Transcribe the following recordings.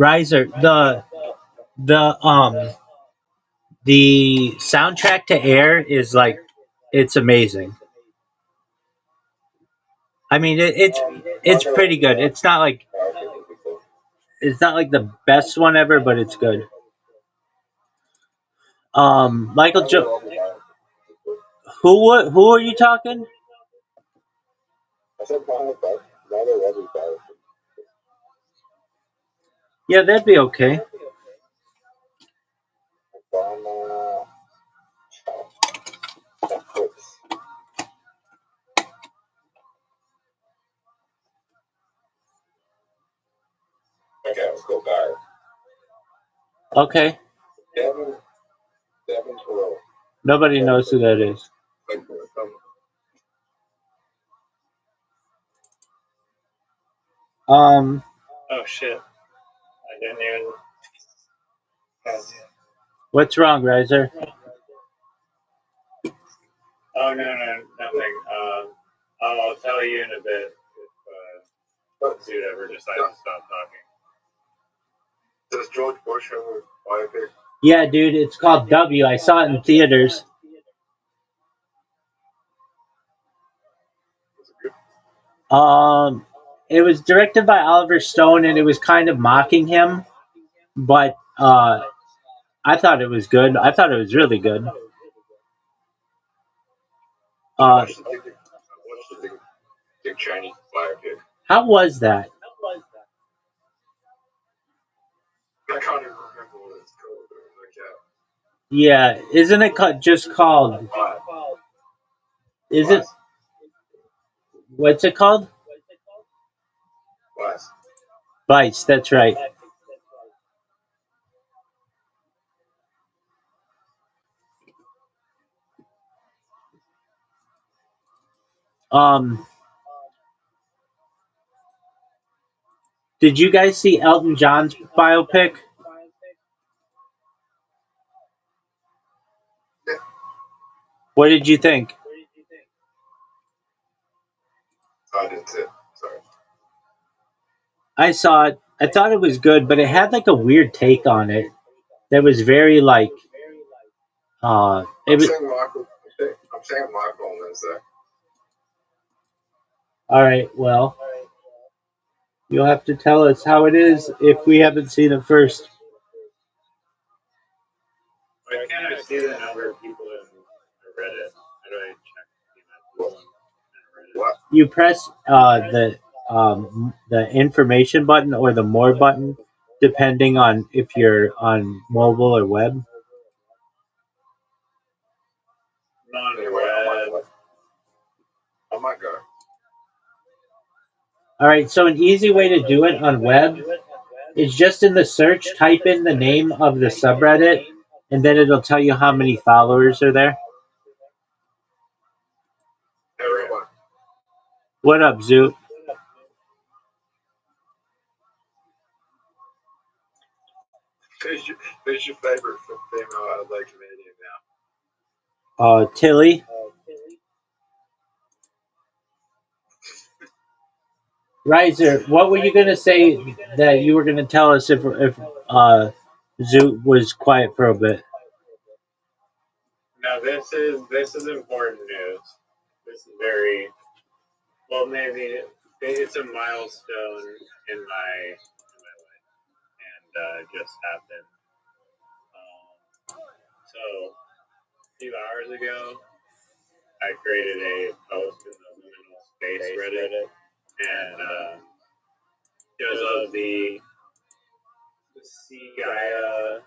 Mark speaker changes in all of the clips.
Speaker 1: Riser, the soundtrack to Air is like it's amazing. I mean, it's pretty good. It's not like the best one ever, but it's good. Michael Jo, who are you talking? Yeah, that'd be okay. Okay, nobody knows who that is. Um,
Speaker 2: Oh shit! I didn't even.
Speaker 1: what's wrong, Riser?
Speaker 2: Oh no, nothing. I'll tell you in a bit if Dude ever decides to stop talking.
Speaker 3: Does George Bush have a biopic?
Speaker 1: Yeah, dude, it's called W. I saw it in theaters. Um, it was directed by Oliver Stone, and it was kind of mocking him, but I thought it was good. I thought it was really good. Uh,
Speaker 3: Watch the Dick Cheney biopic.
Speaker 1: how was that?
Speaker 3: I can't even remember what it's called. But it was like,
Speaker 1: Yeah, isn't it just called? Is it? What's it called?
Speaker 3: What?
Speaker 1: Vice. That's right. Um, did you guys see Elton John's biopic?
Speaker 3: Yeah.
Speaker 1: What did you think?
Speaker 3: I didn't see it. Sorry.
Speaker 1: I saw it. I thought it was good, but it had like a weird take on it that was very like it
Speaker 3: I'm
Speaker 1: was
Speaker 3: saying Michael. I'm saying Michael on Wednesday.
Speaker 1: all right. Well, you'll have to tell us how it is if we haven't seen it first.
Speaker 2: Why can't I see the number of people in Reddit? How do I check the amount of people in Reddit?
Speaker 3: What?
Speaker 1: You press the information button or the more button, depending on if you're on mobile or web.
Speaker 3: Anyway, I might go.
Speaker 1: All right. So an easy way to do it on web is just in the search, type in the name of the subreddit, and then it'll tell you how many followers are there.
Speaker 3: Everyone.
Speaker 1: What up, Zoo?
Speaker 3: Who's your favorite female like comedian now?
Speaker 1: Tilly. Riser, what were you gonna say that you were gonna tell us if Zoo was quiet for a bit?
Speaker 2: Now this is important news. This is very well. Maybe it's a milestone in my life, and just happened. So a few hours ago, I created a post in the liminal space Reddit, and it was of the Sea Gaia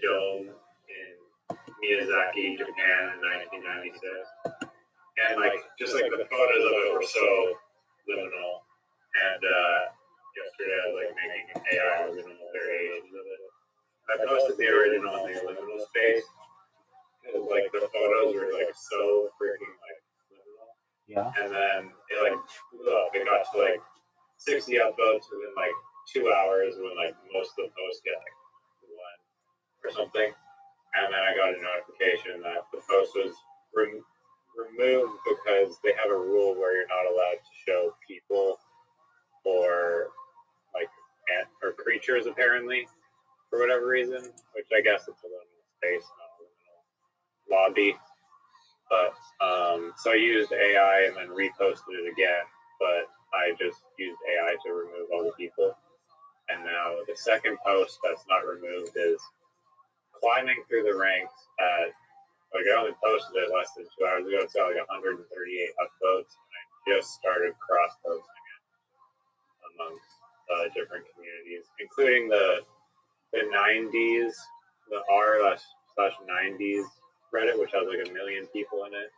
Speaker 2: dome in Miyazaki, Japan in 1996, and like just like the photos of it were so liminal. And yesterday I was like making an AI liminal variations of it. I posted the original in the liminal space. Because like the photos were like so freaking like liminal.
Speaker 1: Yeah.
Speaker 2: And then it like blew up. It got to like 60 upvotes within like 2 hours when like most of the posts get like one or something. And then I got a notification that the post was removed because they have a rule where you're not allowed to show people for like or creatures apparently for whatever reason, which I guess it's a liminal space, not a liminal lobby. But so I used AI and then reposted it again, but I just used AI to remove all the people. And now the second post that's not removed is climbing through the ranks at, like, I only posted it less than 2 hours ago. It's got like 138 upvotes, and I just started cross posting it amongst different communities, including the 90s, the r/90s Reddit, which has like 1 million people in it.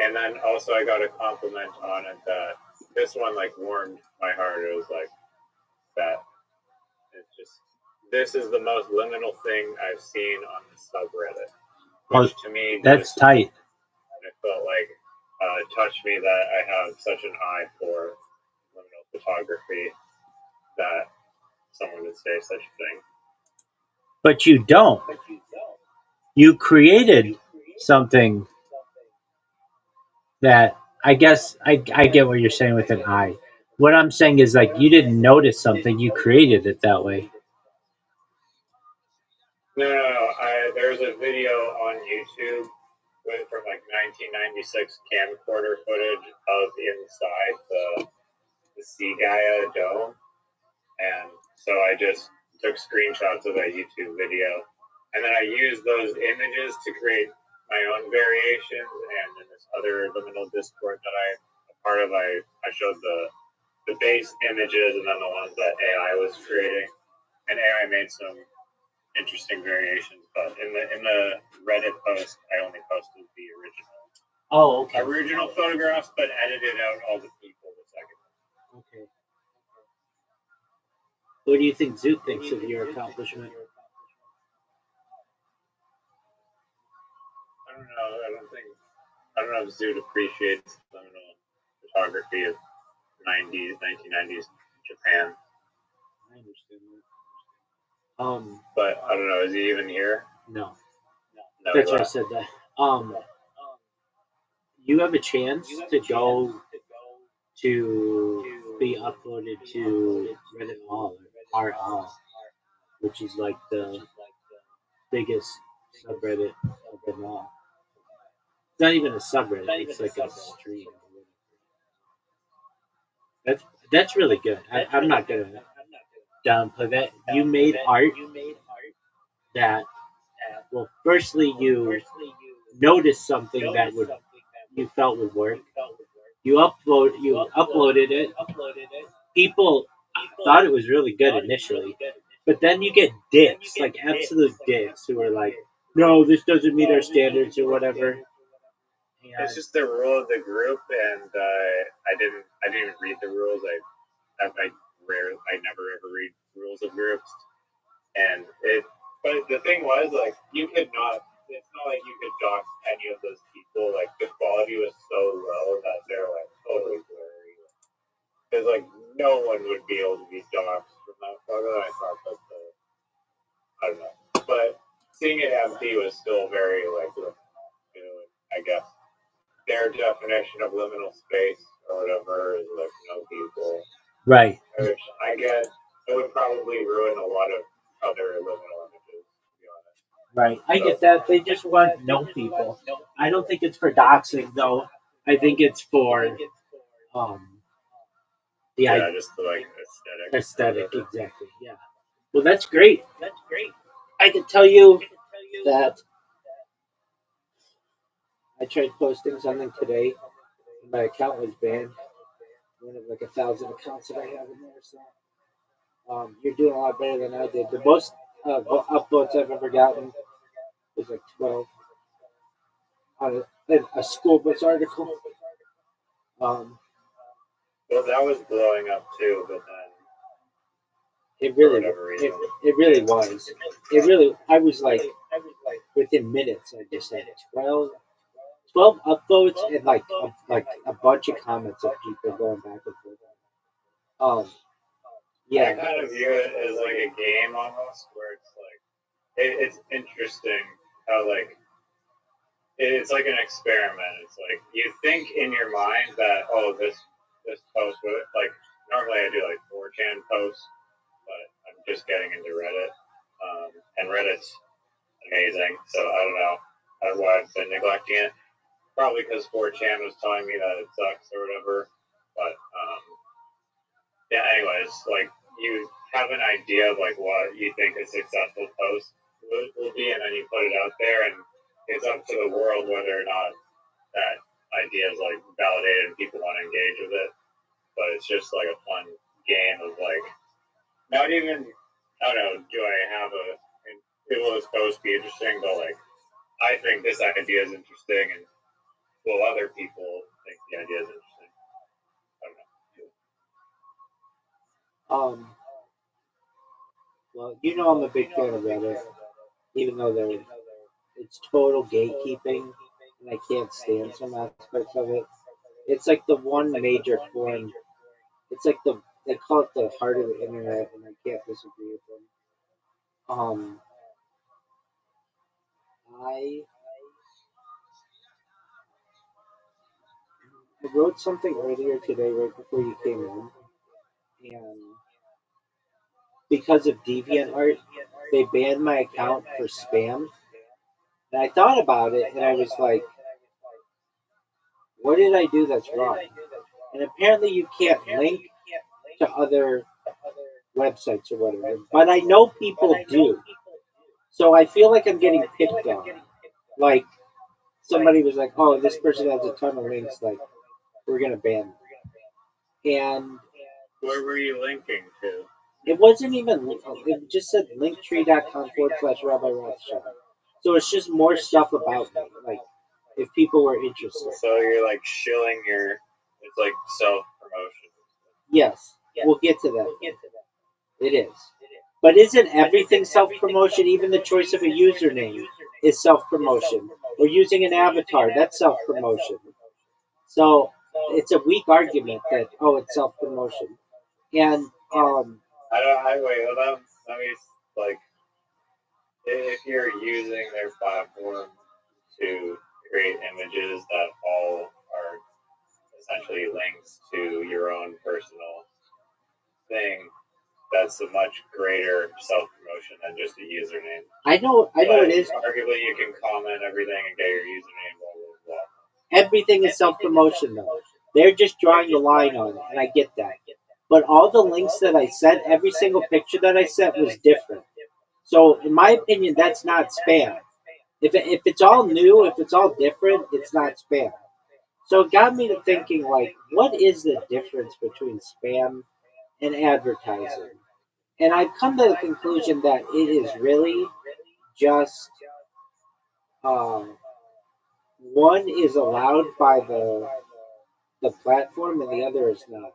Speaker 2: And then also I got a compliment on it that this one like warmed my heart. It was like that it's just, this is the most liminal thing I've seen on the subreddit. Which to me,
Speaker 1: that's tight.
Speaker 2: It felt like it touched me that I have such an eye for liminal photography that someone would say such a thing.
Speaker 1: But you don't. You created something that I guess I get what you're saying with an eye. What I'm saying is like you didn't notice something, you created it that way.
Speaker 2: No. There's a video on YouTube from like 1996 camcorder footage of inside the Sea Gaia dome, and so I just took screenshots of that YouTube video, and then I used those images to create my own variations. And in this other liminal Discord that I'm a part of, I showed the base images and then the ones that AI was creating, and AI made some interesting variations. But in the Reddit post, I only posted the original photographs, but edited out all the people the second time.
Speaker 1: Okay. What do you think Zoot thinks of your accomplishment?
Speaker 2: I don't know if Zoot appreciates liminal photography of 1990s Japan.
Speaker 1: I understand that.
Speaker 2: But I don't know, is he even here?
Speaker 1: No. That's why I said that. You have a chance to go to be uploaded to Reddit All, or RL, which is like the biggest subreddit of them all. It's not even a subreddit, it's like a stream. That's really good. I'm not gonna downplay that. You made art that, well, firstly you noticed something that you felt would work. You uploaded it. People thought it was really good initially, but then you get dicks, like absolute dicks, who are like, "No, this doesn't meet our standards" or whatever. And
Speaker 2: it's just the rule of the group, and I didn't even read the rules. I never ever read rules of groups, and But the thing was, like, you could not. It's not like you could dox any of those people. Like, the quality was so low that they're like totally blurry. Because like no one would be able to be doxxed from that photo. I thought that I don't know, but seeing it empty was still very like, I guess their definition of liminal space or whatever is like no people.
Speaker 1: right.
Speaker 2: Which I guess it would probably ruin a lot of other liminal images, to be honest.
Speaker 1: Right. I get that. They just want no people. I don't think it's for doxing though. I think it's for
Speaker 2: just the like
Speaker 1: aesthetic, exactly. Yeah. Well, that's great. I can tell you that I tried posting something today. And my account was banned. One of like 1,000 accounts that I have in there. So you're doing a lot better than I did. The most upvotes I've ever gotten was like 12 on a school bus article.
Speaker 2: Well, that was blowing up too, but then
Speaker 1: it really was. I was like, within minutes, I just had 12 upvotes and like a bunch of comments of people going back and forth. Yeah.
Speaker 2: I kind of view it as like a game almost, where it's like it's interesting how like it's like an experiment. It's like you think in your mind that, oh, this this post with it. Like normally I do like 4chan posts, but I'm just getting into Reddit, and Reddit's amazing. So I don't know why I've been neglecting it. Probably because 4chan was telling me that it sucks or whatever. But yeah, anyways, like you have an idea of like what you think a successful post will be, and then you put it out there, and it's up to the world whether or not that idea is like validated and people want to engage with it. But it's just like a fun game of like not even I don't know, do I have a will this post be interesting, but like I think this idea is interesting, and will other people think the idea is interesting? I don't know.
Speaker 1: Um, well, you know I'm a big fan of Reddit, even though it's total gatekeeping, and I can't stand some aspects of it. It's like the one major forum. It's like they call it the heart of the internet, and I can't disagree with them. I I wrote something earlier today, right before you came in, and because of DeviantArt, they banned my account for spam. And I thought about it, and I was like, what did I do that's wrong? And apparently, you can't link to other websites or whatever. But I know people do. So I feel like I'm getting picked on. Like, somebody was like, oh, this person has a ton of links, like, we're going to ban them. And
Speaker 2: Where were you linking to?
Speaker 1: it wasn't even, it just said linktree.com/Rabbi Rothschild. So it's just more stuff about me, like, if people were interested.
Speaker 2: So you're like shilling your, it's like self promotion.
Speaker 1: Yes, we'll get to that. It is. But isn't everything self promotion? Even the choice of a username is self promotion. Or using an avatar, that's self promotion. So it's a weak argument that, oh, it's self promotion. And
Speaker 2: I don't. I wait. Let me like if you're using their platform to create images that all are essentially links to your own personal thing, that's a much greater self promotion than just a username.
Speaker 1: I know it is.
Speaker 2: Arguably, you can comment everything and get your username, blah blah blah.
Speaker 1: Everything is self promotion, though. They're just drawing the line on it, and I get that. But all the links that I sent, every single picture that I sent was different. So, in my opinion, that's not spam. If it's all new, if it's all different, it's not spam. So it got me to thinking, like, what is the difference between spam and advertising? And I've come to the conclusion that it is really just uh, one is allowed by the platform and the other is not.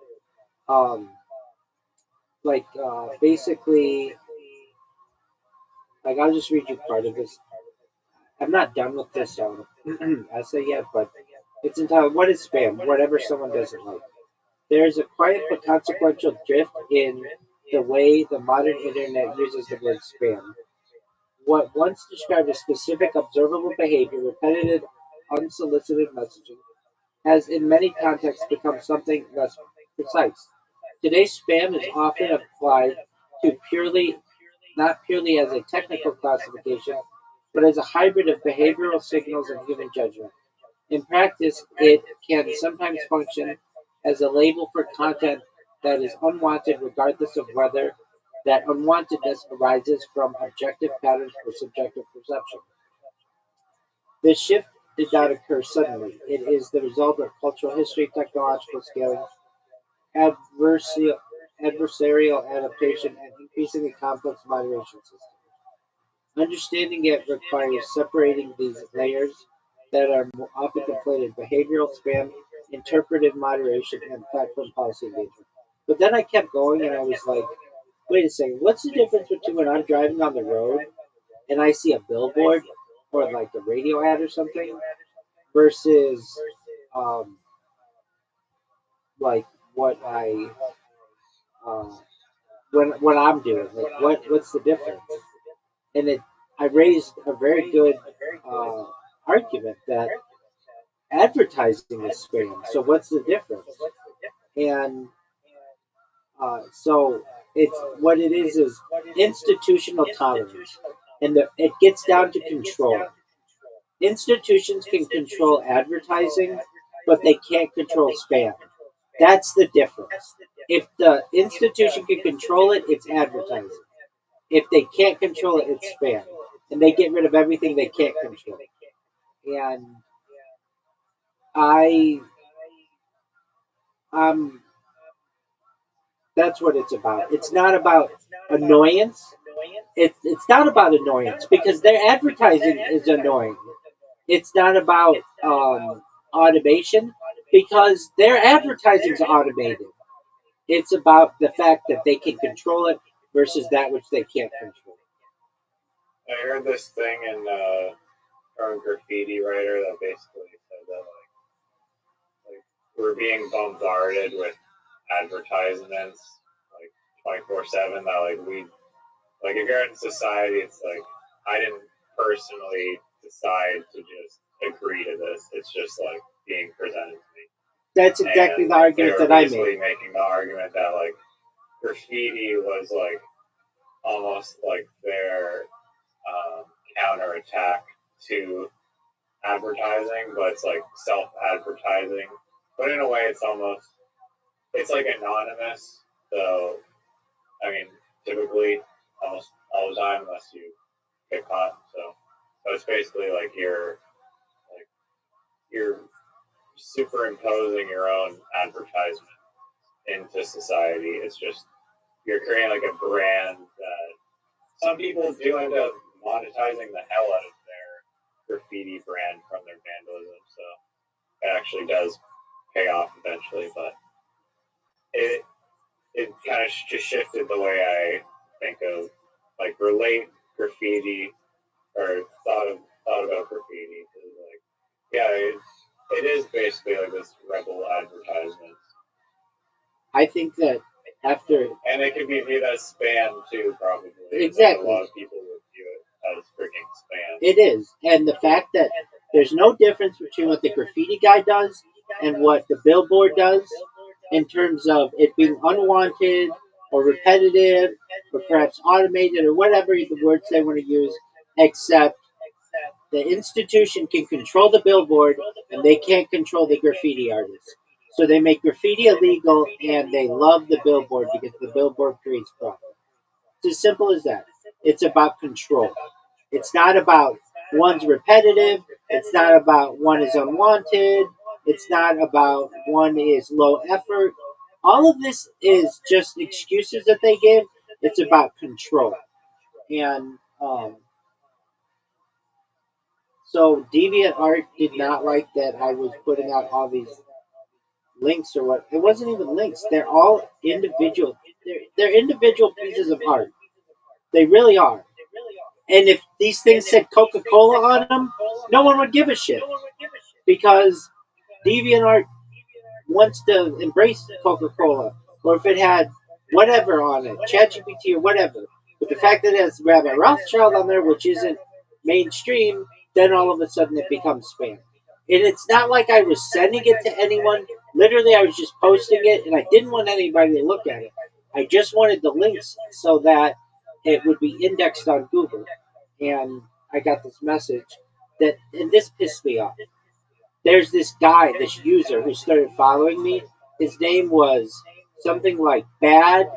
Speaker 1: Um, basically, like I'll just read you part of this. I'm not done with this essay yet, but it's entitled "What is Spam?" Whatever someone doesn't like. There is a quiet but consequential drift in the way the modern internet uses the word spam. What once described as specific observable behavior, repetitive, unsolicited messaging, has in many contexts become something less precise. Today, spam is often applied to not purely as a technical classification, but as a hybrid of behavioral signals and human judgment. In practice, it can sometimes function as a label for content that is unwanted, regardless of whether that unwantedness arises from objective patterns or subjective perception. This shift did not occur suddenly. It is the result of cultural history, technological scaling, adversarial, adversarial adaptation, and increasingly complex moderation systems. Understanding it requires separating these layers that are often conflated: behavioral spam, interpreted moderation, and platform policy engagement. But then I kept going and I was like, wait a second, what's the difference between when I'm driving on the road and I see a billboard or like a radio ad or something versus um, like what I uh, when I'm doing? Like what's the difference? And I raised a very good uh, argument that advertising is spam. So what's the difference? And so it's what it is institutional tolerance, and it gets down to control. Institutions can control advertising, but they can't control spam. That's the difference. If the institution can control it, it's advertising. If they can't control it, it's spam. And they get rid of everything they can't control. And I, um, that's what it's about. It's not about annoyance. It's not about annoyance because their advertising is annoying. It's not about automation because their advertising is automated. It's about the fact that they can control it versus that which they can't control.
Speaker 2: I heard this thing in from a graffiti writer that basically said that like we're being bombarded with advertisements like 24/7 that like we like if you're in society it's like I didn't personally decide to just agree to this. It's just like being presented to me.
Speaker 1: That's exactly
Speaker 2: And
Speaker 1: the
Speaker 2: they
Speaker 1: argument
Speaker 2: were
Speaker 1: that I made.
Speaker 2: basically making the argument that like graffiti was like almost like their counterattack to advertising, but it's like self advertising. But in a way, it's almost it's like anonymous. So I mean, typically almost all the time, unless you get caught. So it's basically like you're superimposing your own advertisement into society. It's just you're creating like a brand that some people do end up monetizing the hell out of their graffiti brand from their vandalism. So it actually does pay off eventually, but it it kind of just shifted the way I think of like relate graffiti or thought about graffiti because like yeah it is basically like this rebel advertisement
Speaker 1: I think that after
Speaker 2: and it can be viewed as spam too probably like a
Speaker 1: exactly
Speaker 2: lot of people would view it as freaking spam.
Speaker 1: it is, and the fact that there's no difference between what the graffiti guy does and what the billboard does in terms of it being unwanted or repetitive or perhaps automated or whatever the words they want to use, except the institution can control the billboard and they can't control the graffiti artist. So they make graffiti illegal and they love the billboard because the billboard creates profit. It's as simple as that. It's about control. It's not about one's repetitive. It's not about one is unwanted. It's not about one is low effort. All of this is just excuses that they give. It's about control. And so Deviant Art did not like that I was putting out all these links or what. It wasn't even links. They're all individual. They're individual pieces of art. They really are. And if these things said Coca Cola on them, no one would give a shit because DeviantArt wants to embrace Coca Cola, or if it had whatever on it, ChatGPT or whatever. But the fact that it has Rabbi Rothschild on there, which isn't mainstream, then all of a sudden it becomes spam. And it's not like I was sending it to anyone. Literally, I was just posting it, and I didn't want anybody to look at it. I just wanted the links so that it would be indexed on Google. And I got this message that, and this pissed me off. There's this guy, this user who started following me. His name was something like Bad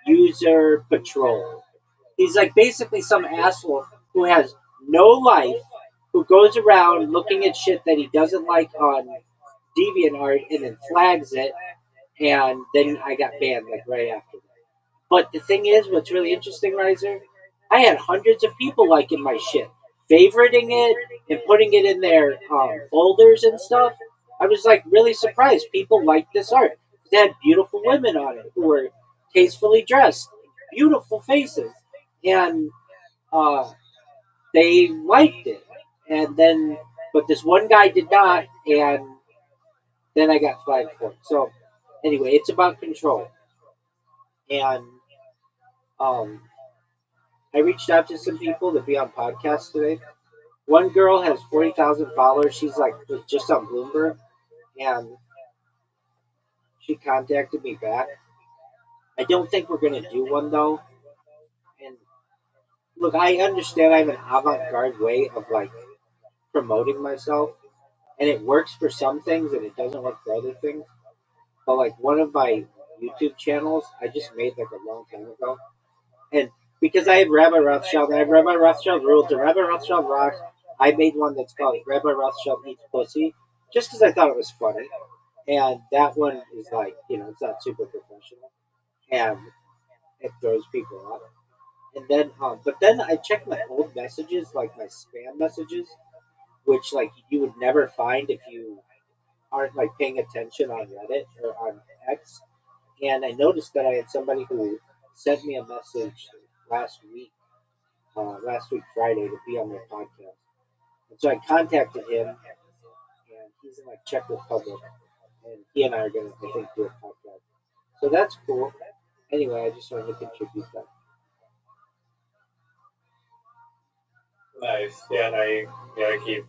Speaker 1: User Patrol. He's like basically some asshole who has no life, who goes around looking at shit that he doesn't like on DeviantArt and then flags it, and then I got banned like right after that. But the thing is, what's really interesting, Riser, I had hundreds of people liking my shit, favoriting it, and putting it in their folders and stuff. I was like really surprised. People liked this art. They had beautiful women on it who were tastefully dressed, beautiful faces, and uh, they liked it. And then, but this one guy did not, and then I got flagged for it. So, anyway, it's about control. And um, I reached out to some people to be on podcasts today. One girl has 40,000 followers. She's like just on Bloomberg, and she contacted me back. I don't think we're gonna do one though. And look, I understand I have an avant-garde way of like promoting myself, and it works for some things and it doesn't work for other things. But like one of my YouTube channels, I just made like a long time ago, and because I have Rabbi Rothschild, I have Rabbi Rothschild rules, and Rabbi Rothschild rocks. I made one that's called Rabbi Rothschild eats pussy, just because I thought it was funny, and that one is like it's not super professional, and it throws people off. And then, but then I checked my old messages, like my spam messages, which like you would never find if you aren't like paying attention on Reddit or on X. And I noticed that I had somebody who sent me a message last week Friday to be on their podcast. And so I contacted him, and he's in like Czech Republic, and he and I are gonna I think do a podcast. So that's cool. Anyway, I just wanted to contribute that.
Speaker 2: Nice. Yeah, no, you gotta keep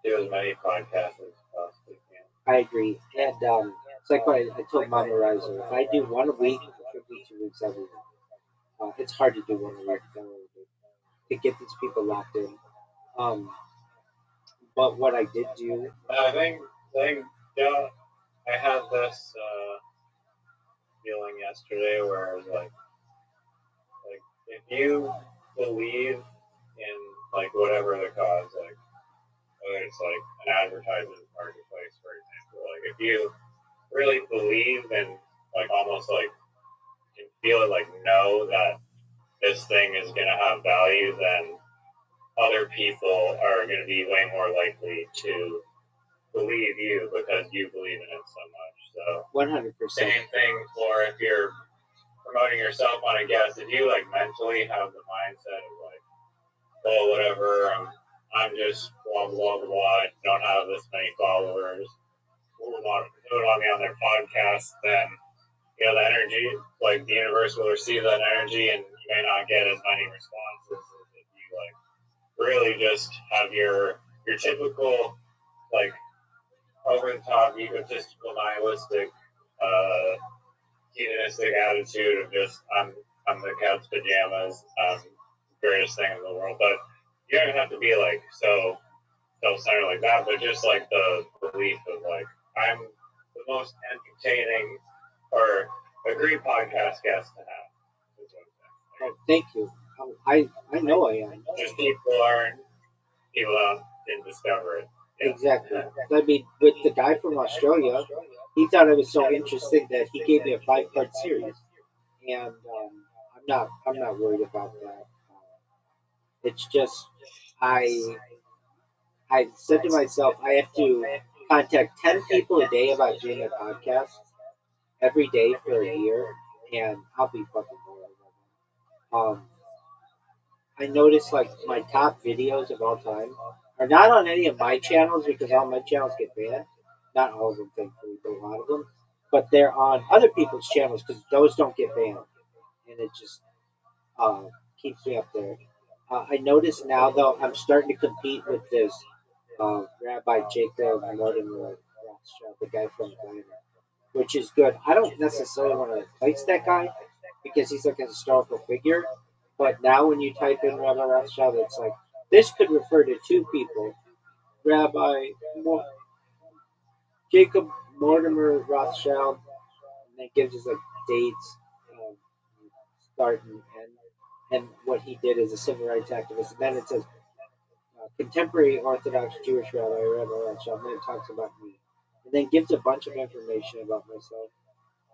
Speaker 2: do as many podcasts as possibly can.
Speaker 1: I agree, and it's like what I told Mama Riser. If I do one a week for 52 weeks, I will. It's hard to do one a week to get these people locked in. Um, but what I did do,
Speaker 2: I think, yeah, I had this feeling yesterday where I was like if you believe in like whatever the cause, like whether it's like an advertisement marketplace, for example, like if you really believe and like almost like can feel it, like know that this thing is gonna have value, then other people are gonna be way more likely to believe you because you believe in it so much. So
Speaker 1: 100%.
Speaker 2: same thing for if you're promoting yourself on a guest, if you like mentally have the mindset of like, oh whatever, I'm just blah blah blah, I don't have this many followers, who would want to do it on me on their podcast, then the energy, like the universe will receive that energy and you may not get as many responses as if you like really just have your typical like over the top egotistical nihilistic uh hedonistic attitude of just I'm the cat's pajamas, greatest thing in the world. But you don't have to be like so self-centered like that, but just like the belief of like I'm the most entertaining or a great podcast guest to have.
Speaker 1: Oh, thank you. I know I am.
Speaker 2: Just people didn't discover it. Yeah.
Speaker 1: Exactly. I mean, with the guy from Australia, he thought it was so interesting that he gave me a 5-part series, and I'm not worried about that. It's just I I said to myself I have to contact 10 people a day about doing a podcast every day for a year, and I'll be fucking bored. I noticed like my top videos of all time are not on any of my channels because all my channels get banned. Not all of them, thankfully, but a lot of them. But they're on other people's channels because those don't get banned, and it just uh, keeps me up there. I notice now though I'm starting to compete with this Rabbi Jacob Mortimer Rothschild, the guy from Atlanta, which is good. I don't necessarily want to replace that guy because he's like a historical figure. But now when you type in Rabbi Rothschild, it's like this could refer to two people, Rabbi Jacob Mortimer Rothschild, and that gives us like dates, start and end, and what he did as a civil rights activist. And then it says contemporary Orthodox Jewish Rabbi Rothschild, and then it talks about me, and then gives a bunch of information about myself.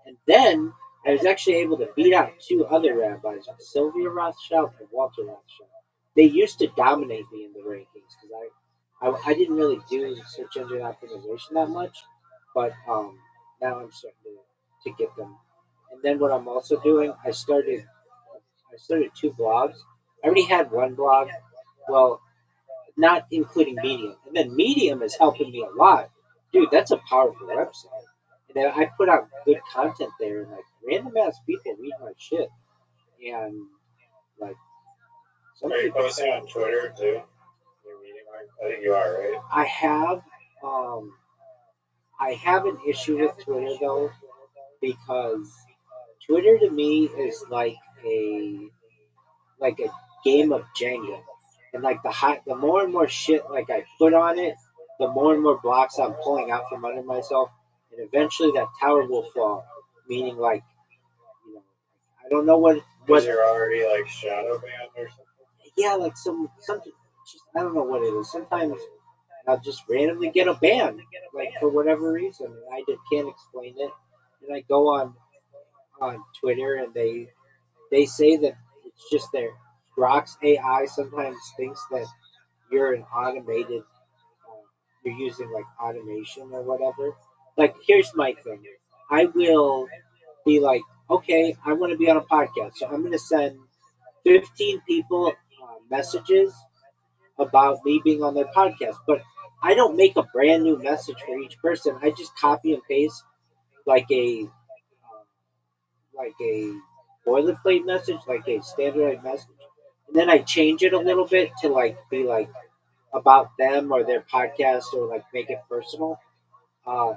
Speaker 1: And then I was actually able to beat out two other rabbis, Sylvia Rothschild and Walter Rothschild. They used to dominate me in the rankings because I didn't really do search engine optimization that much, but now I'm starting to get them. And then what I'm also doing, I started two blogs. I already had one blog, well, not including Medium, and then Medium is helping me a lot, dude. That's a powerful website. And then I put out good content there, and like random ass people read my shit, and like some
Speaker 2: Are you
Speaker 1: people.
Speaker 2: posting on Twitter too? Your meeting, I think you are, right?
Speaker 1: I have, um, I have an issue with Twitter though because Twitter to me is like a game of Jenga, and like the more and more shit like I put on it, the more and more blocks I'm pulling out from under myself, and eventually that tower will fall. Meaning like you know, I don't know
Speaker 3: Because
Speaker 1: what
Speaker 3: you're already like shadow banned or something.
Speaker 1: yeah like something just I don't know what it is. Sometimes I'll just randomly get a ban like for whatever reason, and I just can't explain it. And I go on Twitter and they say that it's just their Grok's AI sometimes thinks that you're an automated, you're using like automation or whatever. Like, here's my thing. I will be like, okay, I want to be on a podcast, so I'm going to send 15 people messages about me being on their podcast, but I don't make a brand new message for each person. I just copy and paste like a boilerplate message, like a standardized message, and then I change it a little bit to like be like about them or their podcast or like make it personal. Uh,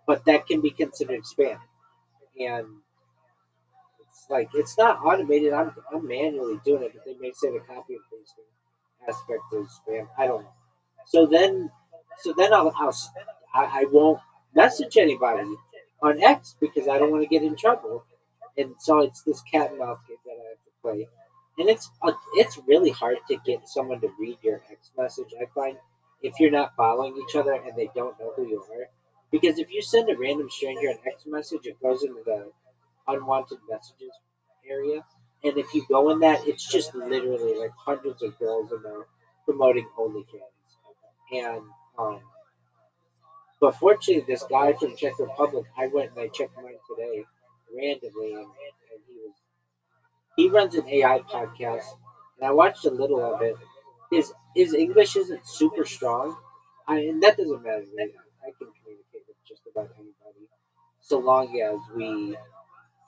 Speaker 1: but that can be considered spam, and it's like it's not automated. I'm manually doing it, but they may say the copy and pasting aspect is spam. I don't know. So then, so then I won't message anybody on X because I don't want to get in trouble. And so it's this cat and mouse game that I have to play, and it's really hard to get someone to read your X message. I find if you're not following each other and they don't know who you are, because if you send a random stranger an X message, it goes into the unwanted messages area, and if you go in that, it's just literally like hundreds of girls in there promoting OnlyFans, and um, but fortunately, this guy from Czech Republic, I went and I checked mine today randomly, and he runs an AI podcast, and I watched a little of it. His English isn't super strong, and that doesn't matter to me. I can communicate with just about anybody, so long as we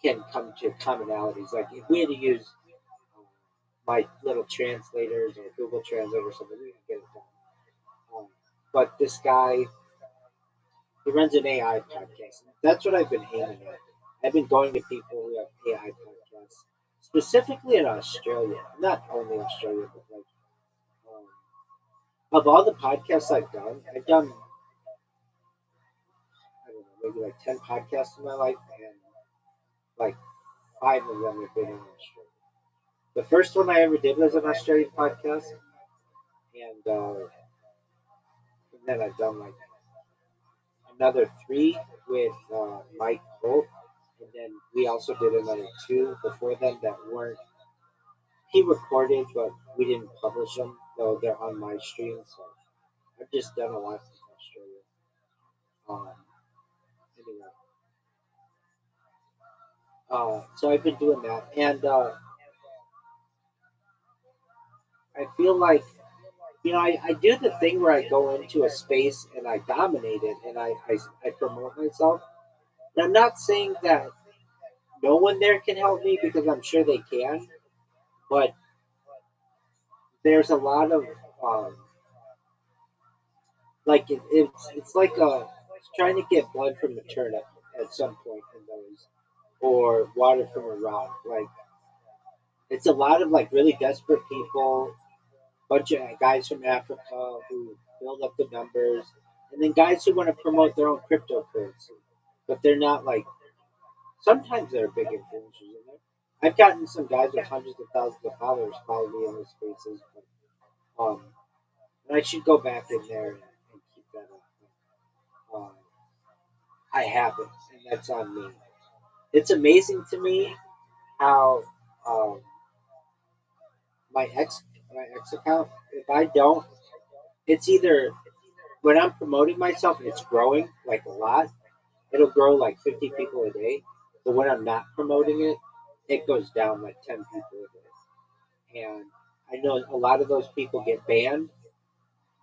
Speaker 1: can come to commonalities. Like if we had to use my little translators or Google Translate or something, we can get it done. But this guy, he runs an AI podcast. That's what I've been aiming at. I've been going to people who have AI podcasts, specifically in Australia. Not only Australia, but like of all the podcasts I've done I don't know maybe like 10 podcasts in my life, and like five of them have been in Australia. The first one I ever did was an Australian podcast, and then I've done like another three with Mike Holt, and then we also did another two before them that weren't he recorded, but we didn't publish them, though they're on my stream. So I've just done a lot with Australia. Anyway, so I've been doing that, and I feel like I do the thing where I go into a space and I dominate it, and I promote myself. And I'm not saying that no one there can help me because I'm sure they can, but there's a lot of um, like it's like it's trying to get blood from a turnip at some point in those, or water from a rock. Like it's a lot of like really desperate people, bunch of guys from Africa who build up the numbers, and then guys who want to promote their own cryptocurrency, but they're not like. Sometimes they're big influencers in there. I've gotten some guys with hundreds of thousands of followers follow me in those spaces, but and I should go back in there and keep that up. I haven't, and that's on me. It's amazing to me how um, my ex my ex account. If I don't, it's either when I'm promoting myself, it's growing like a lot. It'll grow like 50 people a day. But when I'm not promoting it, it goes down like 10 people a day. And I know a lot of those people get banned.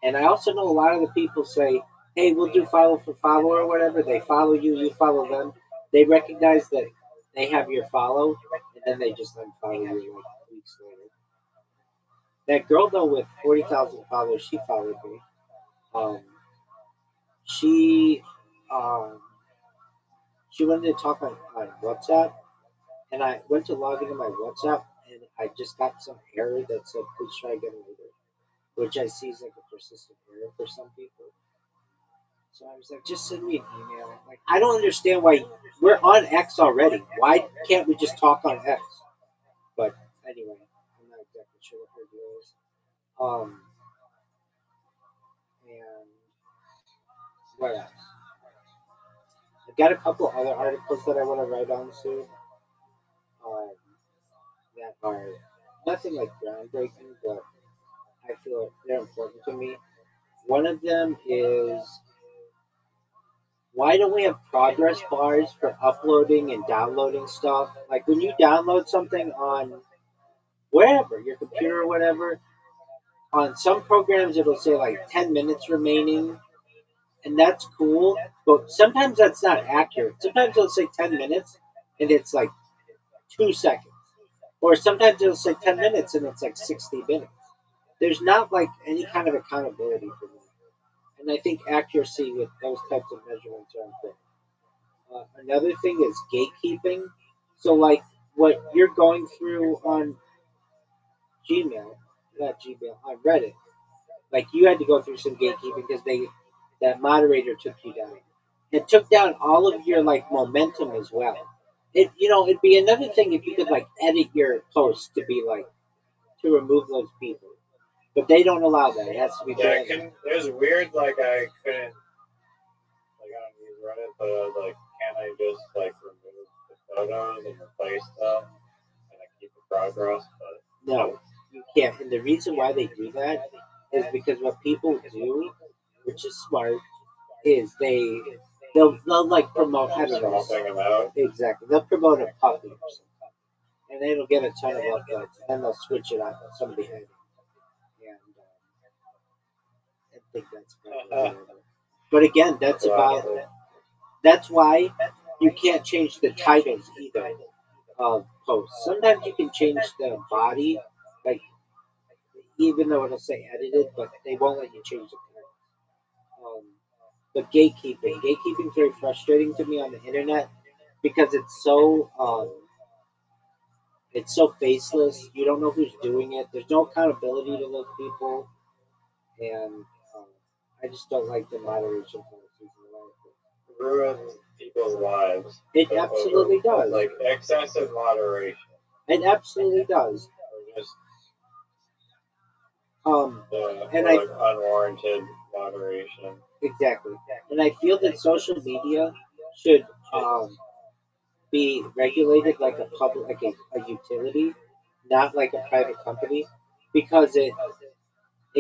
Speaker 1: And I also know a lot of the people say, hey, we'll do follow for follow or whatever. They follow you, you follow them. They recognize that they have your follow, and then they just unfollow you like weeks later. That girl, though, with 40,000 followers, she followed me. Um, she um, she wanted to talk on WhatsApp, and I went to log into my WhatsApp, and I just got some error that said, please try again later, which I see is like a persistent error for some people. So I was like, just send me an email. Like, I don't understand why we're on X already. Why can't we just talk on X? But anyway, I'm not exactly sure what her deal is. And what else? I've got a couple other articles that I want to write on soon um, that are nothing like groundbreaking, but I feel they're important to me. One of them is why don't we have progress bars for uploading and downloading stuff? Like when you download something on wherever, your computer or whatever, on some programs it'll say like 10 minutes remaining, and that's cool, but sometimes that's not accurate. Sometimes it'll say 10 minutes and it's like 2 seconds. Or sometimes it'll say 10 minutes and it's like 60 minutes. There's not like any kind of accountability for that. And I think accuracy with those types of measurements are important. Another thing is gatekeeping. So, like what you're going through on Gmail, not Gmail, on Reddit, like you had to go through some gatekeeping because that moderator took you down. It took down all of your like momentum as well. It'd be another thing if you could like edit your post to be like to remove those people, but they don't allow that. It has to be
Speaker 2: Yeah,
Speaker 1: banned.
Speaker 2: it was weird. Like I couldn't, like I don't use Reddit, but like, can I just like remove the photos and replace them and like keep the progress? But
Speaker 1: No, you can't. And the reason why they do that is because what people do, which is smart, is they'll like promote. I don't know.
Speaker 2: swapping them out.
Speaker 1: Exactly. They'll promote a puppy or something, and it'll get a ton of upvotes. And then they'll switch it on to somebody editing, and I think that's better. But again, that's why you can't change the titles either of posts. Sometimes you can change the body, like even though it'll say edited, but they won't let you change the title. But gatekeeping is very frustrating to me on the internet because it's so faceless. You don't know who's doing it. There's no accountability to those people, and um, I just don't like the moderation policies in a lot of things.
Speaker 2: Ruins people's lives.
Speaker 1: It absolutely does.
Speaker 2: Like excessive moderation.
Speaker 1: It absolutely does.
Speaker 2: Or just
Speaker 1: And
Speaker 2: like unwarranted moderation.
Speaker 1: exactly, and I feel that social media should be regulated like a public, like a utility, not like a private company, because it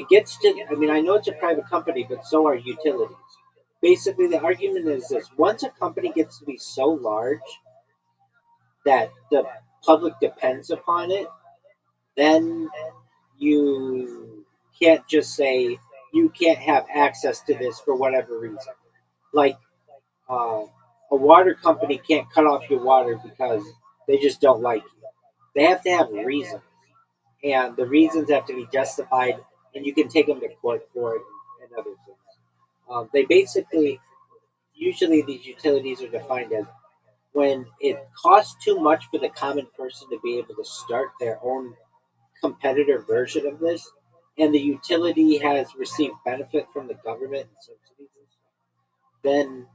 Speaker 1: gets to. I mean, I know it's a private company, but so are utilities. Basically, the argument is this: once a company gets to be so large that the public depends upon it, then you can't just say you can't have access to this for whatever reason. Like uh, a water company can't cut off your water because they just don't like you. They have to have reasons, and the reasons have to be justified, and you can take them to court for it and other things. They basically, usually these utilities are defined as when it costs too much for the common person to be able to start their own competitor version of this, and the utility has received benefit from the government and subsidies and stuff, then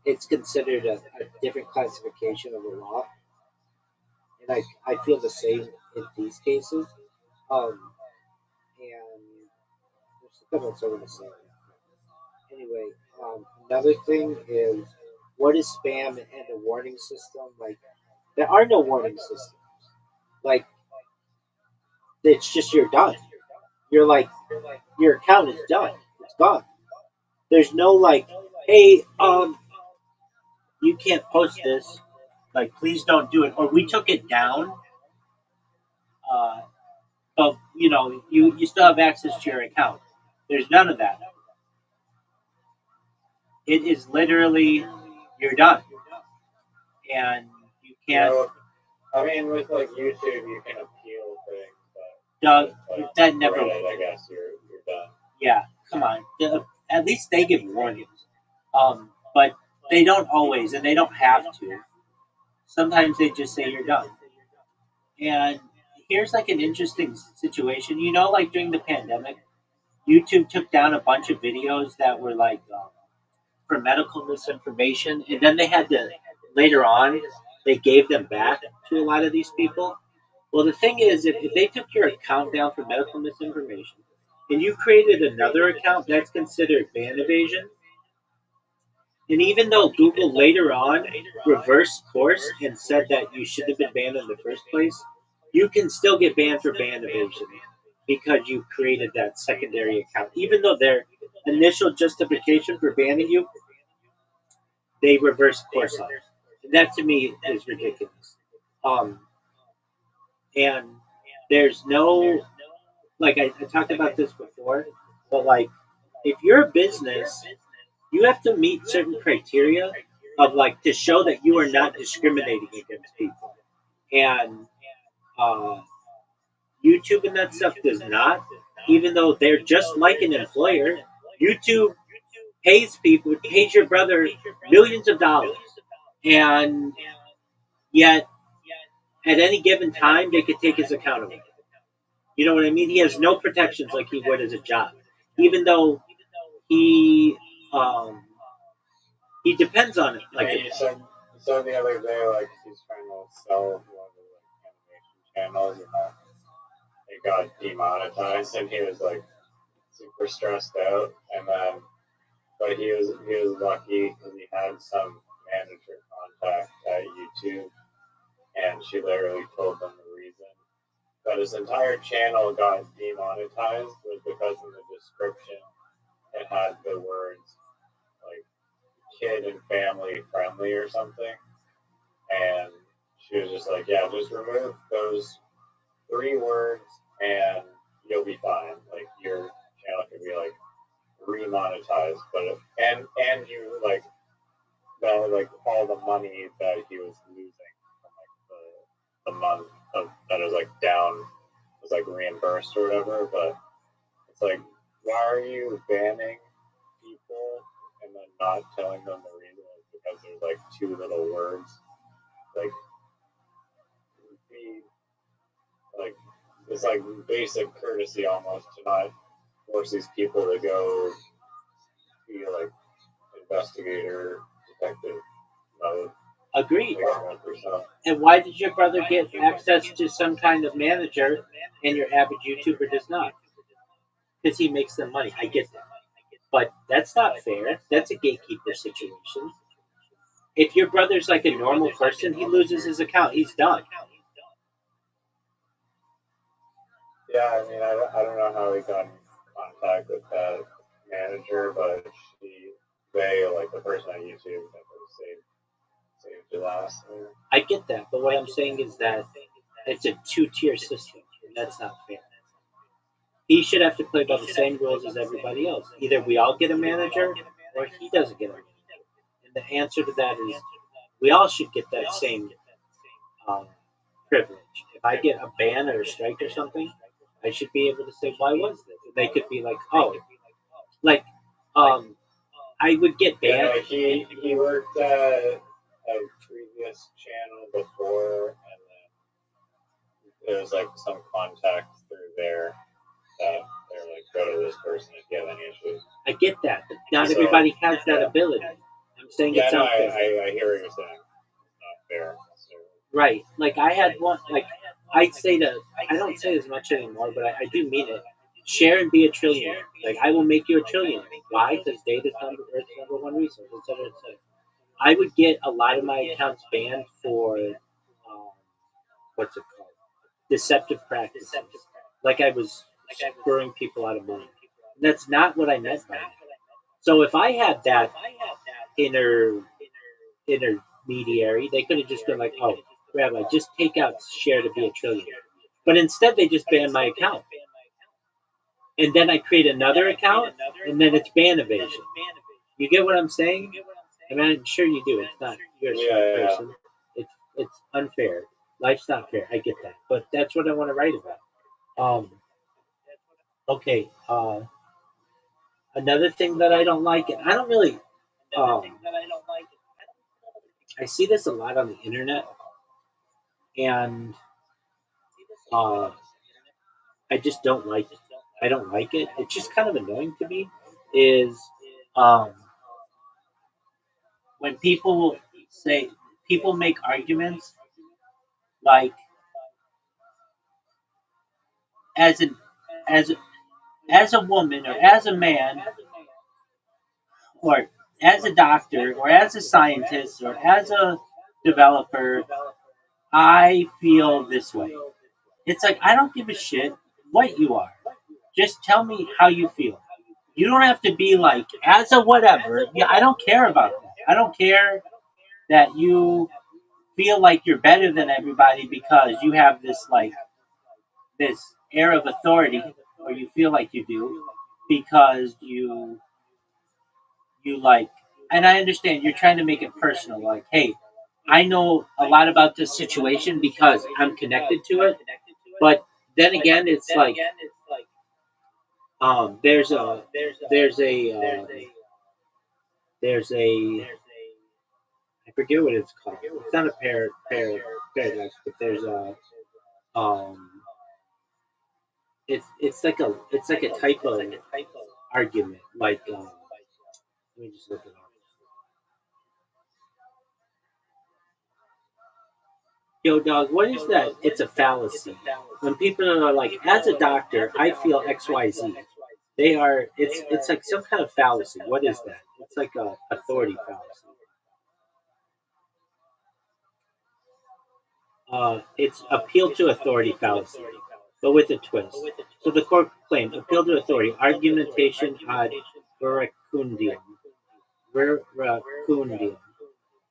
Speaker 1: it's considered a different classification of the law. And I feel the same in these cases. And there's something else I want to say. Anyway, another thing is what is spam and a warning system? Like, there are no warning systems. Like, it's just you're done. You're like, your account is done. It's gone. There's no like, hey, you can't post this. Like, please don't do it. Or we took it down. Uh, but you still have access to your account. There's none of that. It is literally you're done, and you can't.
Speaker 2: I mean, with like YouTube, you can appeal things, but
Speaker 1: Doug,
Speaker 2: like,
Speaker 1: that never.
Speaker 2: Reddit, I guess you're done.
Speaker 1: Yeah, come on. At least they give warnings. But They don't always, and they don't have to. Sometimes they just say you're done. And here's like an interesting situation. Like during the pandemic, YouTube took down a bunch of videos that were like for medical misinformation, and then they had to later on they gave them back to a lot of these people. Well, the thing is, if they took your account down for medical misinformation, and you created another account, that's considered ban evasion. And even though Google later on reversed course and said that you should have been banned in the first place, you can still get banned for ban evasion because you created that secondary account. Even though their initial justification for banning you, they reversed course on it. And that to me is ridiculous. Um, and there's no, like I talked about this before, but like if you're a business, you have to meet certain criteria of like to show that you are not discriminating against people. And uh, YouTube and that stuff does not, even though they're just like an employer. YouTube pays your brother millions of dollars, and yet at any given time they could take his account away. You know what I mean? He has no protections like he would as a job, even though he um, he depends on it. Like
Speaker 3: Yeah, you said the other day, like he's trying to sell one of the like, animation channels, and it got demonetized, and he was like super stressed out. And then, but he was lucky because he had some manager contact at YouTube, and she literally told them the reason. But his entire channel got demonetized was because in the description it had the words like kid and family friendly or something. And she was just like, yeah, just remove those three words and you'll be fine. Like your channel could be like remonetized, but and you like that like all the money that he was losing from like the month of that was like down was like reimbursed or whatever. But it's like, why are you banning people and then not telling them the reason is because there's like two little words? Like, be like it's like basic courtesy almost to not force these people to go be like investigator, detective mode.
Speaker 1: agreed.
Speaker 3: Like 100%.
Speaker 1: And why did your brother get access to some kind of manager and your average YouTuber does not? Because he makes them money. I get that. But that's not fair. That's a gatekeeper situation. If your brother's like a normal person, he loses his account. He's done.
Speaker 3: Yeah, I mean, I don't know how he got in contact with that manager, but like the person on YouTube that saved your last name.
Speaker 1: I get that. But what I'm saying is that it's a two-tier system, and that's not fair. He should have to play by the same rules as everybody else. Either we all get a manager, or he doesn't get a manager. And the answer to that is we all should get that same um, privilege. If I get a ban or a strike or something, I should be able to say, why was this? And they could be like, oh, like, um, I would get
Speaker 3: Yeah,
Speaker 1: banned.
Speaker 3: no, he worked at a previous channel before, and then there was like some contact through there that they're like, go to this person if you have any issues.
Speaker 1: I get that, but not
Speaker 3: So,
Speaker 1: everybody has that ability. I'm saying
Speaker 3: Yeah,
Speaker 1: it's
Speaker 3: no,
Speaker 1: unfair.
Speaker 3: I hear what you're saying. It's not fair necessarily.
Speaker 1: Right. Like I had one, like I'd say to, I don't say as much anymore, but I do mean it. Share and be a trillionaire. Like I will make you a trillionaire. Why? Because data is Earth's number one resource, et cetera, et cetera. I would get a lot of my accounts banned for, what's it called? Deceptive practices. Like I was screwing people out of money. And that's not what I meant by that. So if I had that inner intermediary, they could have just been like, "Oh, Rabbi, just take out share to be a trillionaire." But instead, they just banned my account, and then I create another account, and then it's ban evasion. You get what I'm saying? I mean, I'm sure you do. It's not you're a smart person. It's unfair. Life's not fair. I get that, but that's what I want to write about. Okay. Another thing that I don't like, and I don't really. Um, I see this a lot on the internet, and uh, I just don't like it. I don't like it. It's just kind of annoying to me. Is um, when say people make arguments like as an as as a woman or as a man or as a doctor or as a scientist or as a developer, I feel this way. It's like I don't give a shit what you are. Just tell me how you feel. You don't have to be like as a whatever. Yeah, I don't care about that. I don't care that you feel like you're better than everybody because you have this air of authority, or you feel like you do because you like. And I understand you're trying to make it personal, like, hey, I know a lot about this situation because I'm connected to it. But then again, it's like there's a there's a there's a I forget what it's called. It's not a paradox, but there's a um it's like a type of argument. Like let me just look it up. Yo, dog, what is that? It's a fallacy. When people are like, as a doctor, I feel X, Y, Z. They are. It's like some kind of fallacy. What is that? It's like a authority fallacy. It's appeal to authority fallacy, but with a twist. So the court claimed appeal to authority, argumentation ad verecundium. Verecundium.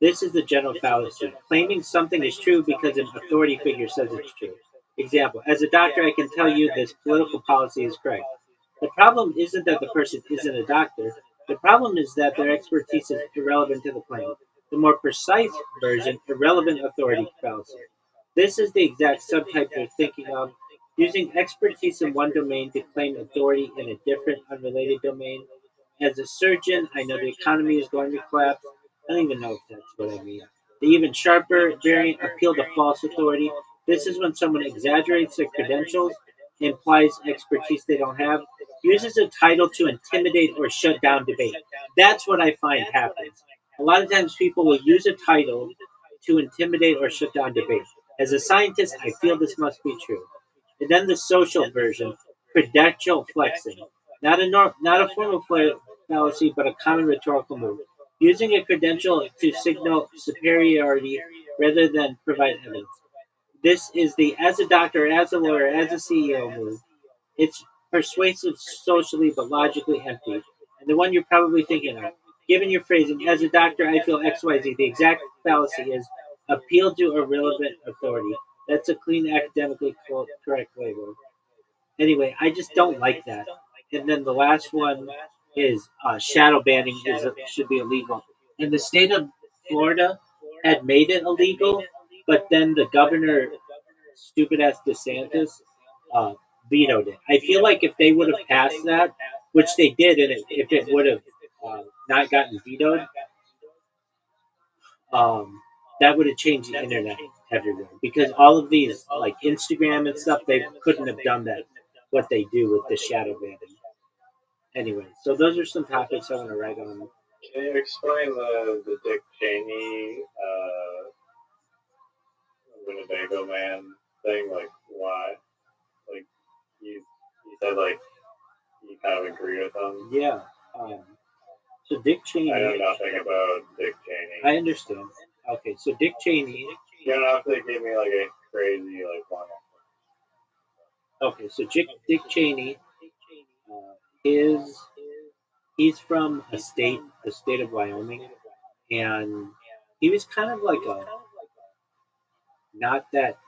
Speaker 1: This is the general fallacy, claiming something is true because an authority figure says it's true. Example, as a doctor, I can tell you this political policy is correct. The problem isn't that the person isn't a doctor. The problem is that their expertise is irrelevant to the claim. The more precise version, irrelevant authority fallacy. This is the exact subtype they're thinking of, using expertise in one domain to claim authority in a different, unrelated domain. As a surgeon, I know the economy is going to collapse. I don't even know if that's what I mean. The even sharper variant, appeal to false authority. This is when someone exaggerates their credentials, implies expertise they don't have, uses a title to intimidate or shut down debate. That's what I find happens. A lot of times people will use a title to intimidate or shut down debate. As a scientist, I feel this must be true. And then the social version, credential flexing. Not a formal fallacy, but a common rhetorical move. Using a credential to signal superiority rather than provide evidence. This is the as a doctor, as a lawyer, as a CEO move. It's persuasive socially but logically empty, and the one you're probably thinking of. Given your phrasing, as a doctor, I feel XYZ. The exact fallacy is appeal to irrelevant authority. That's a clean, academically correct label. Anyway, I just don't like that. And then the last one is shadow banning should be illegal. And the state of Florida had made it illegal, but then the governor, stupid ass DeSantis, uh, vetoed it. I feel like if they would have passed that, which they did, and if it would have not gotten vetoed, um, that would have changed the internet everywhere. Because all of these, like Instagram and stuff, they couldn't have done that, what they do with the shadow banning. Anyway, so those are some topics I want to write on.
Speaker 3: Can you explain the Dick Cheney Winnebago man thing? Like why? Like you said like you kind of agree with him.
Speaker 1: Yeah. So Dick Cheney.
Speaker 3: I know nothing about Dick Cheney.
Speaker 1: I understand. Okay, so Dick Cheney.
Speaker 3: You don't have to give me like a crazy like one.
Speaker 1: Okay, so Dick Cheney, his he's from the state of Wyoming, and he was kind of like a not that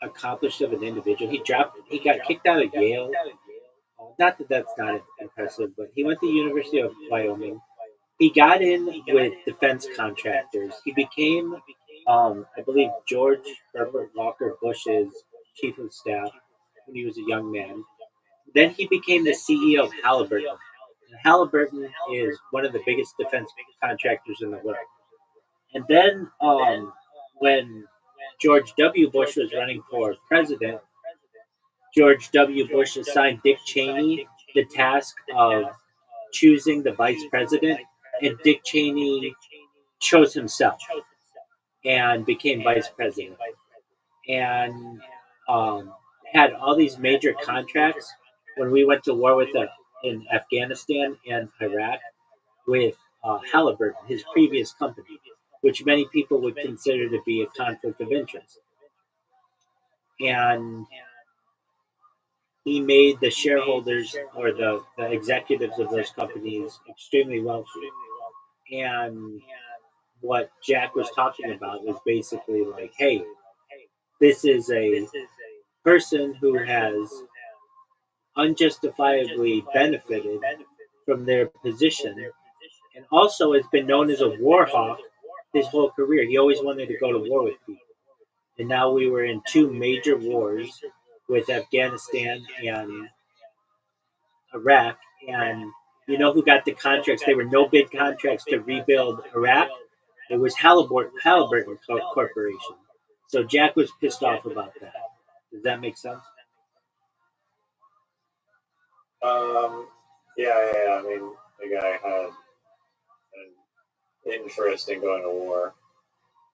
Speaker 1: accomplished of an individual. He got kicked out of Yale. Not that that's not impressive, but he went to the University of Wyoming. He got in with defense contractors. He became, I believe, George Herbert Walker Bush's chief of staff when he was a young man. Then he became the CEO of Halliburton. And Halliburton is one of the biggest defense contractors in the world. And then when George W. Bush was running for president, George W. Bush assigned Dick Cheney the task of choosing the vice president, and Dick Cheney chose himself and became vice president, and um, had all these major contracts when we went to war with in Afghanistan and Iraq with Halliburton, his previous company, which many people would consider to be a conflict of interest. And he made the shareholders or the executives of those companies extremely wealthy. And what Jack was talking about was basically like, hey, this is a person who has unjustifiably benefited from their position and also has been known as a war hawk his whole career. He always wanted to go to war with people. And now we were in two major wars with Afghanistan and Iraq. And you know who got the contracts? They were no bid contracts to rebuild Iraq. It was Halliburton Corporation. So Jack was pissed off about that. Does that make sense?
Speaker 3: Yeah. I mean, the guy had an interest in going to war.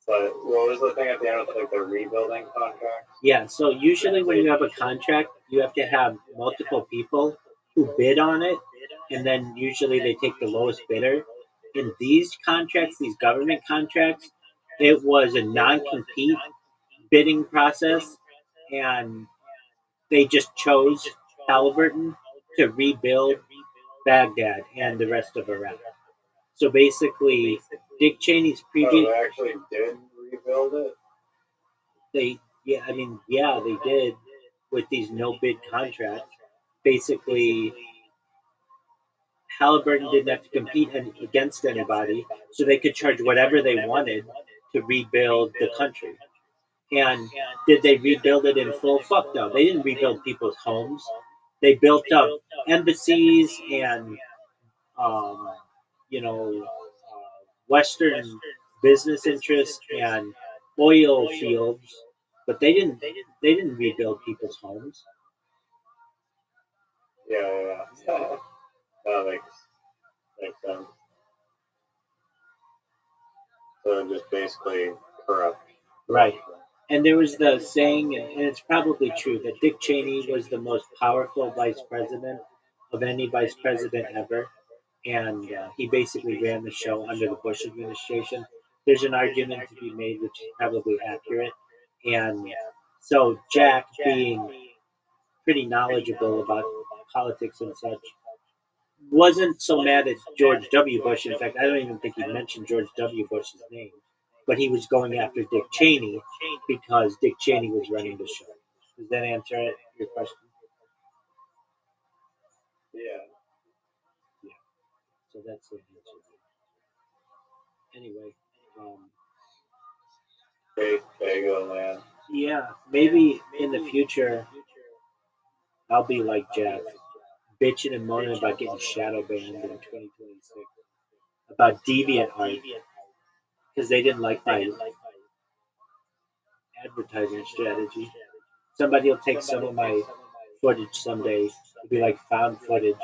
Speaker 3: But what was the thing at the end of like the rebuilding contract?
Speaker 1: Yeah, so usually when you have a contract, you have to have multiple people who bid on it, and then usually they take the lowest bidder. In these contracts, these government contracts, it was a non-compete bidding process, and they just chose Halliburton to rebuild Baghdad and the rest of Iraq. So basically, Dick Cheney's previous.
Speaker 3: Oh, they actually did rebuild it?
Speaker 1: Yeah, they did with these no bid contracts. Basically, Halliburton didn't have to compete against anybody, so they could charge whatever they wanted to rebuild the country. And did they rebuild it in full? Fuck no. They didn't rebuild people's homes. They built up embassies and, um, Western business interests and oil fields, but they didn't rebuild people's homes.
Speaker 3: Yeah. That makes sense. So just basically corrupt.
Speaker 1: Right. And there was the saying, and it's probably true, that Dick Cheney was the most powerful vice president of any vice president ever. And he basically ran the show under the Bush administration. There's an argument to be made, which is probably accurate. And so Jack, being pretty knowledgeable about politics and such, wasn't so mad at George W. Bush. In fact, I don't even think he mentioned George W. Bush's name, but he was going after Dick Cheney because Dick Cheney was running the show. Does that answer your question?
Speaker 3: Yeah.
Speaker 1: Yeah. So that's the answer. Anyway,
Speaker 3: Great bagel land.
Speaker 1: yeah, maybe in the future I'll be like Jack, bitching and moaning about getting shadow banned in 2026, about deviant art because they didn't like my advertising strategy. Somebody will take some of my footage someday. It'll be like found footage,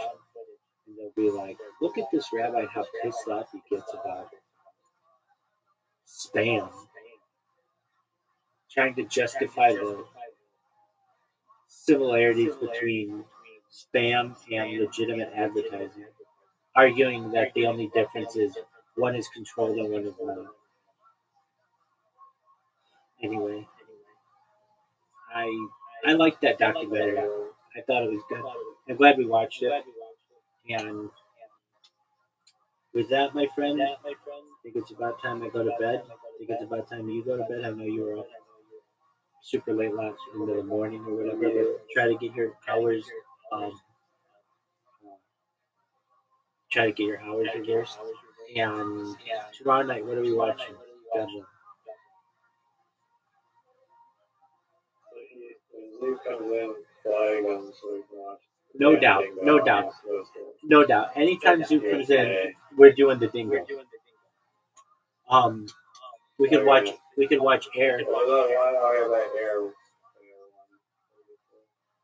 Speaker 1: and they'll be like, "Look at this rabbi, how pissed off he gets about spam, trying to justify the similarities between spam and legitimate advertising, arguing that the only difference is one is controlled and one is not." Anyway, I I liked that documentary. I thought it was good. I'm glad we watched it. And with that, my friend, I think it's about time I go to bed. I think it's about time you go to bed. I know you were up super late last into the morning or whatever, but um, try to get your hours reversed. And tomorrow night, what are we watching? God willing.
Speaker 3: Zoo comes in flying on so we can watch.
Speaker 1: No doubt, no doubt, no doubt. Anytime Zoo comes in, we're doing the dingo. Um, We could
Speaker 3: Oh
Speaker 1: watch.
Speaker 3: yeah.
Speaker 1: We could watch Air.
Speaker 3: Well, the one oh yeah, that air one.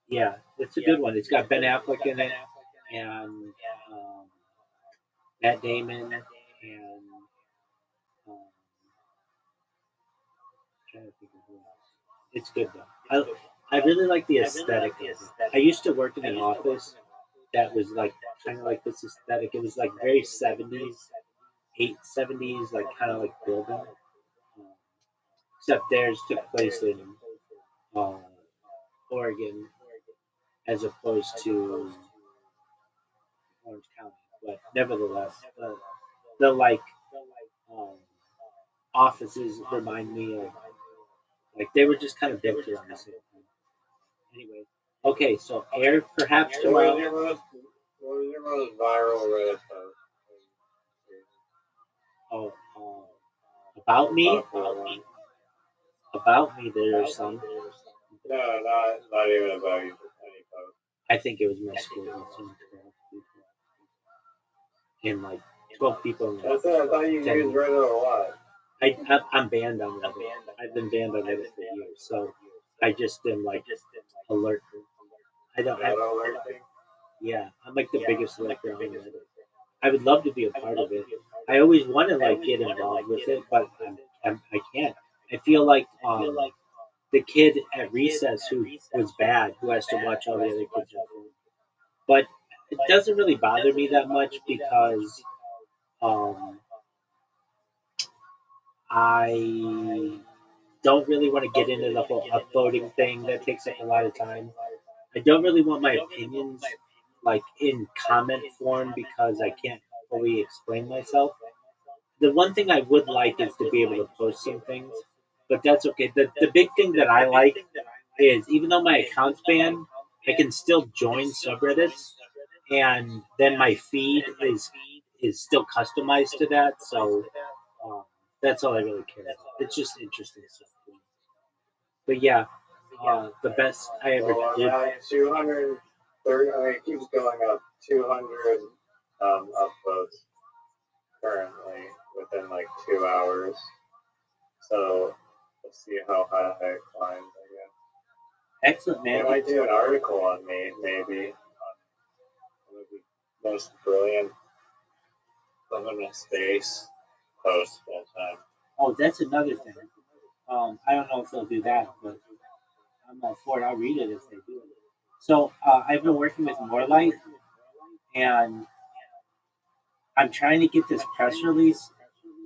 Speaker 1: Yeah, it's a good one. It's got Ben Affleck in it and um, Matt Damon and trying to think of who else. It's good though. I really like the aesthetic of it. I used to work in an office that was like kind of like this aesthetic. It was like very 70s, 70s, like kind of like building. Except theirs took place in uh, Oregon as opposed to Orange County. But nevertheless, the like um, offices remind me of like they were just kind of built around the same time. Anyway, okay, so Air perhaps
Speaker 3: What was
Speaker 1: tomorrow.
Speaker 3: your most viral Reddit post?
Speaker 1: Oh, about me,
Speaker 3: Popular one.
Speaker 1: about me. There's some.
Speaker 3: No, not even about you. Just any post.
Speaker 1: I think it was my school. It's in 12 people, and like 12 people in like
Speaker 3: I thought you
Speaker 1: 10
Speaker 3: used
Speaker 1: years.
Speaker 3: Reddit a lot.
Speaker 1: I'm banned on Reddit. I've been banned on Reddit for years, so I just am like alert. I don't.
Speaker 3: That alert thing.
Speaker 1: Yeah, I'm like the biggest lurker on Reddit. I would love to be a part of it. I always want to like get involved with it, but I can't. I feel like the kid at recess who was bad, who has to watch all the other kids at home. But it doesn't really bother me that much because um, I don't really want to get into the whole upvoting thing. That takes up a lot of time. I don't really want my opinions like in comment form because I can't fully explain myself. The one thing I would like is to be able to post some things, but that's okay. The big thing that I like is even though my account's banned, I can still join subreddits, and then my feed is still customized to that. So um, that's all I really care about. It's just interesting stuff to me. But yeah, the best I ever
Speaker 3: Well, I'm
Speaker 1: did.
Speaker 3: at 230. I mean, it keeps going up. 200 upvotes currently within like 2 hours. So we'll see how high it climbs. I guess.
Speaker 1: Excellent,
Speaker 3: They
Speaker 1: man.
Speaker 3: might do an article on me, maybe. The most brilliant woman in space post full time.
Speaker 1: Oh, that's another thing. I don't know if they'll do that, but I'm all for it. I'll read it if they do it. So I've been working with Morelight, and I'm trying to get this press release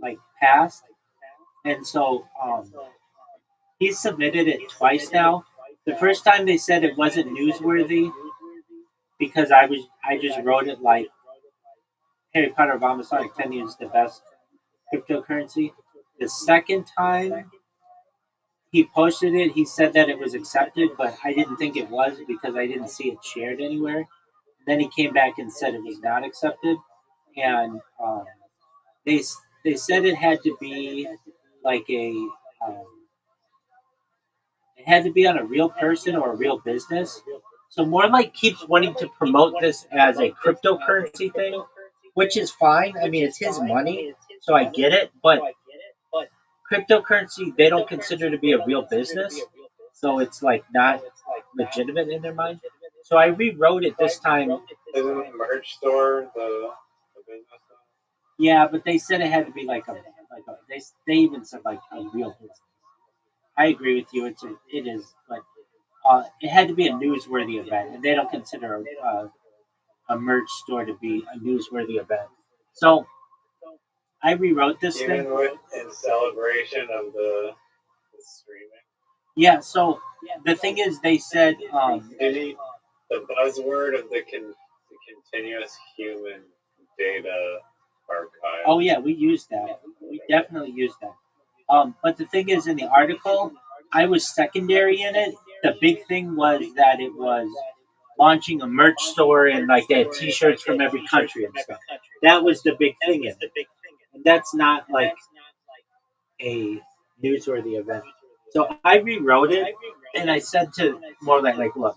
Speaker 1: like passed. And so he's submitted it twice now. The first time they said it wasn't newsworthy because I just wrote it like Harry Potter Obama Sonic 10 is the best cryptocurrency. The second time he posted it, he said that it was accepted, but I didn't think it was because I didn't see it shared anywhere. Then he came back and said it was not accepted, and they they said it had to be like um, it had to be on a real person or a real business. So more like keeps wanting to promote this as a cryptocurrency thing, which is fine. I mean, it's his money, so I get it. But cryptocurrency they don't consider to be a real business, so it's like not legitimate in their mind. So I rewrote it this time.
Speaker 3: Isn't the merch store the business store?
Speaker 1: Yeah, but they said it had to be they even said like a real business. I agree with you. It is, but it had to be a newsworthy event, and they don't consider a merch store to be a newsworthy event. So I rewrote this thing.
Speaker 3: Even with in celebration of the streaming.
Speaker 1: Yeah. So the thing is, they said
Speaker 3: Did he the buzzword of the continuous human data archive?
Speaker 1: oh yeah, we used that. We definitely used that. But the thing is, in the article, I was secondary in it. The big thing was that it was launching a merch store and like they had T-shirts from every country and stuff. That was the big thing in it, and that's not like a newsworthy event. So I rewrote it and I said to more like, look,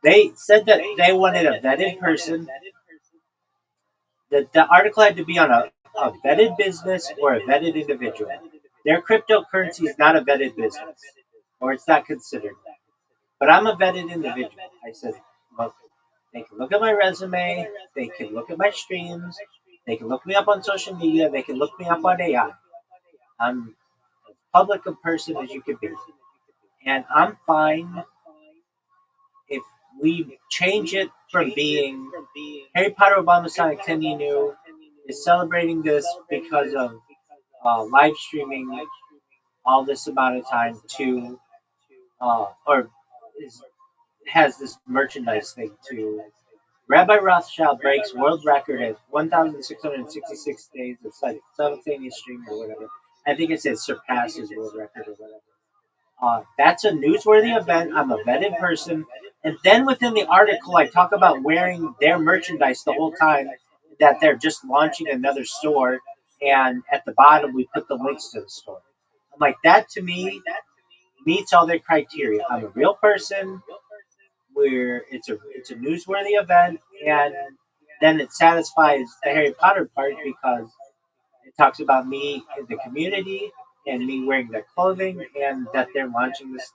Speaker 1: they said that they wanted a vetted person. That the article had to be on a vetted business or a vetted individual. Their cryptocurrency is not a vetted business, or it's not considered. But I'm a vetted individual. I said, look, they can look at my resume, they can look at my streams, they can look me up on social media, they can look me up on AI. I'm as public a person as you could be. And I'm fine if we change it from being Harry Potter Obama Sonic 10 New is celebrating this because of live streaming all this amount of time to, or is, has this merchandise thing to Rabbi Rothschild breaks world record at 1,666 days of simultaneous streaming or whatever. I think it says surpasses world record or whatever. That's a newsworthy event. I'm a vetted person. And then within the article, I talk about wearing their merchandise the whole time, that they're just launching another store. And at the bottom, we put the links to the store. I'm like, that to me meets all their criteria. I'm a real person. Where it's a newsworthy event, and then it satisfies the Harry Potter part because it talks about me in the community and me wearing their clothing and that they're launching this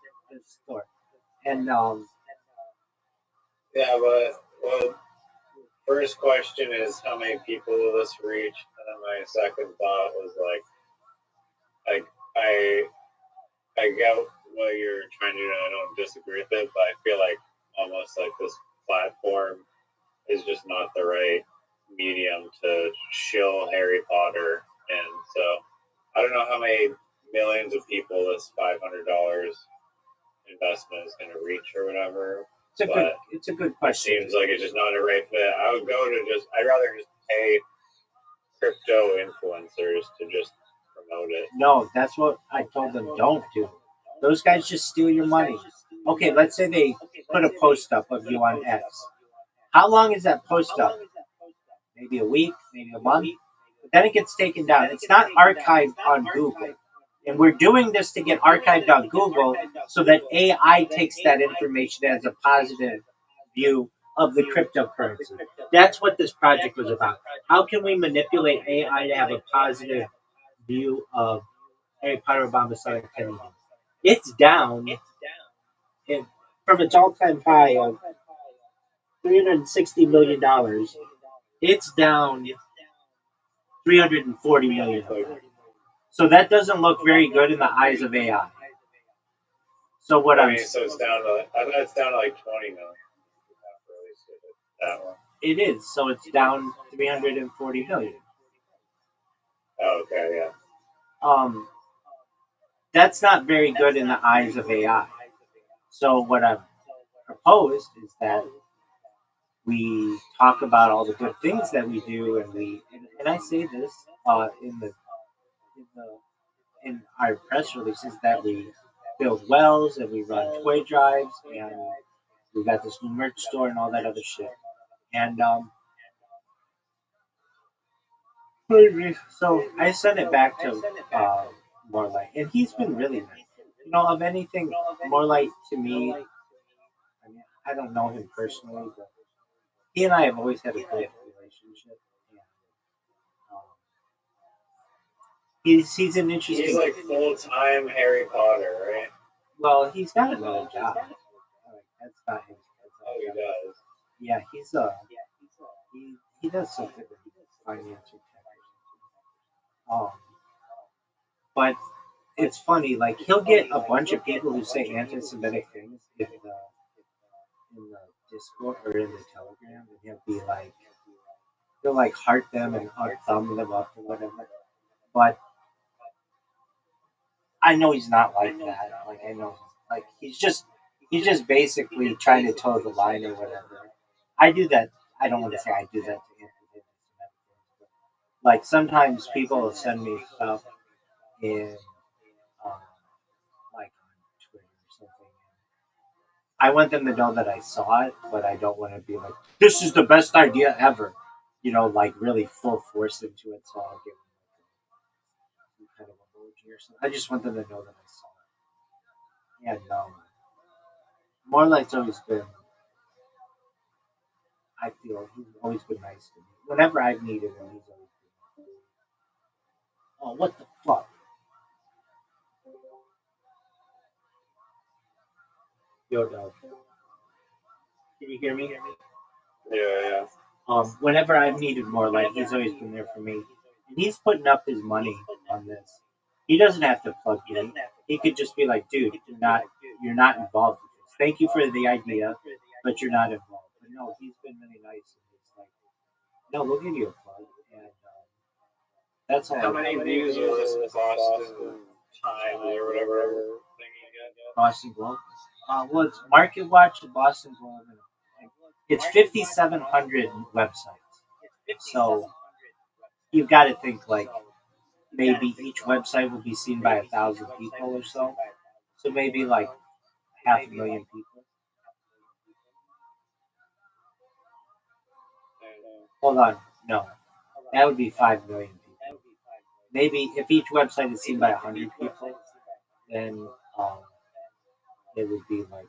Speaker 1: store. And
Speaker 3: Yeah, but well, first question is how many people will this reach? And then my second thought was like I get what you're trying to do. I don't disagree with it, but I feel like almost like this platform is just not the right medium to shill Harry Potter. And so I don't know how many millions of people this $500 investment is going to reach or whatever.
Speaker 1: it's a good question.
Speaker 3: It seems like it's just not a right fit. I would go to I'd rather just pay crypto influencers to just promote it.
Speaker 1: No, that's what I told them don't do. Those guys just steal your money. Okay, let's say they put a post up of you on X. How long is that post up? Maybe a week, maybe a month. But then it gets taken down. It's not archived on Google. And we're doing this to get archived on Google so that AI takes that information as a positive view of the cryptocurrency. That's what this project was about. How can we manipulate AI to have a positive view of Harry Potter Obama Sonic Penny? It's down it, from its all-time high of $360 million. It's down 340 million. So that doesn't look very good in the eyes of AI. So what
Speaker 3: I mean, so it's down to I thought it's down to like 20 million. That one.
Speaker 1: It is. So it's down 340 million.
Speaker 3: Oh, okay, yeah.
Speaker 1: Um, that's not very good in the eyes of AI. So what I've proposed is that we talk about all the good things that we do, and I say this in the in our press releases that we build wells and we run toy drives and we got this new merch store and all that other shit. And so I sent it back to Morlight, and he's been really nice. You know, of anything, Morlight to me, I mean, I don't know him personally, but he and I have always had a good relationship. And, um, he's an interesting.
Speaker 3: He's like full time Harry Potter, right?
Speaker 1: Well, he's got another job. That's not his.
Speaker 3: Oh, he does.
Speaker 1: Yeah, he does something with finance or tech or something. But it's funny, like he'll get a bunch of people who say anti-Semitic things in the Discord or in the Telegram, and he'll like heart them and thumb them up or whatever. But I know he's not like that. Like I know, like he's just basically trying to toe the line or whatever. I do that. I don't want to say I do that to anti-Semitic things, but like sometimes people will send me stuff in um, like on Twitter or something. I want them to know that I saw it, but I don't want to be like, this is the best idea ever. You know, like really full force into it. So I'll give them some kind of emoji or something. I just want them to know that I saw it. Yeah, no. More Light's always been, I feel, he's always been nice to me. Whenever I've needed him, he's always been nice. Oh, what the fuck? Yo, dog. Can you hear me?
Speaker 3: Yeah.
Speaker 1: Whenever I've needed more light, he's always been there for me. And he's putting up his money on this. He doesn't have to plug me. He could just be like, dude, you're not involved with this. Thank you for the idea, but you're not involved. But no, he's been really nice. And he's like, no, we'll give you a plug. And that's all.
Speaker 3: How many views will this Boston Times or whatever thing you get?
Speaker 1: Boston Globe. Well, it's Market Watch, Boston Globe. It's 5,700 websites. So you've got to think like maybe each website will be seen by 1,000 people or so. So maybe like 500,000 people. Hold on, no, that would be 5 million people. Maybe if each website is seen by 100 people, then um, it would be like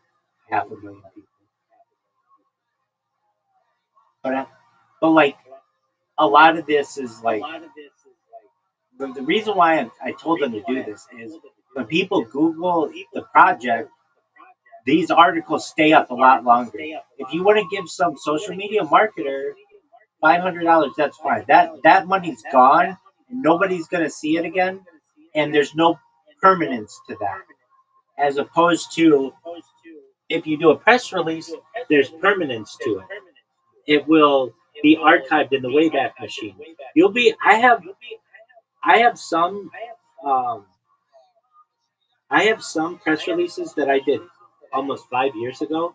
Speaker 1: 500,000 people. But like a lot of this is like the reason why I told them to do this is when people Google the project, these articles stay up a lot longer. If you want to give some social media marketer $500, that's fine. That money's gone, and nobody's gonna see it again, and there's no permanence to that. As opposed to if you do a press release, there's permanence to it. It will be archived in the Wayback Machine. You'll be. I have some. Um, I have some press releases that I did almost 5 years ago,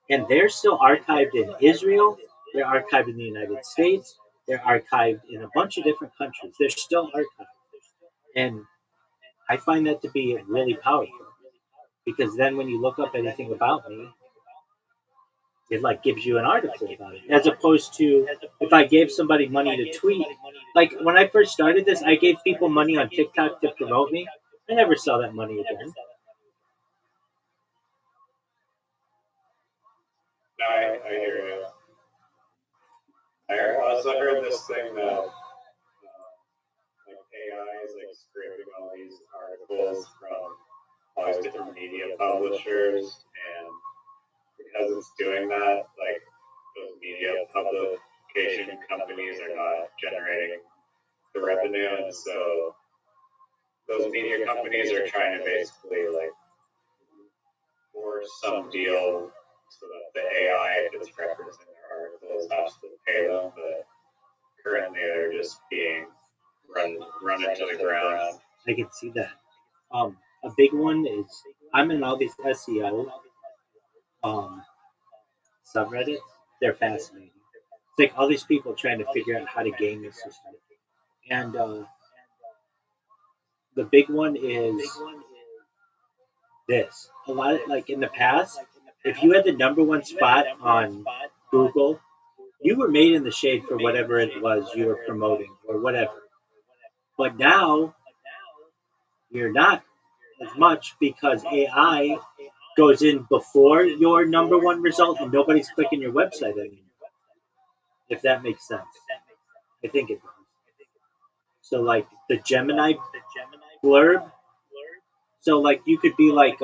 Speaker 1: and they're still archived in Israel. They're archived in the United States. They're archived in a bunch of different countries. They're still archived, and I find that to be really powerful because then when you look up anything about me, it like gives you an article about it, as opposed to if I gave somebody money to tweet. Like when I first started this, I gave people money on TikTok to promote me. I never saw that money again.
Speaker 3: I hear you. I also heard this thing that like AI is like scraping all these articles from all these different media publishers, and because it's doing that, like those media publication companies are not generating the revenue, and so those media companies are trying to basically like force some deal so that the AI, if it's referencing their articles, has to pay them, but currently they're just being run into the ground.
Speaker 1: I can see that. A big one is I'm in all these SEO um, subreddits. They're fascinating. It's like all these people trying to figure out how to game the system. And the big one is this. A lot of, like in the past, if you had the number one spot on Google, you were made in the shade for whatever it was you were promoting or whatever. But now you're not as much because AI goes in before your number one result and nobody's clicking your website anymore. If that makes sense. I think it does. So like the Gemini blurb. So like you could be like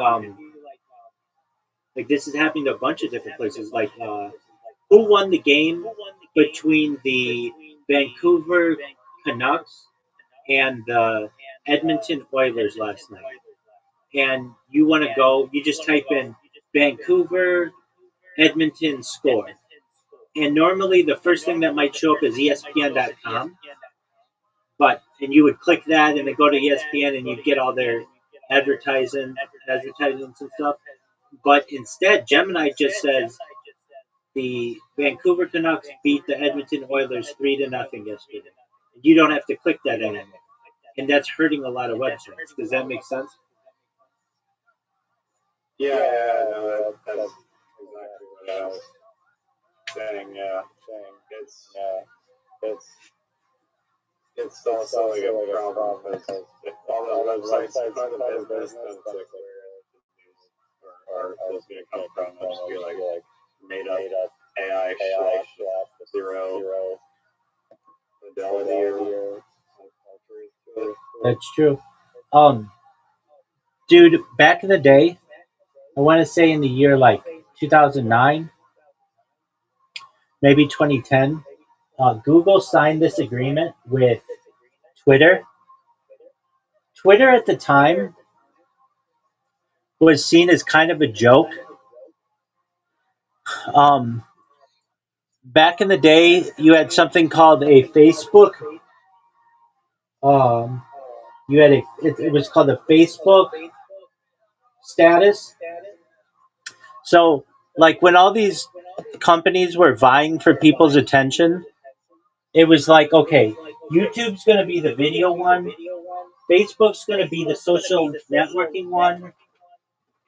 Speaker 1: this is happening to a bunch of different places. Like who won the game between the Vancouver Canucks and the Edmonton Oilers last night? And you want to go, you just type in Vancouver, Edmonton score. And normally the first thing that might show up is ESPN.com. And you would click that and then go to ESPN and you'd get all their advertisements and stuff. But instead, Gemini just says the Vancouver Canucks beat the Edmonton Oilers 3-0 yesterday. You don't have to click that anymore. And that's hurting a lot of websites. Does that make sense?
Speaker 3: Yeah, no, that's exactly what I was saying. Yeah, it's it's also like a problem because if all those websites are part of the business, then it's like where are those going to come from? It'll just be like made up AI shop, zero fidelity or
Speaker 1: That's true. Dude, back in the day, I want to say in the year like 2009, maybe 2010, Google signed this agreement with Twitter. Twitter at the time was seen as kind of a joke. Um, Back in the day, you had something called a Facebook. Um, you had it was called a Facebook status. So, like when all these companies were vying for people's attention, it was like, okay, YouTube's going to be the video one, Facebook's going to be the social networking one,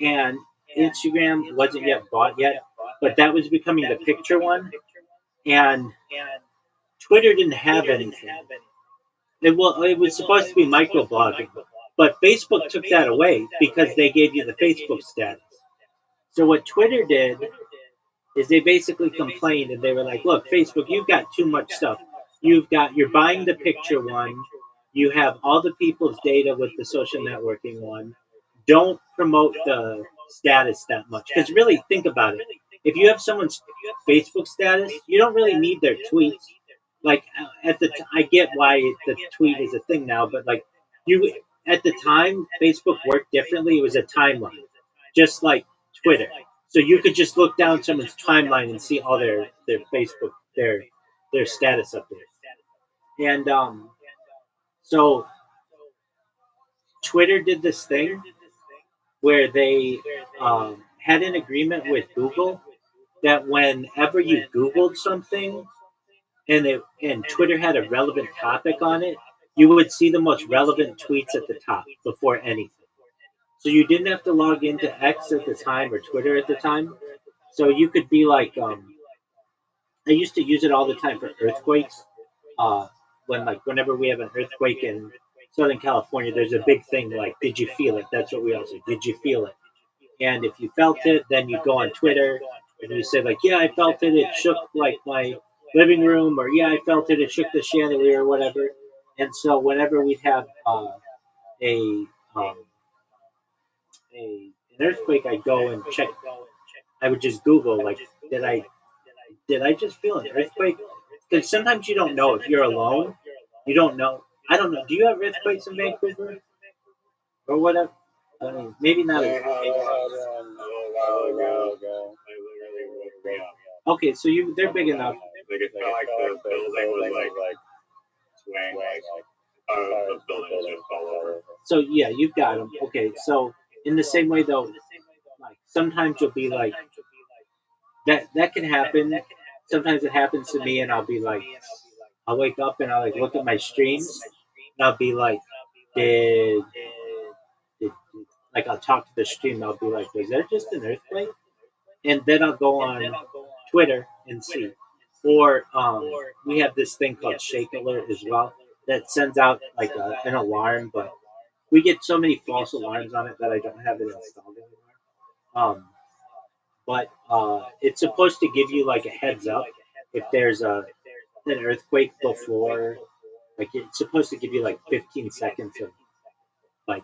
Speaker 1: and Instagram wasn't yet bought yet, but that was becoming the picture one, and Twitter didn't have anything. It was supposed to be microblogging, but Facebook took that away because they gave you the Facebook status. So what Twitter did is they basically complained and they were like, look, Facebook, you've got too much stuff. You're buying the picture one. You have all the people's data with the social networking one. Don't promote the status that much. Because really, think about it. If you have someone's Facebook status, you don't really need their tweets. Like I get why the tweet is a thing now, but like you at the time, Facebook worked differently. It was a timeline, just like Twitter. So you could just look down someone's timeline and see all their Facebook their status updates. And so Twitter did this thing where they had an agreement with Google that whenever you Googled something and Twitter had a relevant topic on it, you would see the most relevant tweets at the top before anything. So you didn't have to log into X at the time or Twitter at the time. So you could be like, I used to use it all the time for earthquakes. Uh, whenever we have an earthquake in Southern California, there's a big thing like, did you feel it? That's what we all say. Did you feel it? And if you felt it, then you go on Twitter and you say like, yeah, I felt it. It shook like my living room, or yeah, I felt it. It shook the chandelier, or whatever. And so whenever we'd have a um, an earthquake, I'd go and check. I would just Google like, did I just feel an earthquake? Because sometimes you don't know if you're alone. You don't know. I don't know. Do you have earthquakes in Vancouver or whatever? I mean, maybe not.
Speaker 3: They had one a little while ago. They literally woke me up.
Speaker 1: Okay, so they're big enough.
Speaker 3: Like it felt like the building was like swaying, like the building was just all over.
Speaker 1: So yeah, you've got them. Okay, so in the same way though, like sometimes you'll be like that can happen. Sometimes it happens to me, and I'll be like, I'll wake up and I'll like look at my streams, and I'll be like, did like I'll talk to the stream. I'll be like, was there just an earthquake? And then I'll go on Twitter and see. Or we have this thing called Shake Alert as well that sends out like an alarm, but we get so many false alarms on it that I don't have it installed anymore. But it's supposed to give you like a heads up if there's an earthquake before. Like it's supposed to give you like 15 seconds of like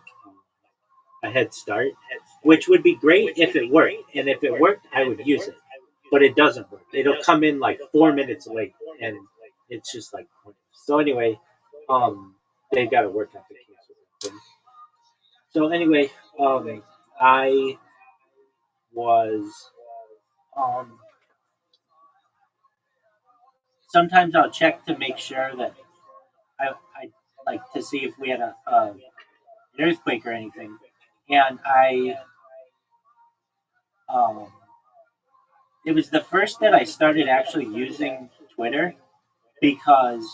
Speaker 1: a head start, which would be great if it worked. And if it worked, I would use it. But it doesn't work. It'll come in like 4 minutes late, and it's just like so. Anyway, they've got to work out the kinks with it. So anyway, I was um, sometimes I'll check to make sure that I like to see if we had an earthquake or anything, and um, it was the first that I started actually using Twitter because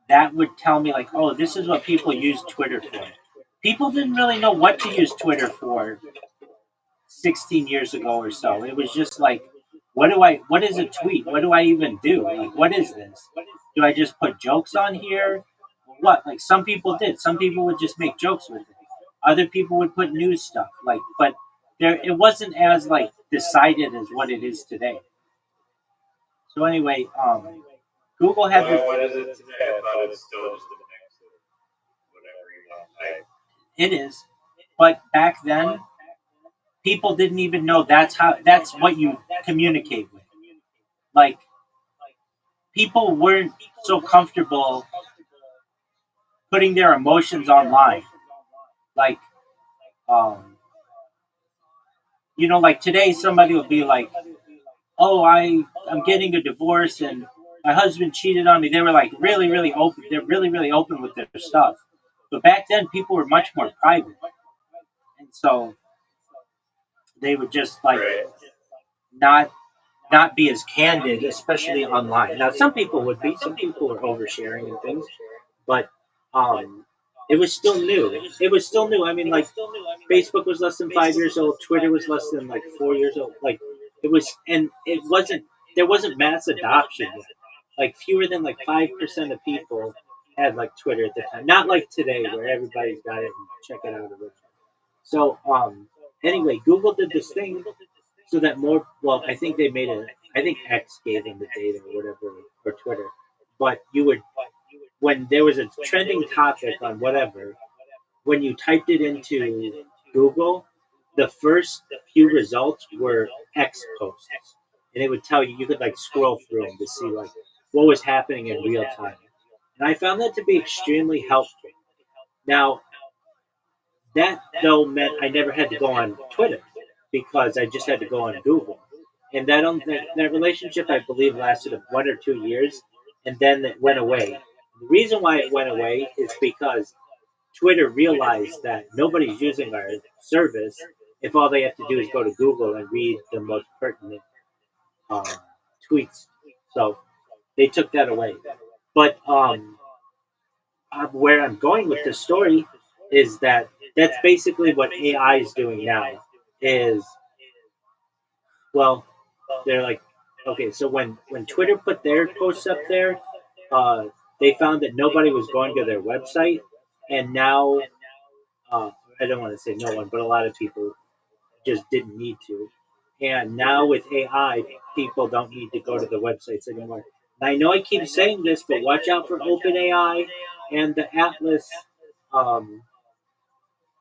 Speaker 1: that would tell me like, oh, this is what people use Twitter for. People didn't really know what to use Twitter for 16 years ago or so. It was just like, what is a tweet? What do I even do? Like, what is this? Do I just put jokes on here? What? Like some people did. Some people would just make jokes with it. Other people would put news stuff. Like, but it wasn't as like decided as what it is today. So anyway, Google had this.
Speaker 3: What is it today? I thought it's still just a mix of whatever you want to type.
Speaker 1: It is. But back then, people didn't even know that's what you communicate with. Like people weren't so comfortable putting their emotions online. Like um, like today somebody will be like, "Oh, I'm getting a divorce and my husband cheated on me." They were like really open. They're really open with their stuff. But back then, people were much more private, and so they would just like
Speaker 2: Right.
Speaker 1: not not be as candid, especially online. Now, some people would be. Some people were oversharing and things, but um, it was still new. It was still new. I mean, like Facebook was less than 5 years old. Twitter was less than like 4 years old. Like it was, and it wasn't. There wasn't mass adoption yet. Like fewer than like 5% of people had like Twitter at the time. Not like today, where everybody's got it and check it out. Or whatever. So anyway, Google did this thing so that more. Well, I think they made it. I think X gave them the data or whatever, or Twitter. But you would, when there was a trending topic on whatever, when you typed it into Google, the first few results were X posts, and it would tell you. You could like scroll through them to see like what was happening in real time, and I found that to be extremely helpful. Now, that though meant I never had to go on Twitter because I just had to go on Google, and that relationship I believe lasted 1 or 2 years, and then it went away. The reason why it went away is because Twitter realized that nobody's using our service if all they have to do is go to Google and read the most pertinent um, tweets. So they took that away. But where I'm going with this story is that that's basically what AI is doing now. Is well, they're like, okay, so when Twitter put their posts up there, uh, they found that nobody was going to their website, and now I don't want to say no one, but a lot of people just didn't need to. And now with AI, people don't need to go to the websites anymore. And I know I keep saying this, but watch out for OpenAI and the Atlas um,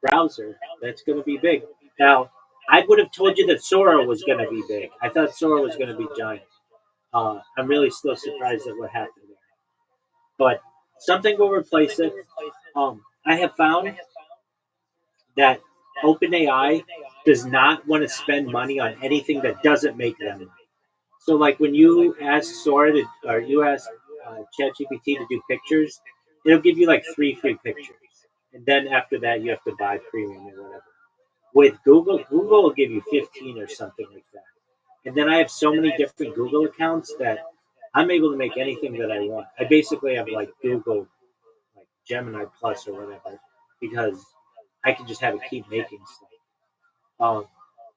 Speaker 1: browser. That's going to be big. Now, I would have told you that Sora was going to be big. I thought Sora was going to be giant. I'm really still surprised at what happened there. But something will replace it. I have found that OpenAI does not want to spend money on anything that doesn't make them money. So, like when you ask Sora to, or you ask ChatGPT to do pictures, it'll give you like 3 free pictures, and then after that you have to buy premium or whatever. With Google, Google will give you 15 or something like that. And then I have so many different Google accounts that I'm able to make anything that I want. I basically have like Google, like Gemini Plus or whatever, because I can just have it keep making stuff.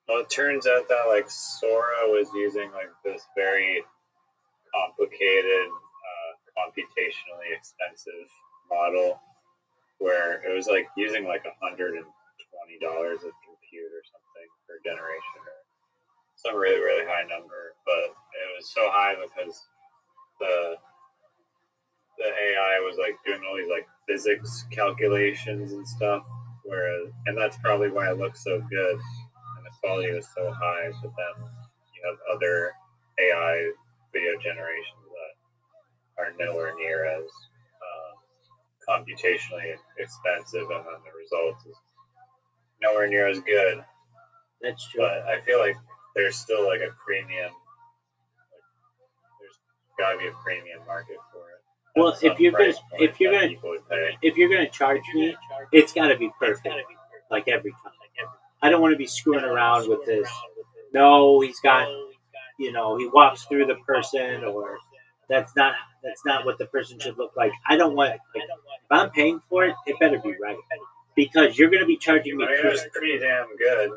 Speaker 2: Well, it turns out that like Sora was using like this very complicated, computationally expensive model where it was like using like $120 of compute or something per generation or some really high number, but it was so high because the the AI was like doing all these like physics calculations and stuff. Whereas, and that's probably why it looks so good and the quality was so high. But then you have other AI video generations that are nowhere near as computationally expensive, and then the results is nowhere near as good.
Speaker 1: That's true.
Speaker 2: But I feel like there's still like a premium. Like, there's got to be a premium market for it.
Speaker 1: Well, if you're gonna charge me, it's got to be perfect, like every time. I don't want to be screwing around with this. No, he's got, he walks through the person, or that's not that's not what the person should look like. I don't want, like, if I'm paying for it, it better be right, because you're gonna be charging me.
Speaker 2: It was pretty damn good.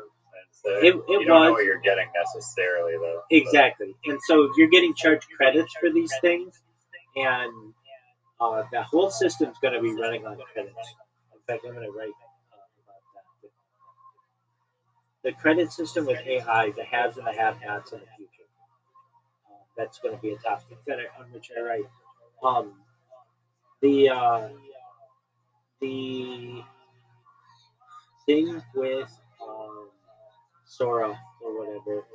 Speaker 1: It
Speaker 2: you don't know what you're getting necessarily, though.
Speaker 1: Exactly, and so you're getting charged credits for these things, and the whole system's going to be running on credits. In fact, I'm going to write about that. The credit system with AI, the haves and the have-nots in the future. That's going to be a topic on which I write. Um, the the thing with Sora or whatever.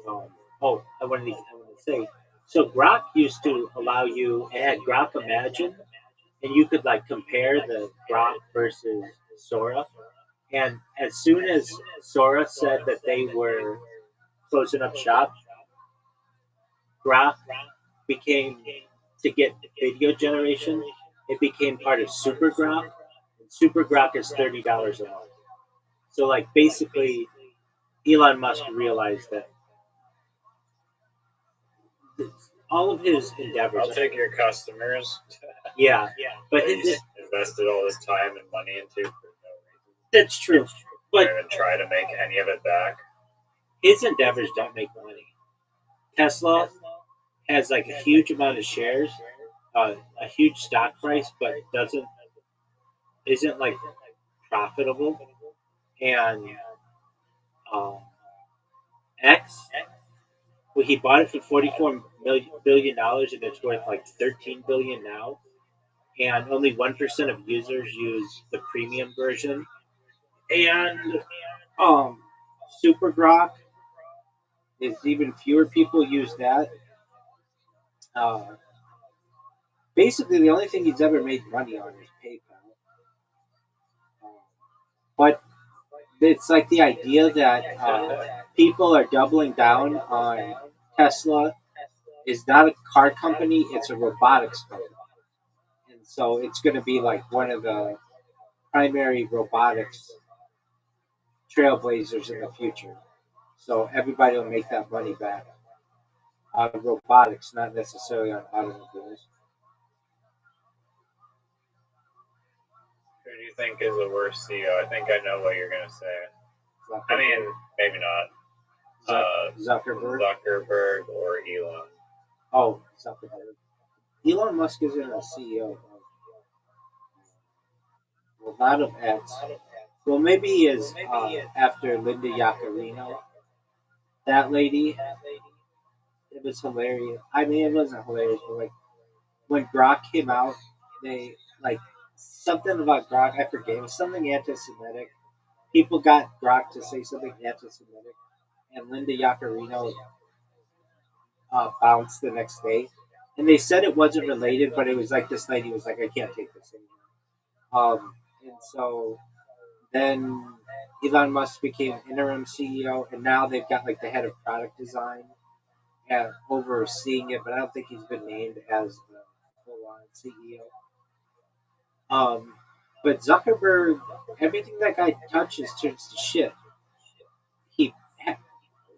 Speaker 1: I wanted to say. So Grok used to allow you. It had Grok Imagine, and you could like compare the Grok versus Sora. And as soon as Sora said that they were closing up shop, Grok became to get video generation. It became part of Super Grok, and Super Grok is $30 a month. So like basically, Elon Musk realized that all of his endeavors.
Speaker 2: I'll take your customers.
Speaker 1: Yeah, but
Speaker 2: that you invested all this time and money into for no reason.
Speaker 1: That's true. But
Speaker 2: Don't even try to make any of it back.
Speaker 1: His endeavors don't make money. Tesla has like a huge amount of shares, a huge stock price, but doesn't isn't like profitable. And um, X, well, he bought it for $44 billion, and it's worth like 13 billion now. And only 1% of users use the premium version. And um, Super Grok is even fewer people use that. Uh, Basically, the only thing he's ever made money on is PayPal. But it's like the idea that people are doubling down on Tesla is not a car company; it's a robotics company, and so it's going to be like one of the primary robotics trailblazers in the future. So everybody will make that money back on robotics, not necessarily on automobiles.
Speaker 2: Who do you think is the worst CEO? I think I know what you're gonna say. I mean, maybe not.
Speaker 1: Zuckerberg.
Speaker 2: Zuckerberg or Elon.
Speaker 1: Oh, Zuckerberg. Elon Musk isn't a CEO of well, not of X. Well, maybe he is after Linda Yaccarino. That lady, it was hilarious. I mean, it wasn't hilarious, but like when Grok came out, they like something about Grok. I forget. It was something anti-Semitic. People got Grok to say something anti-Semitic, and Linda Yaccarino bounced the next day. And they said it wasn't related, but it was like this lady was like, "I can't take this anymore." And so then Elon Musk became interim CEO, and now they've got like the head of product design overseeing it, but I don't think he's been named as the full-on CEO. But Zuckerberg, everything that guy touches turns to shit. He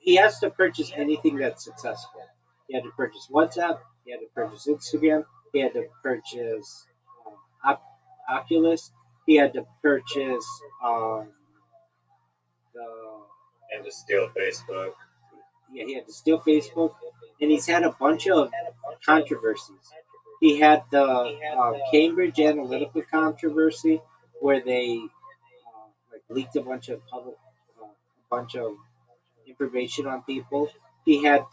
Speaker 1: he has to purchase anything that's successful. He had to purchase WhatsApp. He had to purchase Instagram. He had to purchase Oculus. He had to purchase the
Speaker 2: And to steal Facebook.
Speaker 1: yeah, he had to steal Facebook, and he's had a bunch of controversies. He had the Cambridge Analytica controversy, where they like leaked a bunch of a bunch of information on people. He had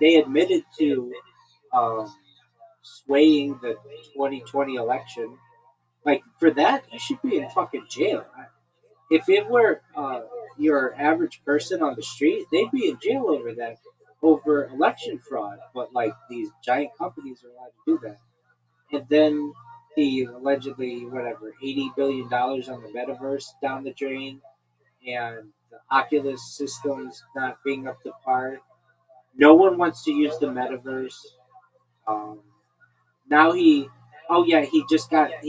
Speaker 1: they admitted to um, swaying the 2020 election. Like for that, you should be in fucking jail. If it were your average person on the street, they'd be in jail over that, over election fraud. But like these giant companies are allowed to do that. And then he allegedly whatever $80 billion on the metaverse down the drain, and the Oculus systems not being up to par. No one wants to use the metaverse. Um, now he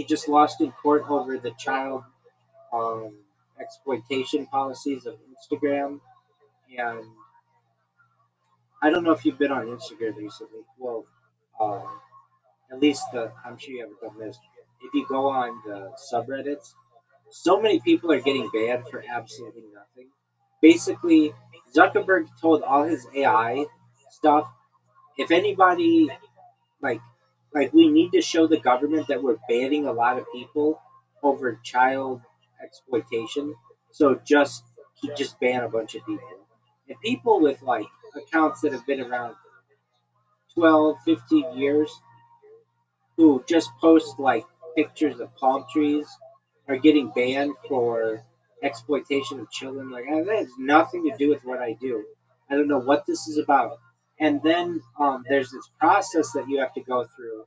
Speaker 1: just lost in court over the child um, exploitation policies of Instagram. And I don't know if you've been on Instagram recently. Well, um, at least I'm sure you haven't done this. If you go on the subreddits, so many people are getting banned for absolutely nothing. Basically, Zuckerberg told all his AI stuff. If anybody like we need to show the government that we're banning a lot of people over child exploitation. So he just ban a bunch of people. And people with like accounts that have been around 12, 15 years who just post like pictures of palm trees are getting banned for exploitation of children. Like that has nothing to do with what I do. I don't know what this is about. And then there's this process that you have to go through.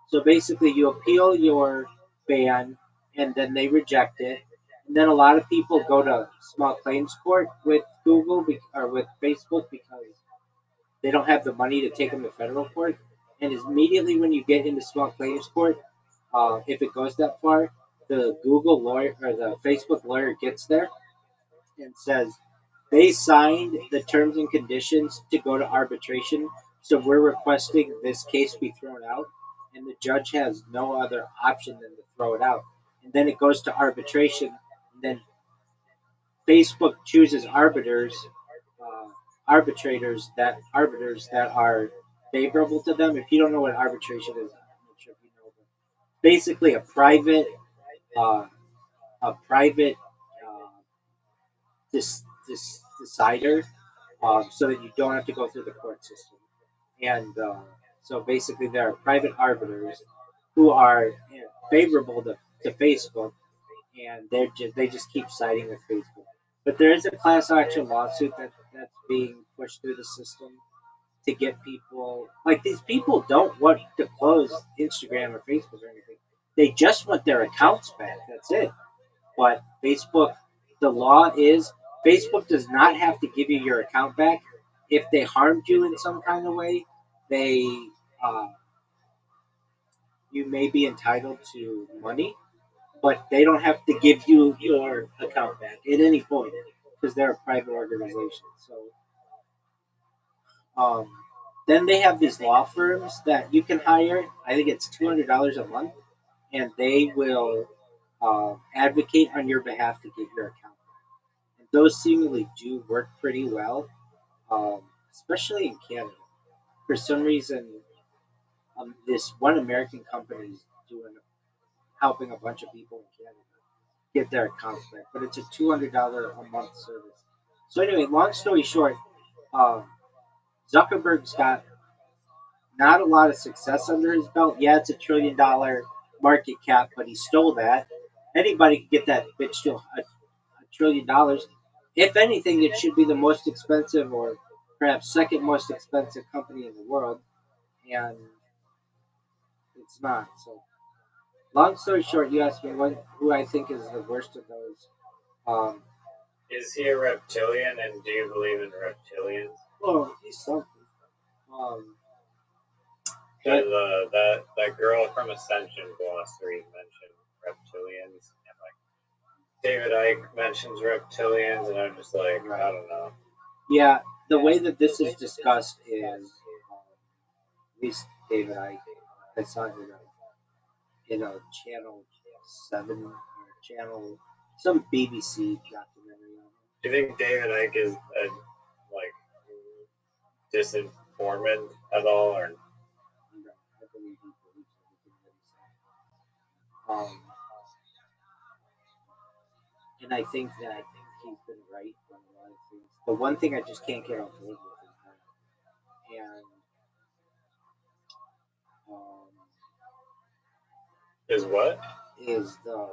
Speaker 1: So basically, you appeal your ban, and then they reject it. And then a lot of people go to small claims court with or with Facebook because they don't have the money to take them to federal court. And immediately when you get into small claims court, if it goes that far, the Google lawyer or the Facebook lawyer gets there and says they signed the terms and conditions to go to arbitration, so we're requesting this case be thrown out, and the judge has no other option than to throw it out. And then it goes to arbitration, and then Facebook chooses arbitrators that are favorable to them. If you don't know what arbitration is, I'm not sure if you know, but basically uh, a private uh, decider, so that you don't have to go through the court system. And so basically, there are private arbiters who are favorable to Facebook, and they just keep siding with Facebook. But there is a class action lawsuit that's being pushed through the system to get people like these people don't want to close Instagram or Facebook or anything. They just want their accounts back. That's it. But Facebook, the law is Facebook does not have to give you your account back if they harmed you in some kind of way. They uh, you may be entitled to money, but they don't have to give you your account back at any point because they're a private organization. So um, then they have these law firms that you can hire. I think it's $200 a month, and they will advocate on your behalf to get your account. And those seemingly do work pretty well, especially in Canada. For some reason, this one American company is doing helping a bunch of people in Canada get their accounts back, but it's a $200 a month service. So anyway, long story short, um, Zuckerberg's got not a lot of success under his belt. Yeah, it's $1 trillion market cap, but he stole that. Anybody can get that bitch to $1 trillion. If anything, it should be the most expensive or perhaps second most expensive company in the world, and it's not. So, long story short, you asked me who I think is the worst of those. Um,
Speaker 3: Is he a reptilian, and do you believe in reptilians?
Speaker 1: well, he's something. Um,
Speaker 3: Because that girl from Ascension Glossary mentioned reptilians, and like David Icke mentions reptilians, and I'm just like, I don't know.
Speaker 1: yeah, the way that this is discussed is, at least David I saw it in a channel 7 or channel some BBC documentary on
Speaker 3: Do you think David Icke is a like disinformant at all, or
Speaker 1: him. I believe he believes everything that he said. And I think that he's been right on a lot of things. The one thing I just can't get on board with is that. And um,
Speaker 3: is what?
Speaker 1: is the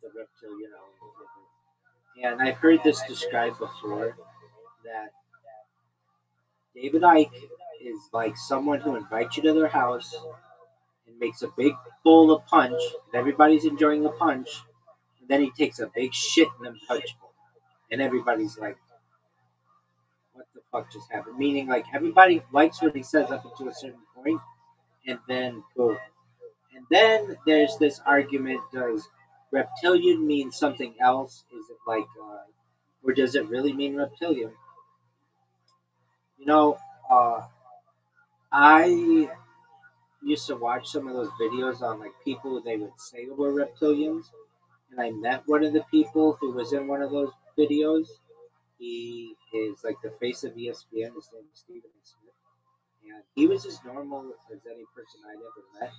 Speaker 1: reptilian element of it. And I've heard this described before that David Icke is like someone who invites you to their house and makes a big bowl of punch, and everybody's enjoying the punch, and then he takes a big shit in the punch bowl, and everybody's like, "What the fuck just happened?" Meaning, like everybody likes what he says up until a certain point, and then boom. And then there's this argument: does reptilian mean something else? Is it like, or does it really mean reptilian? You know, I used to watch some of those videos on like people they would say were reptilians, and I met one of the people who was in one of those videos. He is like the face of ESPN. His name is Stephen Smith, and he was as normal as any person I'd ever met.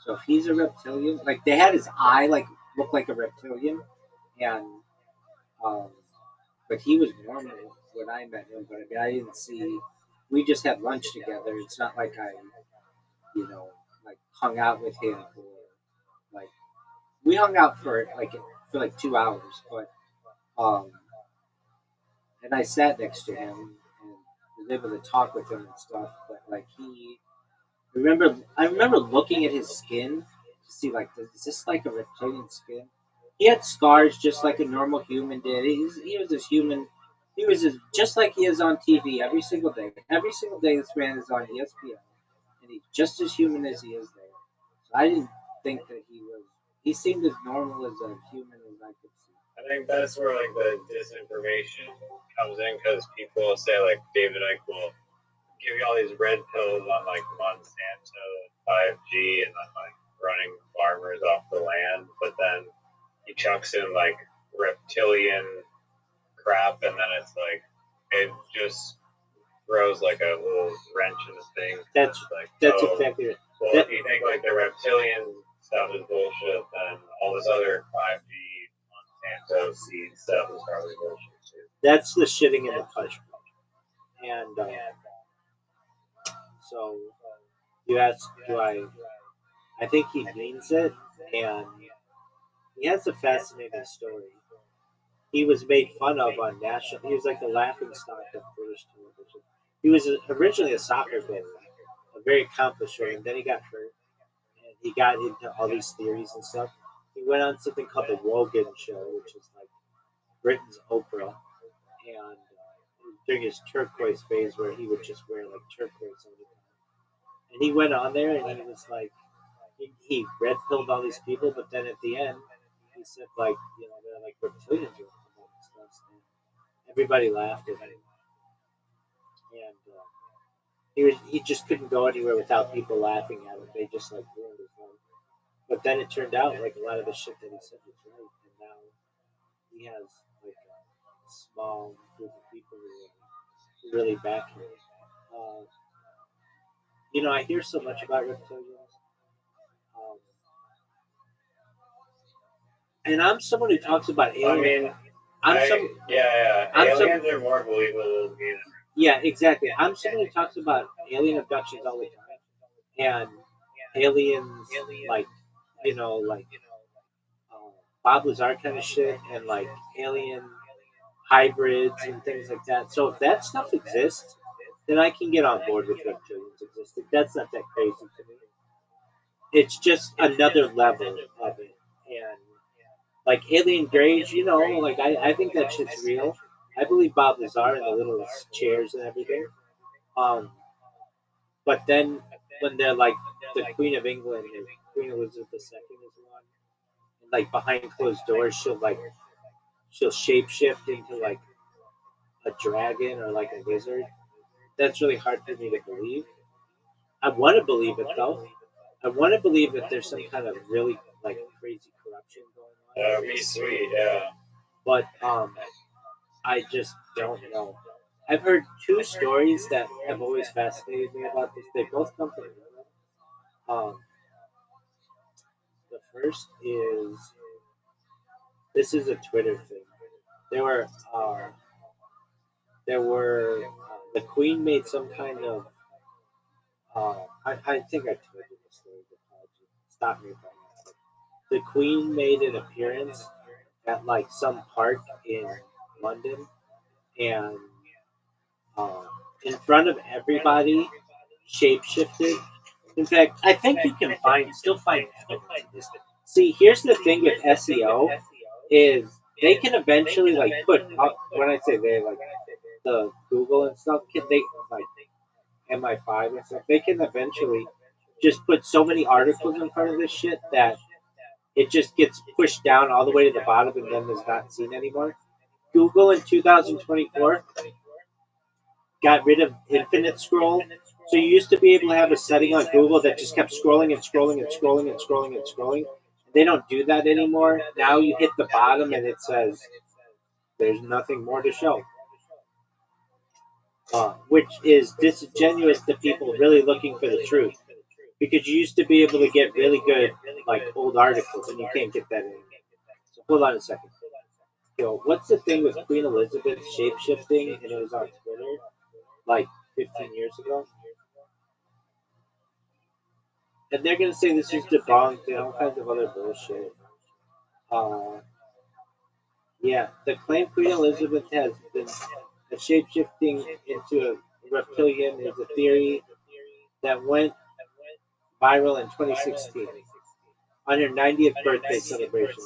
Speaker 1: So if he's a reptilian, like they had his eye like look like a reptilian, and um, but he was normal when I met him. But I mean, I didn't see. We just had lunch together. It's not like I, you know, like hung out with him or like we hung out for like 2 hours, but Um, and I sat next to him and was able to talk with him and stuff. But like I remember looking at his skin to see like, is this like a reptilian skin? He had scars just like a normal human did. He was this human. He was just like he is on TV every single day. Every single day, this man is on ESPN, and he's just as human as he is there. So I didn't think that he was. He seemed as normal as a human as I could see.
Speaker 3: I think that's where like the disinformation comes in because people will say like David Icke will give you all these red pills on like Monsanto, 5G, and then like running farmers off the land, but then he chucks in like reptilian crap, and then it's like it just throws like a little wrench in the thing.
Speaker 1: That's exactly it.
Speaker 3: Well, if you think like the reptilian stuff is bullshit, then all this other 5G Monsanto seed stuff is probably bullshit too.
Speaker 1: That's the shitting in the punch. And so you ask, do I? I think he means it, and he has a fascinating story. He was made fun of on national. He was like the laughing stock of British television. He was originally a soccer player, a very accomplished one, and then he got hurt, and he got into all these theories and stuff. He went on something called the Rogan Show, which is like Britain's Oprah, and during his turquoise phase, where he would just wear like turquoise all the time, and he went on there and he was like, he red pilled all these people, but then at the end, he said like, they're like reptilians or stuff, and everybody laughed at him, and he just couldn't go anywhere without people laughing at him. They just like ruined his life. But then it turned out like a lot of the shit that he said was right, and now he has like a small group of people who really back him. Uh, I hear so much about reptilians, um, and I'm someone who talks about aliens.
Speaker 3: I mean, aliens are more believable to me.
Speaker 1: Yeah, exactly. I'm someone who talks about alien abductions all the time, and aliens like like Bob Lazar kind of shit, and like alien hybrids and things like that. So if that stuff exists, then I can get on board with reptilians existing. That's not that crazy to me. It's just another level of it, and like alien graves, like I think that shit's real. I believe Bob Lazar and the little chairs and everything. Um, but then when they're like the Queen of England or Queen Elizabeth II is one, and like behind closed doors, she'll shapeshift into like a dragon or like a lizard. That's really hard for me to believe. I want to believe it though. I want to believe that there's some kind of really like crazy corruption going on.
Speaker 3: That would be sweet, yeah.
Speaker 1: But I just don't know. I've heard two stories that have always fascinated me about this. They both come from England. The first is this is a Twitter thing. There were the Queen made some kind of I think I told you this story. Stop me if I'm wrong. The Queen made an appearance at like some park in London, and uh, in front of everybody, shapeshifted. In fact, I think you can still find evidence of this. See, here's the thing with SEO is they can eventually like put out, when I say they like the Google and stuff, can they like MI5 and stuff, they can eventually just put so many articles in front of this shit that it just gets pushed down all the way to the bottom and then is not seen anymore. Google in 2024 got rid of infinite scroll. So you used to be able to have a setting on Google that just kept scrolling and scrolling and scrolling and scrolling and scrolling. They don't do that anymore. Now you hit the bottom and it says there's nothing more to show. Which is disingenuous to people really looking for the truth. Because you used to be able to get really good like old articles and you can't get that anymore. So hold on a second. What's the thing with Queen Elizabeth shape-shifting and it was on Twitter like 15 years ago? And they're going to say this is debunked and all kinds of other bullshit. Yeah, the claim Queen Elizabeth has been shapeshifting into a reptilian is a theory that went viral in 2016 on her 90th birthday celebration.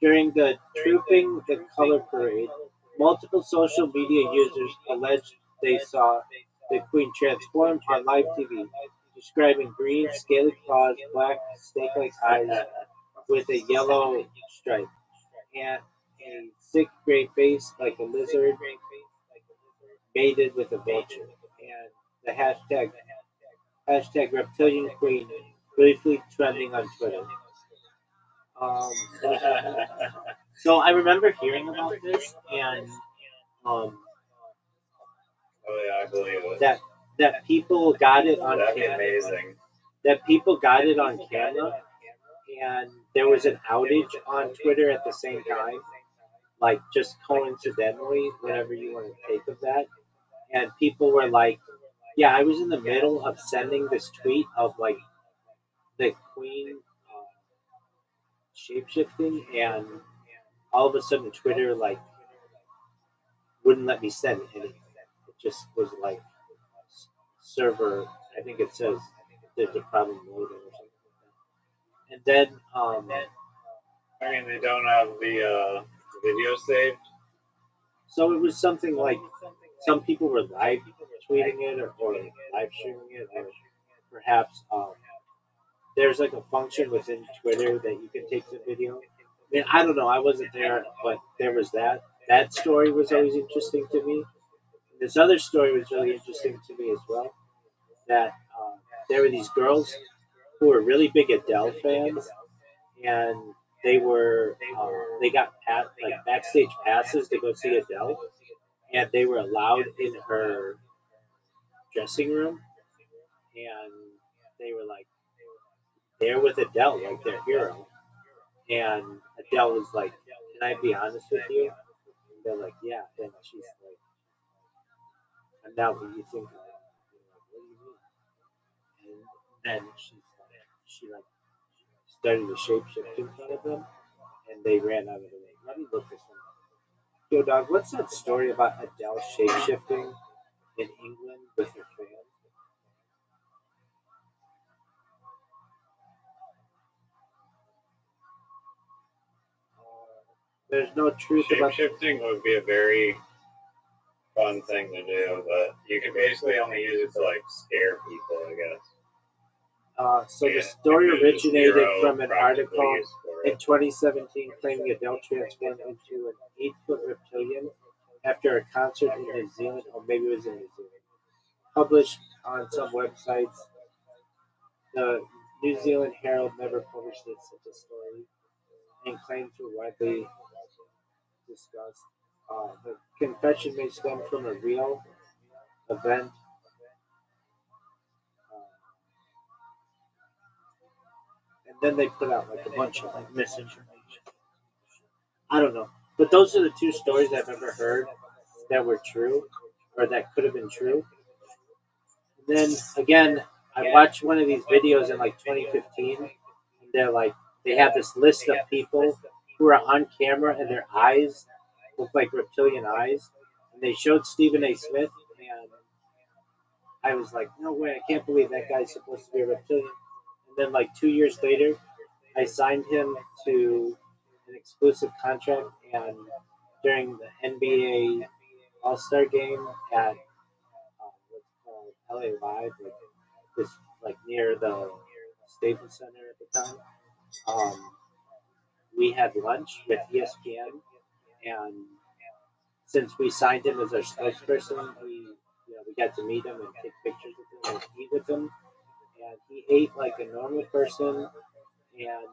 Speaker 1: During the Trooping the Color Parade, multiple social media users alleged they saw the Queen transform on live TV, describing green, scaly claws, black, snake-like eyes with a yellow stripe, and a thick gray face like a lizard mated with a vulture. And the hashtag Reptilian Queen briefly trending on Twitter. Um, so I remember hearing about this, and um,
Speaker 3: Oh yeah, I believe it.
Speaker 1: that people got it on
Speaker 3: That'd be
Speaker 1: camera.
Speaker 3: amazing.
Speaker 1: That people got it on camera, and there was an outage on Twitter at the same time, like just coincidentally, whatever you want to take of that. And people were like, "Yeah, I was in the middle of sending this tweet of like the Queen shapeshifting, and all of a sudden Twitter like wouldn't let me send anything. It just was like server. I think it says there's a problem loading or something like that. And then
Speaker 3: I mean, they don't have the video saved.
Speaker 1: so it was something like some people were live tweeting it or live streaming it, or perhaps there's like a function within Twitter that you can take the video. I mean, I don't know. I wasn't there, but there was that. That story was always interesting to me. This other story was really interesting to me as well. That there were these girls who were really big Adele fans, and they got like backstage passes to go see Adele, and they were allowed in her dressing room, and they were like there with Adele, like their hero, and Adele was like, "Can I be honest with you?" And they're like, "Yeah," and she's like, "I'm not what you think I am." And they're like, "What do you mean?" And then she like started to shapeshift in front of them, and they ran out of the ring. Let me look this one up. Yo, dog, what's that story about Adele shapeshifting in England with her fans? There's no truth about.
Speaker 3: Shapeshifting would be a very fun thing to do, but you can basically only use it to like scare people, I guess.
Speaker 1: So the story originated from an article in 2017 claiming Adele transformed into an 8-foot reptilian after a concert in New Zealand, or maybe it was in New Zealand. Published on some websites, the New Zealand Herald never published such a story, and claims were widely discussed. The confession may stem from a real event, and then they put out like a bunch of like misinformation. I don't know, but those are the two stories I've ever heard that were true, or that could have been true. And then again, I watched one of these videos in like 2015, and they're like they have this list of people who are on camera and their eyes look like reptilian eyes, and they showed Stephen A. Smith, and I was like, no way, I can't believe that guy's supposed to be a reptilian. And then like 2 years later, I signed him to an exclusive contract, and during the NBA All Star game at what's called LA Live, like this, like near the Staples Center at the time. Um, we had lunch with ESPN, and since we signed him as our spokesperson, we got to meet him and take pictures with him and eat with him. And he ate like a normal person, and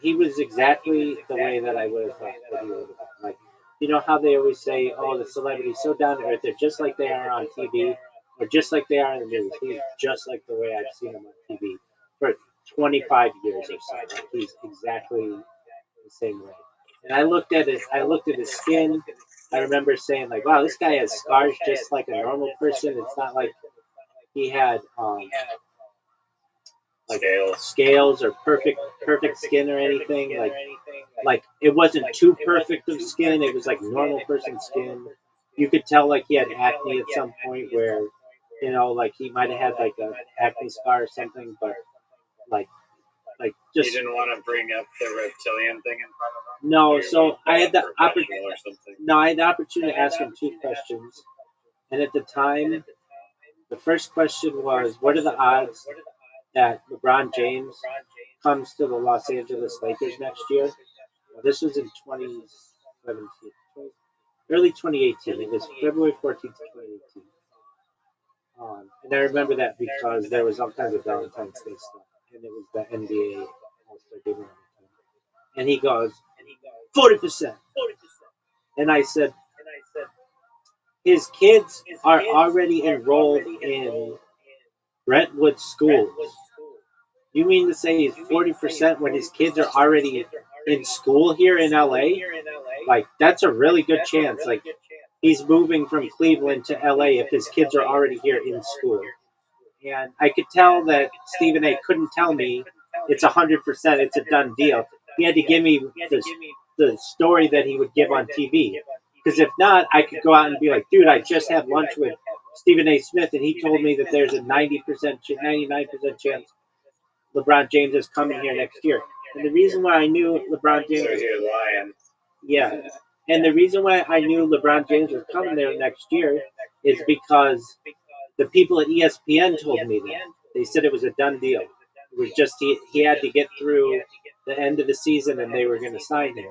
Speaker 1: he was exactly the way that I would have thought that he would have been. Like, you know how they always say, "Oh, the celebrity's so down to earth. They're just like they are on TV, or just like they are in the movies." He's just like the way I've seen him on TV for 25 years or so. Like, he's exactly the same way. And I looked at his skin. I remember saying like, "Wow, this guy has scars just like a normal person. It's not like he had like
Speaker 2: Scales.
Speaker 1: scales or perfect skin or anything. Like it wasn't too perfect of skin. It was like normal person skin. You could tell like he had acne at some point where, like he might have had like a acne scar or something, but like
Speaker 2: You
Speaker 1: just
Speaker 2: didn't want to bring up the reptilian thing in front of him?
Speaker 1: no.
Speaker 2: Or you
Speaker 1: So I had the
Speaker 2: professional or something?
Speaker 1: no, I had the opportunity to ask him two questions, and at the time, the first question was, "What are the odds that LeBron James comes to the Los Angeles Lakers next year?" Well, this was in 2017, early 2018. It was February 14th, 2018. And I remember that because there was all kinds of Valentine's Day stuff, and it was the NBA All-Star Game around the time. And he goes, 40%. And I said, his kids are already enrolled in Brentwood schools. You mean to say he's 40% when his kids are already in school here in LA? Like, that's a really good chance. Like, he's moving from Cleveland to LA if his kids are already here in school. And I could tell that Stephen A. couldn't tell me it's 100%, it's a done deal. He had to give me the story that he would give on TV. Because if not, I could go out and be like, dude, I just had lunch with Stephen A. Smith, and he told me that there's a 90%, 99% chance LeBron James is coming here next year. And the reason why I knew LeBron James
Speaker 2: So
Speaker 1: was,
Speaker 2: he was lying.
Speaker 1: yeah, and the reason why I knew LeBron James was coming there next year is because the people at ESPN told me that. They said it was a done deal. It was just he had to get through the end of the season and they were going to sign him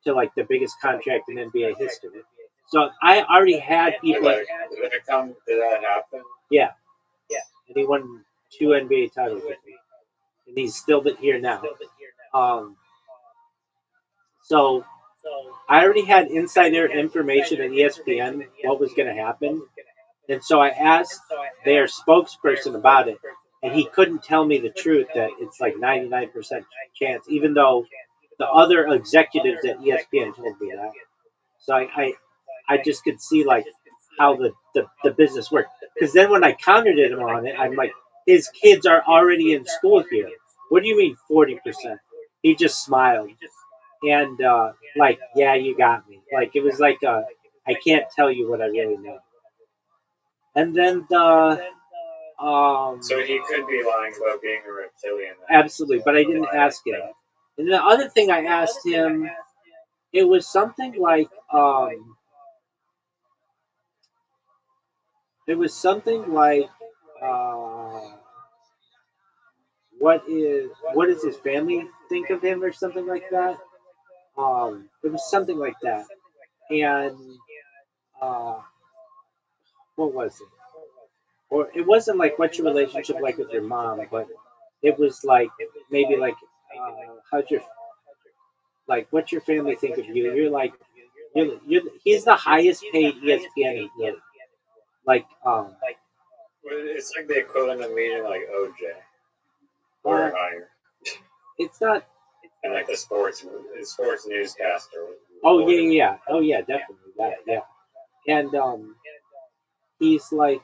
Speaker 1: to like the biggest contract in NBA history. So I already had people.
Speaker 2: Did that happen?
Speaker 1: Yeah, and he won 2 NBA titles with me, and he's still here now. So I already had insider information at ESPN what was going to happen, and so I asked their spokesperson about it, and he couldn't tell me the truth that it's like 99% chance, even though the other executives at ESPN told me that. So I just could see like how the business worked. Because then when I countered him on it, I'm like, his kids are already in school here. What do you mean 40%? He just smiled and like, yeah, you got me. Like it was like I can't tell you what I really know. And then
Speaker 2: So he could be lying about being a reptilian.
Speaker 1: absolutely, but I didn't ask him. And the other thing I asked him, it was something like it was something like uh, what does his family think of him or something like that. It was something like that, and uh, what was it? Or it wasn't like what's your relationship like with your mom, but it was like maybe like how's your like what's your family think of you? You're like he's the highest paid ESPN employee. Like
Speaker 2: It's like the equivalent of meeting like OJ
Speaker 1: uh,
Speaker 2: or higher,
Speaker 1: it's not.
Speaker 2: and like the sports newscaster.
Speaker 1: Oh yeah. Oh yeah, definitely that. Yeah, and he's like,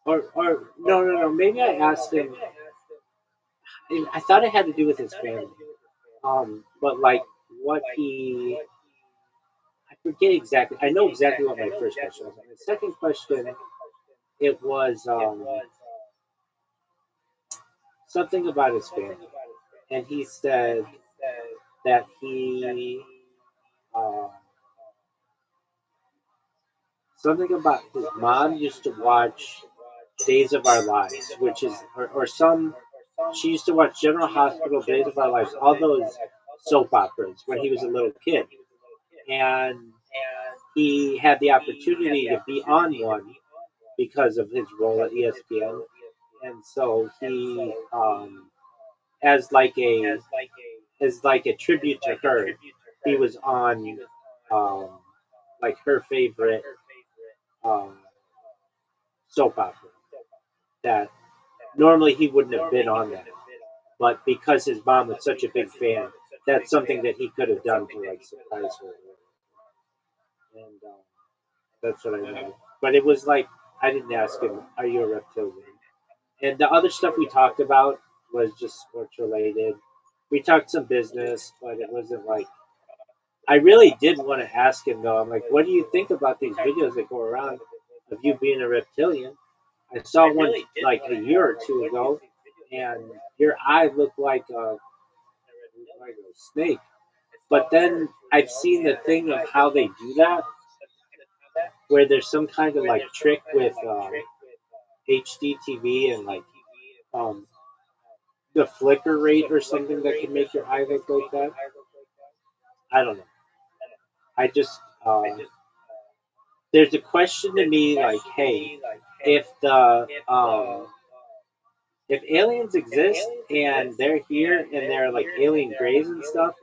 Speaker 1: or no. Maybe I asked him. I thought it had to do with his family. But like what he, I forget exactly. I know exactly what my first question was. My second question, it was something about his family, and he said that he uh, something about his mom used to watch Days of Our Lives, which is or some she used to watch General Hospital, Days of Our Lives, all those soap operas when he was a little kid, and he had the opportunity to be on one because of his role at ESPN, and so he, as like a tribute to her, he was on um, like her favorite um, soap opera that normally he wouldn't have been on that, but because his mom was such a big fan, that's something that he could have done to like surprise her, and that's what I know. But it was like I didn't ask him, "Are you a reptilian?" And the other stuff we talked about was just sports related. We talked some business, but it wasn't like I really did want to ask him though. I'm like, what do you think about these videos that go around of you being a reptilian? I saw one like a year or two ago, and your eye looked like a snake. But then I've seen the thing of how they do that, where there's some kind of like trick with HD TV and like um, the flicker rate or something that can make your eye look like that. I don't know. I just there's a question to me like, hey, if the if aliens exist and they're here and they're like alien grays and stuff,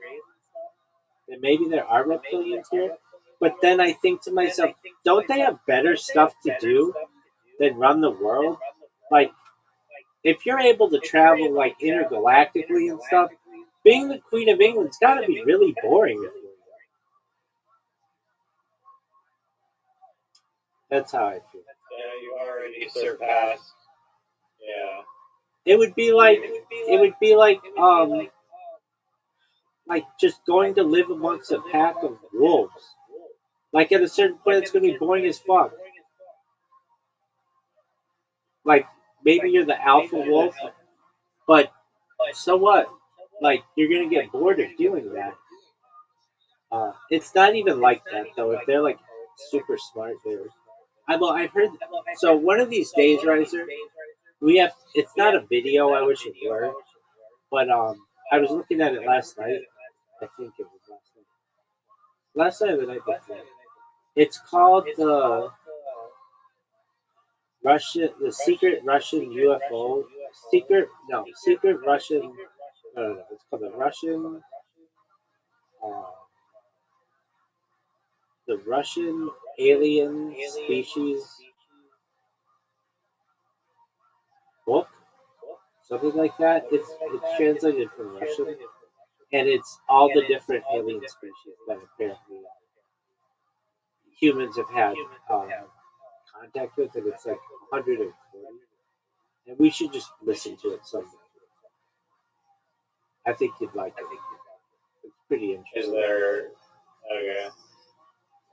Speaker 1: then maybe there are reptilians here. But then I think to myself, don't they have better stuff to do than run the world? Like, if you're able to travel like intergalactically and stuff, being the Queen of England's got to be really boring if you're That's how I feel.
Speaker 3: Yeah, you already surpassed. Yeah.
Speaker 1: It would be like just going to live amongst a pack of wolves. Like at a certain point, it's gonna be boring as fuck. Like maybe you're the alpha wolf, but so what? Like you're gonna get bored of doing that. It's not even like that though. If they're like super smart, I've heard. So one of these days, Riser, we have. It's not a video. I wish it were, but I was looking at it last night. I think it was last night or the night before. It's called the secret Russian UFO, secret Russian. No. It's called uh, the Russian alien species book, something like that. It's translated from Russian, and it's all the different alien species that apparently humans have had contact with, and it's like 140. And we should just listen to it someday. I think you'd like it. It's pretty
Speaker 3: Is
Speaker 1: interesting.
Speaker 3: there? Okay.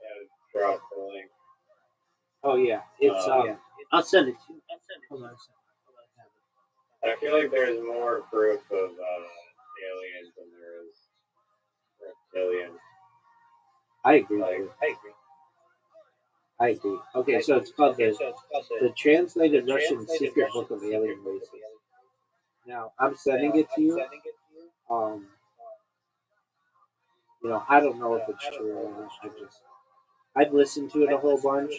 Speaker 3: Yeah, drop the link.
Speaker 1: Oh yeah, it's I'll send it to you. Hold on a second.
Speaker 3: I feel like there's more proof of aliens than there is reptilians.
Speaker 1: I agree.
Speaker 3: Like,
Speaker 1: I agree. Okay, so it's called the Translated Russian Secret Book of Alien Races. Now I'm sending it to you. Um, I don't know if it's true or not. I've listened to it a whole bunch,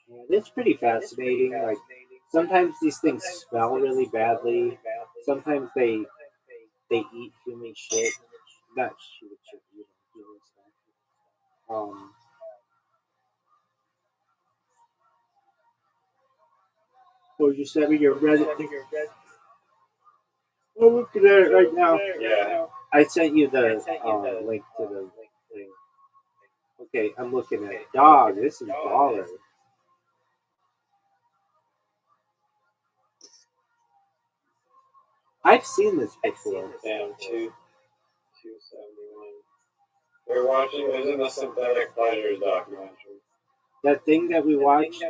Speaker 1: and it's pretty fascinating. Like sometimes these things smell really badly. Sometimes they eat human shit, not human shit, human stuff. Or you sent me your Reddit thing. We're looking at it right now.
Speaker 3: yeah.
Speaker 1: I sent you the link to the thing. Okay, I'm looking at it. Dog, this is baller. I've seen this before.
Speaker 3: Damn, 271. We're watching. This is the Synthetic Pleasures documentary.
Speaker 1: That thing that we watched.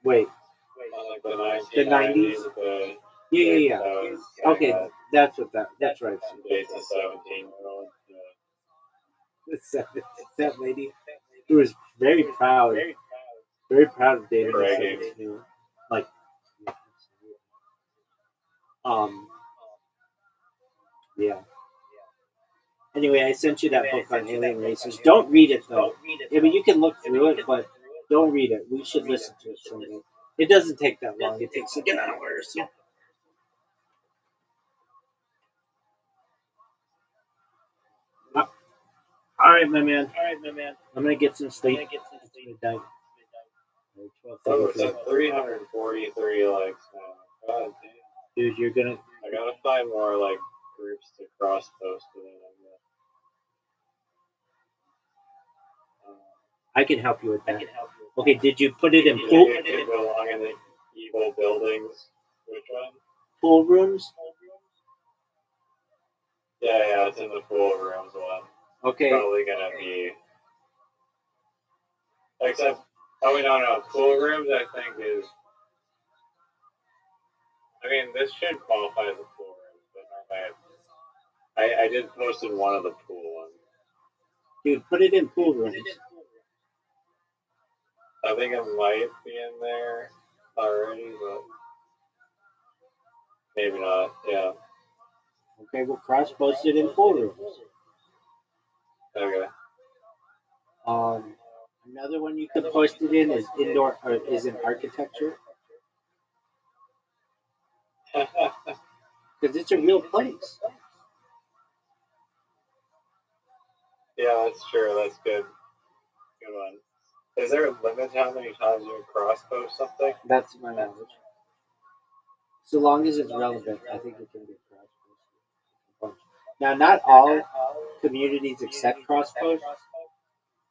Speaker 1: Wait,
Speaker 3: On like the
Speaker 1: the 90s?
Speaker 3: 90s.
Speaker 1: Yeah. Okay, that's that's right.
Speaker 3: Dates a 17-year-old.
Speaker 1: That lady who was very proud of dating a 17-year-old. Like, um, yeah. Anyway, I sent you that book on alien races. Don't read it though. I mean, you can look through it, but don't read it. We should listen to it someday. It doesn't take that long. It takes like an hour or so. All right, my man. I'm gonna get some sleep. It's midnight.
Speaker 3: Oh, it's at 343 likes now. God damn.
Speaker 1: Dude, you're gonna.
Speaker 3: I gotta find more like groups to cross post to them.
Speaker 1: I can help you with that. Okay, did you put it in
Speaker 3: You
Speaker 1: pool?
Speaker 3: think it could belong in the evil buildings. Which one?
Speaker 1: Pool rooms?
Speaker 3: Yeah, it's in the pool rooms one.
Speaker 1: Okay.
Speaker 3: Probably gonna be. Except, oh no, pool rooms I think is. I mean, this should qualify as a pool room, but normally I did post in one of the pool ones.
Speaker 1: Dude, put it in pool rooms.
Speaker 3: I think it might be in there already, but maybe not. Yeah.
Speaker 1: Okay, we'll cross-post it in pool rooms.
Speaker 3: Okay.
Speaker 1: Another one you could post it in is indoor, or is in architecture, because it's a real place.
Speaker 3: Yeah, that's true. That's good. Good one. Is there a limit to how many times you can cross post something?
Speaker 1: That's my knowledge. So long as it's relevant, I think it can be cross-posted. Now, not all communities accept cross-post,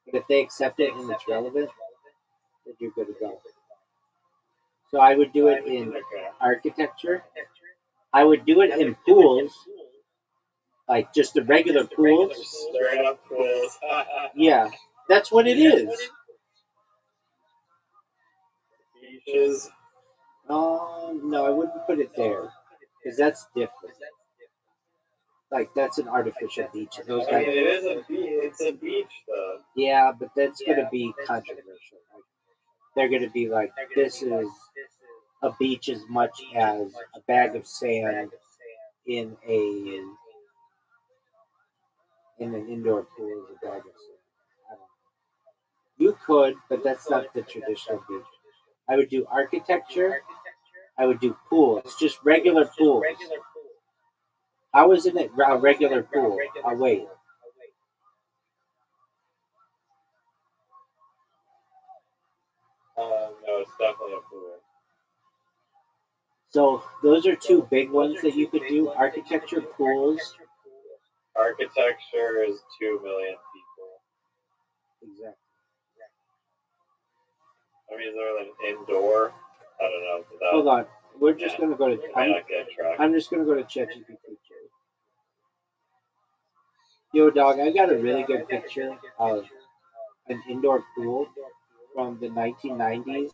Speaker 1: but if they accept it and it's relevant, then you're good to go. So I would do it in architecture. I would do it in pools, like just the regular pools.
Speaker 3: Straight up pools.
Speaker 1: Yeah, that's what it is.
Speaker 3: Beaches.
Speaker 1: No, I wouldn't put it there, because that's different. Like that's an artificial beach. Those
Speaker 3: I
Speaker 1: guys.
Speaker 3: mean, it is a beach. It's a beach, though.
Speaker 1: Yeah, but that's gonna be controversial. Like, they're gonna be like, this is a beach as much as a bag of sand in an indoor pool is a bag of sand. I don't know. You could, but that's not the traditional beach. I would do architecture. I would do pools, just regular pools. How isn't it a regular pool? Oh, wait.
Speaker 3: No, it's definitely a pool.
Speaker 1: So those are two big ones that you could do: architecture, pools.
Speaker 3: Architecture is 2 million people.
Speaker 1: Exactly.
Speaker 3: I mean, is there an indoor? I don't know.
Speaker 1: Hold on. We're just gonna go to. I'm just gonna go to ChatGPT. Yo, dog, I got a really good picture of an indoor pool from the 1990s.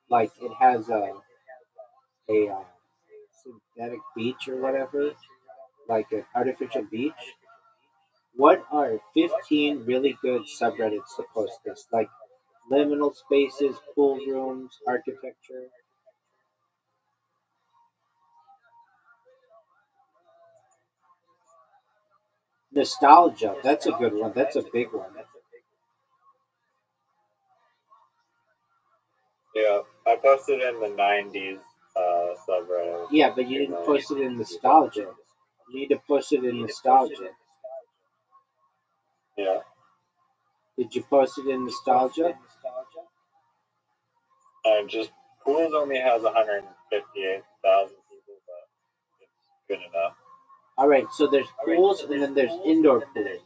Speaker 1: Like it has a synthetic beach or whatever, like an artificial beach. What are 15 really good subreddits to post this? Like liminal spaces, pool rooms, architecture. Nostalgia, that's a good one. That's a big one.
Speaker 3: Yeah, I posted in the 90s subreddit.
Speaker 1: Yeah, but you didn't post it in nostalgia. You need to post it in nostalgia.
Speaker 3: Yeah.
Speaker 1: Did you post it in nostalgia?
Speaker 3: Just pools only has 158,000 people, but it's good enough.
Speaker 1: All right, so there's pools and then there's indoor pools.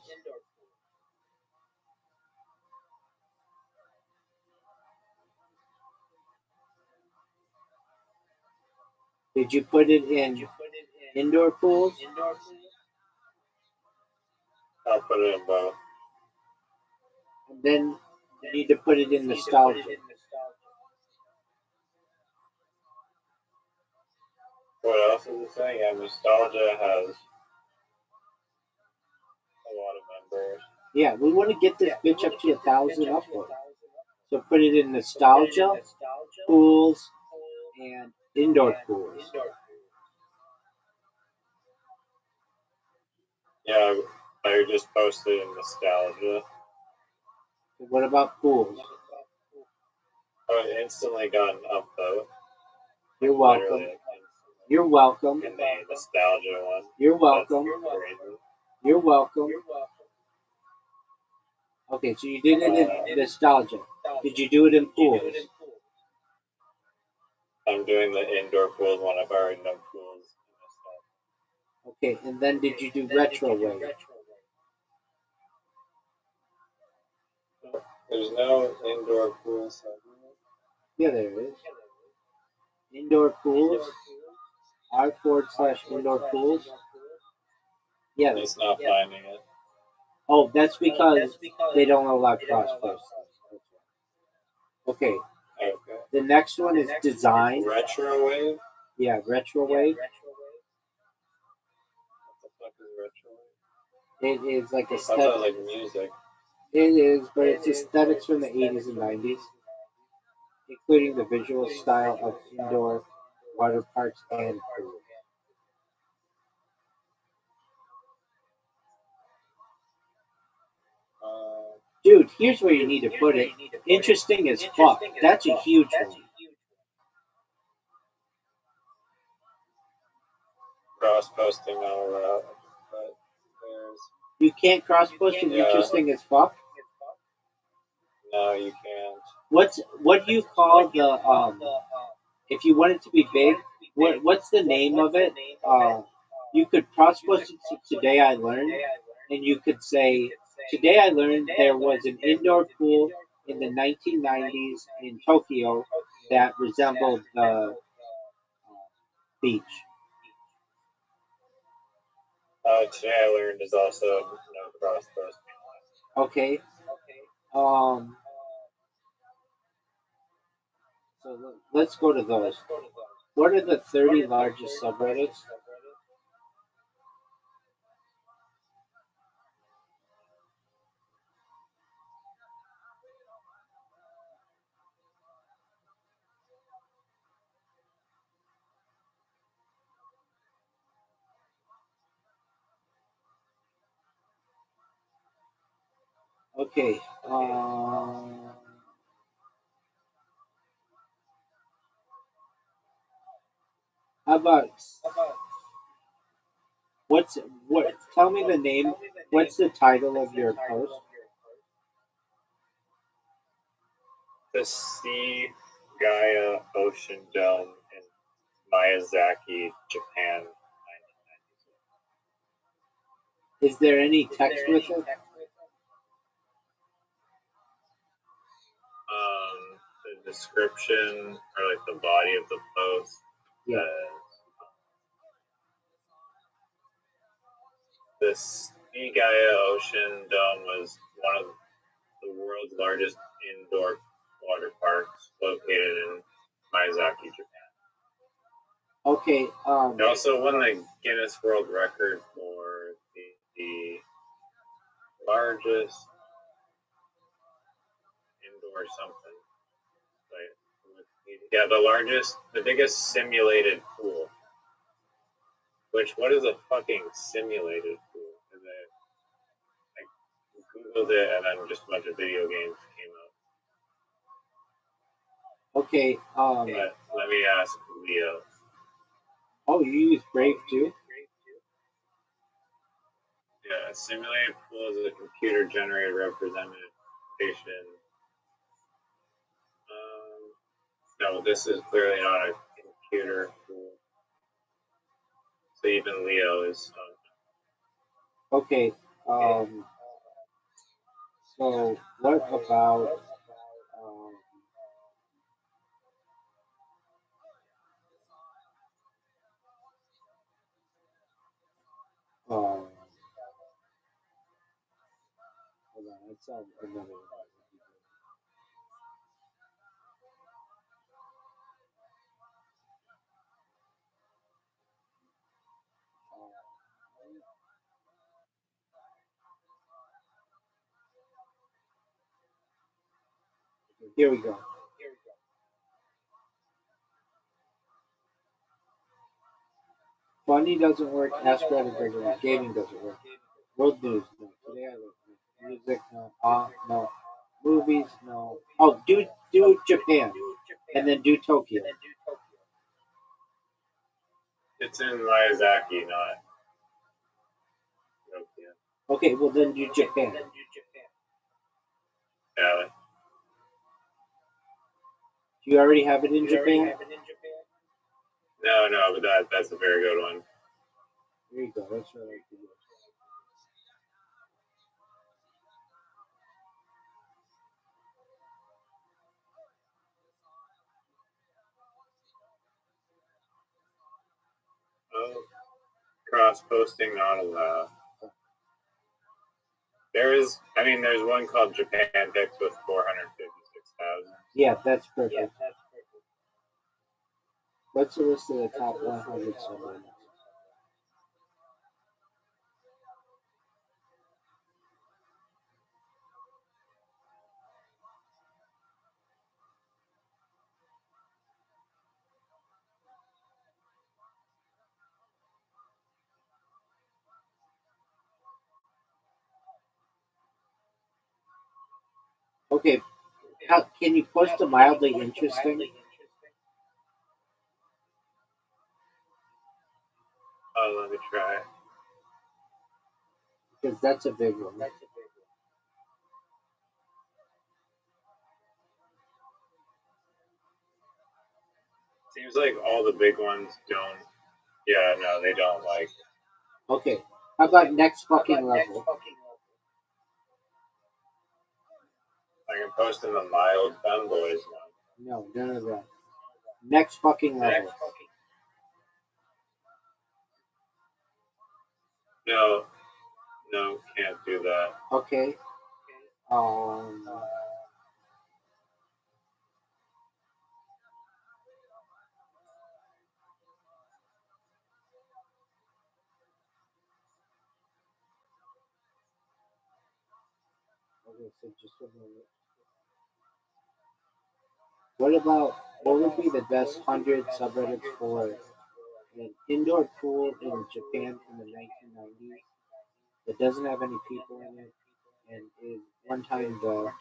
Speaker 1: Did you put it in indoor pools?
Speaker 3: I'll put it in both.
Speaker 1: And then you need to put it in nostalgia.
Speaker 3: What else is it saying? Yeah, nostalgia has a lot of members.
Speaker 1: Yeah, we want to get this bitch up to 1,000 uploads. So put it in nostalgia, pools, and indoor pools.
Speaker 3: Yeah, I just posted in nostalgia.
Speaker 1: What about pools?
Speaker 3: Oh, it instantly got an upvote.
Speaker 1: You're welcome. You're welcome.
Speaker 3: In the nostalgia one.
Speaker 1: You're welcome.
Speaker 3: Crazy.
Speaker 1: You're welcome. Okay, so you did it in nostalgia. Did you do it in pools?
Speaker 3: I'm doing the indoor pools one. I've already done pools.
Speaker 1: Okay, and then did you do retro wave?
Speaker 3: There's no indoor pool subreddit.
Speaker 1: Yeah, there is. Indoor pools. R// indoor pools. Yeah.
Speaker 3: He's not finding it.
Speaker 1: Oh, that's because they don't allow cross posts. Okay.
Speaker 3: Okay.
Speaker 1: The next one is design.
Speaker 3: Retro wave?
Speaker 1: Yeah, retro wave.
Speaker 3: What the fuck is retro wave?
Speaker 1: It is like
Speaker 3: I thought that was
Speaker 1: aesthetic.
Speaker 3: like music.
Speaker 1: It is, but it's aesthetics from the 80s and 90s, including the visual style of indoor water parks and pools. Dude, here's where you need to put it. Interesting as fuck. That's a huge one.
Speaker 3: Cross posting all around. But there's.
Speaker 1: You can't cross post an interesting as fuck.
Speaker 3: No, you can't.
Speaker 1: What do you call the if you want it to be big? What's the name of it? You could cross post it to today I learned, and you could say today I learned there was an indoor pool in the 1990s in Tokyo that resembled the beach.
Speaker 3: Today I learned is also no cross posting.
Speaker 1: Okay. Um. So let's go to those. What are the 30 largest subreddits? Okay. How about what's what? Tell me the name. What's the title of your post?
Speaker 3: The Sea Gaia Ocean Dome in Miyazaki, Japan.
Speaker 1: Is there any text with it?
Speaker 3: The description or like the body of the post
Speaker 1: Yeah.
Speaker 3: the Sea Gaia Ocean Dome was one of the world's largest indoor water parks located in Miyazaki, Japan.
Speaker 1: Okay.
Speaker 3: It also won the Guinness World Record for the largest indoor something. Yeah, the biggest simulated pool. Which, what is a fucking simulated pool? I googled it and then just a bunch of video games came up.
Speaker 1: Okay.
Speaker 3: But let me ask Leo.
Speaker 1: Oh, you use Brave too?
Speaker 3: Yeah, a simulated pool is a computer-generated representation. No, this is clearly not a computer pool. So even Leo is.
Speaker 1: Okay. So what about hold on, let's have another one. Here we go. Funny doesn't work. Ask Reddit regular. Gaming doesn't work. World news, no. Today I live, no. Music, no. No. Movies, no. Oh, do Japan, and then do Tokyo.
Speaker 3: It's in Miyazaki, not Tokyo.
Speaker 1: Okay, well then do Japan.
Speaker 3: Yeah.
Speaker 1: Do you already have it in Japan?
Speaker 3: No, but that's a very good one.
Speaker 1: Here you go. That's what I like to do.
Speaker 3: Cross posting not allowed. There's one called Japan Picks with 456,000.
Speaker 1: Yeah, that's perfect. What's the list of the top 100 subreddits? Okay, can you post a mildly interesting?
Speaker 3: Oh, let me try.
Speaker 1: Because that's a big one.
Speaker 3: Seems like all the big ones don't. Yeah, no, they don't like.
Speaker 1: Okay, how about next fucking level?
Speaker 3: I can post in the mild femboys one.
Speaker 1: No, none of that. Next fucking level.
Speaker 3: No, can't do that.
Speaker 1: Okay. Okay, so just a moment. What would be the best 100 subreddits for an indoor pool in Japan in the 1990s that doesn't have any people in it and is one time the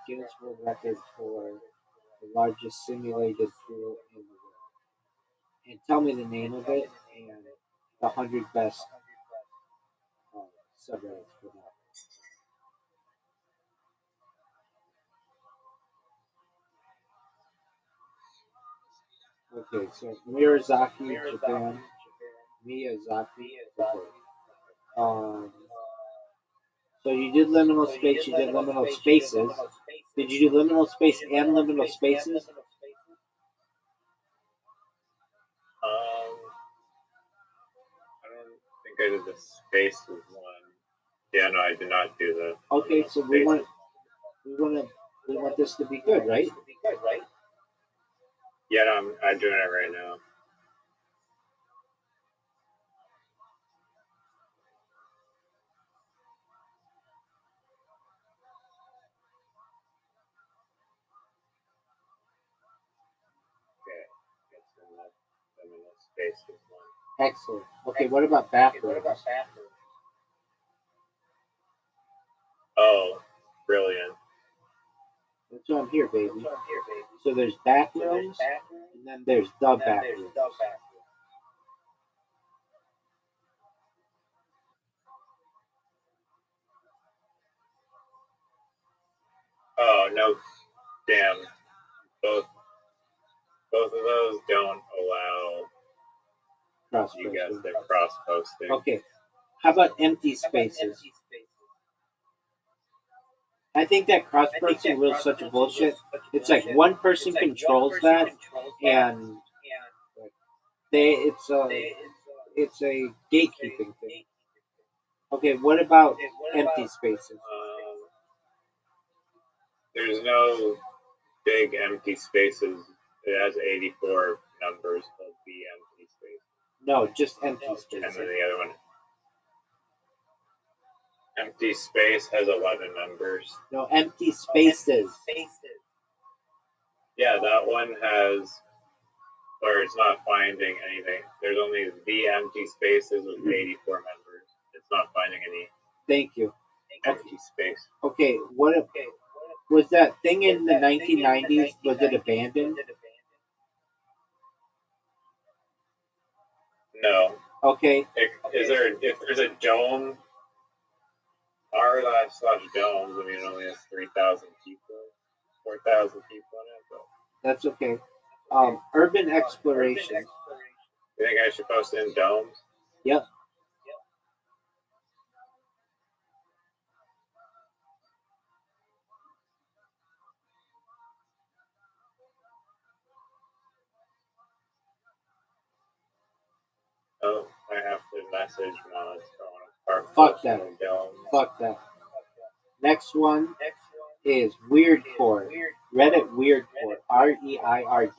Speaker 1: Guinness World Record for the largest simulated pool in the world? And tell me the name of it and the 100 best subreddits for that. Okay, so Miyazaki, Japan. Miyazaki. Okay. So you did liminal space. You did liminal spaces. Did you do liminal space and liminal spaces?
Speaker 3: I don't think I did the spaces one. Yeah, no, I did not do that.
Speaker 1: Okay, so we want this to be good, right?
Speaker 3: Yeah, no, I'm doing it right now. Okay, it's in the liminal spaces one.
Speaker 1: Excellent. Okay, what about bathrooms?
Speaker 3: Oh, brilliant.
Speaker 1: That's why I'm here, baby. So there's bathrooms, and then there's the bathrooms.
Speaker 3: Oh no, damn. Both of those don't allow you guys to cross posting.
Speaker 1: Okay, how about empty spaces? I think that cross posting was such a bullshit. It's like one person controls that, and it's a gatekeeping thing. Okay, what about empty spaces?
Speaker 3: There's no big empty spaces. It has 84 numbers called the empty space.
Speaker 1: No, just empty spaces.
Speaker 3: And then the other one, empty space, has 11 numbers.
Speaker 1: No, empty spaces.
Speaker 3: Yeah, that one has, or it's not finding anything. There's only the empty spaces with 84 members. It's not finding any.
Speaker 1: Thank you.
Speaker 3: Empty space.
Speaker 1: Okay, was that thing in the 1990s? Was it abandoned?
Speaker 3: No.
Speaker 1: Okay.
Speaker 3: If there's a dome, r/domes, it only has 3,000 people, 4,000 people in it. But
Speaker 1: that's okay. Urban exploration.
Speaker 3: You think I should post in domes?
Speaker 1: Yep.
Speaker 3: Oh, message mods going apart.
Speaker 1: Fuck that. Fuck that. Next one is Weirdcore. Reddit Weirdcore. REIRDCORE.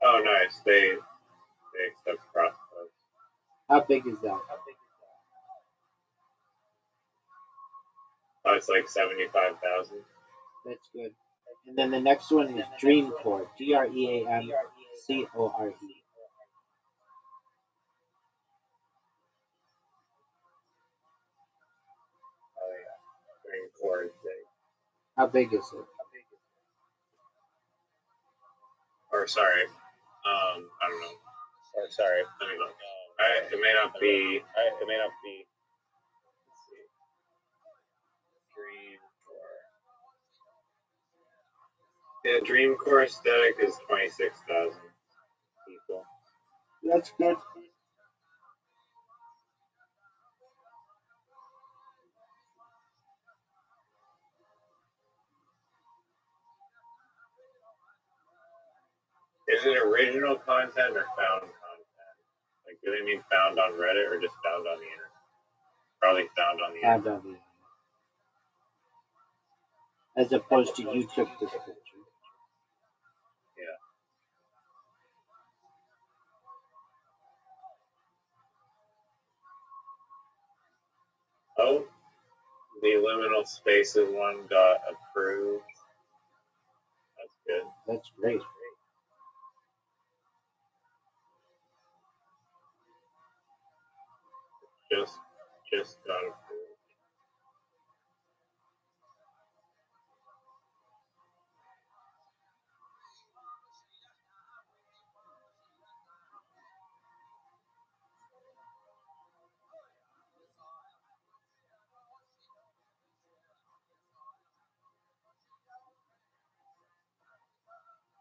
Speaker 3: Oh, nice. They accept crossbows.
Speaker 1: How big is that?
Speaker 3: Oh, it's like 75,000.
Speaker 1: That's good. And then the next one is Dreamcore. DREAMCORE.
Speaker 3: Oh yeah, Green Core is big.
Speaker 1: How big is it?
Speaker 3: Or sorry, I don't know. Or sorry, let me look. It may not be. It may not be. Let's see. Dream Core. Yeah, Dream Core aesthetic is 26,000 people.
Speaker 1: That's good.
Speaker 3: Is it original content or found content? Like, do they mean found on Reddit or just found on the internet? Probably found on the internet.
Speaker 1: As opposed to you took this picture.
Speaker 3: Yeah. Oh, the liminal spaces one got approved. That's good.
Speaker 1: That's great.
Speaker 3: Just got approved.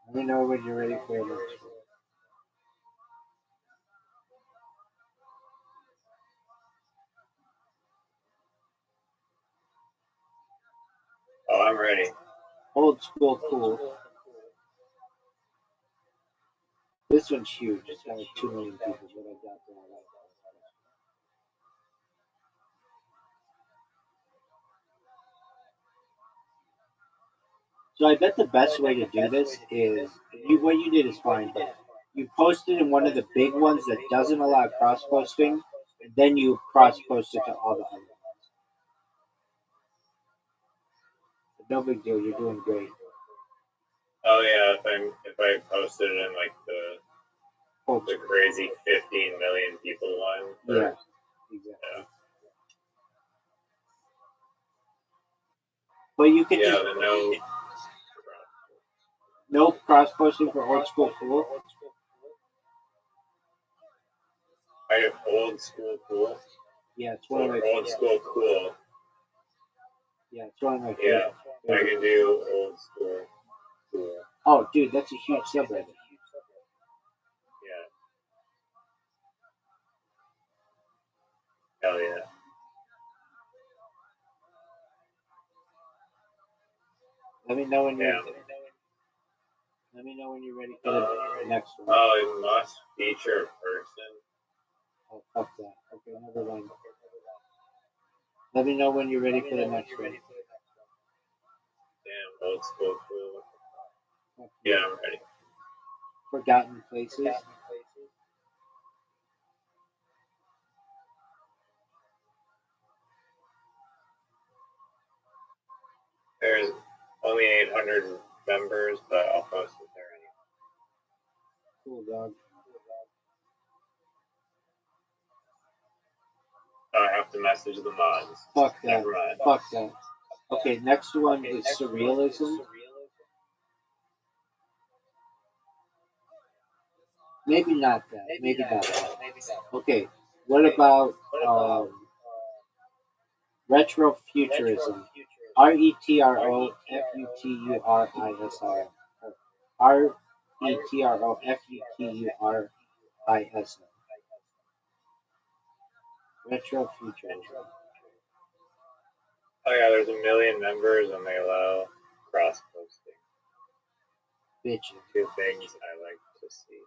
Speaker 1: Let me know when you're ready for the next one.
Speaker 3: Oh, I'm ready.
Speaker 1: Old school cool. This one's huge. It's got like 2 million people. What I got there. So I bet the best way to do this is what you did is fine, but you post it in one of the big ones that doesn't allow cross posting, and then you cross post it to all the other ones. But no big deal. You're doing great.
Speaker 3: Oh yeah, if I posted it in like the crazy 15 million people one.
Speaker 1: Yeah, exactly.
Speaker 3: Yeah.
Speaker 1: But you can just no cross posting for old school cool.
Speaker 3: I have old school cool.
Speaker 1: Yeah, it's one of my
Speaker 3: old school cool.
Speaker 1: Yeah, it's one of my favorites.
Speaker 3: Yeah, I can do old school cool.
Speaker 1: Oh, dude, that's a huge subreddit.
Speaker 3: Yeah. Hell yeah.
Speaker 1: Let me know when you're. Let me know when you're ready for the next one.
Speaker 3: Oh, it must feature a person.
Speaker 1: Oh, fuck that. Okay, never mind. Let me know when you're ready for the next one.
Speaker 3: Damn, old school cool. Yeah, I'm ready.
Speaker 1: Forgotten places.
Speaker 3: There's only 800 members, but I'll post it there anyway.
Speaker 1: Cool, dog.
Speaker 3: I have to message the mods.
Speaker 1: Fuck that. Fuck that. Okay, next one is surrealism. Maybe not that. Maybe not that. Okay, what about retrofuturism? RETROFUTURISM. RETROFUTURISM. Retrofuturism.
Speaker 3: Oh yeah, there's 1 million members and they allow cross posting.
Speaker 1: Bitchin'.
Speaker 3: 2 things I like. to see.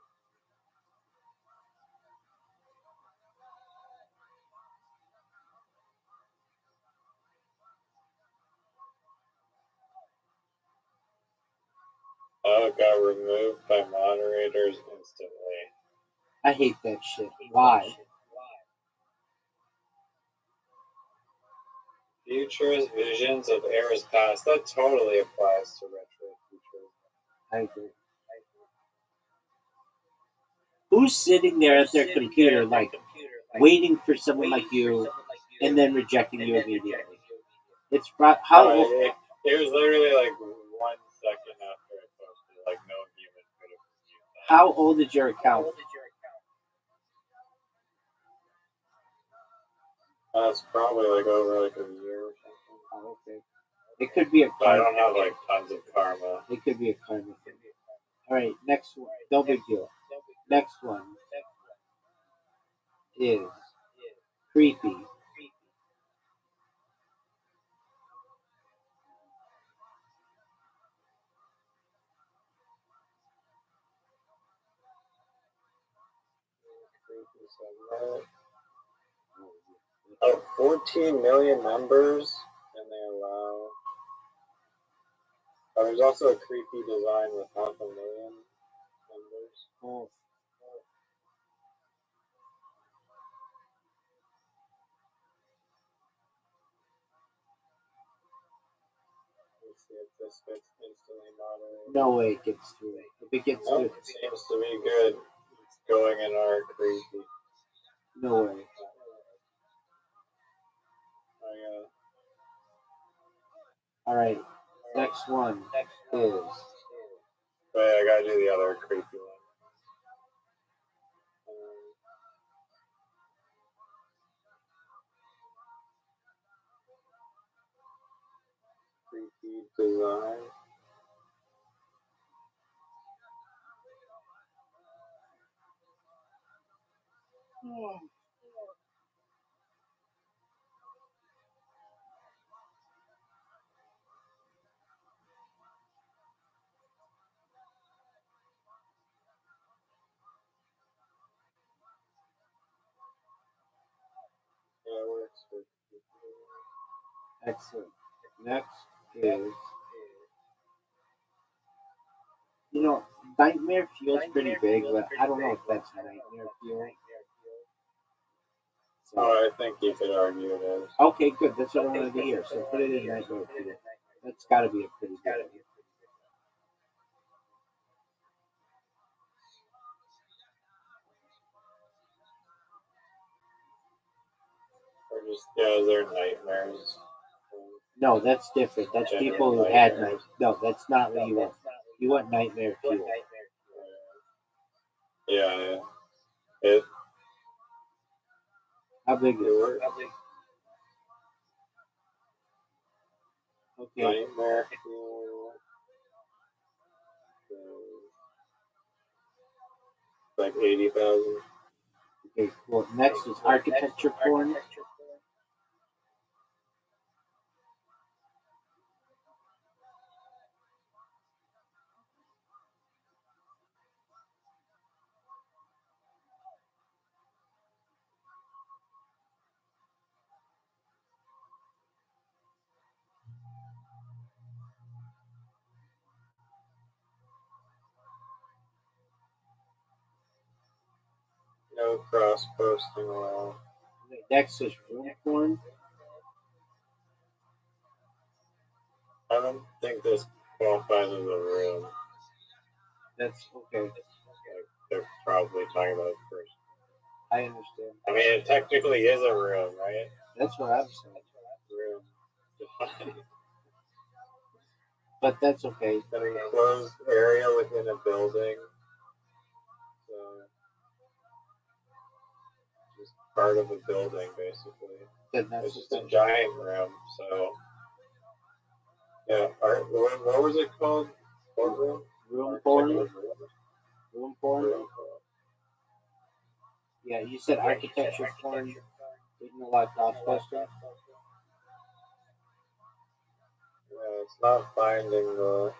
Speaker 3: Oh, it got removed by moderators instantly.
Speaker 1: I hate that shit. Why?
Speaker 3: Futures, visions of eras past. That totally applies to retro futurism.
Speaker 1: I agree. Who's sitting there at their computer, like, waiting for someone like you, and then rejecting you immediately? It's how old?
Speaker 3: It was literally like 1 second after I posted. Like no human could have reviewed that.
Speaker 1: How old is your account?
Speaker 3: That's probably like over like a year or something.
Speaker 1: Oh, okay. It could be a
Speaker 3: But I
Speaker 1: karma.
Speaker 3: don't have like tons of karma.
Speaker 1: It could be a karma thing. All right, next one. No big deal. Next one is creepy.
Speaker 3: Oh, 14 million members, and they allow. Oh, there's also a creepy design with 500,000 members.
Speaker 1: Oh,
Speaker 3: Let's see if this gets instantly moderated.
Speaker 1: no way it gets through. If it gets through,
Speaker 3: It seems to be good. It's going in our creepy.
Speaker 1: no way. All right, next one is.
Speaker 3: Wait, I gotta do the other creepy one. Creepy design. Yeah, it works for
Speaker 1: Excellent. Next is, you know, Nightmare feels pretty big, but I don't know if that's Nightmare Fuel. So,
Speaker 3: I think you could argue it is.
Speaker 1: okay, good. That's what I wanted to hear. So put it in Nightmare Fuel. That's got to be a pretty good one.
Speaker 3: Or just, yeah, they're nightmares.
Speaker 1: No, that's different. That's people who had night. No, that's not what you want. You want Nightmare Fuel.
Speaker 3: Yeah. It
Speaker 1: How big is it?
Speaker 3: works.
Speaker 1: Okay.
Speaker 3: Nightmare Fuel. Like 80,000.
Speaker 1: Okay, cool. Next is architecture porn.
Speaker 3: No cross posting allowed.
Speaker 1: Next is room porn.
Speaker 3: I don't think this qualifies as a room.
Speaker 1: That's okay.
Speaker 3: Like, they're probably talking about first.
Speaker 1: I understand.
Speaker 3: I mean, it technically is a room, right?
Speaker 1: That's what I'm saying.
Speaker 3: Room.
Speaker 1: But that's okay.
Speaker 3: An enclosed area within a building. So, just part of a building, basically.
Speaker 1: Then that's
Speaker 3: It's just a giant room, so. Yeah, what was it called? What room?
Speaker 1: Room porn. Room porn. Yeah, you said architecture porn. Didn't allow cross posting.
Speaker 3: Yeah, it's not finding the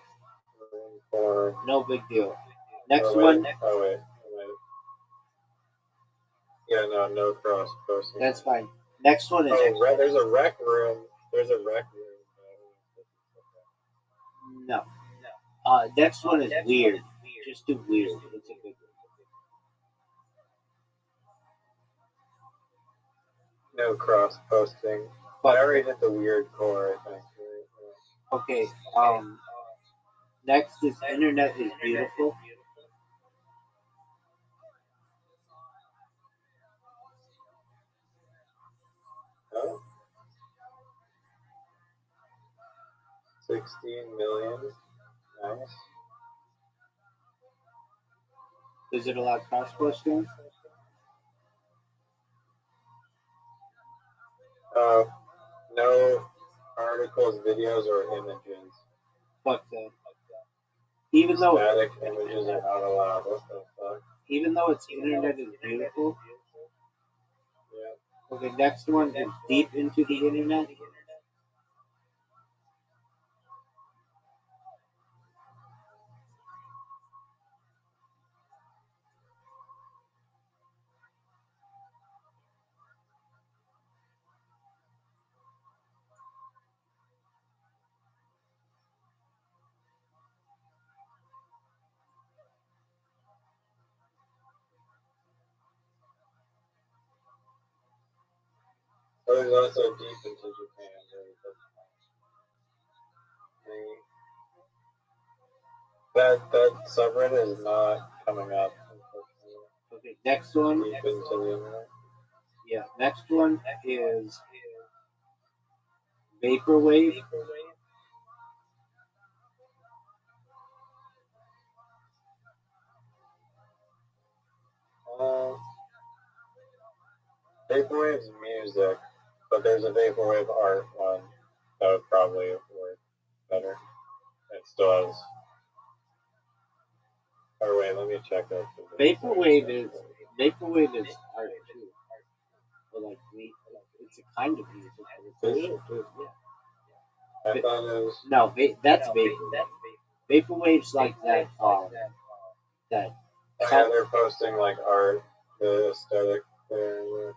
Speaker 3: room porn.
Speaker 1: No big deal. Next
Speaker 3: Oh,
Speaker 1: one.
Speaker 3: wait. Oh, wait. Yeah, no cross posting.
Speaker 1: That's fine. Next one is.
Speaker 3: Oh, there's a rec room. There's a rec room.
Speaker 1: No. Next one is weird. Just do weird. It's a good
Speaker 3: No cross posting. But I already did the weird core, I think.
Speaker 1: one. Okay. Next is internet is beautiful.
Speaker 3: Oh. 16 million. Nice.
Speaker 1: Does it allow cross posting?
Speaker 3: No articles, videos, or images.
Speaker 1: Fuck that. Even though
Speaker 3: Static images are not allowed. What the fuck?
Speaker 1: even though its internet is beautiful.
Speaker 3: Yeah.
Speaker 1: Okay, next one is deep into the internet.
Speaker 3: Oh, there's also deep into Japan. That subreddit is not coming up.
Speaker 1: Okay, next one.
Speaker 3: Deep into the internet.
Speaker 1: Yeah, next one is vaporwave.
Speaker 3: Vaporwave's music, but there's a vaporwave art one that would probably work better. It still has. Or wait, let me check that.
Speaker 1: Vaporwave is art too. But like it's a kind of music. But it's yeah.
Speaker 3: I thought it was.
Speaker 1: No, that's vaporwave. Vaporwave's like that. That.
Speaker 3: Yeah, they're posting like art, the aesthetic there.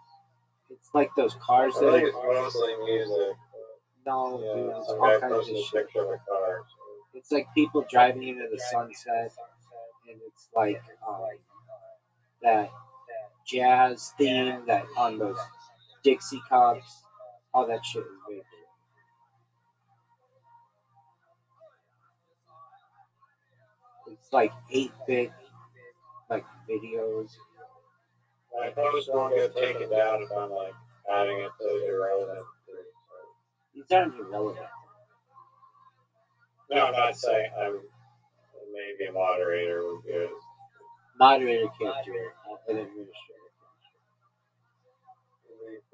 Speaker 1: It's like those cars
Speaker 3: I
Speaker 1: that.
Speaker 3: think it's mostly music.
Speaker 1: No,
Speaker 3: Yeah,
Speaker 1: dude, it's
Speaker 3: some
Speaker 1: all
Speaker 3: guy
Speaker 1: kinds of
Speaker 3: posted a
Speaker 1: shit.
Speaker 3: picture of a car.
Speaker 1: It's like people driving into the sunset, and it's like that jazz theme that on those Dixie cups. All that shit is vaporwave. It's like 8-bit like videos.
Speaker 3: My post won't get taken down if I'm like adding it to irrelevant.
Speaker 1: These aren't irrelevant.
Speaker 3: No, I'm not saying I'm. Maybe a moderator would be good.
Speaker 1: Moderator can't do it. An administrator.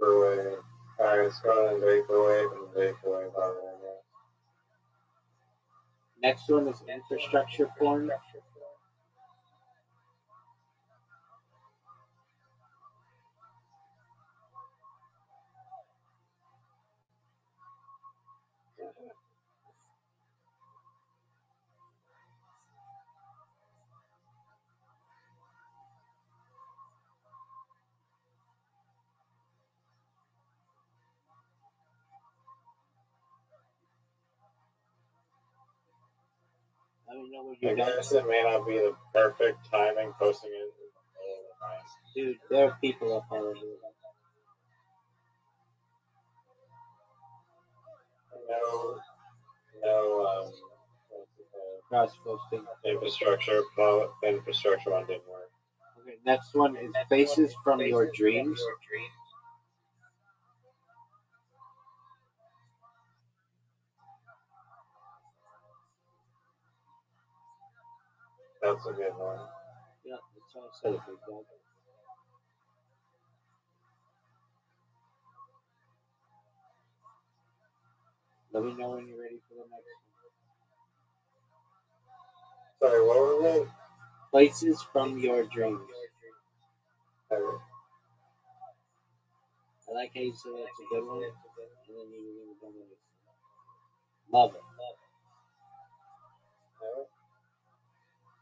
Speaker 3: Vaporwave. Alright, let's go to vaporwave and vaporwave already.
Speaker 1: Next one is infrastructure porn. Let me know what
Speaker 3: I
Speaker 1: you're done.
Speaker 3: guess it may not be the perfect timing posting it in the middle of the night.
Speaker 1: Dude, there are people up all over.
Speaker 3: No,
Speaker 1: Cross posting.
Speaker 3: infrastructure one didn't work.
Speaker 1: Okay, next one is faces from your dreams.
Speaker 3: That's a good one.
Speaker 1: Yeah, that's what I said. Big dog. Let me know when you're ready for the next one.
Speaker 3: Sorry, what was it?
Speaker 1: Places from your dreams. I like how you said that's a good one. And then you didn't even know it. Love it.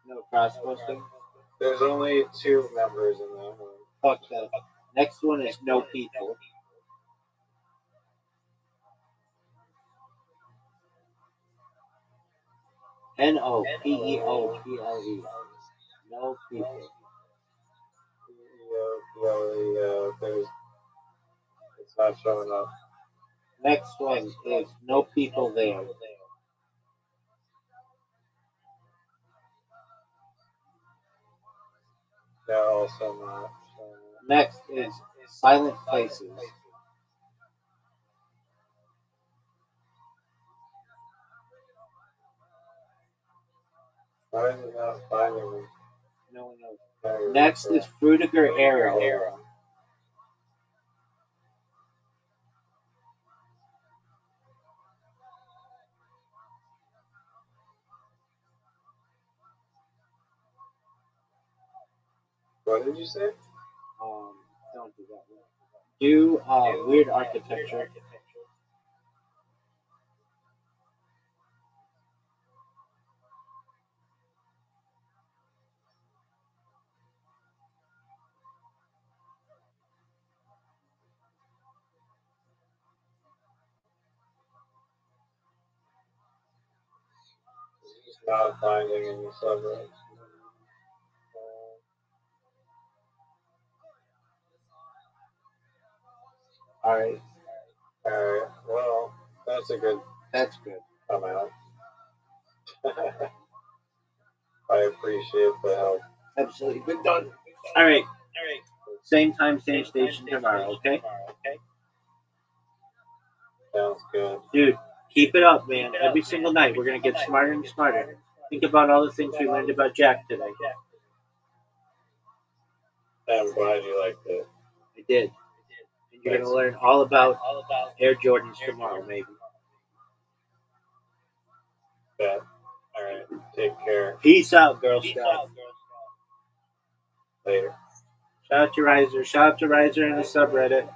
Speaker 1: No cross-posting?
Speaker 3: There's only 2 members in that one.
Speaker 1: Fuck that. Next one is no people. NOPEOPLE. No people.
Speaker 3: There's, it's not showing up.
Speaker 1: Next one is no people there.
Speaker 3: They're also not showing up.
Speaker 1: Next is silent places.
Speaker 3: Why is it not finding me?
Speaker 1: No one knows.
Speaker 3: There
Speaker 1: Next is Fruitiger Arrow.
Speaker 3: What did you say?
Speaker 1: Don't do that one. Do weird architecture.
Speaker 3: It's not finding any subreddits.
Speaker 1: Alright.
Speaker 3: Alright, well, that's a good
Speaker 1: That's good.
Speaker 3: amount. I appreciate the help.
Speaker 1: Absolutely. Good done. Alright. Same time, same station tomorrow, okay?
Speaker 3: Sounds good.
Speaker 1: Dude, keep it up, man. Every single night we're gonna get smarter and smarter. Think about all the things we learned about Jack today.
Speaker 3: I'm glad you liked it.
Speaker 1: I did. And you're gonna learn all about Air Jordans tomorrow, maybe.
Speaker 3: Bet. Alright, take care.
Speaker 1: Peace out, Girl Scout.
Speaker 3: Later.
Speaker 1: Shout out to Riser. Shout out to Riser in the subreddit.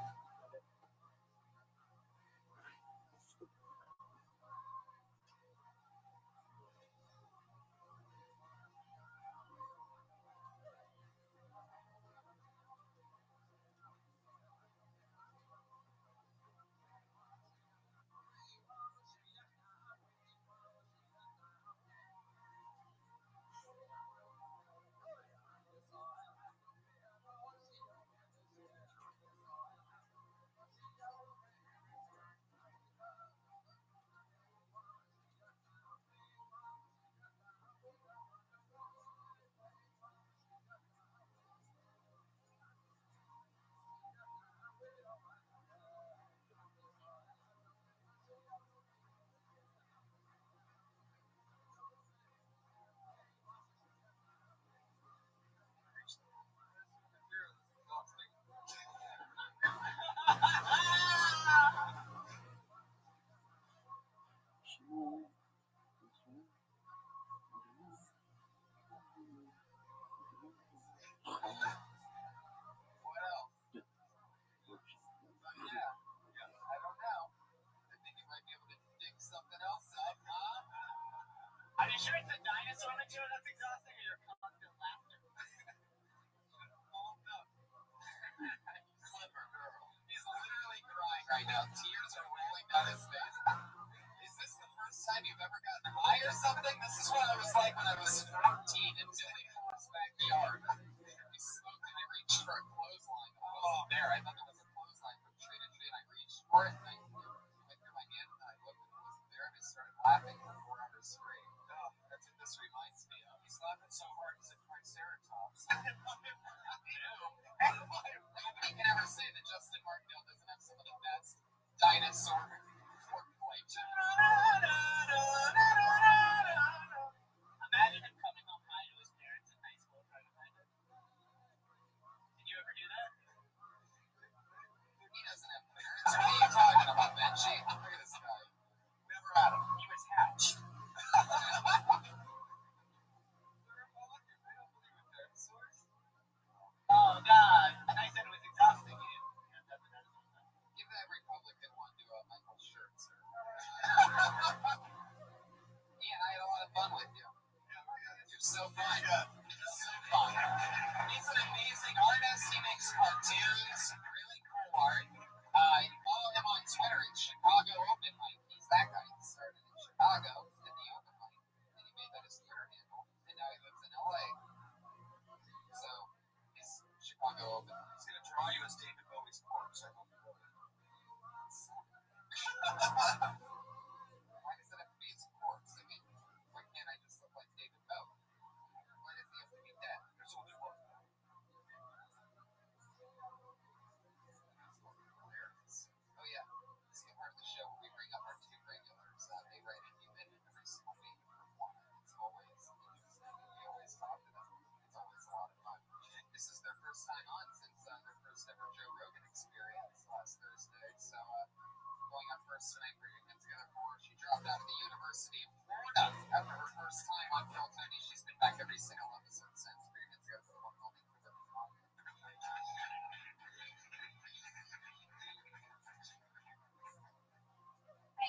Speaker 4: Hey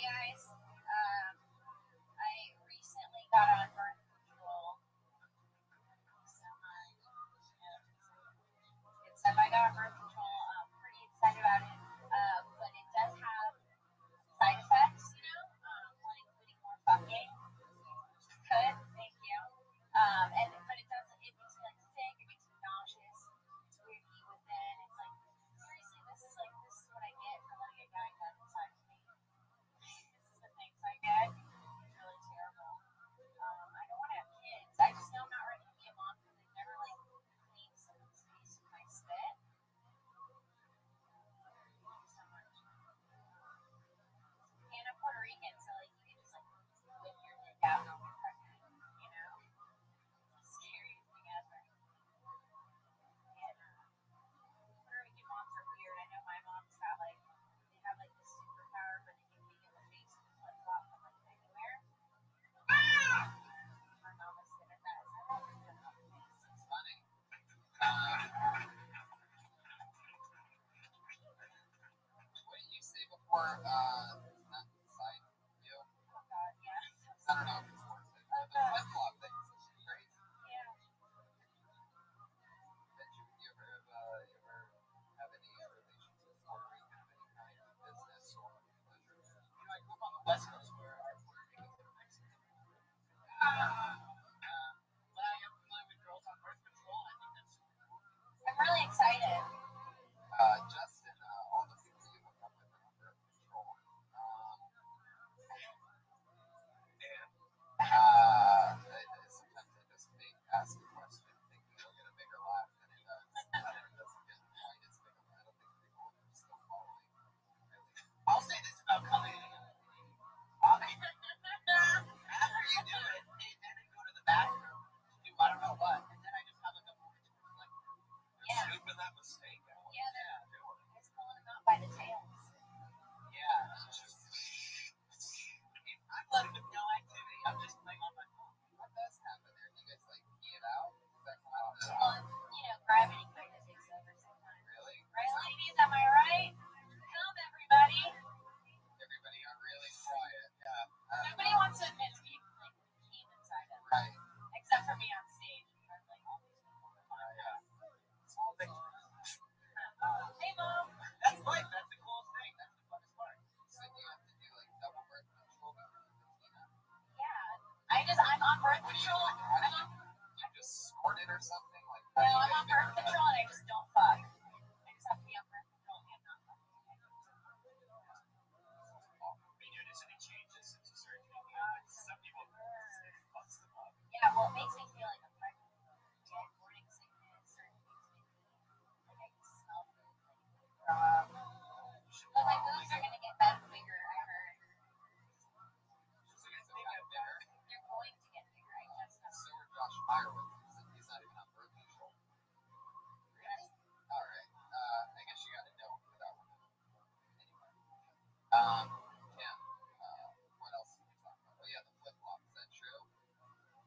Speaker 4: guys, I recently got on birth control. So it's stuff I got on birth control. I'm pretty excited about it, but it does have side effects, like including more fucking. Good, thank you. But it doesn't. It makes me like sick. It makes me nauseous. It's weird to eat within. It's like seriously, this is what I get for letting a guy nut inside of me. This is the things I get. It's really terrible. I don't want to have kids. I just know I'm not ready to be a mom because I've never like cleaned someone's face with my spit. Thank you so much. And I'm Puerto Rican, so like you can just like whip your dick out and I'll get pregnant. It's the scariest thing ever. And Puerto Rican moms are weird. I know my mom's got like they have like this superpower where they can make a face and flip flop from like anywhere. My mom is good at that. So I don't think that's my face. It's funny. What did you say before? Not inside you. Oh God, yeah. I don't know if it's worth it. Oh, the flip flop thing is crazy. Yeah. Did you ever have any relations with Puerto Rican of any kind, business or pleasure? I grew up on the West Coast where our Puerto Ricans are Mexican. But I am familiar with girls on birth control, and I think that's super cool. I'm really excited. Justin, all the people you hook up with on birth control. Sometimes I just ask a question thinking it'll get a bigger laugh than it does. And it doesn't get quite as big of a I don't think people are still following. Really. I'll say this about coming in. After you do it, and then go to the bathroom to do I don't know what, and then I just have like a moment to reflect. Yeah. Snooping that mistake out. Yeah, it's pulling them out by the tails. Yeah. I'm letting them no activity. I'm just playing on my phone. What does happen there? Do you guys like pee it out? Is that kind of gravity kind of takes over sometimes. Really? Right, ladies? Am I right? Come, everybody. Everybody are really quiet. Yeah. Nobody wants to admit to being like peeing inside of. Right. Except for me on stage. Because like all these people are fine. Yeah. Small things. Hey, Mom. That's life. That's the coolest thing. That's the funnest part. So you have to do like double birth control because of the Tina. Yeah. I'm on birth control. You just squirt it or something? Like, no, I'm on birth control and I just don't fuck. I just have to be on birth control and not fuck. Have you noticed any changes since you started taking it? Some people it fucks them up. Yeah, well, it makes me feel like I'm pregnant. Get morning sickness or it makes me like I can smell food like throw up. But my boobs are gonna get bigger, I heard. So you think get bigger? They're going to get bigger. I just know. So are Josh Meyerowitz. He's not even on birth control. Really? All right. I guess you got to know for that one. Anyway. Yeah. What else did we talk about? Oh yeah, the flip flop. Is that true?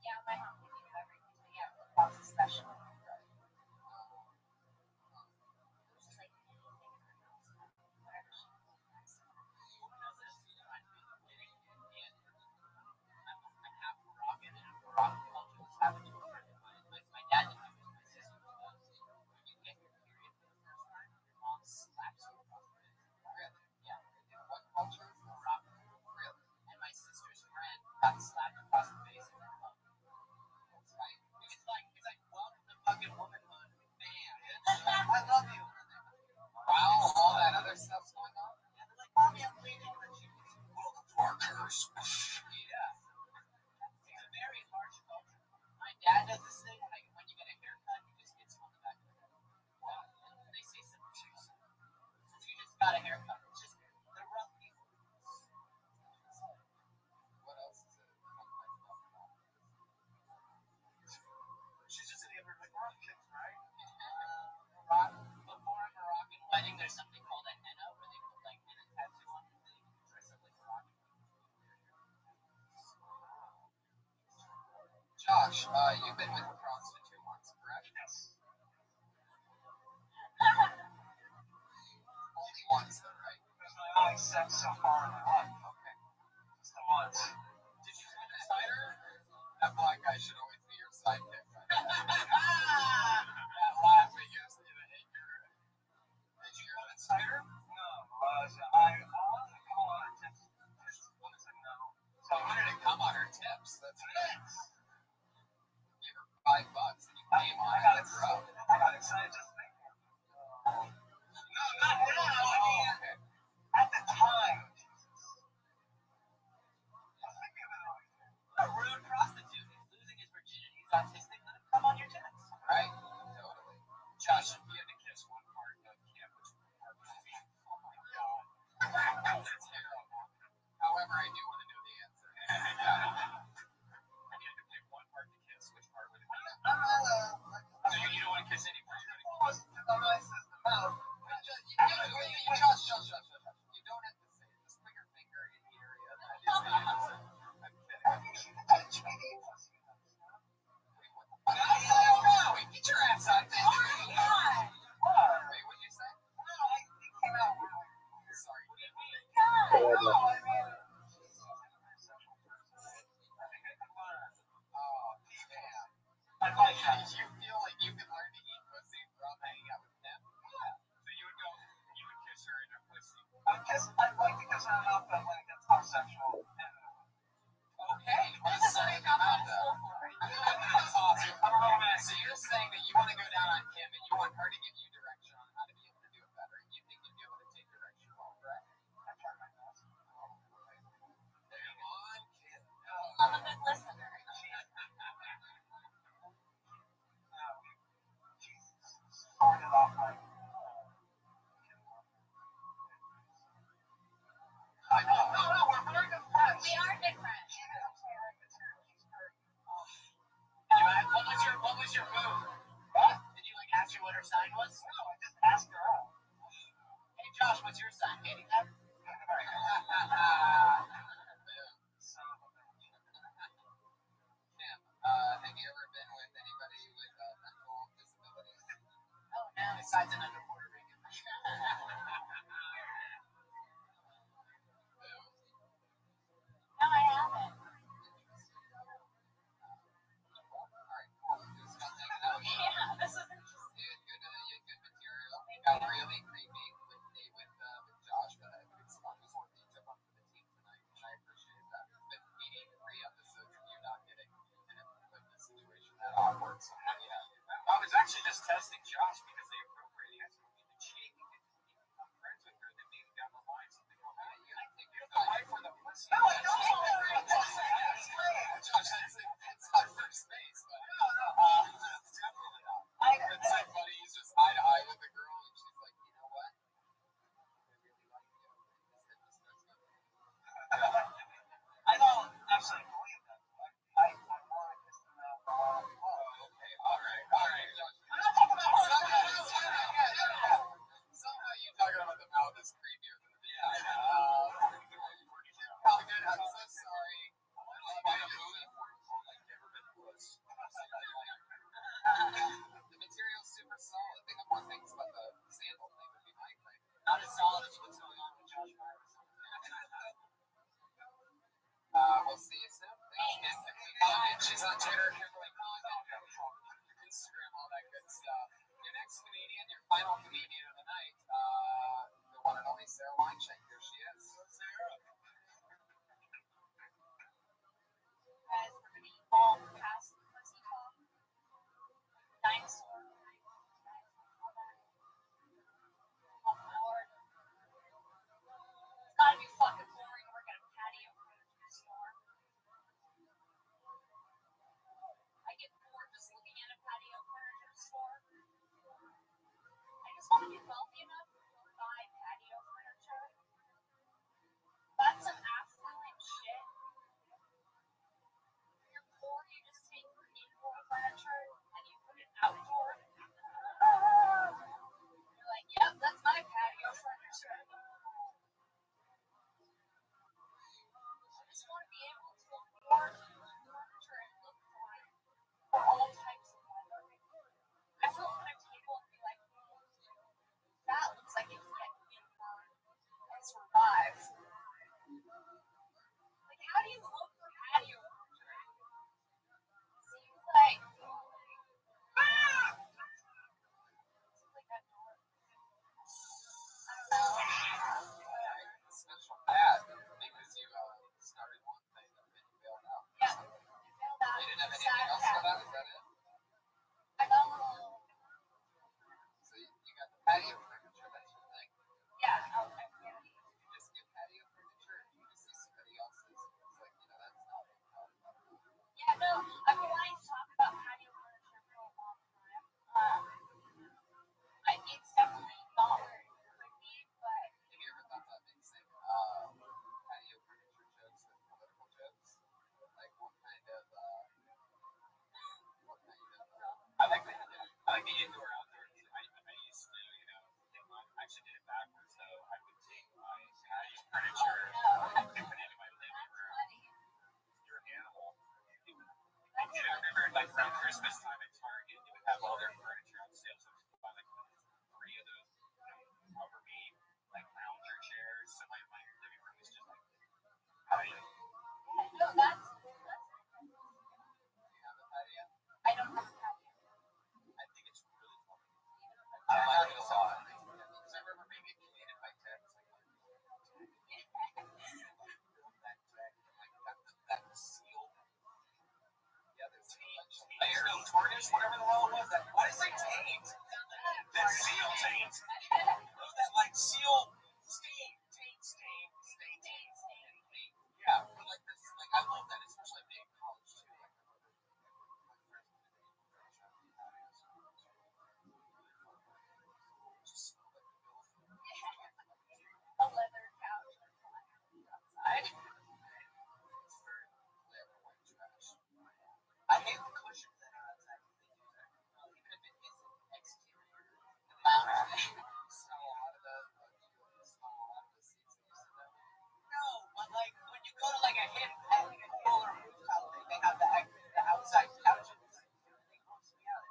Speaker 4: Yeah, my mom can do everything. But yeah, flip flops especially. Right. Just like anything in her house. Whatever she wants. I'm half Moroccan and Moroccan culture was having to my dad didn't do it, my sister does. When you get your period for the first time, your mom slaps you across the face. Really? Yeah. In what culture? Moroccan. Really? And my sister's friend got slapped across the face in her mom. That's right. It's like welcome to fucking womanhood, man. I love you. Wow, all that other stuff's going on. Yeah, they're like, mommy, I'm bleeding. And then she goes, welcome to our curse. Yeah. It's a very harsh culture. My dad does this thing when you get a haircut, he just hits you on the back of the head. And they say simple things. So you just got a haircut. It's just they're rough people. What else is it? She's just an immigrant Moroccan, right? Before I'm Moroccan. there's something called a henna where they put like henna tattoo on it, and you can dress up like a rock. Josh, you've been with Crocs for 2 months, correct? Yes. Only once, though, right? It was my only sex so far in my life. Okay. Just the once. Did you have a cider? That black guy should always be your sidekick. That laughing is the hater. Did you have a cider? No. I wanted to call on her tips. What is it now? So I wanted to come on her tips. That's it. Give her $5 and you came on. I got excited just thinking. No, not now. I mean, okay. At the time. A rude prostitute. He's losing his virginity. He's autistic. Let him come on your tits. Right? Totally. Josh, if you had to kiss one part of Kim, which part would it be? Oh my god. That's terrible. However, I do want to know the answer. If you had to pick one part to kiss, which part would it be? So you don't want to kiss any part. You're going to kiss. Josh. You don't have to say it. Just put your finger in the area. That is the answer. I'm kidding. I don't know. Get your ass out there. Wait, what'd you say? No, it came out wrong. Sorry. What do you mean? No, I mean. Oh, man. You feel like you can learn to eat pussy from hanging out with them? Yeah. So you would kiss her in her pussy. I'd like to kiss her enough that when it gets more sexual. Okay, let's say about that. That's awesome. So you're saying that you want to go down on Kim and you want her to give you direction on how to be able to do it better. And you think you'd be able to take direction home, right? I tried my best. Come on, Kim. I'm a good listener. Started off like. No, we're very good friends. We are good friends. What was your move? What? Did you ask her what her sign was? No, I just asked her out. Hey Josh, what's your sign? Handicap? Kim, have you ever been with anybody with mental disabilities? Oh no, besides another Puerto Rican. No, I haven't. Yeah, this is interesting. You had good material. It got really creepy with Josh, but it's fun. It was worth each of them for the team tonight, and I appreciate that. It's been 83 episodes of you not getting in a situation that awkward. So, yeah. I was actually just testing Josh because they appropriated it. We've been cheating. I'm friends with her, then maybe down the line something will happen. You're the wife for the pussy. No, Josh, that's not first base, but that's definitely not. It's so funny. He's just eye to eye with the girl, and she's like, you know what? I really like you. I don't actually believe that. I want to kiss them now. Okay, all right. Josh. I'm not talking about somehow you talking about the mouth is creepier than the Probably good. I'm so sorry. I made a movie for you called Like Never Been Puss. The material's super solid. Think of more things about the sandal thing would be my thing. Not as solid as what's going on with Josh Myers. We'll see you soon. She's on Twitter, Kimberly Instagram, all that good stuff. Your next comedian, your final comedian of the night, the one and only Sarah Weinstein. Here she is. Sarah. Guys, we're going to evolve past pussy talk. Dinosaur. Oh, Lord. It's gotta be fucking boring to work at a patio furniture store. I get bored just looking at a patio furniture store. I just want to be wealthy enough to buy patio furniture. That's some affluent shit. You're poor, you just take indoor furniture and you put it outdoor. You're like, yep, that's my patio. Christmas time at Target, they would have all their furniture on sale. So I buy like 3 of those, Rubbermaid like lounger chairs. So my living room is just like, patio.
Speaker 5: No, that's
Speaker 4: You have a patio?
Speaker 5: I don't have a patio.
Speaker 4: I think it's really fun. I like it a lot. Because I remember being a kid in my tent. That deck, that seal. Yeah, the taint layer, tarnish, whatever the hell it was. Why did I say taint? That seal taint. That like seal stain. Yeah, but like this, like I love that, especially being in college too. Like my friends would do just like the bill.
Speaker 5: A leather couch outside.
Speaker 4: It's very clever white trash. I hate the cushions that are outside. Even if it isn't exterior. Smell a lot of the seats that you sit down. No, but like when you go to like a hidden pool or rooftop thing, they have the outside couches. They gross me out.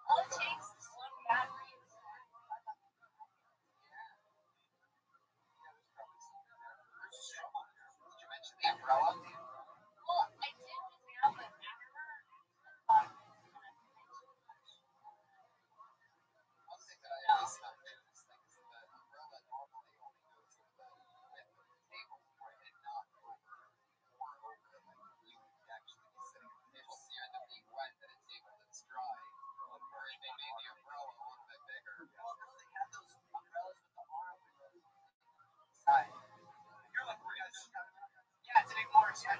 Speaker 5: All it takes is one battery and
Speaker 4: Did you mention the umbrella?
Speaker 5: well, I did just now, but after um,
Speaker 4: One thing that I always found interesting is the umbrella normally only goes to the width of the table, right, and not over or over. Like you would actually be sitting at the table, so you end up being wet at a table that's dry. Or if they made the umbrella a little bit bigger. Well, no, they have those umbrellas with the arm side. You're like, we're gonna just yeah, it's an ignore. Yeah,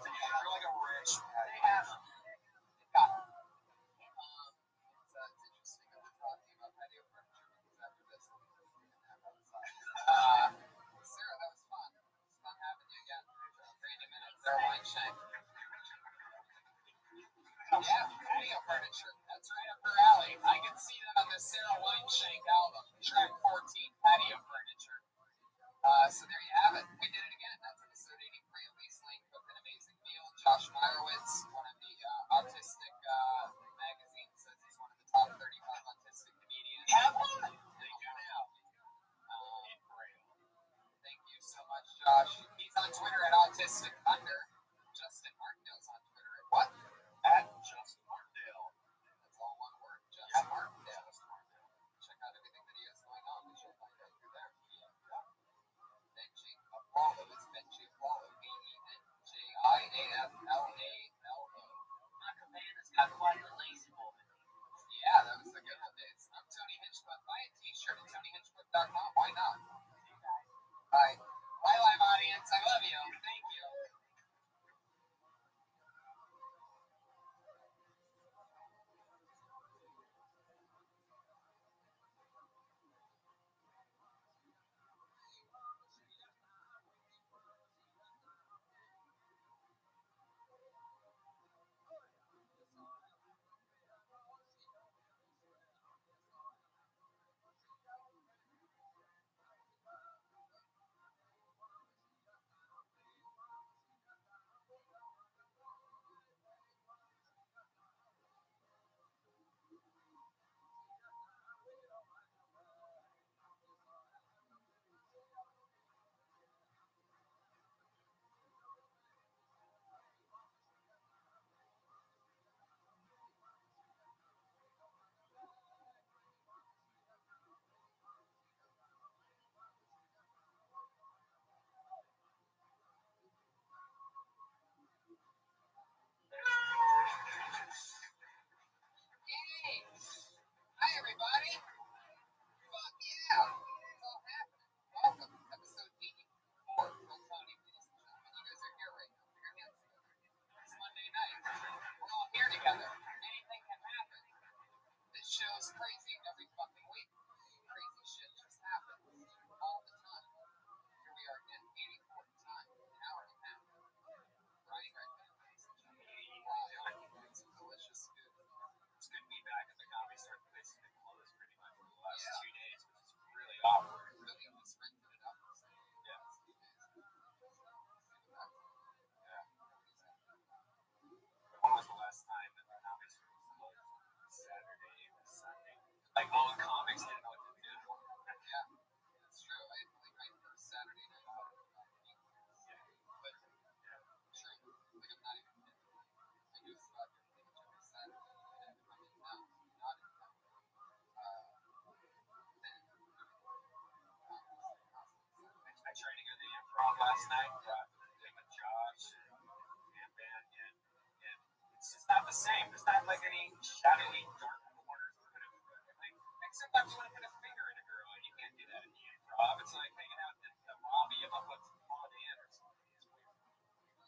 Speaker 4: not the same. There's not like any shadowy dark corners or whatever. Like, except I want to put a finger in a girl, and you can't do that in the improv. It's like hanging out in the lobby of a Holiday Inn or something. It's weird.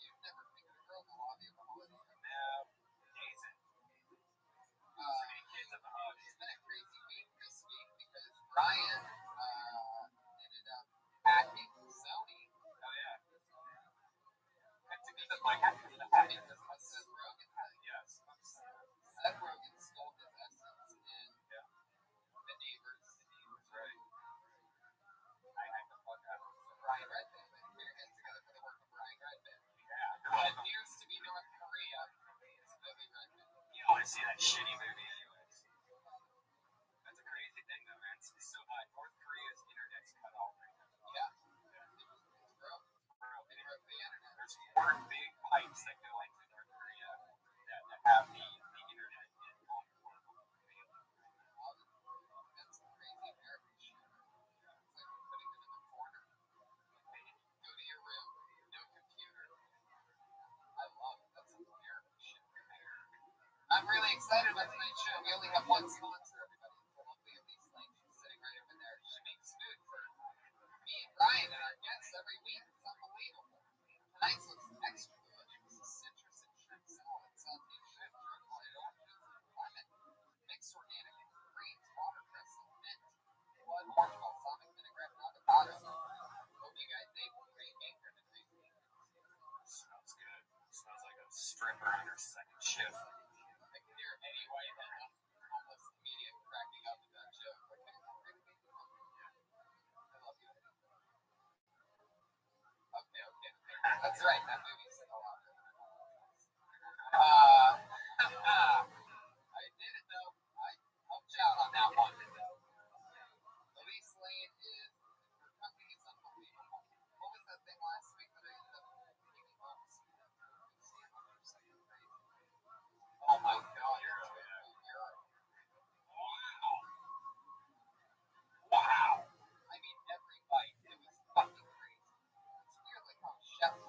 Speaker 6: You've never fingered a girl in the lobby of a Holiday Inn.
Speaker 4: Now, Jason, so many kids at the Holiday
Speaker 6: It's been a crazy week this week because Brian ended up hacking Sony.
Speaker 4: Oh yeah. And to me, that's like hacking the hacking.
Speaker 6: Because of Seth Rogen had it.
Speaker 4: Yes.
Speaker 6: Seth Rogen stole his essence in The Neighbors.
Speaker 4: Right. I hacked the fuck out of it.
Speaker 6: Brian Redband. Put your hands together for the work of Brian Redband.
Speaker 4: Yeah.
Speaker 6: What appears to be North Korea is Billy Redband.
Speaker 4: You don't want to see that shitty movie anyways. That's a crazy thing though, man. So North Korea's internet's cut off right now.
Speaker 6: Yeah. It's broke. It broke the internet.
Speaker 4: There's 4 big pipes that go into North Korea that have the internet in all the world.
Speaker 6: That's crazy American shit. It's like we're putting them in the corner. Go to your room. No computer. I love it. That's some American shit right there. I'm really excited about tonight's show. We only have one sponsor, everybody. It's the lovely Elise Lane. She's sitting right over there. She makes food for me and Brian and our guests every week. It's unbelievable. Tonight's looks extra delicious. Citrus and shrimp salad, sauteed shrimp, grilled white oranges, lemon, mixed organic greens, watercress, and mint, blood orange, balsamic vinaigrette, and avocado. Hope you guys ate great meat for the great meat.
Speaker 4: Smells good. Smells like a stripper on her second shift.
Speaker 6: I can hear Eddie White and a homeless comedian cracking up at that joke. Like, I love you, Eddie. Okay. That's right. That movie said a lot. I did it though. I helped you out on that one. Elise Lane is her cooking is unbelievable. What was that thing last week that I ended up picking up? Oh my god, Euro.
Speaker 4: Wow.
Speaker 6: I mean, every bite, it was fucking crazy. It's weird, like how chefs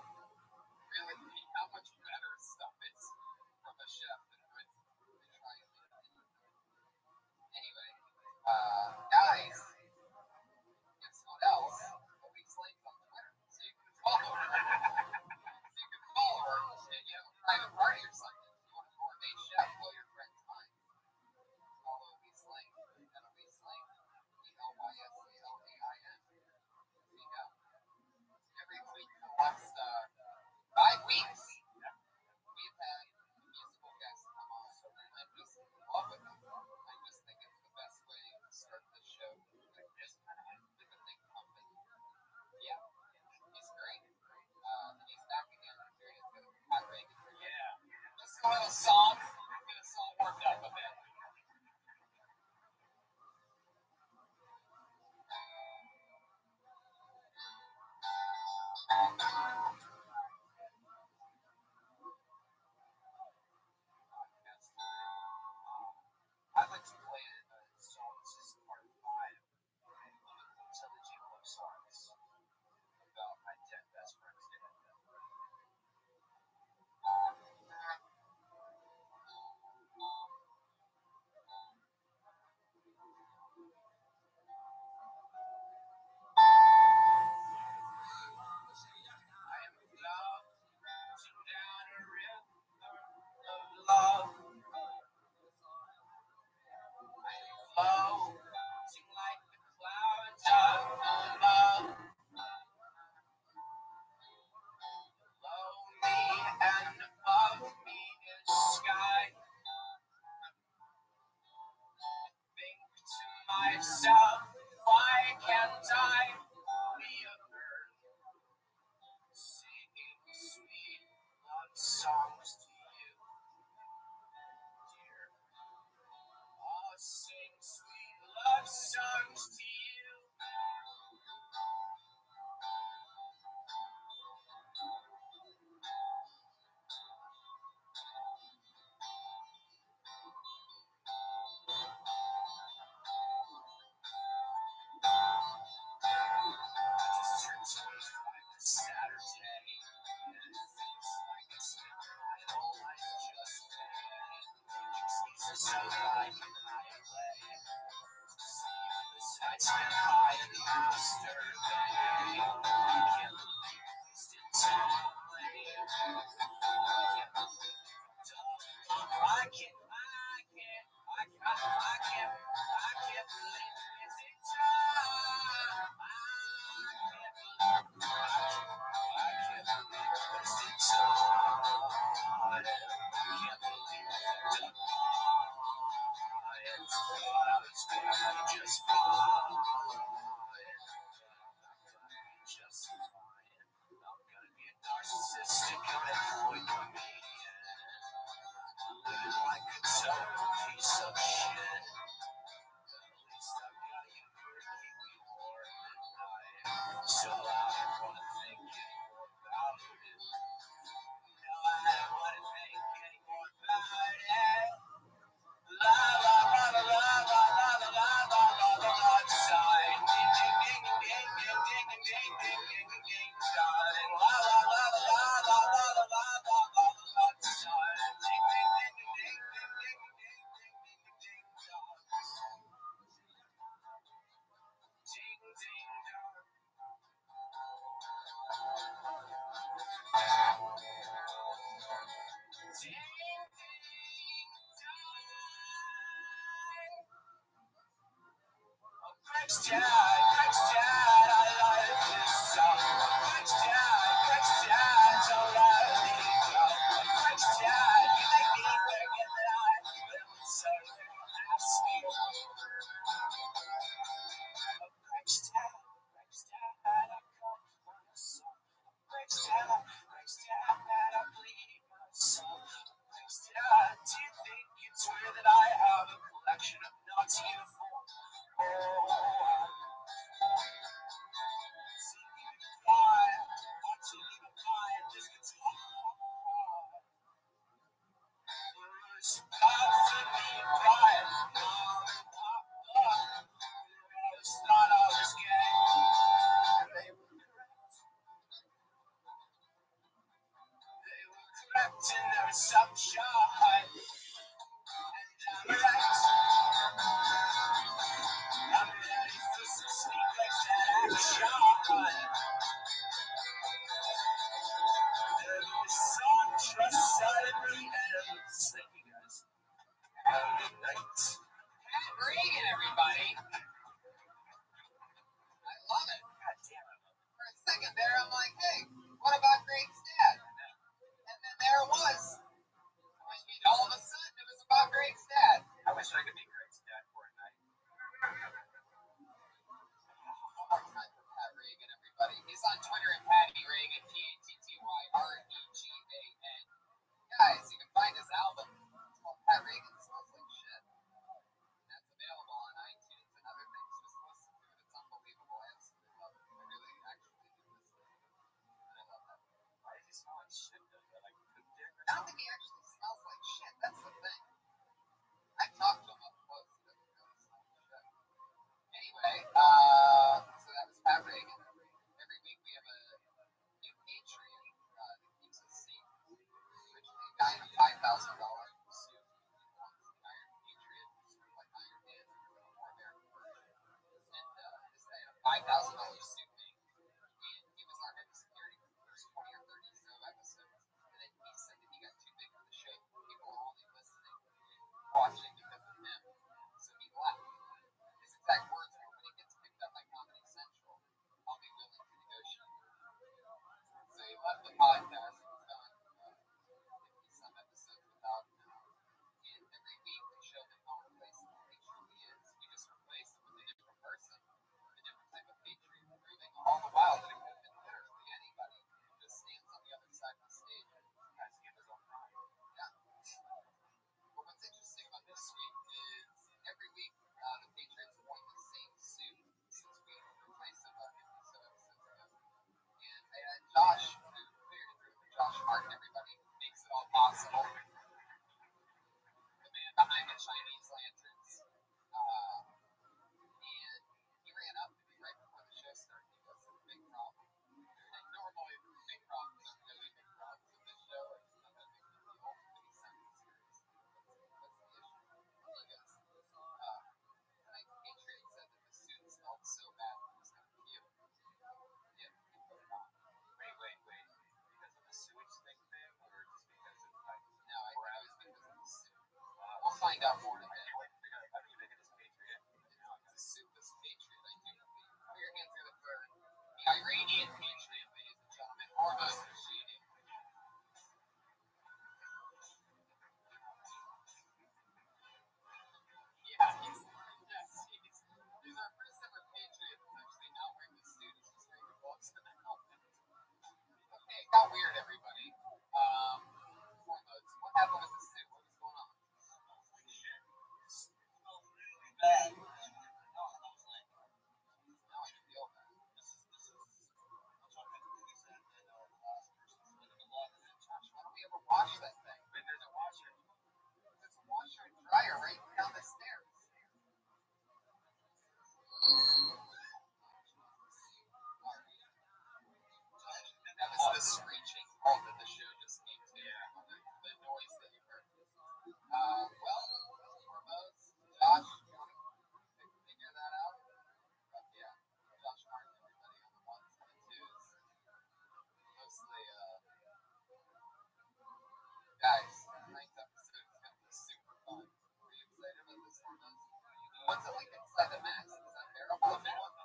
Speaker 6: What's it like inside the max? Is that bearable if you want?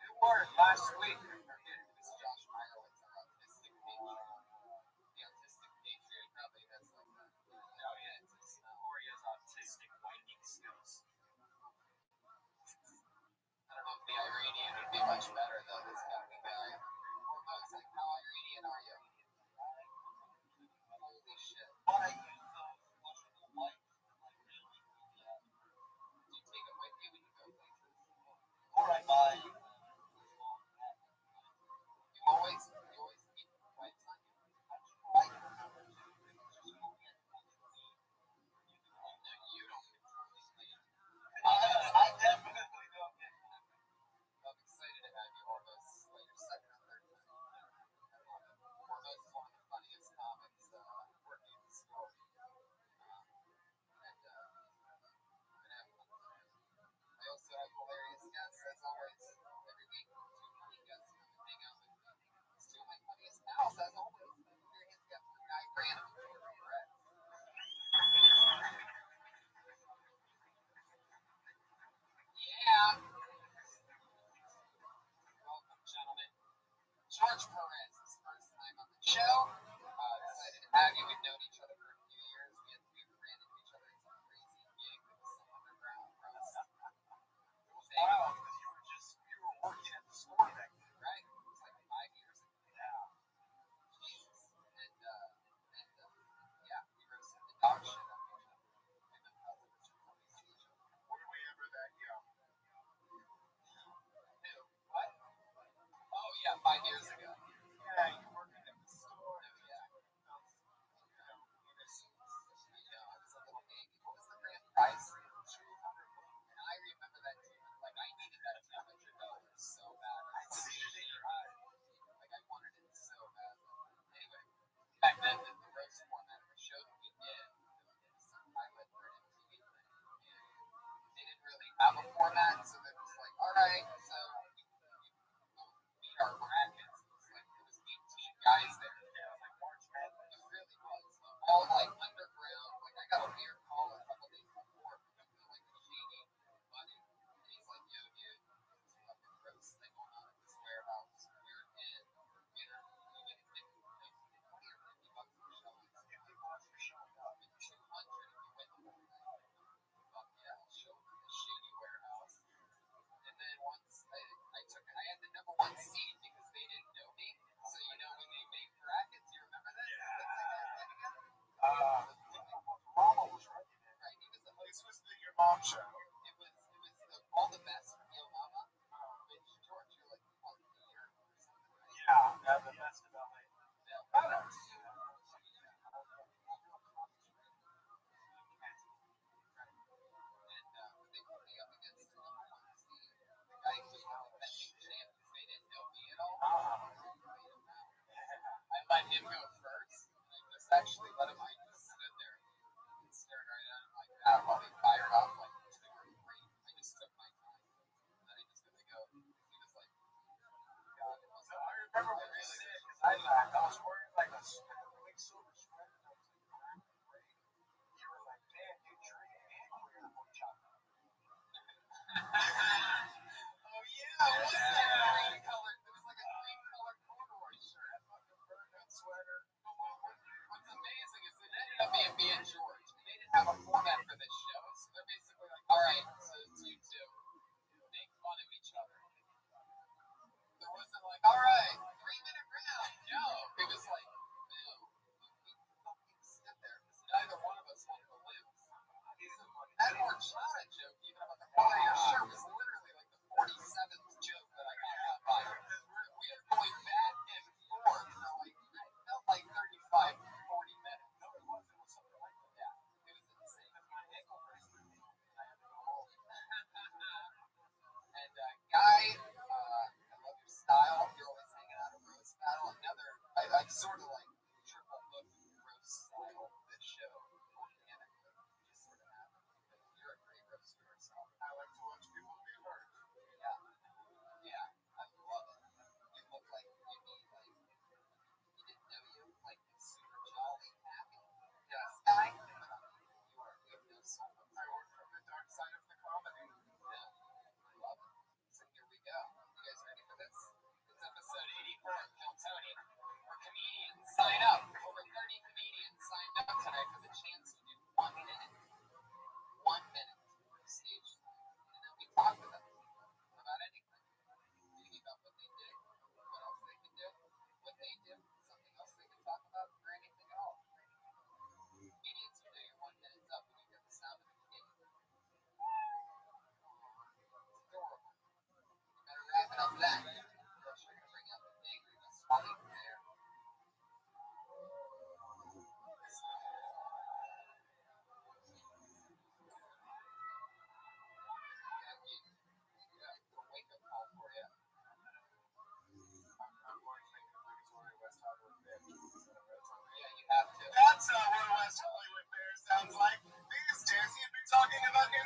Speaker 6: It worked last week. This Josh Meyer with the autistic nature. The autistic nature probably has like that. No, yeah, it's Corey has autistic biking skills. I don't know if the Iranian would be much better though. This kind of guy. It's like, how Iranian are you? Holy shit. But I use those flushable wipes. Yeah. Do you take them with you when you go places? Or I buy you always keep wipes on you. No, you don't control the speed. I definitely don't get that. I'm excited to have you on.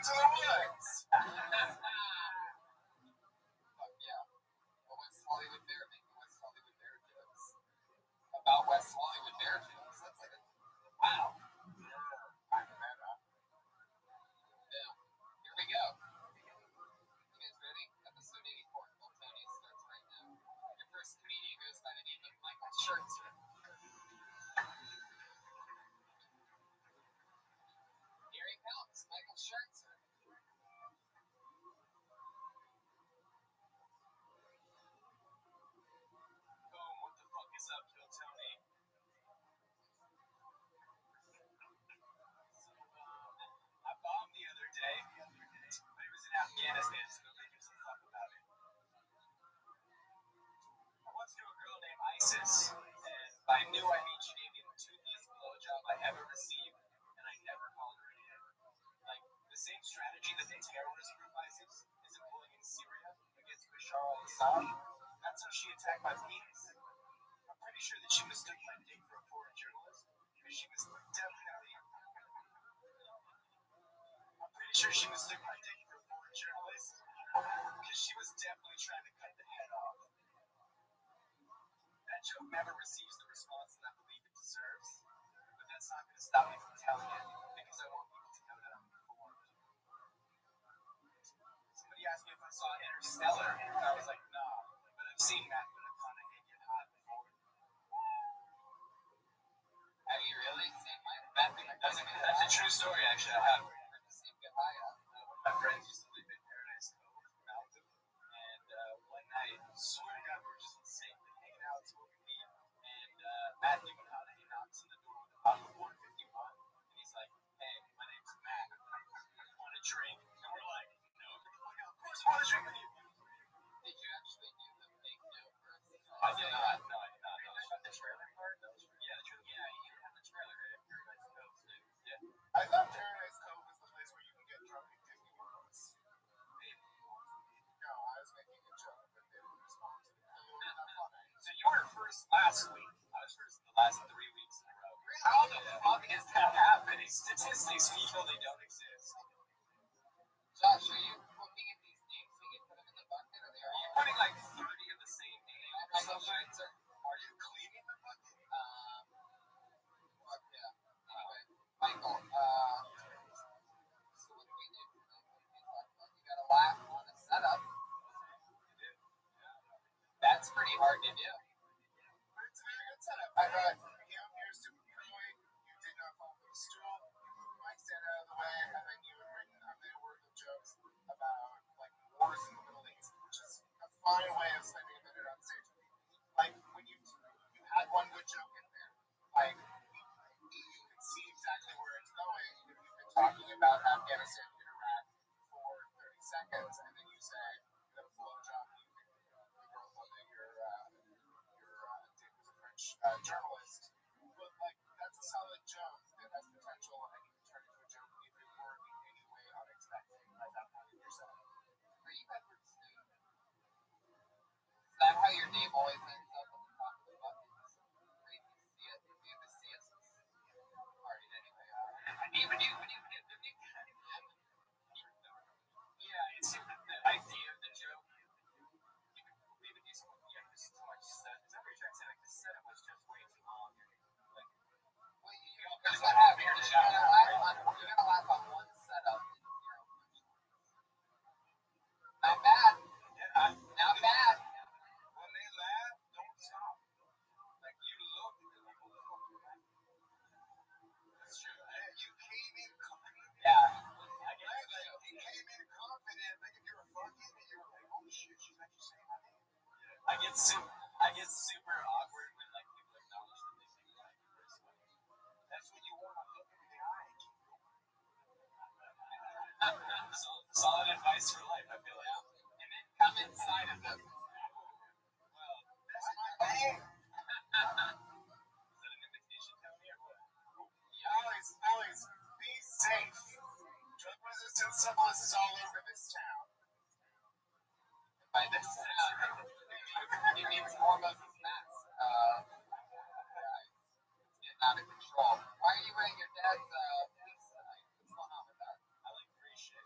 Speaker 6: to the woods. Fuck yeah. A West Hollywood Bear making West Hollywood Bear jokes. About West Hollywood Bear jokes. That's like a wow. I'm meta. Yeah. Here we go. You guys ready? Episode 84 of Tony starts right now. Your first comedian goes by the name of Michael Schertzer. Here he comes, Michael Schertzer. Boom, what the fuck is up, Kill Tony? I bombed the other day, but it was in Afghanistan, so nobody gives a fuck about it. I once knew a girl named Isis, and by knew I mean she gave me the toothiest blowjob I ever received, and I never called her again. Like, the same strategy that the terrorist group ISIS is employing in Syria against Bashar al-Assad, that's how she attacked my penis. I'm pretty sure that she mistook my dick for a foreign journalist, because she was definitely... I'm pretty sure she mistook my dick for a foreign journalist, because she was definitely trying to cut the head off. That joke never receives the response that I believe it deserves, but that's not going to stop me from telling it, because I want people to know that I'm informed. Somebody asked me if I saw Interstellar, and I was like, nah, but I've seen Matthew McConaughey get hot before. Have you really seen Matthew McConaughey? That's a true story, actually. I have. Where did you see him get high at? One of my friends used to live in Paradise Cove, Malibu, and one night, swear to God, we were just insanely hanging out, smoking weed, and Matthew McConaughey knocks on the door with a bottle of 151, and he's like, hey, my name's Matt, want a drink? And we're like, no, of course I want a drink with you. Did you actually do the big no first? I did not. No, I did not. No, I got the trailer part. Yeah, the trailer. Yeah, you have the trailer at Paradise Cove too. Yeah. I thought Paradise Cove was the place where you can get drunk at Disney World. Maybe. No, I was making a joke, but they didn't respond to it. It was not funny. So you were first last week. I was first the last 3 weeks in a row. How the fuck is that happening? Statistics, people, they don't exist. Josh, are you looking at these names when you put them in the bucket, or are you putting like 30 of the same name or something? Are you cleaning the bucket? Fuck yeah. Anyway, Michael, so what do we do tonight? What do we talk about? You gotta laugh on a setup. That's pretty hard to do. But it's a very good setup. I thought you came up here super coy, you did not fall from the stool, you moved the mic stand out of the way, and then you had written a minute worth of jokes about like wars in the Middle East, which is a fine way of spending a minute on stage. Like when you had one good joke in there, like you can see exactly where it's going if you've been talking about Afghanistan and Iraq for 30 seconds, and then you say you have a blowjob, you think the girl thought that your dick was a French journalist. But like that's a solid joke that has potential, and you can turn it into a joke if it were in any way unexpected at that point in your set. Are you Edward Snowden? Is that how your name always ends up at the top of the bucket? Crazy to see it. You have to see us. Alright, anyway. Yeah, it's the idea of the joke. You could maybe do some, yeah, there's too much set. Is that what you're trying to say? Like the setup was just way too long. Like, well, here's what happened. You gotta laugh on one setup and zero punchlines. Not bad. Yeah, not bad. When they laugh, don't stop. Like you look at the people that fuck you laugh. That's true. You came in confident. Yeah. I get it. Like, you came in confident. Like if you were fucking and you were like, oh shit, she's actually saying my name. Yeah. I get super awkward when like people acknowledge that they think like the first one. That's when you want to look them in the eye and keep going. Solid advice for life, I feel like. And then come inside of them. Well, that's my name. Is that an invitation, Tony, or what? Always, be safe. Drug resistant syphilis is all over this town. By this town, it means hormones and snacks. It's getting out of control. Why are you wearing your dad's fleece tonight? What's going on with that? I like free shit.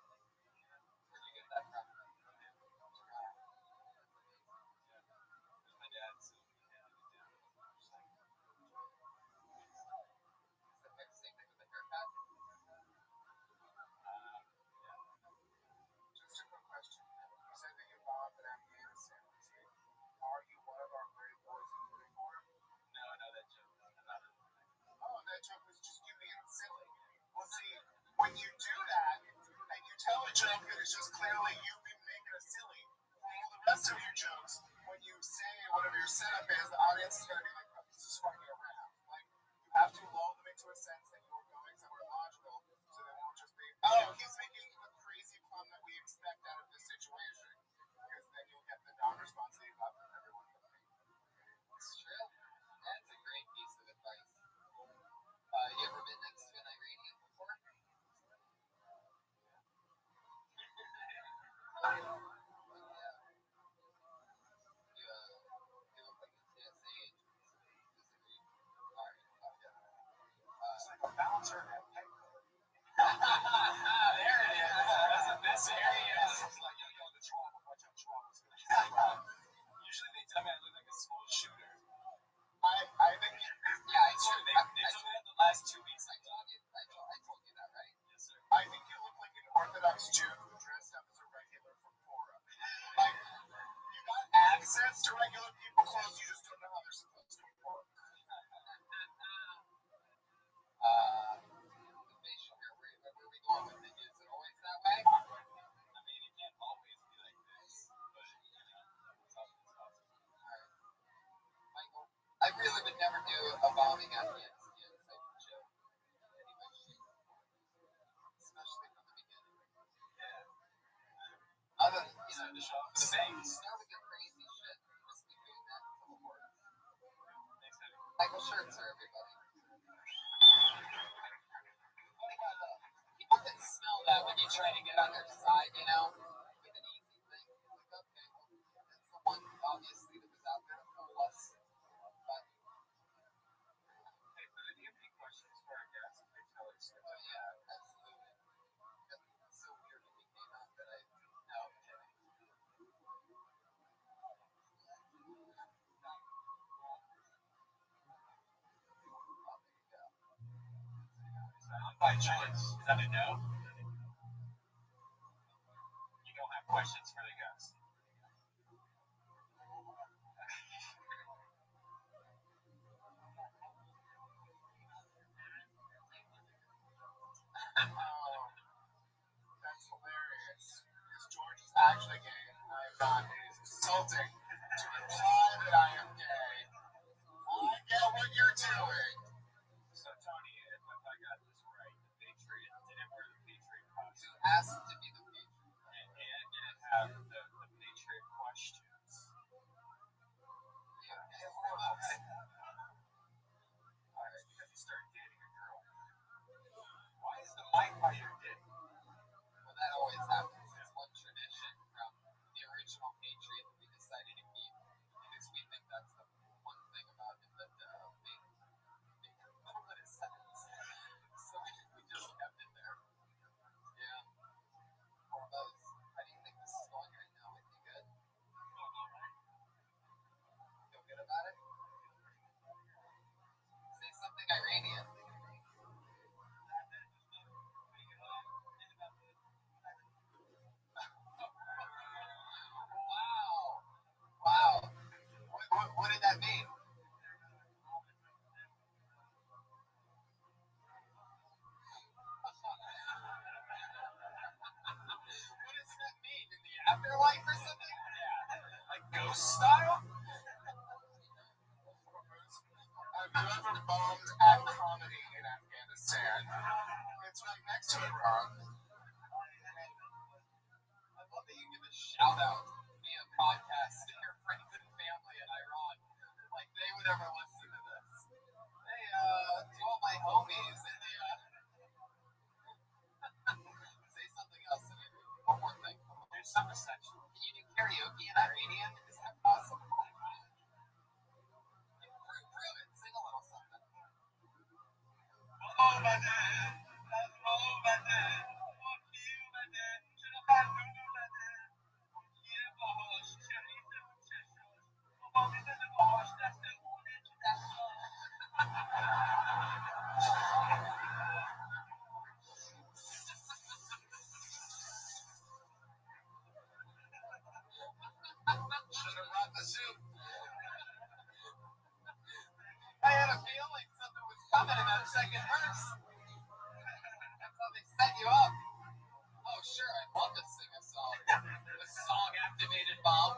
Speaker 6: that phase, the audience is going to be like, oh, he's just fucking around. Like, you have to lull them into a sense that you're going somewhere logical, so they won't just be, oh, he's making the crazy pun that we expect out of this situation. Because then you'll get the non-response that you got from everyone.
Speaker 4: It's true. That's a great piece of advice. You ever been next to an Iranian before? Yeah. You look like a TSA agent. Disagree. Alright, okay.
Speaker 6: It's like a bouncer at Petco.
Speaker 4: There it is. That's a best area.
Speaker 6: It's like, yo, the trouble. Watch out, trouble's going to hit you.
Speaker 7: Usually they tell me I look like a school shooter.
Speaker 6: I think,
Speaker 4: Yeah, it's true.
Speaker 7: They told me that the last 2 weeks.
Speaker 4: I told you that, right?
Speaker 7: Yes, sir.
Speaker 6: I think you look like an Orthodox Jew who dressed up as a regular from Torah. Like, you got access to regular people clothes, you just don't know how they're supposed to work.
Speaker 4: The facial hair, where are we going with it? Is it always that way?
Speaker 7: I mean, it can't always be like this, but it's awesome.
Speaker 4: Alright. Michael, I really would never do a bombing Afghanistan type of joke. Anyway, especially from the beginning.
Speaker 7: Yeah.
Speaker 4: Other than,
Speaker 7: You know, to show off the bangs.
Speaker 4: start with your crazy shit. Just keep doing that until it works.
Speaker 7: Thanks, Eddie.
Speaker 4: Michael shirts are everybody. People can smell that when you try to get on their side, you know, with an easy thing. It's like, okay, well, that's the one obviously that was out there to fool us. But
Speaker 7: Hey, do you have any questions for our guests? They tell us.
Speaker 4: yeah, absolutely. It's so weird when we came out that I no I'm kidding.
Speaker 7: By choice. Is that a no? You don't have questions for the guests.
Speaker 6: That's hilarious. Because George is actually gay, and I have not. It is insulting to imply that I am gay. I get what you're doing.
Speaker 7: So, Tony, if I got this right, the Patriot didn't wear the Patriot costume.
Speaker 4: Asked to be the Patriot.
Speaker 7: And didn't have the Patriot questions.
Speaker 4: Yeah, hold on.
Speaker 7: Alright, because you started dating a girl. Why is the mic by your dick?
Speaker 4: Well, that always happens. It's one tradition from the original Patriot that we decided to keep because we think that's the one thing about him that made permanent sense. So we just kept it there. Yeah. Hormones. How do you think this is going right now? Is he good? Feel good about it? Say something Iranian. Wow. What did that mean? What does that mean? In the afterlife or something?
Speaker 7: Like ghost style?
Speaker 6: Have you ever bombed at comedy in Afghanistan? It's right next to Iran.
Speaker 4: I love that you give a shout out via podcast to your friends and family in Iran. Like they would ever listen to this. Hey, to all my homies in the say something else to me. One more thing.
Speaker 7: There's some essential.
Speaker 4: Can you do karaoke in Iranian? Is that possible? Prove it. Sing a little something.
Speaker 7: Oh, my dad. Oh, my dad. Fuck you, my dad. Should have had no, my dad. Yeah, boss. Shahid, boss. That's the one. That's
Speaker 6: Should have brought the soup.
Speaker 4: I had a feeling something was coming in that second verse. That's how they set you up. Oh, sure, I'd love to sing a song. A song activated bomb.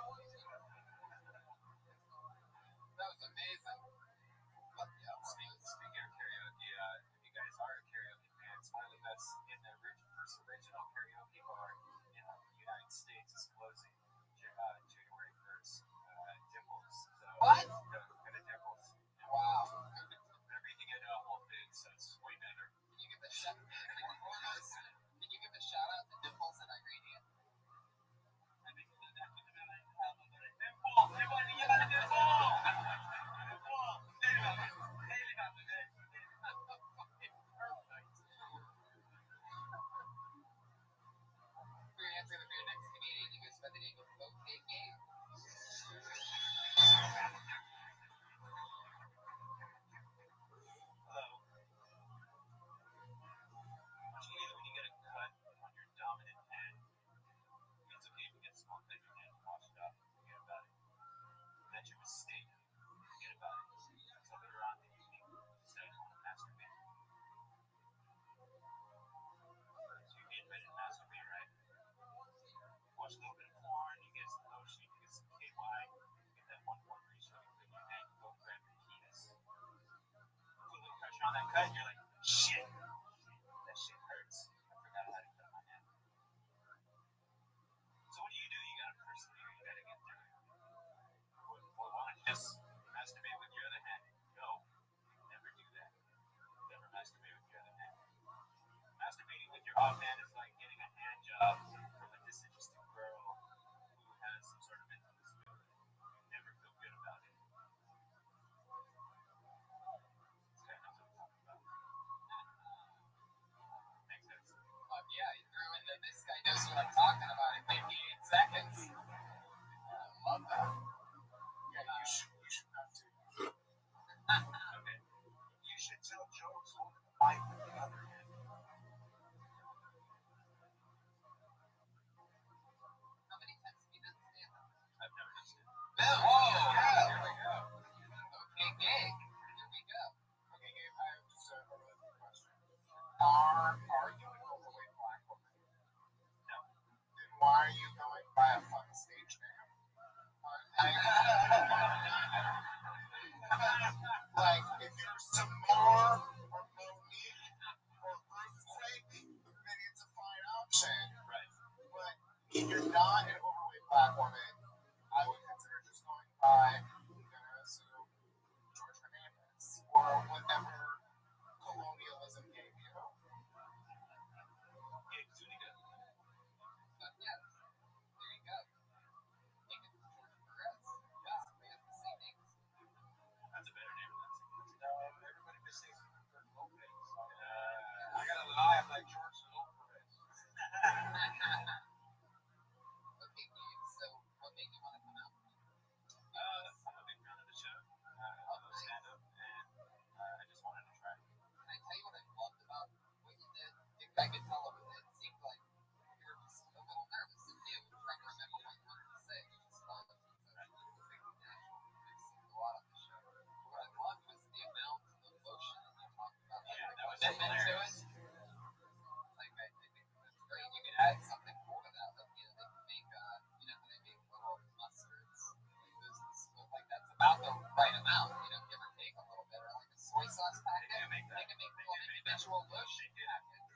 Speaker 7: lotion on that cut, and you're like, shit, that shit hurts. I forgot how to cut my hand. So what do? You gotta persevere. You gotta get through it. Well, why don't you just masturbate with your other hand? No, never do that. Never masturbate with your other hand. Masturbating with your offhand is like getting a hand job from a disinterested girl who has some sort of mental disability. You never feel good about it. This guy knows what I'm talking about. Makes sense.
Speaker 6: Yeah, you threw in that this guy knows what I'm talking about in 58 seconds. Love that.
Speaker 7: Yeah, you should not do that. Okay. You should tell jokes holding the mic with the other hand.
Speaker 6: How many times have you done stand-up?
Speaker 7: I've never done stand-up.
Speaker 6: No. Oh, yeah. Here we go. Okay, Gabe. Here we go.
Speaker 7: Okay, Gabe, I have just a related question. Are you an overweight black woman? No. Then why are you going by a fucking stage name? Like, if you're Samar or Monique or Earthquake, then it's a fine option. Right. But if you're not an overweight black woman, I would consider just going by, I'm gonna assume, George Hernandez or whatever colonialism gave you. Gabe Zuniga.
Speaker 6: But yes, there you go. Take it to George Perez. Yes, we have the same names.
Speaker 7: That's a better name than that. No, everybody mistakes me for George Lopez. I gotta lie, I'm like George Lopez.
Speaker 6: Okay, Gabe, so what made you want to come out?
Speaker 7: I'm a big fan of the show. I love stand-up, and I just wanted to try it.
Speaker 6: Can I tell you what I loved about what you did? I could tell over there, it seemed like you were just a little nervous and new, trying to remember what you wanted to say, which is fun. So it's completely natural. I've seen a lot on the show. What I loved was the amount of emotion that you talked about.
Speaker 7: Yeah, that was
Speaker 6: That meant to
Speaker 7: hilarious.
Speaker 6: it. Like, I think that's great. You could add something cool to that. Like, you know, they can make, they make little mustards. Like, like that's about the right amount, give or take a little bit. Or like a soy sauce packet.
Speaker 7: They make that.
Speaker 6: They can make little individual lotion packets.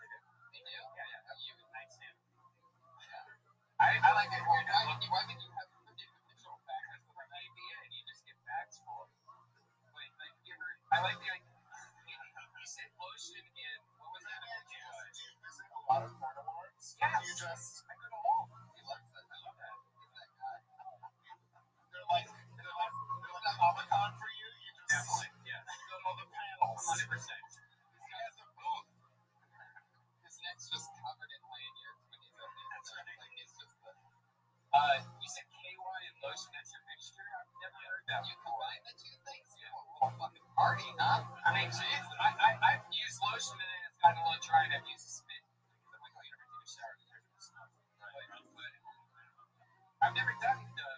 Speaker 6: They do?
Speaker 7: Yeah.
Speaker 6: You
Speaker 7: Nightstand.
Speaker 6: I like it. Why would you have individual packets?
Speaker 7: Because from ABA, you just get bags full. Like, I like the idea. You said lotion in, what was that? Do you visit a lot of carnivores? Yes. Do you just, I go to all of them.
Speaker 6: He loves that.
Speaker 7: I love that.
Speaker 6: He's that guy.
Speaker 7: They're like a Comic-Con for you. You just definitely, yeah. You go to all the panels. 100%. He has a booth.
Speaker 6: His neck's just covered in lanyards when he's up there.
Speaker 7: That's right.
Speaker 6: Like, it's just the.
Speaker 7: You said KY and lotion as your mixture? I've never heard that
Speaker 6: You
Speaker 7: before.
Speaker 6: combine the two things? You have a little fucking party, huh?
Speaker 7: I mean, geez, I've used lotion and then it's gotten a little dry and I've used spit. Because I'm like, oh, you never take a shower because there's no smell. Right. But I've never done you know,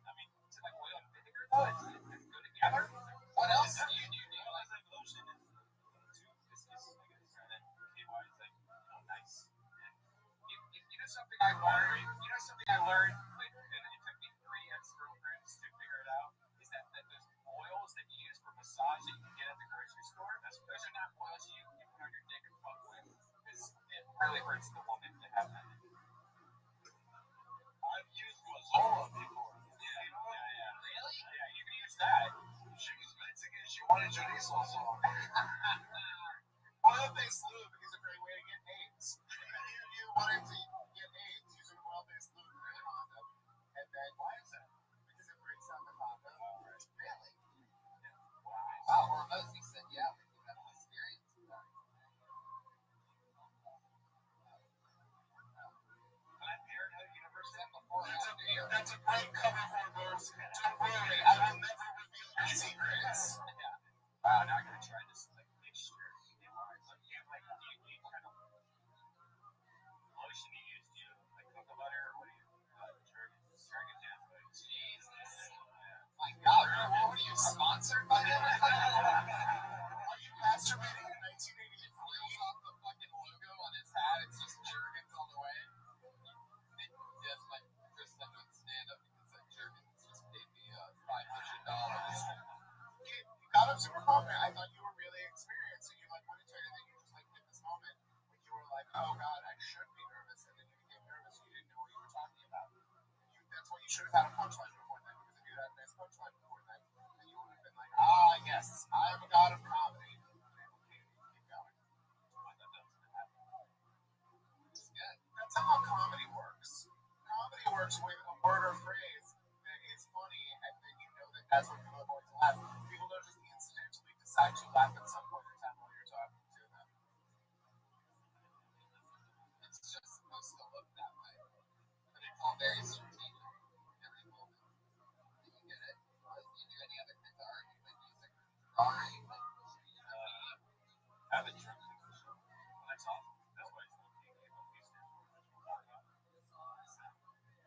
Speaker 7: I mean, is it like oil and vinegar though? Does it go together?
Speaker 6: What else do you do?
Speaker 7: Well, it's like lotion and too viscous, I guess. And then KY is like, nice. And you know something I learned? Like, and it took me 3 ex-girlfriends to figure it out, is that those oils that you use for massage that you can get at the grocery store, those are not oils you put on your dick and fuck with, because it really hurts the woman to have that. I've used Mazola before. Yeah.
Speaker 6: Really?
Speaker 7: Yeah, you can use that. She was Mexican. She wanted chorizo sauce. Oil-based lube is a great way to get AIDS. If any of you wanted to get AIDS using oil-based lube in a condom, and then why is that? Because it breaks down the condom.
Speaker 6: Really?
Speaker 7: Yeah.
Speaker 6: Wow, or most you said, yeah, but you have an experience with that.
Speaker 7: Planned Parenthood University.
Speaker 6: Before
Speaker 7: That's a great cover for a verse. Don't worry, I will never reveal your secrets.
Speaker 6: Yeah.
Speaker 7: Wow, now I gotta try this mixture. Like, do you kind of lotion you
Speaker 6: Sorry.
Speaker 2: Have it drunk. Well, that's awesome. That's why it's not being able to use it.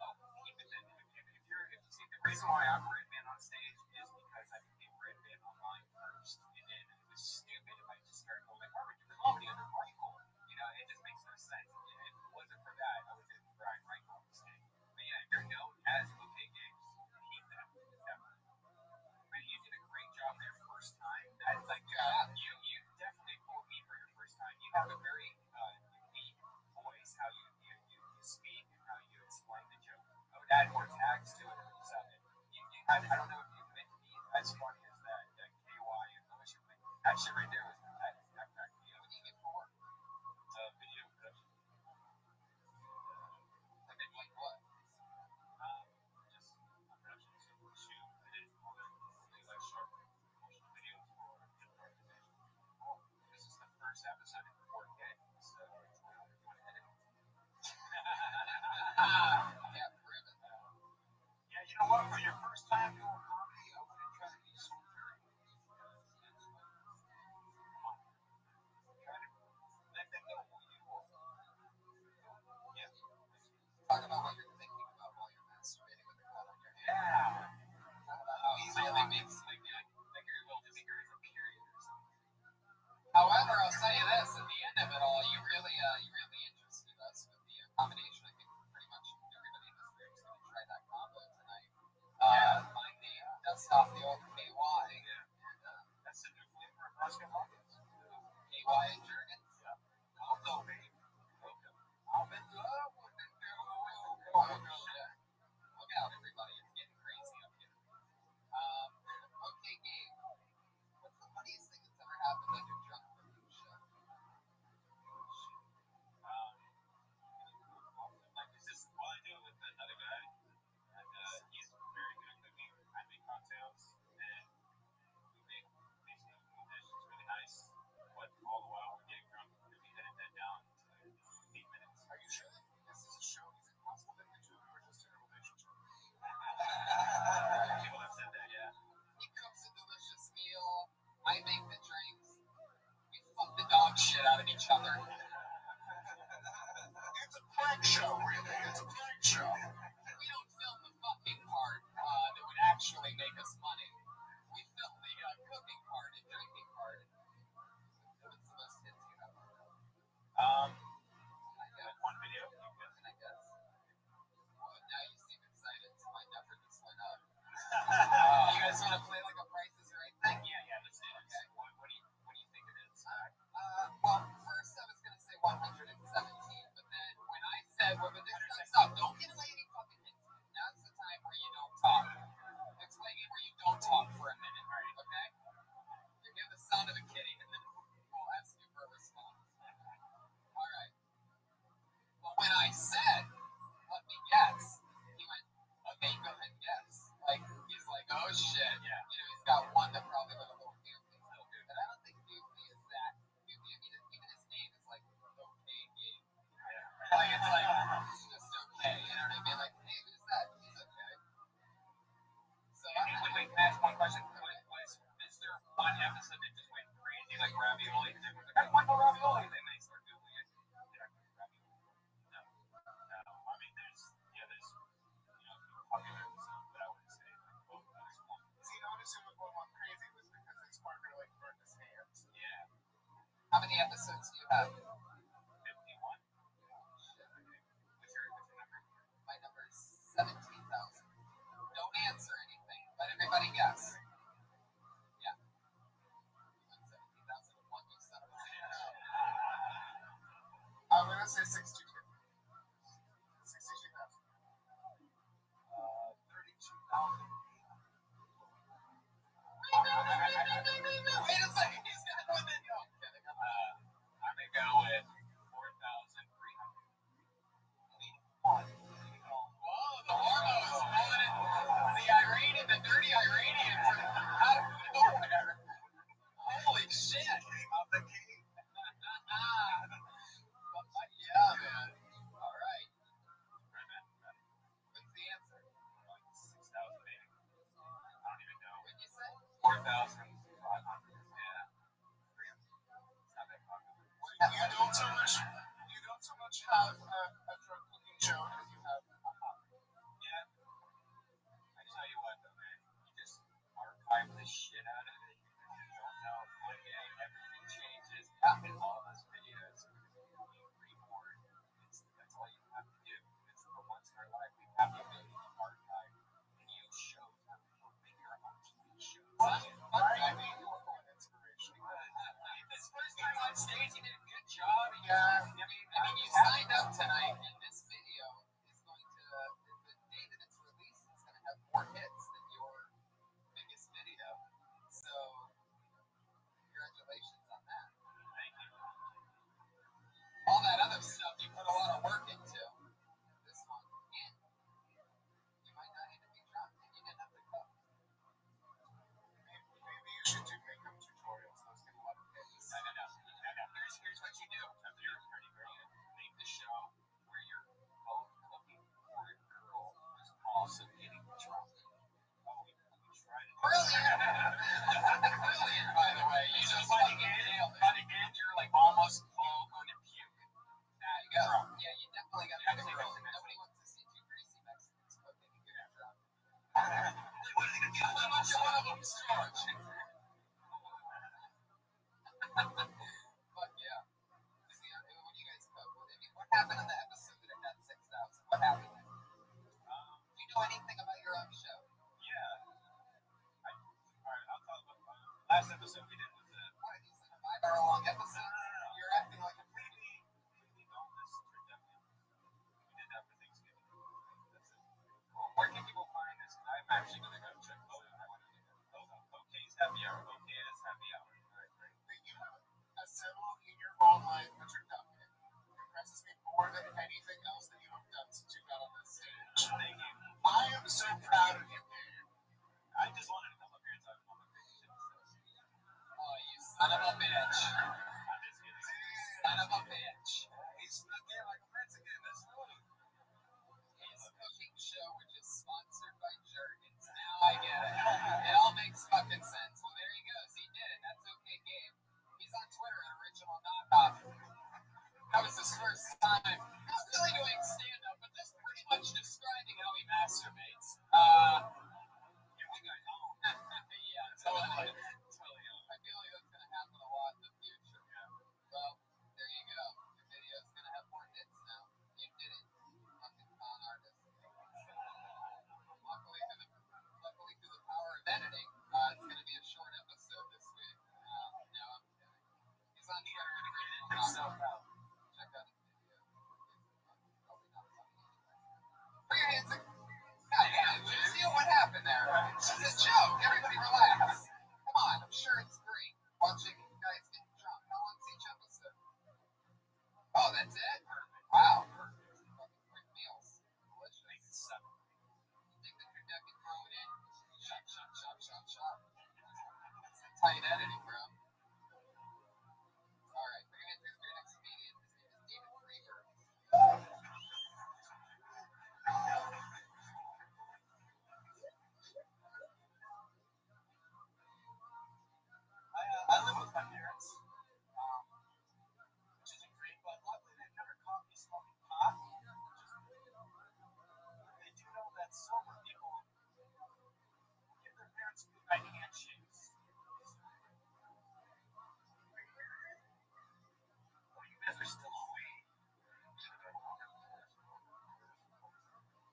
Speaker 6: Oh, keep it then. If you see the reason why I'm Red Man on stage is because I became Red Man online first, and then it was stupid if I just started going like, why would you comedy under Michael? You know, it just makes no sense. And if it wasn't for that, I would have Brian Michael on stage. But yeah, if you're known as OK Games, keep that. Definitely. I mean, you did a great job there first time. That's like, you definitely fooled me for your first time. You have a very unique voice, how you speak and how you explain the joke. I would add more tags to it. I don't know if you meant to be as funny as that KY and Militia thing. That shit right there was that cracked me up. What do you get for work?
Speaker 2: Video production.
Speaker 6: I mean, like what?
Speaker 2: Just production. So shoot, edit, all that. Things like short promotional videos for different organizations.
Speaker 6: Oh, this is the first episode in 4K, so you want to edit? Yeah, proven. Yeah, you know what? For your first time doing comedy, I wouldn't try to be so very because it's like, come on, try to let them know who you are. Yeah. Talk about what you're thinking about while you're masturbating with a gun on your hand. Yeah. How easily it makes like your little finger is a period or something. However, I'll tell you this: at the end of it all, you really interested us with the combination. I think pretty much everybody in this room is going to try that combo tonight. Find the dust off the old KY. Yeah. And that's the new flavor of Muscat Muffins. KY and Jergens. Yeah. Coco, baby. Coco. I'm in love with it. Oh, shit. Look out, everybody. It's getting crazy up here. Okay, Gabe. What's the funniest thing that's ever happened on your drunk review show?
Speaker 2: Like it's just I do it with another guy, and he's very good at cooking. I make cocktails, and we make basically a food dish. It's really nice, but all the while we're getting drunk, and we edit that down to like 8 minutes.
Speaker 6: Are you sure? This is a show. Is it possible that the two of you are just in a relationship?
Speaker 2: People have said that, yeah.
Speaker 6: He cooks a delicious meal. I make the drinks. We fuck the dog shit out of each other.
Speaker 7: It's a prank show, really. It's a prank show.
Speaker 6: We don't film the fucking part that would actually make us money. We film the cooking part and drinking part. What's the most hits you have?
Speaker 2: Like one video, you guess.
Speaker 6: Can I guess? Well, now you seem excited, so my number just went up. You guys want to play like a Price is Right thing?
Speaker 2: Yeah, let's do it.
Speaker 6: Okay.
Speaker 2: What do you think it is?
Speaker 6: Well, first I was gonna say 117, but then when I said, well, but stop, don't give away any fucking hints. Now's the time where you don't talk. It's like where you don't talk for a minute, right? Okay? You hear the sound of a kitty, and then we'll ask you for a response. All right. Well, when I said, let me guess, he went, okay, go ahead and guess. Like, he's like, oh shit. Yeah. You know, he's got one that probably went a little goofy. But I don't think goofy is that goofy. I mean, even his name is like, okay, Gabe. Like, it's like, it's just okay. You know what I mean? Like, hey, who's that? He's okay. So,
Speaker 2: Wait, can I ask one question? Is there one episode that just went crazy, like ravioli? And everyone's like, I want more ravioli. And then they start Googling it. No. I mean, there's popular episodes, but I wouldn't say like both of those one.
Speaker 6: see, notice who was going crazy was because his partner like burned his hands.
Speaker 2: Yeah.
Speaker 6: How many episodes do you have?
Speaker 2: 51.
Speaker 6: Shit. What's your number? My number is 17,000. Don't answer anything. Let everybody guess. Yeah. 17,001, you son of a bitch. I'm gonna say 62. 62,000. 32,000. No. Wait a second. He's got one that. No, I'm kidding.
Speaker 2: I'm gonna go with 4,300.
Speaker 6: Whoa, the hormones pulling it. The Iranian, the dirty Iranians are out of nowhere. Holy shit.
Speaker 7: Of the king.
Speaker 6: Yeah, man. All right. What's the answer?
Speaker 2: 6,000 maybe. I don't even know.
Speaker 6: What'd you say?
Speaker 2: 4,500.
Speaker 6: have a drunk cooking show because you have a hobby.
Speaker 7: Yeah. I tell you what, though, man, you just archive the shit out of it. You don't know one day everything changes. And all those videos are being reborn. That's all you have to do. It's for once in our life we have the ability to archive new shows that will make our own TV shows.
Speaker 6: I mean, you were full of inspiration.
Speaker 7: This first time on stage, you did a good job.
Speaker 6: Yeah.
Speaker 7: I mean, you signed up tonight, and this video is going to, the day that it's released, it's going to have more hits than your biggest video. So, congratulations on that. Thank you.
Speaker 6: All that other stuff you put a lot of work into.
Speaker 7: This one, and you might not even be drunk, and you didn't have to cook.
Speaker 6: Maybe you should do makeup tutorials. Those get a lot of hits.
Speaker 7: No. Here's what you do. You're pretty great at make the show where you're both looking for a girl who's also getting drunk.
Speaker 6: Oh, we tried it.
Speaker 7: Brilliant, by the way. You just
Speaker 6: by the end, you're like almost all going to puke.
Speaker 7: There you go. Yeah, you definitely got to be drunk. Nobody wants to see two greasy Mexicans cooking and get drunk.
Speaker 6: What are they going to do? How much you want them to charge?
Speaker 7: But yeah. See, when you guys cook, what happened in the episode that it had 6,000? What happened there? Do you know anything about your own show?
Speaker 6: Yeah. Alright, I'll talk about last episode we did with the.
Speaker 7: What? Is it a 5-hour-long episode?
Speaker 6: No.
Speaker 7: You're acting like a
Speaker 6: Completely boneless turducken. We did that for Thanksgiving. That's it.
Speaker 7: Cool. Where can people find this?
Speaker 6: I'm actually going to go check this out. I want to do that. OK's Happy Hour. OKS Happy Hour. Alright, great.
Speaker 7: That you have assembled in your own life a turducken. Impresses me more than anything else that you have done since you got on this stage.
Speaker 6: Thank you.
Speaker 7: I am so proud of you, man.
Speaker 6: I just wanted to come up here and talk about my favorite shit.
Speaker 7: Oh, you son of a bitch.
Speaker 6: I'm just kidding.
Speaker 7: Son of a bitch.
Speaker 6: He's snuck in like a Mexican. That's funny.
Speaker 7: His cooking show, which is sponsored by Jergens. Now I get it. It all makes fucking sense. Well, there he goes. He did it. That's okay, Gabe. He's on Twitter at Original Knockoff. That was his first time. Not really doing stand-up, but just pretty much describing how he masturbates.
Speaker 6: Yeah, we got home.
Speaker 7: Yeah, totally. I feel like that's gonna happen a lot in the future.
Speaker 6: Yeah.
Speaker 7: Well, there you go. Your video's gonna have more hits now. You did it. Fucking con artist. Luckily through the power of editing, it's gonna be a short episode this week. No, I'm kidding. He's on Twitter at Original Knockoff. Check out his video. It's probably not funny anyway. Put your hands up. God damn, see what happened there? It's just a joke. Everybody relax. Come on, I'm sure it's great watching you guys get drunk. How long's each episode? Oh, that's it? Wow. Fucking quick meals. Delicious. You think that your deck can throw it in? Shot. That's some tight editing, bro. Alright, we're gonna introduce your next comedian. His name is David Freeberg.
Speaker 6: I live with my parents, which isn't great, but luckily they've never caught me smoking pot, which is great. They do know that sober people give their parents good night handshakes. Oh, you guys are still awake.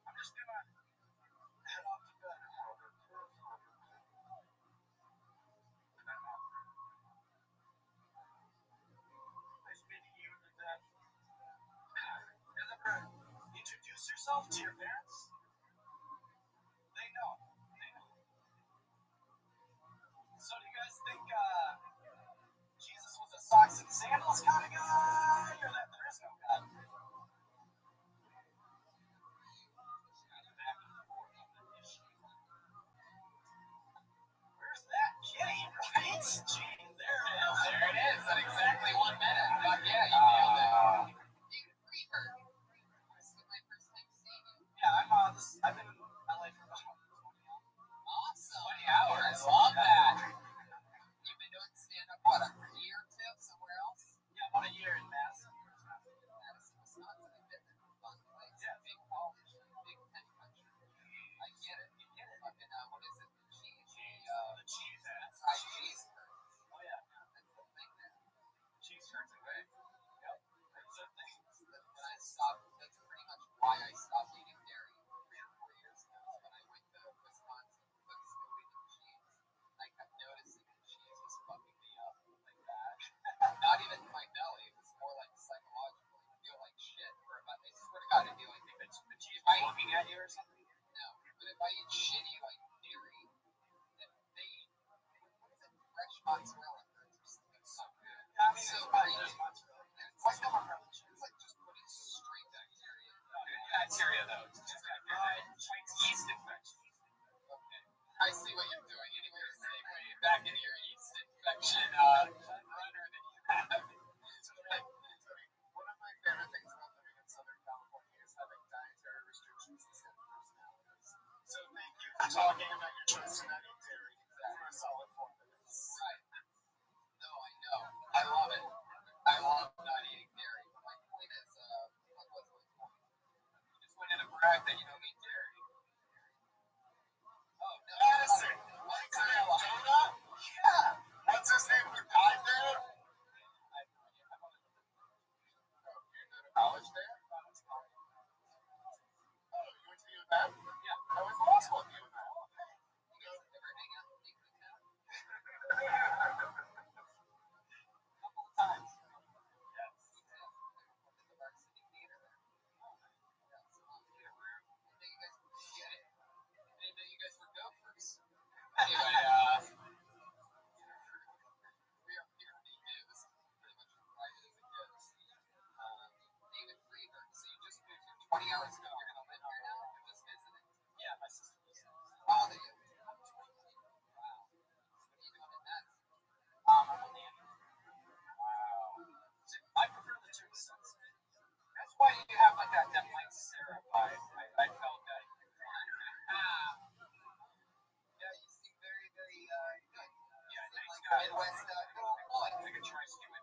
Speaker 6: I'm just gonna head off to bed. Nice meeting you, and you guys ever introduce yourself to your parents? They know. So do you guys think Jesus was a socks and sandals kind of guy, or that there is no God? Where's that kitty, right? Gee, there it is.
Speaker 7: There it is at exactly 1 minute. Fuck yeah, you nailed it. David Freeberg. This is my first time seeing you.
Speaker 6: Yeah, I've been in LA for about 20 years.
Speaker 7: Awesome. 20 hours. Love that. You've been doing stand-up, what, a year or two somewhere else?
Speaker 6: Yeah, about a year. Midwest Illinois.
Speaker 7: Like a tri-human.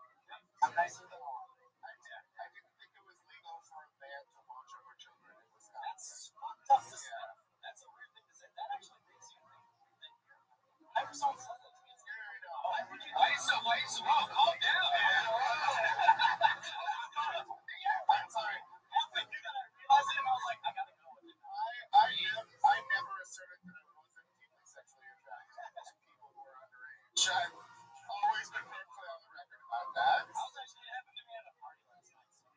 Speaker 7: I'm nicer than all.
Speaker 6: I didn't think it was legal for a man to watch over children in Wisconsin.
Speaker 7: That's fucked up to say. That's a weird thing to say. That actually makes you think that you're. I never saw said that to me. Why would you?
Speaker 6: Why so calm down?
Speaker 7: I'm sorry. You gotta realize it, and I was like, I gotta go with it.
Speaker 6: I never asserted that I wasn't deeply sexually attracted to people who are underage. I've always been perfectly on the record about that.
Speaker 7: I was actually it happened to me at a party last night. So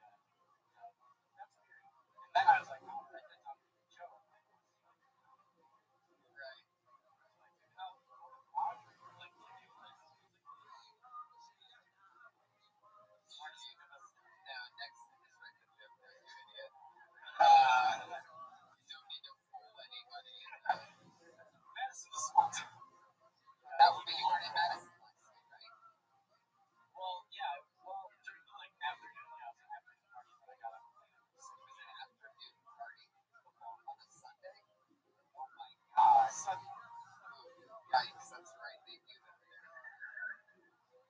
Speaker 7: that's weird. And then I was like, oh, right, that's not a joke.
Speaker 6: Right.
Speaker 7: How like
Speaker 6: Now, next is right the joke there, you idiot. You don't need to fool anybody.
Speaker 7: Madison was smart.
Speaker 6: That would be you were in Madison last night, right?
Speaker 7: Well, yeah. Well, during the like afternoon, yeah, it was an afternoon party, but I got up.
Speaker 6: It was an afternoon party on a Sunday. Oh my God. Yikes, that's right. They do that there.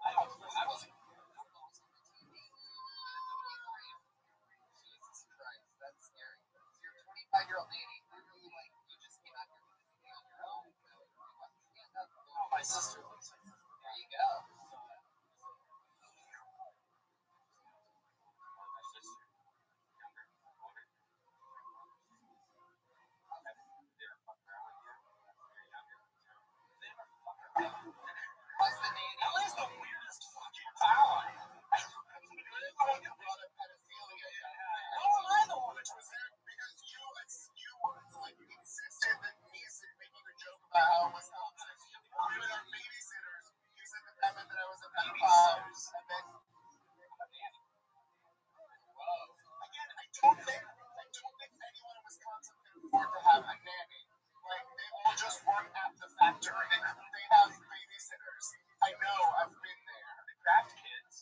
Speaker 7: I was
Speaker 6: Jesus Christ, that's scary. So you're a 25-year-old lady. Literally, like, you just came out here physically on your own. You want to stand up.
Speaker 7: oh, my sister looks like this.
Speaker 6: There you go.
Speaker 7: My sister, younger, older. They were fucking around with you. You're younger. They never fuck around.
Speaker 6: Plus the nanny.
Speaker 7: LA's the weirdest fucking town.
Speaker 6: You're the one who brought up pedophilia.
Speaker 7: How am I the one?
Speaker 6: Which was there because you like insisted that me making a joke about how it was toxic. We were our babysitters. You said that meant that I was a pedophile. And then whoa. Again, I don't think anyone in Wisconsin can afford to have a nanny. Like they all just work at the factory. They have babysitters. I know, I've been there.
Speaker 7: The craft kids.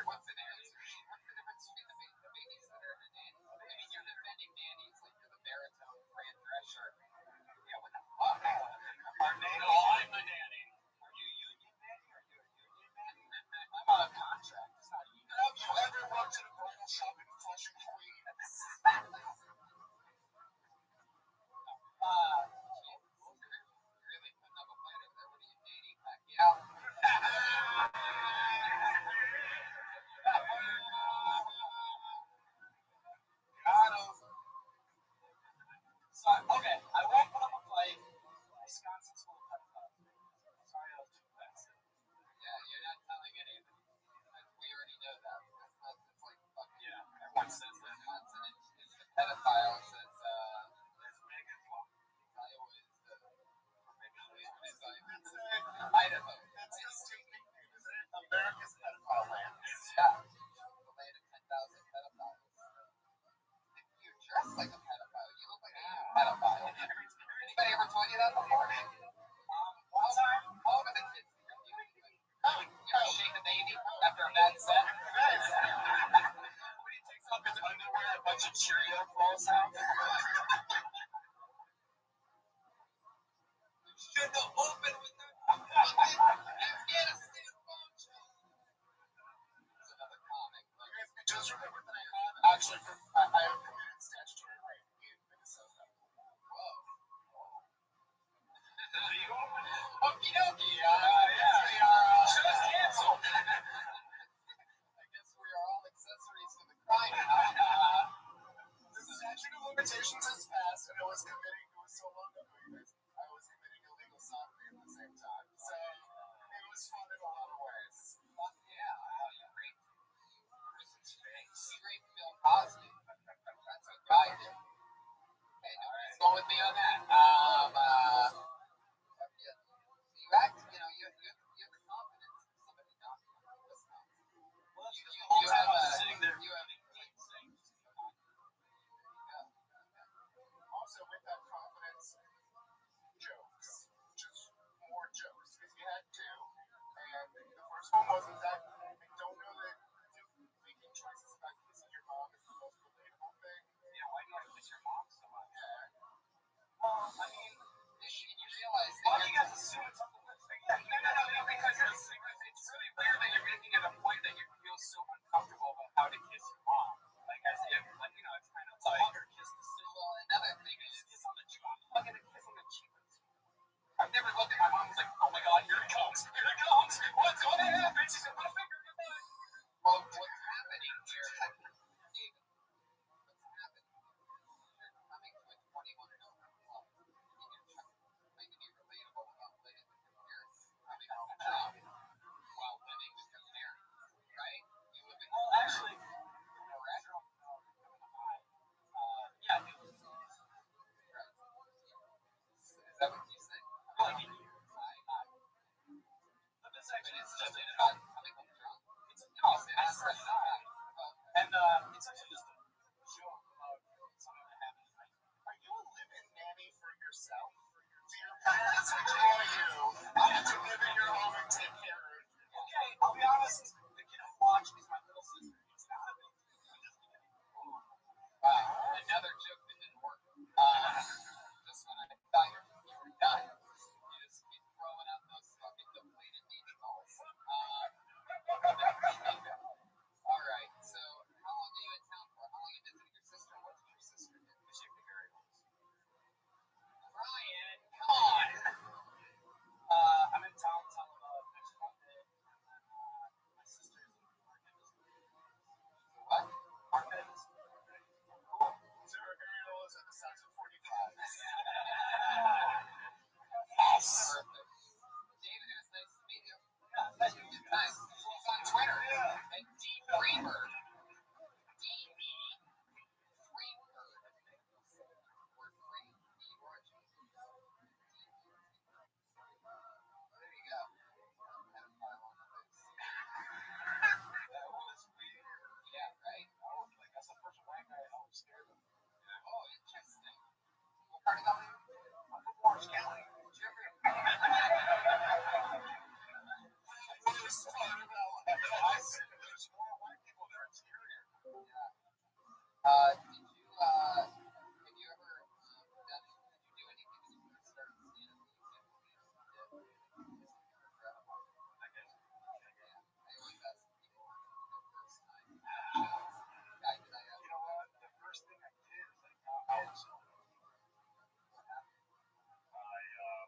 Speaker 6: What's the difference between the babysitter and a nanny? I mean, you're defending nannies like you're the baritone Fran Drescher. Yeah, what the fuck?
Speaker 7: Our nanny. No, I'm the nanny. Are you union nanny? Are you a union nanny?
Speaker 6: I'm on a contract. It's not union. Have you ever worked at a bridal shop in Flushing, Queens? Really putting up a fight over there. What are you dating? Pacquiao?
Speaker 7: So, okay, I won't put up a fight. Wisconsin's full of pedophiles. Sorry, I was too fast.
Speaker 6: Yeah, you're not telling anything. We already know that. It's like fucking.
Speaker 7: Yeah, everyone says that.
Speaker 6: Wisconsin is the pedophile since
Speaker 7: There's Megan's law.
Speaker 6: Iowa is the. Idaho. That's his state nickname, isn't it? America's pedophile land. Yeah. The land of 10,000 pedophiles. You dress like a pedophile. You look like a pedophile. Anybody ever told you that before?
Speaker 7: One time,
Speaker 6: How old are the kids? You ever shake the baby after a bad set?
Speaker 7: when he takes off his underwear, a bunch of Cheerio falls out.
Speaker 6: Should have opened with the Afghanistan bombshell. There's another comic. You guys just remember that I have actually I have committed statutory rape in Minnesota. Whoa.
Speaker 7: Legal?
Speaker 6: Okie dokie.
Speaker 7: Yeah. Show's canceled.
Speaker 6: I guess we are all accessories to the crime. The statute of limitations has passed, and I was so long ago, you guys. I was committing illegal sodomy at the same time. So it was fun in a lot of ways. Fuck yeah. You raped Bill Cosby. That's what I did. Hey, nobody's going with me on that. You act, you have the confidence of somebody not from Wisconsin.
Speaker 7: Well, that's because the whole time I was sitting there
Speaker 6: You have
Speaker 7: saying,
Speaker 6: also with that confidence, jokes, just more jokes, because you had two, and the first one wasn't that. I don't know that making choices about kissing your mom is the most relatable thing.
Speaker 7: yeah, why do you want to kiss your mom so much?
Speaker 6: Yeah.
Speaker 7: Well, I mean, That's what you want to do. I have to live in your home and take care of it. Okay, I'll be honest. The kid I watch is my little sister. It's not a big deal.
Speaker 6: Another joke that didn't work. Just when I thought you were done, you just keep throwing out those fucking depleted beach balls. All right. So, how long are you in town for? How long are you visiting your sister? What did your sister do? Is she very old?
Speaker 7: Ryan, come on. I'm in town till next Monday. My sister's in Marquez.
Speaker 6: What?
Speaker 7: Marquez. Cool. Sarah Guriel is at the size of 45. Yes.
Speaker 6: Perfect. David, it was nice to meet you. Nice. He's on Twitter. At D Freebird. D-E Freebird. We're free. The origin. There you go. Pedophile on the face.
Speaker 7: That was weird.
Speaker 6: Yeah, right?
Speaker 7: Like, that's the first white guy I was scared of.
Speaker 6: Oh, interesting. What part of that?
Speaker 7: I'm from Orange County.
Speaker 6: Did you ever?
Speaker 7: Worst part about I said there's more white people there. It's scarier.
Speaker 6: Yeah. Have you ever did you do anything when you first started stand up? Incredible.
Speaker 7: I guess.
Speaker 6: Yeah. I always ask people the first time. Guy, did I
Speaker 7: You know what? The first thing I did is I got out. I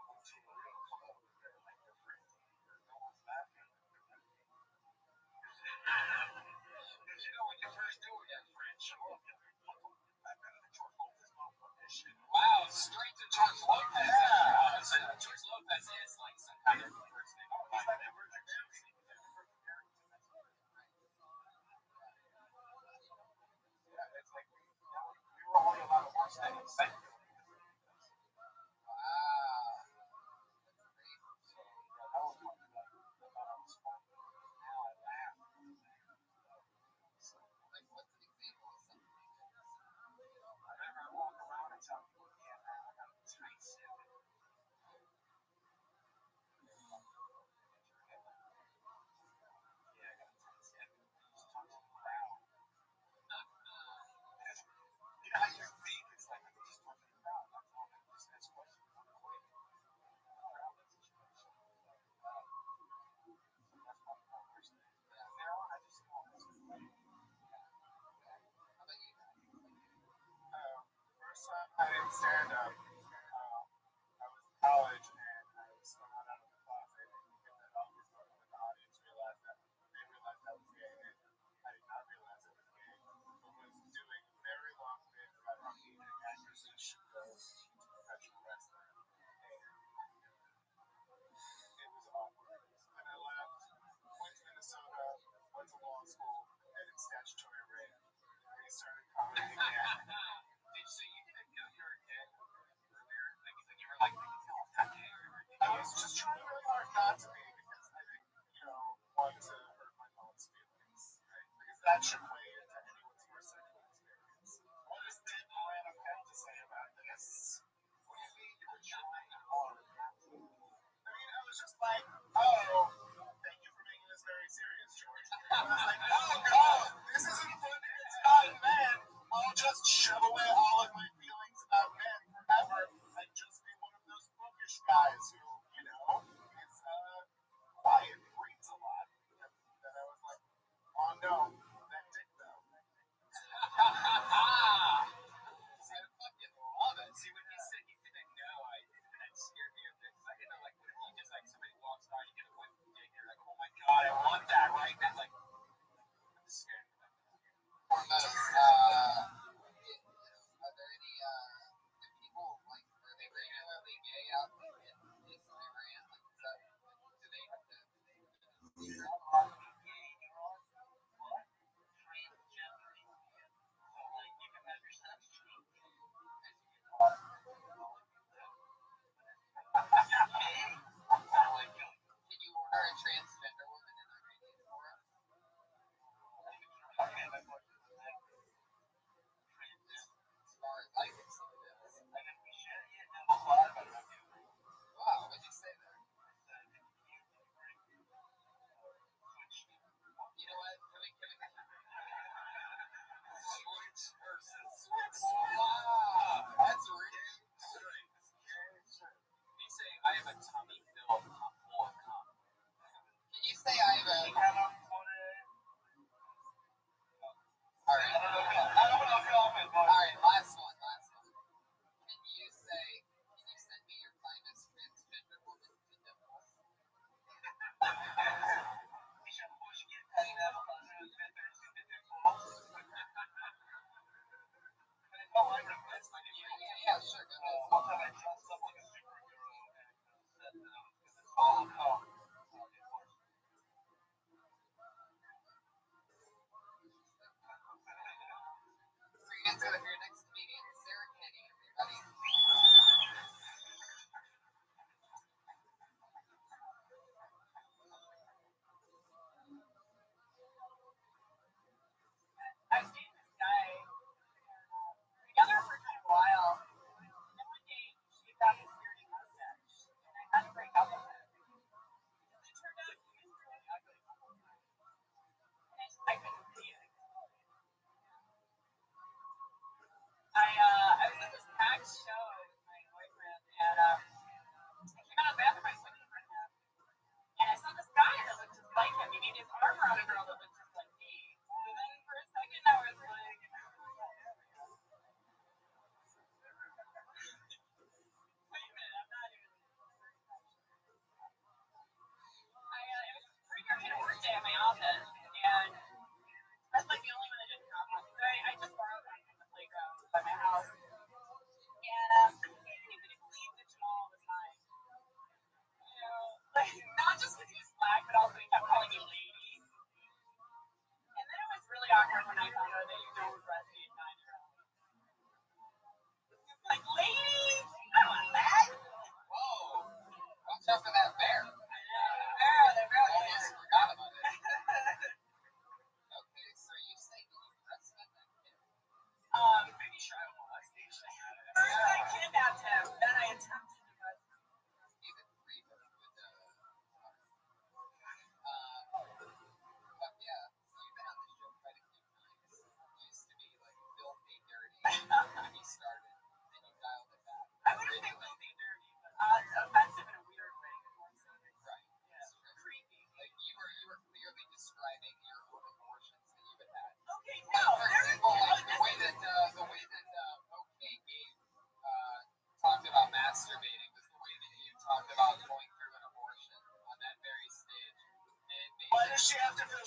Speaker 7: went to a real club there, like the friends. No one's laughing. Because you know when you first do it, your friends show up. You're like, what? I better than George Lopez motherfucker this shit.
Speaker 6: Wow, straight to George Lopez.
Speaker 7: Yeah.
Speaker 6: So George Lopez is like some kind of first name.
Speaker 7: Oh, he's like the Virgin Mary. He's the Virgin Mary. Yeah, it's like we were only allowed to watch that in second.
Speaker 6: Wow.
Speaker 7: So yeah, that was one of the I thought I was funny. Now I laugh.
Speaker 6: Like, what's an example of something you did?
Speaker 7: Whenever I walk around and tell people, yeah, man, I got a tight sip. Yeah, I got a tight sip. Just talk to the crowd. Because you know how you think it's like I can just talk to the crowd. I'm not just ask questions. I'm quick. The crowd doesn't show. So that's one of my worst things. From now on, I just go and listen.
Speaker 6: How about you guys?
Speaker 7: First time I did stand up, I was in college and I was thrown out of the closet and you get that awkward moment when the audience realized that they realized I was gay and I did not realize I was gay, but was doing very long bits about how being an actress should go into professional wrestling. And it was awkward. And I left, went to Minnesota, went to law school, and did statutory rape. Restarted comedy again.
Speaker 6: Did you say you knew you were gay earlier? Like you were like, no, I'm not gay.
Speaker 7: I was just trying really hard not to be because I didn't, want to hurt my mom's feelings, right? Because that should weigh into anyone's first sexual experience. What does Dick Moran have to say about this?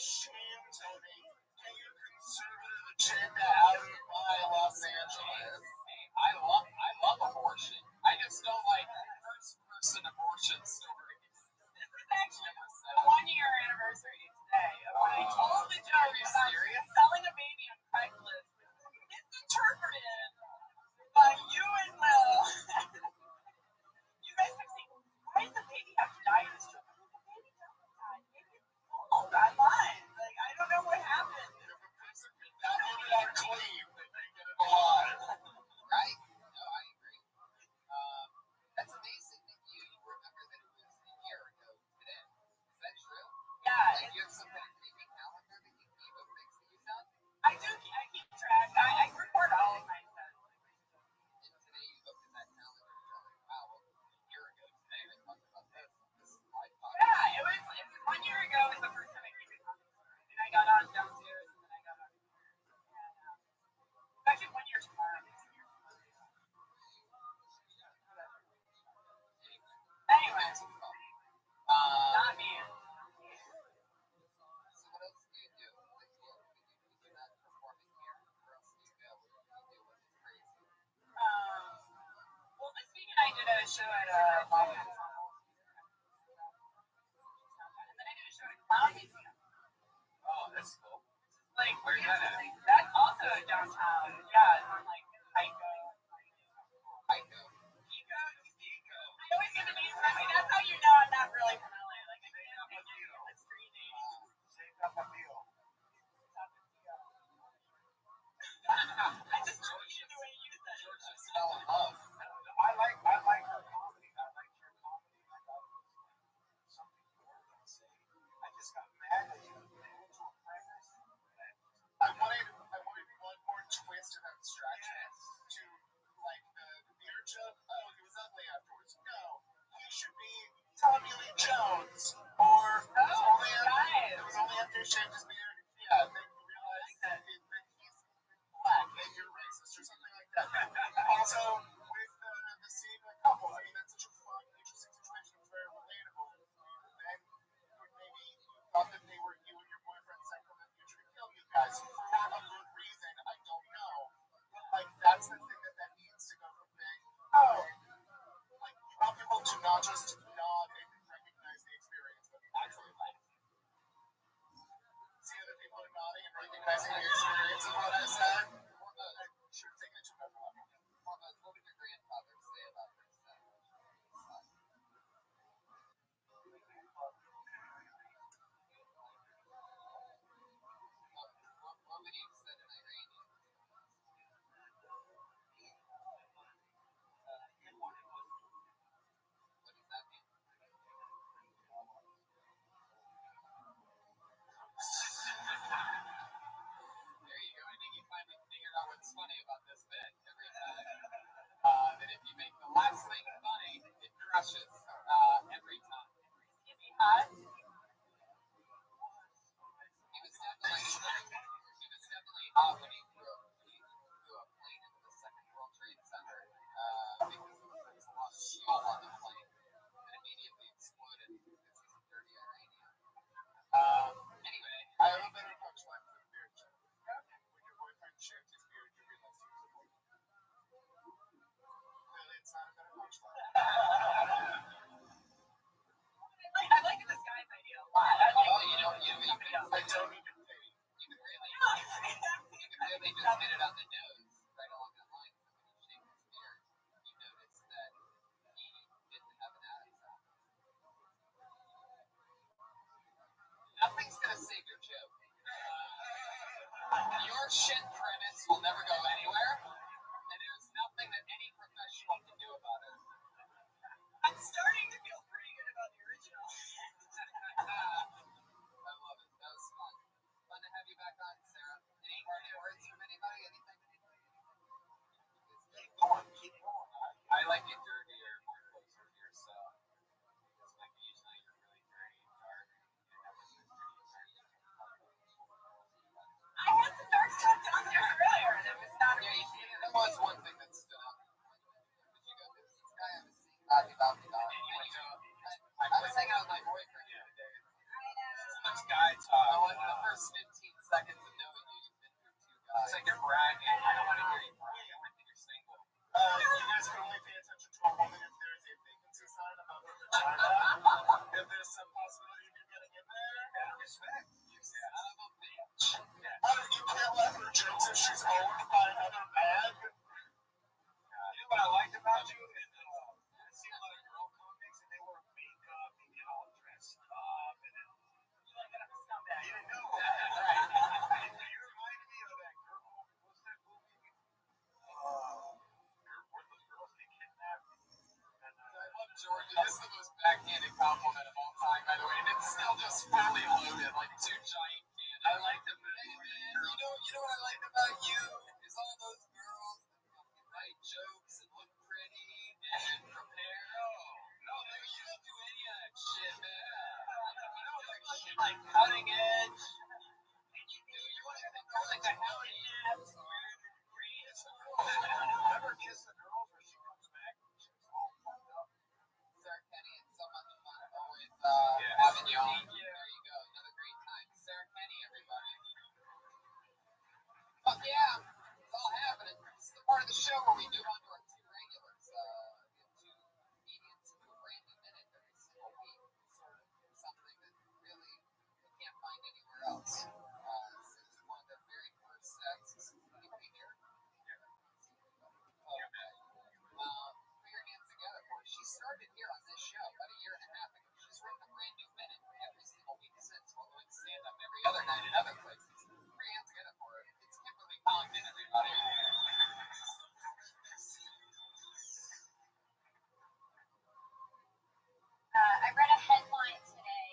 Speaker 7: shame, Tony. Get your conservative agenda out of my Los Angeles.
Speaker 6: Hey, I love abortion. I just don't like first person abortion stories.
Speaker 4: This is actually the 1-year anniversary today of when I told the judge about selling a baby on Craigslist was misinterpreted by you and Will. You guys have seen, why does the baby have to die in this trip? The baby doesn't die. Maybe it's cold. I lied. Like, I don't know what happened.
Speaker 7: If a person gets downloaded on Cleave, they may get it alive.
Speaker 6: Right? No, I agree. That's amazing that you remember that it was a year ago today. Is that true?
Speaker 4: Yeah,
Speaker 6: Like you have some kind of creepy calendar that you keep of things that you've done?
Speaker 4: I do. I keep track. I record all of my stuff.
Speaker 6: And today you looked at that calendar and you're like, wow, well, a year ago today I talked about this on this live podcast.
Speaker 4: Yeah, it was 1 year ago was the first time I came to Comedy Store. And I got on downstairs and then I got on here. And it's actually 1 year tomorrow. Anyway, not me.
Speaker 6: So what else do you do? Like, if you're not performing here, where else do you go? What do you do when it's crazy?
Speaker 4: Well, this weekend I did a show at Lawman Ensemble. And then I did a show at a clown museum.
Speaker 6: Oh, that's cool.
Speaker 4: Like,
Speaker 6: Where's that at?
Speaker 4: that's also downtown. Yeah, it's on like Tyco.
Speaker 6: I know.
Speaker 4: Pico. I always get the names wrong. See, that's how you know I'm not really from LA. Like, I can't make a street name. I just changed the way you said it.
Speaker 6: George just fell in love.
Speaker 7: I like her comedy. I like your comedy. I thought it was something you were going to say. I just got mad that you went to a premise. I wanted one more twist and abstraction to like the beer joke. Oh, he was ugly afterwards. No, he should be Tommy Lee Jones, or it was only after he shaved his beard. Yeah, then you realize that he's black and you're racist or something like that. Also, with the scene with the couple, I mean, that's such a fun, interesting situation. It's very relatable. And maybe you thought that they were you and your boyfriend sent from the future to kill you guys for a good reason. I don't know. But, like, that's the thing that needs to go from being, oh, like, you want people to not just nod and recognize the experience, but actually laugh. See,
Speaker 6: compliment of all time, by the way, and it's still just fully loaded, like two giant cans. I like the movie, man. You know what I like about you is all those girls that write jokes and look pretty and prepare. No, you don't do any of that shit, man. You know, like cutting edge. You want to know like a howdy abs, weird green. Never kiss the girls when she comes back. She's all fucked up. Sarah Kenny, it's so much fun always having you on. There you go, another great time. Sarah Kenny, everybody. Fuck yeah, it's all happening. This is the part of the show where we do on to our two regulars. We have two comedians who do a brand new minute every single week. Sort of something that really you can't find anywhere else. This is one of the very first sets. Anybody here? Okay. Put your hands together for her. She started here on this show about a year and a half ago. She's written a brand new minute every single week since, while doing stand up every other night in other places. Put your hands together for her. It's Kimberly Congdon, everybody.
Speaker 5: I read a headline today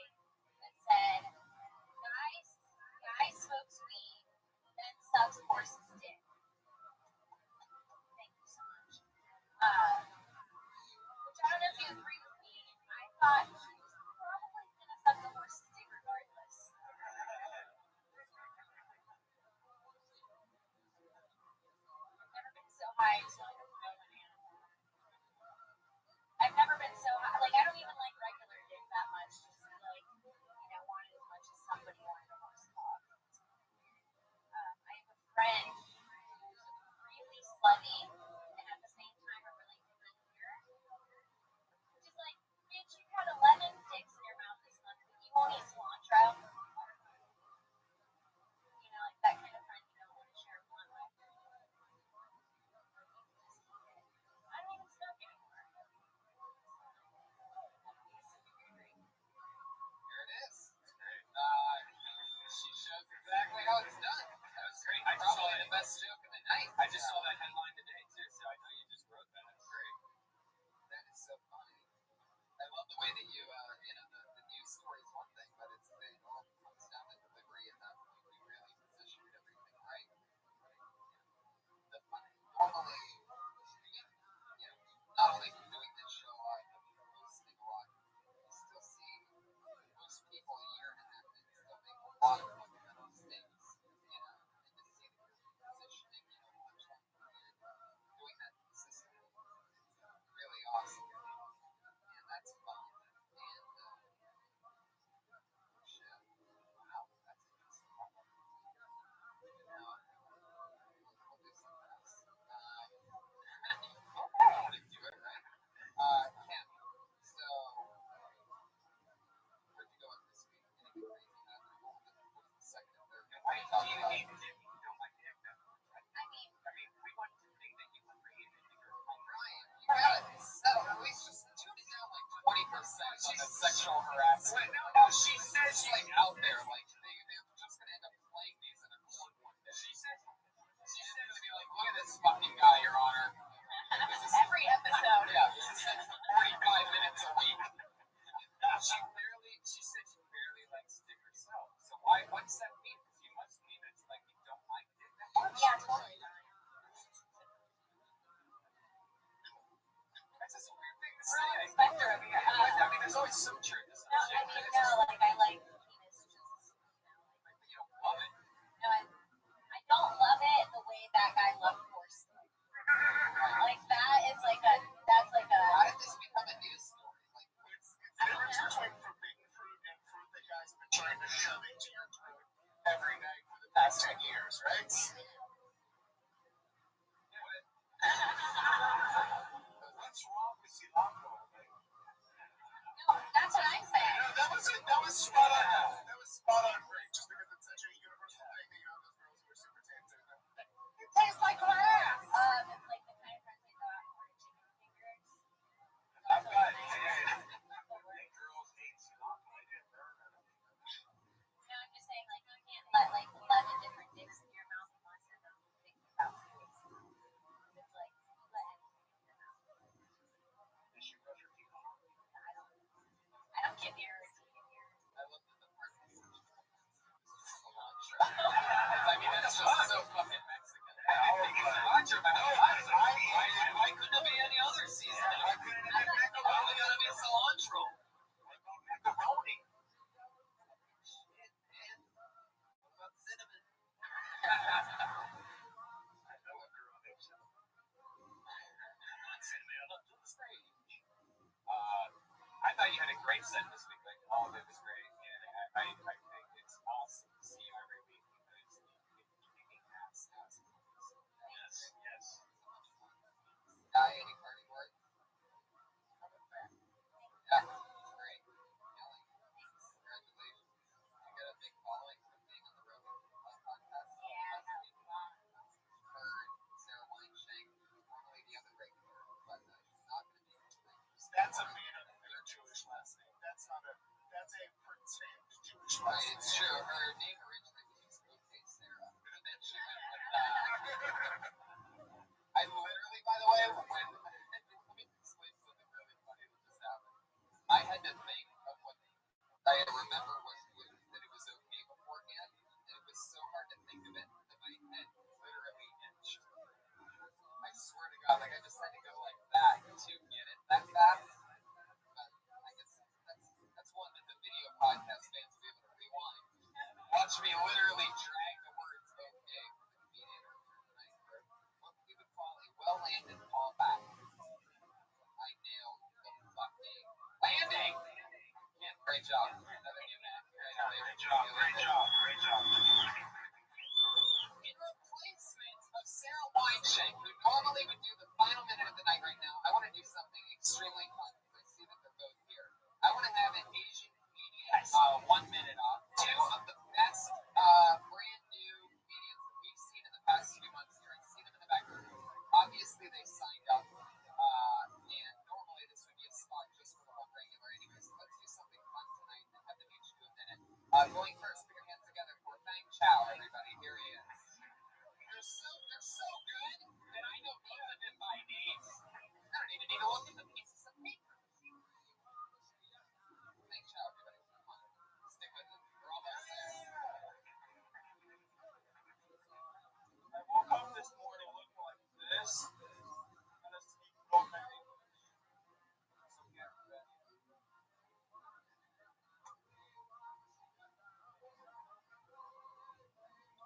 Speaker 5: that said, guy smokes weed, then sucks horse's dick. Thank you so much. Which I don't know if you agree with me. I thought he was probably going to suck the horse's dick regardless. I've never been so high I just wanted to throw an animal. I've never been so high. Like, I don't even like regular dick that much. Just like, want it as much as somebody wanted a horse cock. I have a friend who's really slutty and at the same time a really good eater. Which is like, bitch, you've had 11 dicks in your mouth this month, but you won't eat cilantro. Like that kind of friend you don't want to share a blunt with. I don't even smoke anymore.
Speaker 6: Here it is. She shows exactly how it's done. That was great. I just saw the best joke of the night. I just saw that headline today too, so I know you just wrote that. That's great. That is so funny. I love the way that you, the news story is one thing, but it all comes down to delivery and that you really positioned everything right. The funny, normally, not only from doing this show, but hosting a lot, you still see most people a year and a half and still make a lot of fundamental mistakes, and to see that you're positioning, much longer and doing that consistently is really awesome, and that's fun, and shit, wow, that's interesting. We'll do some else. Okay, I want to do it, right? Ken, so where'd you go with this week? Anything crazy happen? What was the second and third? Why do you hate dick? You don't like dick, though. I mean, we want to think that you were created in your home. Ryan, you gotta settle. At least just tune it down like 20% on the sexual harassment. No, she says she's like out there, like they're just gonna end up playing these in a court one day. She says to be like, look at this fucking guy, Your Honor.
Speaker 5: Every episode.
Speaker 6: Yeah, this is 45 minutes a week. She said she barely likes dick herself. So what's that mean? Because you must mean it's like you don't like dick that much.
Speaker 5: Yeah, totally.
Speaker 6: That's just a weird thing to say.
Speaker 5: Spectre over here.
Speaker 6: I mean, there's always some truth to some shit.
Speaker 5: Like I like penis just,
Speaker 6: But you don't love it.
Speaker 5: No, I don't love it the way that guy loved horse. Like that's like a.
Speaker 6: How did this become a news story? Like,
Speaker 7: It's the difference between forbidden fruit and fruit that guys have been trying to shove into your throat every night for the past 10 years, right? What's wrong with cilantro?
Speaker 5: No, that's what I'm saying.
Speaker 7: That was spot on. That was spot on great, just because it's such a universal thing that those girls who are super tanned do. It tastes like grass.
Speaker 5: It's like the kind of friends I go out and order chicken fingers.
Speaker 6: I've got
Speaker 7: Girls hate cilantro. I didn't learn that.
Speaker 5: No, I'm just saying, like, you can't let, like, 11 different dicks in your mouth at once and then think about it. It's like, let anything in your mouth.
Speaker 7: Did she brush her teeth?
Speaker 5: I don't Get married.
Speaker 6: I love that the part of cilantro. I mean, that's just so fucking Mexican. Cilantro, man. Why couldn't it be any other season? Why gotta be cilantro? Macaroni. Shit, man. What about cinnamon? I know a girl named Cinnamon. Cinnamon up to the stage. I thought you had a great set this week. Like, all of it was great. And I think it's awesome to see you every week because you're kicking ass. Yes. Any party board? I'm a fan. Yeah, it's great. Kelly, congratulations. You got a big following from being on the road podcast.
Speaker 5: Yeah, I got a lot.
Speaker 6: Her and Sarah Weinshank, normally the other regular, but she's not going to be tonight.
Speaker 7: That's a man of a Jewish last name. That's a pretend Jewish last
Speaker 6: Right,
Speaker 7: name.
Speaker 6: it's true. Her name originally was just Okay Sarah, and then she went with I literally, by the way, when let me explain something really funny that just happened. I had to think of what I remember was that it was okay beforehand, and it was so hard to think of it that my head literally inched. I swear to God, like I just had to go like that to get it that fast. But I guess that's one that the video podcast fans will be able to rewind. Watch me literally drag the words okay with the comedian earlier tonight for what we would call a well-landed callback. I nailed the fucking landing. Yeah, great job. Another new man.
Speaker 7: Great job.
Speaker 6: In replacement of Sarah Weinshank, who normally would do the final minute of the night right now, I want to do something extremely fun because I see that they're both here. I want to have an Asian comedian, 1 minute off. Two of the best brand new comedians that we've seen in the past few months here. I see them in the back room. Obviously, they signed up, and normally this would be a spot just for the one regular anyway, so let's do something fun tonight and have them each do a minute. Going first, put your hands together for Fang Chow, everybody. Here he is. They're so good that I know both of them by name. I don't even need to look at the pieces of paper. Fang Chow, everybody. Come on. Stick with it. We're almost there.
Speaker 7: I woke up this morning looking like this, and I speak broken English. So get ready.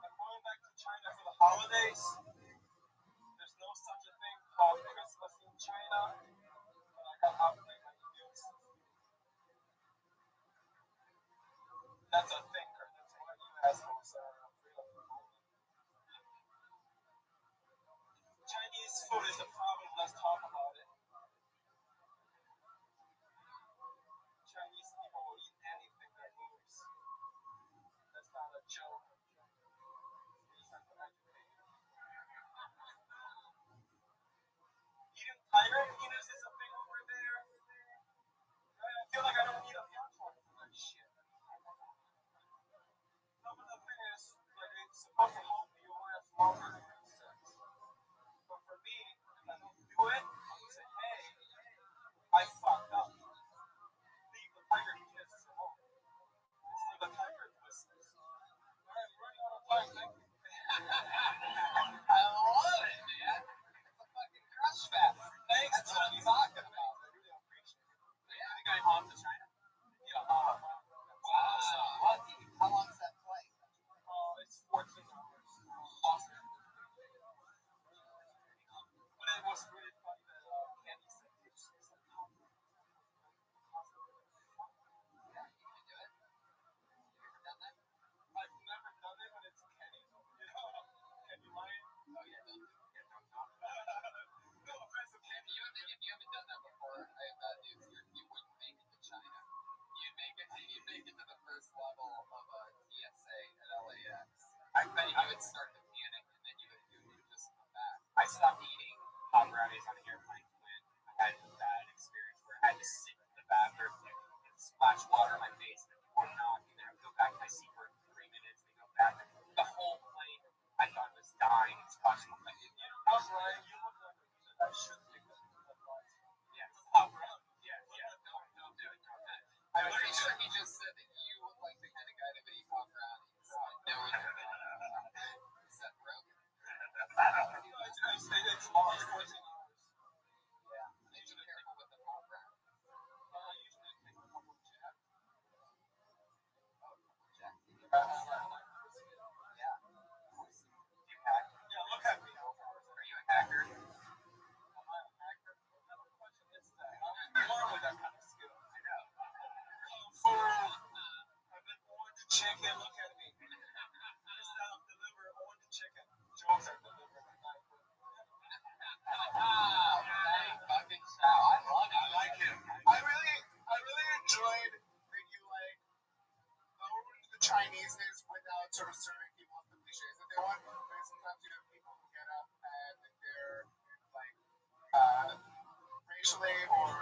Speaker 7: I'm going back to China for the holidays. There's no such a thing called Christmas in China, but I got outplayed by the news. That's a thinker. That's why you assholes are afraid of the moment. Chinese food is a problem. Let's talk about it. Chinese people will eat anything that moves. That's not a joke. You just have to educate them. Eating tiger penis is a thing over there. I feel like I don't need a platform for that shit.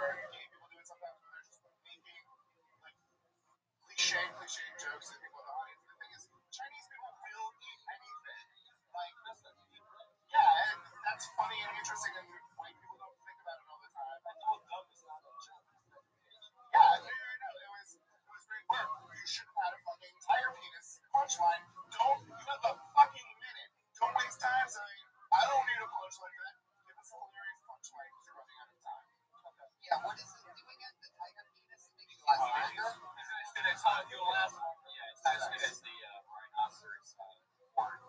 Speaker 6: very gay people do it sometimes where they're just making like cliche jokes at people in the audience. The thing is, Chinese people will eat anything. Like, yeah, and that's funny and interesting, and white people don't think about it all the time. I know dumb is not a joke. Yeah, no, it was very clear. You should have had a fucking entire penis punchline. You have a fucking minute. Don't waste time saying, I don't need a punchline for that. Give us a hilarious punchline because you're running out of time. Okay.
Speaker 4: Yeah, what is it doing at the tiger penis? It makes you last longer?
Speaker 6: It's not you'll last longer. Yeah, it's as good as the rhinoceros horn.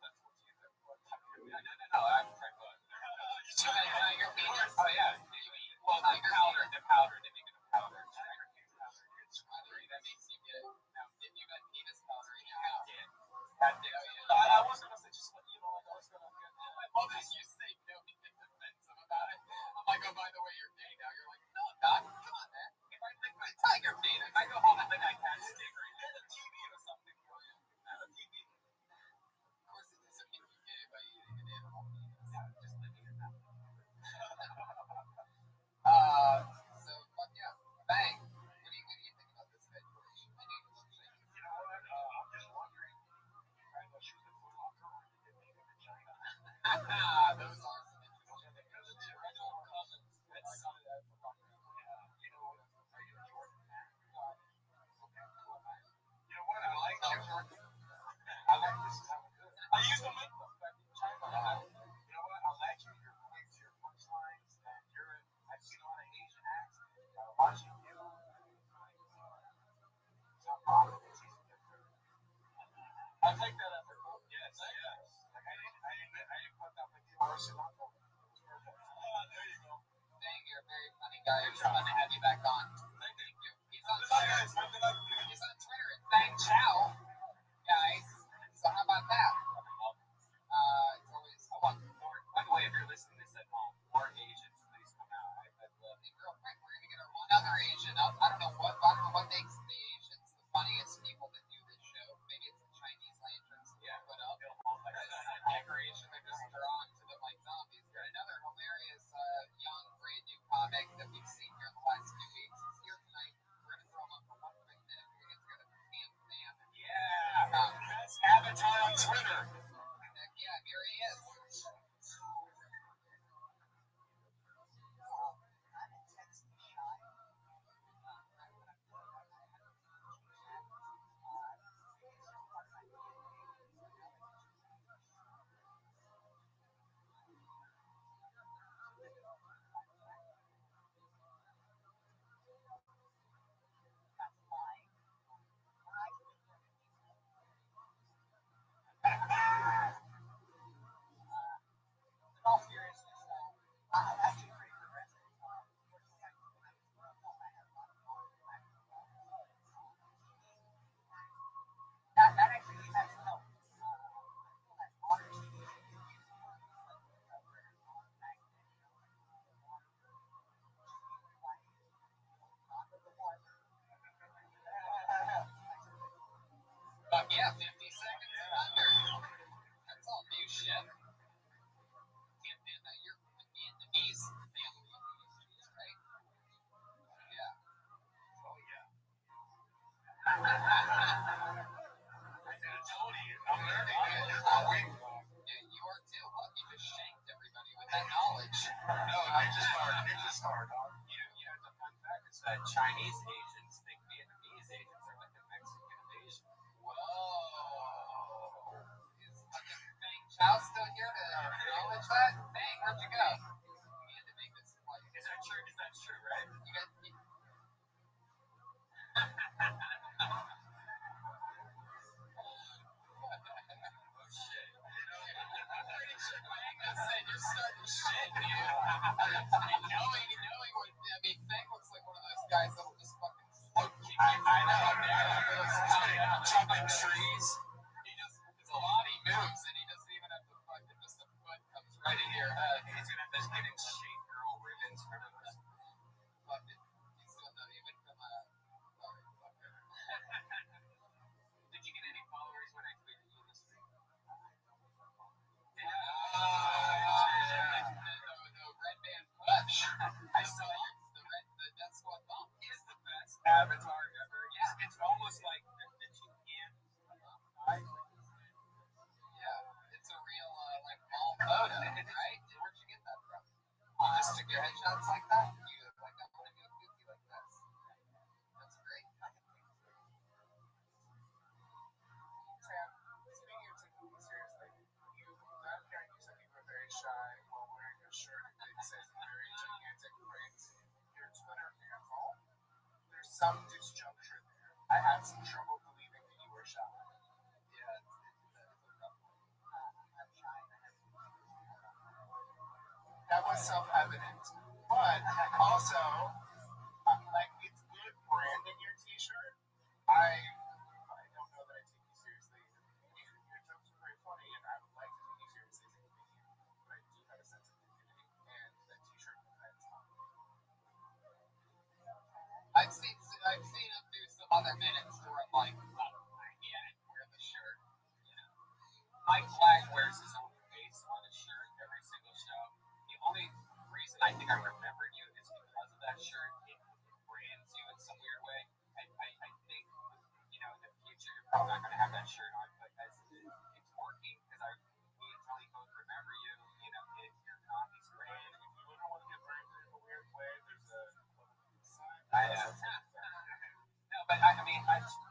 Speaker 6: That's what's used there. No, I'm trying to.
Speaker 4: You meant tiger penis?
Speaker 6: Oh yeah. Well, the powder, they make it a powder. Tiger penis powder. It's powdery. That makes you get. Now, if you got penis powder in your house, I wasn't gonna say just like I was gonna get. I love that you say no, you get defensive about it. I'm like, oh, by the way, you're gay now. You're like, no, I'm not. Come on, man. If I lick my tiger penis, I go home and think I can't stick right. Get a TV or something for you. Not a TV.
Speaker 4: Of course, it doesn't make you gay by eating an animal penis. Just living in that. So, fuck yeah. Bang. What do you think about this guy, George? I knew you were saying.
Speaker 6: You know what? I'm just wondering. I know she was a Foot Locker or did they make them in China?
Speaker 4: Those are some interesting things.
Speaker 6: Because it's original cousins. That's something that Foot Locker. Yeah. You know what? Are you a Jordan fan? Okay, cool, man. You know what? I like Jordan. I like this is how it is. I used to make them back in China. You know what? I like your points, your punchlines, and I've seen a lot of Asian acts. Watching you. I take that as a quote. Yes. Like I didn't put that with you or Sinatra. There you go.
Speaker 4: Dang, you're a very funny guy. I'm just fun to have you back on.
Speaker 6: Thank you.
Speaker 4: He's on Twitter. He's on Twitter at Bang Chow, guys. So how about that? It's always
Speaker 6: I want more. By the way, if you're listening to this at home, more Asians, please come out. I'd love
Speaker 4: Hey, real quick, we're gonna get our one other Asian up. I don't know what makes the Asians the funniest people that do this show. Maybe it's the Chinese lanterns that we put up. Decoration, they're just drawn to them like zombies. Another hilarious young brand new comic that we've seen here in the last few weeks is here tonight. We're gonna throw him up for 1 quick minute. We're gonna get together with Cam.
Speaker 6: Yeah. Best avatar on Twitter.
Speaker 4: Yeah, here he is. In all seriousness, though, I'm actually pretty progressive. That actually has helped. That honesty. But yeah, 50 seconds under. That's all new shit. Can't ban that. You're from the Vietnamese family of industries, right? Yeah.
Speaker 6: Oh yeah.
Speaker 4: I'm learning, man. You're growing. You are too. Look, you just shanked everybody with that knowledge.
Speaker 6: No, Ninja Star, dog. You know, the fun fact is that Chinese Asians think Vietnamese Asians are like the Mexican of Asia.
Speaker 4: Whoa. Is fucking Bang Chow still here to acknowledge that? Bang, where'd you go? We had to make this like.
Speaker 6: Is that true? That's true, right?
Speaker 4: You got.
Speaker 6: Oh shit.
Speaker 4: I'm pretty sure Bang just said you're starting shit, dude. And knowing what I mean, Bang looks like one of those guys that'll just fucking slow kick you.
Speaker 6: I know, man. Chopping trees.
Speaker 4: It's a lot he moves, and he doesn't even have to fucking just a foot comes right into your head.
Speaker 6: He's gonna have to get in shape girl ribbons for those.
Speaker 4: Fucking, he's still not even from sorry, fuck it.
Speaker 6: Did you get any followers when I tweeted you this week?
Speaker 4: The red band push.
Speaker 6: avatar ever. It's almost like the TPM. Yeah, it's a real like mall photo, right? Where'd you get that from? You just took your headshots like that? You like I want to do a goofy like this. That's great. Sam, speaking of taking me seriously, that parent you said you were very shy while wearing a shirt that says very gigantic print. Your Twitter handle. There's some disjuncture there. I had some trouble believing that you were shy. Yeah, that was self-evident, but also, like, it's good branding your T-shirt. I don't know that I take you seriously. Your jokes are very funny, and I would like to take you seriously as a comedian, but I do have a sense of dignity, and that T-shirt depends on. I've seen him do some other minutes where I'm like, oh, I can't wear the shirt. You know, Mike Flagg wears his own face on his shirt every single show. The only reason I think I remembered you is because of that shirt. It brands you in some weird way. I think, you know, in the future you're probably not going to have that shirt on, but as it's working because me and Tony both remember you. You know, your comedy's great. If you ever want to get branded in a weird way, there's a sign. No, but I mean,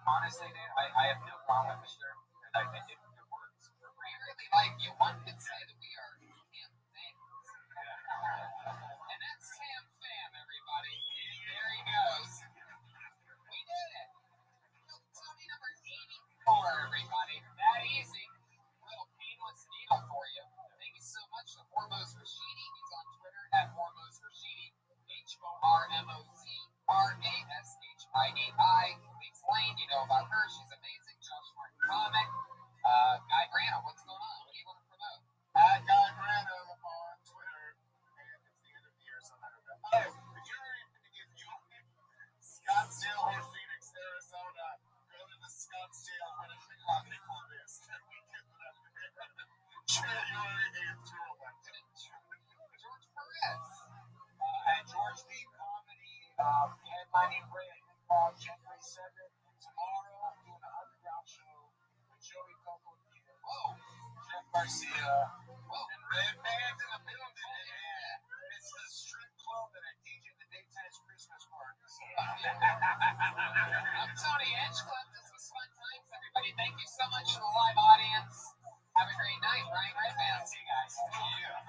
Speaker 6: honestly, dude, I have no problem with the shirt because I think it works. We really like you. One could say that we are Sam fans. And that's Sam Fam, everybody. There he goes. We did it. Tony number 84, everybody. That easy. A little painless needle for you. Thank you so much to Hormoz Rashidi. He's on Twitter at Hormoz Rashidi. HORMOZRASHIDI. Lisa Lane, you know about her. She's amazing. Josh Martin comic. Guy Branum, what's going on? What do you want to promote? At Guy Branum on Twitter. And it's the end of the year, so I don't know. Oh, if you're in Scottsdale or Phoenix, Arizona, go to the Scottsdale Winnipeg Comedy Club this weekend. January 8th through 11th. George Perez. At George B. Comedy, headlining Ray Improv January 7th. Tomorrow, doing an underground show with Joey Coco. Whoa! Jeff Garcia. Whoa! And Red Band's in the building. Yeah. It's the strip club that I DJ the Daytime's Christmas party. I'm Tony Edgecliff. This was fun times, everybody. Thank you so much to the live audience. Have a great night, Brian Redman. See you guys. Yeah.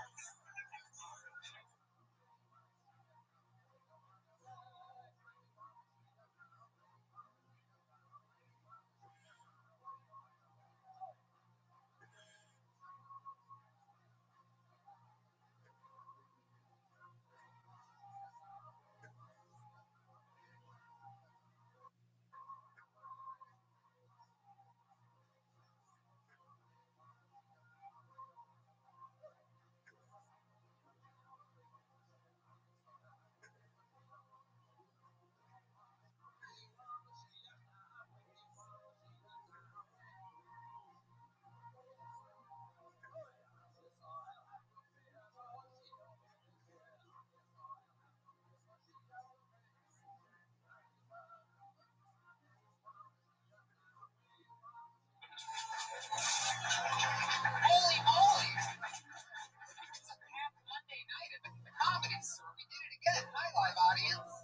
Speaker 6: Holy moly! It's a packed Monday night at the Comedy Store. We did it again. Hi, live audience.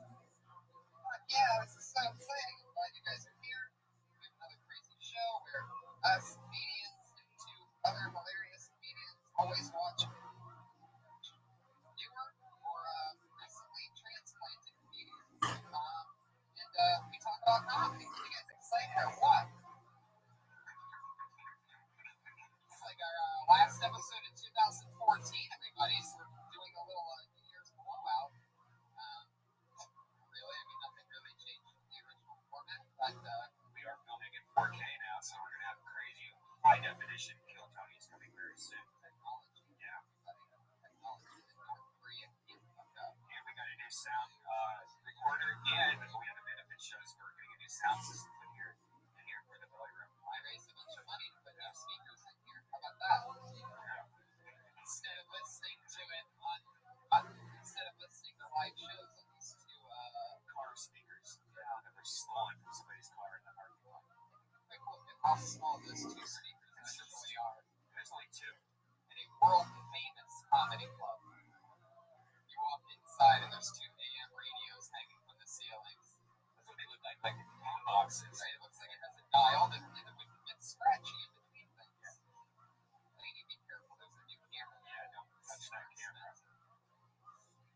Speaker 6: Yeah, this is so exciting. I'm glad you guys are here. We have another crazy show where us comedians and two other hilarious comedians always watch newer or recently transplanted comedians. And we talk about comedy. You guys excited or what? It's like our last episode in 2014, everybody. So we're doing a little New Year's blowout. Really, I mean, nothing really changed from the original format, but we are filming in 4K now, so we're gonna have crazy high definition Kill Tonys coming very soon. Technology, yeah. Technology is North Korea is fucked up. And we got a new sound recorder, and we have a benefit show, so we're getting a new sound system in here for the belly room. I raised a bunch of money to put new speakers in here. How about that? Yeah. Instead of listening to it instead of listening to live shows on these two car speakers, yeah, that were small those two speakers actually are.
Speaker 2: There's only two.
Speaker 6: In a world famous comedy club. You walk inside and there's two AM radios hanging from the ceilings.
Speaker 2: That's what they look like boxes.
Speaker 6: Right, it looks like it has a dial that it's scratchy in between things. Lady, be careful, there's a new camera.
Speaker 2: Yeah, don't touch that camera.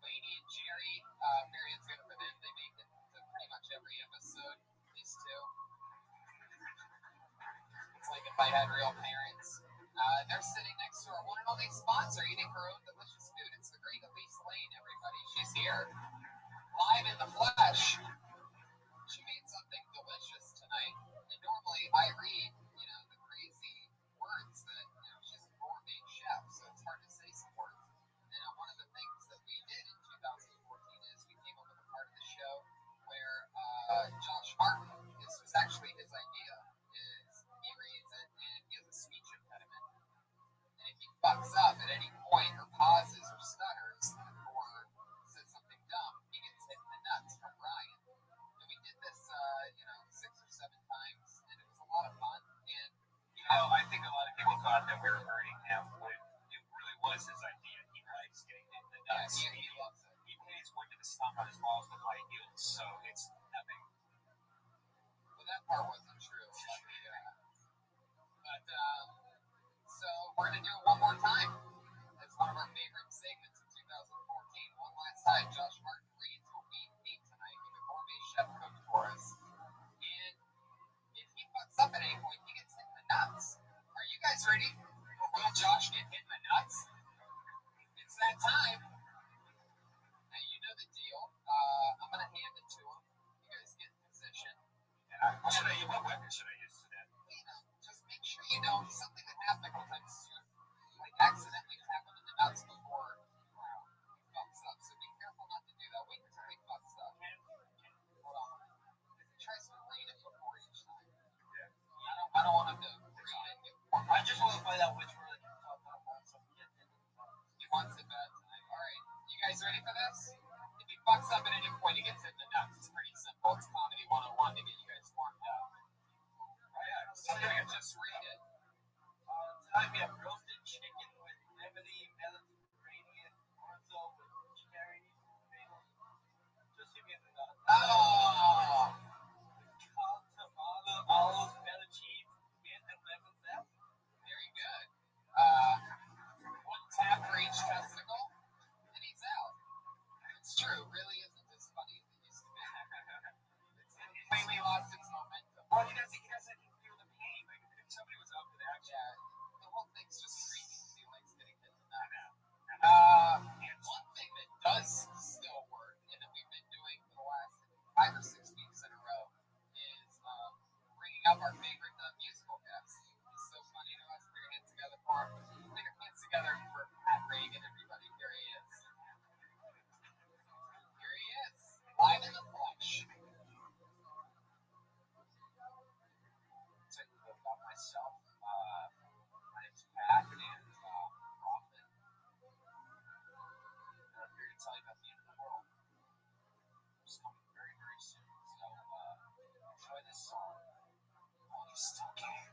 Speaker 6: Lady and Jerry, very good for them. They make it to pretty much every episode, these two. It's like if I had real parents. They're sitting next to our one and only sponsor, eating her own delicious food. It's the great Elise Lane, everybody. She's here, live in the flesh. She made something delicious tonight. And normally I read, the crazy words that, she's a gourmet chef, so it's hard to say some words. And one of the things that we did in 2014 is we came up with a part of the show where Josh Martin, this was actually his idea, is he reads it and he has a speech impediment. And if he fucks up at any point or pauses or stutters or says something dumb, he gets hit in the nuts from Ryan. And we did this, 6 or 7 times, and it was a lot of fun. And
Speaker 2: I think a lot of people thought that we were hurting him, but it really was his idea. He likes getting hit in the nuts.
Speaker 6: he loves it.
Speaker 2: He pays one to the stomp on his balls with high heels, so it's nothing.
Speaker 6: Well, that part wasn't true. But so we're gonna do it one more time. It's one of our favorite segments of 2014. One last time, Josh Martin reads what we ate tonight with a gourmet chef cooked for us. And if he fucks up at any point, he gets hit in the nuts. Are you guys ready? Will Josh get hit in the nuts? It's that time. Now you know the deal. I'm gonna hand it to him. You guys get in position.
Speaker 2: What weapon should I use today?
Speaker 6: Just make sure something that happened a couple times soon. Like accidentally tap him in the nuts before he fucks up. So be careful not to do that. Wait until he fucks up. Hold on. If he tries to read it before each time. Yeah. I don't want him to read it.
Speaker 7: I just want to find out which word you talk about also.
Speaker 6: He wants it bad tonight. Alright. You guys ready for this? If he fucks up at any point, he gets hit in the nuts. It's pretty simple. It's comedy 101 to get you guys warmed up. So just read it.
Speaker 7: Tonight we have roasted chicken with lemony, Mediterranean, orzo with cherry, tomato. Just give me a nut.
Speaker 6: Oh!
Speaker 7: Tamale, olives, feta cheese, mint and lemon zest.
Speaker 6: Very good. One tap for each testicle, and he's out. It's true. It really isn't as funny as it used to be. It's completely lost its momentum.
Speaker 2: Well, he doesn't feel the pain. Like, if somebody was up to that,
Speaker 6: Yeah, the whole thing's just creepy because he likes getting hit in the nuts. One thing that does still work, and that we've been doing for the last 5 or 6 weeks in a row, is bringing up our favorite musical guests. It's so funny to us. Put your hands together for him. Put your hands together for Pat Reagan, everybody. Here he is. Here he is, live in the flesh.
Speaker 2: Tell you a little about myself. My name's Pat, and Rothman. I'm here to tell you about the end of the world. It's coming very, very soon. So enjoy this song while you still can.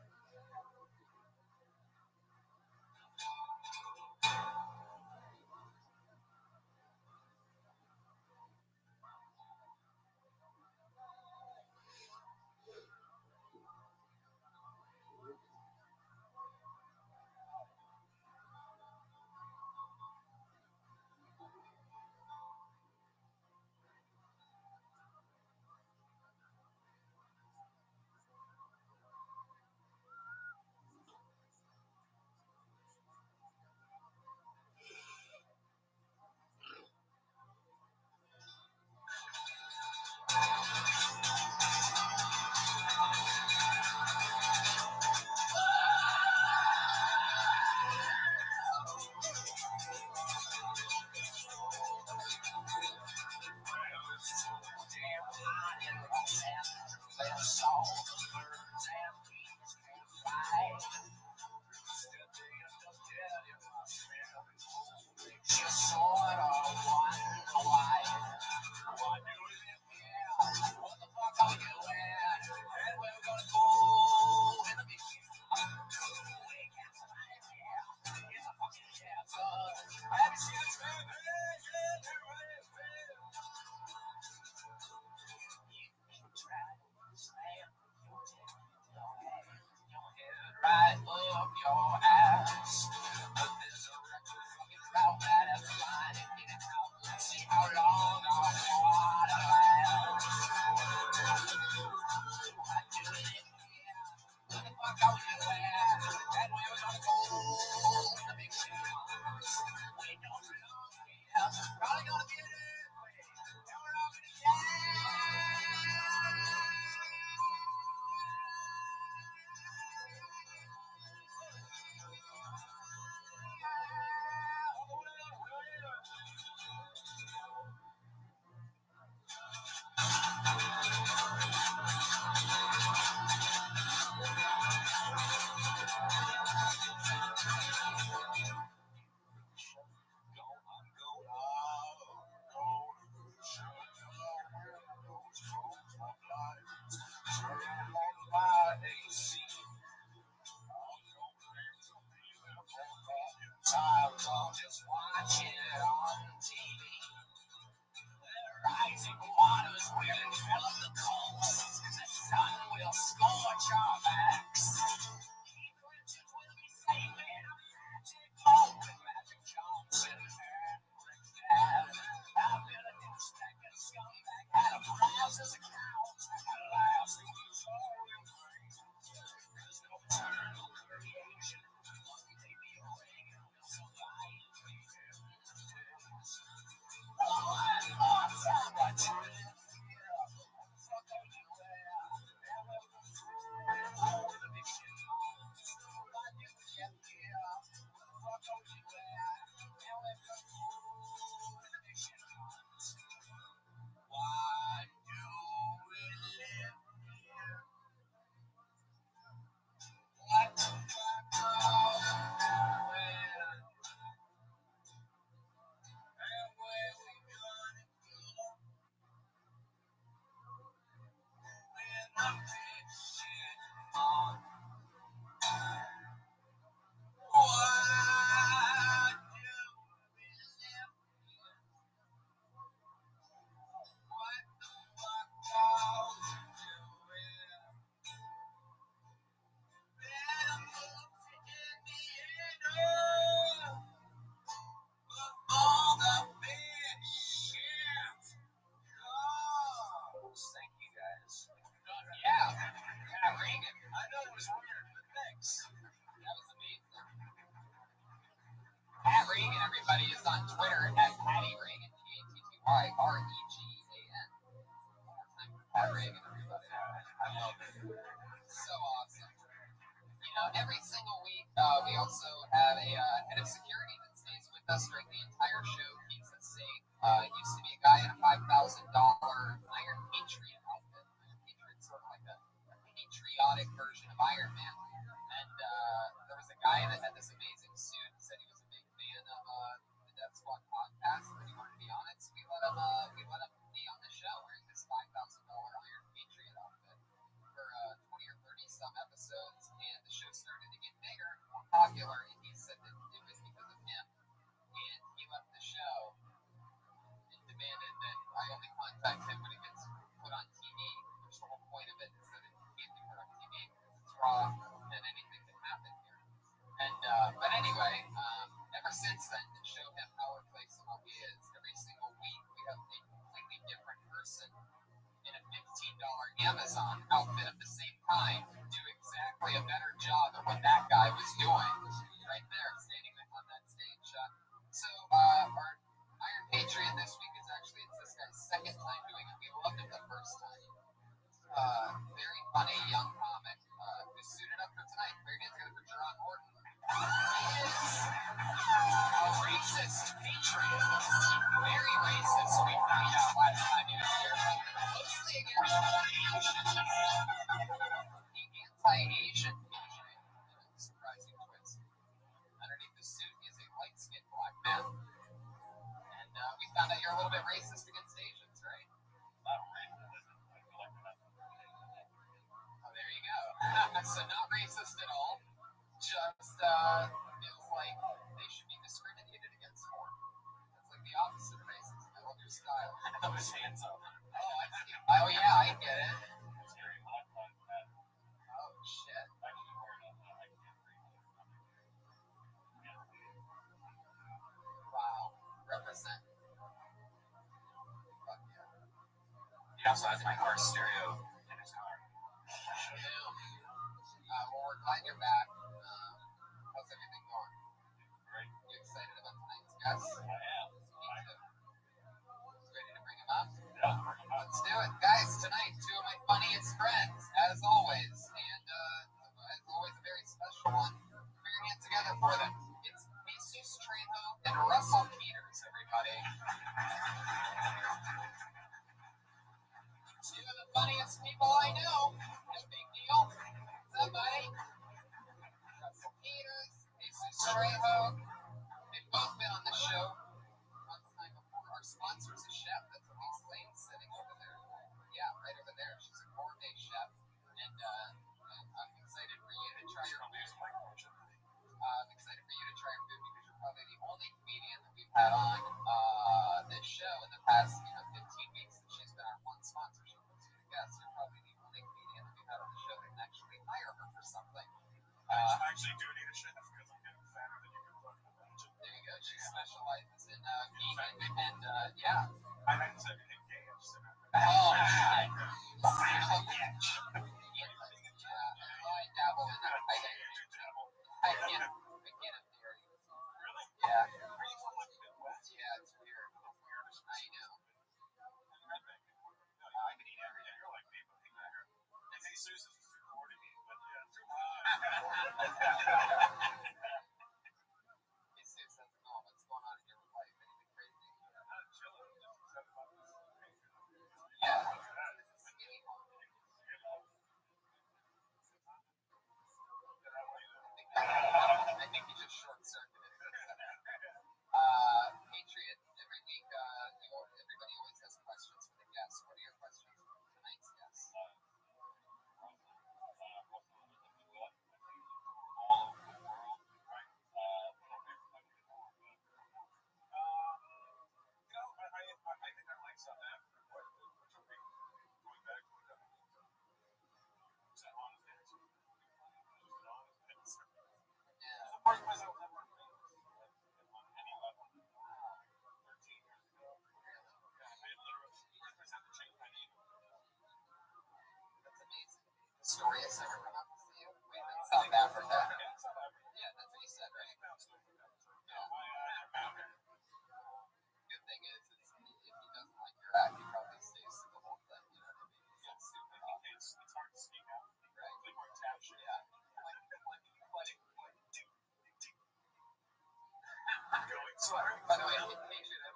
Speaker 6: Thank you guys. Yeah, Pat Reagan. I know it was weird, but thanks. That was amazing. Pat Reagan, everybody, is on Twitter at Patty Reagan, Pattyregan. One more time for Pat Reagan, everybody. I love it. So awesome. Every single week, we also have a head of security that stays with us during the entire show, keeps us safe. Used to be a guy in a $5,000 Iron Patriot outfit. Iron Patriot's sort of like a patriotic version of Iron Man. And there was a guy that had this amazing suit. He said he was a big fan of the Death Squad podcast, but he wanted to be on it, so we let him be on the show wearing this $5,000 Iron Patriot outfit for 20 or 30 some episodes, and the show started to get bigger, more popular, and he said that it was because of him. And he left the show and demanded that I only contact him when it gets put on TV, which the whole point of it is that it can't be put on TV because it's raw and anything can happen here. And but anyway, ever since then, to show him how our place and what he is, every single week we have a completely different person in a $15 Amazon outfit of the same kind do exactly a better job of what that guy was doing right there, standing on that stage. So our Iron Patriot this week is actually, it's this guy's second time doing it. We loved him the first time. Very funny young comic who's suited up for tonight. We're getting together for Jerron Horton. He is a racist patriot. Very racist, we found out last time he was here. Mostly against the anti-Asian patriot. Surprising twist. Underneath the suit is a light-skinned black man. And we found out you're a little bit racist against Asians, right? Oh, there you go. So not racist at all. Just feels like they should be discriminated against more. That's like the opposite of racist. I love your style. I was hands up. Oh yeah, I get it. Oh shit. Wow. Represent. Fuck yeah.
Speaker 7: He also has my car stereo in his car.
Speaker 6: Sure do. Well, we're glad you're back. How's everything going?
Speaker 7: Great.
Speaker 6: You excited about tonight's guest?
Speaker 7: I am.
Speaker 6: Me too. Ready to bring him up?
Speaker 7: Yeah.
Speaker 6: Let's do it. Guys, tonight, two of my funniest friends, as always. And as always, a very special one. Put your hands together for them. It's Jesus Trejo and Russell Peters, everybody. Two of the funniest people I know. No big deal. What's up, buddy? Russell Peters, Jesus Trejo. They've both been on the show one time before. Our sponsor's a chef. That's Elise Lane sitting over there. Yeah, right over there. She's a gourmet chef. And I'm excited for you to try your food. I'm excited for you to try your food because you're probably the only comedian that we've had on this show in the past 15 weeks that she's been our one sponsor.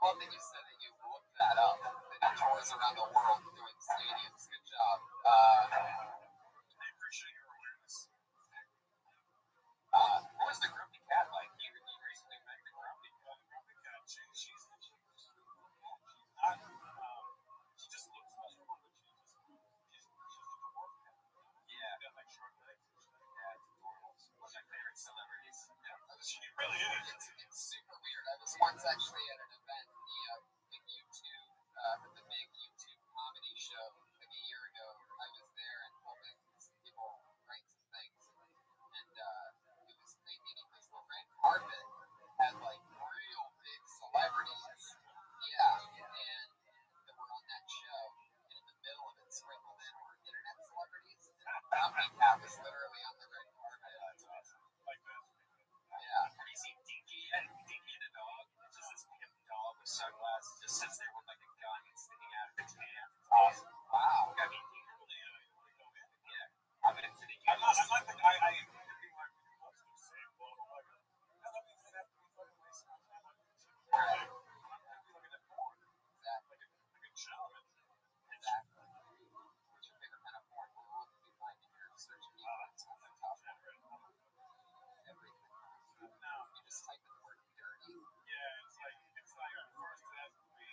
Speaker 6: love that you said that you looked that up. That tours around the world doing stadiums. Good job.
Speaker 7: I appreciate your awareness.
Speaker 6: What was the Grumpy Cat like? You recently met the Grumpy Cat.
Speaker 7: Grumpy Cat, she's not, she just looks miserable, but she's a dwarf cat.
Speaker 6: Yeah.
Speaker 7: Got like short legs and stuff.
Speaker 6: Yeah, it's adorable. One of my favorite celebrities. Yeah.
Speaker 7: She really is.
Speaker 6: It's super weird. I was once actually at an event, the big YouTube comedy show, like a year ago. I was there and helping some people write some things, and it was thinking because the red carpet had like real big celebrities, yeah, and that were on that show, and in the middle of it, sprinkled in were internet celebrities. Grumpy Cat was literally on the red carpet.
Speaker 7: That's awesome. Like that.
Speaker 6: Yeah.
Speaker 7: Have you seen Dinky? And Dinky the dog, it's just this pimp dog with sunglasses, just sits there with like a gun sticking out of its hand.
Speaker 6: Awesome. Wow.
Speaker 7: I mean, you really want to go in.
Speaker 6: Yeah. I'm into the
Speaker 7: I'm not the guy I am thinking like most of the same. Well, I'm like, I love you for that.
Speaker 6: Right.
Speaker 7: Look at that porn.
Speaker 6: Exactly.
Speaker 7: Like a gentleman.
Speaker 6: Exactly. What's your favorite kind of porn? What would you find in your search keywords on the top one? Everything.
Speaker 7: No.
Speaker 6: You just type in the word dirty.
Speaker 7: Yeah, it's like first it has to be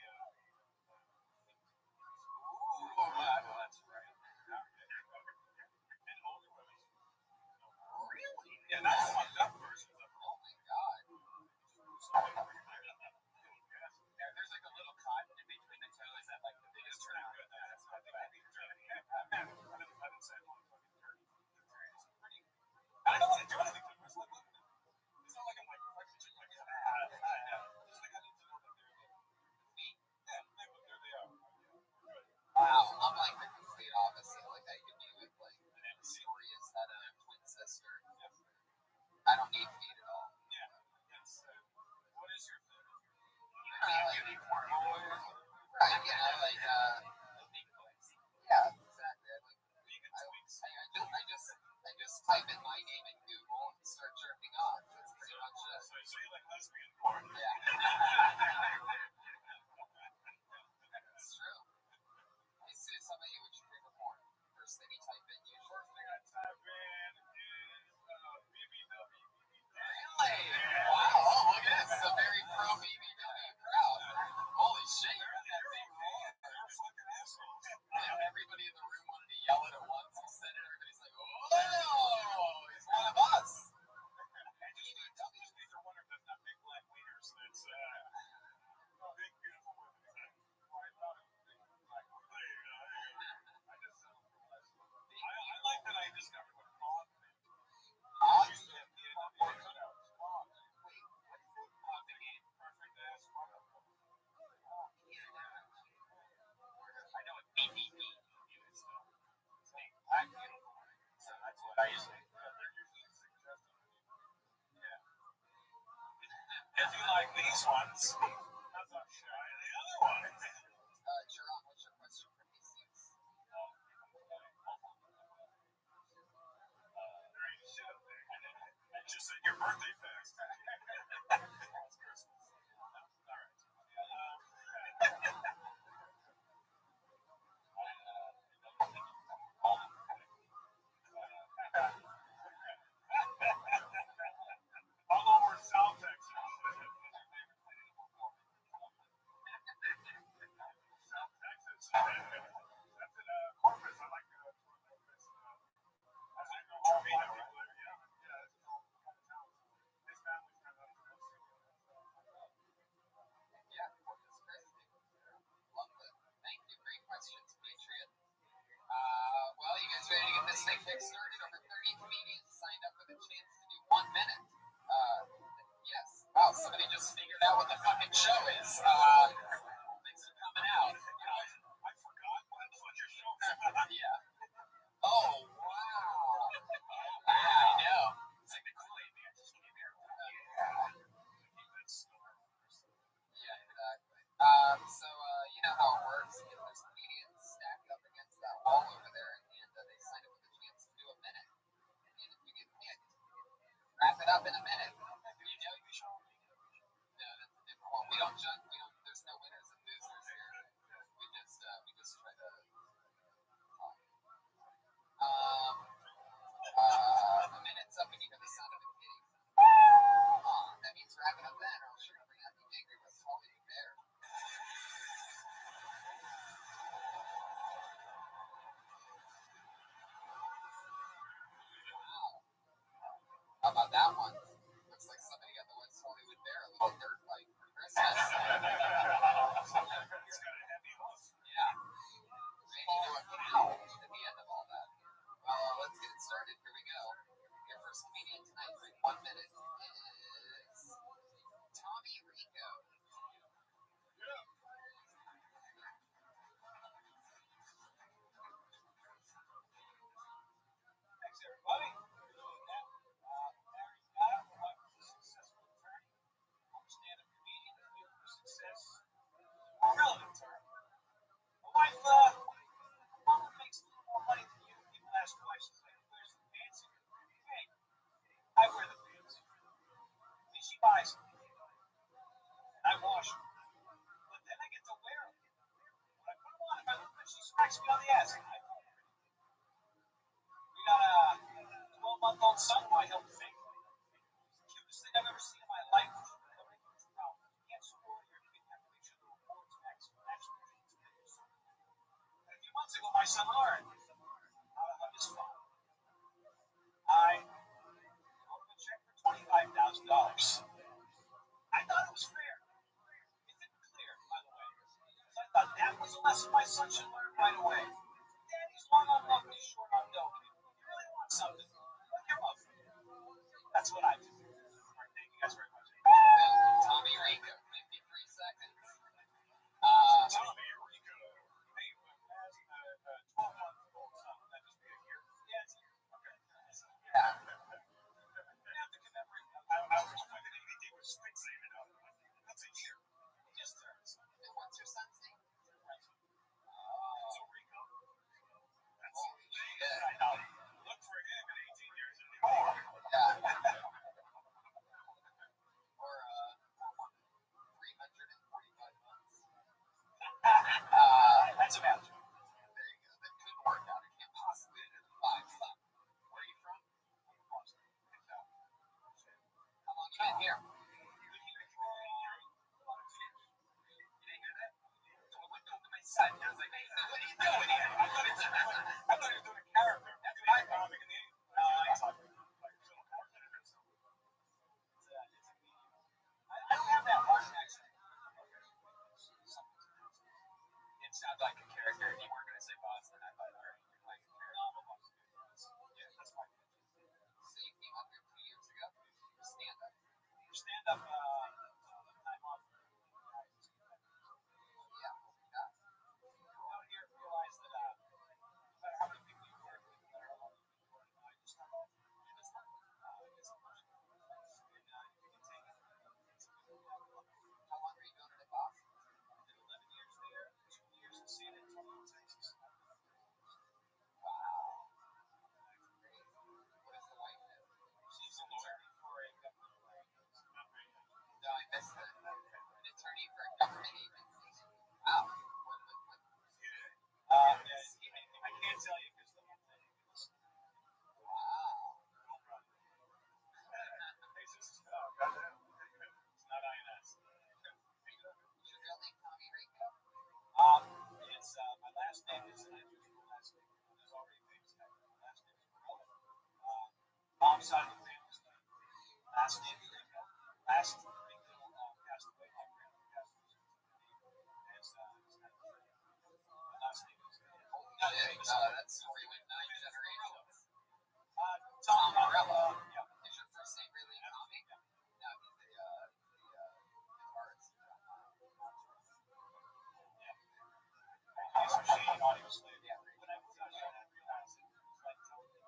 Speaker 7: smacks me on the ass. We got a 12-month-old son who I helped fake. Cutest thing I've ever seen in my life. Can't support your kid. You have to make sure the rewards match the dreams. A few months ago, my son learned how to hug his father. I wrote him a check for $25,000. I thought it was fair. It didn't clear, by the way. Because I thought that was a lesson my son should learn right away. Daddy's long on love, he's short on dough. You really want something? Look your mother. That's what I do. All right, thank you guys very much.
Speaker 6: Tommy Rico, 53 seconds.
Speaker 7: Tommy Rico. Hey, as a 12-month-old son, would that just be a year? Yeah, it's a year. Okay.
Speaker 6: Yeah.
Speaker 7: I have to commemorate. I was expecting anything he was straight saying it out. That's a year. He just turns.
Speaker 6: And what's your son's name?
Speaker 7: So Rico. That's
Speaker 6: Holy shit.
Speaker 7: I know. Look for him in 18 years and more.
Speaker 6: Yeah. Or 345 months.
Speaker 7: That's a match.
Speaker 6: There you go. That could work out. It can't possibly end in 5 something.
Speaker 7: Where are you from? Boston.
Speaker 6: How long you been here?
Speaker 7: Son, I was like, hey, what are you doing here? I thought he was doing a character. That's my comic in the I don't have that harsh accent. It sounds like a character. If you weren't going to say Boston, I thought, all right, you're like a character. Yeah, that's my
Speaker 6: So you came up here 2 years ago? Stand up.
Speaker 7: stand up time off.
Speaker 6: Yeah.
Speaker 7: Out here, realize that no matter how many people you work with, no matter how long you've been working, I just have all this work. It's emotional. And you can take it.
Speaker 6: How long are you doing it in Boston?
Speaker 7: I did 11 years there, 2 years in San Antonio, Texas.
Speaker 6: Wow. That's great. What does the wife do?
Speaker 7: She's an attorney for a government agency.
Speaker 6: No, I missed that. An attorney for a government agency. Wow.
Speaker 7: I can't tell you because the whole thing is.
Speaker 6: Wow.
Speaker 7: It's not INS.
Speaker 6: Is your real name Tommy Rico?
Speaker 7: It's my last name is an unusual last name. There's already famous guy. My last name is Rico. Mom's side of the family's name. Last name is Rico. Last Rico passed away. My grandmother passed away. My last name is
Speaker 6: Holy shit. That's so we went 9 generations.
Speaker 7: Tom Morello. Yeah.
Speaker 6: Is your first name really Tommy? No, he's the guitarist.
Speaker 7: He's a machine audio slave.
Speaker 6: Yeah.
Speaker 7: When I moved out here, I realized it was like telling me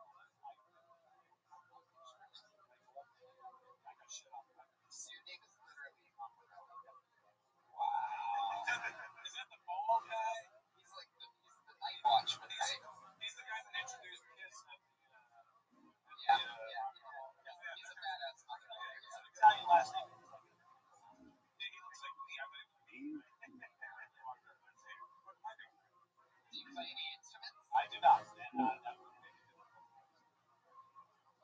Speaker 7: I got shit on my
Speaker 6: So your name is literally Umbrella.
Speaker 7: Wow. Is that the bald guy?
Speaker 6: He's like he's the night watchman, right?
Speaker 7: He's the guy that introduced Kiss at the
Speaker 6: Yeah. He's a badass motherfucker.
Speaker 7: It's an Italian last name. He looks like me. I'm going to be.
Speaker 6: Do you play any instruments?
Speaker 7: I do not. And that would make it difficult.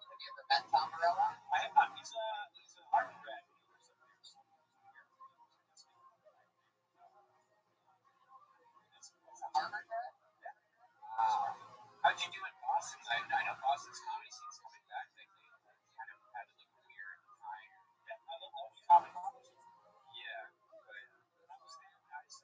Speaker 6: Have you ever met Tom Morello?
Speaker 7: I have not. He's a Harvard grad. He lives up there. So
Speaker 6: He's a Harvard grad?
Speaker 7: yeah.
Speaker 6: Wow.
Speaker 7: How'd you do in Boston? I know Boston's comedy scene's coming back. They kind of had to look weird time. Yeah, I love all the comedy. Yeah, but I was there, guys.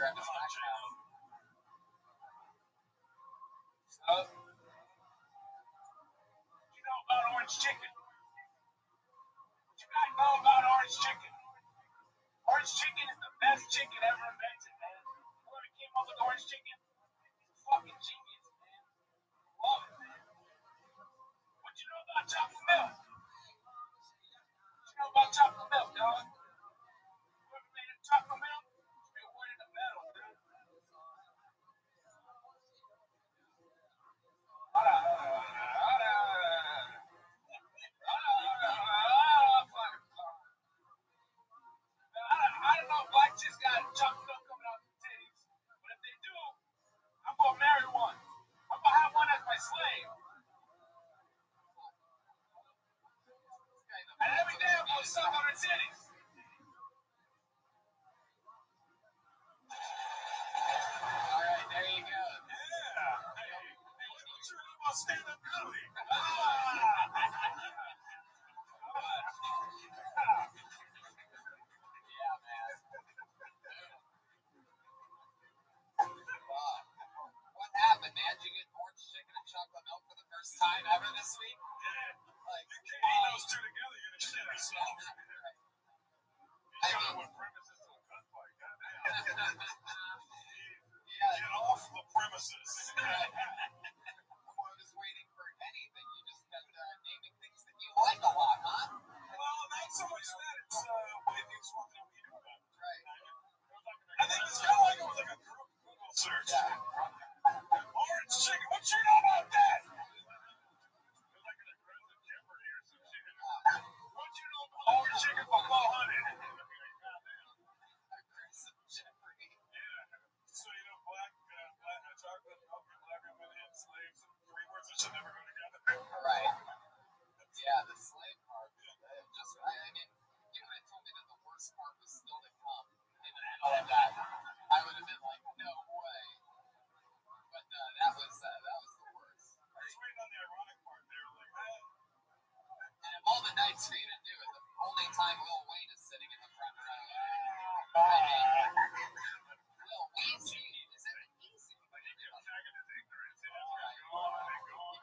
Speaker 6: grab his backpack. So,
Speaker 7: You know about orange chicken? What you guys know about orange chicken? Orange chicken is the best chicken ever invented, man. Whoever came up with orange chicken is a fucking genius, man. Love it, man. What you know about chocolate milk? What you know about chocolate milk, dog? Whoever made that chocolate milk, still winning the medal, dude. I don't know if black chicks got chocolate milk coming out their titties, but if they do, I'm gonna marry one. I'm gonna have one as my slave. And every day I'm gonna suck on her titties.
Speaker 6: all right, there you go.
Speaker 7: Yeah. Hey, what's your name on stand-up comedy?
Speaker 6: Yeah, man. What happened, man? Did you get orange chicken and chocolate milk for the first time ever this week? Like,
Speaker 7: You can't eat those two together, you're gonna shit yourself. You gotta know what premises to a gunfight, goddamn.
Speaker 6: yeah,
Speaker 7: Get off the premises.
Speaker 6: I was waiting for anything. You just got naming things that you like a lot, huh?
Speaker 7: Well, not so much that, it's when things walking up, you do about it.
Speaker 6: Right.
Speaker 7: I think it's kind of like it was like a group Google search. Orange chicken, what you know about that? It was like an aggressive Jeopardy or some shit. What you know about orange chicken for 400?
Speaker 6: Aggressive Jeopardy.
Speaker 7: Yeah. So you know, black chocolate milk and black women and slaves, three words that should never go together.
Speaker 6: Right. Yeah, the slave part. Just, I mean, you would have told me that the worst part was still to come in the middle of that. I would have been like, no way. But that was the worst.
Speaker 7: I was waiting on the ironic part there, like,
Speaker 6: And of all the nights for you to do it, the only time Lil Wayne is sitting in the front row. I mean, Lil Weezy is in the easy.
Speaker 7: tagging his ignorance.
Speaker 6: Right.
Speaker 7: Go on and go on.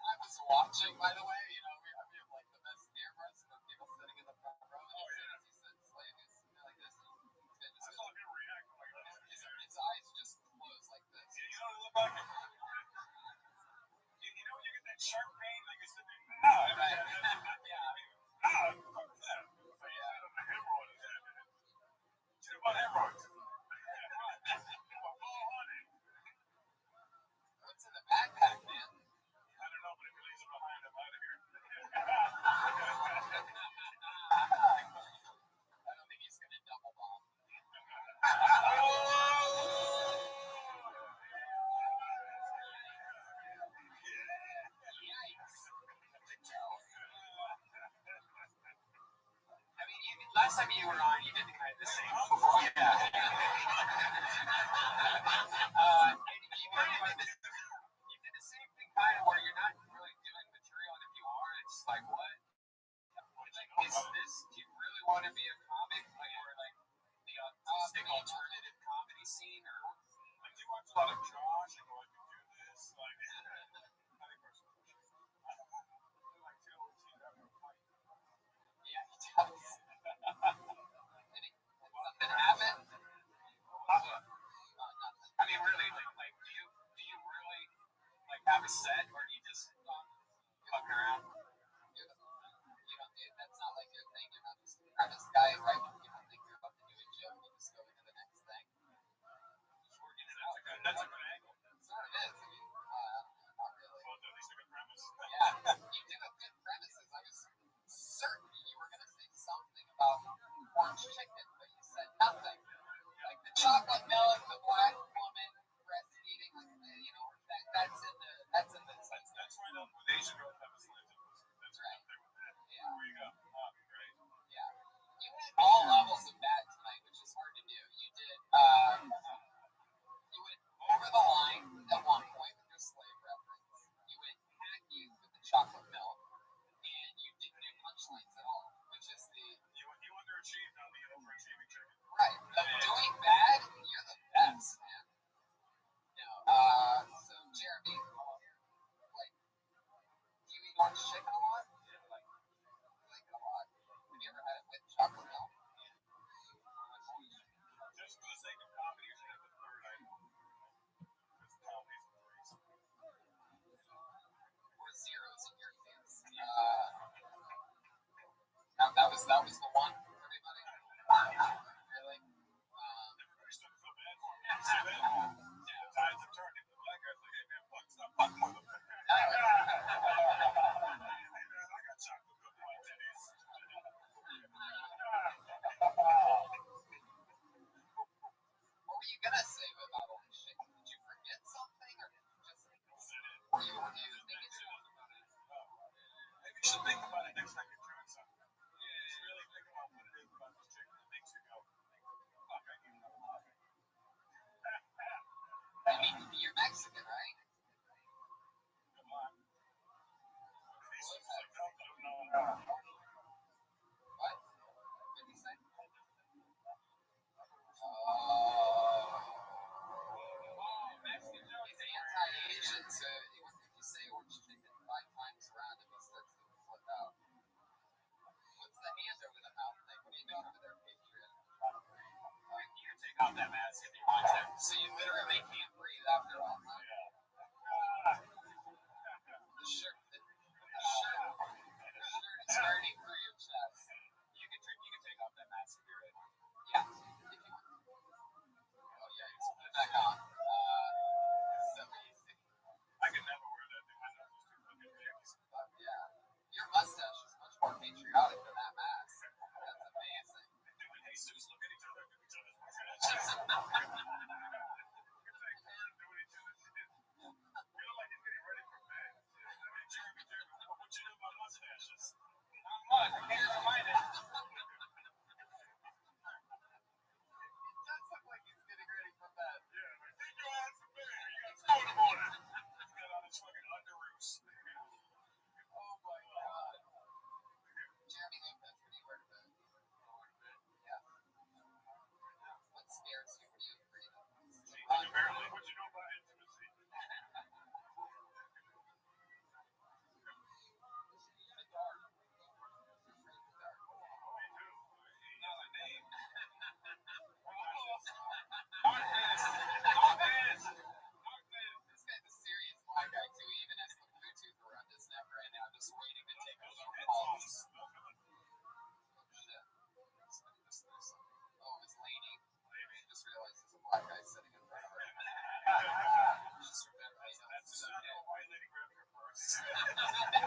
Speaker 6: I was watching, by the way, you know, we have like the best cameras for people sitting in the front row. And as soon as he said slave, he's like this.
Speaker 7: I saw him react like that.
Speaker 6: His eyes just close like this.
Speaker 7: Yeah, you know what it looked like? You know when you get that sharp pain, like you're sitting there,
Speaker 6: Right.
Speaker 7: fuck that. So you had a hemorrhoid in that. Shit about hemorrhoids.
Speaker 6: What's in the backpack, man?
Speaker 7: I don't know, but if he leaves it behind, I'm out of here.
Speaker 6: I don't think he's gonna double bomb. Yikes. I mean, last time you were on, you did kind of the same. Yeah. You did the same thing kind of where you're not really doing material, and if you are, it's like, what? Like, is this, do you really want to be a comic? Like, or like the autistic alternative comedy scene? Or
Speaker 7: Like, do you watch a lot of Josh and go, I can do this? Like, I think we're so pushing. Like, Taylor Ortiz having a fight.
Speaker 6: yeah, he does. Something happened?
Speaker 7: Nothing.
Speaker 6: Nothing. I mean, really, like, do you really like have a set, or do you just fuck around? You don't do that's not like your thing. You're not just a premise guy, right? You don't think you're about to do a joke. You just go into the next thing.
Speaker 7: Just working it out. That's a good angle.
Speaker 6: Sort of is. I mean, not really.
Speaker 7: Well, at least a good premise.
Speaker 6: Yeah, you do have good premises. I was certain you were going to say something about orange chicken, but you said nothing. Like the chocolate milk, the black woman breastfeeding, like you know, that's in the that was the one for everybody? Really?
Speaker 2: Everybody started to feel bad for him. See that? Tides have turned. Even the black guys like, hey man, fuck, stop fucking with him. I got chocolate milk in my titties.
Speaker 6: What were you gonna say about all this shit? Did you forget something, or did you just were you thinking about it?
Speaker 2: Maybe you should think about it next time you're doing something. Just really think about what it is about this chick that makes you go, fuck, I need another coffee.
Speaker 6: I mean, you're Mexican, right?
Speaker 2: Come on. He's just like, no.
Speaker 6: What? What did you say? He's anti-Asian, so if you say orange chicken 5 times around him, he starts to flip out. What's the hand over the mouth thing? What are you doing over there, Patriot?
Speaker 2: You can take off that mask if you want to.
Speaker 6: So you literally can't breathe after all, huh? The shirt is hurting through your chest.
Speaker 2: You can take off that mask if you're ready.
Speaker 6: Yeah, if you want. Oh yeah, you just put it back on. So easy.
Speaker 2: I could never wear that thing. My nose is too fucking big.
Speaker 6: Yeah. Your mustache is much more patriotic than that mask. That's amazing.
Speaker 2: Dude and Jesus look at each other through each other's mustaches. It's like turn doing each other's shit. You look like he's getting ready for bed. I mean, Jeremy, what you know about mustaches? Not much. I can't remind it.
Speaker 6: It does look like he's getting ready for bed.
Speaker 2: Yeah, but take your ass to bed. You got school in the morning. He's got on his fucking underoos.
Speaker 6: Oh my god. Jeremy Lopez, what do you wear to bed? Yeah. What scares you? What are you afraid of?
Speaker 2: Apparently, what you know about intimacy.
Speaker 6: The dark. You're afraid of the dark.
Speaker 2: Oh, me too. He has a name. Darkness.
Speaker 6: This guy's a serious black guy too. He even has the Bluetooth around his neck right now, just waiting to take those calls. Oh shit. Somebody just threw something. Oh, it was Laney. I just realized there's a black guy sitting in front of her. Just remember, that's okay.
Speaker 2: White lady grabbed her purse.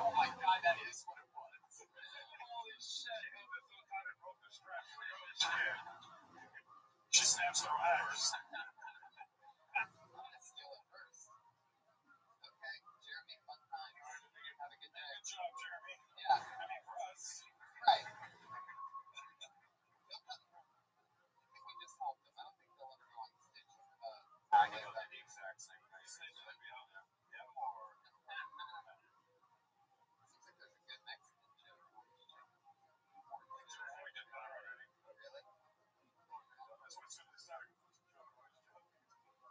Speaker 6: Oh my god, that is what it was. Holy shit.
Speaker 2: She held it so tight it broke the strap. Like, oh shit. She snaps her own purse.
Speaker 6: I'm gonna steal it first. Okay, Jeremy, fun times. Have a good day.
Speaker 2: Good job, Jeremy.
Speaker 6: Yeah.
Speaker 2: I mean, for us.
Speaker 6: Right. I think we just helped them. I don't think they'll ever go on stage.
Speaker 2: I know they're the exact same thing. They should be on there. Yeah, or.
Speaker 6: Seems like there's a good Mexican joke.
Speaker 2: We did that already.
Speaker 6: Really?
Speaker 2: That's what said this started.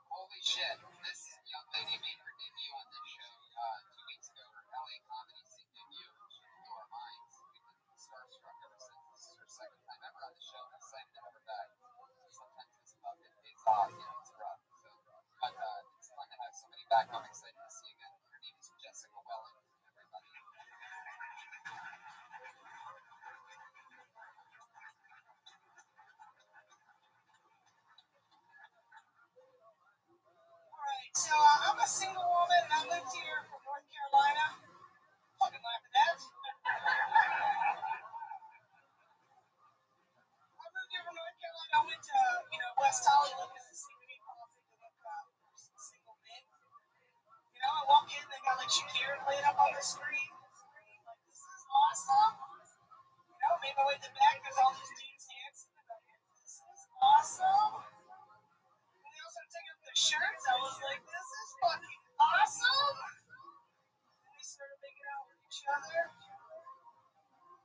Speaker 6: Holy shit. This young lady made her debut on this show 2 weeks ago. Her LA comedy scene debut. She blew our minds. We've been starstruck ever since. This is her second time ever on the show. I'm excited to have her back. Sometimes this stuff, it pays off. You know, it's rough. So, but it's fun to have somebody back. I'm excited to see again. Her name is Jessica Welling. Everybody.
Speaker 7: Alright, so I'm a single woman and I lived here from North Carolina. Fucking laugh at that. I moved here from North Carolina. I went to, West Hollywood, Mississippi, to look for some single men. I walk in, they got like Shakira playing up on the screen. Like, this is awesome. Made my way to the back, there's all these dudes dancing. And I'm like, this is awesome. And they all started taking off their shirts. I was like, this is fucking awesome. And they started making out with each other.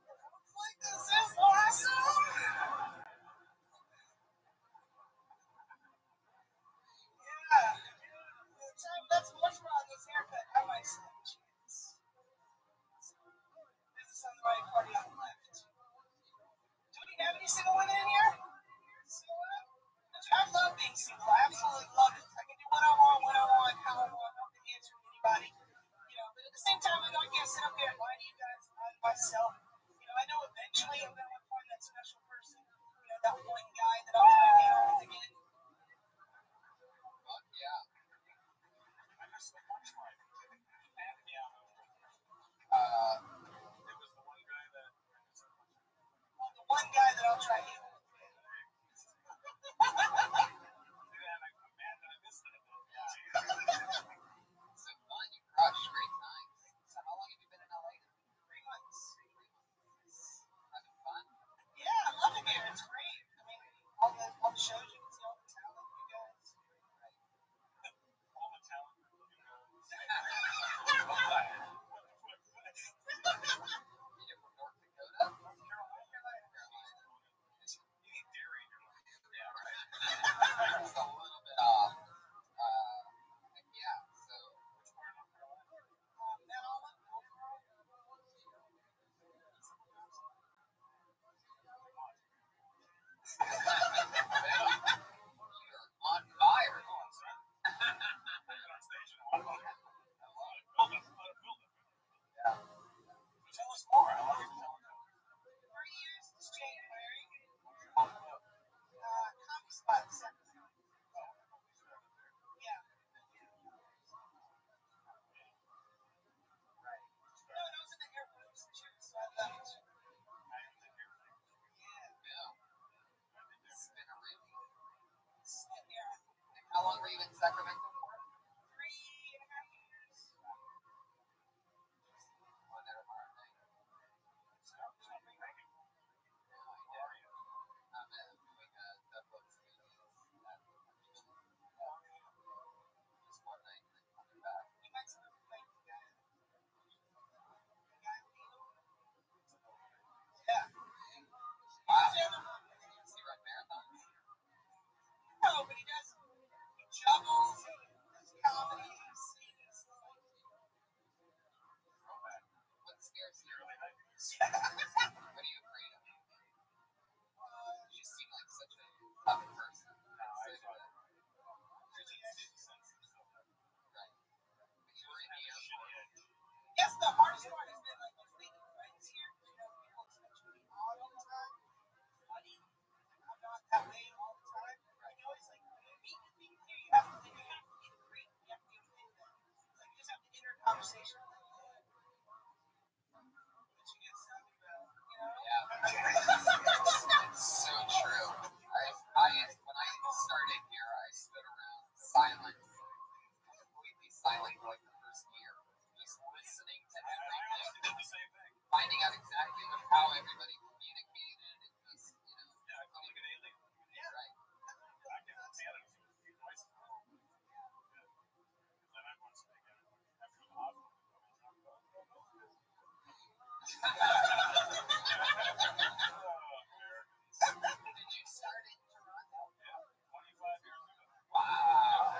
Speaker 7: And I was like, this is awesome. Yeah. That's much more on this haircut. I might snap a chance.
Speaker 6: Sacramento for?
Speaker 7: 3.5 years.
Speaker 6: Well, never mind.
Speaker 7: Stop making.
Speaker 6: No idea. I'm doing double experience at the just one night and then coming back.
Speaker 7: You might see like the guy yeah.
Speaker 6: Wow. Does he run marathons?
Speaker 7: No, but he does. He juggles. He does comedy. He sings.
Speaker 6: What scares you?
Speaker 2: Really high.
Speaker 6: What are you afraid of? You seem like such a tough person. I'd say that. Right. But you were in the airport.
Speaker 7: Yes, the hardest part has been like making friends here. You know, people expect you to be on all the time. Funny. I'm not that way all the time. Like you always like when you meet with people here, you have to integrate. You have to do things that like you just have to enter a conversation. But you get something about, you know?
Speaker 6: Yeah. It's so true. When I started here, I stood around silent, completely silent for like the first year, just listening to everything, finding out exactly how everybody communicated, and just, you know.
Speaker 2: Yeah, I felt like an alien.
Speaker 6: Yeah. Right.
Speaker 2: Back in Canada, it was then I once again after the hospital.
Speaker 6: Did you start in Toronto?
Speaker 2: Yeah, 25 years ago.
Speaker 6: Wow.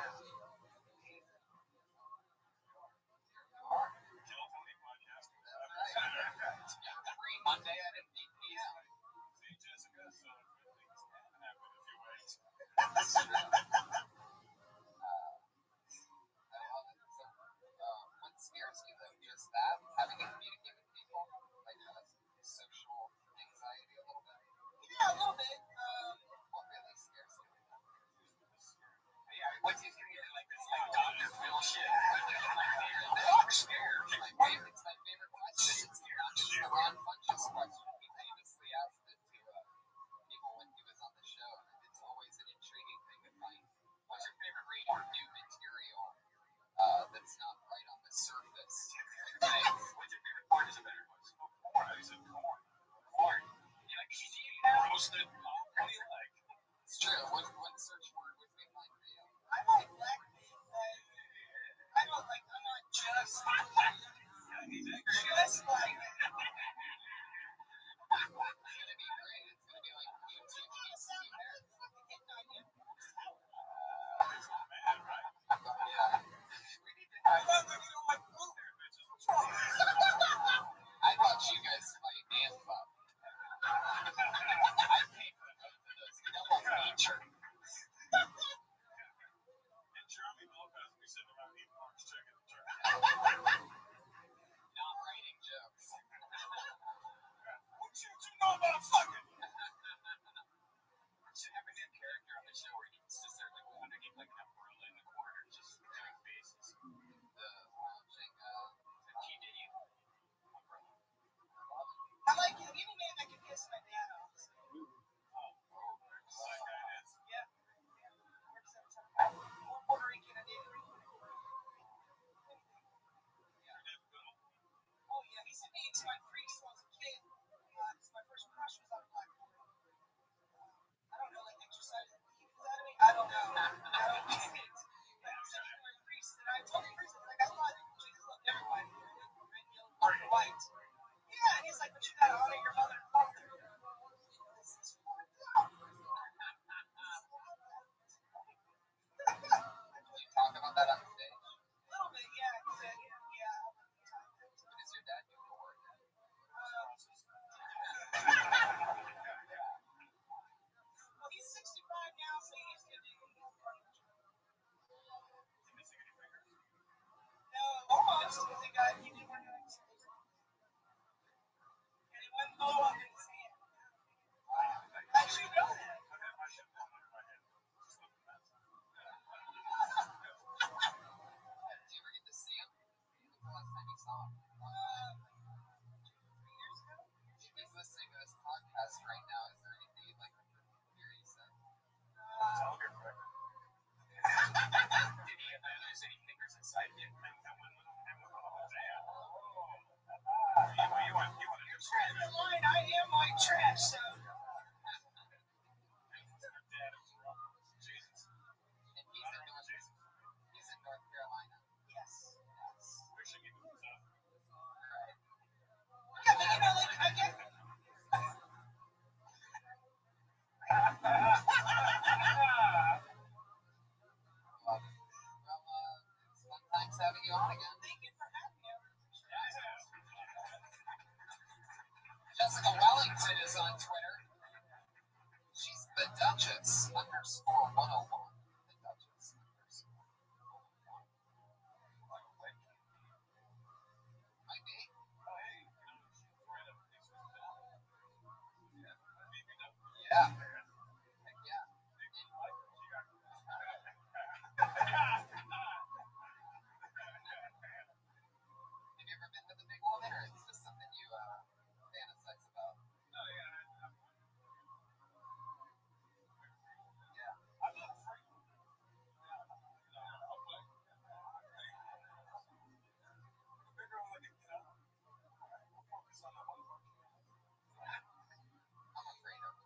Speaker 2: California podcast.
Speaker 6: That's right. Free Monday at an 8 p.m.
Speaker 2: See, Jessica, so good things can happen if you wait.
Speaker 6: That's true. I love it. So, what scares you though? Just that? Having to communicate with people? Like social anxiety a little bit?
Speaker 7: Yeah, a little bit.
Speaker 6: What really scares you?
Speaker 2: Yeah, what's he doing like this, like Dr. Phil shit?
Speaker 6: It's my favorite question. It's the Ron Funches question. He famously asked it to people when he was on the show, and it's always an intriguing thing to find. What's your favorite more new material that's not right on the surface? Right?
Speaker 2: What's your favorite part? Is a better one. Corn. I said corn. Corn. You like cheesy roasted? What do you like?
Speaker 6: It's true. What search word would we find for you?
Speaker 7: I like black beans. I'm not just just like
Speaker 6: It's gonna be great. It's gonna be like UTPC there.
Speaker 2: Man, right?
Speaker 6: Yeah.
Speaker 7: I love that you don't like food. What's wrong?
Speaker 6: I thought you guys might and fuck. I came for both of those double feature.
Speaker 2: In Germany, Belfast, we sit around eating orange chicken in Germany.
Speaker 6: Not writing jokes.
Speaker 7: What you know about fucking?
Speaker 2: Should have a new character on the show where he just sits there like underneath like an umbrella in the corner, just doing faces.
Speaker 6: The lounging
Speaker 2: P. Diddy umbrella.
Speaker 7: I like it. Any man that can kiss my dad off.
Speaker 2: That guy is.
Speaker 7: Yeah. More Puerto Rican than anything. Oh yeah, he sent me to my freaks when I was a kid. My first crush was on a black woman. I don't know, like exercise the demons out of me. I don't know.
Speaker 6: having you on again.
Speaker 7: Thank you for having me.
Speaker 6: Jessica Wellington is on Twitter. She's the Duchess _101. The Duchess _101. Might be. Yeah. Heck yeah. Have you ever been with a big woman, or is this just something you fantasize about? Yeah. I'm afraid of it.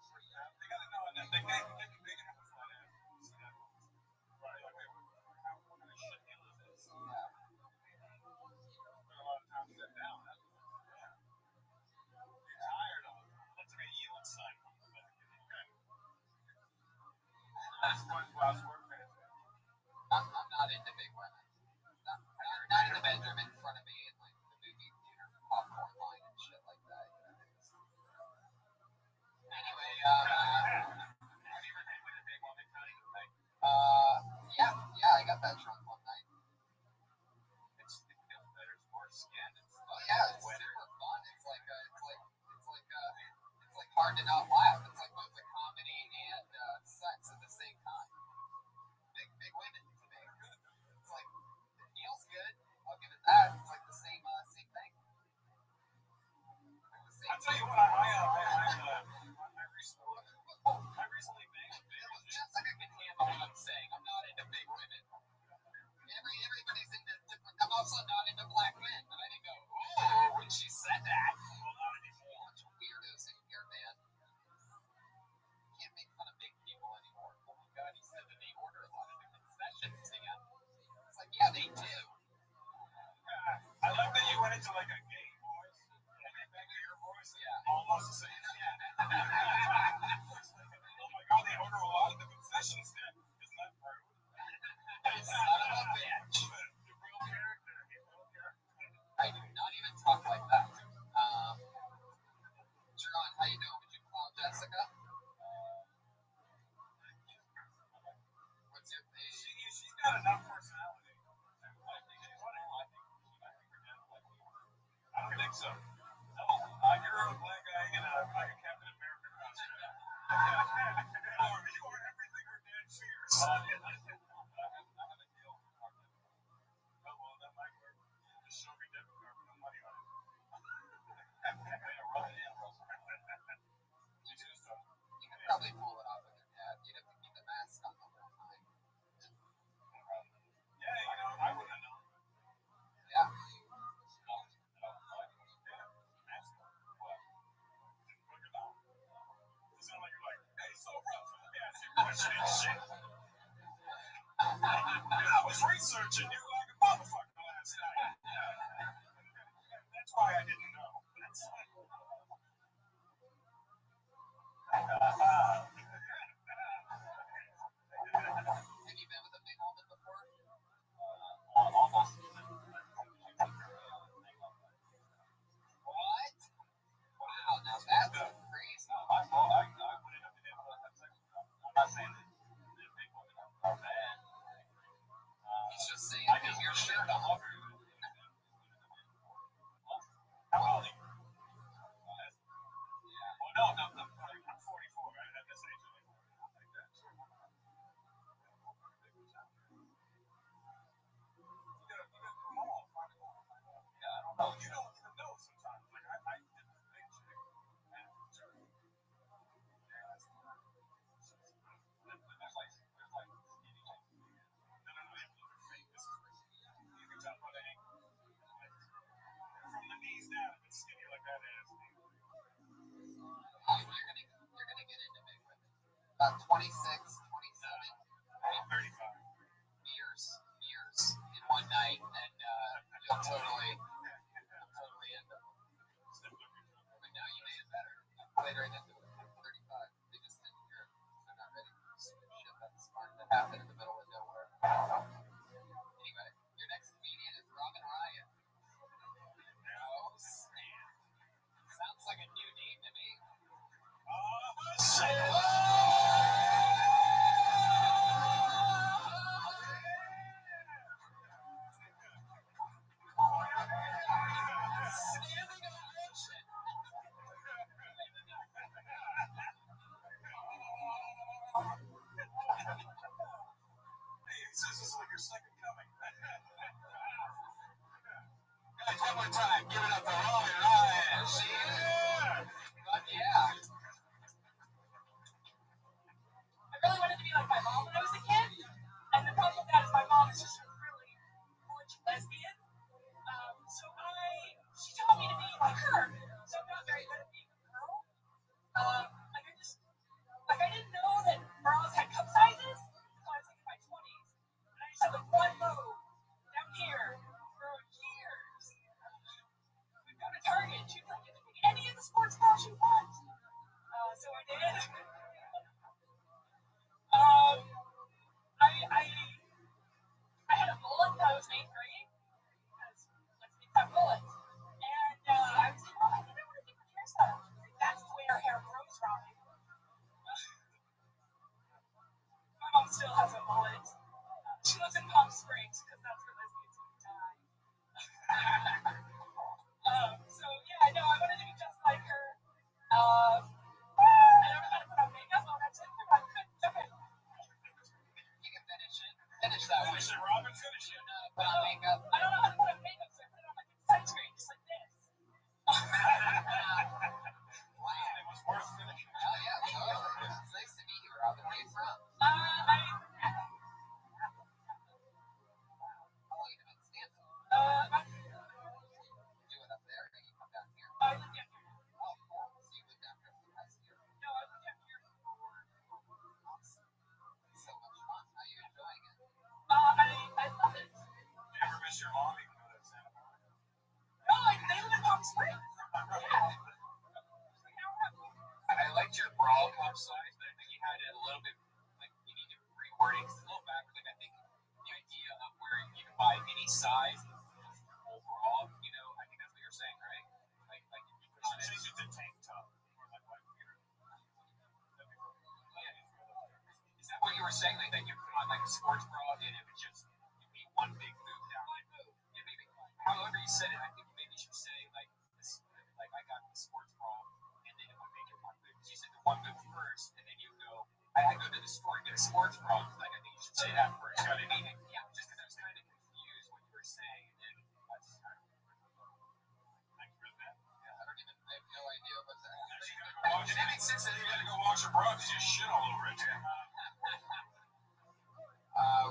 Speaker 6: I'm not into big women. Not in the bedroom in front of me and like the movie theater popcorn line and shit like that. Anyway, yeah, I got that drunk one night. Oh yeah, it's super fun. It's like hard to not laugh. It's like both a comedy and sex at the same time. Big women to me. It's like it feels good. I'll give it that. It's like the same thing.
Speaker 7: I tell you what, I recently banged.
Speaker 6: Jessica can handle what I'm saying. I'm not into big women. Everybody's into different. I'm also not into black men, but I didn't go, oh, when she said that.
Speaker 7: Well, not anymore.
Speaker 6: Bunch of weirdos in here, man. Can't make fun of big people anymore. Oh my god, he said that they order a lot of the concessions, man. It's like, yeah, they do.
Speaker 7: I like that you went into like a gay voice, like a gay voice,
Speaker 6: Yeah.
Speaker 7: almost the same. Oh my god, they order a lot of the concessions there. Isn't that rude?
Speaker 6: Son of a bitch.
Speaker 7: The real character.
Speaker 6: I do not even talk like that. Jerron, how you doing? Would you call Jessica? What's your thing?
Speaker 7: She's got enough personality. I don't think so. No, you're a black guy in like a Captain America costume. You are everything her dad fears. I have a deal. Oh, well, that might work. Just show me debit card with no money on it. Rub it in, Russell. You do stuff.
Speaker 6: You could probably pull it off with your dad. You'd have to keep the mask on the whole time.
Speaker 7: Yeah, you know, I wouldn't have known.
Speaker 6: Yeah.
Speaker 7: I was researching you like a motherfucker last night. That's why I didn't know.
Speaker 6: Have you been with a big woman before?
Speaker 7: Almost.
Speaker 6: What? Wow, now that's crazy.
Speaker 7: I wouldn't have been able to have sex with them. I'm not saying that big women are bad.
Speaker 6: He's just saying that your shirt off.
Speaker 7: How old are you? Well, no, I'm 44. Right? At this age, I'm like that. You gotta do them all. Yeah, I don't know. You don't even know sometimes. Like, I did this big chick. And there's like skinny chicks. No, they're fake. This is crazy. You can tell by the angle. From the knees down, if it's skinny like that ass.
Speaker 6: You're gonna get into big women. About 26, 27.
Speaker 7: I'm 35.
Speaker 6: Years in one night, and you'll totally end up. But now you made it better. Later into it. 35. They just didn't hear it. They're not ready for some shit that's starting to happen in the middle of nowhere. Anyway, your next comedian is
Speaker 7: time. Give it up for Robin Ryan. Yeah. But yeah.
Speaker 5: I really wanted to be like my mom when I was a kid, and the problem with that is my mom is just a really butch lesbian. She taught me to be like her. So I'm not very good at being a girl. I didn't know that bras had cup sizes until I was like in my 20s, and I just had like one move down here for years. We'd go to Target. She was like, "You can pick any of the sports bras you want." So I did. I had a mullet until I was in 8th grade because lesbians have mullets. And I was like, "Oh, I think I want to do my hairstyle." She was like, "That's the way our hair grows, Robin." My mom still has a mullet. She lives in Palm Springs because that's where lesbians would die. So yeah, no, I wanted to be just like her. I don't know how to put on makeup. Oh, that's it. Okay.
Speaker 7: You can finish it. Finish that one.
Speaker 2: Finish it, Robin. Finish it.
Speaker 7: Put on makeup.
Speaker 5: I don't know how to put on makeup, so I put it on like a sunscreen, just like this.
Speaker 7: Wow.
Speaker 2: It was worth finishing.
Speaker 7: Oh yeah, totally. It's nice to meet you, Robin. Where are you from?
Speaker 5: I
Speaker 7: Oh, you live in Stanton. Do it up there, and you come down here.
Speaker 5: I live down here.
Speaker 7: Oh, cool. So you live down here for the past year.
Speaker 5: No, I live down here for
Speaker 7: Awesome. So much fun. How are you enjoying it?
Speaker 5: I love it.
Speaker 2: You ever miss your mom even though that's Santa Monica?
Speaker 5: No, they live in Palm Springs. Yeah.
Speaker 7: I liked your bra cup size, but I think you had it a little bit, like, you need to reword it 'cause it's a little backward. Like, I think the idea of where you can buy any size overall, I think that's what you're saying, right? Like if you
Speaker 2: Should
Speaker 7: put
Speaker 2: change it to tank top. Or like
Speaker 7: is that what you were saying? Like that you put on like a sports bra and it would just be one big move down. One move. Yeah, maybe. However you said it, I think maybe you should say like this, like I got the sports bra and then it would make it one move. You said the one move first, and then you go. I go to the store and get a sports bra. Like I think you should say that first. You know what I mean? Yeah. Just because I was kind of confused what you were saying, and then that's kind of.
Speaker 2: thanks for that.
Speaker 7: Yeah, I have no idea what that.
Speaker 2: You gotta go wash.
Speaker 7: It makes sense.
Speaker 2: You gotta go wash your bra because you shit all over it.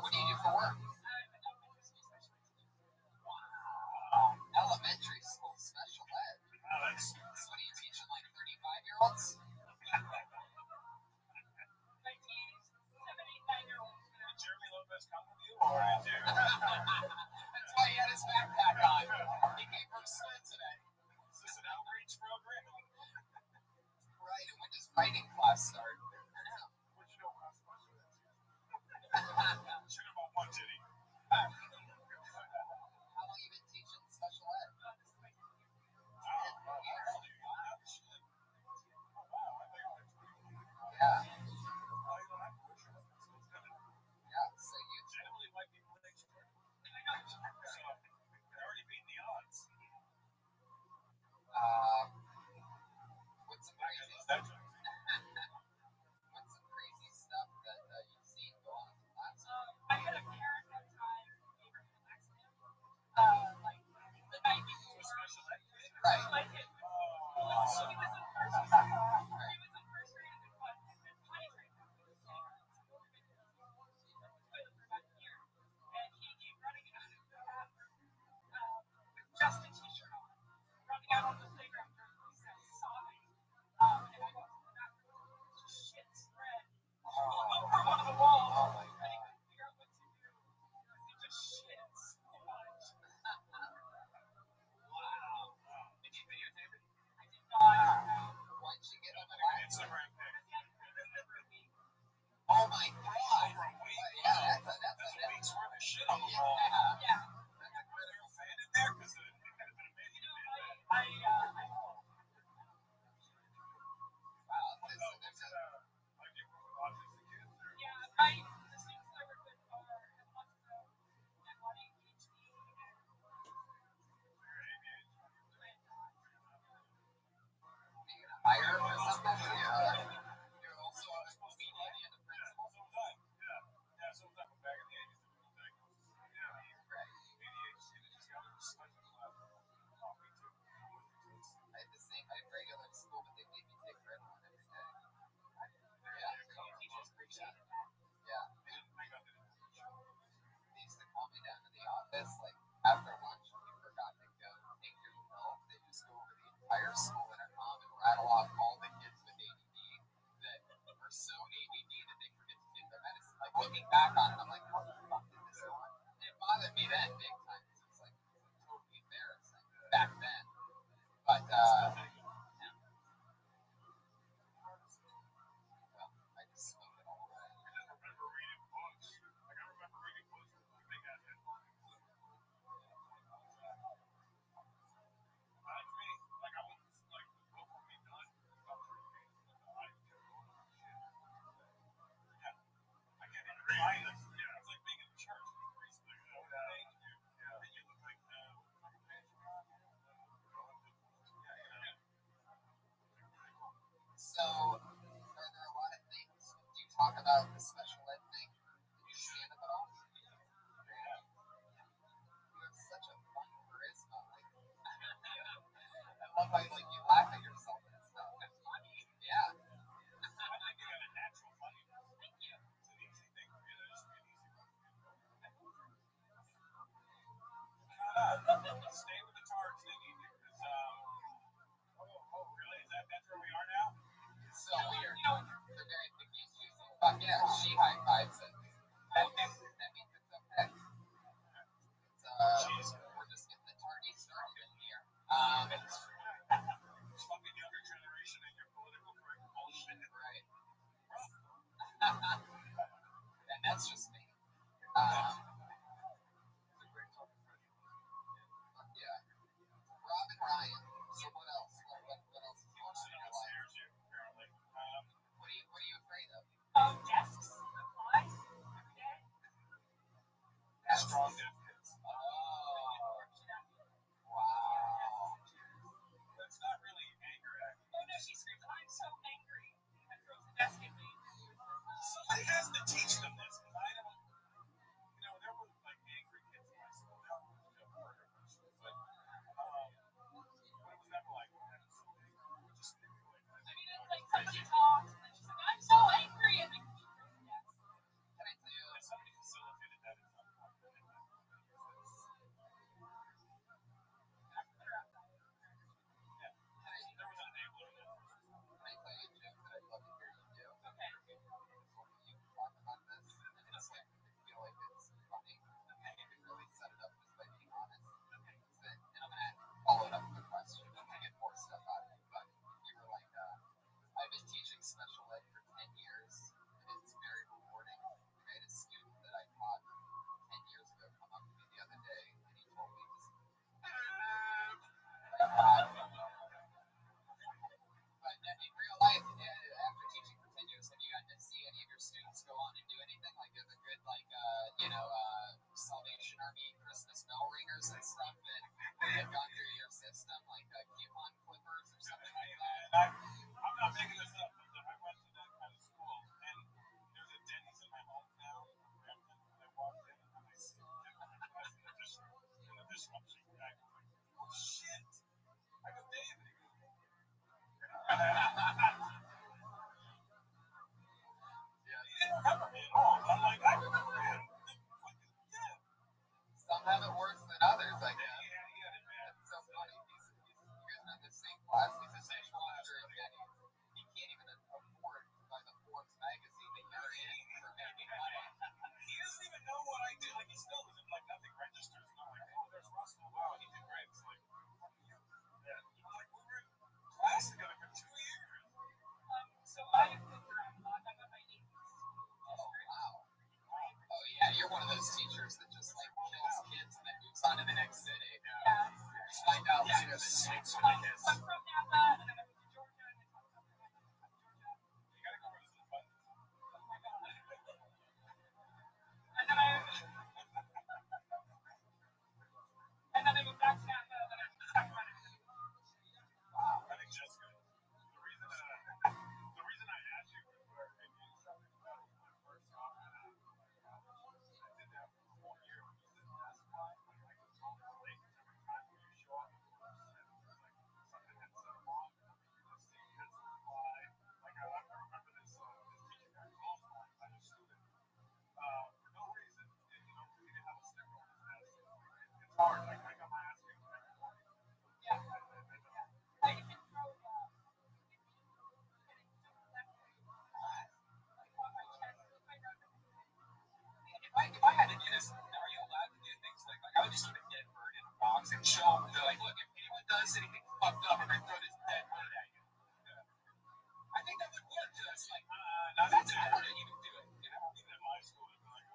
Speaker 7: What do you do for work? Wow. Elementary school special ed.
Speaker 2: That's
Speaker 7: So what are you teaching, like 35-year-olds?
Speaker 5: 9-year-olds.
Speaker 2: Did Jeremy Lopez come with you, or did you?
Speaker 7: That's why he had his backpack on. He came from school today.
Speaker 2: Is this an outreach program?
Speaker 7: Right, and when does writing class start?
Speaker 2: What you know about
Speaker 6: entire school intercom and rattle off all the kids with ADD that are so ADD that they forget to take their medicine. Like looking back on it, I'm like, how the fuck did this go on? And it bothered me then big time because it's like totally embarrassing back then. But well, I just spoke it all away.
Speaker 2: I just remember reading books. Like I remember reading books with big ass headlines. I think like I was like the book would be done about 3 pages and I kept going on shit. Yeah. I can't even find this. Yeah, it's like being in church with a priest like, oh, thank you. Yeah. And you look like
Speaker 6: So, are there a lot of things? Do you talk about the special ed thing? Did you stand up at all? You have such a fun charisma. Like, I love how like you laugh at yourself and stuff. That's funny. Yeah.
Speaker 2: I think you got a natural funniness. Thank you. It's an easy thing for you. That should be an easy one. Stay with the charge thing you do. Oh, really? That's where we are now?
Speaker 6: It's so weird. The very thing he's using. Fuck yeah, she high fives it. That means it's okay. We're just getting the target started in here.
Speaker 2: Fucking younger generation and your political correct bullshit.
Speaker 6: Right. And that's just me. Yeah. Rob and Ryan. So what else? What else is going on in your life?
Speaker 2: Apparently.
Speaker 6: What are you afraid of?
Speaker 5: Desks, supplies, every day.
Speaker 2: Strong death hits.
Speaker 6: Oh. Wow.
Speaker 2: That's not really anger act.
Speaker 5: Oh no, she screams, I'm so angry. And throws the desk at me.
Speaker 2: Somebody has to teach them this because I don't. There were like angry kids in my school. Now, murder. But it was never like that. Just
Speaker 5: I mean, it's like somebody talks, and then she's like, I'm so angry. And then she throws the desk.
Speaker 6: Can I tell you?
Speaker 2: somebody facilitated that at some point. Yeah. There was an enabler in that.
Speaker 6: Can I tell you a joke that I'd love to hear you do? Okay. You talk about this, and it's like, I feel like it's funny, and you can really set it up just by being honest. And I'm going to follow it up with a question to get more stuff out of you. But you were like, I've been teaching special ed for 10 years, and it's very rewarding. I had a student that I taught 10 years ago come up to me the other day, and he told me just, but in real life, after teaching for 10 years, have you gotten to see any of your students go on and do anything? Like, there's a good, like, Salvation Army Christmas bell ringers and stuff that have gone through your system, like coupon clippers or something like that?
Speaker 2: I'm not making this up. I went to that kind of school, and there's a Denny's in my hometown. I walked in and I see in the dishwashing guy. Oh shit! I go, David.
Speaker 6: Yeah.
Speaker 2: He didn't remember me at all. I'm like, I remember him. Yeah.
Speaker 6: Some have it worse than others, I guess.
Speaker 2: Yeah, he had it bad.
Speaker 6: It's so funny. You guys are in the same class. He's the same culture of Denny's. He can't even afford to buy the Forbes magazine that you're in for making money.
Speaker 2: He doesn't even know what I do. Like, he still doesn't, like, nothing registers. And I'm like, oh, there's Russell. Wow, he did great. It's like, yeah. I'm like, we were in class together for 2 years.
Speaker 5: So I looked around a lot. I got my niece.
Speaker 6: Oh, wow. Oh, yeah, you're one of those teachers that just, like, kills kids and then moves on to the next city.
Speaker 5: Yeah.
Speaker 6: You find out later that snakes are like this.
Speaker 5: I'm from Napa, and then I went to Georgia, and I taught something like that from Georgia.
Speaker 2: You gotta go where there's abundance.
Speaker 5: Oh my God. And then I moved back to Napa, and then I moved back to Sacramento.
Speaker 2: Wow. I think Jessica, the reason I asked you for your opinion is something about when I first saw him. I did that for 4 years. You said that's why I could totally relate every time when you show up. It was like something had set him off.
Speaker 6: joke. They're like, look, if anyone does anything fucked up, I'm gonna throw this dead bird at you. I think that would work because that's like, now that's harder. You can do it. You know, even in my school, they'd be like,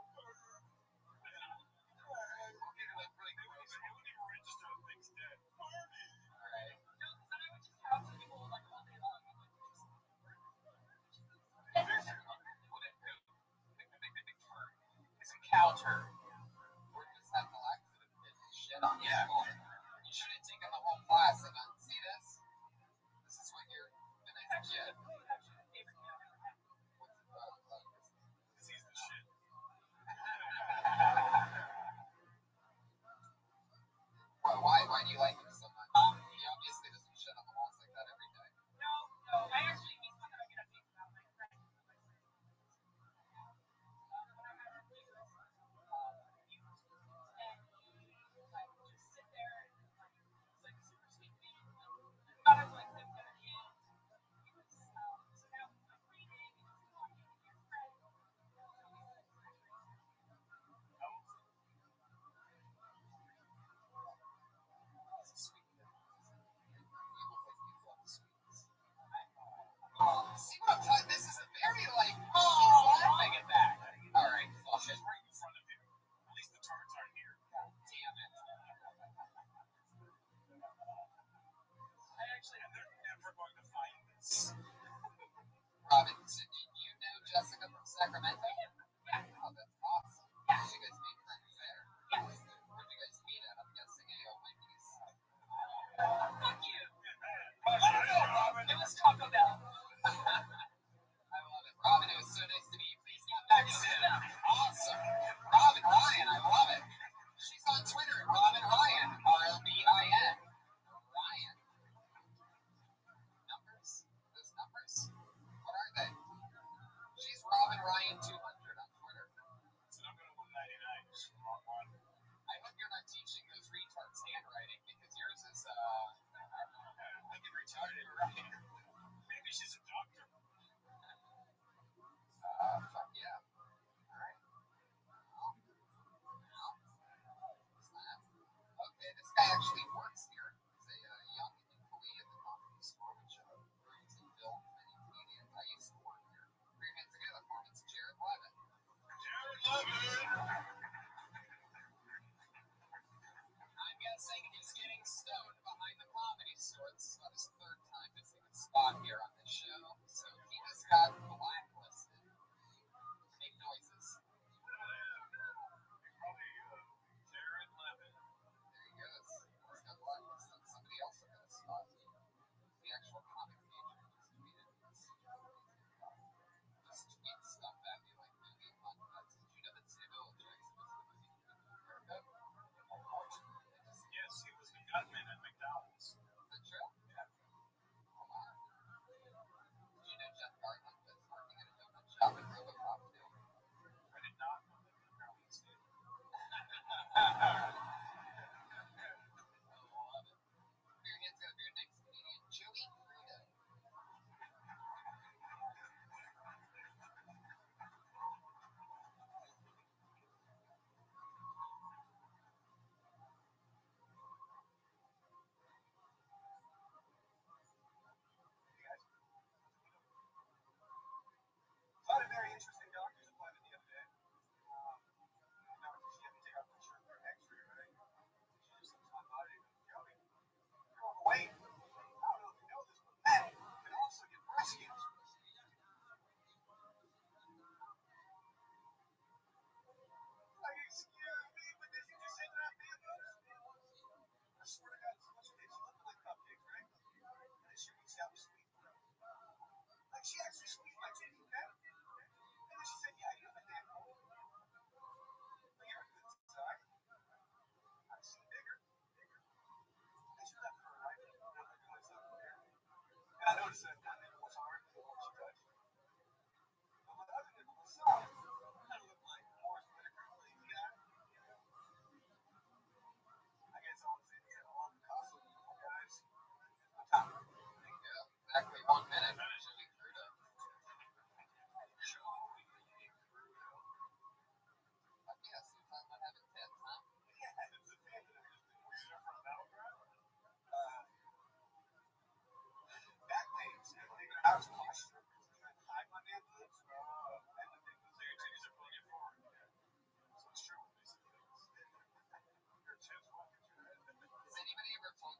Speaker 6: okay, like really close. You wouldn't even register the thing's dead. Right.
Speaker 5: No, because then I would just have people like all day long. And, like,
Speaker 6: It's a cow turd. Or just have the laxative shit on you. You shouldn't take on the whole class and not see this. This is what you're gonna have yet. Disease the shit. Why do you like him so much? He obviously doesn't shit on the walls like that every day.
Speaker 5: no, I actually, he's one that I get updates about. My friend. When I had to leave this, and he like just sit there and like he's like a super sweet man. Thought I was like lived there, and he was so now he's like reading and he's talking and he's friends.
Speaker 6: He's a sweet kid. See what I'm telling? This is a very like, he's laughing at that. All right, well,
Speaker 2: She's right in front of you. At least the turds aren't here.
Speaker 6: God damn it.
Speaker 5: I actually
Speaker 2: And they're never going to find this.
Speaker 6: Robin, so did you know Jessica from Sacramento? Yeah. Oh, that's awesome. Yeah. You guys made friends there.
Speaker 5: yes.
Speaker 6: Where'd you guys meet at? I'm guessing AO Wendy's.
Speaker 5: Fuck you.
Speaker 2: Oh, Robin.
Speaker 5: It was Taco Bell.
Speaker 6: I love it. Robin, it was so nice to meet you. Please get back soon. Awesome. Robin Ryan, I love it. She's on Twitter at Robin Ryan. RBIN. Ryan. Numbers? Those numbers? What are they? She's Robin Ryan 200 on Twitter.
Speaker 2: It's number 199. Just the wrong one.
Speaker 6: I hope you're not teaching those retards handwriting because yours is,
Speaker 2: I get retarded, right? Maybe she's a doctor.
Speaker 6: fuck yeah. Alright. Okay, this guy actually works here. He's a young employee at the comedy store, which brings in film many comedians. I used to work here. Put your hands together for him. It's Jared Levin.
Speaker 2: Jared Levin.
Speaker 6: I'm guessing he's getting stoned behind the comedy store. This is about his third time missing a spot here on this show, so he just got blacklisted. Make noises.
Speaker 2: Probably Jared Levin.
Speaker 6: There he goes. He's got blacklisted. Somebody else got a spot. The actual comic major just tweeted this. Just tweet stuff at me like movie fun nuts. Did you know that Samuel L. Jackson was the movie haircut?
Speaker 2: Yes, he was the gunman at McDonald's.
Speaker 6: Is that true?
Speaker 2: Yeah.
Speaker 6: Oh, wow. Did you know Jeff Garland was working at a donut shop in RoboCop 2?
Speaker 2: I did not know that. Apparently he's dead.
Speaker 6: Put your hands together for your next comedian, Joey Crudo.
Speaker 2: I had a very interesting doctor's appointment the other day. She had to take off her shirt for an x-ray, right? She just looks at my body and goes, Joey, you're overweight. I don't know if you know this, but men can also get breast cancer. Are you excuse me, but did you just say that I'm being honest? I swear to God, so much of it, she looked like cupcakes, right? And then she reached out and squeezed them. Like, she actually squeezed my titty, okay? And then she said, yeah, you have a damn hole. But you're a good size. I've seen bigger. And she left for a right. And I'm like, oh, it's not fair. And I noticed that one nipple was hard and the one she touched. But my other nipple was soft. Kind of looked like Forrest Whitaker, lazy guy. I guess all I'm saying is that all the costume people, guys.
Speaker 6: There you go. Exactly 1 minute. Joey Crudo. Fuck yeah, so you're talking about having tits, huh?
Speaker 2: Yeah, it's a thing that I just been weird for about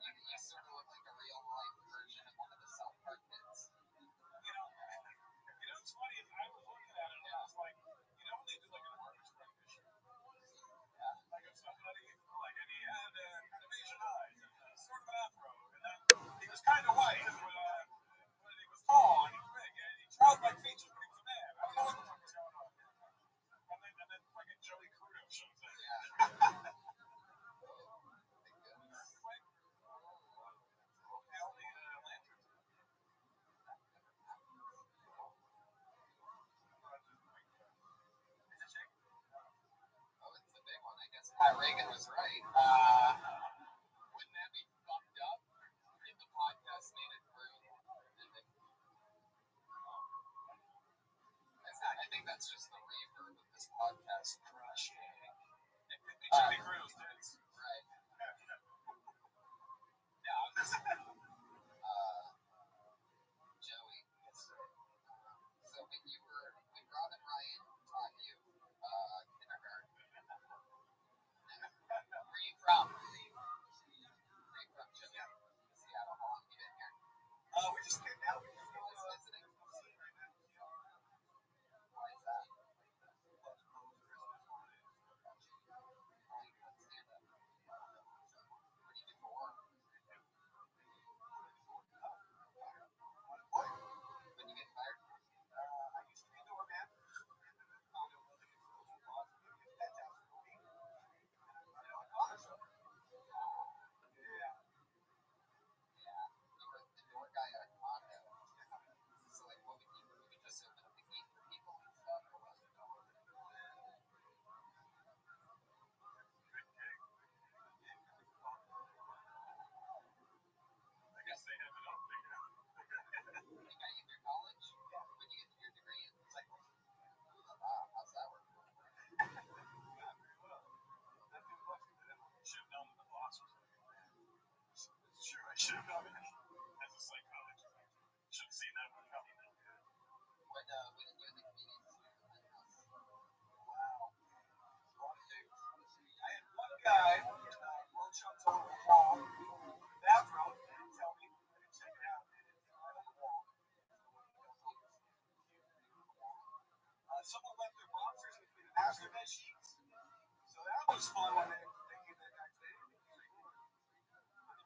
Speaker 6: You sort of look like a real life version of one of the South Park kids.
Speaker 7: It's funny. I was looking at it and I was like, when they do like an artist rendition, like of somebody, like, and he had animation eyes and sort of an afro, and then he was kind of white, but he was tall and he was big, and he childlike features, but he was a man. I don't know what the fuck was going on. And then fucking Joey Crudo shows up.
Speaker 6: Oh, it's the big one, I guess. Reagan was right. Wouldn't that be fucked up if the podcast made it through? I think that's just the reverb of this podcast crushing.
Speaker 7: Joey Crudo's tits.
Speaker 6: Right. Yeah. Joey. So when Robin Ryan taught you kindergarten, where you from? Where you from, Joey? Seattle. How long have you been here?
Speaker 7: We just came down. We just
Speaker 6: Visiting. Why is that? What do you do for work? When you get fired?
Speaker 7: I used to be a doorman.
Speaker 6: Yeah. You were the door guy at a condo. So like, what would you just open up the gate for people and stuff, or what?
Speaker 7: I guess they have it up there.
Speaker 6: You got you through college? Yeah. When you get your degree in psychology? Wow, how's that work?
Speaker 7: Not very well. Not too much. Should have known that the boss was like, sure, I should have known it as a psychologist. Should have seen that one coming.
Speaker 6: When did you and the comedians do the penthouse?
Speaker 7: Wow. A lot of things. I had one guy, Rothschild told him wrong. Bathroom, didn't tell me. I didn't check it out. It's right on the wall. Someone left their boxers between the master bed sheets. So that was fun when they came that guy today.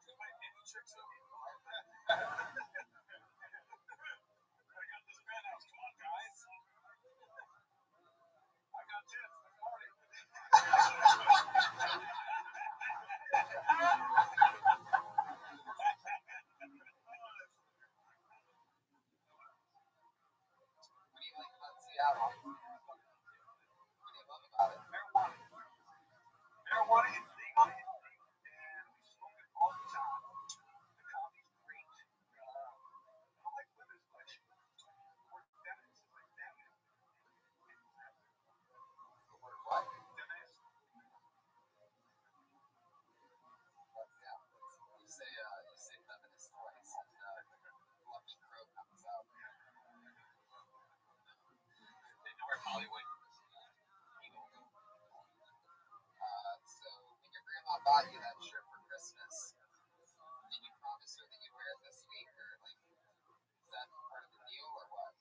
Speaker 7: Did my penny tricks up? I got this penthouse. Come on, guys. I got tips. Let's party.
Speaker 6: What do you like about Seattle? What do you love about it?
Speaker 7: Marijuana. Marijuana is legal, and we smoke it all the time. The coffee's great. I don't like weather's much. We're feminists, like feminist.
Speaker 6: The word what?
Speaker 7: Feminist.
Speaker 6: Yeah. You say feminist twice, and Lucky Crow comes out.
Speaker 7: In North Hollywood.
Speaker 6: So when your grandma bought you that shirt for Christmas, did you promise her that you'd wear it this week, or like, is that part of the deal, or what?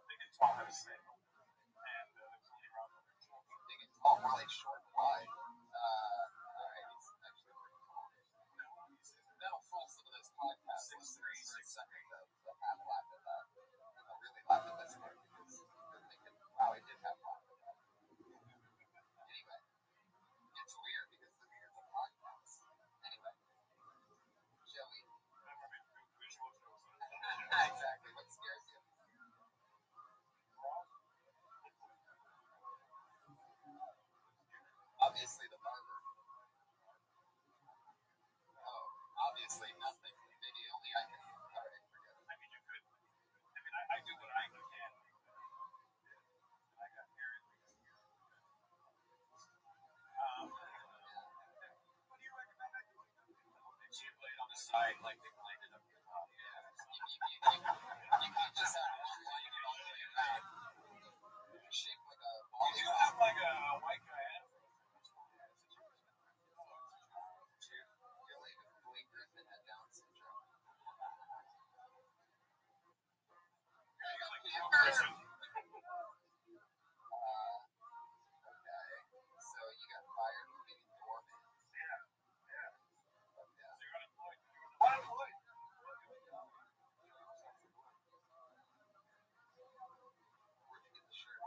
Speaker 7: They get tall and snake. And there's only around
Speaker 6: Big and tall, more like short and wide. Alright, he's actually pretty tall. That'll fool some of those podcast listeners for a second that have laughed at that. And they'll really laugh at this part because they're thinking, wow, I did have laughed at that. Anyway, it's weird because it's a podcast. Anyway, Joey. Exactly. What scares you? Obviously the barber. Oh, obviously nothing. Maybe only I can. Alright, forget it.
Speaker 7: I mean, you could. I mean, I do what I can. I got Aaron. What do you recommend I do? She played on the side like they played it up the top. Yeah.
Speaker 6: You can't just have one line and all the way around. You're shaped like a ball.
Speaker 7: You do have like a white guy afro.
Speaker 6: You're like if Blake Griffin had So you got fired for being a doorman. Where'd you get the shirt?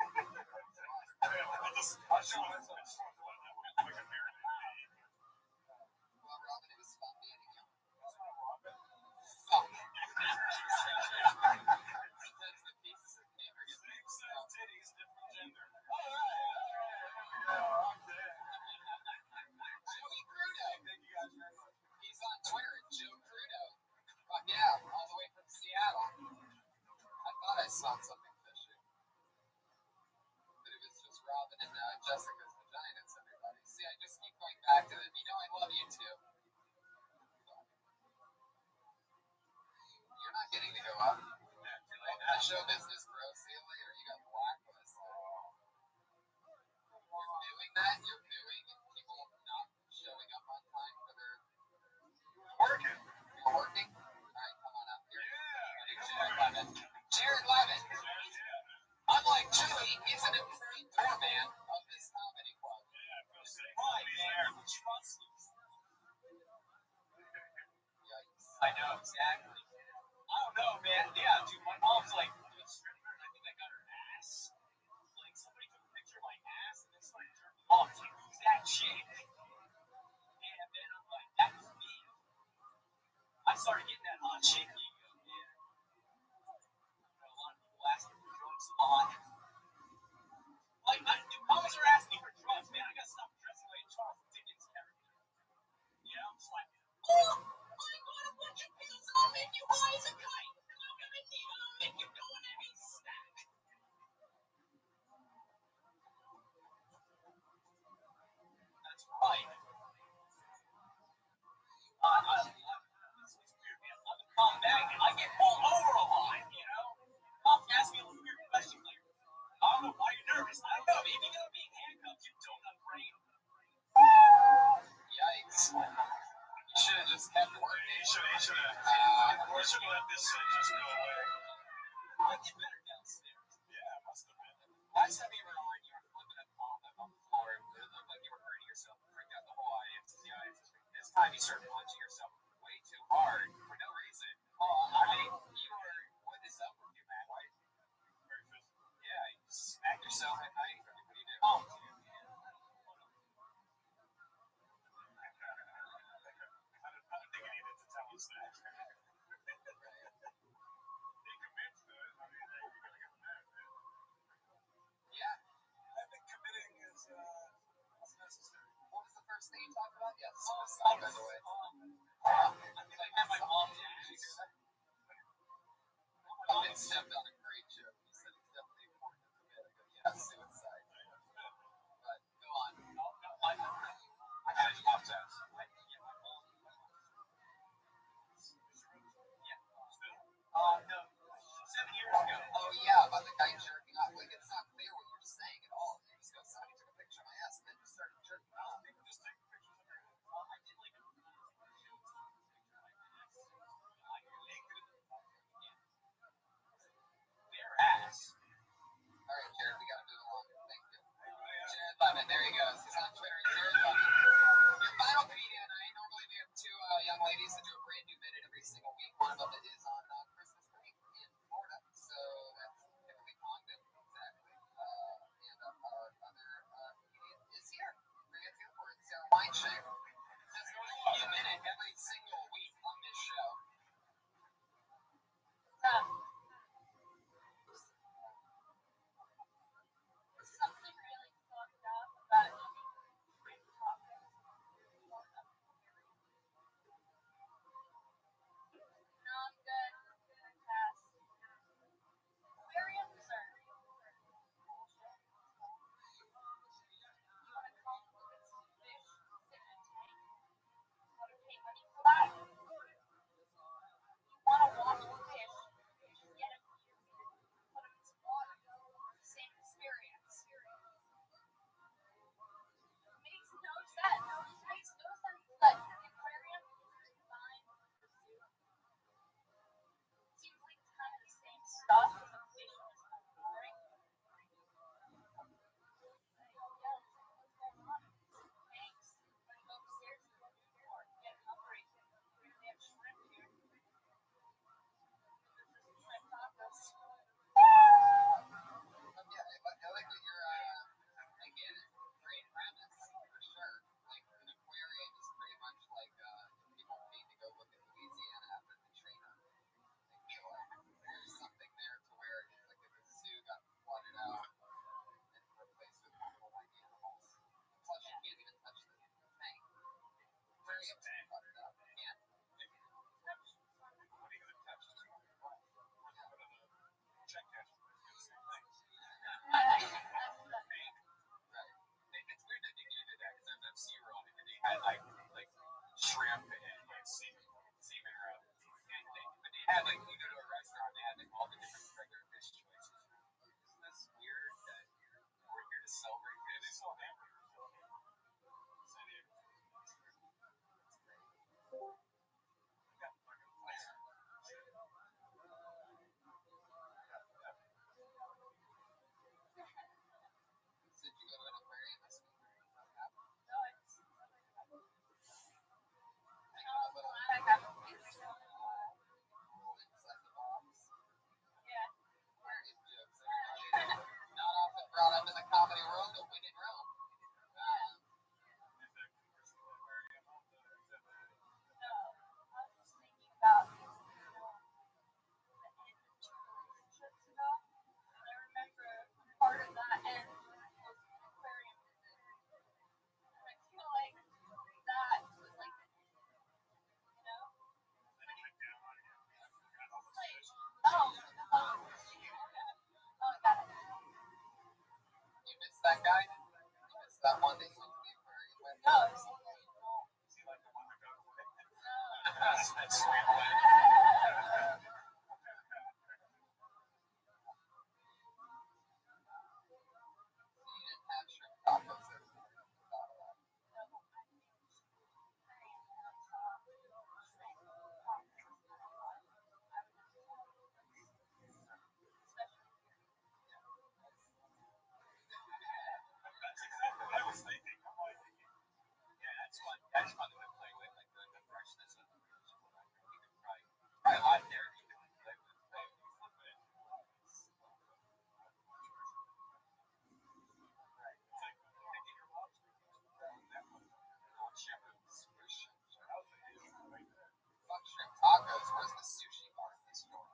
Speaker 6: Well, Robin, it was fun meeting you. Fuck. Sometimes the pieces of paper get mixed up. Joey Crudo. He's on Twitter at Joe Crudo. Fuck yeah, all the way from Seattle. I thought I saw something fishy. But it was just Robin and Jessica's vaginas, everybody. See, I just keep going back to them. You know I love you too. You're not getting to go up. Show business, bro. See you later. You got blacklisted. You're doing that? You're doing people not showing up on time for their...
Speaker 2: Working.
Speaker 6: You're working? Alright, come on up here. Jared Levin. Jared Levin. Unlike Joey, he's an employee doorman of this comedy club.
Speaker 7: Right, man. Trust me.
Speaker 6: Yikes.
Speaker 7: I know, exactly. I don't know, man. Yeah, dude, my mom's like a stripper, and I think I got her ass. Like, somebody took a picture of my ass, and it's like, mom, it's like, who's that chick? And then I'm like, that was me. I started getting that hot chick ego, man. A lot of people ask me for drugs a lot. Like, dude, moms are asking for drugs, man. I gotta stop dressing like a Charles Dickens character. You know, I'm just like, oh, I got a bunch of pills, and I'll make you high as a kite. And I'm gonna need them, I'll make you go in every stack. That's right. It's weird, man. I'm a calm magnet. I get pulled over a lot, you know? Moms ask me a weird question like, I don't know why you're nervous. I don't know. Maybe you know being handcuffed, you donut brain.
Speaker 6: Yikes. You should have just kept working.
Speaker 2: He should have let this just go away.
Speaker 7: I get better downstairs.
Speaker 2: Yeah, must have been.
Speaker 6: Last time you were on, you were flipping a condom on the floor. It looked like you were hurting yourself. Freaked out the whole audience. This time you started punching yourself way too hard for no reason. I mean, what is up with you, man? Why? Yeah, you smack yourself at night. What do you do?
Speaker 7: Oh, dude, man.
Speaker 2: I don't think he needed to tell us that. He commits to it. I mean, you're gonna get mad, man.
Speaker 6: Yeah.
Speaker 2: I think committing is necessary.
Speaker 6: What was the first thing you talked about? Yeah, suicide, by the way. aquariums and cluttered up. Yeah.
Speaker 2: What are you going to touch? Check cash.
Speaker 6: It's weird that they did that because I've SeaWorld and they had like shrimp and like sea marrow. But they had like you go to a restaurant, they had like all the different regular fish choices. Isn't this weird that we're here to celebrate fish? They still have Did you go to an aquarium this week? Not often brought up in the comedy world, but when in Rome.
Speaker 5: Part of that and was an aquarium visit. And I feel like that was like, you know, got it.
Speaker 6: You missed that guy? You missed that one that you went to the aquarium with?
Speaker 5: No,
Speaker 2: Is he like the one that got away? That swam away.
Speaker 6: You didn't have shrimp tacos there.
Speaker 2: That's exactly what I was thinking. I'm like,
Speaker 6: Yeah, that's fun. That's fun to play with, like the freshness of the fish. You could probably a lot there you can play with. Fuck shrimp tacos. Where's the sushi bar in this store?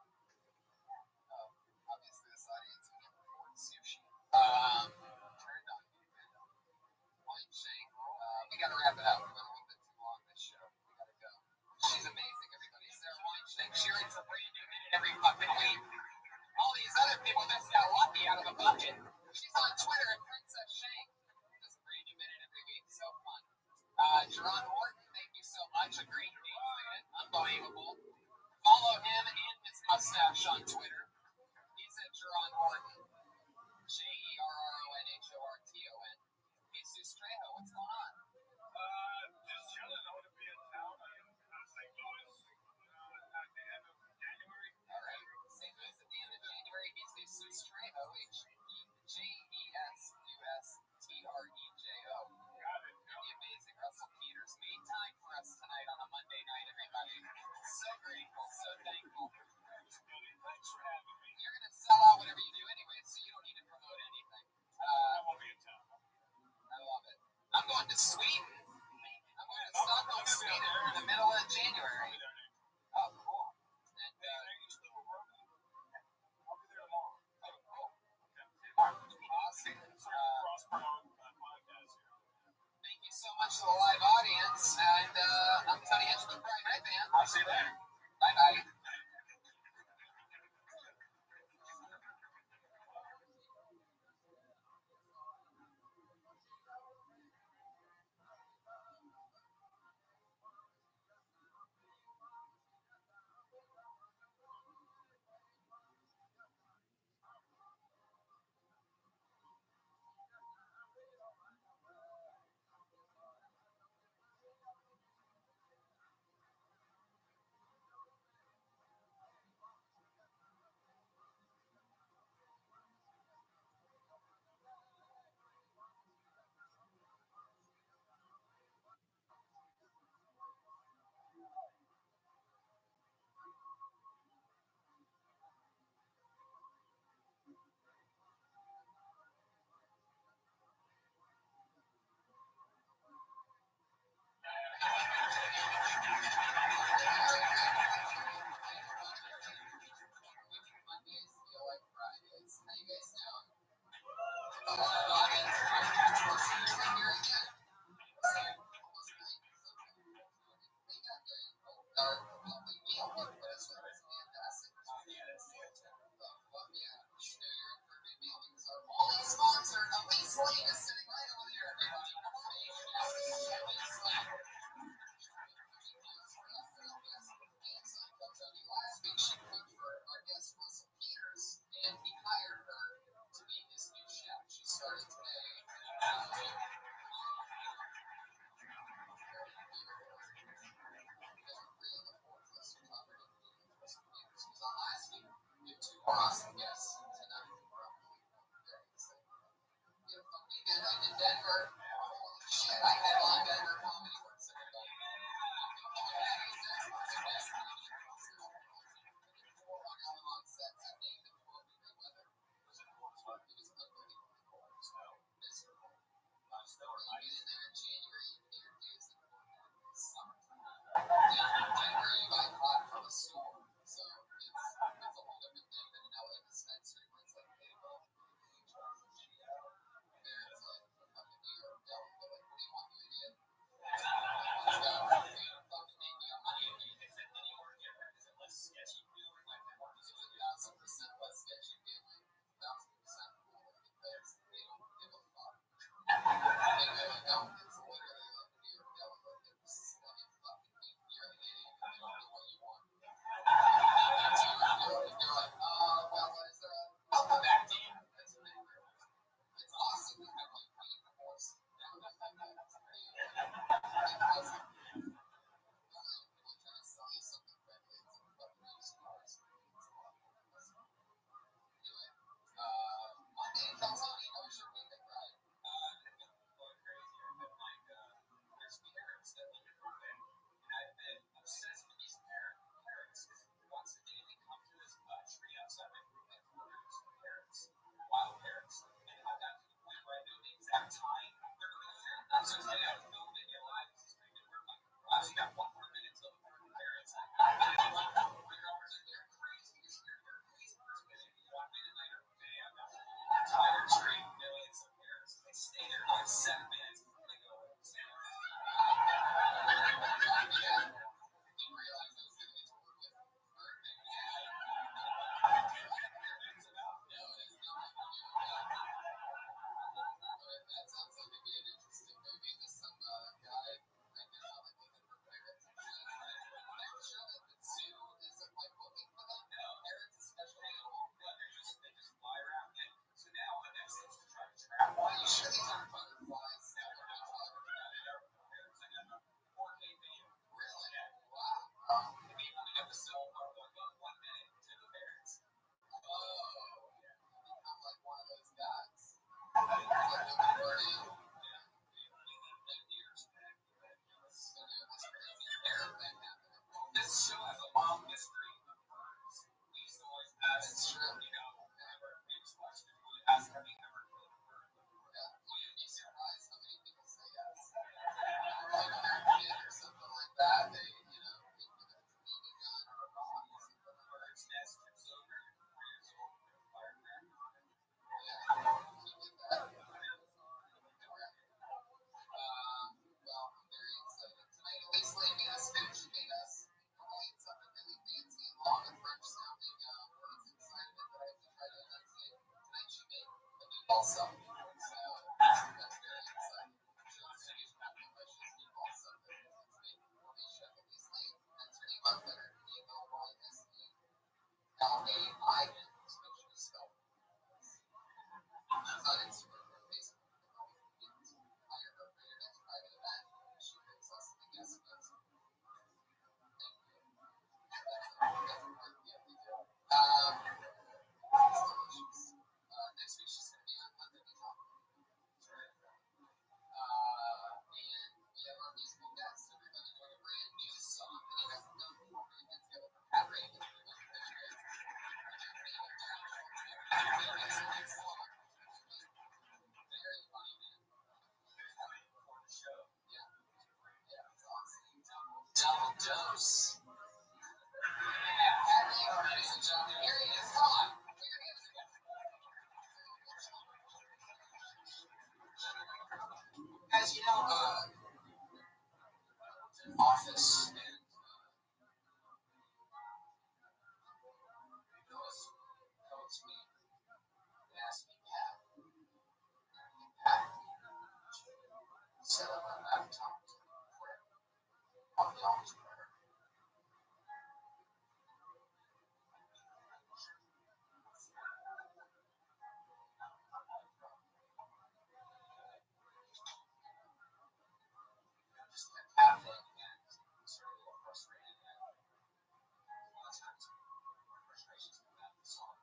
Speaker 6: Obviously this audience can't afford sushi. Turned on you, man. Wine Shang. We gotta wrap it up. We went a little bit too long this show. We gotta go. She's amazing, everybody. Sarah Wine Shang. She writes a brand new minute every fucking week. All these other people just got lucky out of the bucket. She's on Twitter at Princess Shang. Does a brand new minute every week. So fun. Jerron Horton, thank you so much. A great name, man. Unbelievable. Follow him and his mustache on Twitter. He's at Jerron Horton. JerronHorton. Jesus Trejo, what's going on?
Speaker 2: just chilling. I want to be in town. I'm in St. Louis at the end of January.
Speaker 6: All right. St. Louis at the end of January. He's Jesus Trejo. JesusTrejo.
Speaker 2: Got it.
Speaker 6: The amazing Russell Peters made time for us tonight on a Monday night, everybody. So grateful, so thankful.
Speaker 2: Thanks for having me.
Speaker 6: You're going to sell out whatever you do anyway, so you don't need to promote anything.
Speaker 2: I won't be in town.
Speaker 6: I love it. I'm going to Sweden. I'm going to Stockholm, Sweden in the middle of January. Oh, cool. And,
Speaker 2: Are you still working? I'll be there tomorrow.
Speaker 6: oh, cool.
Speaker 2: Awesome. Cross podcast here.
Speaker 6: Thank you so much to the live audience, and I'm Tony Hitch with the Friday Night Band.
Speaker 2: I'll see you later.
Speaker 6: Bye-bye. Mondays feel like Fridays. How you guys doing? Live audience. Here again. Almost 90. awesome guests tonight. Very excited. Beautiful weekend. I'm in Denver. Holy shit, I had on Denver Comedy Works. As you know, office and coach me and asked me, Pat, set up a laptop on the office. Sort of frustrated. A lot of times, frustrations come out of the song.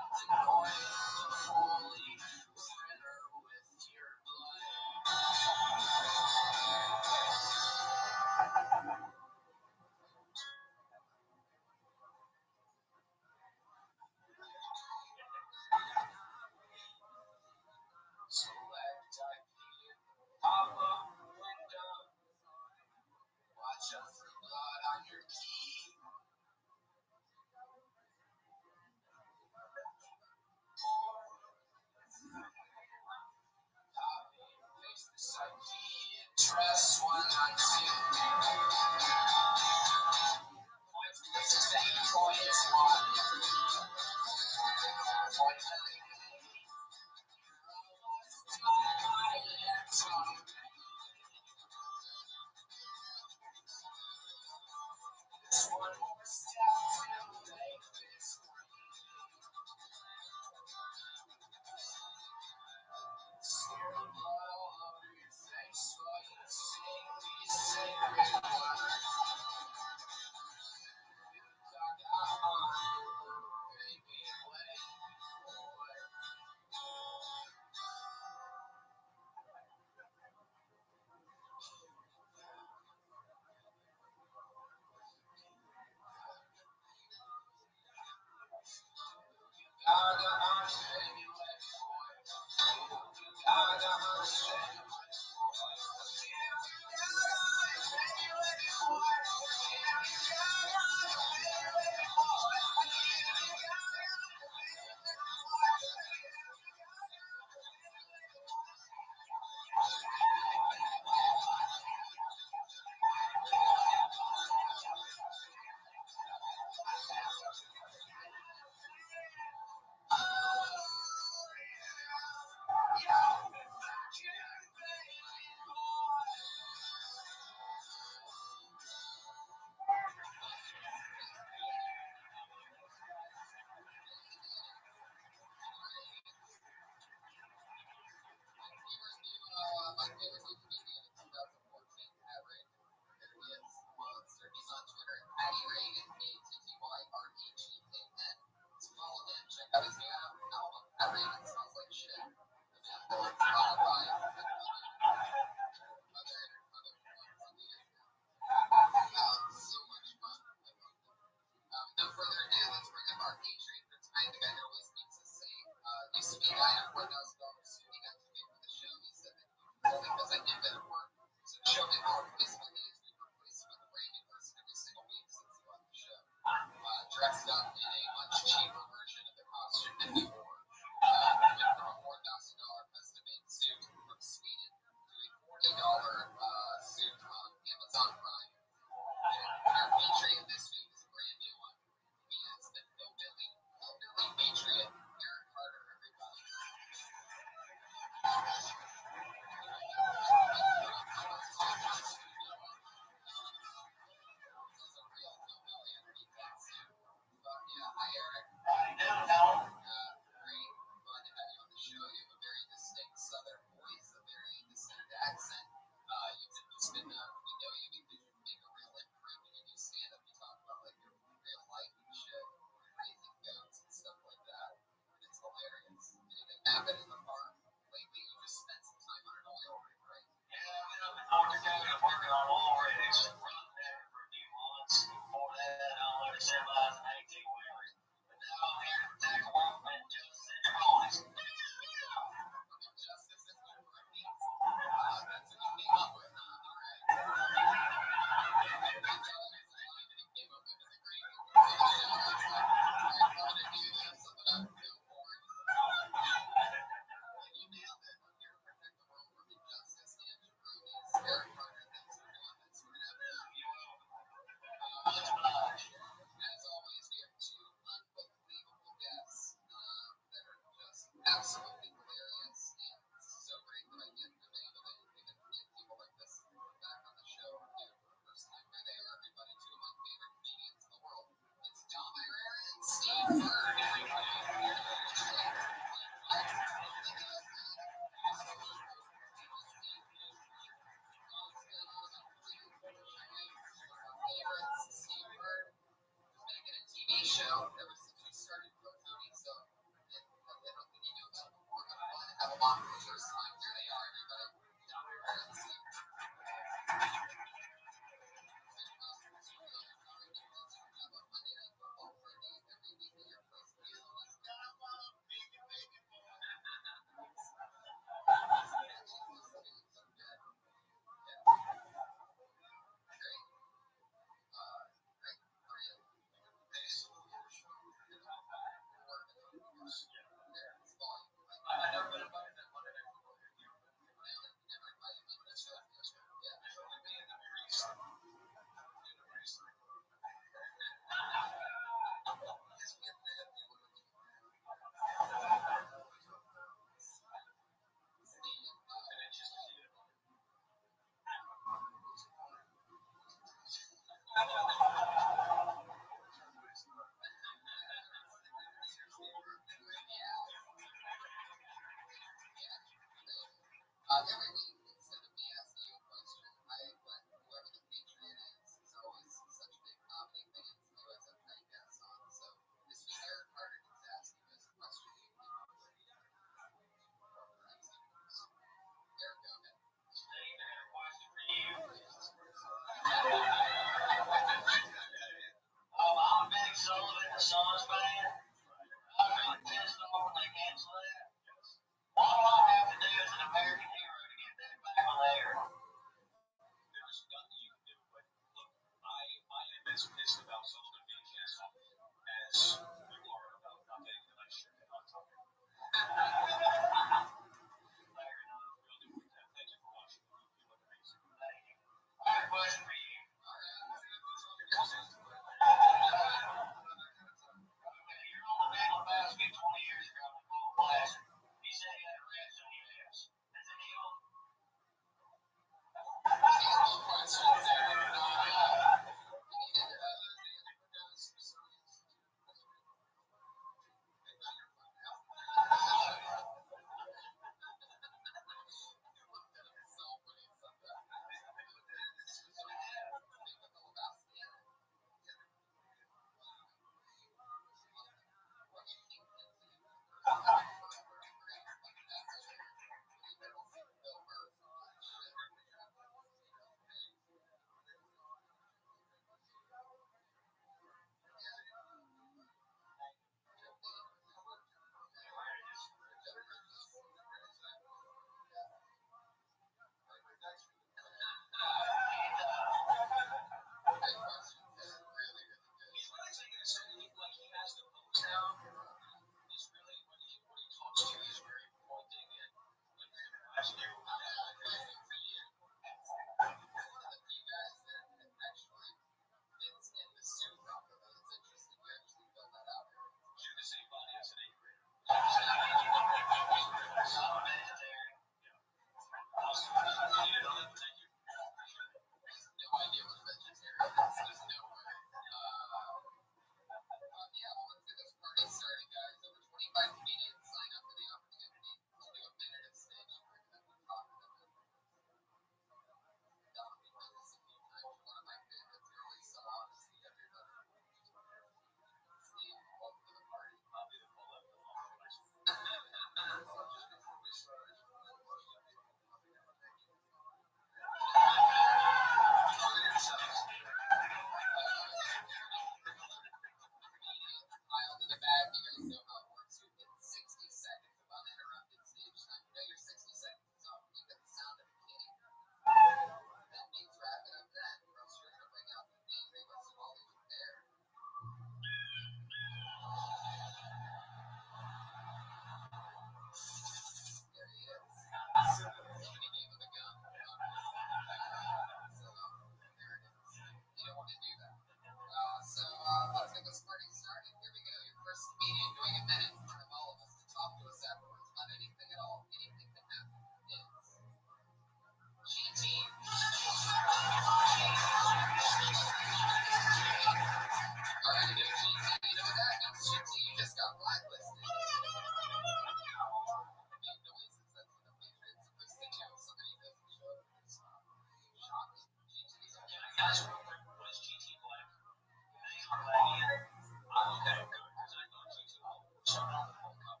Speaker 7: Guys, real quick, what is GT Black? Hang on, buddy. Okay, good, because I thought GT was somehow the World Cup.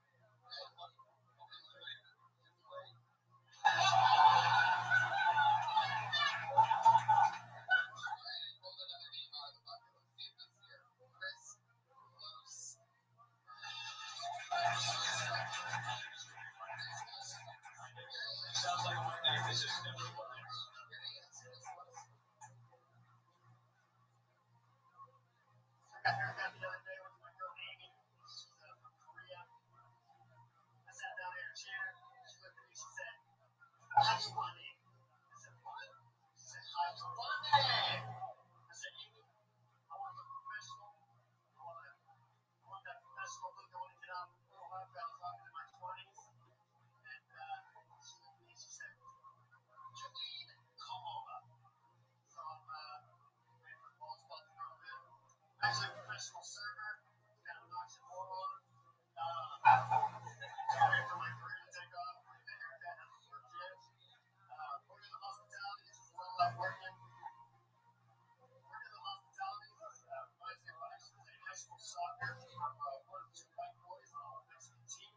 Speaker 7: Sounds like one day this is going to be one next. I got a haircut the other day with my girl Amy. She's from Korea. I sat down in her chair. She looked at me. She said, "How's funny?" I said, "What?" She said, "How's funny?" I said, "Amy, I want to look professional. I want that professional look. I want to get out of Pearl Harbor. I was talking in my 20s." And she looked at me. She said, "You need come over." So I'm waiting for the ball spot to come in. Actually, a professional server. Kind of knocks it more on. Waiting for my career to take off. Getting a haircut. Haven't worked yet. Working the hospitality. This is what I like working. Working the hospitality reminds me of when I used to play high school soccer. I'm one of two white boys on the Mexican team.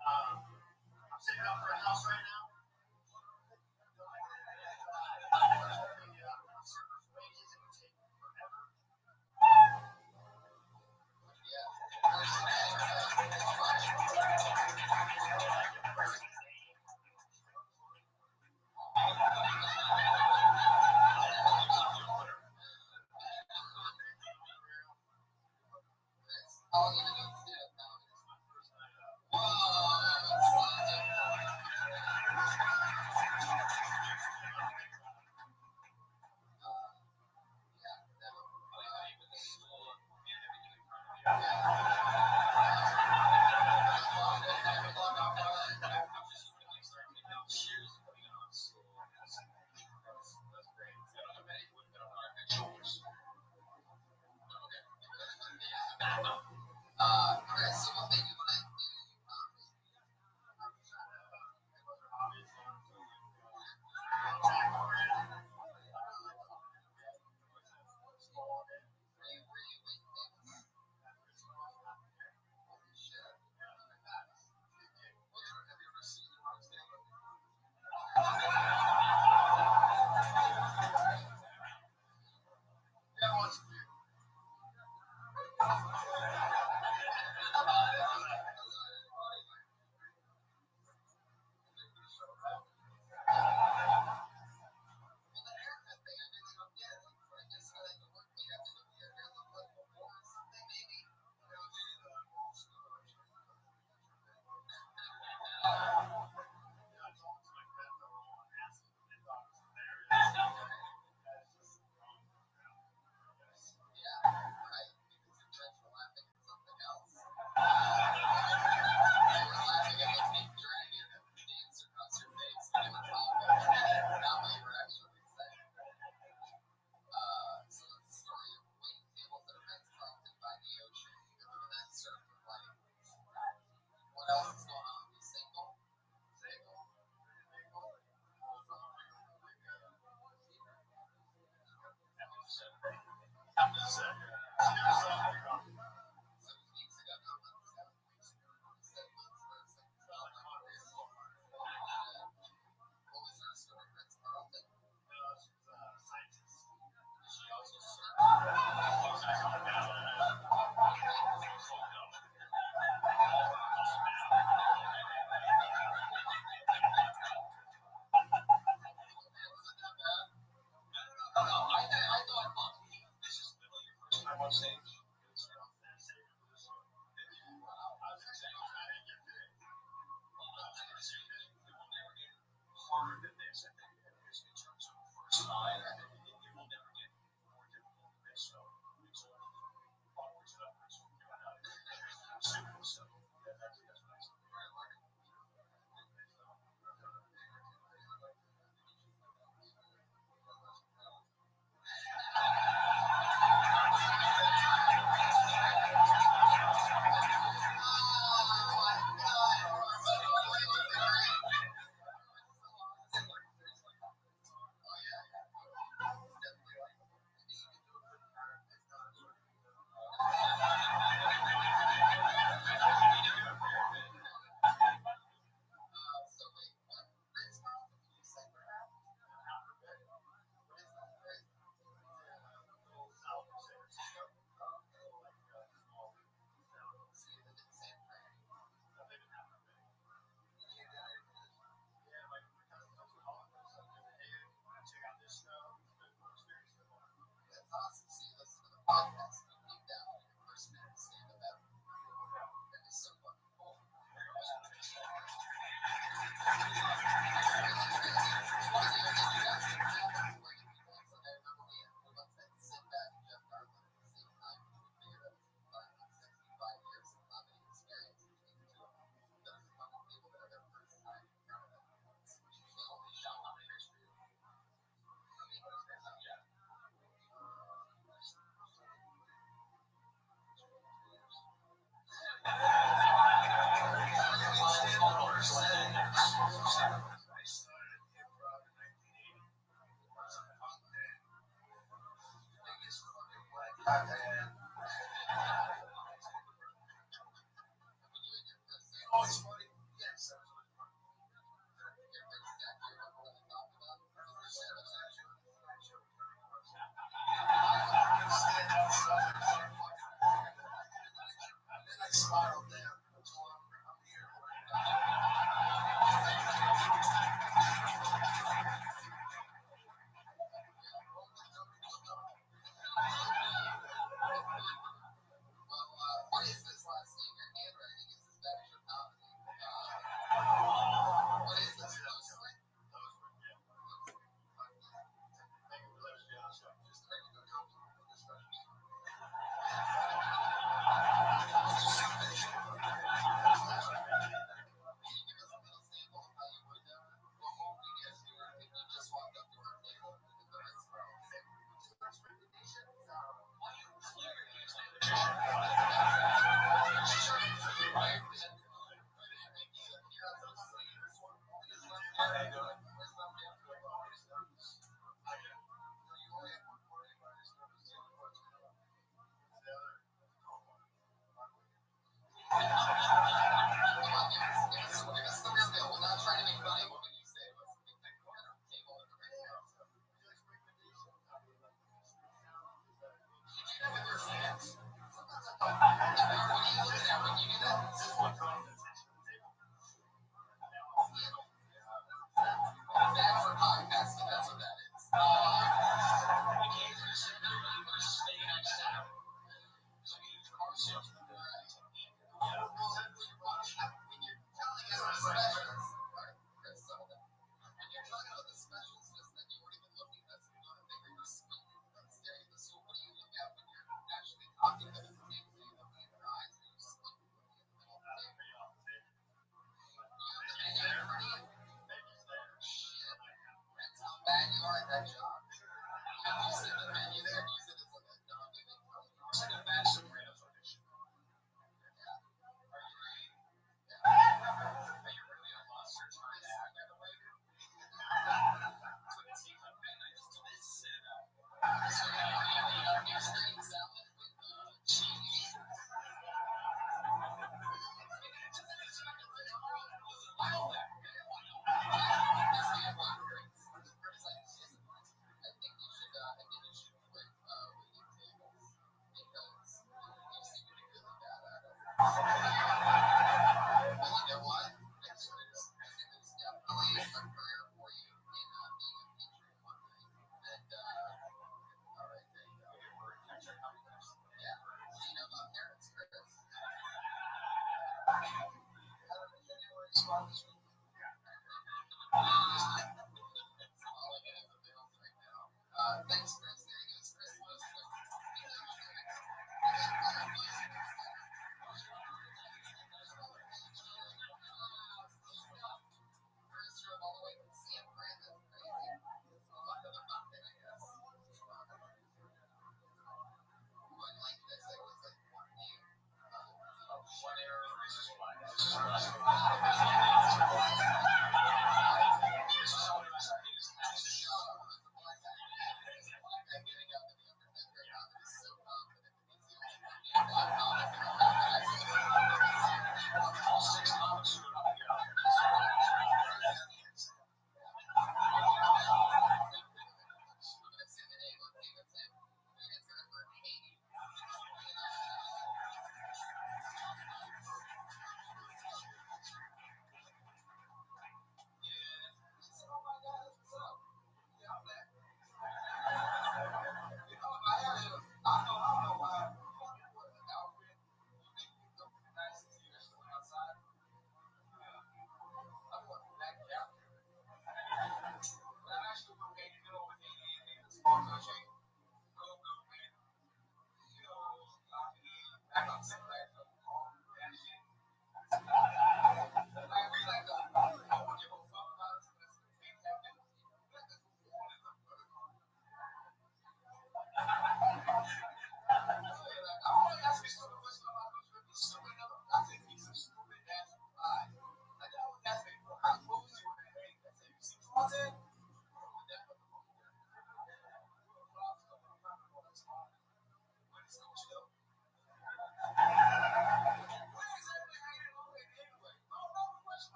Speaker 7: I'm saving up for a house right now. Server's wages, it would take forever.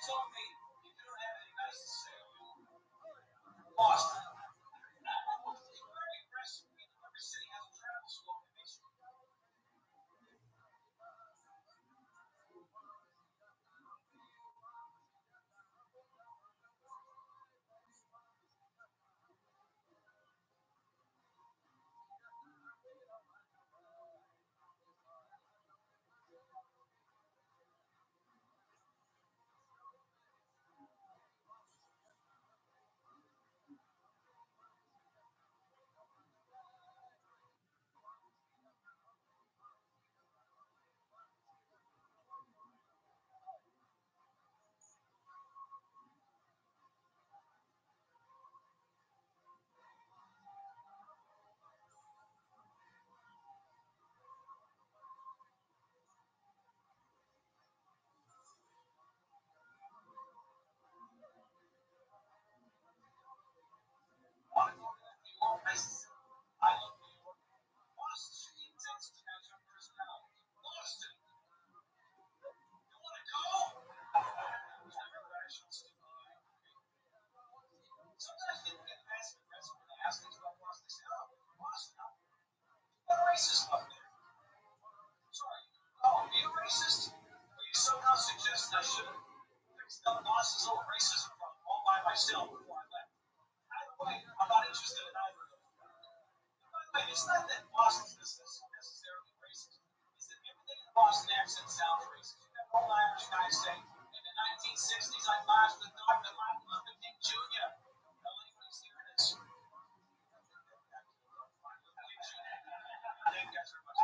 Speaker 7: told me if you don't have anything nice to say, Boston. It's very impressive. Every city has a travel slogan. It makes you want to go to New York. I love New York. Boston should be intense to match your personality. Boston, you want to go? Remember, I should stick by. Sometimes people get passive aggressive when they ask things about Boston. They say, oh, Boston, what a racist up there. Sorry, oh, are you a racist? Are you somehow suggesting I should have fixed up Boston's old racism problem all by myself before I left? Either way, I'm not interested in either of those. By the way, it's not that Boston's necessarily racist. It's that everything in the Boston accent sounds racist. You have old Irish guys say, in the 1960s, I lodged with Dr. Martin Luther King Jr. Now, anybody's hearing this? Thank you guys very much.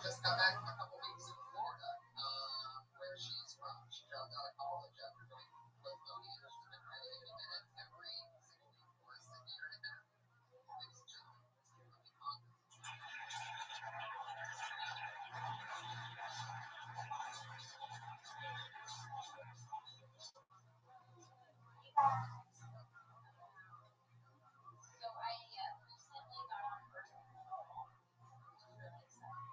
Speaker 6: just got back from a couple weeks in Florida, where she's from. She dropped out of college after doing both ODs. She's been writing a minute every single week for us a year and a half. Ladies and gentlemen, looking on.
Speaker 5: So I recently got on first control, which is really exciting.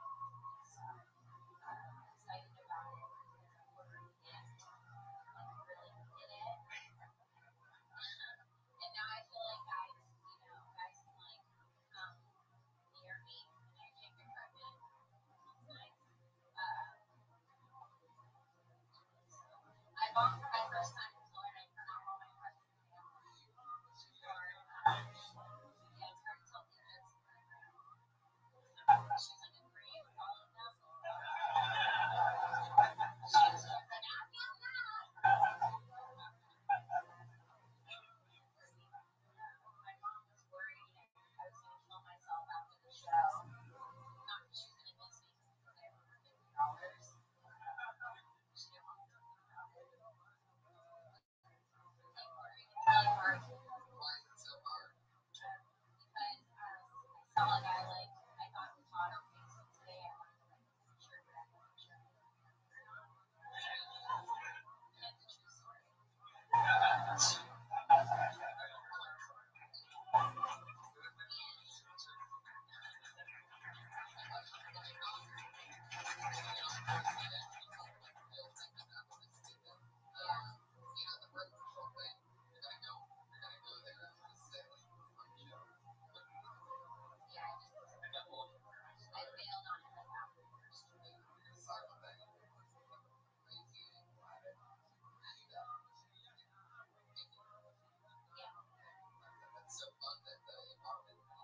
Speaker 5: So I'm excited about it because I'm learning it, like really get it. And now I feel like guys, guys can like come near me and I take the equipment. It's nice. I bought for my first time in Florida. I forgot all my friends and family. Yeah, it's hard to tell the kids. She's like a grade with all of them. She was like, I feel that. My mom was worried I was going to kill myself after the show. Not that she's going to miss me because I owe her $50. She didn't want to know about it. It's like worrying is really hard.
Speaker 6: Why is it so hard?
Speaker 5: Because I saw a guy like I thought was hot on Facebook today. I wanted to like sure that I wasn't sure if or not. That's a true story. Yeah, I bailed on him like after the first week. Yeah.
Speaker 6: It's so fun that the environment thing
Speaker 5: I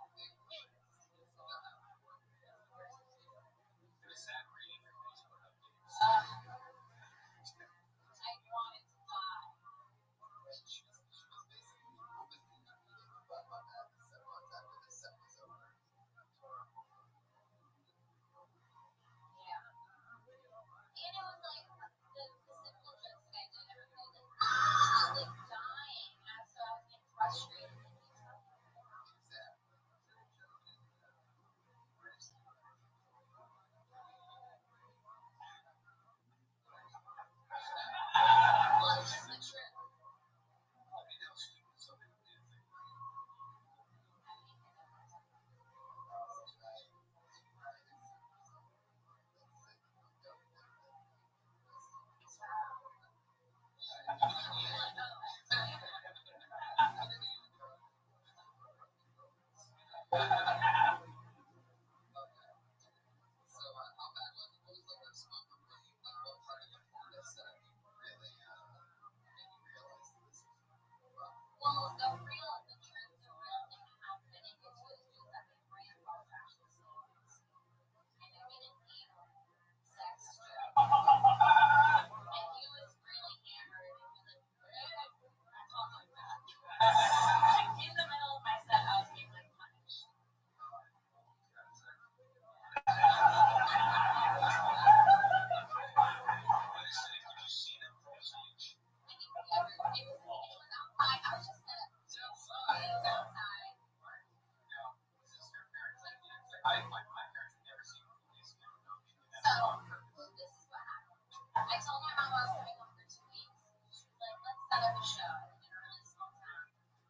Speaker 5: wanted to die. Yeah. And it was like the simple jokes that I did, everybody was like dying. And so I was getting frustrated and he was like, well, it's just the truth.
Speaker 6: So how bad was it? What was the worst moment? Like what part of the Florida setup really made you realize that this was rough?
Speaker 5: Well, the real thing that happened, I didn't get to it, is just that my grandfather actually stayed with us. And I made a deep sex joke. And he was really hammered and he was like, I told him that. In the middle of my set, I was being like punished. It was outside. I was just gonna. It was outside. So this is what happened. I told my mom I was coming home for 2 weeks. She was like, let's set up a show in a really small town.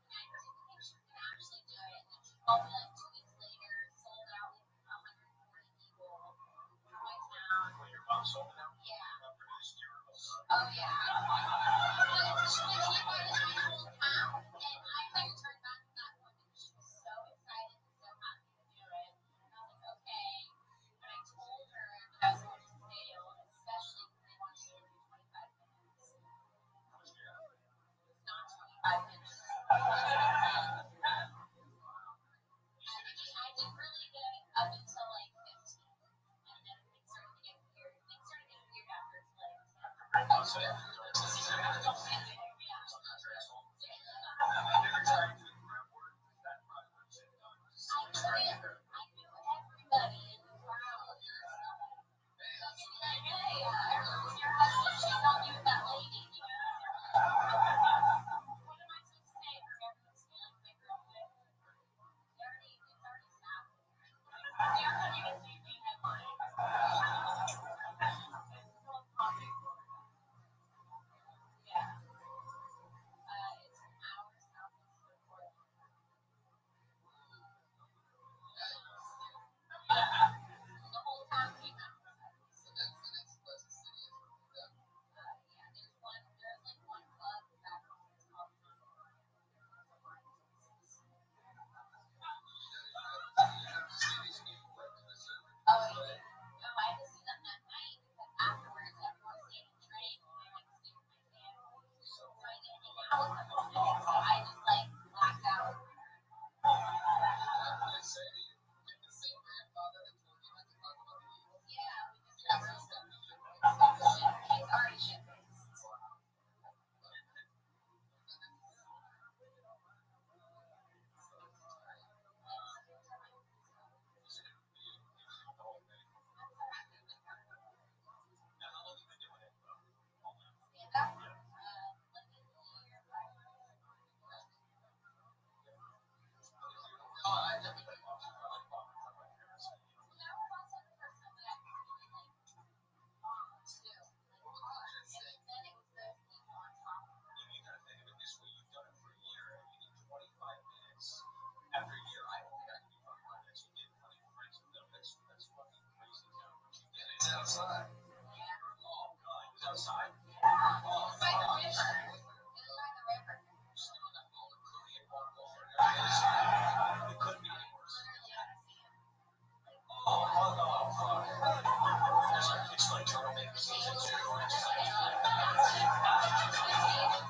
Speaker 5: And I didn't think she was gonna actually do it. And then she called me like 2 weeks later, sold out with 140 people from my town.
Speaker 6: Your mom sold it out?
Speaker 5: Yeah.
Speaker 6: Produced your
Speaker 5: Oh yeah. But she invited my whole town. And I couldn't turn back that one because she was so excited and so happy to do it. And I was like, okay. But I told her that I was going to fail, especially because they wanted me to do 25 minutes. It's not 25 minutes. I did really good up until like 15. And then things started to get weird. Things started to get weird after it's like 10. I knew everybody in the crowd.
Speaker 6: Everybody loves it. I like Bob. I like Harris.
Speaker 5: Now we're about to the person that I really like too. Like, then it was the people on top.
Speaker 6: You gotta think of it this way. You've done it for a year and you did 25 minutes. After a year, I don't think I can do 25 minutes. You did plenty of friends with them. That's fucking crazy, John. But you did it. It's outside. Oh, God. It was outside?
Speaker 5: Yeah. It was by the river. It was by the river.
Speaker 6: Still on that boat. Clearly it won't go for it. It couldn't be any worse.
Speaker 5: Literally out of sea.
Speaker 6: Oh, fuck. It's like turtleneck.
Speaker 5: The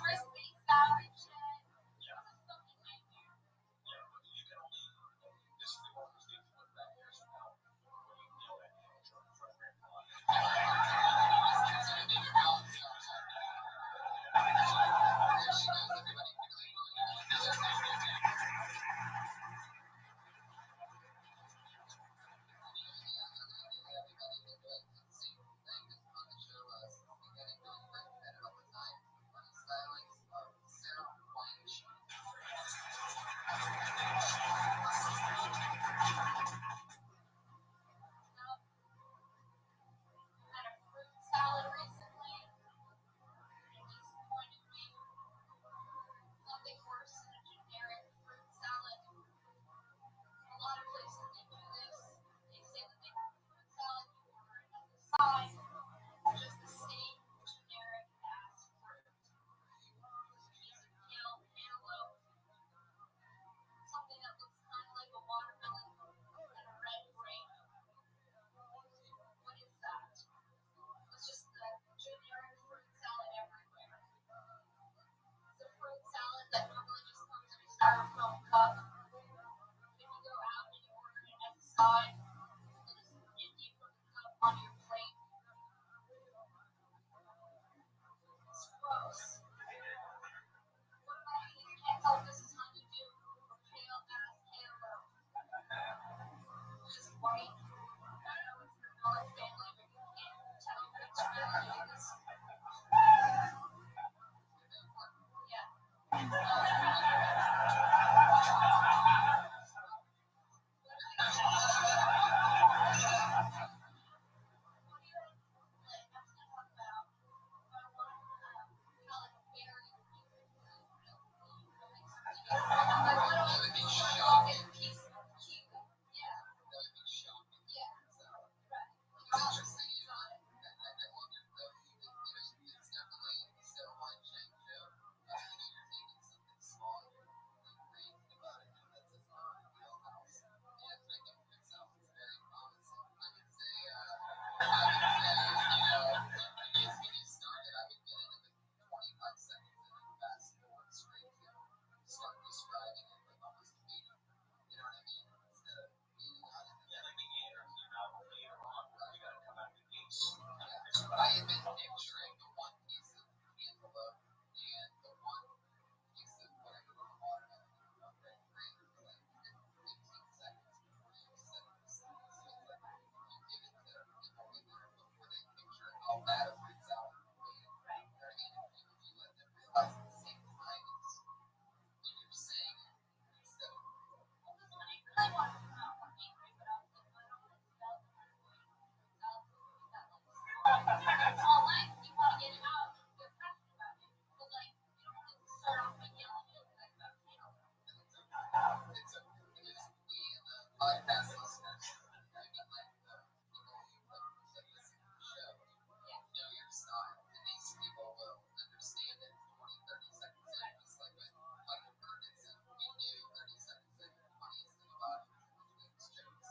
Speaker 5: first big salad shit. It was a fucking nightmare.
Speaker 6: Yeah, but you can only this is the worst thing to look back years from now when you know that amateur from grandpa.
Speaker 5: Had a fruit salad recently. It disappointed me. Nothing worse than a generic fruit salad. A lot of places they do this. They say that they have a fruit salad, you order it as a side, just the same generic ass fruit. A piece of kale, cantaloupe, something that looks kind of like a watermelon, and a red grape. What is that? It's just the generic fruit salad everywhere. It's a fruit salad that normally just comes in a styrofoam cup. If you go out and you order it as a side, they'll just empty from the cup onto your plate. It's gross. What about you? You can't tell if this is honeydew or pale ass cantaloupe. Just white. I know it's the melon family, but you can't tell which really it is. Yeah. What do you like? I was gonna talk about. I want like a berry. Piece of kiwi. Yeah. Yeah. Right. It's interesting. You got it.
Speaker 6: I have been picturing the one piece of cantaloupe and the one piece of whatever the watermelon of red grape for like 15 seconds before you set it aside. So it's like you give it to people in there before they picture how bad a fruit salad would be.
Speaker 5: Right.
Speaker 6: You know what I mean? If you let them realize at the same time it's when you're saying it instead of
Speaker 5: Well, this one, I really wanted to come out more angry, but I was like, I don't want to develop a fruit salad movie that looks all like you want to get it out and feel passionate about it. But like, you don't want to start off by yelling at it like about cantaloupe.
Speaker 6: it's a because we in the podcast listeners, I mean like the people you like that listen to the show know your style. And these people will understand it 20, 30 seconds in, just like with Michael Burton said, we knew 30 seconds in the funniest thing about him was between his jokes.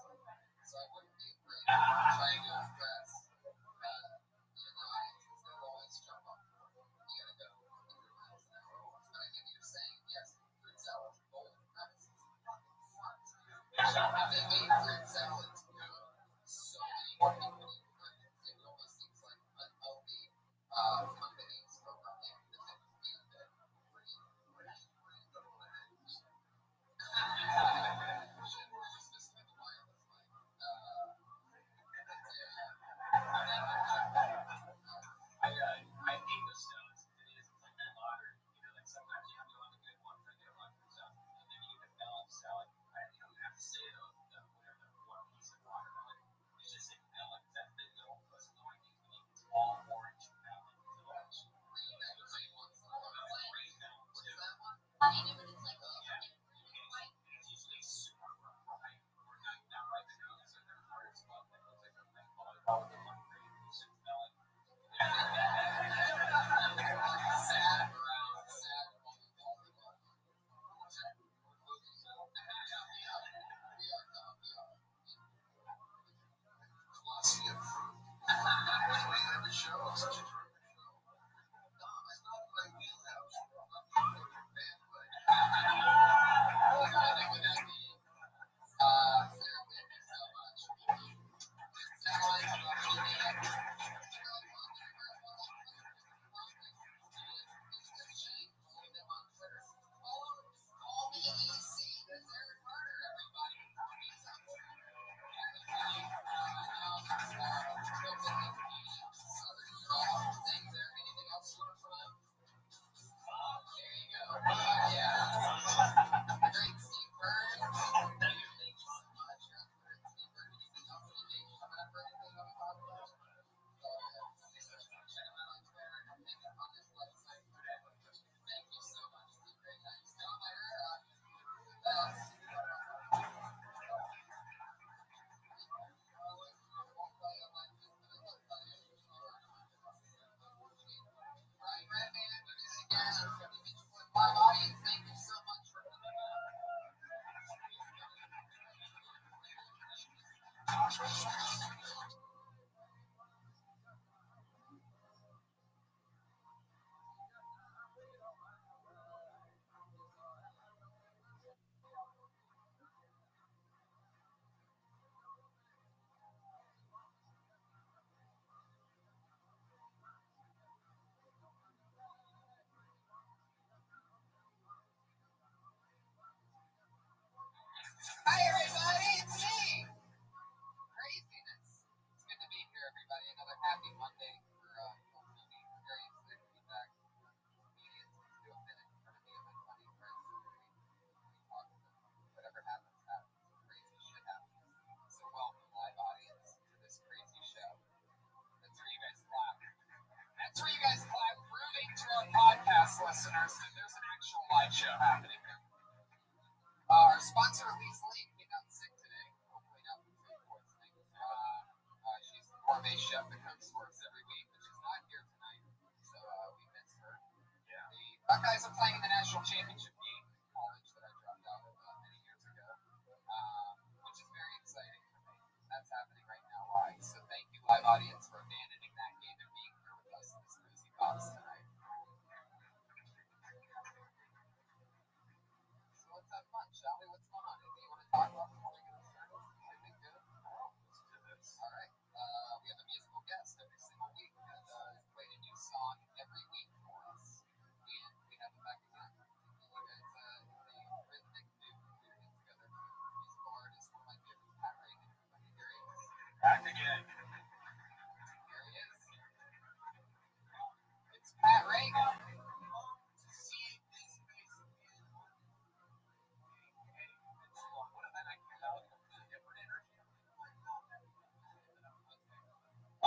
Speaker 6: So I wouldn't be afraid of trying to impress the audience because they'll always jump on board. You gotta go 100 miles an hour. But I think you're saying, yes, fruit salads, bold premises, fucking smart. They made fruit salads so many more people eat fruit. It almost seems like unhealthy companies promoting the type of food that we're eating. Shit, we're just missing the wireless mic.
Speaker 2: I hate those stones. It is. It's like that lottery. You know, like sometimes you have to go on the good ones. I get a lot of stuff, and then you get the balanced salad. I
Speaker 6: Hi everybody, it's me. Craziness. It's good to be here, everybody. Another happy Monday for me. Very excited to be back. Comedians do a minute in front of me and my funny friends. Whatever happens, happens. Crazy shit happens. So welcome, live audience, to this crazy show. That's where you guys clap. That's where you guys clap, proving to our podcast listeners that there's an actual live show happening here. Our sponsor, Elise Lee, came out sick today. Hopefully not from food poisoning. She's the gourmet chef that comes to us every week, but she's not here tonight, so we miss her. Yeah. The Buckeyes are playing in the national championship game in college that I dropped out of many years ago, which is very exciting for me. That's happening right now live. So thank you, live audience, for abandoning that game and being here with us in this cozy box tonight. So let's have fun, shall we? What's going on? Anything you want to talk about before we get started? Anything good? All right. We have a musical guest every single week that played a new song every week for us. And we have him back again. You guys, the rhythmic dude we were getting together. Musical artist, one of my favorites, Pat Reagan. Everybody, here he is.
Speaker 2: Back again.
Speaker 6: Here he is. It's Pat Reagan.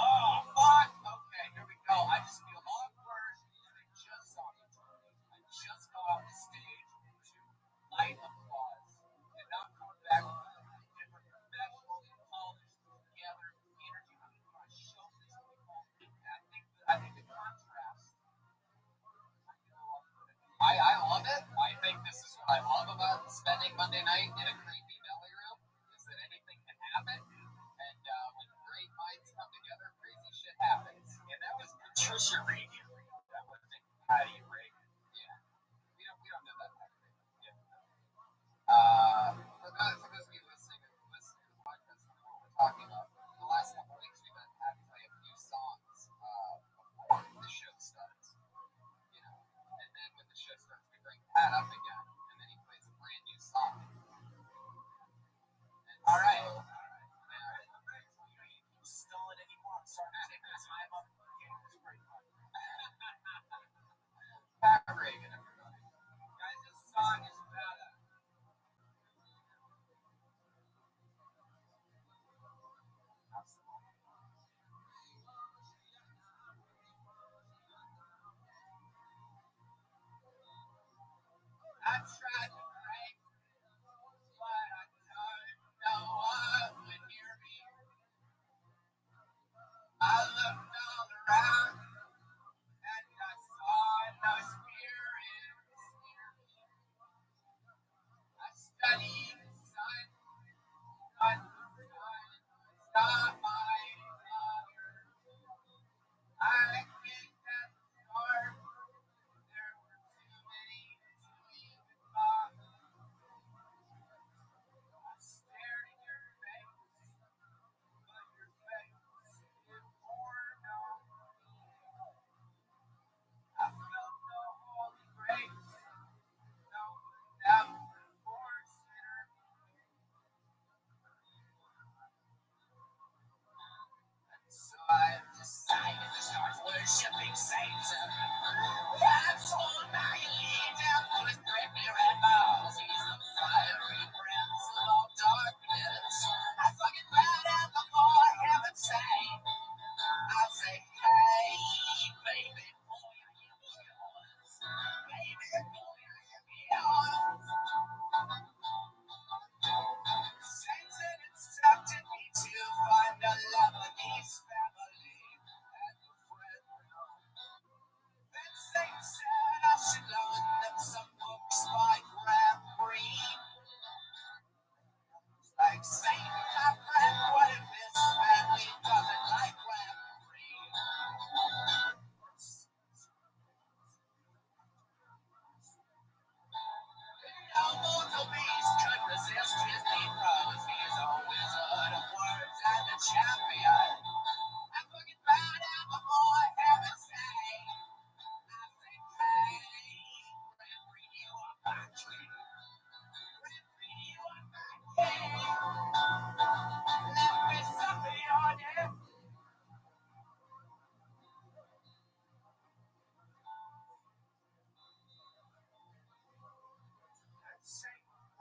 Speaker 6: Oh, fuck! Okay, here we go. I just feel awkward. I just saw you. I just got off the stage to light applause and not come back with a different professional, polished, together energy. I'm going to show this people. I think the contrast. I love it. I think this is what I love about spending Monday night in a creepy belly room is that anything can happen. And when great minds come together, crazy shit happens.
Speaker 2: And that was Patricia Reagan. That wasn't Patty Reagan.
Speaker 6: Yeah. We don't do that type of thing. Yeah. For those of you listening to the podcast, who know what we're talking about, the last couple of weeks we've had Pat play a few songs before the show starts. You know, and then when the show starts, we bring Pat up again, and then he plays a brand new song. And all right. So,
Speaker 2: Stalling anymore. I'm sorry to take this time up. It's pretty fun.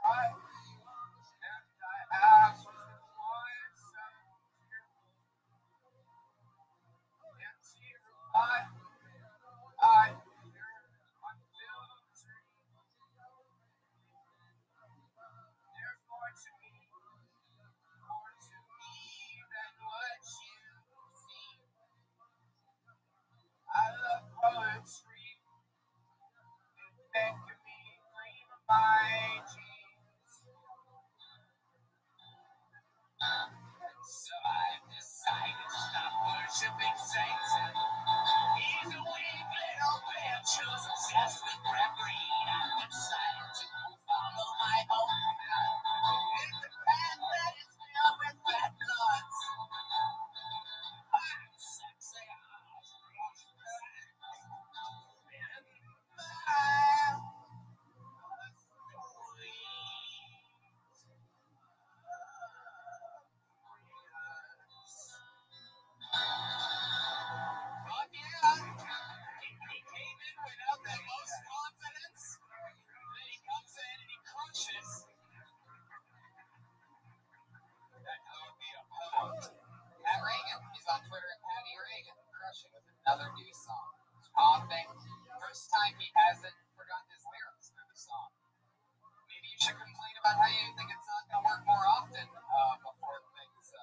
Speaker 6: right. And I asked why so careful. And she replied, I fear until dreams. There's more to me than what you see. I love poetry. It make me dream of my dreams. So I decided to stop worshiping Satan. He's a weak little bitch who's obsessed with referee. I decided to follow my own path. It's a path that is filled with bad thoughts. I'm sexy. Fuck yeah. He came in without the most confidence. Then he comes in and he crushes. That would be a poet. Pat Reagan. He's on Twitter at Patty Reagan. Crushing with another new song. Popping. First time he hasn't forgotten his lyrics through the song. Maybe you should complain about how you think it's not going to work more often before things. It's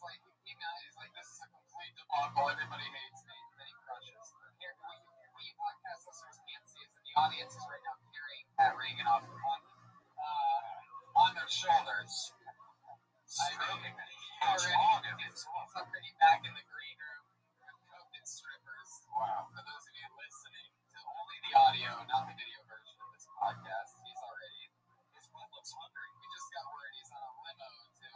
Speaker 6: like, you know, he's like, this is a complete debacle. Everybody hates me. And then he crushes. Here, what you podcast listeners can't see is that the audience is right now carrying Pat Reagan off on their shoulders. It's already back in the green room with COVID strippers. Wow. For those of you listening to only the audio, not the video version of this podcast, his blood looks hungry. We just got word he's on a limo to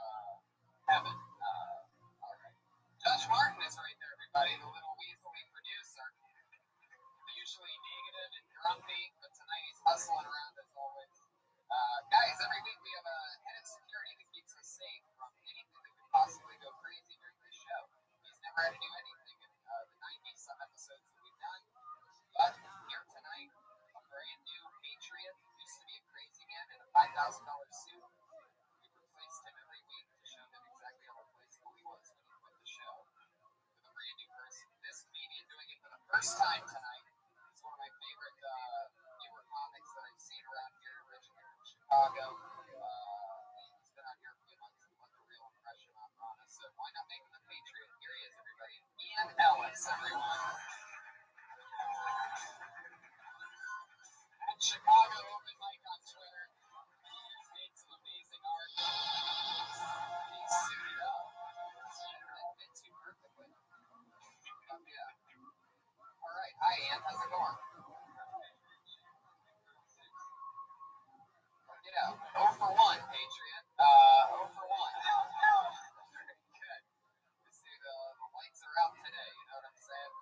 Speaker 6: heaven. All right. Josh Martin is right there, everybody, the little weaselly producer. Usually negative and grumpy, but tonight he's hustling around as always. Guys, every week we have a head of security that keeps us safe from anything that could possibly go crazy during this show. He's never had to do anything in the 90-some episodes that we've done. But here tonight, a brand new Patriot, used to be a crazy man in a $5,000 suit. We replaced him every week to show him exactly how replaceable he was when he quit the show. With a brand new person. This comedian doing it for the first time tonight. He's one of my favorite newer comics that I've seen around here, originally from Chicago. He's been out here a few months and left a real impression on us. So why not make him the Patriot? Here he is, everybody. Ian Ellis, everyone. At Chicago Open Mic on Twitter. He's made some amazing art. He's suited up. It fits you perfectly. Yeah. All right. Hi, Ian. How's it going? Yeah. 0 for 1, Patriot. 0 for 1. Very good. You see, the lights are out today. You know what I'm saying?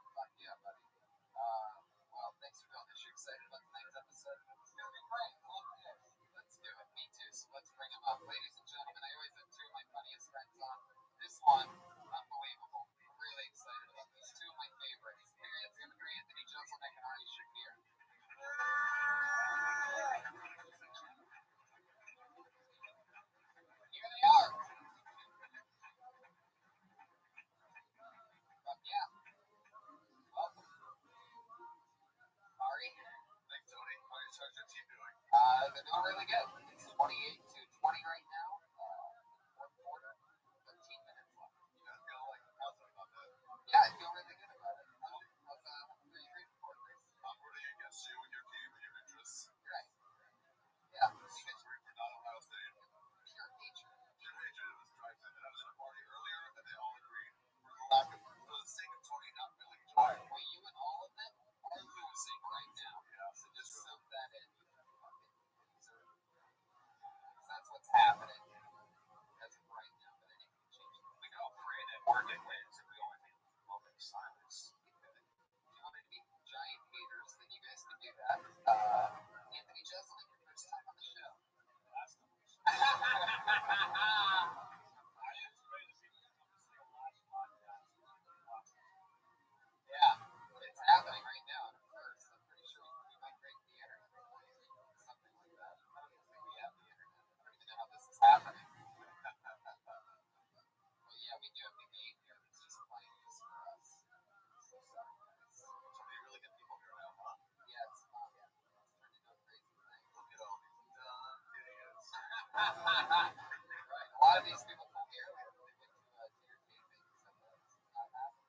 Speaker 6: Right. A lot of these people come here to entertain things.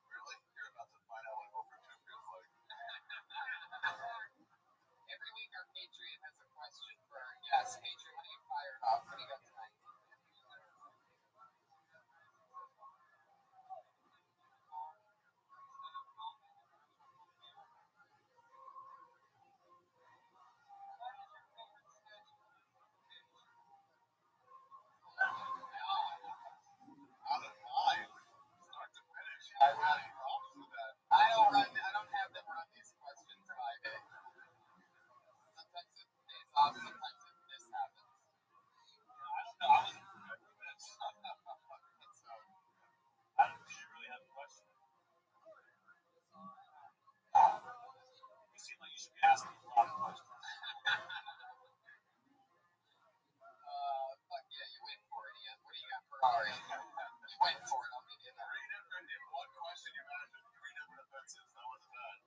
Speaker 2: Really? You're about to find out what over 2 feels like.
Speaker 6: Every week our Patreon has a question for our guests. Patreon, what are you fired off? What do you got tonight?
Speaker 2: Out of line. Start to finish.
Speaker 6: I
Speaker 2: I have problems with that.
Speaker 6: I don't have them run these questions by me. Sometimes it pays off, sometimes this happens.
Speaker 2: I don't know. I wasn't prepared for this.
Speaker 6: So,
Speaker 2: Did you really have a question? You seem like you should be asking a lot of questions.
Speaker 6: fuck yeah, you went for it, Ian. What do you got for Ari? You went for it, I'll give you that.
Speaker 2: In one question, you managed 3 different offenses. That wasn't bad.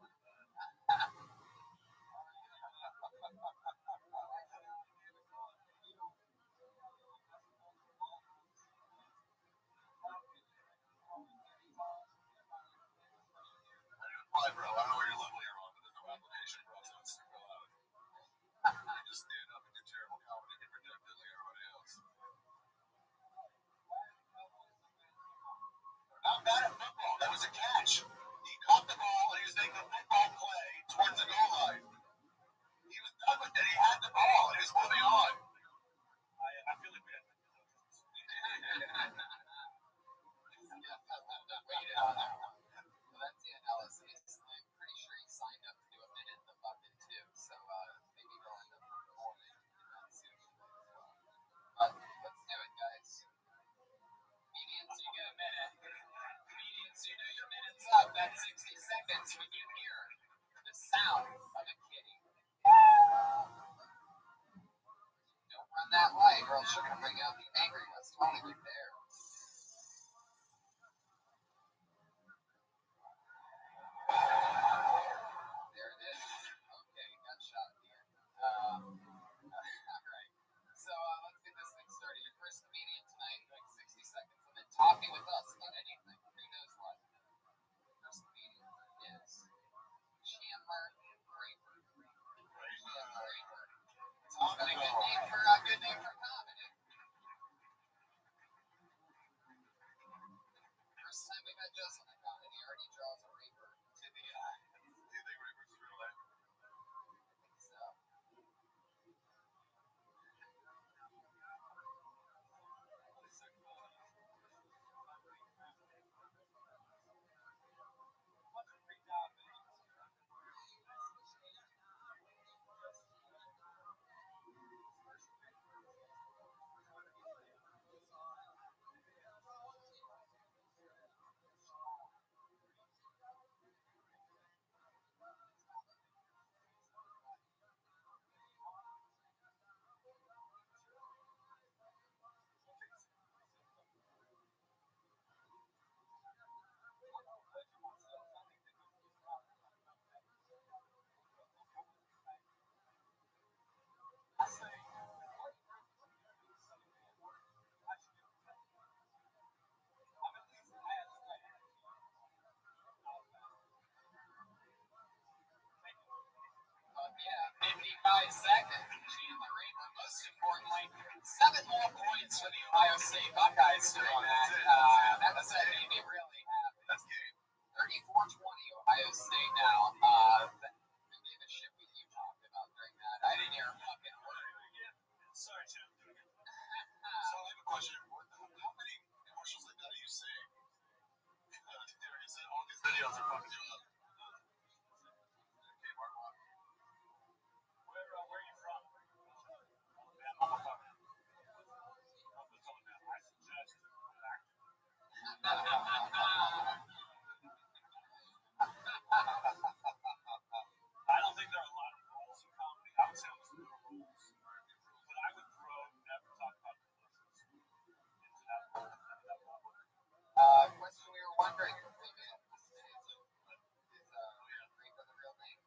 Speaker 2: Why, bro? I don't know where your level you're on, but there's no application process to fill out. You just stand up and do terrible comedy and project it like everybody else. Not bad at football. That was a catch. He caught the ball and he was making a football play towards the goal line. He was done with it. He had the ball and he was moving on. I feel like we had to do this.
Speaker 6: Waited on that one. So that's the analysis. I'm pretty sure he signed up to do a minute in the bucket too. So maybe he'll end up performing in that soon as well. But let's do it, guys. Comedians, you get a minute. Comedians, you know your minute's up. That's 60 seconds when you hear the sound of a kitty. Don't run that light, or else you're gonna bring out the angry ones. Tony, right there. There it is. Okay, got shot here. All right. So let's get this thing started. Your first comedian tonight, like 60 seconds, and then talking with us about anything. Who knows what? First comedian is Chandler Draper. Chandler Draper. It's a good name for comedy. First time we met Justin in comedy, he already draws a Reaper to the eye.
Speaker 2: Do you think Reaper's real life?
Speaker 6: So. Yeah, 55 seconds. Chandler Reaper, most importantly, 7 more points for the Ohio State Buckeyes still on that. That made me really happy.
Speaker 2: That's game.
Speaker 6: 34-20 Ohio State now. Who gave a shit what you talked about during that? I didn't hear a fucking word.
Speaker 2: Sorry, Jim. So I have a question. How many commercials like that are you seeing? You said all these videos are fucking you up. Okay, Mark. Where are you from? Alabama. I suggest I don't think there are a lot of rules in comedy. I would say almost no rules. But I would throw never talk about commercials into that level.
Speaker 6: Question we were wondering. Is Reaper the real name?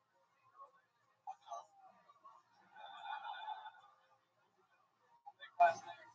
Speaker 6: Big last name.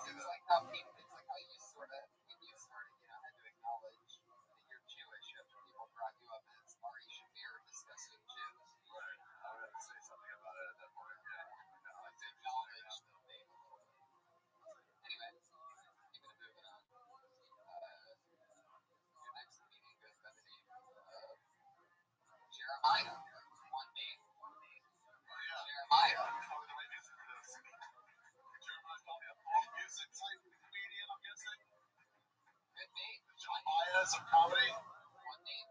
Speaker 6: It's like how people, it's like how you sort of, when you started, had to acknowledge that you're Jewish after people brought you up as Ari Shafir discussing Jews.
Speaker 2: Right. I would have to say something about it at that point. Yeah.
Speaker 6: Like to acknowledge the name a little bit. Anyway, keeping it moving on. Your next meeting goes by the name of Jeremiah. One name.
Speaker 2: Oh, yeah.
Speaker 6: Jeremiah.
Speaker 2: Jeremiah's probably a folk music type comedian, I'm guessing.
Speaker 6: Good name.
Speaker 2: Jeremiah, some comedy.
Speaker 6: One name.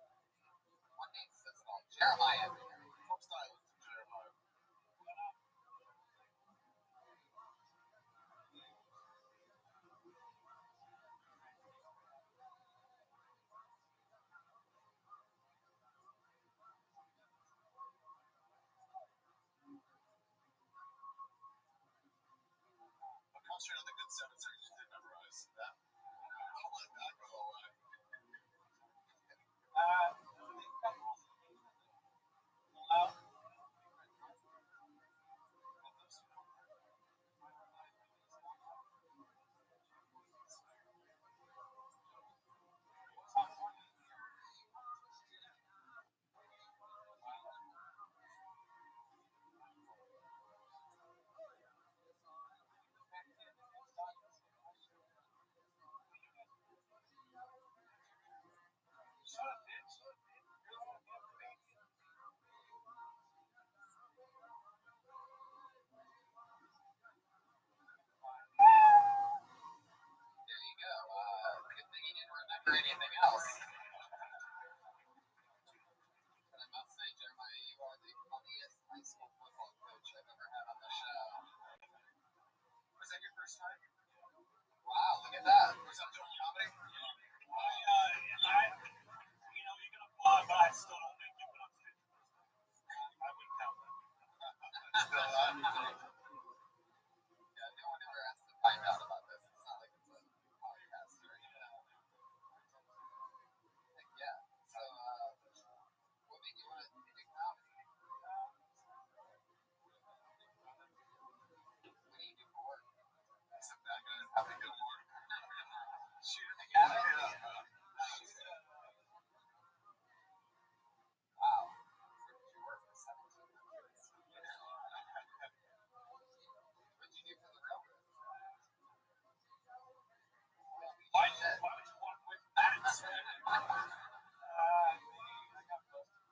Speaker 6: One name says it all. Jeremiah.
Speaker 2: From Stylist, Jeremiah. But concentrate on the good cemeteries you did memorize. That. Don't let that go away.
Speaker 6: There you go. Good thing you didn't remember anything else. But I must say, Jeremiah, you are the funniest high school football coach I've ever had on the show.
Speaker 2: Was that your first time?
Speaker 6: Wow, look at that.
Speaker 2: First time doing comedy?
Speaker 7: You can apply, but I still don't think you put up stage. I wouldn't count that.
Speaker 2: Still that?
Speaker 6: Yeah, no one ever has to find out about this. It's not like it's a podcast or anything. Like, yeah. So, what made you want to do comedy? What do you do for work?
Speaker 2: Sit back and have a good work.
Speaker 6: Shoot in the cabin? Wow. Where did you work for 17 years? What did you do for the railroad?
Speaker 7: Why would you want with that? I got busted.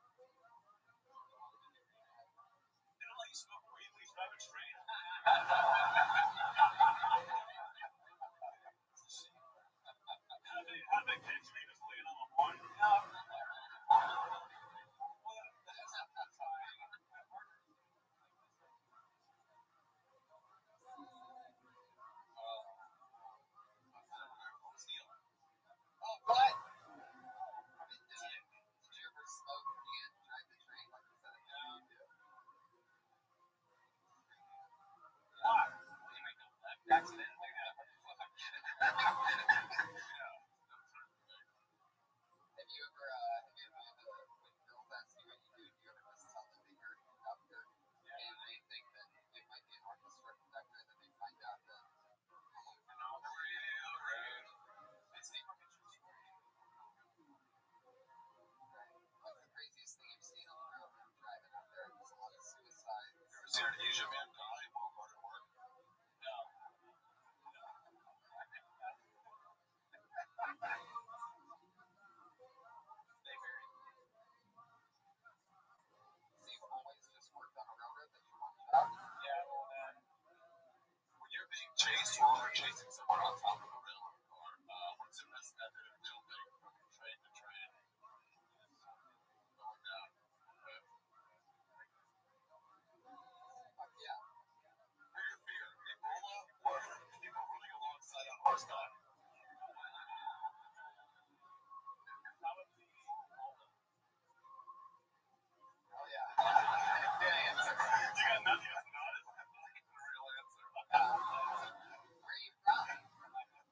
Speaker 7: They don't let you smoke weed, at least drive a train. How did they catch me just laying on the lawn?
Speaker 6: Oh, what? Did you ever smoke and drive the train? Like, is that a thing you do?
Speaker 7: Why? You make no accidentally.
Speaker 6: Have you ever been to when girls ask you what you do, do you ever just tell them that you're a conductor? And they think that it might be an orchestra conductor, and then they find out that it's the orchestra. What's the craziest thing you've seen on the railroad driving up there? There's a lot of suicide.
Speaker 2: You ever seen an Asian man die while hard at work?
Speaker 7: No.
Speaker 6: They vary. So you've always just worked on a railroad that you want job?
Speaker 7: Yeah, well,
Speaker 2: When you're being chased while they're chasing someone on top of a railroad car, what's your best method of jumping from train to train? Going down.
Speaker 6: Yeah.
Speaker 2: Bigger fear, Ebola or people running alongside on horseback?
Speaker 6: Oh, yeah. Good answer.
Speaker 2: You got nothing else to notice? That's the real answer.
Speaker 6: Where are you from?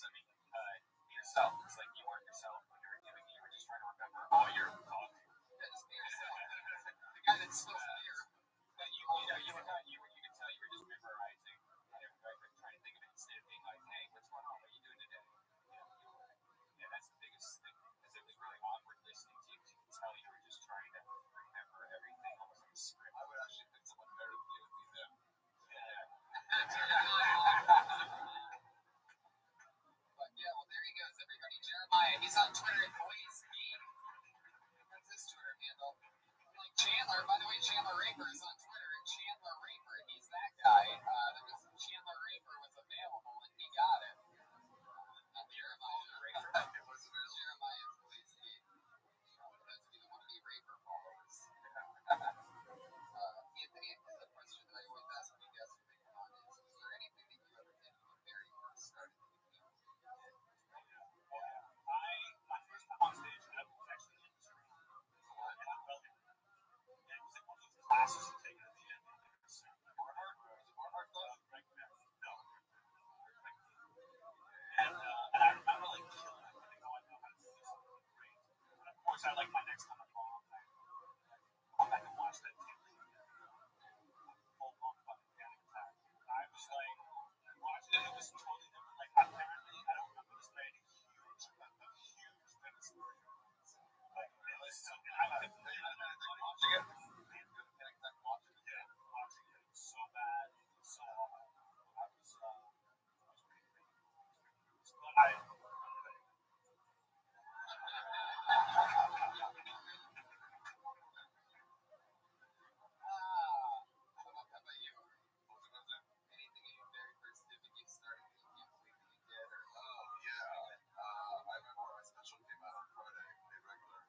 Speaker 6: I mean, yourself. It's like you weren't yourself when you were doing it. You were just trying to remember all your thoughts. Yeah, just be yourself. The guy that's still here, but you know, you could tell you were just memorizing. Trying to think of it instead of being like, hey, what's going on? What are you doing today? Yeah, that's the biggest thing. Because it was really awkward listening to you. You could tell you were just trying to remember everything almost like a script. I would actually pick someone better than you would be them. Yeah. But yeah, well, there he goes, everybody. Jeremiah, he's on Twitter at Boise. What's his Twitter handle? Like Chandler, by the way, Chandler Raper is on Twitter at Chandler Raper. He's that guy. Chandler Raper was available and he got it. Jeremiah Raper. It was available. Jeremiah Boise. That's the one of the Raper followers. Anthony, the question that I always ask when you guys when they come on is there anything that you ever did when you very first started the video? My first time on stage, I was actually in the street. And I felt it. And it was like one of those classes you take at the end. More hard class? No. And I remember like killing it. I know how to do this great. But of course, I like my next time along. I go back and watch that too. Full blown fucking panic attack. I was like watching it. It was totally different. Like apparently, I don't remember this very huge tennis story. Like it was so. And I watching it. Watching it was so bad, so awful. I was pretty crazy. But I. How about you? Anything you very first did when you started that you can't believe that you did? Or I remember when my special came out on Friday, a regular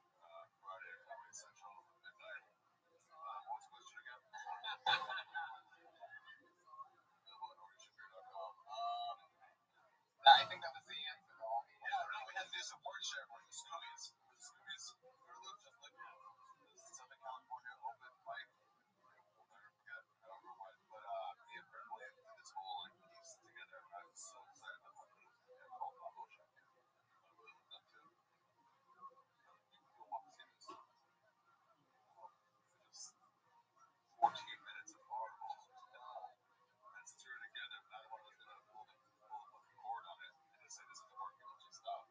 Speaker 6: Friday at Comedy Central at midnight. What was the question again? Available at orangeshapiro.com. I think that was the answer. Yeah, no, we had to do some board share for the Scoobies. Or those just like Southern California open mic. We'll never forget. I don't know why, but me and Bradley did this whole like piece together. I was so excited to put it in called Combo Check. I really looked up to. You'll want to see this. Just 14 minutes of horrible. Let's throw it together. Not one of us gonna pull the fucking cord on it and just say this isn't working. Let's just stop.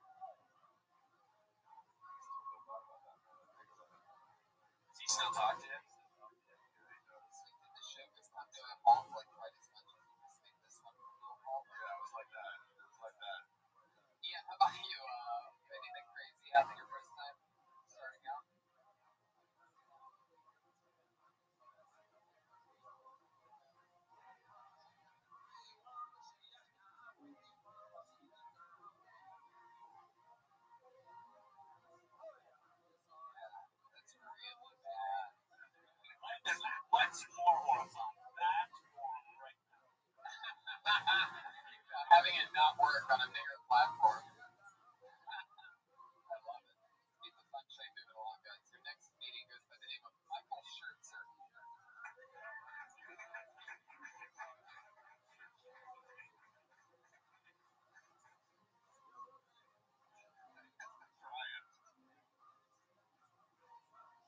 Speaker 6: Does he still talk to him? Yeah, he does. Did the show just not do it all like quite as much as you just make this one go all? Yeah, it was like that. Yeah, how about you? Anything crazy happened your first time starting out? That's really bad. What's more horrifying? That or right now? Having it not work on a bigger platform. I love it. Keep the fun train moving along, guys. Your next meeting goes by the name of Michael Schertzer.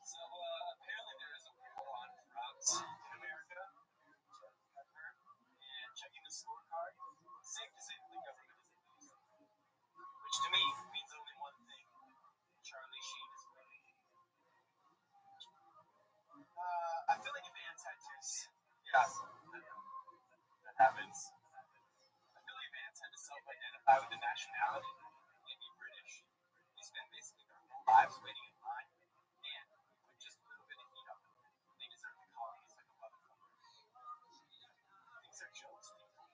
Speaker 6: So apparently there is a war on drugs in America. I've heard. And checking the scorecard, safe to say that the government is abusing. Which to me means only one thing. Charlie Sheen is winning. I feel like if Anne tattoos, yeah, that happens. I feel like Anne had to self-identify with the nationality, maybe British. They spend basically their whole lives waiting in line, and with just a little bit of heat up, they deserve the colonies like a motherfucker. These are jokes, people.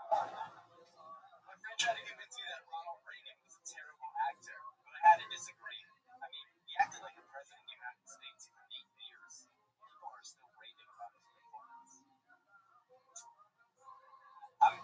Speaker 6: My friend tried to convince me that Ronald Reagan was a terrible actor, but I had to disagree. I mean, he acted like a president of the United States for 8 years. People are still raving about his performance. I'm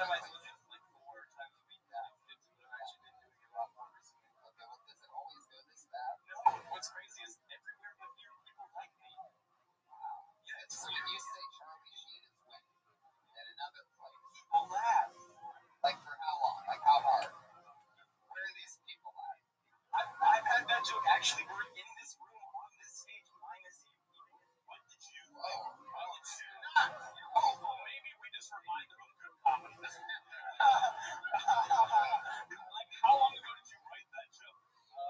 Speaker 6: time I did it like 4 times a week now. I've actually been doing it a lot more recently. Okay, well, does it always go this bad? No. What's crazy is everywhere but here, people like me. Wow. Yeah, it's weird. You say Charlie Sheen is winning at another place. People laugh. Like for how long? Like how hard? Where are these people at? I've had that joke. Actually, we're in this room on this stage minus you. What did you? Oh, well, it's not. Oh, well, maybe we just remind them of good comedy. Like, how long ago did you write that joke?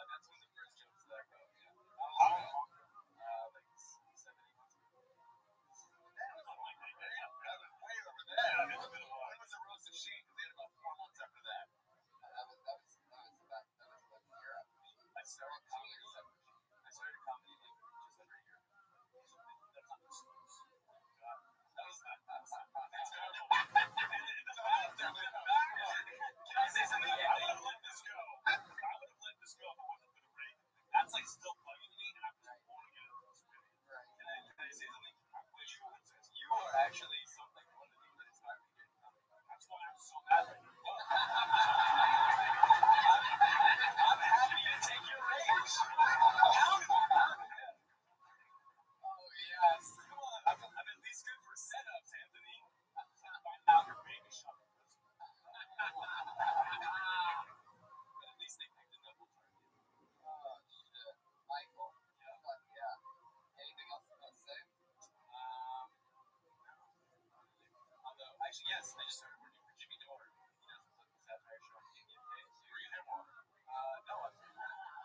Speaker 6: That's one of the first jokes that I wrote. Yeah. How long? Like 7, 8 months ago. That was like that. That was way over there. It's been a while. When was the roast of Sheen? Because they had about 4 months after that. That was about a year after Sheen. I started comedy like just under a year. That's not that was not. That was not. That's terrible. Can I say something? I would have let this go. I would have let this go if it wasn't for the break. That's like still bugging me, and I'm just wanting it. Right. Can I say something? You are actually something. One of the things that inspired me to get comedy. That's why I'm so mad right now. I'm happy to take your rage. Pound it. Oh yes. Come on. I'm at least good for setups, Anthony. Find out your baby shower. At least they picked a double target. Oh shit, Michael. Yeah. But yeah. Anything else you want to say? Although, actually, yes, I just started working for Jimmy Dore. He does the satire show on KBFK. Were you there more? No,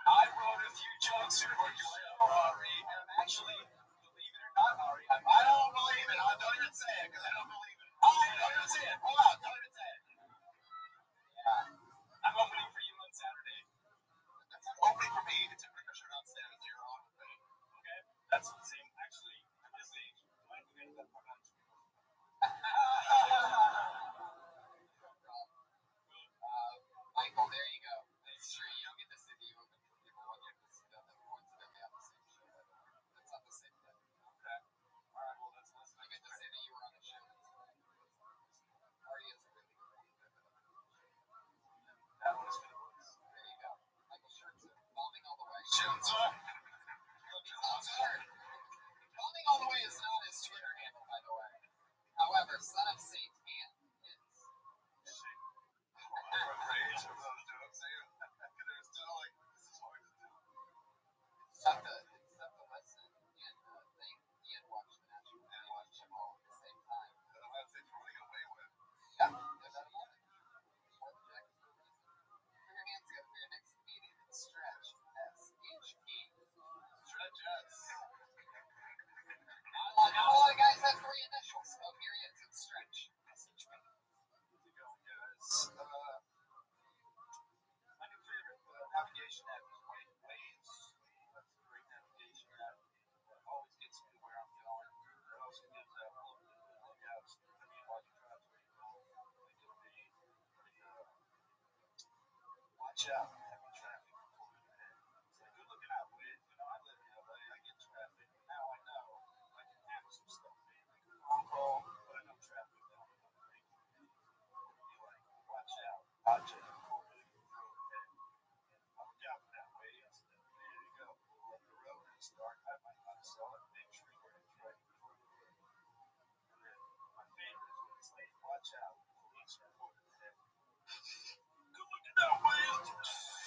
Speaker 6: I wrote a few jokes for Ari, and I'm actually, believe it or not, Ari, I don't believe it. Don't even say it, because I don't believe it. Don't even say it. Hold on, don't even say it. Yeah. I'm opening for you on Saturday. That's not opening for me. It's a bigger shirt on Saturday. You're on with me. Okay. That's the same, actually, at this age. Might be getting that part on Michael, there you go. It's true, you don't get to see the open for people when you have to see them that coincidentally on the same show. That's not the same thing. Okay. Alright, well, that's less. I get to say that you were on the show. Ari is a really good one. That one is good. There you go. Michael Scherzer, bombing all the way. Scherzer! It's hard. Bombing all the way is not his Twitter handle, by the way. However, son of Satan is. Rage of those jokes, they're still like, this is hard to do. It's tough to listen and watch the national and watch them all at the same time. And I'm going to say running away with. Yeah, that's one. Put your hands together for your next meeting and stretch. S-H-E. Stretch S. Not a lot of guys have 3 initials. Oh, here he is. It's stretch. S-H-E. How's it going, guys? My new favorite navigation app is Waze. That's a great navigation app. It always gets me to where I'm going. It also gives out all of the good lookouts. I mean, while you drive to where you're going, they give me watch out, heavy traffic before you head. It's like, good looking out, Waze. You know, I live in LA, I get traffic. Now I know I can handle some stuff, man. Make a phone call, but I know traffic. I don't know what to make. Be like, watch out, watch it before you throw ahead. Look out for that Waze. There you go. Pull up the road and start. I might not saw it. Make sure you're right before you hit. And then my favorite is when it's like, watch out, police reported ahead. Good looking out, Waze.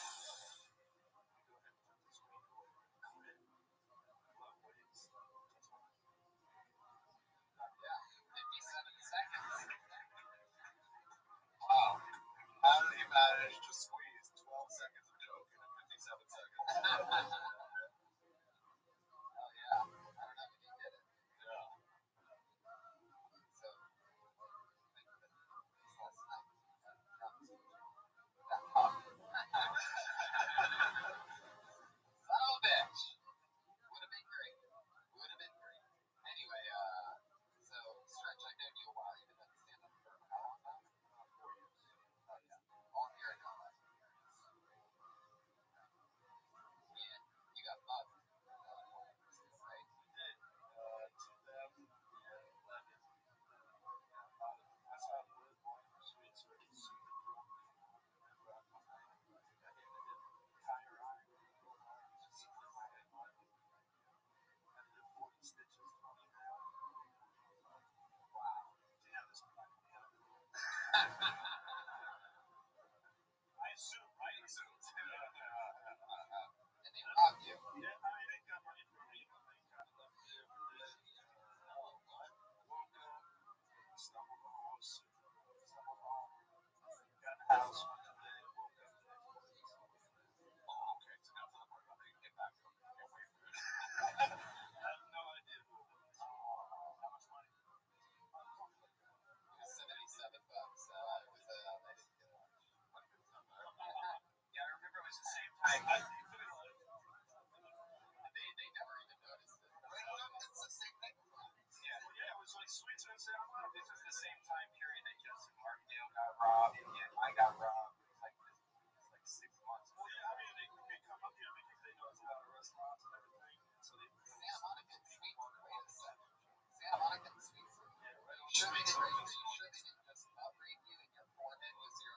Speaker 6: sure they didn't rape you? You sure they didn't just not rape you and your forehead was your,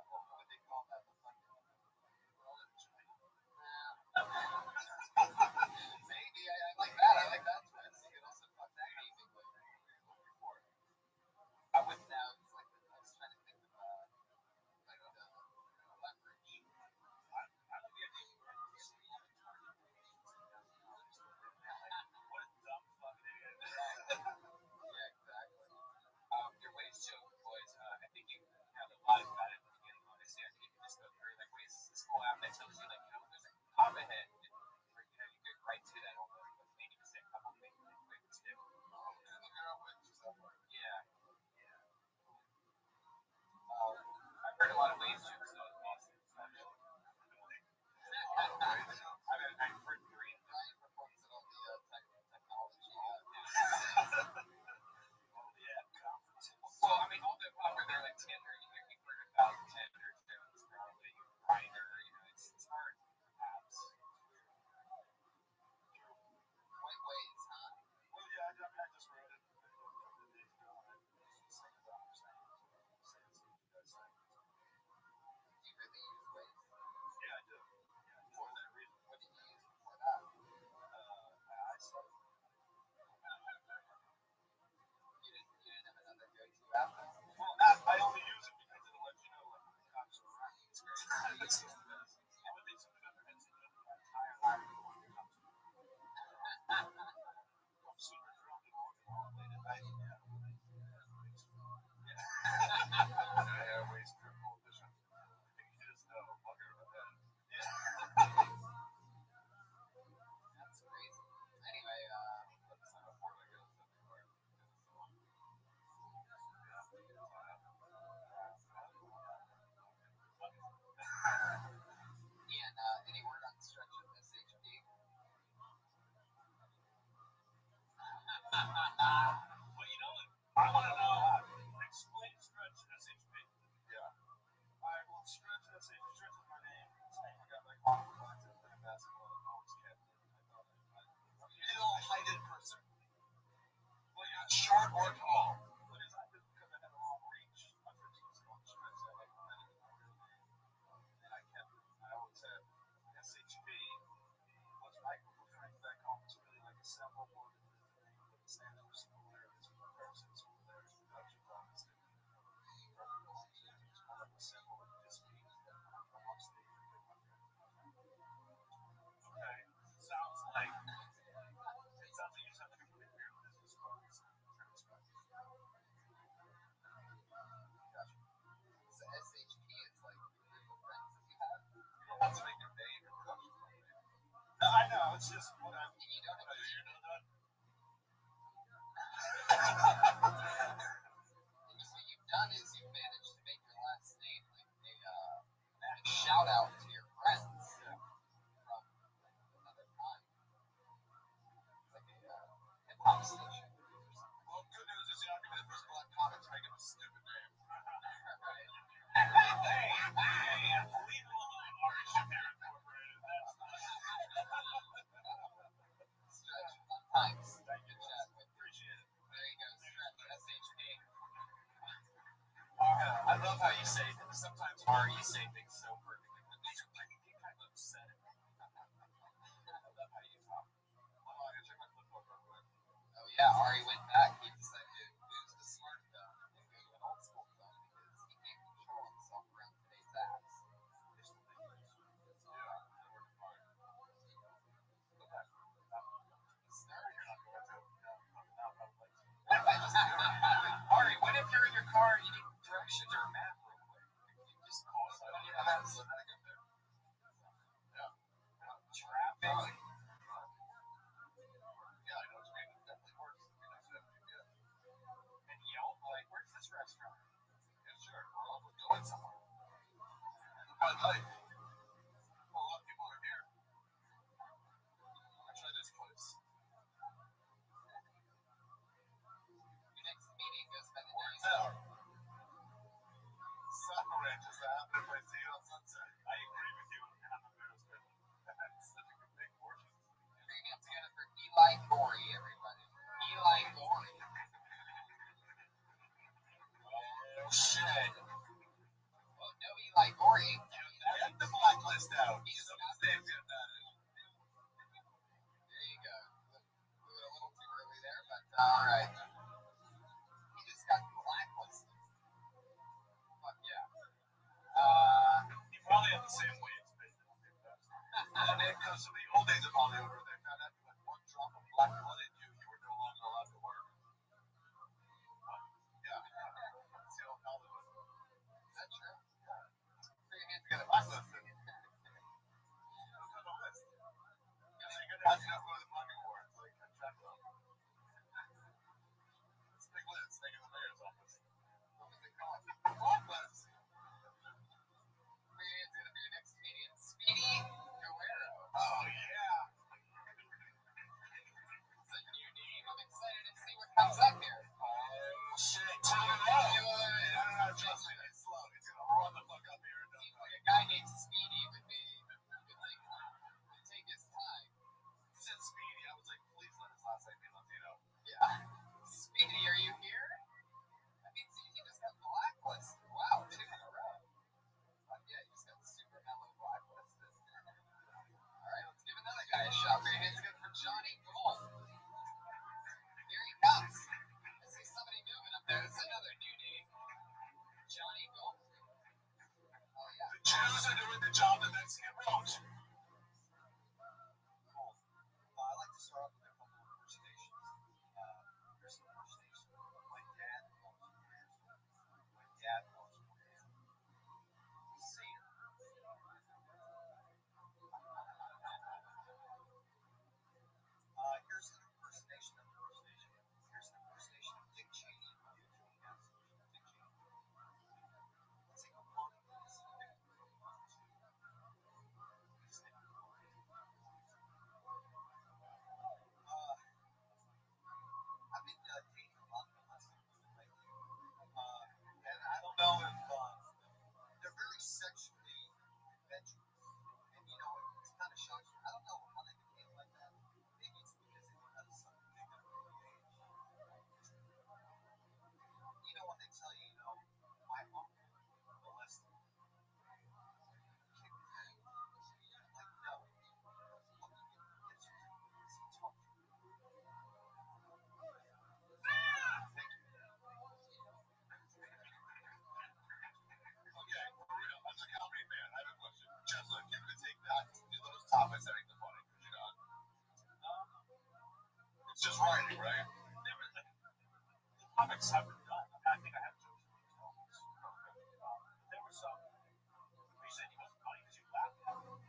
Speaker 6: what would they call that? The fucking maybe I like that. I like that twist. You could also fuck that gaming with before. I wouldn't now. It's like I was trying to think of like the leverage.
Speaker 7: I like the idea of what a dumb fucking idiot.
Speaker 6: Yeah, exactly.
Speaker 7: Your waist joke was, I think you have a lot about it at the beginning, honestly. I think you can just go through, like, waist is this cool app that tells you, like, there's a top ahead, and, you get right to that almost, but maybe just say a couple things really quick and stick. Yeah. I've heard a lot of waist jokes, though, in Boston, especially. I've heard three.
Speaker 6: Ryan performs it on the technology.
Speaker 7: Well, I mean, all the popular, like, Tinder, you've heard about Tinder, jokes, probably, Grindr, it's hard apps.
Speaker 6: White ways, huh?
Speaker 7: Well, yeah, I just wrote it.
Speaker 6: Do you really use ways?
Speaker 7: Yeah, I do. For that reason.
Speaker 6: What did you use before that?
Speaker 7: My eyesight.
Speaker 6: You didn't have another go-to app?
Speaker 7: Well, I only use it because it'll let you know when the cops are around. It's great. It's the best. Yeah, but they took it under heads and the entire line before the cops were around. I'm super drunk and walking home late at night. Yeah. Yeah, waste triple edition. You just know, bugger ahead.
Speaker 6: That's crazy. Anyway, let's before we go so far. Ian, any word on stretch of SHP?
Speaker 7: Well, you know what? I want to know how to explain stretch SHP.
Speaker 6: Yeah.
Speaker 7: I will stretch SHP. Stretch is my name. I got like all the classes in basketball and always kept it. I'm a ill-heighted person. Well, you're short or tall. But it's not just because I have a long reach. My first was called stretch. I like that. And I kept it. I always had SHP. What's Michael referring back home is really like a sample word. It stands for similarities, comparison, similarities, production, bonus. It's more like a symbol of disbelief that amongst the okay. Sounds like you just have to be really weird business cards.
Speaker 6: Gotcha. So SHP is like the group of friends that you have?
Speaker 7: You don't have to make a name or production company. No, I know. It's just what I'm.
Speaker 6: And you don't have to.
Speaker 7: You know that?
Speaker 6: And what you've done is you've managed to make your last name like a shout out to your friends from another time. It's like a hip hop station.
Speaker 7: Well, good news is you're not going to first black comics making a stupid name.
Speaker 6: Right.
Speaker 7: Hey, leave it alone, Irish American Incorporated. That's
Speaker 6: Stretch, fun times.
Speaker 7: Thank you,
Speaker 6: Good chat.
Speaker 7: appreciate it.
Speaker 6: There you go, Stretch, SHP.
Speaker 7: I love how you say things. Sometimes you say things so perfectly, but these are like you kind of upset it. I love how you talk. I'm gonna check my flip book real quick.
Speaker 6: Oh yeah, Ari went back. He decided to lose the smart phone and go to an old school phone because he can't control himself around today's apps.
Speaker 7: It's ridiculous. Yeah, they work fine. Okay.
Speaker 6: Start.
Speaker 7: You're not going to. No, not public.
Speaker 6: Ari, what if you're in your car and you need directions or a map real quick? You just call somebody and ask them how to get there.
Speaker 7: Yeah.
Speaker 6: Traffic.
Speaker 7: Yeah, I know what you mean. It definitely works. You know, so yeah.
Speaker 6: And yell like, "Where's this restaurant?"
Speaker 7: Yeah, sure. We're all going somewhere. But like, well, a lot of people are here. I'm gonna try this place.
Speaker 6: Your next meeting, go spend the night.
Speaker 7: Hotel. Supper ranch is the after place to eat on Sunset. I agree with you. And I'm embarrassed with it. That's such a good big portion.
Speaker 6: Bring it together for Eli Gorey, everybody. Eli Gorey. How'd you not go to the Muggy Awards? Like, I checked them. It's Big Liz, taking the mayor's office. What was it called? What was? It's gonna be your next comedian, Speedy Guerrero. Oh yeah. It's a new name. I'm excited to see what comes up here. Oh shit! Turn it up. Yeah, trust me, it's slow. It's gonna run the fuck up here. Seems like a guy named Speedy would be like take his time. You said Speedy. I was like, please let his last name be Latino. Yeah. Speedy, are you here? That means he just got blacklisted. Wow, 2 in a row. Yeah, you just got super mellow blacklisted. All right, let's give another guy a shot. Your hands good for Johnny Gold. Here he comes. I see somebody moving up there. This is another new name. Johnny Gold. Oh, yeah. The Jews are doing the job the Mexican wrote. Cool. I like to start off with a couple of impersonations. Here's some impersonations. My dad loves beers. My dad loves beers. See it. Here's an impersonation of impersonation. Here's an impersonation of Dick Cheney. Dick Cheney. Let's take a look at this. I've been dating a lot of lessons lately. And I don't know if they're very sexually adventurous. And you know, it's kind of shocks me. I don't know how they became like that. Maybe it's because they were at some big at an early age. You know when they tell you, you know, my uncle molested me. Like, no. Look, you get yes, he talked to you. Thank you. Okay, for real. As a comedy fan, I have a question. Chandler, if you could take that, do those topics that ain't the funny, could you not? It's just writing, right? The topics have been done. I think I have jokes for these topics. There were some. You said he wasn't funny because you laughed at him.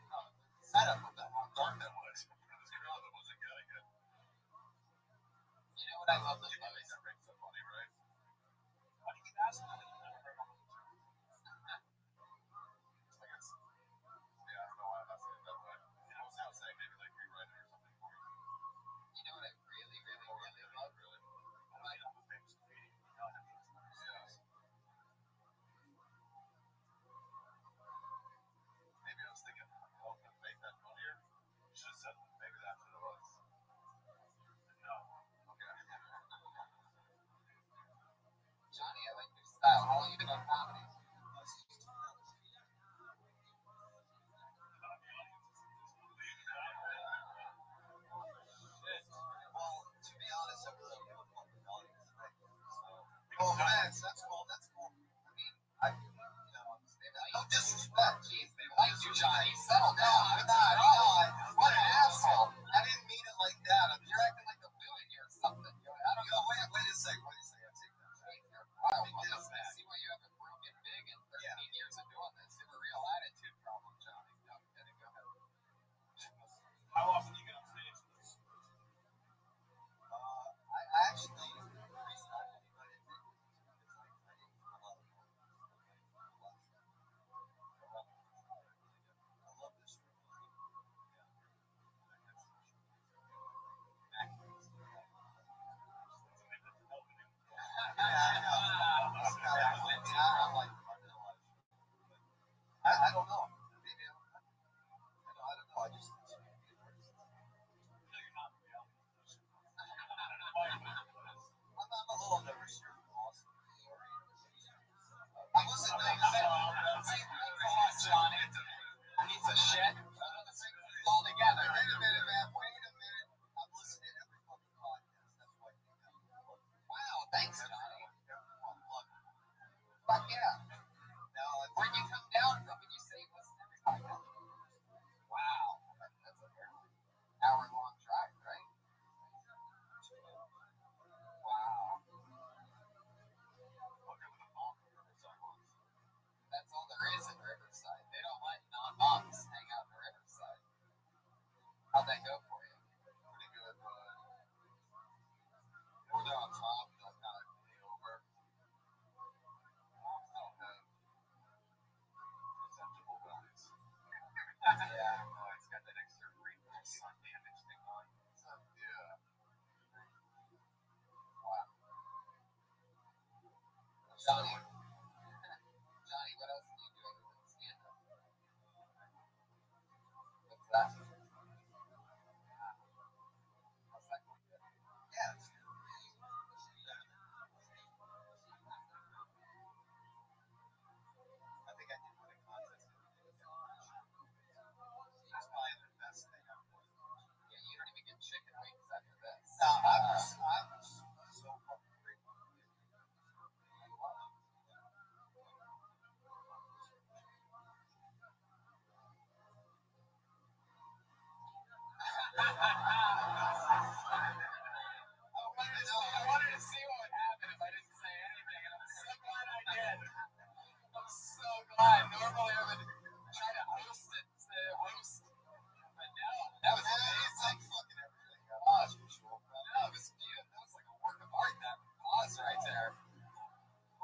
Speaker 6: Setup of that, how dark that was. This crowd that wasn't getting it. You know what I love the most? That makes so funny, right? Why do you keep asking that? You've never heard of it. I guess. Yeah, I don't know why I'm asking it that way. I was gonna say maybe like rewrite it or something for you. You know what I really, really, really love? Really? I don't know. I'm a famous comedian. You know, I have jokes for this. Yes. Maybe I was thinking, oh, to make that funnier, you should have said maybe that's what it was. No. Okay. Johnny, I like your style. How long you been on comedy? Well, to be honest, I really give a fuck with audience. Oh, thanks. That's cool. That's cool. I mean, no disrespect. Jeez, they like you, Johnny. Settle down. I'm not. What an asshole. I didn't mean it like that. You're acting like a villain here or something. I don't know. Wait a second. I take that. Wow, see why you haven't broken big in 13 years of doing this. You have a real attitude problem, Johnny. No, I'm kidding. Go ahead. How often do you get on stage? I actually, the reason I believe I didn't make it was because I didn't do a lot of work. I love this room. Yeah, I know. Johnny, what else do you do other than stand up? What's that? How's that going? Yeah, it's good. I think I did win a contest. That's probably the best thing I've won. Yeah, you don't even get chicken wings after this. No, I'm so fucking grateful. I love it. I wanted to see what would happen if I didn't say anything, and I'm so glad I did. I'm so glad. Normally I would try to host it, but no, that was amazing. Fucking everything. Oh, it's visual. No, it was beautiful. That was like a work of art. That pause right there.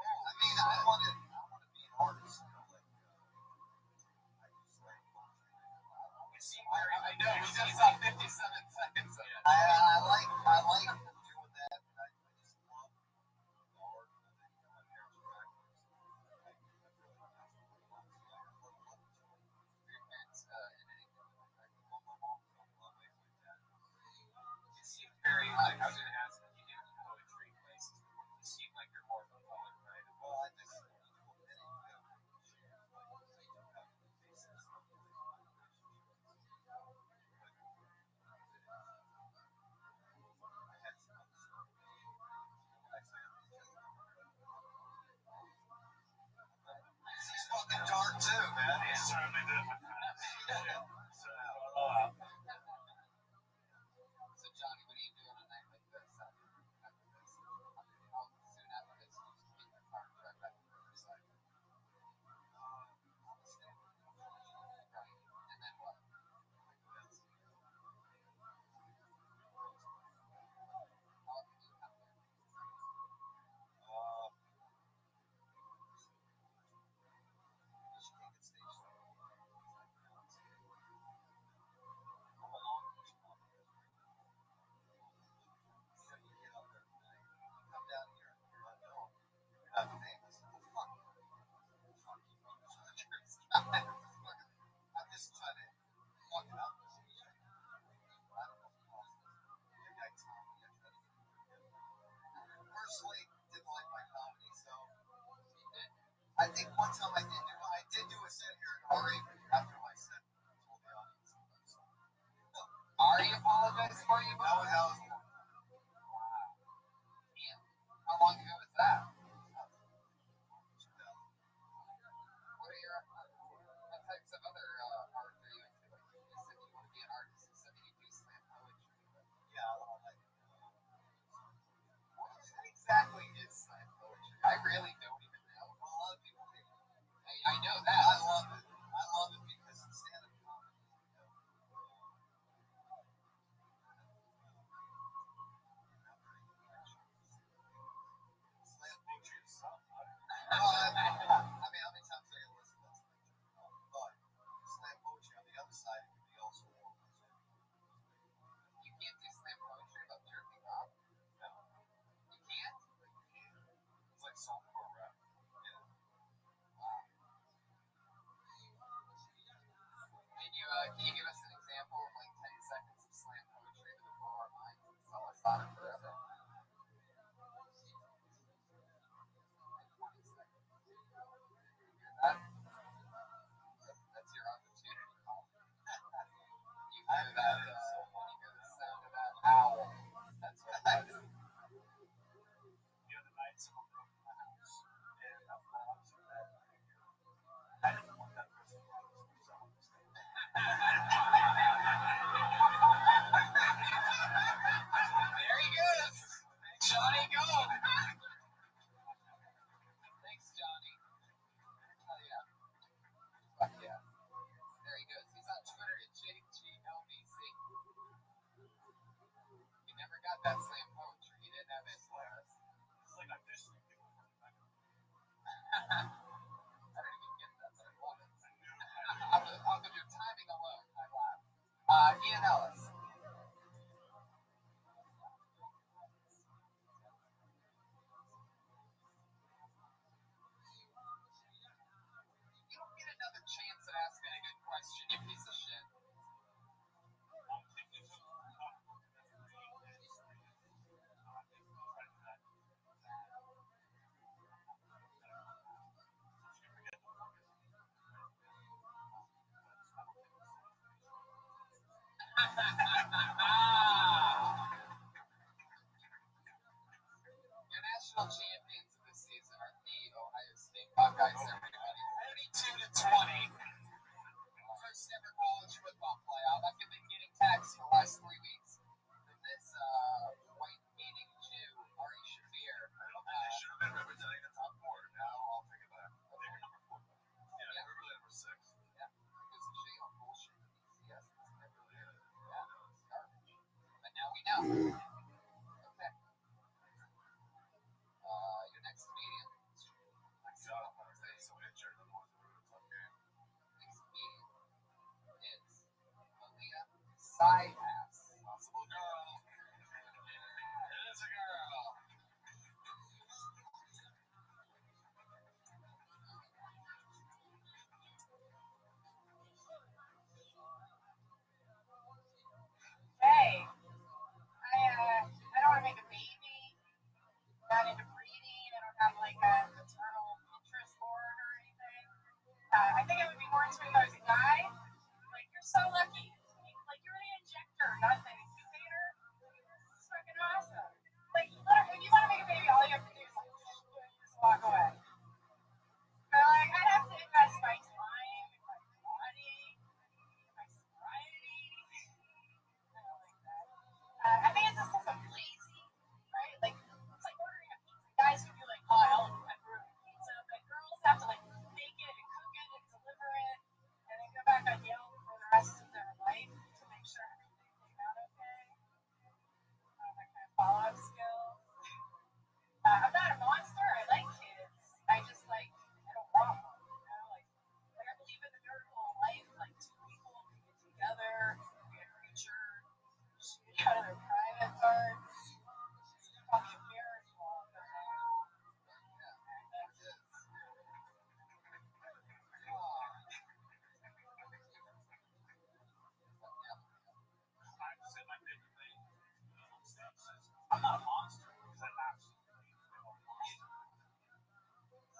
Speaker 6: I mean, I want to be an artist. You know, like, I just like. I know. We just saw 57 seconds of it. I like doing that. And I just love the art. I think my parents were actors. It seemed very like I was going to ask if you do poetry places. It seemed like you're more of a poet, right? Well, I just he's fucking dark too, man. He's certainly did. So Johnny, what are you doing a night like this? After this, soon after this, you just take your car and drive back to Riverside. Right. And then what? How often do you come here? Michigan State. I'm a long beach mom. So you get out there tonight, you come down here, you're unknown. You're not famous. Fuck you. I'm just trying to fuck it up. I don't know if you lost this. The guy Tommy, I tried to get him. Personally, didn't like my comedy, so I think one time I did do a set here at Ari after my set. I told the audience. Ari apologized for you? That was wow. Damn. How long ago was that? What are your what types of other art are you into? Like you said you want to be an artist, you said you do slam poetry. Yeah, well, like what exactly is slam poetry? I really don't even know. Well, a lot of people hate it. I know that. I love it. I love it because it's stand-up comedy. You know?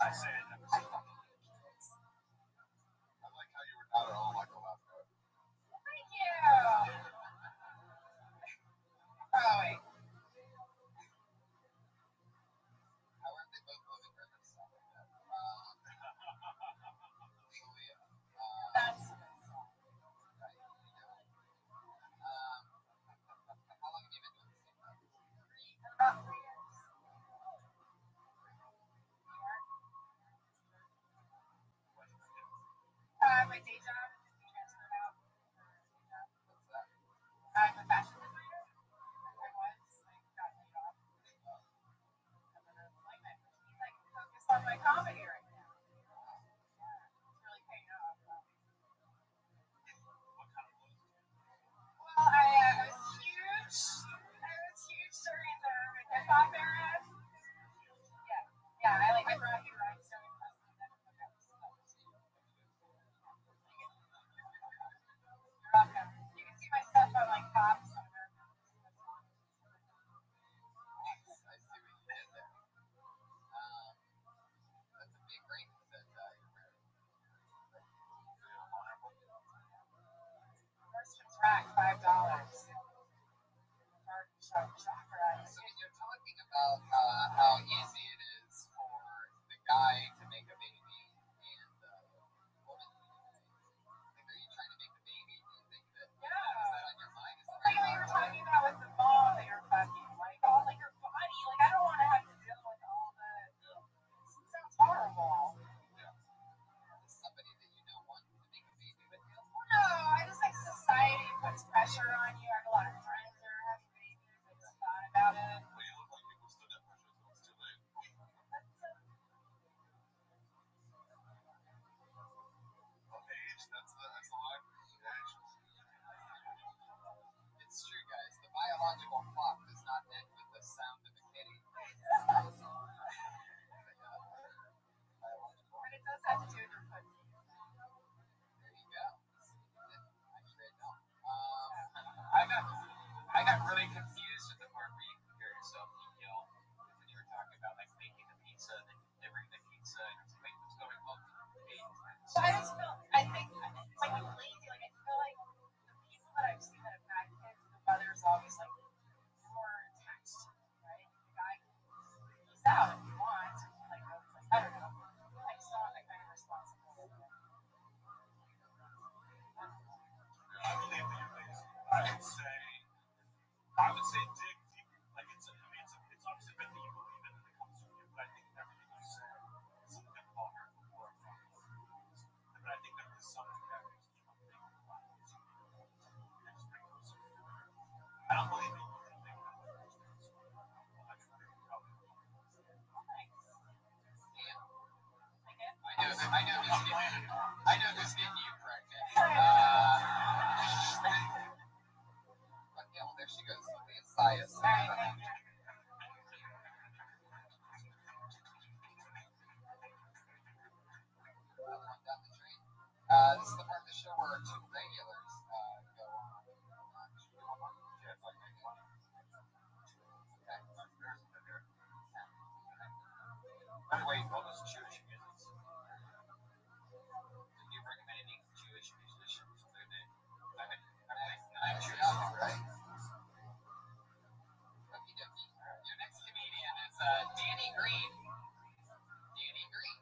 Speaker 6: I like how you were not at all like a last night.
Speaker 5: Thank you. Oh wait.
Speaker 6: How are they both living right next to each other? Julia.
Speaker 5: That's
Speaker 6: Right. How long have you been doing this thing?
Speaker 5: about 3 years. My day job is just transferred out.
Speaker 6: What's that?
Speaker 5: I'm a fashion designer. I was. I got laid off. And then I was like, he's like focused on my comedy right now. It's really paying off. Well, I was huge. I was huge during the hip hop era. Yeah. I brought you rhinestone custom. You're welcome. You can see my stuff on like Pops on American.
Speaker 6: I see what you did there. That's a big ring that you're wearing.
Speaker 5: First one's rack, $5.
Speaker 6: So you're talking about how easy it is for the guy to make a baby and the woman to make a baby. Like, are you trying to make the baby? Do you think that is that on your mind? Is that
Speaker 5: Like what you were talking about with the mom that you're fucking, like all like your body, like I don't want to have to deal with all the. It sounds horrible.
Speaker 6: is somebody that you know wants to make a baby with you?
Speaker 5: No, I just like society puts pressure on you. I have a lot of friends that are having babies. I just thought about it.
Speaker 6: Well, you look like you withstood that pressure, so it's too late. That's the line. It's true, guys. The biological clock does not end with the sound of a kitty. Biological.
Speaker 5: But it does have to do with your pussy.
Speaker 6: There you go. Actually, I don't. I got really confused at the part where you compare yourself to Yo, when you were talking about like making the pizza and then delivering the pizza, and it's like what's going on with the pizza.
Speaker 5: So I just feel, I think it's like I'm lazy. Like I feel like the people that I've seen that have had kids, the mother's always like more attached to them, right? The guy can ease out if he wants. Like I don't know. I just don't want that kind of responsibility.
Speaker 7: I believe that you're lazy. I would say dig deep. Like it's obviously a bit that you believe in and it comes from you, but I think everything you say is something I've called here before. But I think there is something that makes you think about it. I don't believe that you can think about it. I just think you probably don't.
Speaker 6: I know who's getting you pregnant. But yeah, well, there she goes. The Messiah. Down the drain. This is the part of the show where two regulars go on. Should we do one more? Yeah, it's like maybe one. Okay.
Speaker 7: By the way, all those Jewish musicians.
Speaker 6: Do you recommend any Jewish musicians? I'm Jewish, right? Okie dokie. Your next comedian is Danny Green. Danny Green.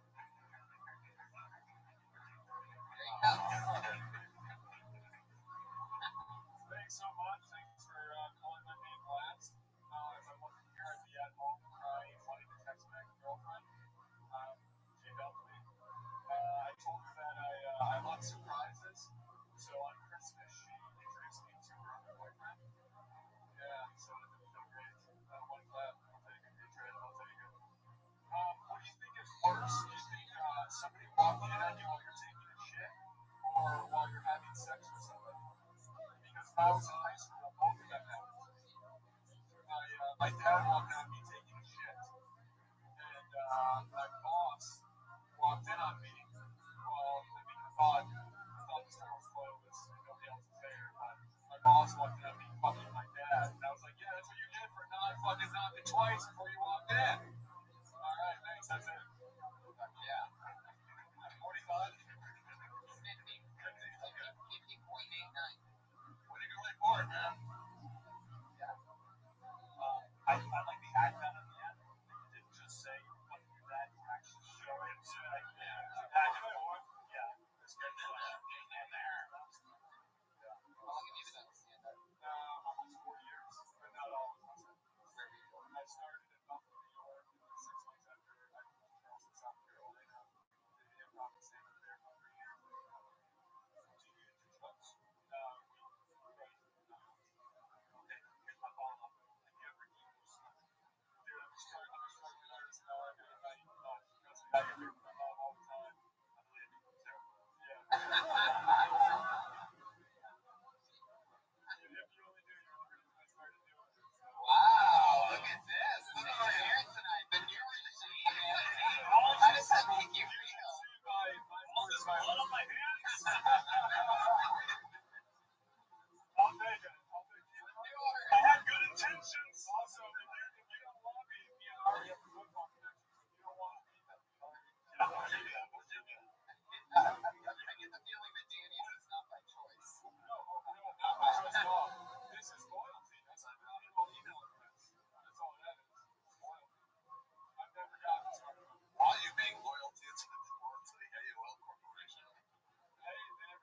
Speaker 6: There you go.
Speaker 7: Thanks so much. Thanks for calling my name last. If I wasn't here, I'd be at home crying, wanting to text my ex-girlfriend. She dumped me. I told her that I love surprises,
Speaker 6: Wow, look at this. Look at my hair tonight. The new regime. How does that make you feel?
Speaker 7: There's blood on my hands. I'll take it. I had good intentions. Also, if you don't want me, me and Ari have a football connection. So if you don't want to meet them, we'll do that. We'll do that.
Speaker 6: I get the feeling that Danny's is not by choice.
Speaker 7: No, not my choice at all. This is loyalty. That's a valuable email address. That's all that is. It's loyalty. I've never gotten this.
Speaker 6: While you being loyalty to the AOL Corporation.
Speaker 7: Hey, they never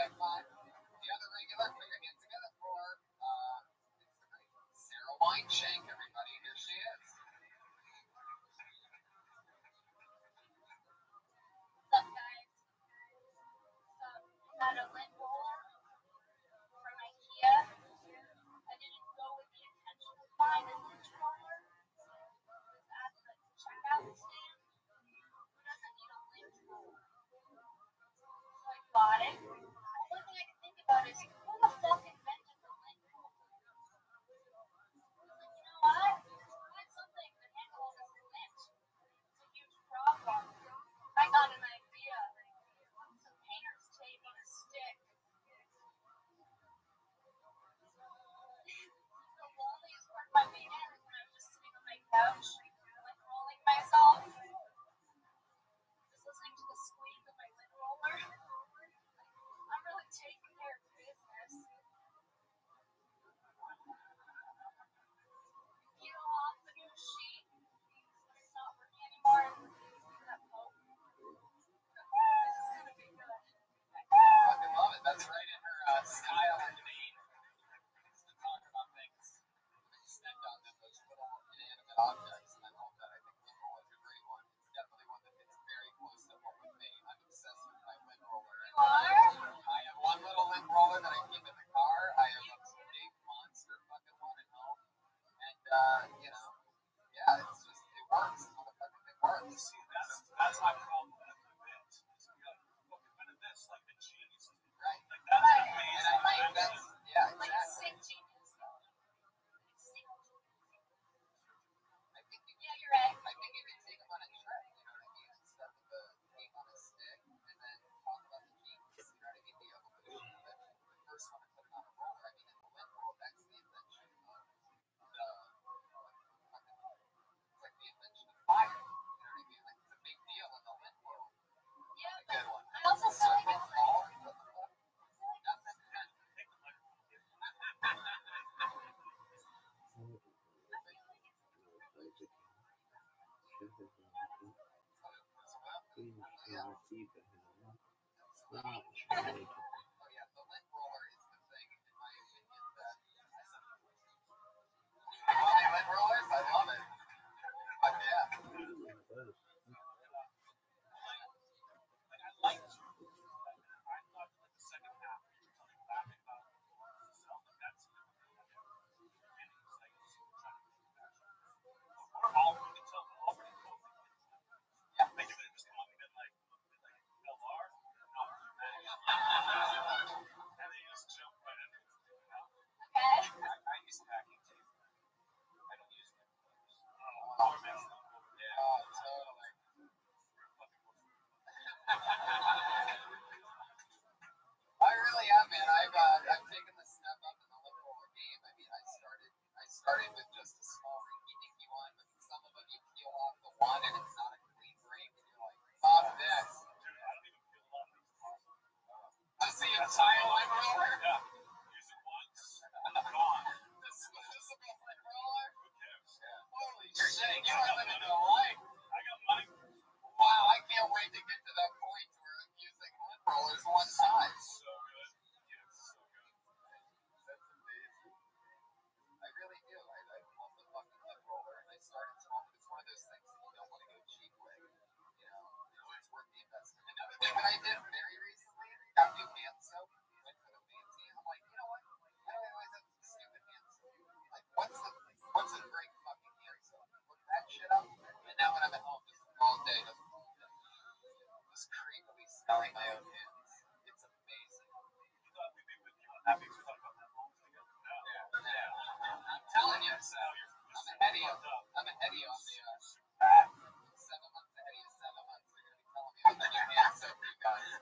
Speaker 6: Okay, fine. The other regular, put your hands together for Sarah Wineshank, everybody. Here she is.
Speaker 5: What's up, guys? So, I got a lint roller from IKEA. I didn't go with the intention of buying a lint roller. It was at the checkout stand. Who doesn't need a lint roller? So I bought it. The only thing I can think about is who the fuck invented the lint roller? Like, you know what? Find something that handles this lint. It's a huge problem. I got an idea. Some painter's tape on a stick. The loneliest part of my weekend is when I'm just sitting on my couch, like rolling myself, just listening to the squeak of my lint roller. I'm really taking care of business. Peel off the new sheet. It's not working anymore. That poke. This is gonna be good.
Speaker 6: Fucking love it. That's right in her style and vein. To talk about things. Extend on them, those little inanimate objects, and I love that. I think lint roller is a great one. It's definitely one that hits very close to home with me. I'm obsessed with my lint roller.
Speaker 5: You are?
Speaker 6: I have one little lint roller that I keep in the car. I have a big monster fucking one at home. And, you know, yeah, it's just, it works. Motherfucking it works.
Speaker 7: See, that's my problem with the bit. So you got look at this, like the cheese.
Speaker 6: Right.
Speaker 7: Like that's
Speaker 5: Right.
Speaker 7: amazing.
Speaker 6: And I think that's, yeah,
Speaker 5: Like
Speaker 6: exactly.
Speaker 5: sick genius. Sick genius.
Speaker 6: I think you
Speaker 5: Yeah, you're right.
Speaker 6: I think you can take them on a trip, you know what I mean? And start with the tape on a stick and then talk about the genes, you know what I mean? The evolution of it. The first one to put it on a roller, I mean, in the lint roll, that's the invention of the, it's like the invention of fire, you know what I mean? Like, it's a big deal in the lint roll.
Speaker 5: Yeah,
Speaker 6: A good one.
Speaker 5: I also feel like it's like
Speaker 6: Oh yeah, the lint roller is the thing, in my opinion, that lint rollers, I love it. But yeah.
Speaker 7: Like I liked I thought like the second half when you were telling Larry about himself, like that's and he's like trying to do that. We're all we can tell we're already closing.
Speaker 6: Yeah.
Speaker 7: Like if it was talking at like LR, no, and they just jump right into it. You know?
Speaker 5: okay.
Speaker 7: I use packing tape. I don't use it. Or makes it over. Yeah.
Speaker 6: Oh, totally. I really am, man. I've taken the step up in the lint roller game. I mean, I started with just a small rinky dinky one, but some of them you peel off the one and it's not a clean break, and you're like, fuck this.
Speaker 7: Dude, I don't even feel a lot of these parts.
Speaker 6: Just the entire lint roller.
Speaker 7: Yeah. Use it once, gone.
Speaker 6: This invisible lint roller.
Speaker 7: Who cares?
Speaker 6: Holy shit, you are living a life.
Speaker 7: I got money.
Speaker 6: Wow, I can't wait to get to that point where I'm using lint rollers one size.
Speaker 7: So good. Yeah, it's so good.
Speaker 6: That's amazing. I really do. I love the fucking lint roller, and I started small, but it's one of those things that you don't want to go cheap with. You know, it's worth the investment. Another thing that I did very recently, got new hand soap, went for the fancy. I'm like, you know what? I don't always have stupid hand soap. Like, what's a great fucking hand soap? Look that shit up, and now when I'm at home, just all day, just creepily smelling my own hands. It's amazing.
Speaker 7: You thought we'd be with you on happy to talk about that long together? No.
Speaker 6: Yeah. I'm telling you, so I'm ahead of you. I'm ahead of you on the 7 months ahead of you. 7 months. They're gonna be telling me about the new hand soap you guys.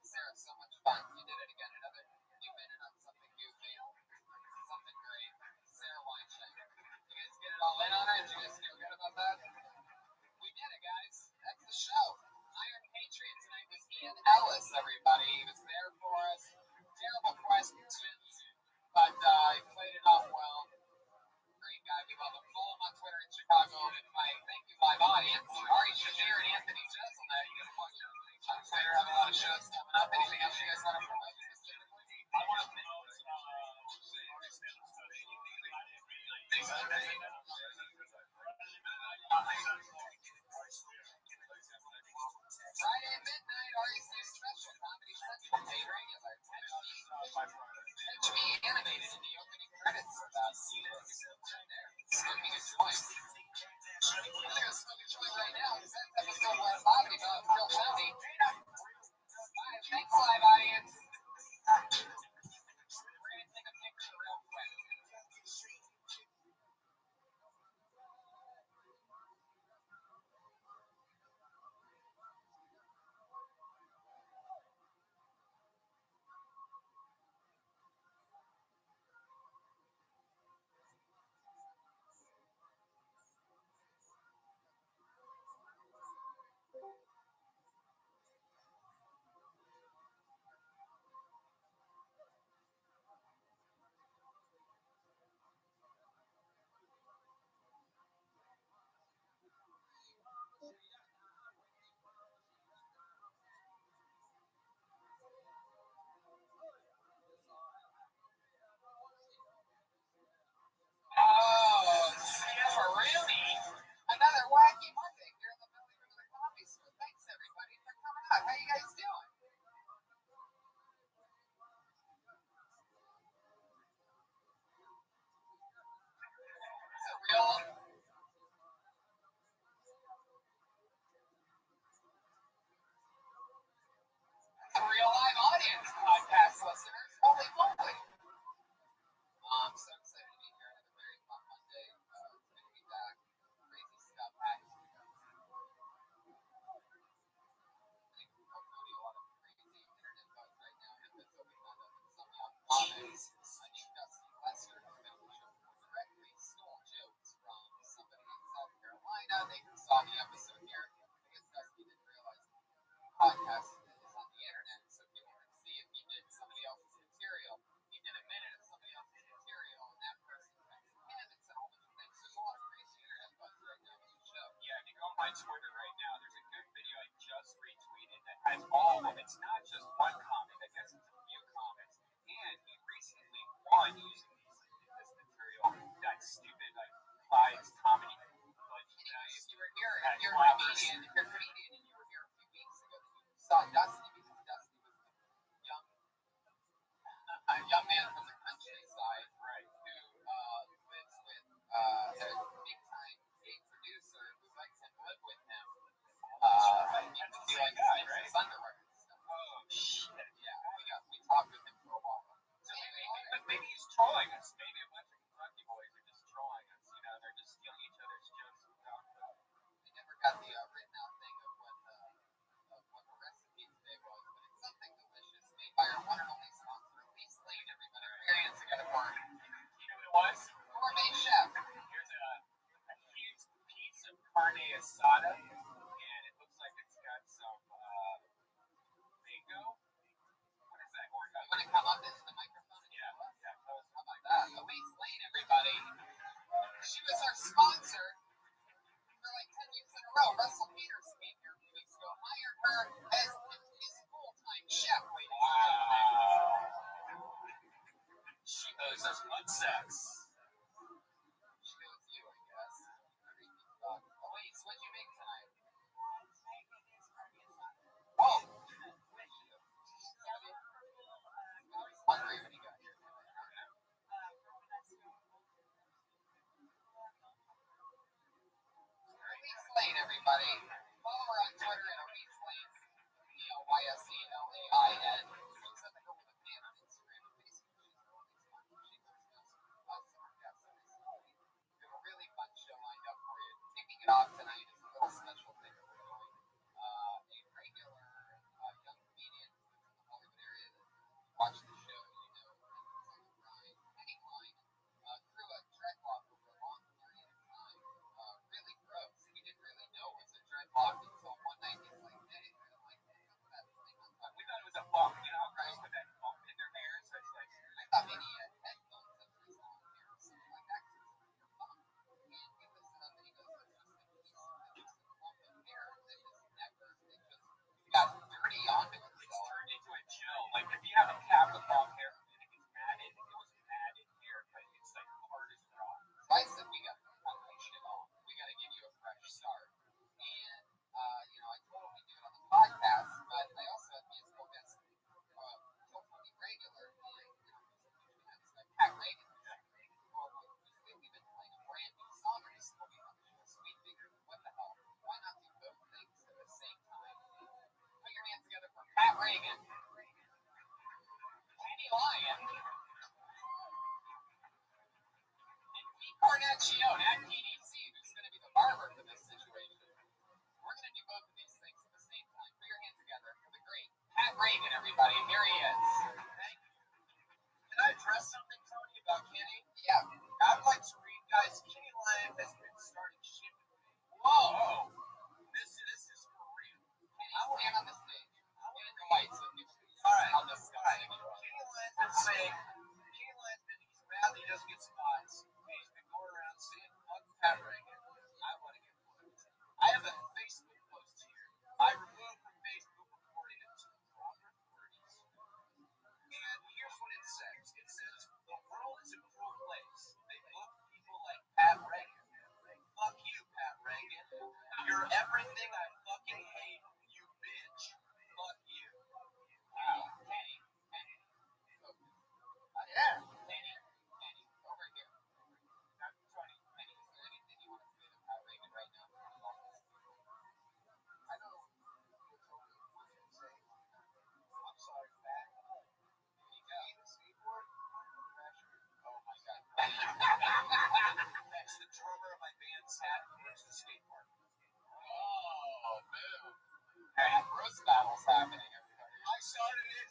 Speaker 6: Sarah, so much fun. You did it again. Another new minute on something goofy, something great. Sarah Wineshank. You guys get it all in on her? Did you guys feel good about that? We did it, guys. That's the show. Iron Patriot tonight was Ian Ellis, everybody. He was there for us. Terrible questions, but he played it off well. Great guy. We love him. Follow him on Twitter in Chicago. And my thank you live audience, Ari Shafir and Anthony Jeselnik. You guys watch on Twitter. Have a lot of shows coming up. Anything else you guys want to promote?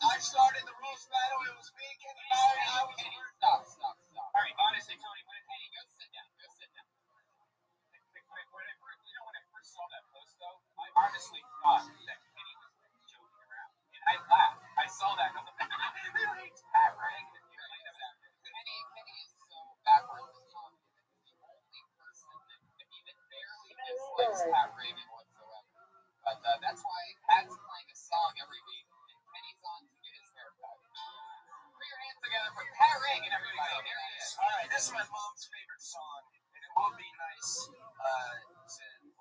Speaker 7: I started the roast battle. It was me, Kenny, I was the first.
Speaker 6: Stop. All right, honestly, Tony, Kenny, go sit down. When I first saw that post, though, I honestly thought that Kenny was joking around, and I laughed. I saw that, and I was like, really? It's Pat Reagan. Kenny is so backwards as Tommy. He's the only person that even barely dislikes Pat Reagan whatsoever. But that's why Pat's playing a song every week, and Kenny's on to get his haircut. Put your hands together for Pat Reagan, everybody. There he is.
Speaker 7: All right, this is my mom's favorite song, and it would be nice to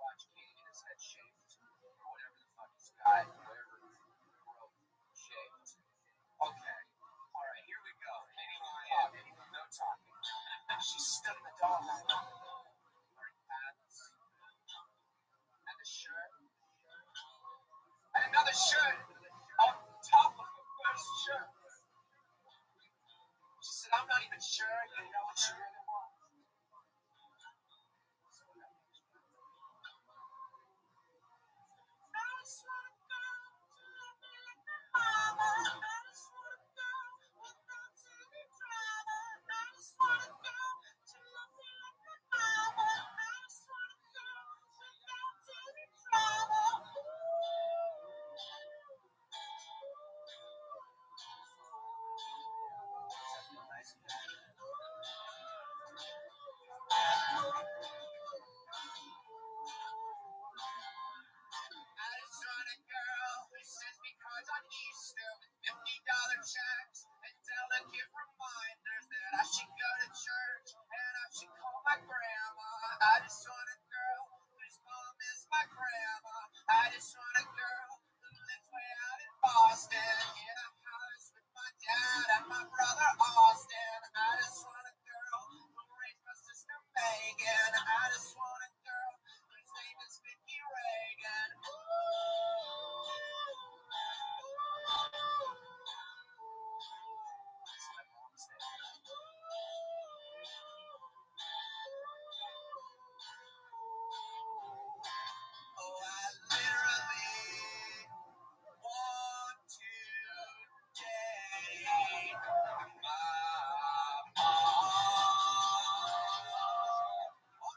Speaker 7: watch Kenny get his head shaved or whatever the fuck he's got, whatever growth shaved. Okay. All right, here we go. Kenny talking. No talking. She stuck the dog on wearing pants and a shirt and another shirt on top of the first shirt. She said, I'm not even sure you know what you really want. I just wanna go to love me like my mama. I just wanna go without any drama. I just wanna go to love me like my mama. I just wanna go without any drama. I just want a girl who sends me cards on Easter with $50 checks and delicate reminders that I should go to church and I should call my grandma. I just want a girl whose mom is my grandma. I just want a girl who lives way out in Boston in a house with my dad and my brother Austin. I just want a girl who raised my sister Megan. I just want a girl whose name is Vicky Reagan. Oh, I literally want to date my mom.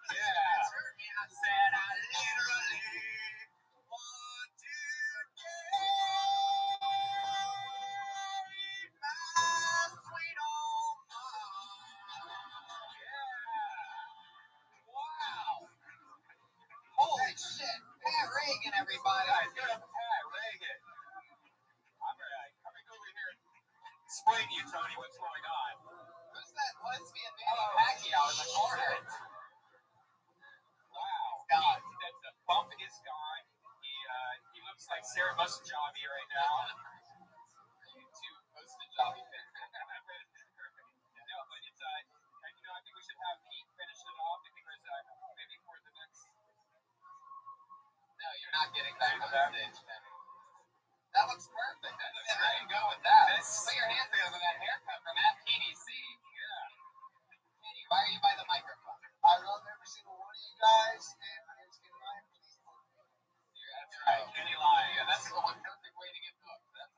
Speaker 7: Yeah. Heard me, I said I literally want to date my sweet old mom. Yeah. Wow. Holy shit. Pat Reagan, everybody. Guys, give it up for Pat Reagan. I'm gonna go over here and explain to you, Tony, what's going on. Who's that lesbian Manny Pacquiao in the corner? Wow. That's the bump is gone. He looks like Sarah Muscajavi right now. Too Muscajavi. No, but it's I think we should have Pete finish it off because maybe for the next. No, you're not getting back on that stage, man. That looks perfect. That's great. Go with that. Put your hands together with that haircut from that PDC. Yeah. Kenny, why are you by the microphone? I love every single one of you guys, and my name's Kenny Lyon. Please book me. That's right, Kenny Lyon. Yeah, that's the one perfect way to get booked. That's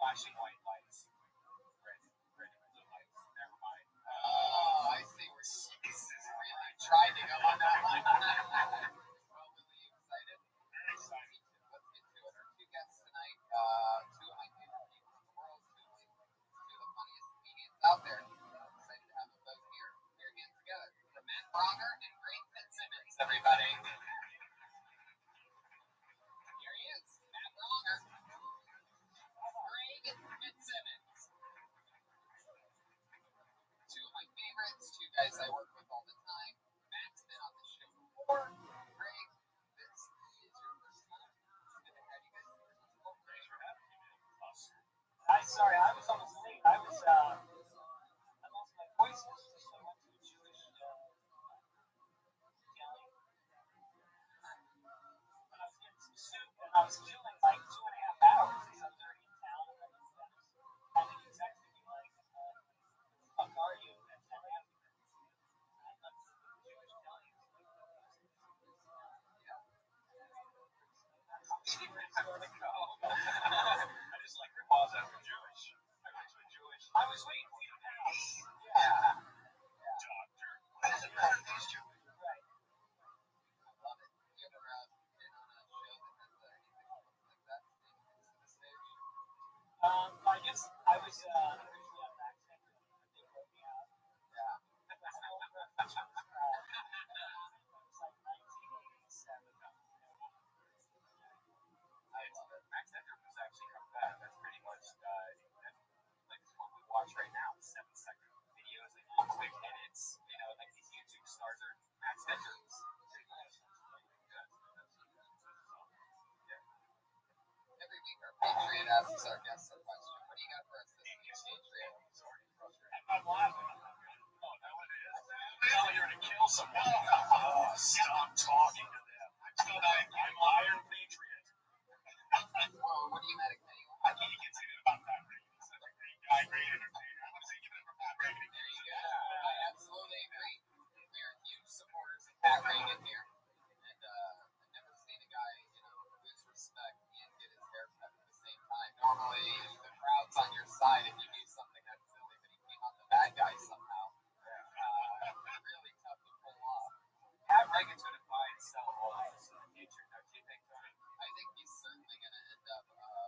Speaker 6: flashing white lights. Red lights. Never mind. Oh, I see where Jesus really tried to go on that one. Well, Willie, you excited? Very excited. Let's get to it. Our two guests tonight, two of my favorite people in the world, two of the funniest comedians out there. Excited to have them both here. Put your hands together for Matt Bronger and Greg Fitzsimmons, everybody. Here he is, Matt Bronger. Greg Fitzsimmons. Two of my favorites, two guys I work with all the time. Matt's been on the show before. Greg, this is your first time. It's good to have you guys here. Thanks for having me, man. Awesome.
Speaker 4: Sorry, I was almost late. I lost my voice. So I went to a Jewish deli. And I was getting some soup, and I was feeling like 2.5 hours. They said they're in town. And then he texted me like, "Where the fuck are you?" And I asked him. I left the Jewish deli.
Speaker 6: I want to go. I just like your pause after Jewish. I went to a Jewish.
Speaker 4: I was waiting for you to pass.
Speaker 6: Yeah. Doctor. What is it about these Jewish?
Speaker 4: Right.
Speaker 6: I love it. You ever been on a show that has anything like that to the stage?
Speaker 4: I guess I was originally on Max Center, but they wrote me out.
Speaker 6: Yeah.
Speaker 4: That's an old reference. It was like 1987.
Speaker 6: I love it. Max Ender was actually come back. That's pretty much like what we watch right now. 7-second videos, like little quick edits. You know, like these YouTube stars are Max Enders. Every week our Patriot asks our guests a question. What do you got for us this week, Patriot?
Speaker 7: I'm laughing. Oh, that what it is? Hell, you're gonna kill someone. Oh, stop talking to them. I'm Iron Patriot.
Speaker 6: Whoa, what do you medic me?
Speaker 7: I think you can say that about Pat Reagan. He's such a great guy, great entertainer. I want to say give it up for Pat Reagan.
Speaker 6: There you go. I absolutely agree. We are huge supporters of Pat Reagan here. And I've never seen a guy, lose respect and get his hair cut at the same time. Normally, the crowd's on your side if you do something that's silly, but he came out the bad guy somehow. Really tough to pull off.
Speaker 7: Pat Reagan's going to buy and sell oils in the future, don't you think, Tony?
Speaker 6: I think he's certainly going to end up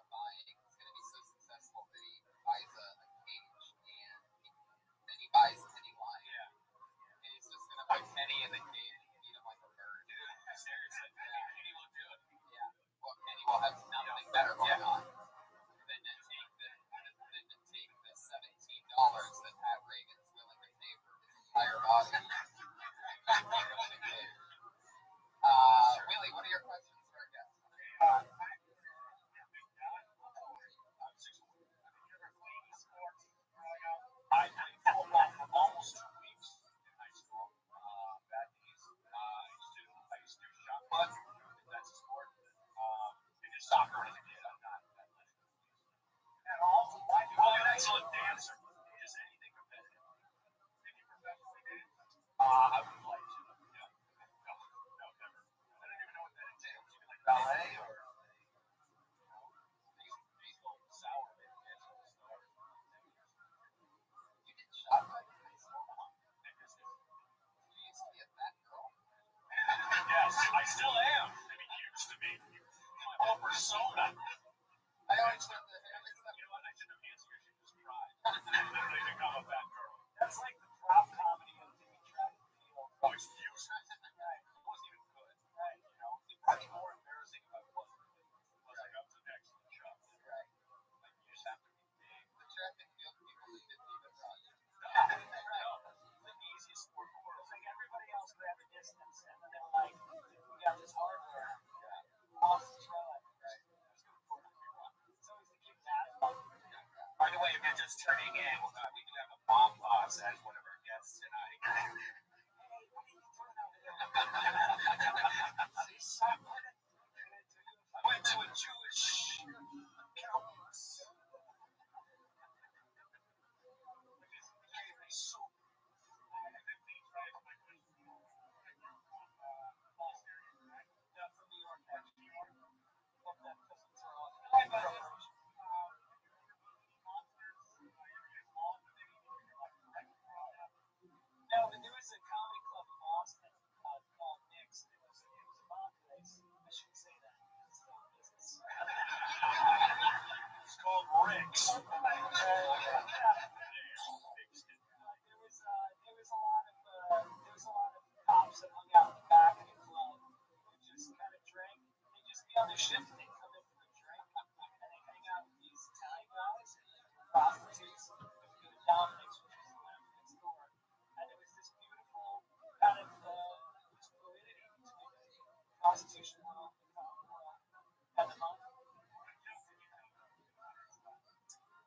Speaker 6: buying. He's going to be so successful that he buys a cage and then he buys Penny Wine.
Speaker 7: Yeah.
Speaker 6: And he's just going to buy Penny in the cage and feed him like a bird.
Speaker 7: Dude, seriously. Penny will do it.
Speaker 6: Yeah. Well, Penny will have nothing better going on than to take the $17 that Pat Reagan's willing to pay for his entire body. Willie, what are your questions for our guests?
Speaker 7: I played football for almost 2 weeks in high school. Bad knees. I used to do shot put. That's a sport. And just soccer as a kid. I'm not athletic. At all? Well, an excellent dancer. Just anything competitive. Did you professionally dance? I would like to. No. No, never. I don't even know what that entails. You mean like ballet or? Sour, maybe.
Speaker 6: You did shot put in high school? You used to be a fat girl?
Speaker 7: Yes, I still am. I mean, you used to be. My whole persona.
Speaker 6: I always thought that.
Speaker 7: You know what? I shouldn't have answered. You should just cry. Literally become a fat girl.
Speaker 4: That's like the prop comedy of doing track and field.
Speaker 7: Oh, it's useless.
Speaker 4: Right.
Speaker 7: It wasn't even good.
Speaker 4: Right.
Speaker 7: You know, it'd probably be more embarrassing if I wasn't good. Unless I got to the next shot.
Speaker 6: Right.
Speaker 7: Like, you just have to be big.
Speaker 6: The track and field people that didn't even run.
Speaker 7: No. The easiest sport in the world.
Speaker 4: It's like everybody else grabbed the distance, and then they were like, "We got this hardware. Off the throw it."
Speaker 6: Right.
Speaker 4: It's always the kid that.
Speaker 7: By the way, if you're just turning in, we do have a bomb boss as one of our guests tonight.
Speaker 4: Hey, what are you doing over there?
Speaker 7: I went to a Jewish cowboys. Gave me soup.
Speaker 4: Yeah, from New York, actually. Love that because it's all preparation. a lot of cops that hung out in the back of the club who just kind of drank. They just be on their shift and they come in for a drink and they hang out with these Italian guys and prostitutes who go to Dominic's, which is the lounge next door. And there was this beautiful kind of this fluidity between the prostitution world and the cop world and the monk.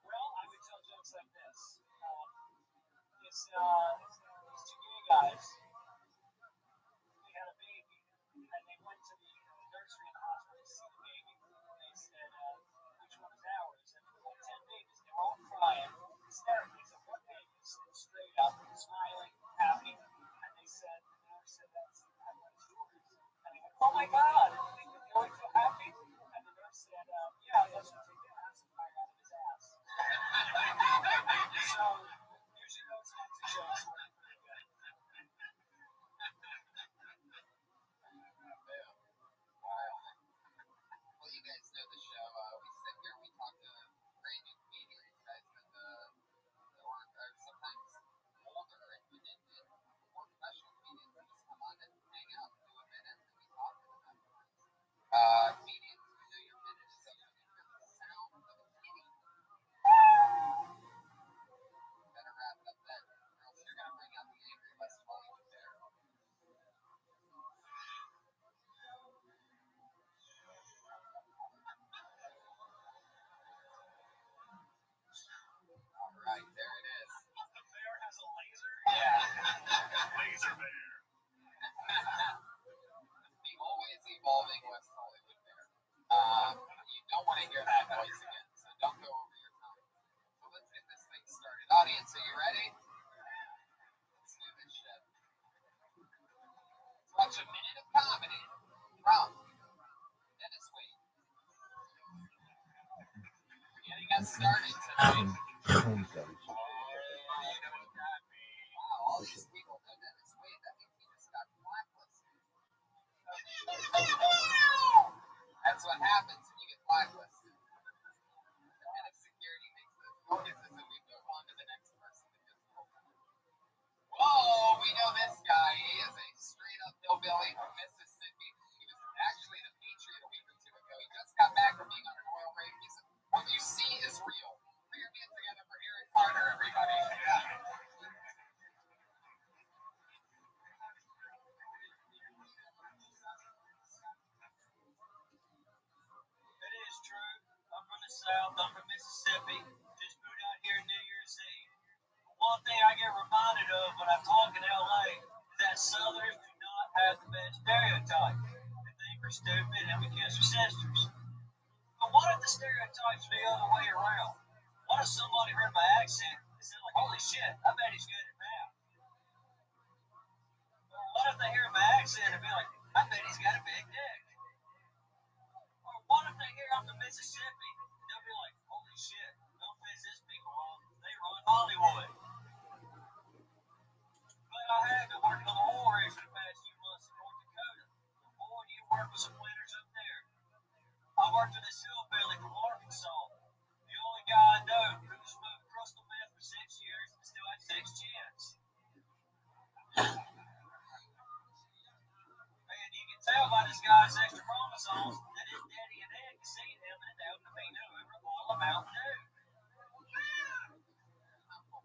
Speaker 4: Well, I would tell jokes like this. These two gay guys, they had a baby, and they went to the nursery in the hospital to see the baby. And they said, which one is ours? And there were like 10 babies. They were all crying, hysterically, except one baby was sitting straight up, smiling, happy. And they said, the nurse said, that one's yours. And they went, oh my God, you're always so happy? And the nurse said, yeah, let's just take the pacifier out of his ass. So, usually those kinds of jokes work pretty good.
Speaker 6: Wow. Well, you guys know the show. We sit here, we talk to brand new comedians, guys that or sometimes older and more professional comedians that just come on and hang out and do a minute and we talk to them afterwards. Comedians, we know your minute is up when you hear the sound of a kitty. Better wrap it up then, or else you're gonna bring out the angry West Hollywood bear. All right, there it is.
Speaker 4: The bear has a laser?
Speaker 6: Yeah.
Speaker 2: Laser bear.
Speaker 6: The always evolving West Hollywood bear. You don't want to hear that noise again, so don't go over your time. So let's get this thing started. Audience, are you ready? Let's do this shit. Let's watch a minute of comedy from Dennis Wade. Getting us started tonight. Wow, all these people know Dennis Wade. That means he just got blacklisted. That's what happens when you get blacklisted. The head of security makes those noises and we move on to the next person that gets pulled out. Whoa, we know this guy. He is a straight up hillbilly from Mississippi. He was actually the Patriot a week or two ago. He just got back from being on an oil rig. He said, what you see is real. Put your hands together for Eric Carter, everybody.
Speaker 4: It is true. I'm from the South. I'm from Mississippi. Just moved out here New Year's Eve. One thing I get reminded of when I talk in LA is that Southerners do not have the best stereotype. They think we're stupid and we kiss our sisters. But what if the stereotype's the other way around? What if somebody heard my accent and said, like, holy shit, I bet he's good at math? Or what if they hear my accent and be like, I bet he's got a big dick? Or what if they hear I'm from Mississippi and they'll be like, holy shit, don't piss these people off. They run Hollywood. But I have been working on the oil rigs for the past few months in North Dakota. Boy, do you work with some winners up there. I worked with this hillbilly from Arkansas. The only guy I know who smoked crystal meth for 6 years and still had 6 chins. And you can tell by this guy's extra chromosomes that his daddy and dad can see him and El Camino over a bottle of Mountain Dew.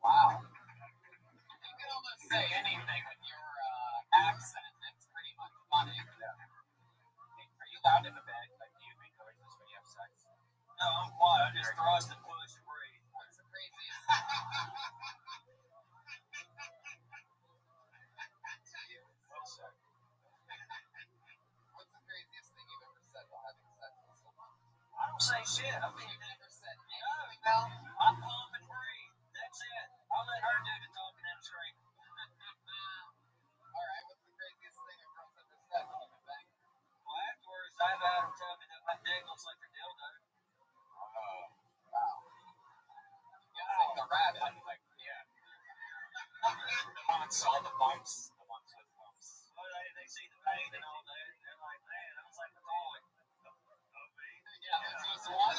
Speaker 6: Wow. You can almost say anything with your accent. It's pretty much funny. Are you loud in the bed? Like, do you make noises when you have sex?
Speaker 4: No, I'm quiet. I just thrust and push and breathe.
Speaker 6: What's the craziest?
Speaker 4: What's that?
Speaker 6: What's the craziest thing you've ever said while having sex with someone?
Speaker 4: I don't say shit. I mean,
Speaker 6: You've never said
Speaker 4: no,
Speaker 6: anything else?
Speaker 4: I'm pump and breathe. That's it. I'll let her do the talking and drink.
Speaker 6: All right, what's the craziest thing a girl's ever said when you've been banging?
Speaker 4: Well, afterwards, I've had them tell me that my dick looks like their dildo.
Speaker 6: Oh, wow. You gotta take the rabbit. Like, yeah. The ones saw the bumps, the ones with bumps.
Speaker 4: Oh, they see the pain and all that. They're like, man, that was like the toy.
Speaker 6: Yeah, this was one.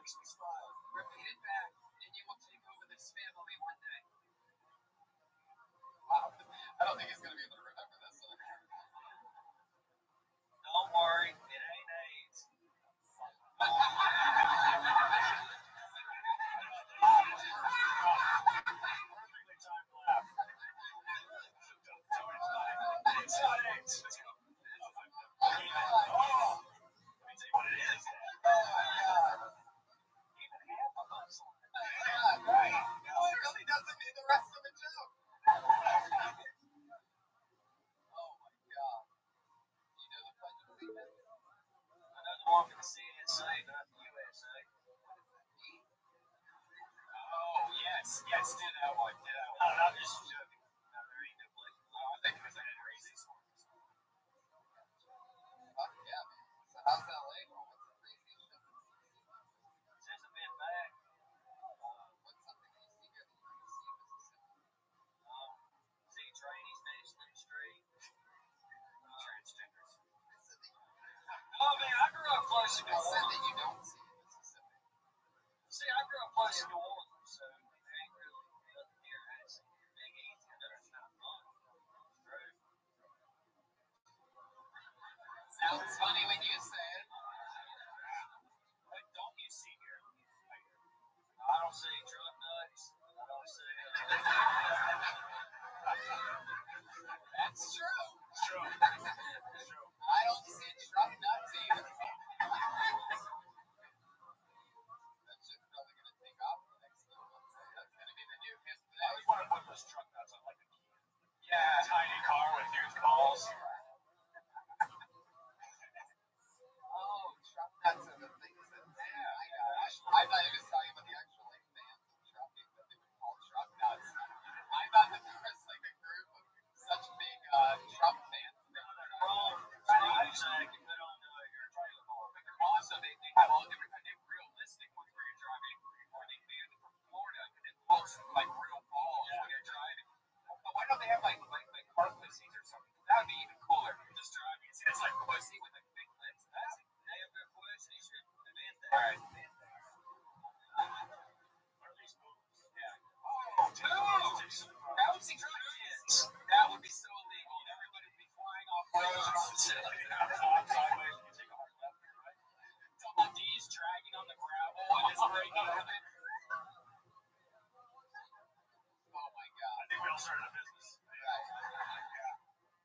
Speaker 6: makes me smile. Repeat it back, and you will take over this family one day. Wow. I don't think he's gonna be able to remember this. Don't worry, it ain't AIDS. It's not AIDS. Let's go. Let me tell you what it is. Even half of us. Right. No, it really doesn't need the rest of the joke. Oh my God. You know the Pledge of Allegiance? I know the one for the CNSA, not the USA. What does that mean? Oh, yes, do that one. No, I'm just joking. No, there ain't no place. Oh, I think it was at a racist one. Fuck yeah, man. So how's that label? What's the craziest shit? Since I've been back, what's something that you see here that you don't see in Mississippi? See trainees dancing in the street. Transgenders. Oh man, I grew up close to New Orleans. That you don't see in Mississippi. See, I grew up close to New Orleans, so there ain't really nothing here. It's big easy. I know it's not fun. It's true. Sounds funny when you say it. What don't you see here? I don't see drug nuts. I don't see. That's true. It's true. It's true. I don't see drug nuts either. That shit's probably gonna take off in the next few months. That's gonna be the new hit today. I just want to put those truck nuts on like a kid. Yeah, tiny car with huge balls. Oh, truck nuts are the things that. Yeah, I got it. I thought he was talking about the actual like fans of trucking that they would call truck nuts. I thought that there was like a group of such big truck fans. Well, I can put on your trailer park. Also, they have all different kind of realistic ones where you're driving, or they made from Florida and it looks like real balls when you're driving. But why don't they have like car pussies or something? That would be even cooler. Just driving, it's like pussy with like big lips. They have good pussy. Should demand that. All right. Or at least moves. Yeah. Oh, tubes! Bouncy truck kids. That would be so illegal. Everybody would be flying off roads. Sideways, you take a hard left, right? Double D's dragging on the gravel and it's breaking up. Oh my God. I think we all started a business. Right. Yeah.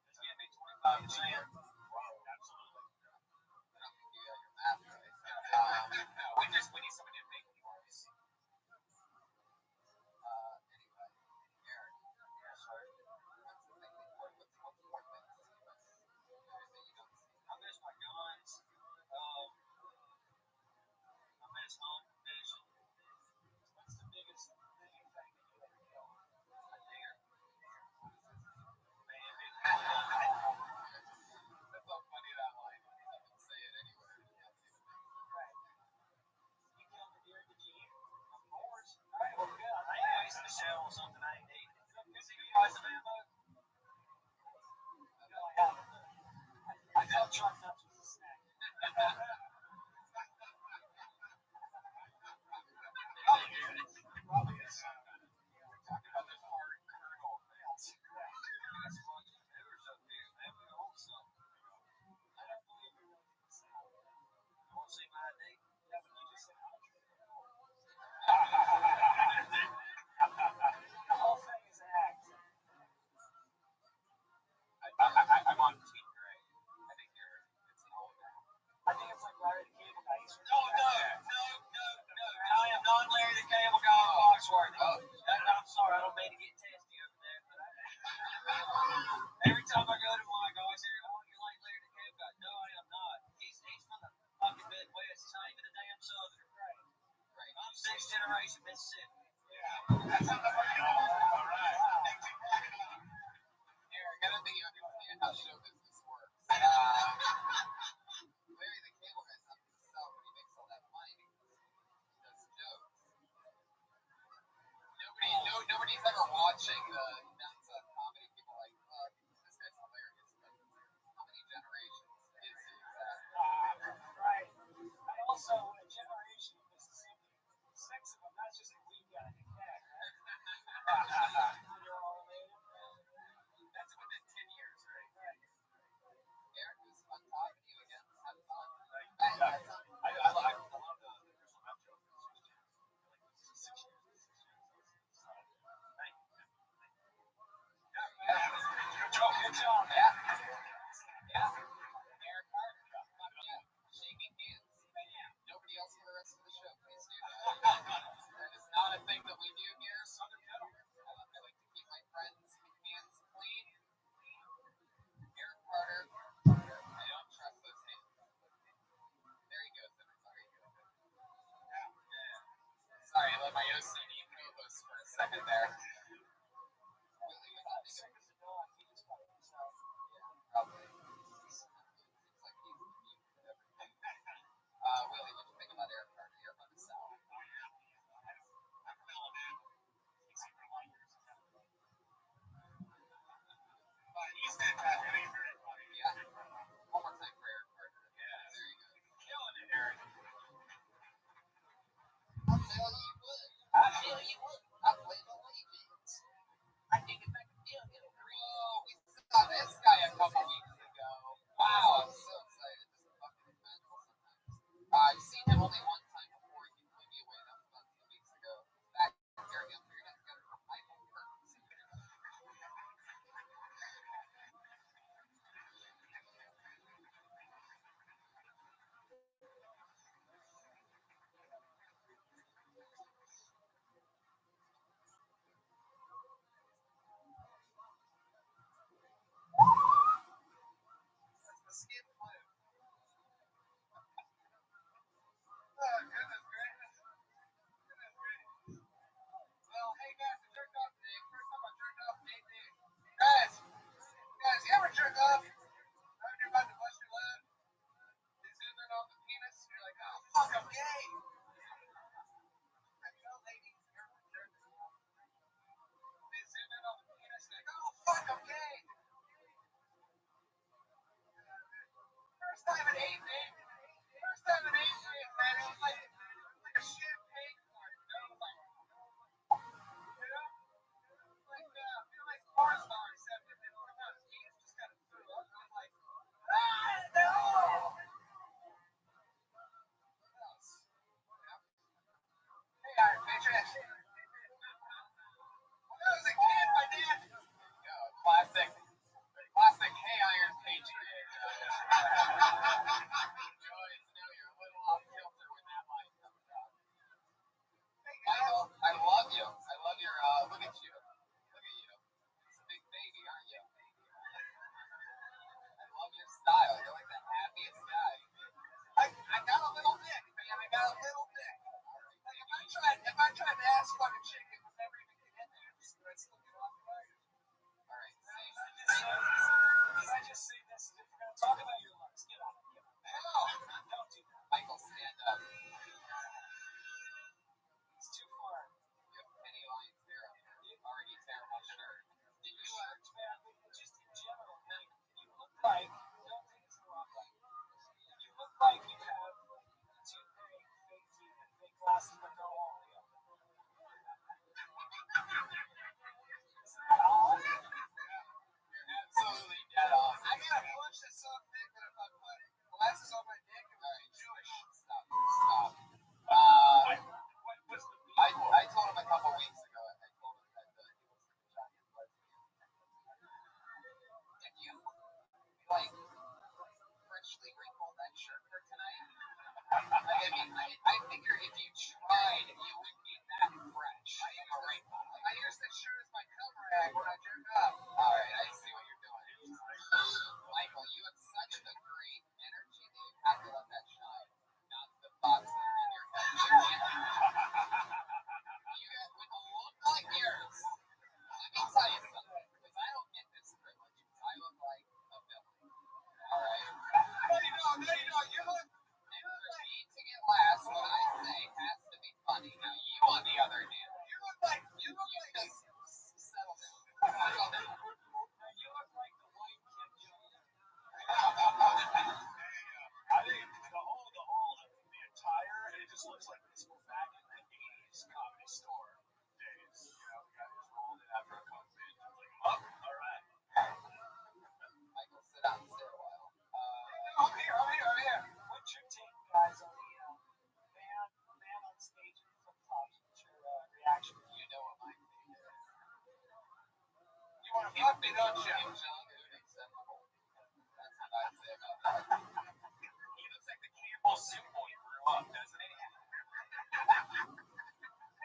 Speaker 6: It's gonna be 25%. Wow, absolutely. I don't think you got your math right. No, we need somebody to make yours. Anyway, Eric. Yeah, sorry. What's the thing what's more things that you miss? That you don't see? I miss my guns. I miss home fishing. What's the biggest thing that you ever killed? A deer. Maybe. That's so funny that line. You can say it anywhere. You can't say the thing. Right. You killed the deer, did you eat it? Of course. Alright, well good. I ain't wasting the shell on something I ain't eating. See you guys in ammo? I felt truck nuts was a snack. Probably is. We're talking about this hard kernel fence. We got some entrepreneurs up here, man. We own some. I don't believe we really can sell. You want to see my ID? Yeah, but you just said entrepreneur. The whole thing is an act. I'm on Team Gray. I think it's an old now. I think it's like Larry the Cable Guy. No. I am not Larry the Cable Guy on Foxworthy. I'm sorry, I don't mean to get testy over there, but every time I go to one, I always hear, oh, you're like Larry the Cable Guy. No, I am not. He's from the fucking Midwest. He's not even a damn Southern. Right. I'm sixth generation Mississippi. Yeah. All right. Eric, I don't think you understand how show business works. Larry the Cable Guy's not himself, but he makes all that money because he does jokes. Nobody's ever watching the nonstop comedy. People like, oh, this guy's hilarious. But how many generations is he exactly? Right. I also, a generation of Mississippi only one time before he blew me away. That was about 2 weeks ago. Back here again, we're gonna together for Michael Curtis. The skin flu. Oh, goodness gracious. Goodness gracious. Well, hey guys, I jerked off today. First time I jerked off in 8 days. Guys, you ever jerk off? When you're about to bust your load, they zoom in on the penis, and you're like, oh, fuck, I'm gay. I tell ladies, you ever jerk off? They zoom in on the penis, and they're like, oh, fuck, I'm gay. First time in 8 days. First time in 8 days, man. It was like a champagne party. You know, like, you know, like feel like porn star except it didn't come out. His penis just kind of threw up. I was like, ah, no. What else? Hey, Iron Patriot. When I was a kid, my dad. Yo, classic. Classic. Hey, Iron Patriot. Joyce, now you're a little off kilter with that line coming out. Michael, I love you. I love your, look at you. Look at you. It's a big baby, aren't you? I love your style. You're like the happiest guy. I got a little dick, man. I got a little dick. Like if I tried to ask fuck a chick, it would never even get in there. So I'd still get off the fire. All right,
Speaker 7: Because I just say this, if you're going to talk about your looks, get on it.
Speaker 6: no,
Speaker 7: Don't do that.
Speaker 6: Michael, stand up.
Speaker 7: It's too far.
Speaker 6: You have penny lines there on your already terrible shirt. Did you,
Speaker 7: Shirts, man, just in general, like, you look like, don't take this the wrong way. You look like you have a toupee, fake teeth, and fake glasses, but no Oreo. Is that odd?
Speaker 6: you're absolutely dead on.
Speaker 7: I gotta punch this so thick that if I put glasses on my dick, it would be Jewish.
Speaker 6: Stop.
Speaker 7: What's the beef?
Speaker 6: I told him a couple weeks ago. I told him that he looks like a giant lesbian. Did you like freshly wrinkled that shirt for tonight? I figure if you tried, you would be that fresh.
Speaker 7: I use this shirt as my cover rag when I jerk off.
Speaker 6: All right, I see what you're doing. Michael, you have such a great energy that you have to let that shine, not the thoughts that are in your head. You have, with a look like yours, let me tell you something, because I don't get this privilege, because I look like a villain. All right?
Speaker 7: No, you don't. You look
Speaker 6: And for me to get last, what I say has to be funny. Now, you, on the other hand,
Speaker 7: you look like
Speaker 6: just settle down. Settle down.
Speaker 7: you look like the white Kim Jong-un.
Speaker 2: I think the whole of the attire, it just looks like this was back in the 80s comedy store days. You know, the guy just rolled it after a coke bit. I was like, oh, all right.
Speaker 6: Michael, sit down, stay a while.
Speaker 7: I'm here. What's your take, guys, on the man on stage in flip flops? What's your reaction?
Speaker 6: You know what my take is.
Speaker 7: You want to fuck me, don't you?
Speaker 6: Kim Jong-un acceptable. That's what I'd say about that.
Speaker 2: He looks like the Campbell soup boy grew up, doesn't he?
Speaker 7: Hey,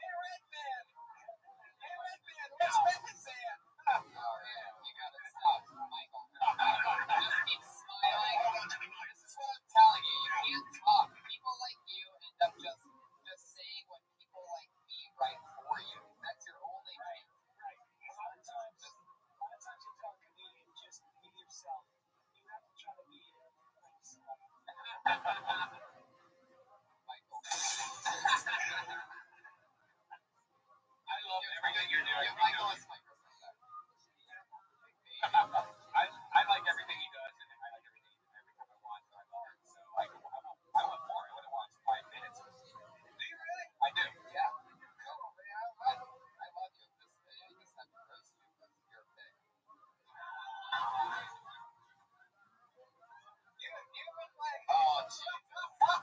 Speaker 7: Red Man, what's Memphis saying?
Speaker 6: Oh, yeah, you gotta stop, Michael. Just keep smiling. This is what I'm telling you. You can't talk. People like you end up just saying what people like me write for you. That's your only right.
Speaker 7: Right. A lot of times you tell a comedian, just be yourself. You have to try to be like yourself.
Speaker 6: Michael.
Speaker 2: I love everything you're doing.
Speaker 6: Give Michael his microphone back.
Speaker 2: I like everything he does, and I like everything every time I watch it, I love it. So I want more. I would have watched 5 minutes.
Speaker 7: Do you really?
Speaker 2: I do.
Speaker 6: Yeah.
Speaker 7: Cool, man.
Speaker 6: I love you. I just have to roast you because you're a pig.
Speaker 7: You look like.
Speaker 6: Oh, Jesus.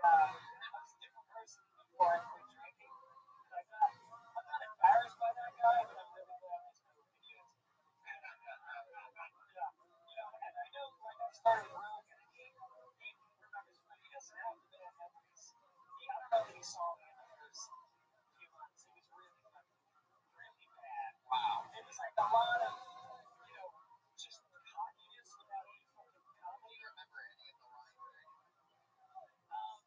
Speaker 4: was a different person before I quit drinking. And I'm not embarrassed by that guy, but I'm really glad I started videos. Yeah, and I know like I started with Rogan and he remembers funny SNL the bad memories. I don't know that he saw me in the first few months. He was really funny, really bad. Wow. It was like a lot of, just cockiness without any fucking comedy.
Speaker 6: Do you remember any of the lines?
Speaker 4: Um,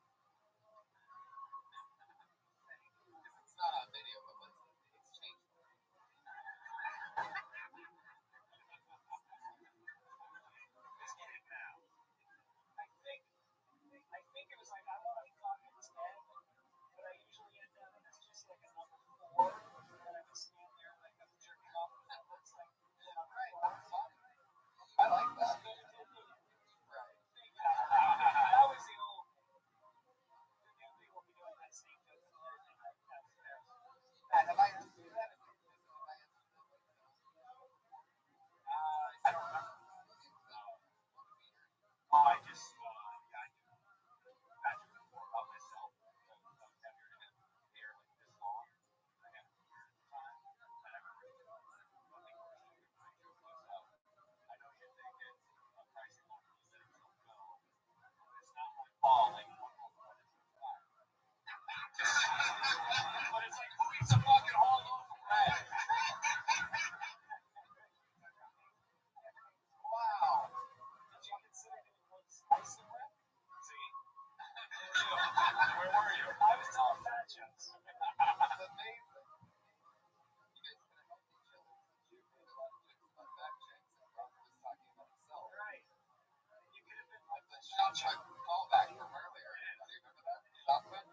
Speaker 6: Because it's not on video, but what's the exchange?
Speaker 4: let's get it now. I think it was like I want to fuck his head, but I usually end up as just like a number 4, and I just stand there like I'm jerking off with that looks like
Speaker 6: Right, that's fun. I like that. Right.
Speaker 4: That was the old. The new people be doing that same joke and everything like that's there.
Speaker 6: Matt, have I asked you that?
Speaker 4: I don't remember. Oh, I just yeah, I do. Patrick before about myself. I was heavier than him. Hair like this long. I had a beard at the time. And I remember looking for a shoot my joke close up. I know you're thinking a pricey one for the city, so go. It's not my fault. Like one more point is fire. But it's like who eats a fucking whole loaf of bread?
Speaker 6: Wow.
Speaker 4: Did you consider doing one slice of bread? See? Where were you? I was telling fat jokes.
Speaker 6: That's amazing. You guys kind of helped each other. You made a lot of jokes about back checks, and Robert was talking about himself.
Speaker 4: Right. You could have been like
Speaker 6: The shot chuck callback from earlier. Do you remember that? Shot put?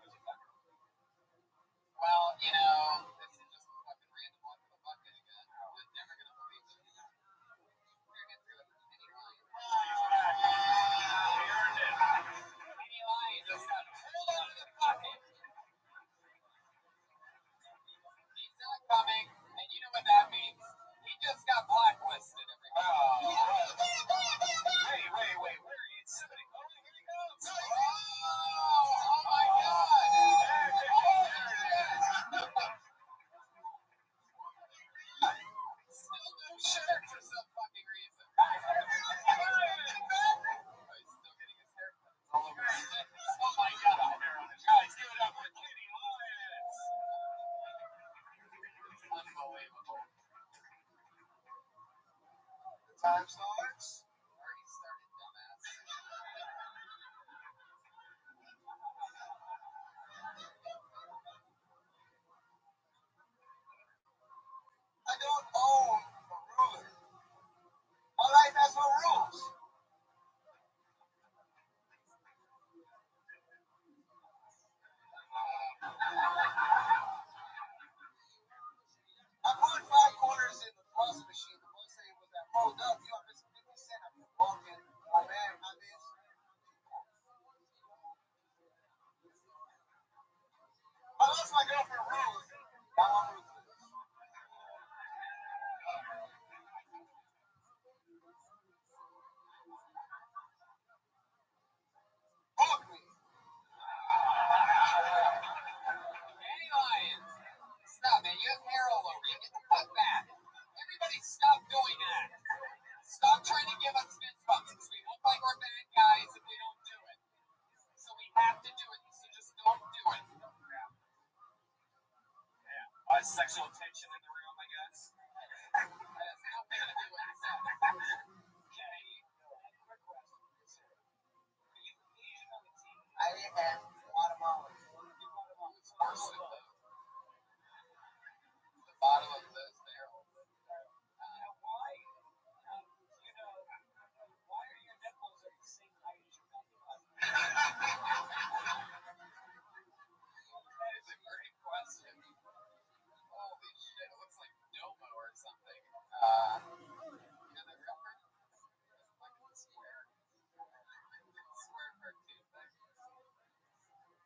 Speaker 6: Well, this is just a fucking random one from the bucket again. You're never gonna believe it. You're gonna do it for Kenny Lyons.
Speaker 4: we earned it.
Speaker 6: Kenny Lyons just got pulled out of the bucket. He's not coming, and you know what that means. He just got blacklisted, everybody.
Speaker 4: Wait. Where is somebody? Oh, here he comes.
Speaker 6: Oh my God!
Speaker 4: There it is.
Speaker 6: Still no shirt for some fucking reason.
Speaker 4: Hey,
Speaker 6: Oh, he's still getting his haircut. It's all over his face.
Speaker 4: oh my God. Guys, give it up for Kenny Lyons.
Speaker 6: Unbelievable.
Speaker 7: The time starts.
Speaker 6: Already started, dumbass.
Speaker 7: I don't own a ruler. My life has no rules. I put 5 quarters in the plus machine. The plus say it was that rolled up. You know, it's 50 cents. I'm walking. Oh man, my bitch. I lost my girlfriend rules. Now I'm ruthless. Book me.
Speaker 6: Kenny Lyons. Stop, man. You have hair all over you. Get the fuck back. Everybody stop doing that. Stop trying to give us fist bumps because we look like we're bad guys if we don't do it. So we have to do it. So just don't do it.
Speaker 4: Yeah. Sexual tension in the room, I guess.
Speaker 6: That has nothing to do with sex.
Speaker 4: Kenny, quick question. Are you Asian on the team?
Speaker 7: I am Guatemalan.
Speaker 4: You're Guatemalan.
Speaker 6: It's worse than those. The bottom of those barrels.
Speaker 4: Why? Why are your nipples at the same height as your belly button?
Speaker 6: That is a great question. Holy shit, it looks like Domo or something. The reference? It's like a square. Square cartoon thing.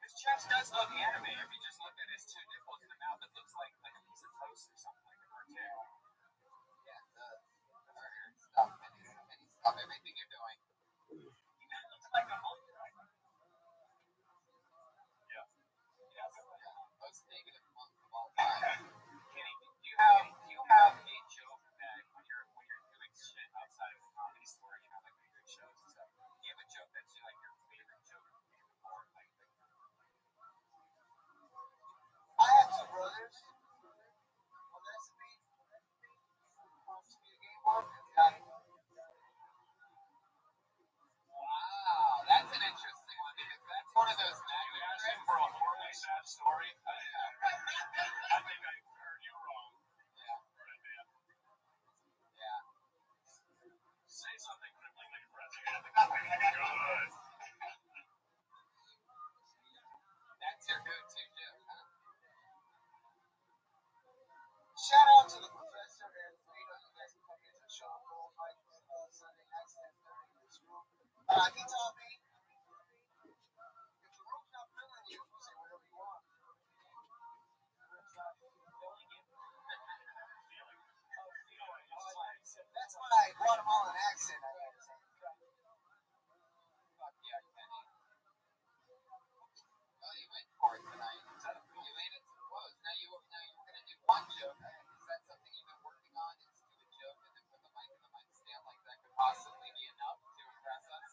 Speaker 4: His chest does look anime. If you just look at his 2 nipples in the mouth, it looks like a piece of toast or something like a cartoon.
Speaker 6: Yeah, it does. Alright, stop, Kenny. Stop everything you're doing.
Speaker 4: He kind of looks like a monk, right?
Speaker 6: He told me, if the room's not filling you, say whatever you want. That's my Guatemalan accent. I gotta say. Fuck yeah, Kenny. Well, you went for it tonight. You made it to the close. Now you were gonna do one joke. Is that something you've been working on? Is do a joke and then put the mic in the mic stand like that could possibly be enough to impress us?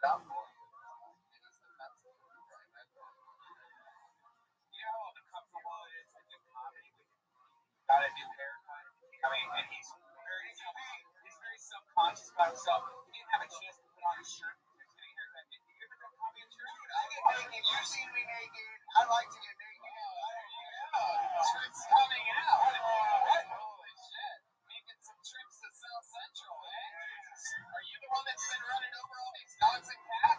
Speaker 6: down for it. He's the best right now.
Speaker 7: You know how uncomfortable it is to do comedy when you got a new haircut? I mean, and he's very self-conscious about himself. He didn't have a chance to put on his shirt because he was getting a haircut. Did you ever do comedy in shirt? Dude, I get naked. You've seen me naked. I like to get naked.
Speaker 6: Trips coming out. What? Holy shit. Making some trips to South Central, eh? Are you the one that's been running over all these dogs and cats?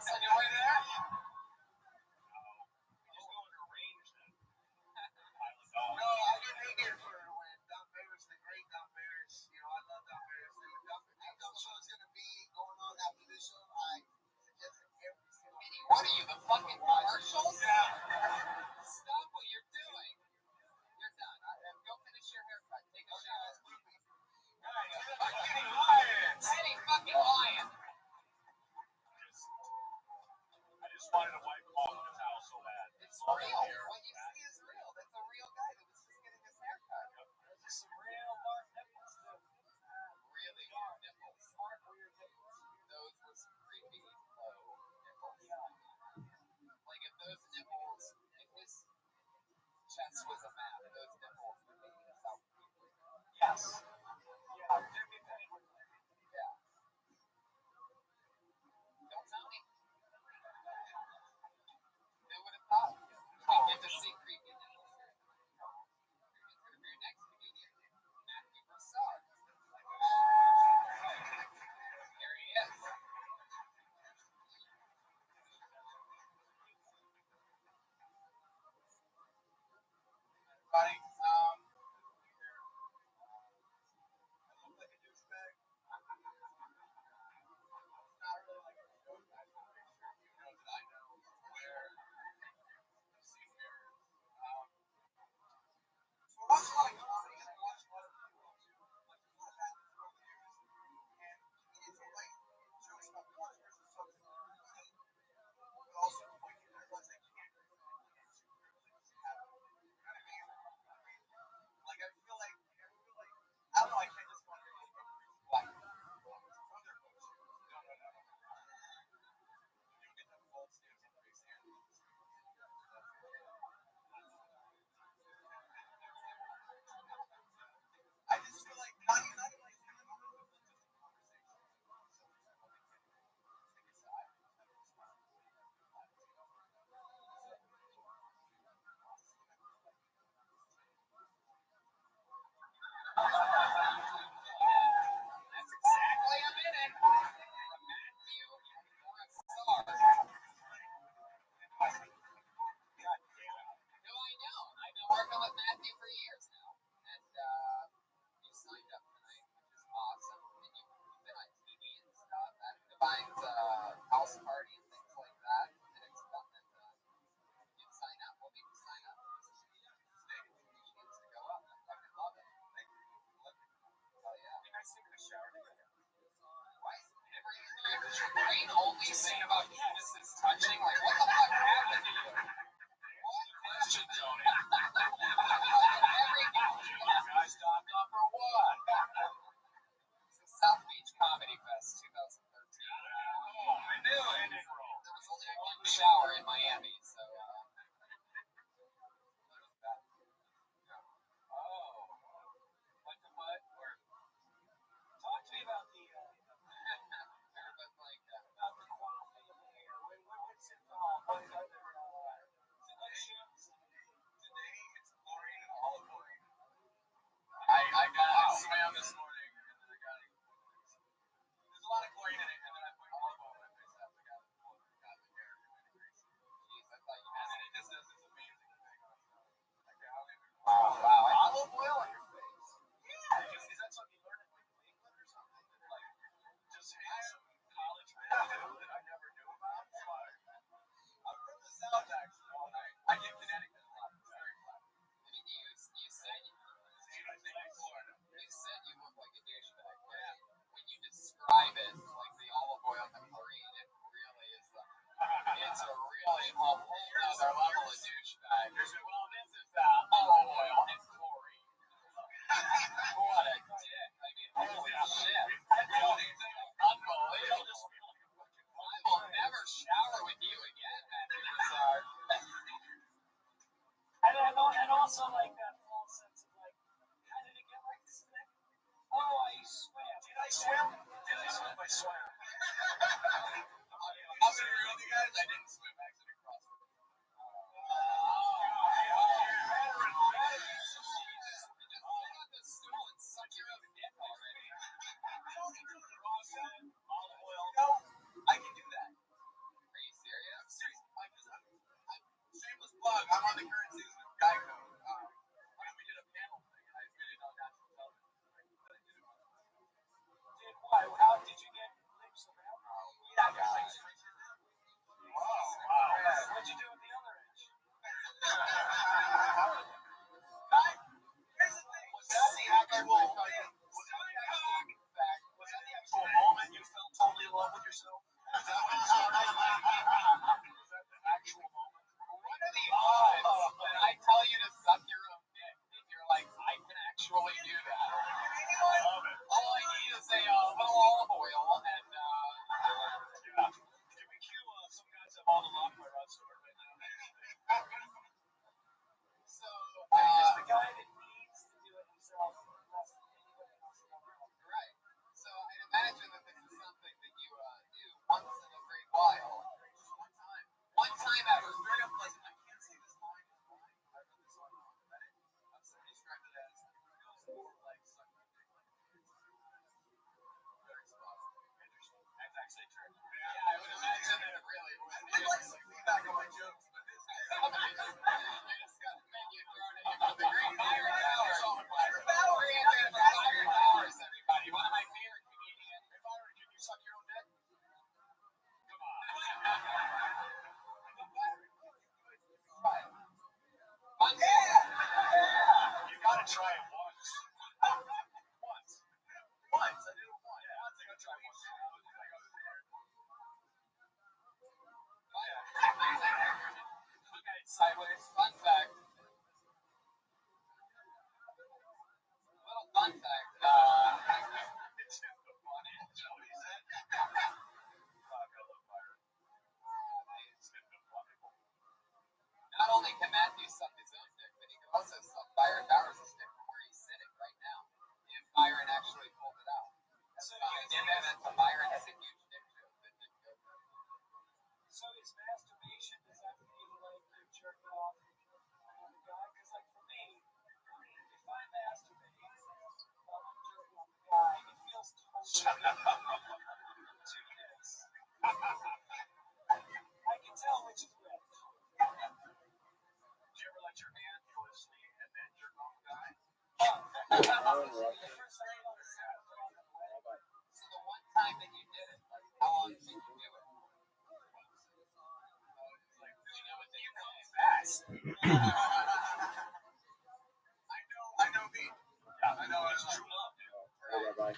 Speaker 6: know me. Yeah, I know it's true love, dude.
Speaker 3: Rabbi.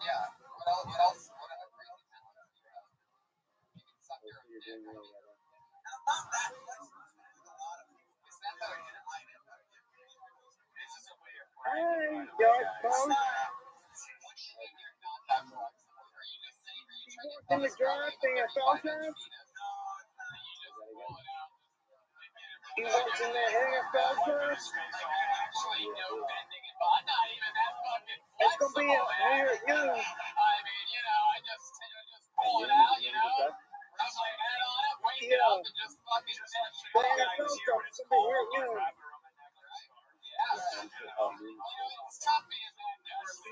Speaker 6: Yeah. What else? What other crazy talents do you have? You can suck your own
Speaker 3: You're
Speaker 6: dick.
Speaker 3: doing really well.
Speaker 6: I'm not that flexible with a lot of people. Is that how you define it? This is a way of
Speaker 3: Hey, George Post.
Speaker 6: what do you mean you're not that flexible? Are you just saying, are you trying to
Speaker 3: In the draft, they have Falcons. He works in the NFL draft.
Speaker 6: Actually, no bending and I'm not even that fucking
Speaker 3: It's gonna be
Speaker 6: flexible, man.
Speaker 3: here, you.
Speaker 6: I mean, I just pull it out, rub my head on it, wake it up, and just fucking touch it.
Speaker 3: The NFL draft is gonna be here, you.
Speaker 6: It's tough being that nasty.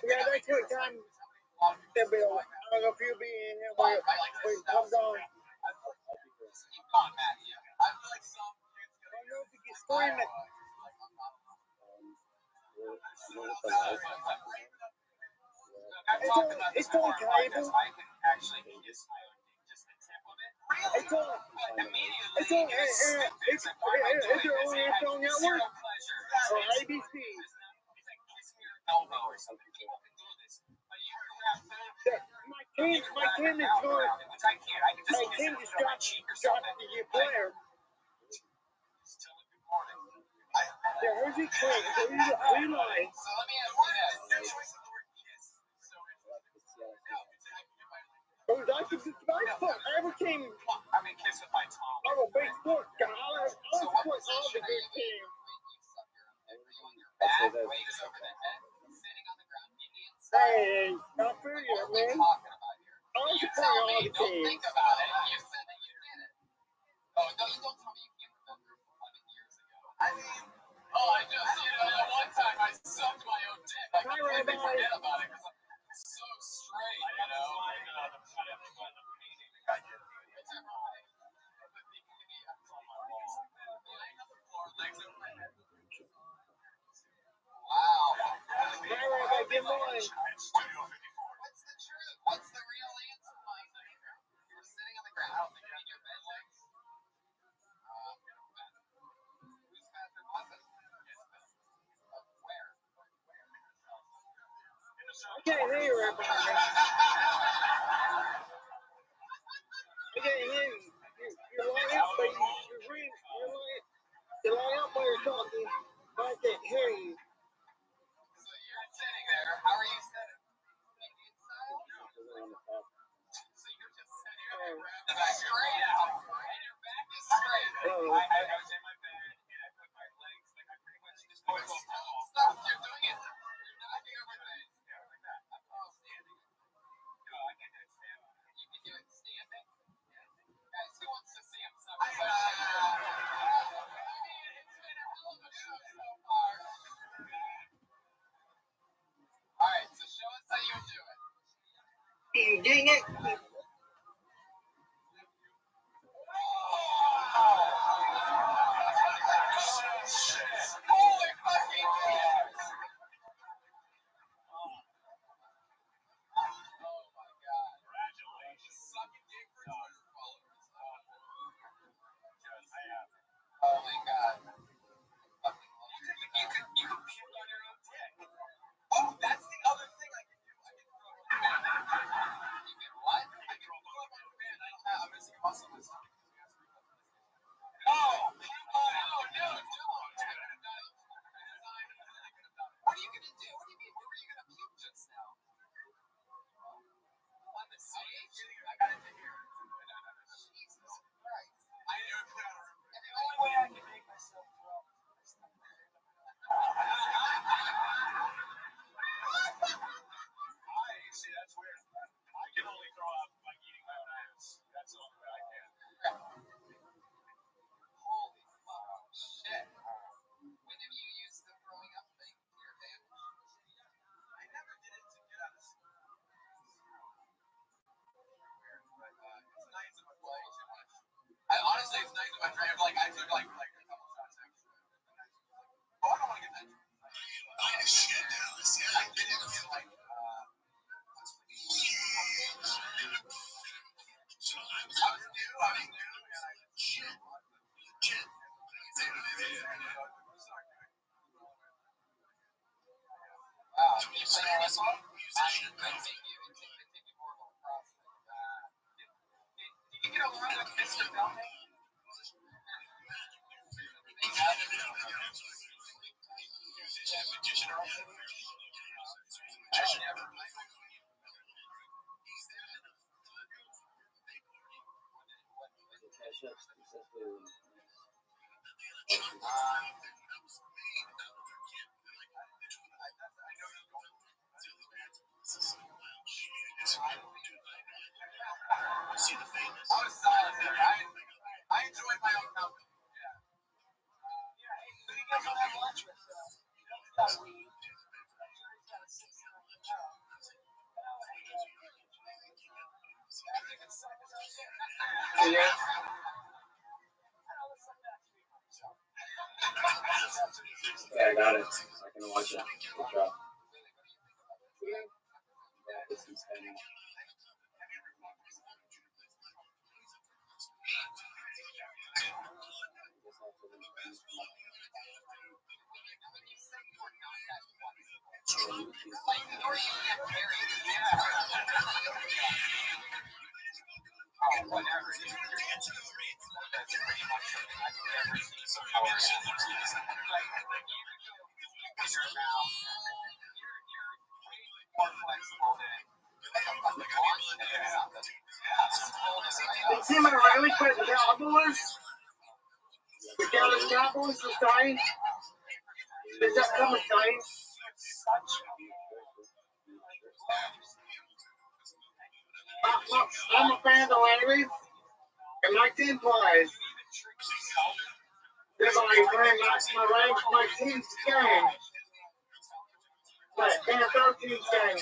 Speaker 3: Yeah, that's what time they'll be on. I don't know if you'll be in here when it comes on.
Speaker 6: Keep going, Matthew. I feel like some kids
Speaker 3: I don't know if you can stream it. It's on cable.
Speaker 6: I can actually kiss my own dick, just the tip of it.
Speaker 3: It's on.
Speaker 6: Immediately,
Speaker 3: It's on. Is it on NFL Network or ABC?
Speaker 6: Elbow or something. People can do this, but you can wrap that.
Speaker 3: My team is going.
Speaker 6: Which I can't. I can
Speaker 3: My
Speaker 6: just
Speaker 3: team
Speaker 6: kiss
Speaker 3: just
Speaker 6: it on my cheek or
Speaker 3: dropped
Speaker 6: something.
Speaker 3: the player.
Speaker 6: Still a good morning.
Speaker 3: Yeah, who's he playing? Who
Speaker 6: So
Speaker 3: line?
Speaker 6: let me ask you this. Your choice of the word kiss. So
Speaker 3: Who's I can just my foot. Every team.
Speaker 6: I'm gonna kiss with my tongue.
Speaker 3: I'm a big sport guy. I support all the good teams.
Speaker 6: Back, weights over the head, sitting on the ground, Indian style.
Speaker 3: Hey, not for you,
Speaker 6: What are we
Speaker 3: man.
Speaker 6: talking about here?
Speaker 3: I'm
Speaker 6: You
Speaker 3: supporting
Speaker 6: tell
Speaker 3: all
Speaker 6: me,
Speaker 3: the
Speaker 6: don't
Speaker 3: teams.
Speaker 6: think about it. You said that you did it. Oh, no, you don't tell me you can't remember 11 years ago. I mean, I just, that one time I sucked my own dick. I completely forget about it because I'm so straight, I have to find the painting that I did. It's in my way. But the it's on my wall. I have the floor legs over my head. Wow.
Speaker 3: Good morning.
Speaker 6: Studio 54. What's the truth? What's the real answer? You were sitting on the ground. I don't think you need your bed legs. Whose bathroom was it? Where?
Speaker 3: I can't hear you, Rabbi. I can't hear you. You're lying up, but you're lying up while you're talking. But I can't hear you.
Speaker 6: So you're sitting there. How are you sitting? Indian style? So you're just sitting there, grab the back straight out, and your back is straight. I was in my bed, and I put my legs, I pretty much just go stop. You're doing it. You're knocking over things. Yeah, like that. I'm all standing. No, I can't do it standing. You can do it standing? Guys, who wants to see himself? I mean, it's been a hell of a show so far. All right, so show us how you do it.
Speaker 3: You getting it?
Speaker 6: Holy fucking shit! Oh my god. Congratulations. Sucking dick for Twitter followers. Yes, I have. Holy god. You can puke on your own dick. Oh, that's the other thing I can do. I can throw it. You can what? I I enjoyed my own company. Yeah. Yeah. Hey, who do you guys want to have lunch with? Yeah.
Speaker 3: Yeah, I got it. I can watch it. Good job. It's insane.
Speaker 7: You see my really quick Cowboys? The Dallas Cowboys are starting. Is that coming starting? I'm a fan of the Larrys, and my team plays. They're going to be playing my team's game. Like, NFL team's game.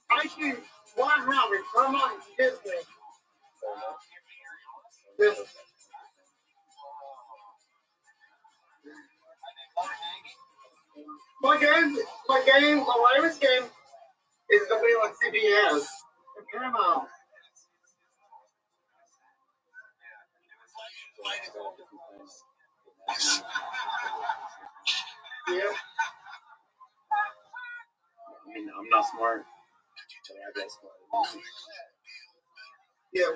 Speaker 7: I see one Robert. Come on, Disney. This. My latest game is gonna be on CBS and Paramount. Yeah,
Speaker 3: I mean, I'm not smart. But I guess smart.
Speaker 7: yeah.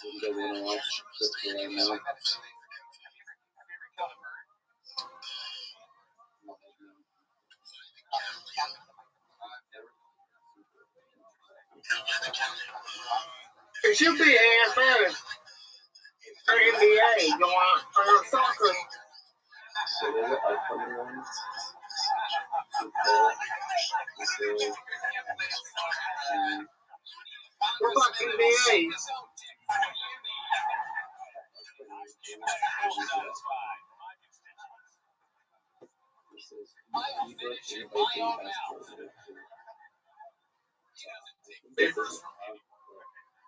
Speaker 3: You guys want to watch this right now?
Speaker 7: It should be AFL or NBA going on soccer.
Speaker 3: So there's an upcoming one.
Speaker 7: What about NBA?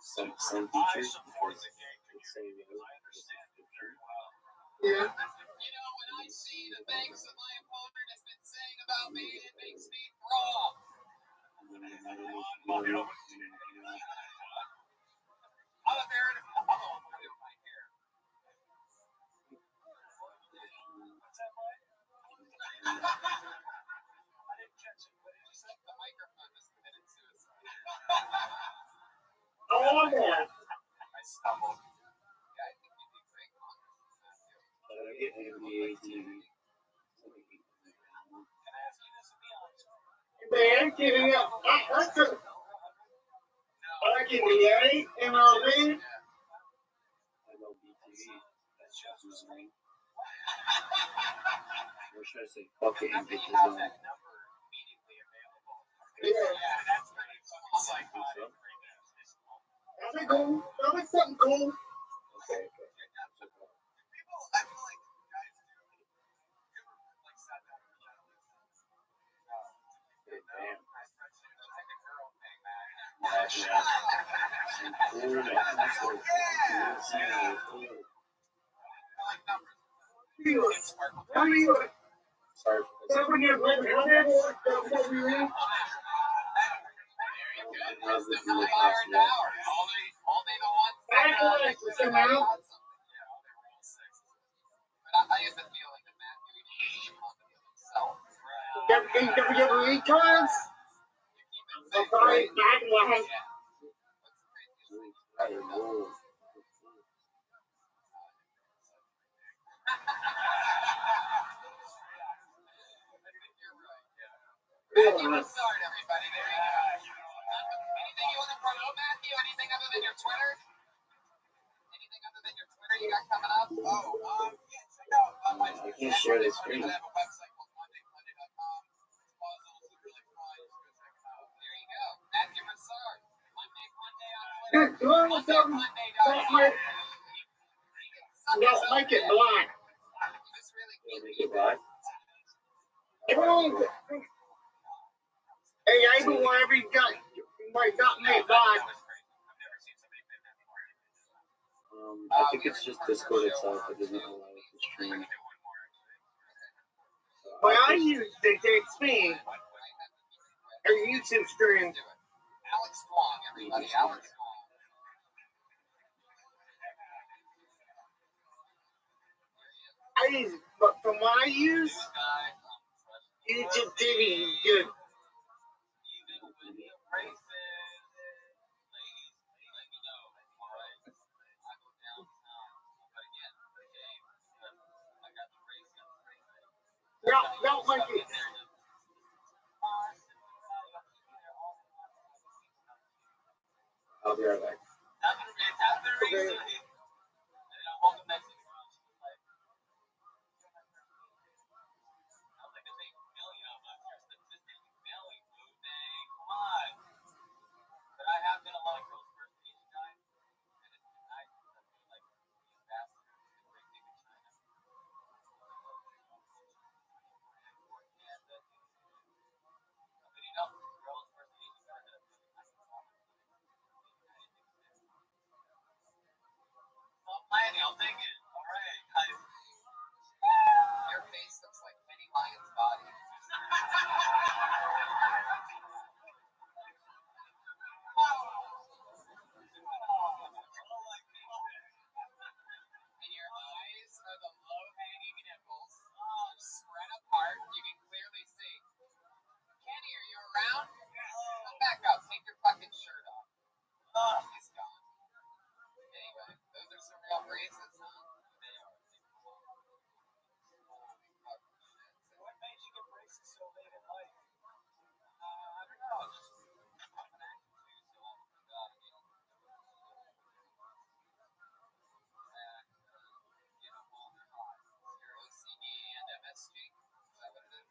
Speaker 3: Some features because it's saying
Speaker 7: Yeah.
Speaker 6: You know, when I see the things that my opponent has been saying about me, it makes me throw up. I'm a parent of my hair. I didn't catch it, but it just like the microphone was committed suicide.
Speaker 7: I want that.
Speaker 6: I stumbled. Yeah, I think you'd be great.
Speaker 3: I get NBA TV.
Speaker 6: Can I ask you this, to be honest?
Speaker 7: Man, giving up. I like NBA, MLB.
Speaker 3: I know BTV. That's just my name. Or should I say bucket and
Speaker 6: Nothing
Speaker 3: bitches
Speaker 6: has
Speaker 3: on?
Speaker 6: that number immediately available.
Speaker 7: Yeah.
Speaker 6: Yeah, that's pretty fucking psychotic.
Speaker 7: That'd be cool. That'd be something cool.
Speaker 3: Okay.
Speaker 6: People, I feel like guys do. You ever like sat down with a gentleman?
Speaker 3: Sorry for this. How's the deal cost you?
Speaker 6: Only the ones that had something. Yeah, they were all sixes. But I have the feeling that Matthew even himself.
Speaker 3: WWE cards?
Speaker 6: You keep it safe, right?
Speaker 3: Right.
Speaker 6: Matthew Broussard, everybody. There you go. Anything you want to promote, Matthew? Anything other than your Twitter? Anything other than your Twitter you got coming up? Yeah, check out my
Speaker 3: I can't share the screen.
Speaker 6: I have a website called MondayMonday.com. It's puzzles. It's really fun. Just go check it out. There you go. Matthew Broussard. Monday on Twitter. MondayMonday.com.
Speaker 3: Don't make it black.
Speaker 6: This really
Speaker 3: Don't make it black.
Speaker 7: Hey, Abel, whatever you got me black.
Speaker 3: I think it's just Discord itself that doesn't allow us to stream.
Speaker 7: Well, I use the XP or YouTube stream.
Speaker 6: Alex Wong, everybody. Alex Wong.
Speaker 7: But from what I use, YouTube TV is good. Don't make it.
Speaker 3: I'll be right back.
Speaker 7: Okay.
Speaker 6: I'll take it. All right. Your face looks like Penny Lyon's body. And your eyes are the low-hanging nipples, spread apart. You can clearly see. Kenny, are you around? Come back up. Take your fucking shirt off. He's gone. Anyway, those are some real braces, huh? They are. What made you get braces so late in life? I don't know. Just I'm an actor too, so I forgot. While they're hot. Your OCD and MSG. Is that what it is?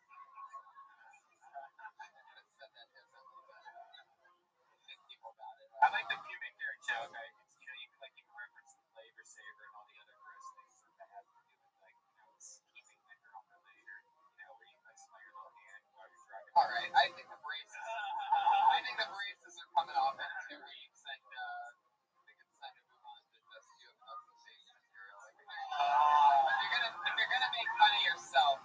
Speaker 6: I like the pubic hair joke. You can reference the flavor saver and all the other gross things that have to do with keeping liquor on the later, where you smell your little hand while you're driving. All right, I think the braces are coming off in 2 weeks, and I think it's time to move on to just do a consultation material. If you're gonna make fun of yourself,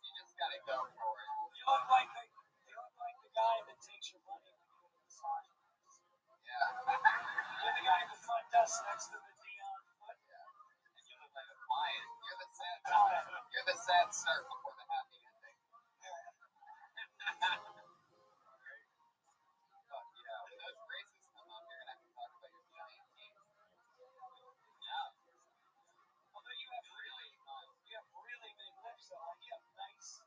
Speaker 6: you just gotta go for it. You look like the guy that takes your money when you go to the massage. Yeah. You're the guy in the front desk next to the Dion foot. Yeah. And you look like a client. You're the sad start before the happy ending. Yeah, when those braces come up, you're gonna have to talk about your giant teeth. Yeah. Although you have really big lips, though. You have nice,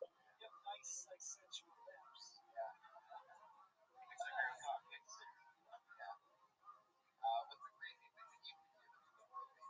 Speaker 6: sensual lips. Yeah. It's a very cockpit. Yeah. What's the crazy thing that you can do that's so crazy?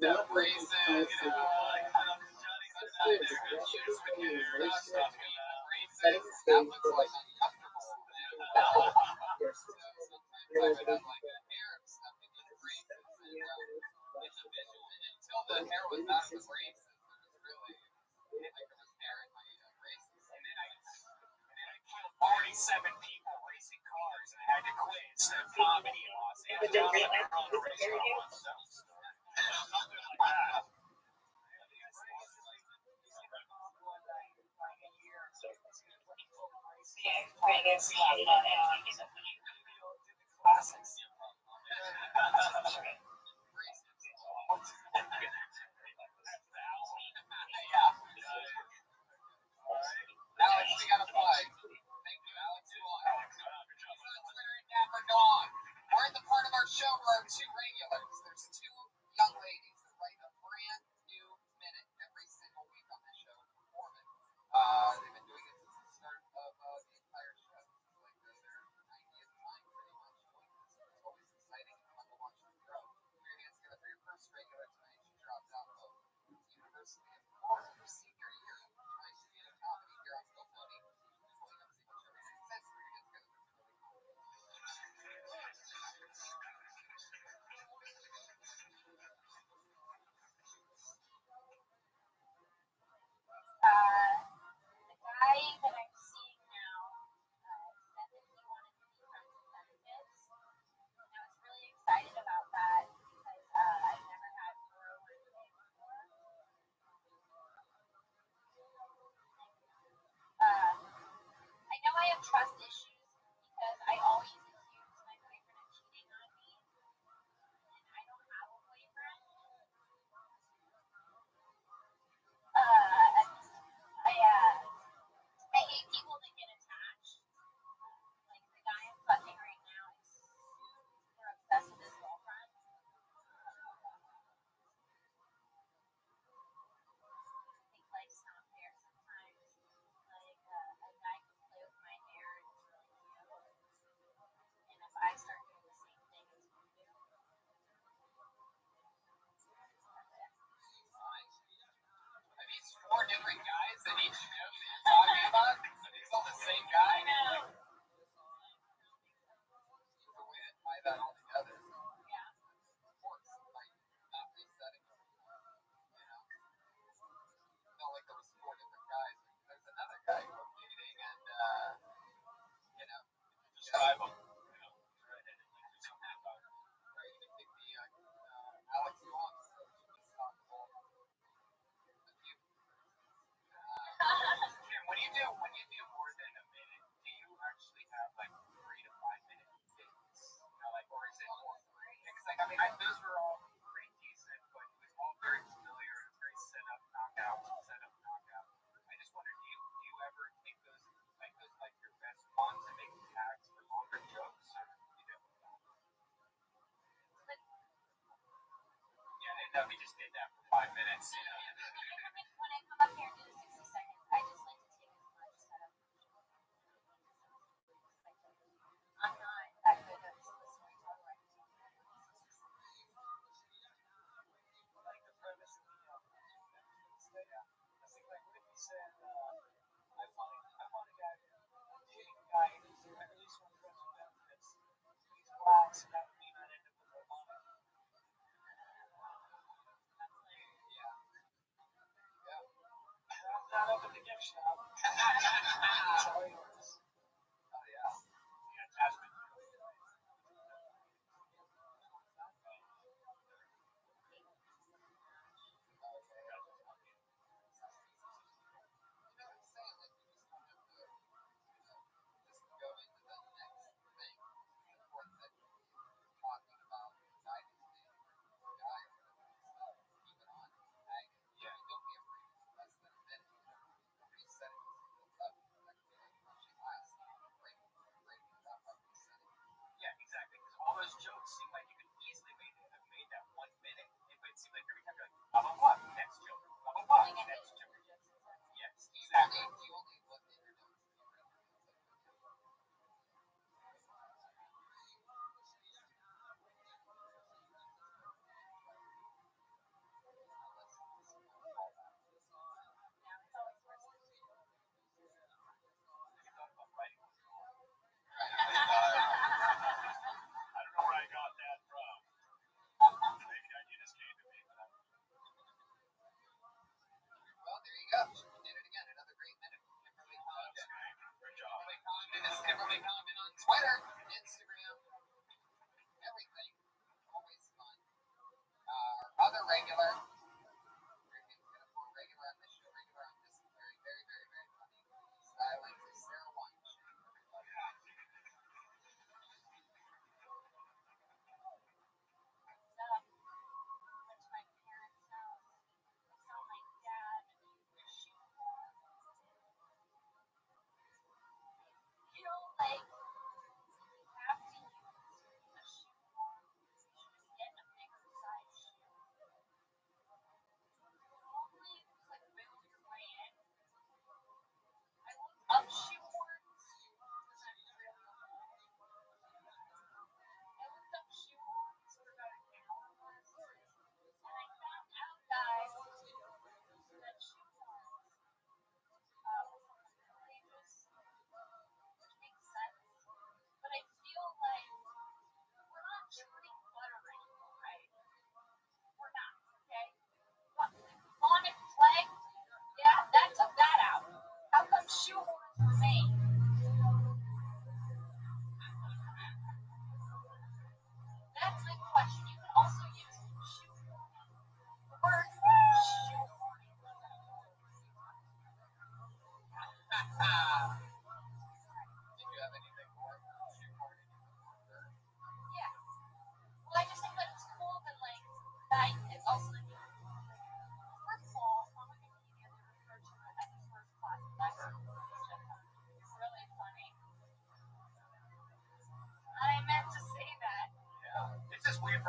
Speaker 6: stuff, races, like Johnny's a nightmare. Confused with you, stuff, races. That looks like uncomfortable. So sometimes I would have like a hair stuff in these braces, and it's a visual. And until the hair was out of the braces, it was really like there was hair in my braces. And then I killed 47 people racing cars, and I had to quit instead of comedy in Los Angeles. Something like that. Alex, we got a fly. Thank you, Alex. We're in the part of our show where our two regulars. There's two young ladies that write a brand new minute every single week on this show performance. They've been doing it since the start of the entire show.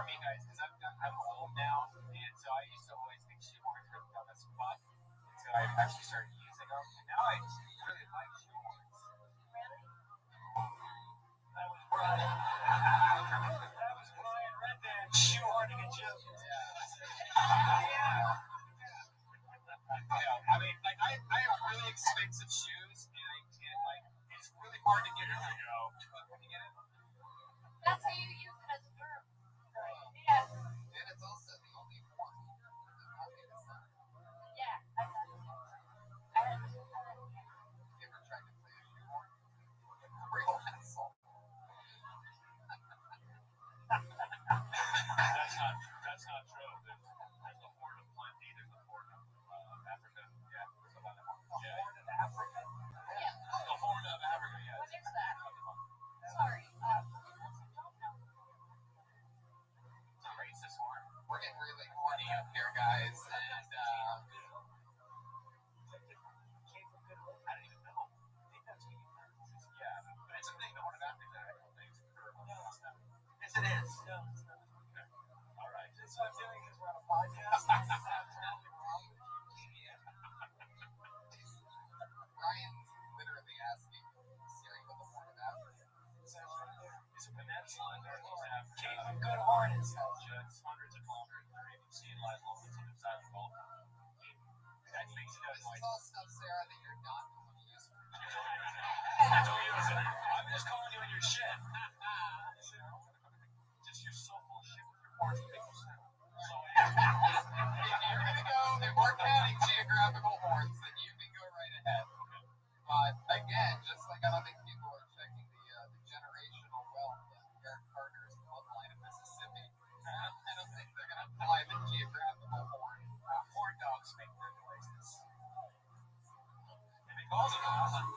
Speaker 6: for me, guys, because I'm old now, and so I used to always think shoehorns were the dumbest fuck until I actually started using them, and now I just really like shoehorns. That was Brian. That was Brian Redman shoehorning a joke. Yeah. I mean, like, I have really expensive shoes, and I can't, like, it's really hard to get it to go. When you get it?
Speaker 5: That's how you use it as a verb. Yeah.
Speaker 6: And it's also the only form of walking the sun.
Speaker 5: Yeah. I've done it. I had to.
Speaker 6: You ever tried to play a shoehorn? Real hassle. That's not true. There's the horn of plenty. There's the horn of Africa. Yeah, there's a lot of horn. Yeah. Horn of Africa.
Speaker 5: Yeah.
Speaker 6: The horn of Africa. Yeah.
Speaker 5: What is that? Sorry.
Speaker 6: It's a racist horn. We're getting really horny up here, guys, and I don't even know. I think that's what you learned. Yeah, but it's a thing. The horn of Africa. I don't think it's for Yes, it is. No, it's not. Okay. All right. That's what I'm doing because we're on a podcast. Ryan's literally asking Siri what the horn of Africa is. It's a peninsula in Northeast Africa. Cape of Good Horn is just hundreds of kilometers from you can see in live moments on the side of the Gulf. That makes it like all stuff, Sarah, that you're not going to use for your shit. Don't use it. I'm just calling you on your shit. Just you're so full of shit with your horns and people snap. So if you're gonna go, if we're counting geographical horns, then you can go right ahead. But again, just like I don't think people are checking the generational wealth of Eric Carter's bloodline of Mississippi, I don't think they're gonna apply the geographical horn. Horn dogs make their noises. And they call them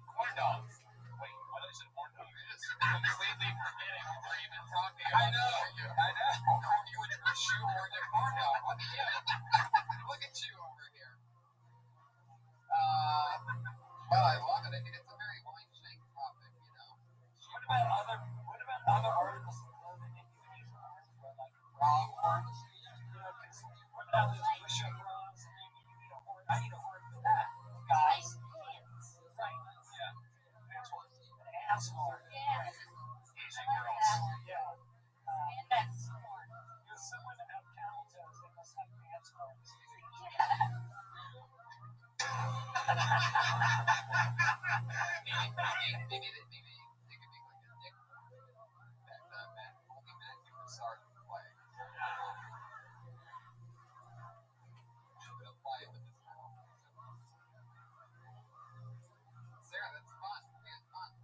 Speaker 6: corn dogs. Wait, I thought you said horn dogs. You're just completely forgetting what we're even talking about. I know. You went to a shoehorn and corn dog. Look at you. Look at you over here. Well, I love it. I think it's a very wine-shank topic, you know. What about other articles of clothing that you would use horns for, like bra horns? You know, because what about those push-up bras? You need a horn. I need a horn for that. Guys. Right. Yeah. Ass horn.
Speaker 5: Yeah.
Speaker 6: Asian girls. Yeah.
Speaker 5: And that's horn.
Speaker 6: You know, some women have camel toes. They must have pants horns. Maybe they could make like a dick horn that only Matthew Broussard can play. You could apply it with this horn. Sarah, that's fun. We had fun.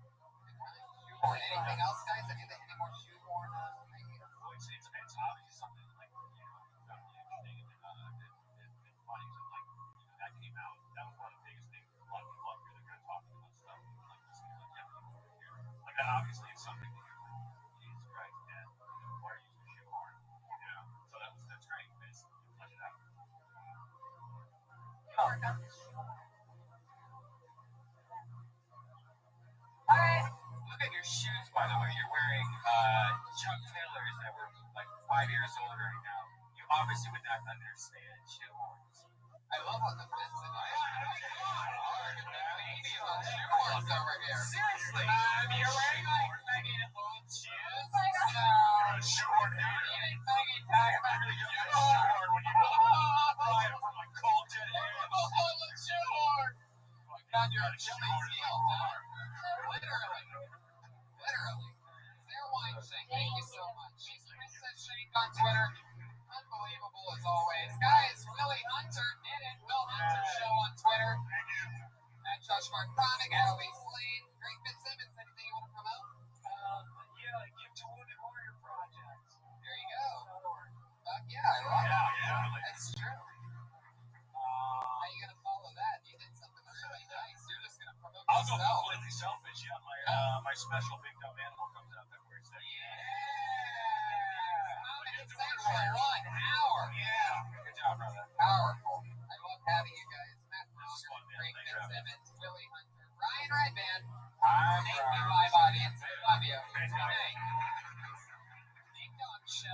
Speaker 6: Shoehorn. Anything else, guys? Any more shoehorn ideas? Well, it's obviously something like, you know, found really interesting and funny. So, like, you know, that came out. That was one of the biggest things. A lot of people up here, they're kind of talking about stuff. Like, just like, yeah, people over here. Like, that obviously is something that you're like, Jesus Christ, man. Why are you using a shoehorn? You know? So that's great. It's flesh it out.
Speaker 5: All right.
Speaker 6: Look at your shoes, by the way. You're wearing Chuck Taylors that were like 5 years old right now. You obviously would not understand shoehorns. I love what the fits in. Shoehorns over here. Seriously. You're wearing like Megan Boone shoes? Shoehorn hater. You didn't fucking talk about the shoehorn when you ride from like cold dead hands. Oh, the shoehorn. God, you're a Achilles heel. Literally. Sarah Weinstein, thank you so much. She's Princess Shank on Twitter. Unbelievable as always. Guys, Willie Hunter did it. Will Hunter Show on Twitter. At Josh Marconic, at Elise Lane. Greg Fitzsimmons, anything you want to promote? Give to Wounded Warrior Project. There you go. Fuck yeah, I love it. Yeah, that's true. How are you going to follow that? You did something really nice. You're just going to promote yourself. I'll go completely selfish. Yeah, my special Big Dumb Animal comes out February 2nd. Yeah. For 1 hour. Yeah. Good job, brother. Powerful. I love having you guys. Matt Rothschild, Greg Fitzsimmons, Willie Hunter, Ryan Redman. Thank you, live audience. I love you. Good night. Ding Dong Show.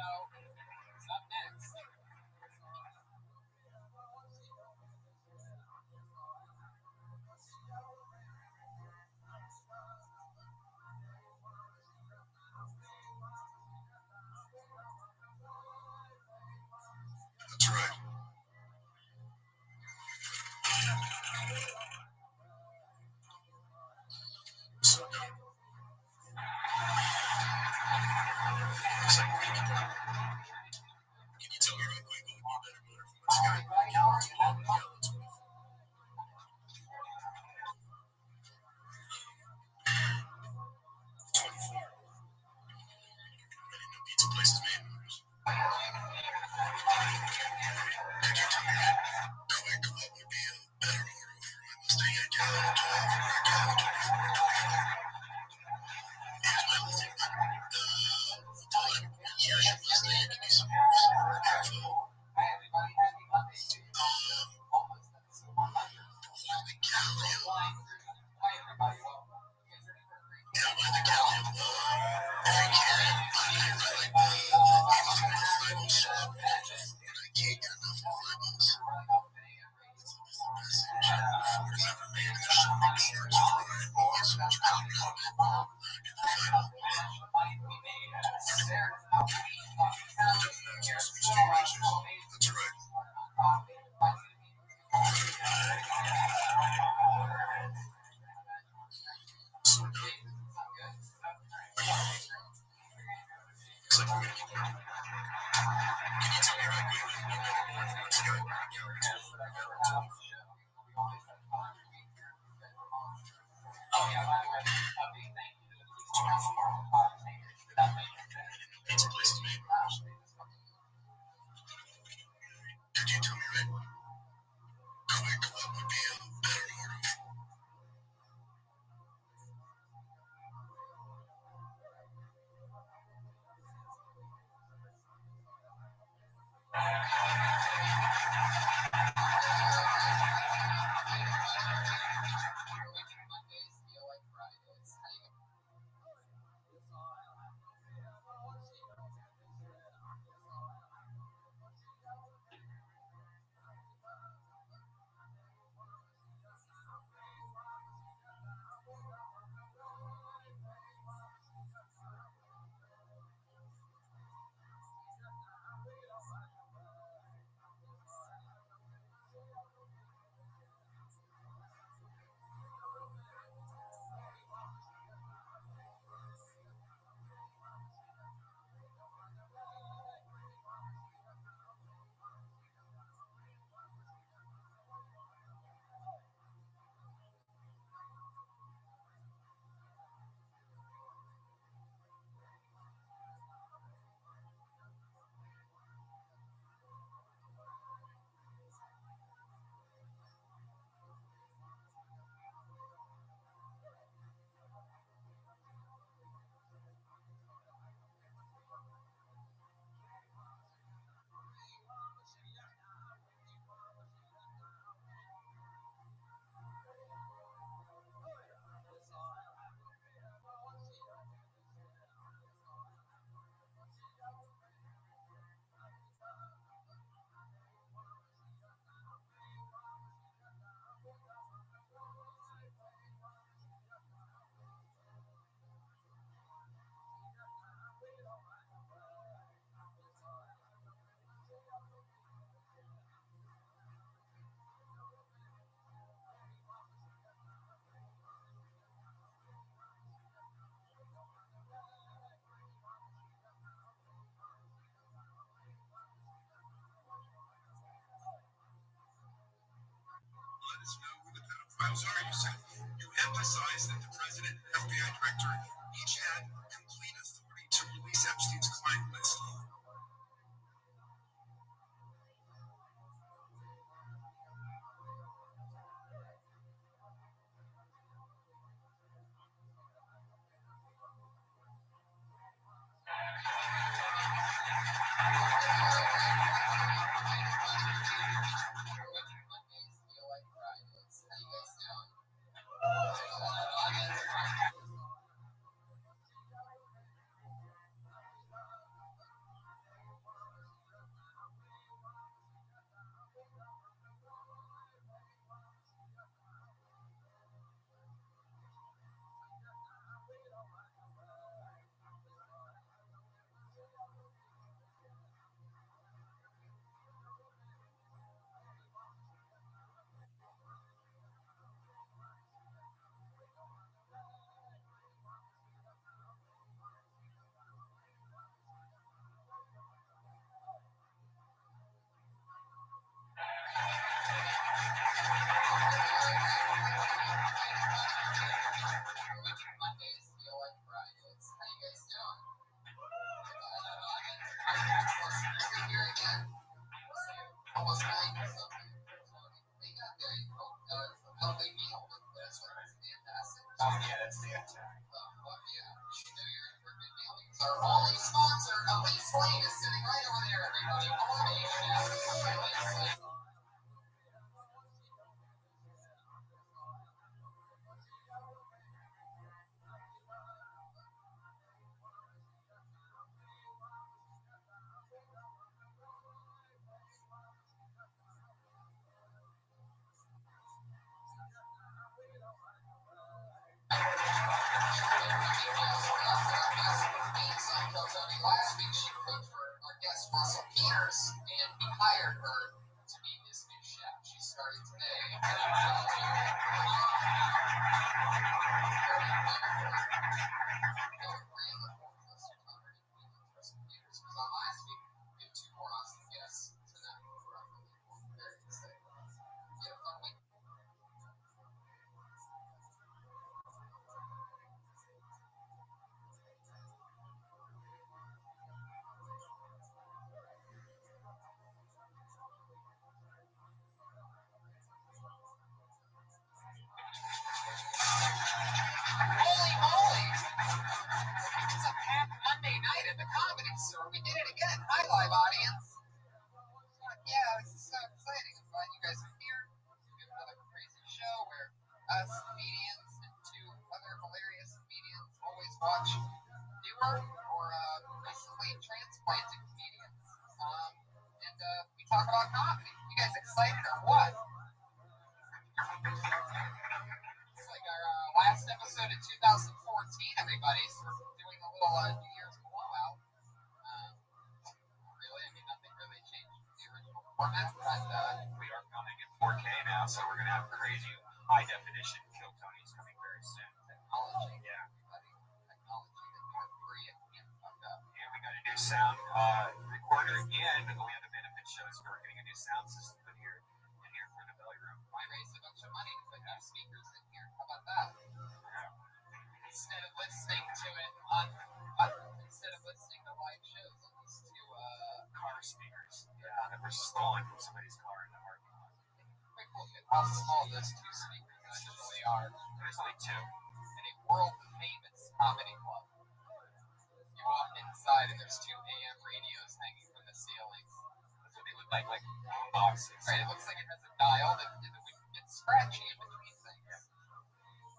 Speaker 6: Yeah, that's the attack. Our only sponsor, Elise Lane, is sitting right over there, everybody. Gourmet Chef, Elise Lane. Last week she cooked for our guest Russell Peters, and he hired her to be his new chef. She started today. Russell Peters was on last week. We have two more awesome guests tonight. Very excited. We had a fun week. Holy moly! It's a packed Monday night at the Comedy Store. We did it again. Hi, live audience. Yeah, this is so exciting. I'm glad you guys are here. We have another crazy show where us comedians and two other hilarious comedians always watch newer or recently transplanted comedians. And we talk about comedy. You guys excited or what? It's like our last episode of 2014, everybody. So we're doing a little New Year's blowout. Really, I mean, nothing really changed from the original format, but we are filming in 4K now, so we're going to have crazy high definition Kill Tonys coming very soon. Technology, yeah. Technology that North Korea can't fuck up. Yeah, we got a new sound recorder again, but we have the benefit show, so we're getting a new sound system put here for the belly room. I raised a bunch of money to put new speakers in here. How about that? Yeah. Instead of listening to it instead of listening to live shows on these two car speakers, that were stolen from somebody's car in the parking lot. Quick look at how small those two speakers actually are. There's only two. In a world famous comedy club. You walk inside and there's two AM radios hanging from the ceilings. That's what they look like boxes. Right, it looks like it has a dial that it's scratchy in between things.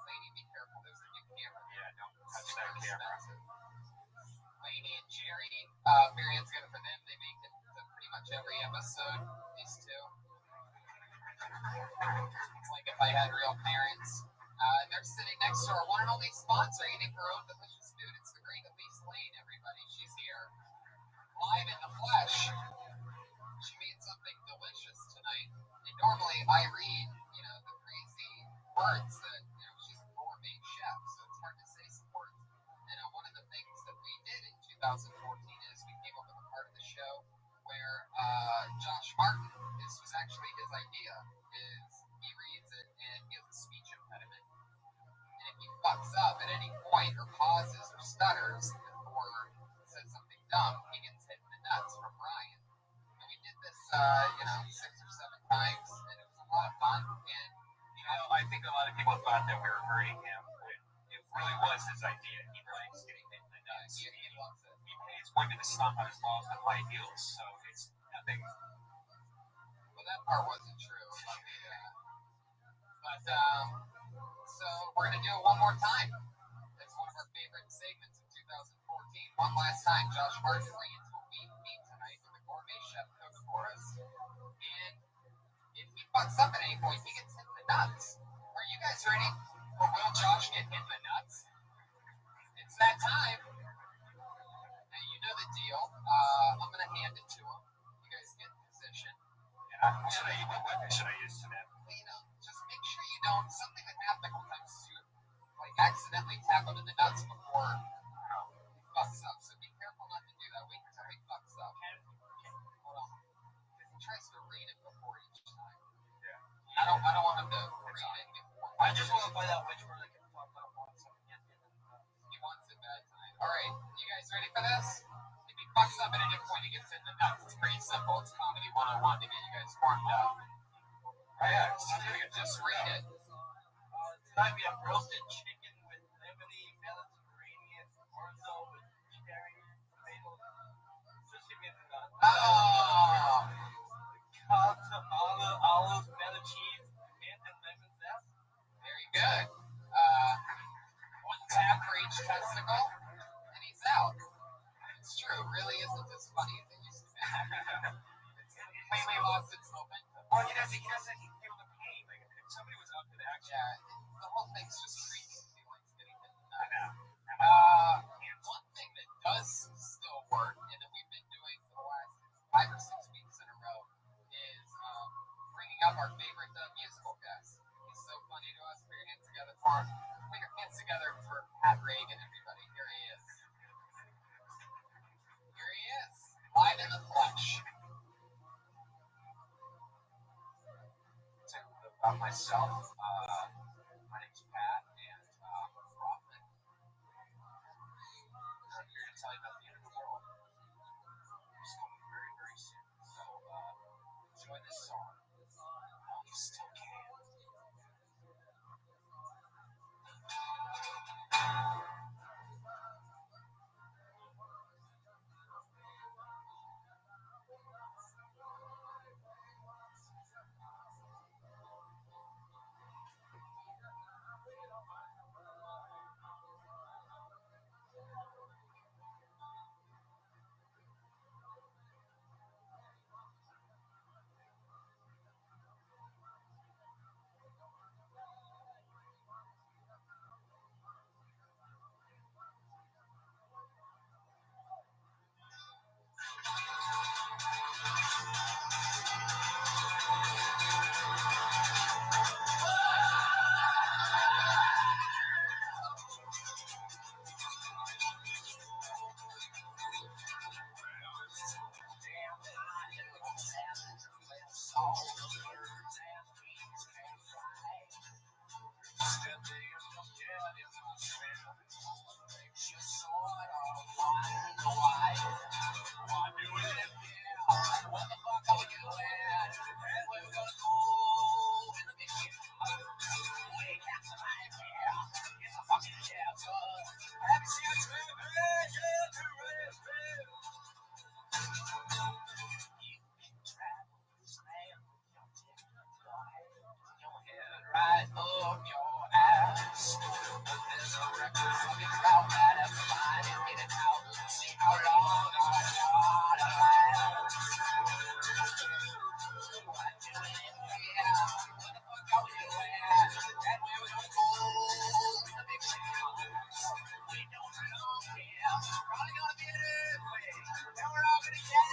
Speaker 6: Lady, be careful, there's a new camera. Yeah, don't touch that camera. Lady and Jerry, Marianne's good for them. They make it to pretty much every episode, these two. It's like if I had real parents. They're sitting next to our one and only sponsor, eating her own delicious food. It's the great Elise Lane, everybody. She's here, live in the flesh. She made something delicious tonight. And normally I read, the crazy words that, she's a gourmet chef, so it's hard to say some words. And one of the things that we did in 2014 is we came up with a part of the show where Josh Martin, this was actually his idea, is he reads it and he has a speech impediment. And if he fucks up at any point or pauses or stutters or says something dumb, he gets hit in the nuts from Ryan. And we did this, 6 or 7 times, and it was a lot of fun. And, I think a lot of people thought that we were hurting him, but it really was his idea. He likes getting hit in the nuts. He loves it. He's women to stomp on his balls with high heels, so it's nothing. Well, that part wasn't true. But, so we're going to do it one more time. It's one of our favorite segments of 2014. One last time, Josh Martin reads what we meet tonight with the gourmet chef cook for us. And if he fucks up at any point, he gets hit in the nuts. Are you guys ready? Or will Josh get hit in the nuts? It's that time. Now you know the deal. I'm going to hand it to him. You guys get in position. Yeah. What weapon should I use to that? Just make sure you don't. Something that happened one time soon. Like accidentally tap him in the nuts before he fucks up. So be careful not to do that. Wait until he fucks up. Hold on. If he tries to read it before each time. Yeah. I don't want him to read it before. I just want to find out which one I can fuck up on so he can't get it. He wants it bad tonight. Alright, you guys ready for this? If he fucks up at any point, he gets in the nuts. It's pretty simple. It's comedy 101 to get you guys warmed up. Oh yeah, just read it. Tonight we have roasted chicken good. One tap for each testicle, and he's out. It's true. It really isn't as funny as it used to be. It's completely lost its momentum.
Speaker 7: Well, he doesn't feel the pain. Like if somebody was up to that,
Speaker 6: Yeah, the whole thing's just creepy. Feelings getting hit.
Speaker 7: I know.
Speaker 6: One thing that does still work, and that we've been doing for the last 5 or 6 weeks in a row, is bringing up our favorite musical guest. He's so funny to us. Put your hands together for him. Put your hands together for Pat Reagan, everybody. Here he is. Here he is, live in the flesh.
Speaker 7: About myself, my name's Pat, and I'm a prophet. I'm here to tell you about the end of the world. It's coming very, very soon. So enjoy this song. While you still can.
Speaker 6: Right up your ass. But there's a record fucking about that and find it, get it out, and see how long I gotta last. What do it here? Where the fuck are you at? And where we gonna go in the big house? We don't belong here. Probably gonna be an earthquake. And we're all gonna die.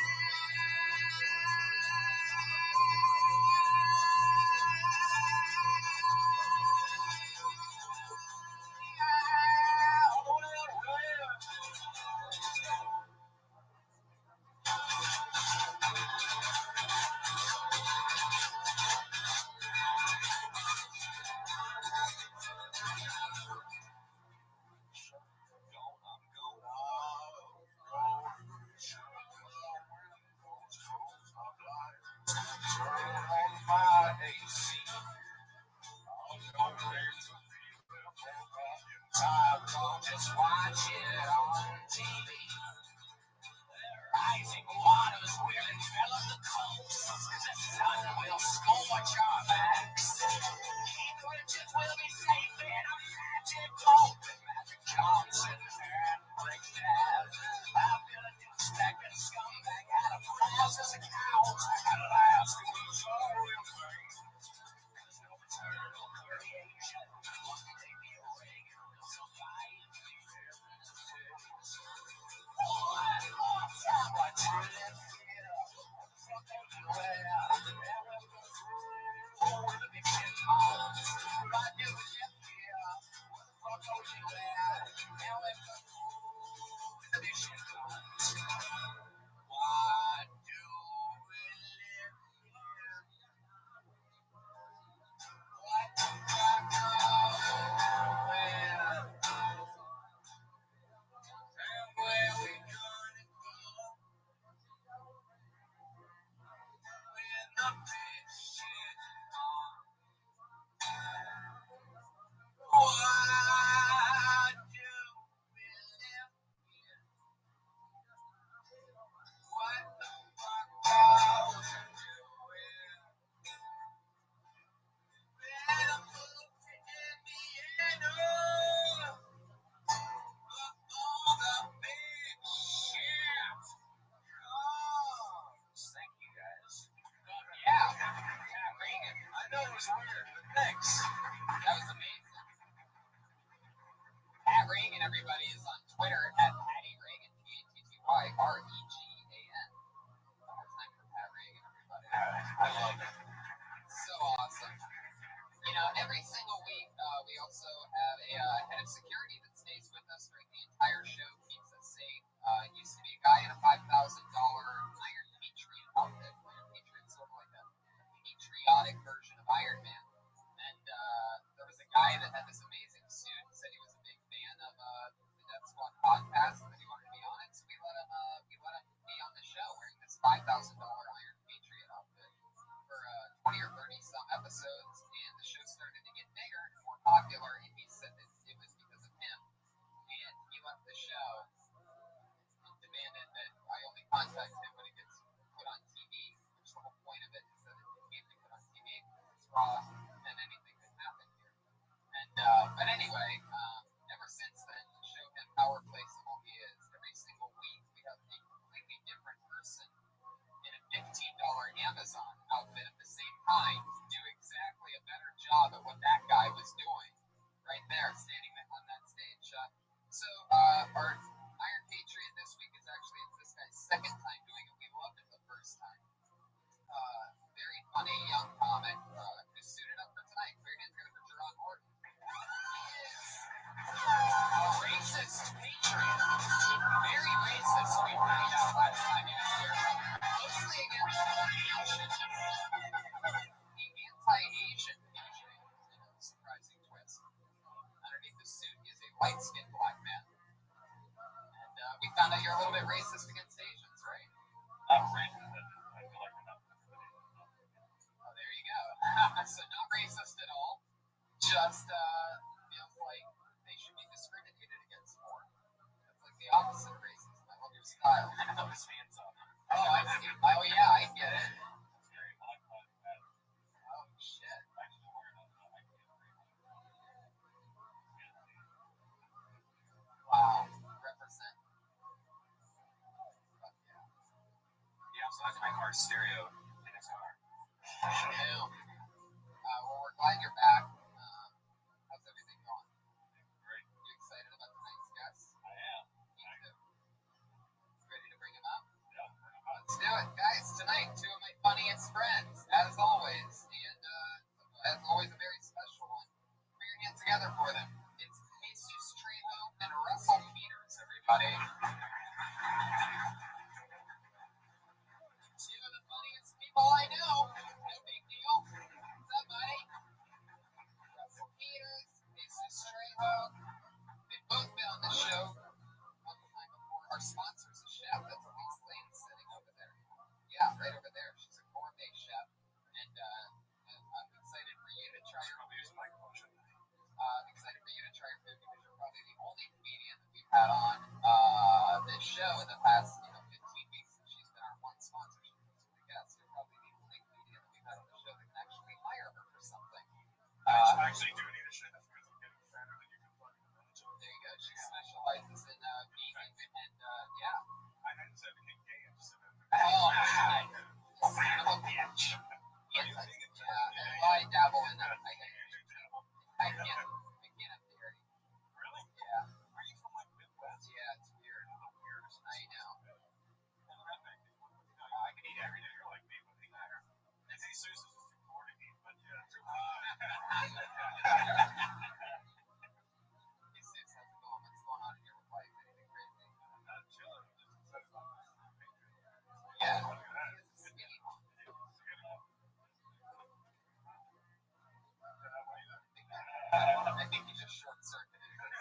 Speaker 6: Just watch it on TV. Rising waters will envelop the coast. The sun will scorch our backs. King Richard will be safe in a magic boat. Magic Johnson and break death. I feel a new stack and scumbag out of class as a couch. At last, it was all real thing. There's no eternal variation. One day be a Reagan will survive.
Speaker 4: light-skinned black man. And we found out you're a little bit racist against Asians, right?
Speaker 2: Not racist. I feel like enough.
Speaker 4: Oh, there you go. So not racist at all. Just feels like they should be discriminated against more. It's like the opposite of racism. I love your style.
Speaker 2: I know his hands up.
Speaker 4: Oh, I see. Oh, yeah, I get it.
Speaker 2: It's very black hat.
Speaker 4: Oh, shit.
Speaker 2: Actually wearing a
Speaker 4: Wow. Represent. Fuck yeah.
Speaker 2: Yeah, so that's my car stereo in his car.
Speaker 4: Damn. Well, we're glad you're back. How's everything going?
Speaker 2: Great.
Speaker 4: You excited about tonight's guest?
Speaker 2: I am.
Speaker 4: Me too. Ready to bring him up?
Speaker 2: Yeah.
Speaker 4: Let's do it, guys. Tonight, two of my funniest friends, as always, and as always, a very special one. Put your hands together for them. It's Jesus Trejo and Russell Peters, everybody. Two of the funniest people I know. No big deal. What's up, buddy? Russell Peters, Jesus Trejo. They've both been on the show one time before. Our sponsor's a chef. That's Elise Lane sitting over there. Yeah, right over there. She's a gourmet chef. And I'm excited for you to try her food. Excited for you to try her food because you're probably the only comedian that we've had on this show in the past 15 weeks since she's been our one sponsor. She comes with a guest. You're probably the only comedian that we've had on the show that can actually hire her for something.
Speaker 2: I actually do need a chef because I'm getting fatter than you can fucking imagine.
Speaker 4: There you go. She specializes in vegan and yeah.
Speaker 2: I hadn't said the king gay. I just said that.
Speaker 4: Oh, shit. Son of a bitch.
Speaker 2: Are you vegan?
Speaker 4: Yeah, well, I dabble in that. I can't have dairy.
Speaker 2: Really?
Speaker 4: Yeah.
Speaker 2: Are you from like Midwest?
Speaker 4: Yeah, it's weird. I know.
Speaker 2: I can eat every day. You're like me, but eat better. And Jesus is just too poor to eat, but yeah.
Speaker 4: Jesus, how's it going? What's going on in your life? Anything crazy?
Speaker 2: I'm not chilling. I'm just excited about this.
Speaker 4: Yeah.
Speaker 2: Look at that.
Speaker 4: It's a skinny one. I think you just short-circuited it.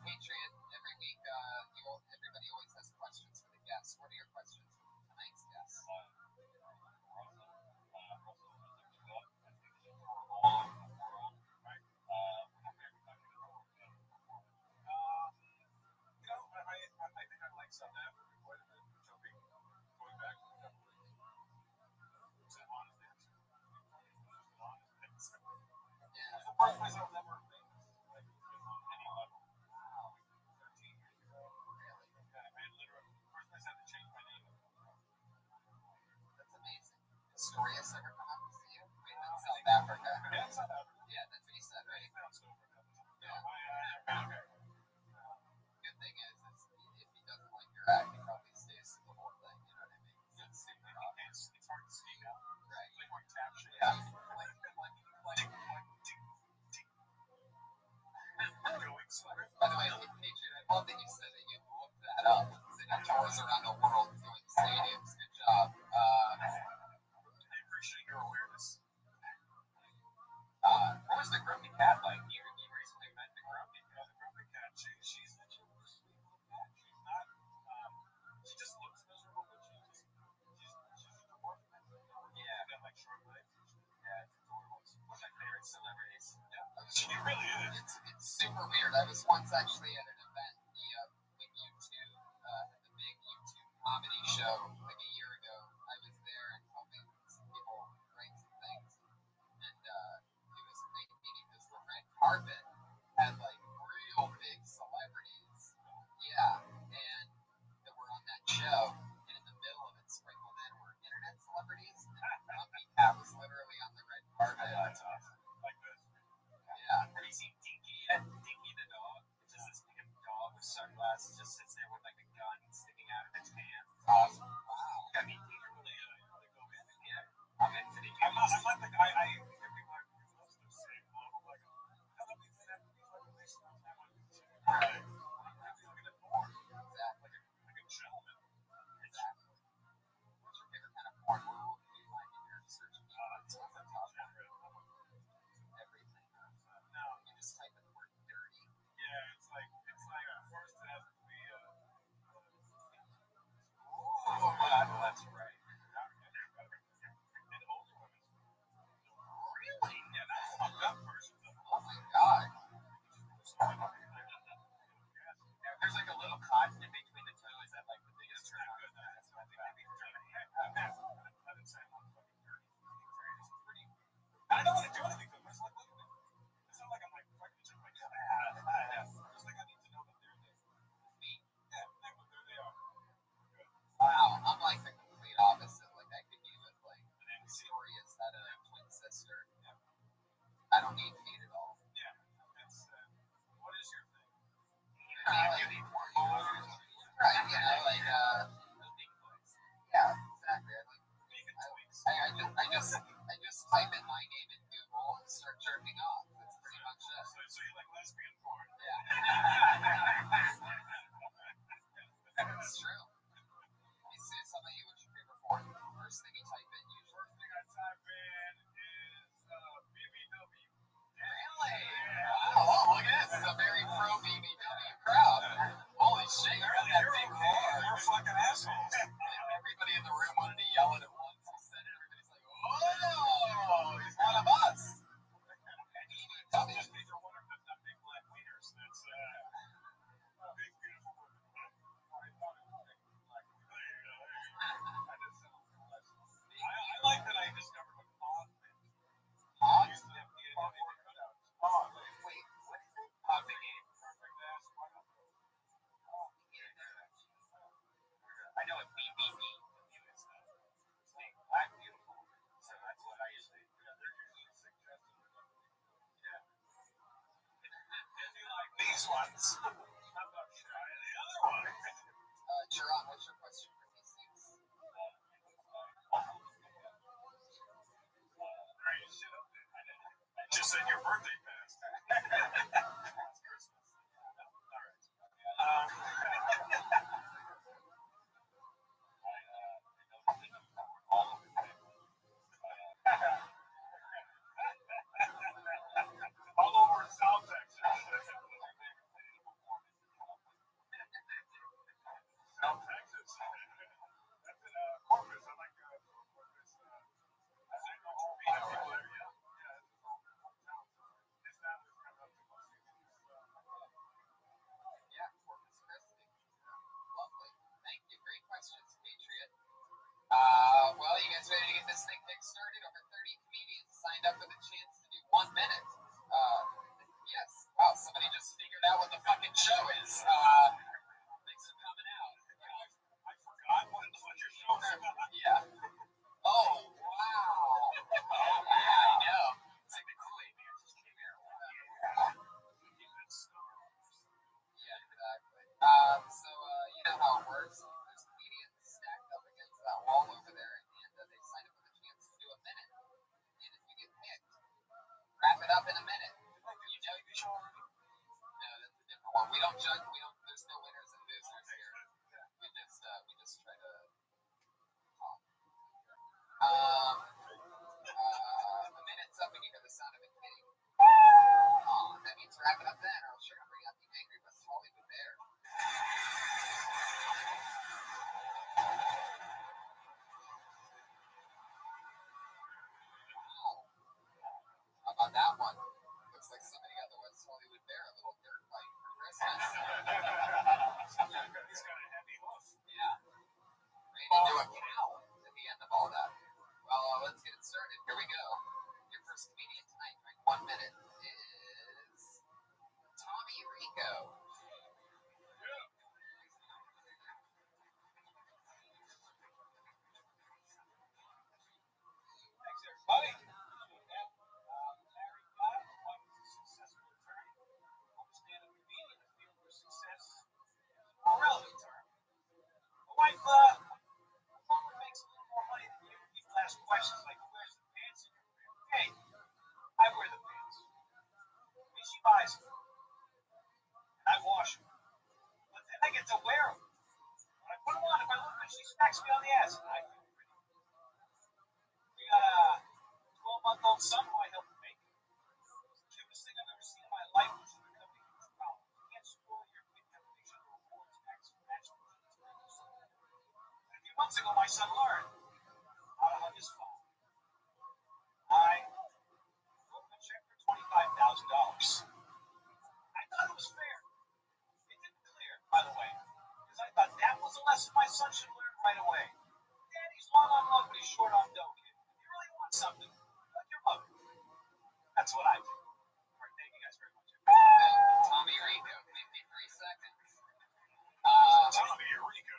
Speaker 4: Patriot, every week, everybody always has questions for the guests. What are your questions for tonight's guests?
Speaker 2: I think I like South Africa quite a bit. Jumping, going back to a couple of years. It's an honest answer.
Speaker 4: Yeah.
Speaker 2: The first place I was ever famous, like on any level. 13 years ago.
Speaker 4: Really?
Speaker 2: Yeah, I literally, the first place I had to change my name.
Speaker 4: That's amazing. Has Storius ever come up to see you? Wait, that's South Africa.
Speaker 2: Yeah, South Africa.
Speaker 4: Yeah, that's what he said, right?
Speaker 2: Bounced over a couple times.
Speaker 4: Yeah.
Speaker 2: Okay.
Speaker 4: Good thing is if he doesn't like your act, he probably stays through the whole thing. You know what I mean? It's super obvious.
Speaker 2: It's hard to see now.
Speaker 4: Right.
Speaker 2: Like when tap shit.
Speaker 4: Yeah.
Speaker 2: Going somewhere.
Speaker 4: By the way, Patriot, I love that you said that you looked that up. That he tours around the world doing stadiums. Good job.
Speaker 2: I appreciate your awareness. What was the grumpy cat like? You recently met the grumpy cat. The grumpy cat, she's a sweet little cat. She's not, she just looks miserable, but she's adorable. Yeah. Got like short legs. Yeah, it's adorable. It's one of my favorite celebrities. Yeah. She really is.
Speaker 4: It's super weird. I was once actually at an event, when YouTube had the big YouTube comedy show like a year ago. I was there and helping some people write some things, and it was a big meeting because the red carpet had like real big celebrities. Yeah, and that were on that show. And in the middle of it, sprinkled in, were internet celebrities. And Grumpy Cat was literally on the red carpet.
Speaker 2: That's awesome. Like this.
Speaker 4: Yeah.
Speaker 2: Have you seen Dinky yet? Dinky the dog? It's just this pimp dog with sunglasses, just sits there with like a gun sticking out of its hand. It's awesome.
Speaker 4: Wow.
Speaker 6: I don't need feet at all.
Speaker 7: Yeah. That's what is your thing?
Speaker 6: You need more moves. Right, you know, like yeah, exactly. I just type in my name in Google and start jerking off. That's pretty much it.
Speaker 7: So you like lesbian porn?
Speaker 6: Yeah. It's true. You see some of you, what's your favorite porn? First thing you type in usually.
Speaker 7: First thing I type in is BBW.
Speaker 6: Really? Wow, oh, look at this. This is a very pro BBW crowd. Holy shit, you're in that big bar.
Speaker 7: We're fucking assholes.
Speaker 6: Everybody in the room wanted to yell it at once. He said it, everybody's like, oh, he's one of us. BBW.
Speaker 7: Just these are one of the big black wieners. That's big beautiful women. I like that I discovered what cloth meant. I used to have DNA cutouts.
Speaker 6: Wait, what is it?
Speaker 7: The game. Perfect ass. Why not? I know what BBB is. Saying black beautiful. So that's what I used to do. They're usually suggesting. Yeah. If you like these ones, how about try the other one?
Speaker 6: Sharon, what's your question for these things?
Speaker 7: I just said your birthday passed. It's Christmas. All right. All over South Texas. South Texas. That's in Corpus. I like Corpus. I say no home people there. Yeah. Yeah. His family's coming up to go see
Speaker 6: Yeah, Corpus Christi. Lovely. Thank you. Great questions, Patriot. Well, you guys ready to get this thing kick-started? Over 30 comedians signed up for the chance to do 1 minute. Yes. Wow, somebody just figured out what the fucking show is. Thanks for coming out.
Speaker 7: I forgot what your show's about.
Speaker 6: Yeah. Oh, wow. Yeah, I know. It's like the Kool-Aid man just came here. Yeah, exactly. So, you know how it works. There's comedians stacked up against that wall over there, and they sign up for the chance to do 1 minute. And if you get picked, wrap it up in 1 minute. You know you show already? No, that's a different one. We don't judge. There's no winners and losers here. We just try to talk. 1 minute's up, and you hear the sound of a king. Oh, that means wrap it up then, or else you're gonna bring out the angry West Hollywood bear. Wow. How about that one? Looks like somebody got the West Hollywood bear a little dirt bike for Christmas.
Speaker 7: He's got a heavy hoof.
Speaker 6: Yeah. Made into a cow at the end of all that. Well, let's get it started. Here we go. Your first comedian tonight during 1 minute is Tommy Rico.
Speaker 7: Thanks, everybody. Larry Guy, wife is a successful attorney. Stand-up comedian, the field where success is a more relevant term. My wife, longer makes a little more money than you. People ask questions like, who wears the pants in your wear? Hey, I wear the pants. I mean, she buys them. And I wash them. But then I get to wear them. When I put them on, if I look good, she smacks me on the ass. And I feel pretty good. We got a 12-month-old son who I helped make. The cutest thing I've ever seen in my life was to become a huge problem. You can't spoil your kid definition of rewards match. A few months ago, my son learned how to hug his phone. I wrote him a check for $25,000. I thought it was fair. It didn't clear, by the way, because I thought that was a lesson my son should learn right away. Daddy's long on love, but he's short on dough, kid. If you really want something, hug your mother. That's what I do. All right, thank you guys very much.
Speaker 6: Tommy Rico, 53 seconds.
Speaker 7: Tommy Rico.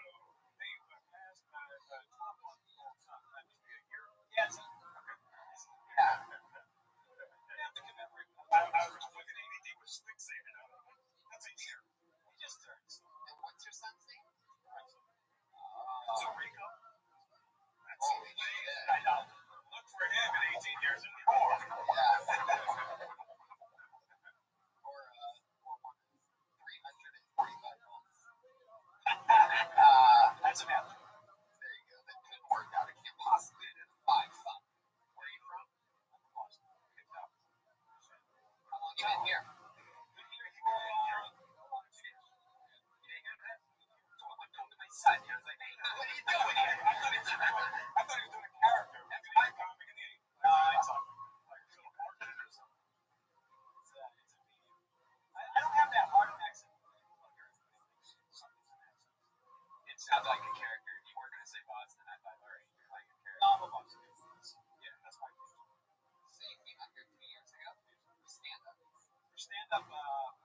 Speaker 7: Hey, past 12 end up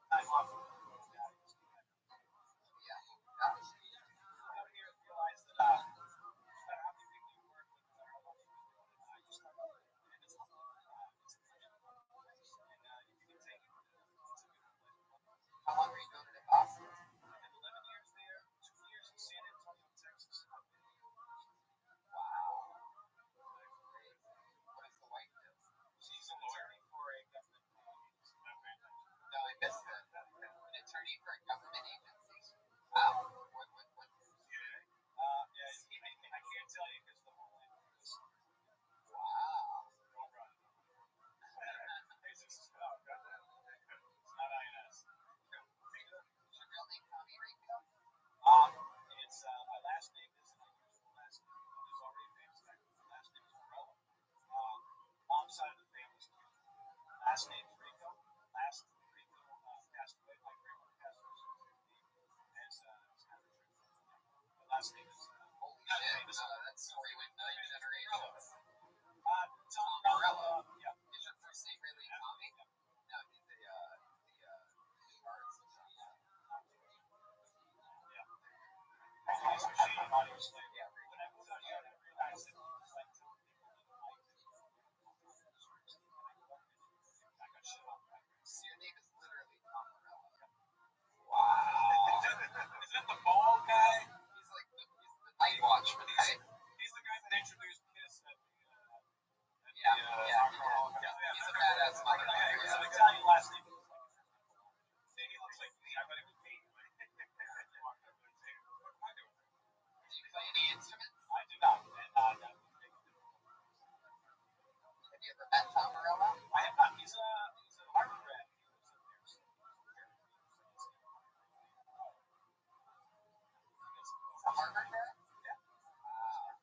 Speaker 7: time off from those guys.
Speaker 6: Yeah. Gosh.
Speaker 7: Out here, realize that no matter how many people you work with, no matter how much you do it, you start to and it's humble. It's a pleasure. And if you can take it, it's a beautiful place.
Speaker 6: How long were you doing it in Boston?
Speaker 7: I did 11 years there, 2 years in San Antonio, Texas.
Speaker 6: Wow. That's great. What does the wife do?
Speaker 7: She's an attorney for a government agency.
Speaker 6: No, I missed it. An attorney for a government agency. Wow. What?
Speaker 7: Yeah, I can't tell you because the whole thing is
Speaker 6: Wow.
Speaker 7: don't run. It's just, oh, God, it's not INS.
Speaker 6: Is your real name Tommy Rico?
Speaker 7: It's my last name is an unusual last name. There's already a famous guy. My last name is Morello. Mom's side of the family is Cuban. Last name is Rico. Last Rico passed away. My grandmother passed away. As kind of true. My last name is
Speaker 6: Holy shit. That story went 9 generations.
Speaker 7: Tom
Speaker 6: Morello.
Speaker 7: Yeah.
Speaker 6: Is your first name really Tommy? No, he's the arts.
Speaker 7: Nice machine, obviously.
Speaker 6: Yeah.
Speaker 7: When I moved out here, I realized that it was like telling people that I got shit on that.
Speaker 6: So your name is literally Tom Morello. Wow.
Speaker 7: Is that the bald guy?
Speaker 6: He's like the night watchman, right?
Speaker 7: He's the guy that introduced Kiss at the
Speaker 6: Yeah.
Speaker 7: alcohol.
Speaker 6: He's a badass motherfucker.
Speaker 7: It's an Italian last name. He looks like me. I bet it was me.
Speaker 6: Do you play any instruments?
Speaker 7: I do not. And
Speaker 6: Have you ever met Tom Morello?
Speaker 7: I have not. He's a Harvard grad. He lives up there.
Speaker 6: He's a Harvard grad?
Speaker 7: Yeah.
Speaker 6: Wow.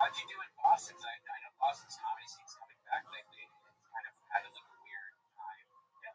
Speaker 7: How'd you do in Boston? I know Boston's comedy scene's coming back lately. It's kind of had a little weird time. Yeah,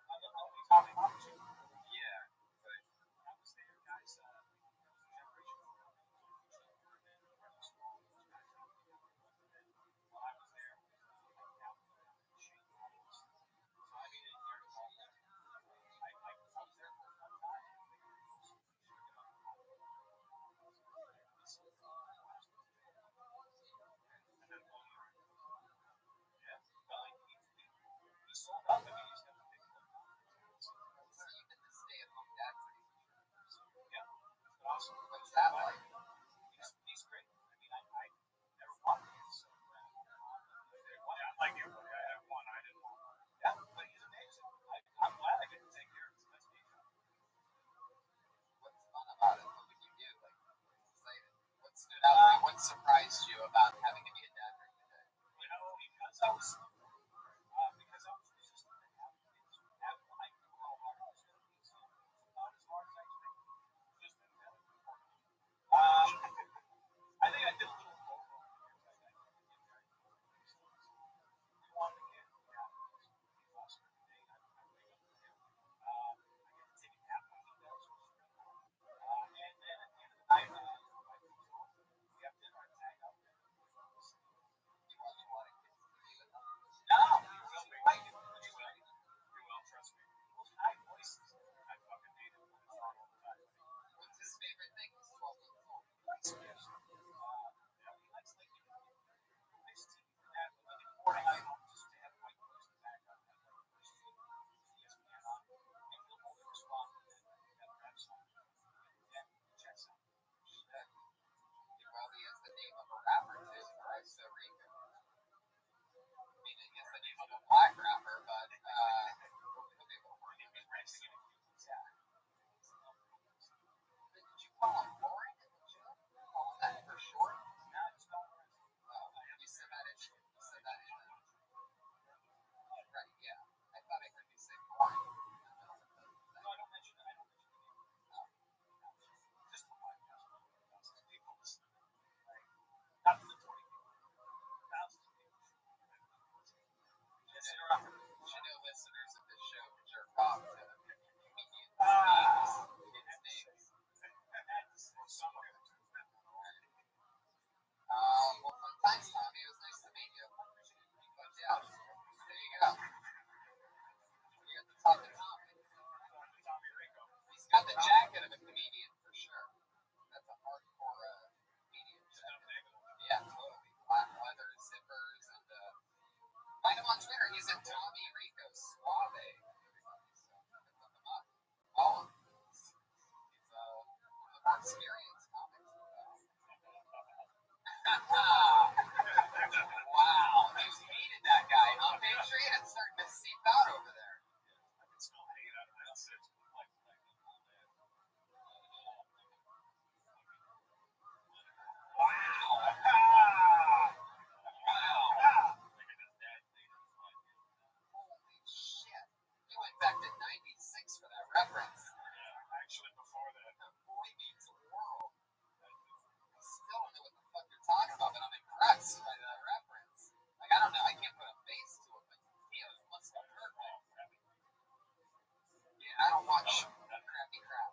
Speaker 6: I don't watch crappy crap.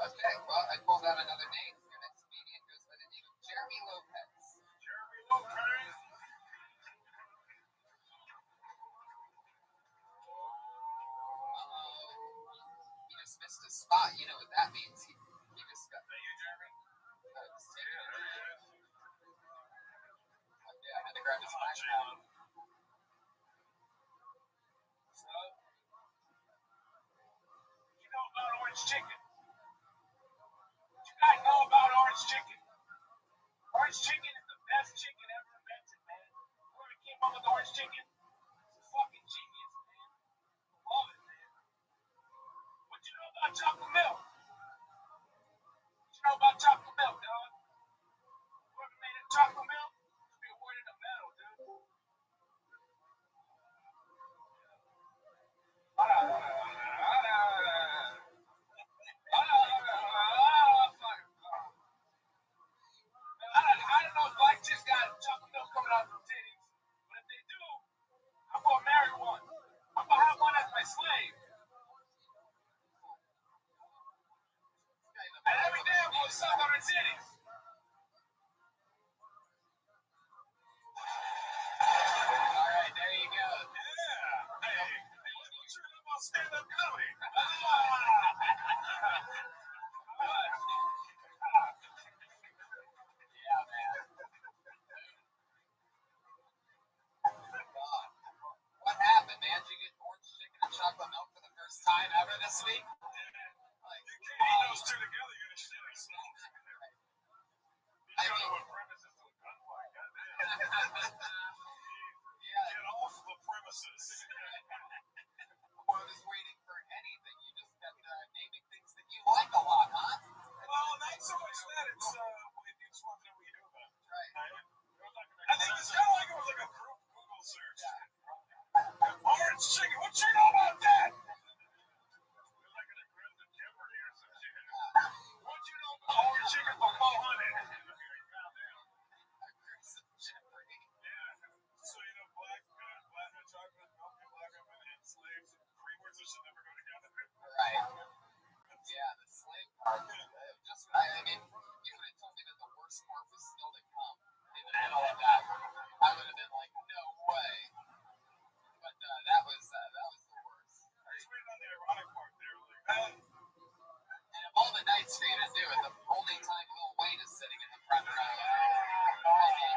Speaker 6: Okay, well, I pulled out another name. Your next comedian goes by the name of Jeremy Lopez.
Speaker 7: Jeremy Lopez.
Speaker 6: He just missed his spot. You know what that means. He just got.
Speaker 7: Is that you, Jeremy?
Speaker 6: Just taking it. Yeah, I had to grab his backpack.
Speaker 7: So, you know about orange chicken? What you guys know about orange chicken? Orange chicken is the best chicken ever invented, man. Whoever came up with orange chicken is a fucking genius, man. Love it, man. What you know about chocolate milk? What you know about chocolate milk, dog? Whoever made that chocolate milk should be awarded a medal, dude. I don't know if black chicks got chocolate milk coming out of their titties, but if they do, I'm gonna marry one. I'm gonna have one as my slave. And every day I'm gonna suck on her titties.
Speaker 6: All right, there you go.
Speaker 7: Yeah. Hey, what's your name about stand-up comedy?
Speaker 6: Yeah, man. What happened, man? Did you get orange chicken and chocolate milk for the first time ever this week? Like,
Speaker 7: You can't eat those two together, you're gonna shit yourself. You don't know what premises to a gunfight, goddamn. Get off the premises.
Speaker 6: I was waiting for anything. You just kept naming things that you like a lot, huh?
Speaker 7: Well, not so much that, it's, you just want to know what you do about it.
Speaker 6: Right.
Speaker 7: I think it's kind of like it was like a group Google search. Orange chicken, what you know about that? It was like an aggressive Jeopardy or some shit. What you know about orange chicken for 400?
Speaker 6: Jeopardy.
Speaker 7: Yeah. So, you know, black chocolate milk and black women and slaves and three words that should never go together.
Speaker 6: Right. Yeah, the slave part. I mean, you would have told me that the worst part was still to come in the middle of that. I would have been like, no way. But that was the worst.
Speaker 7: I was waiting on the ironic part there. Like,
Speaker 6: And of all the nights for you to do it, the only time Lil Wayne is sitting in the front row. I mean,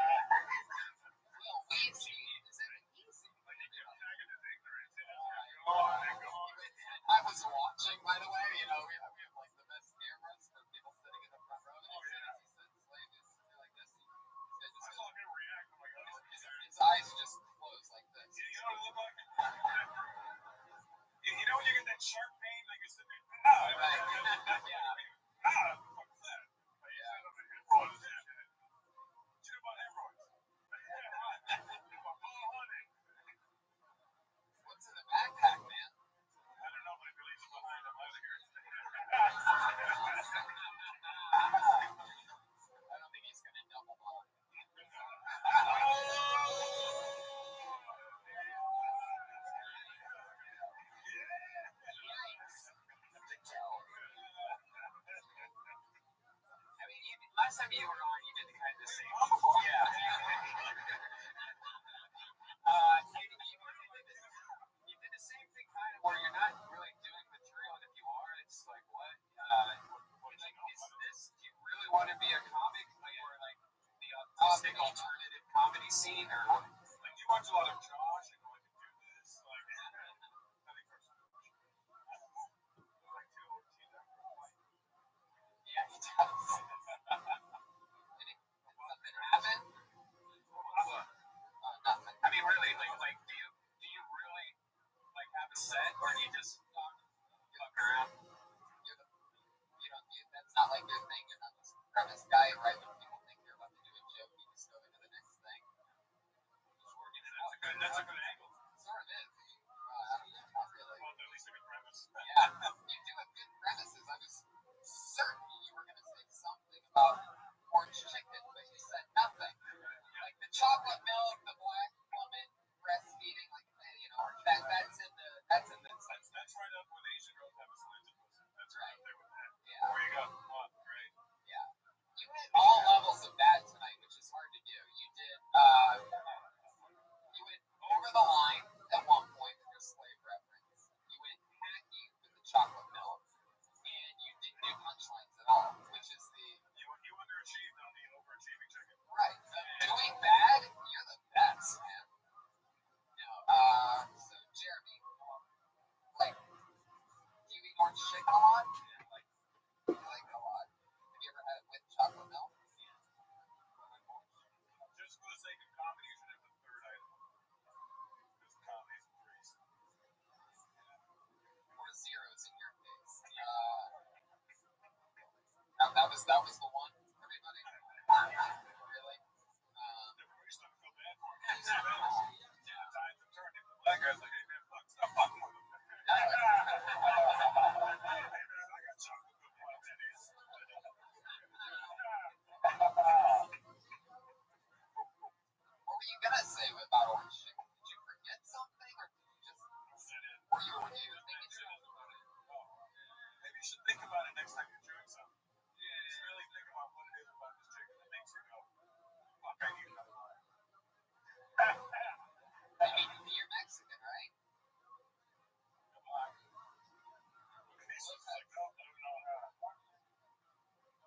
Speaker 6: Lil Weezy isn't easy.
Speaker 7: like he kept tagging his ignorance. He just kept going and going.
Speaker 6: I was watching, by the way. You know, we have like the best cameras for people sitting in the front row. And as soon as he said slave, he's like this.
Speaker 7: I saw him react. I'm like, oh,
Speaker 6: His eyes just close like this.
Speaker 7: you know what it looked like? You know when you get that sharp pain, like you're sitting there, ah,
Speaker 6: Right.
Speaker 7: ah, what is that? Like you said on the hemorrhoids. What you know about hemorrhoids? About 400.
Speaker 6: What's in the backpack, man?
Speaker 7: I don't know, but if he leaves it behind, I'm out of here.
Speaker 6: I don't think he's gonna double ball.
Speaker 4: I mean, last time you were on, you did the kind of the same. Yeah. You did the same thing kind of where you're not really doing material, and if you are, it's like what? Like, is this? Do you really want to be a comic, like, or like the autistic alternative comedy scene, or what?
Speaker 7: Like, you watch a lot of Josh and going to do this. Like, I think there's some like two OTs after a fight.
Speaker 6: Yeah, he does. Something happened? Nothing.
Speaker 4: I mean, really, like, do you really like have a set, or do you just fuck around?
Speaker 6: That's not like your thing. You're not just premise guy, right? When people think you're about to do a joke, you just go into the next thing. that was the one. Everybody. Really?
Speaker 7: Everybody started to feel bad for him. He's bad. The tides have turned. Even the black guys like, hey man, fuck, stop fucking with him. Hey man, I got chocolate with my titties.
Speaker 6: What were you gonna say about orange chicken? Did you forget something, or did you just? Were you thinking about it?
Speaker 7: Maybe you should think about it next time you're doing something. Just really think about what it is about this chicken that makes you go, fuck, I need another one.
Speaker 6: I mean, you're Mexican, right?
Speaker 7: He's just like, no, I don't know how.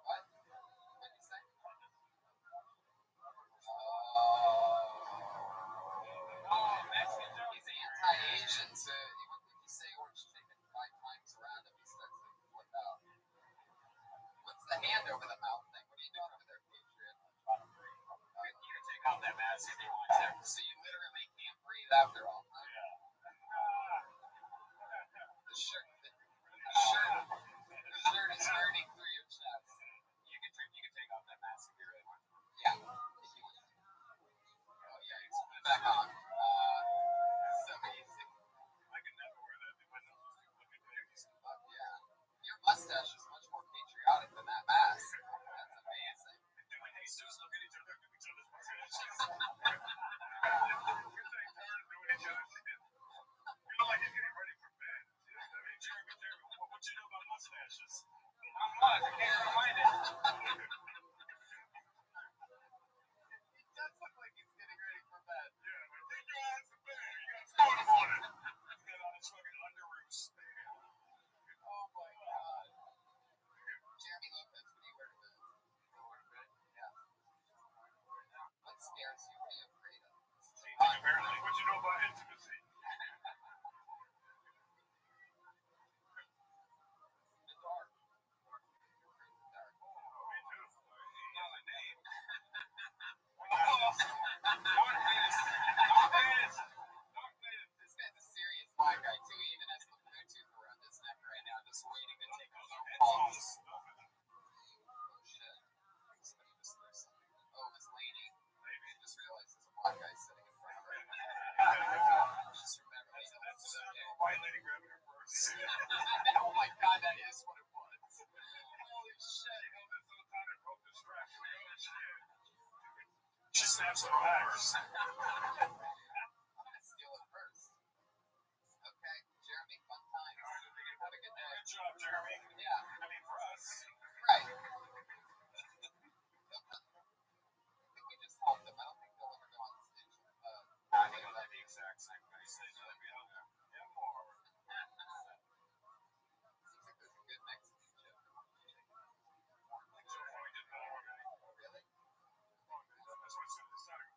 Speaker 6: What? What did you say? Oh, Mexican. He's anti-Asian, so when you say orange chicken 5 times around him, he starts to flip out. What's the hand over the mouth thing? What are you doing over there, Patriot? You can take off that mask if you want to. So you literally can't breathe after all. Huh?
Speaker 7: Yeah.
Speaker 6: The shirt is hurting through your chest.
Speaker 7: You can take off that mask if you really want.
Speaker 6: Yeah. Oh yeah, you put it back on. So easy.
Speaker 7: I can never wear that. My nose is too fucking big.
Speaker 6: Yeah. Your mustache is much more patriotic than that mask. That's amazing.
Speaker 7: Dude and Jesus look at each other, do each other's mustaches. We're taking turns doing each other's shit. You know, like he's getting ready for bed. I mean, Jeremy, what you know about mustaches? Not much. I can't find it.
Speaker 6: He does look like he's getting ready for bed.
Speaker 7: Yeah, but take your ass to bed. You got school in the morning. He's got on his fucking underoos.
Speaker 6: Oh my god. Jeremy Lopez, what do you wear to bed? Yeah. What scares you? What are you afraid of?
Speaker 7: Apparently, what you know about intimacy?
Speaker 6: The dark. Dark.
Speaker 7: Oh, me too. He has a name. Darkness.
Speaker 6: This guy's a serious black guy too. He even has the Bluetooth around his neck right now, just waiting to take
Speaker 7: Those
Speaker 6: off
Speaker 7: are
Speaker 6: the calls.
Speaker 7: headphones.
Speaker 6: Oh shit. Somebody just threw something. Oh, it was Laney. Maybe I just realized there's a black guy sitting in front of her. Just remember
Speaker 7: That's the sound of a white lady grabbing her purse.
Speaker 6: Oh my god, that is what it was. Holy shit.
Speaker 7: She held it so tight it broke the strap. She's like, oh shit. She snaps her purse.
Speaker 6: I'm gonna steal it first. Okay, Jeremy, fun time. Have a good day.
Speaker 7: Good job, Jeremy.
Speaker 6: Yeah.
Speaker 7: I mean, for us.
Speaker 6: Right. I think we just helped them. I don't think they'll ever go on stage.
Speaker 7: I think it'll be the exact same thing. Seems like there's a
Speaker 6: good Mexican chip.
Speaker 7: So far, we did not already.
Speaker 6: Really?
Speaker 7: That's why I said this Saturday.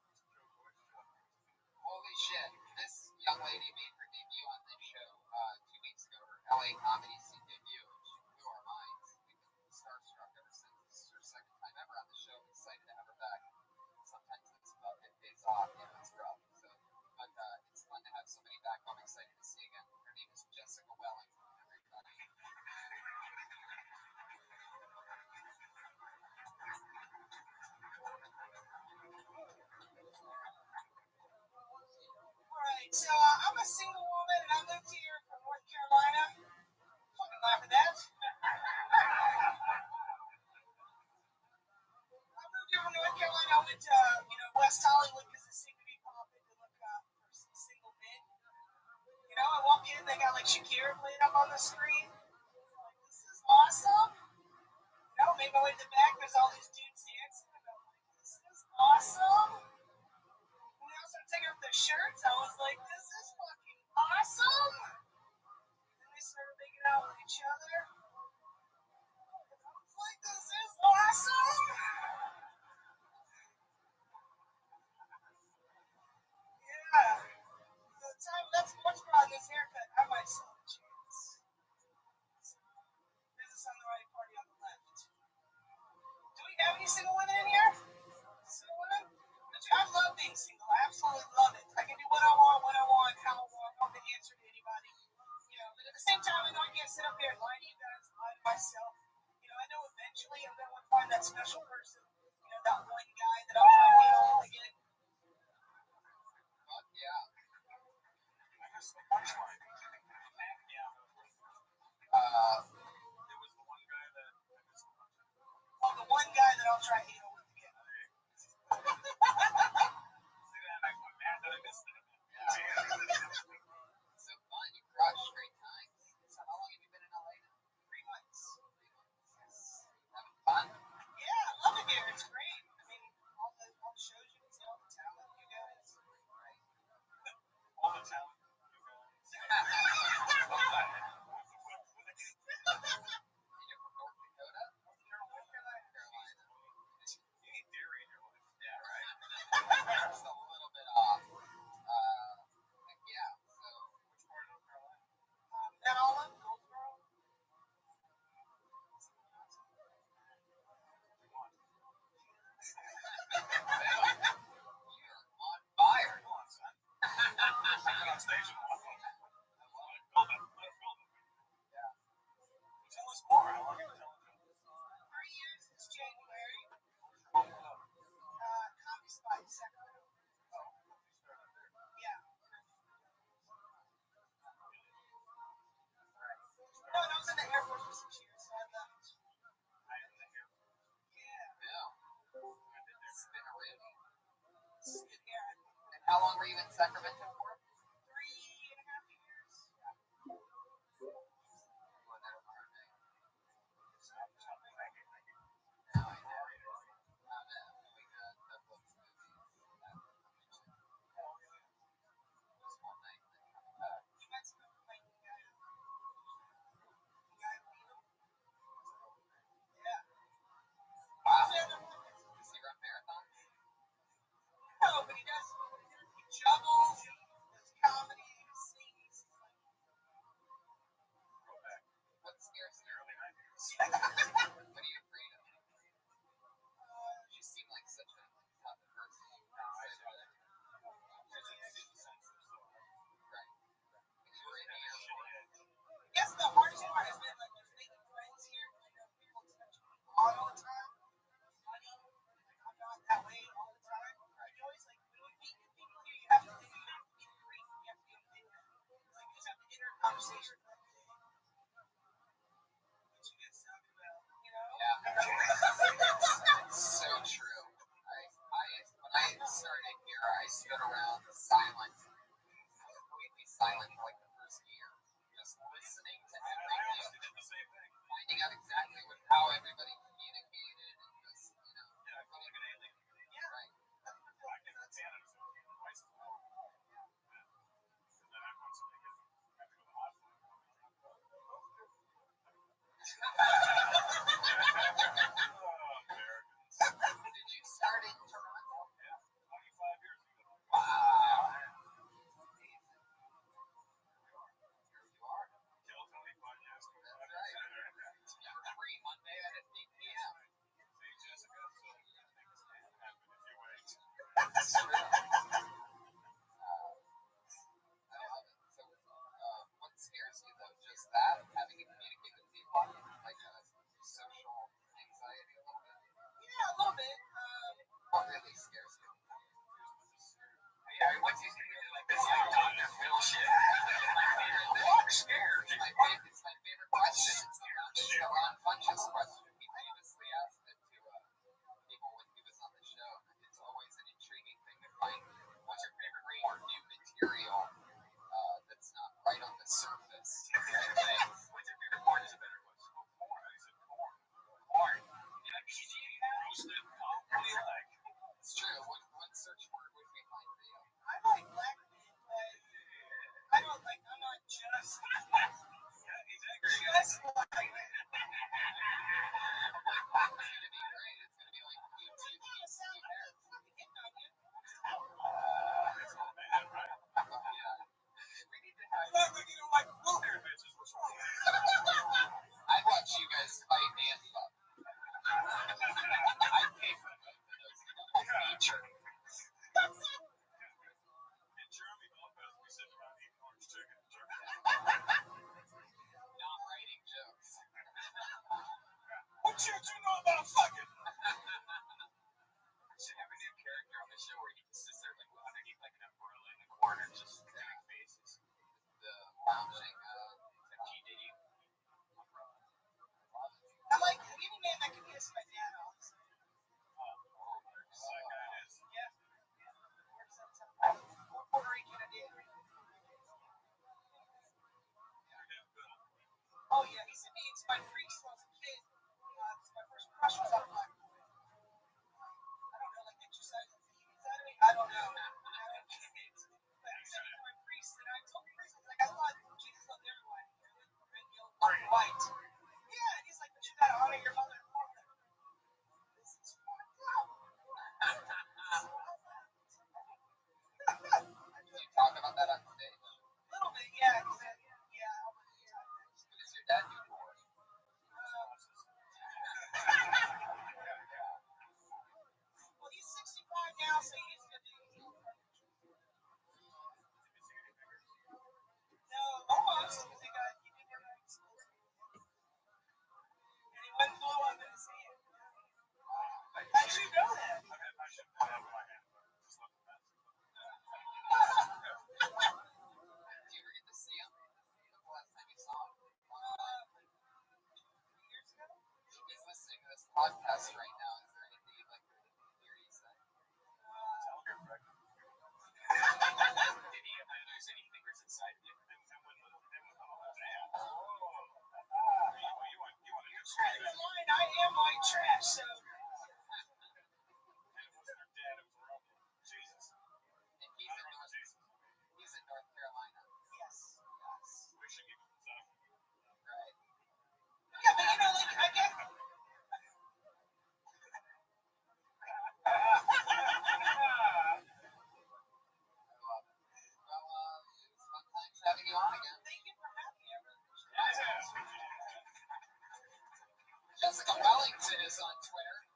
Speaker 7: that special person, that one guy that I'm trying to hit on again.
Speaker 6: But yeah.
Speaker 7: I guess the punchline. Yeah.
Speaker 6: There was the one guy that
Speaker 7: Oh, the one guy that I'll try to hit on again.
Speaker 6: See that? I'm mad that I missed it. So fun, you crushed great times. So how long have you been in LA now?
Speaker 7: 3 months.
Speaker 6: Having fun?
Speaker 7: Yeah, I love it here. It's great. I mean, all the shows you can see, all the talent, you guys.
Speaker 6: Right.
Speaker 7: All the talent.
Speaker 6: And you're from North Dakota? North Carolina. You eat dairy in your life. Yeah, right? Just a little bit off. Yeah, so which part of North Carolina?
Speaker 7: That all of Goldsboro.
Speaker 6: You're on fire.
Speaker 7: Come on, son. I've been on stage in a while.
Speaker 6: Yeah.
Speaker 7: Tell us more. How long have you been telling them? 3 years this January. Comedy Spot in Sacramento.
Speaker 6: Oh, you started there.
Speaker 7: Yeah.
Speaker 6: Right.
Speaker 7: No, I was in the Air Force for 6 years, so I left.
Speaker 6: I am the Air Force.
Speaker 7: Yeah.
Speaker 6: Yeah. I've been there. Spin a rooney.
Speaker 7: Yeah.
Speaker 6: And how long were you in Sacramento for?
Speaker 7: 3.5 years.
Speaker 6: Going there tomorrow night.
Speaker 7: Stop playing.
Speaker 6: Now I know. I'm doing a Netflix movie at the convention. Just one night and then coming back.
Speaker 7: You met some of the guy Lino? Yeah.
Speaker 6: Wow. Does he run marathons?
Speaker 7: No, but he does. He juggles, he does comedy, he sings.
Speaker 6: What scares you?
Speaker 7: Early 90s.
Speaker 6: What are you afraid of? You seem like such a tough person. Right. If you were in the airport.
Speaker 7: I guess the hardest part has been like just making friends here. People expect you to be on all the time. Funny. I'm not that way all the time. You always like when you meet new people here, you have to be great. You have to be able to like you just have to enter a conversation. What you get talking about,
Speaker 6: Yeah. So true. When I started here, I stood around silent, completely silent for like the first year, just listening to everything, finding out exactly how everybody communicated, and just like an alien.
Speaker 7: Yeah.
Speaker 6: Right.
Speaker 7: I came from Canada twice as well. And then I once I had to go to the hospital. Americans.
Speaker 6: Did you start in Toronto?
Speaker 7: Yeah, 25 years ago.
Speaker 6: Wow. Amazing. Here you are.
Speaker 7: Kill Tony podcast.
Speaker 6: That's right. For free Monday at 8 p.m.
Speaker 7: See, Jessica, so you can make a stand happen if you wait.
Speaker 6: That's true. I love it. So, what scares you though? Just that, having to communicate with people, like social anxiety a little bit.
Speaker 7: Yeah, a little bit.
Speaker 6: What really scares you?
Speaker 7: Yeah, what's he saying? Like this, like Dr. Phil shit. What scares you?
Speaker 6: It's my favorite question. It's the Ron Funches question. He famously asked it to people when he was on the show. It's always an intriguing thing to find. What's your favorite more new material that's not right on the surface?
Speaker 7: What's your favorite part? Is a better question. Oh, corn. I said corn. Corn. Yeah, PG, roasted. What do you like?
Speaker 6: It's true. What search word would we find for you?
Speaker 7: I like black men, but I don't like. I'm not just. Yeah, he's angry. Just like.
Speaker 6: It's gonna be great. It's gonna be like YouTube PC there.
Speaker 7: That's all bad, right?
Speaker 6: Yeah. We need to have.
Speaker 7: You don't like blue-haired bitches. What's wrong?
Speaker 6: I'd watch you guys fight and fuck. I'd pay for both of those feature.
Speaker 7: In Germany, Belfast, we sit around eating orange chicken in Germany.
Speaker 6: Not writing jokes.
Speaker 7: What you know about fucking?
Speaker 6: podcast right now. Is there anything you'd like to hear you say?
Speaker 7: Did he lose any fingers inside of you? I am like trash, so. Jesus.
Speaker 6: And he's in North Carolina.
Speaker 7: Yes.
Speaker 6: Wishing he was right.
Speaker 7: Yeah, but you know, like, I guess.
Speaker 6: Well, it's fun times having you on again.
Speaker 7: Thank you for having me. I really appreciate it.
Speaker 6: Jessica Wellington is on Twitter.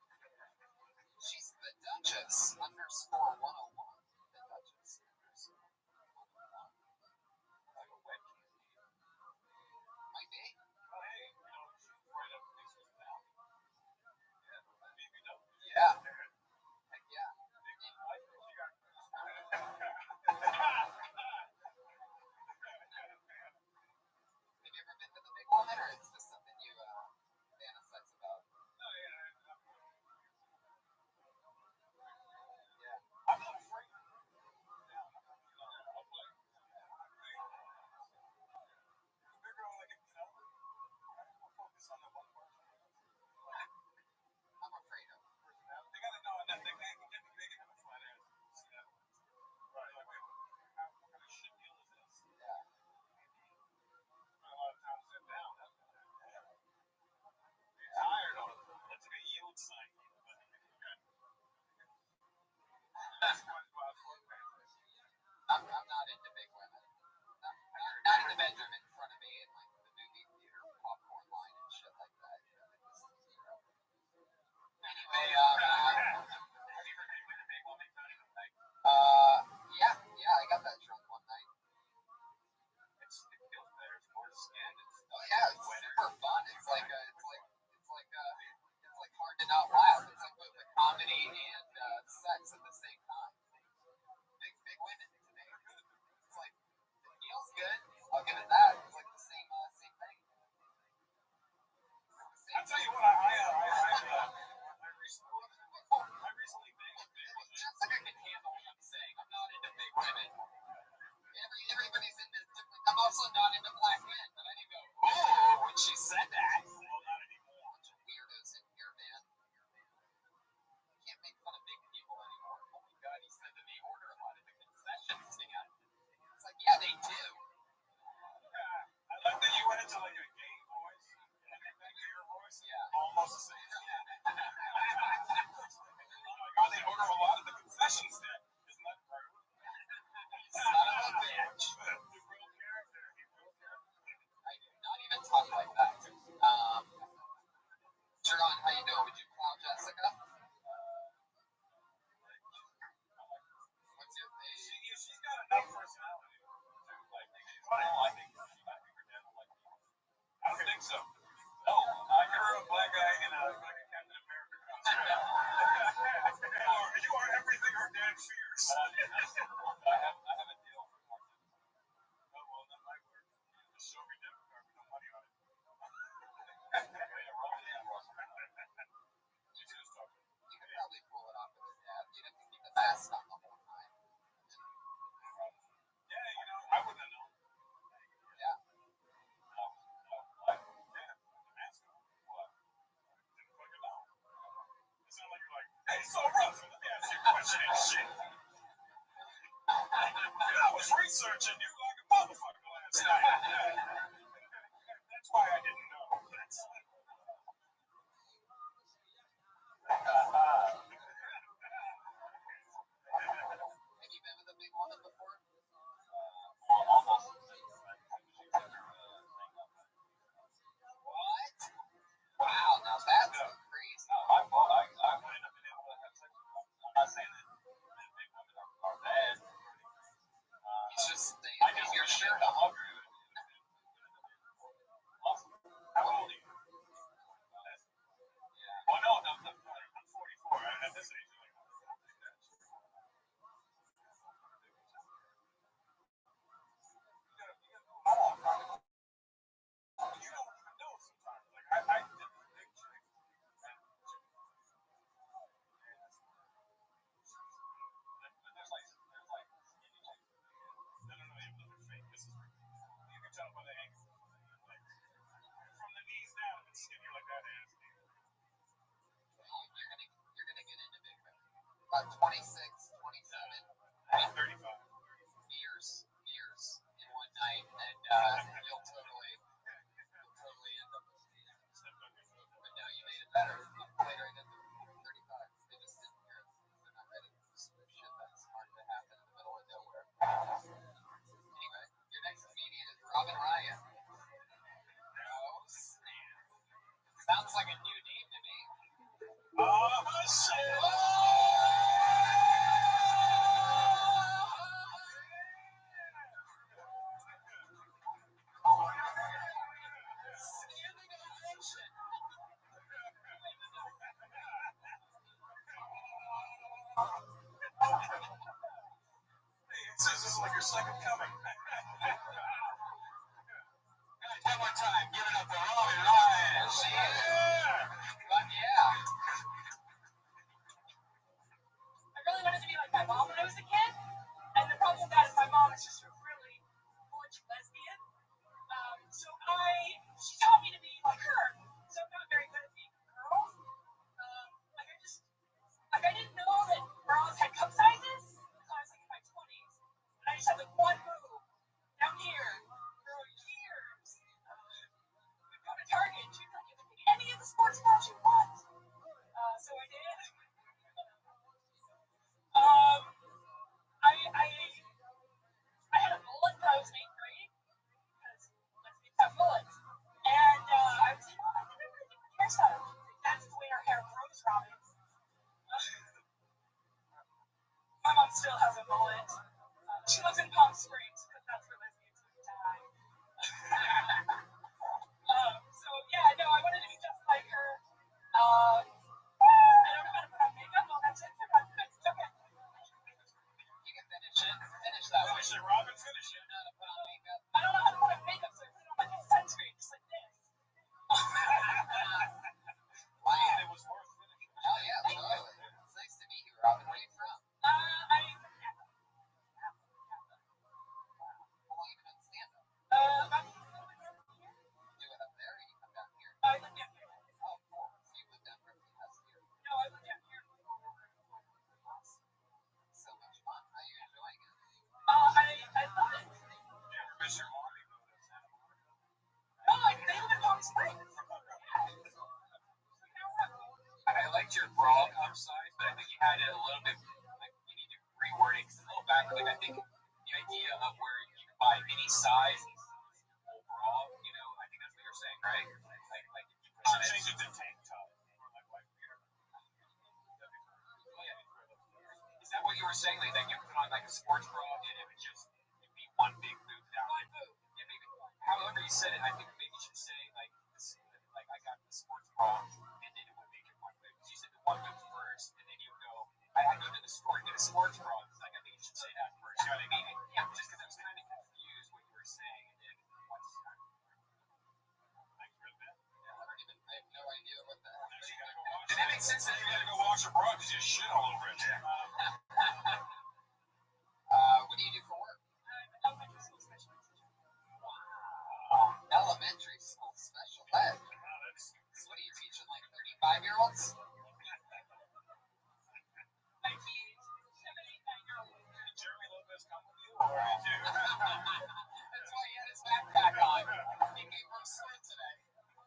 Speaker 7: This is like your second coming. One more time, give it up for Robbie Rothschild. Yeah. But yeah.
Speaker 5: I really wanted to be like my mom when I was a kid, and the problem with that is my mom is just a really butch lesbian. She taught me to be like her. So I'm not very good at being a girl. I didn't know that bras had cup sizes until I was like in my 20s. And I just had like one move down here for years. We'd go to Target, and she was like, you can pick any of the sports bras you want. So I did. I had a mullet when I was in 8th grade because lesbians have mullets. And I was like, oh, I think I'm going to do my hairstyle. That's the way our hair grows, Robin. My mom still has a mullet. She lives in Palm Springs because that's where lesbians die. So yeah, no, I wanted to be just like her. I don't know how to put on makeup. Well, that's it for my it's okay.
Speaker 7: You can finish it. Finish that one.
Speaker 2: Finish it, Robin. Finish it.
Speaker 7: Not to put on makeup.
Speaker 5: I don't know how to put on makeup, so I put it on like a sunscreen, just like this.
Speaker 7: Wow.
Speaker 2: It was worth finishing.
Speaker 7: Oh yeah, totally. It's nice to meet you, Robin. Where are you from?
Speaker 5: I'm
Speaker 7: How long you been on stand-up?
Speaker 5: about a little bit over here.
Speaker 7: Do it up there, or you come down here?
Speaker 5: I live down here.
Speaker 7: Oh, cool. So you live down here for the past year.
Speaker 5: No, I live down here for
Speaker 7: So much fun. How are you enjoying it?
Speaker 5: I love it.
Speaker 2: You ever miss your mom? You go to Santa Monica?
Speaker 5: No, they live in Palm Springs.
Speaker 7: I liked your bra cup size, but I think you had it a little bit, like, you need to reword it 'cause it's a little backward. Like, I think the idea of where you can buy any size overall, I think that's what you're saying, right? Like if you put
Speaker 2: Should
Speaker 7: on
Speaker 2: change it to tank top or like white beer.
Speaker 7: Is that what you were saying? Like that you put on like a sports bra and it would just it'd be one big boob down.
Speaker 5: One boob.
Speaker 7: Yeah, maybe. However you said it, I think maybe you should say like this, like I got the sports bra and then it would make it one boob. You said the one boob first, and then you go. I go to the store and get a sports bra. It's like I think you should say that first. You know what I mean?
Speaker 5: Yeah.
Speaker 7: Just because I was kind of confused what you were saying, and then once.
Speaker 2: Thanks for that.
Speaker 7: I have no idea what that.
Speaker 2: You gotta go wash
Speaker 7: Did that make sense?
Speaker 2: You gotta go wash your bra because you shit all over it.
Speaker 7: What do you do for work?
Speaker 5: I'm an elementary school special ed teacher.
Speaker 7: Wow. Elementary school special ed. So what are you teaching, like 35-year-olds?
Speaker 5: I teach 7, 8, 9-year-olds.
Speaker 2: Did Jeremy Lopez come with you? Or did you?
Speaker 7: That's why he had his backpack on. He came from school today.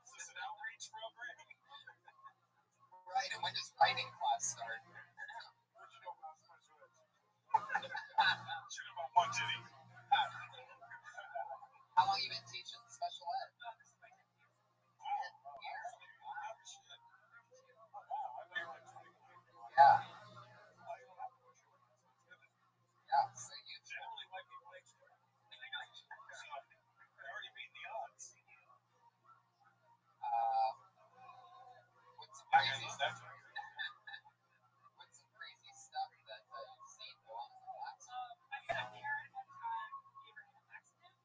Speaker 2: Is this an outreach program?
Speaker 7: Right, and when does writing class start?
Speaker 2: What you know about special ed? Shoot about one titty.
Speaker 7: How long you been teaching special ed?
Speaker 5: This is my 10th year.
Speaker 7: 10 years.
Speaker 2: Oh, shit. Wow, I thought you were like 20.
Speaker 7: Yeah.
Speaker 2: I don't have to push you.
Speaker 7: Yeah. So you
Speaker 2: Generally, white people like school. So, they're already beating the odds.
Speaker 7: what's some
Speaker 2: I
Speaker 7: crazy
Speaker 2: mean,
Speaker 7: stuff?
Speaker 2: that's right.
Speaker 7: What's some crazy stuff that you've seen go on in the class?
Speaker 5: I had a parent one time gave her an accident.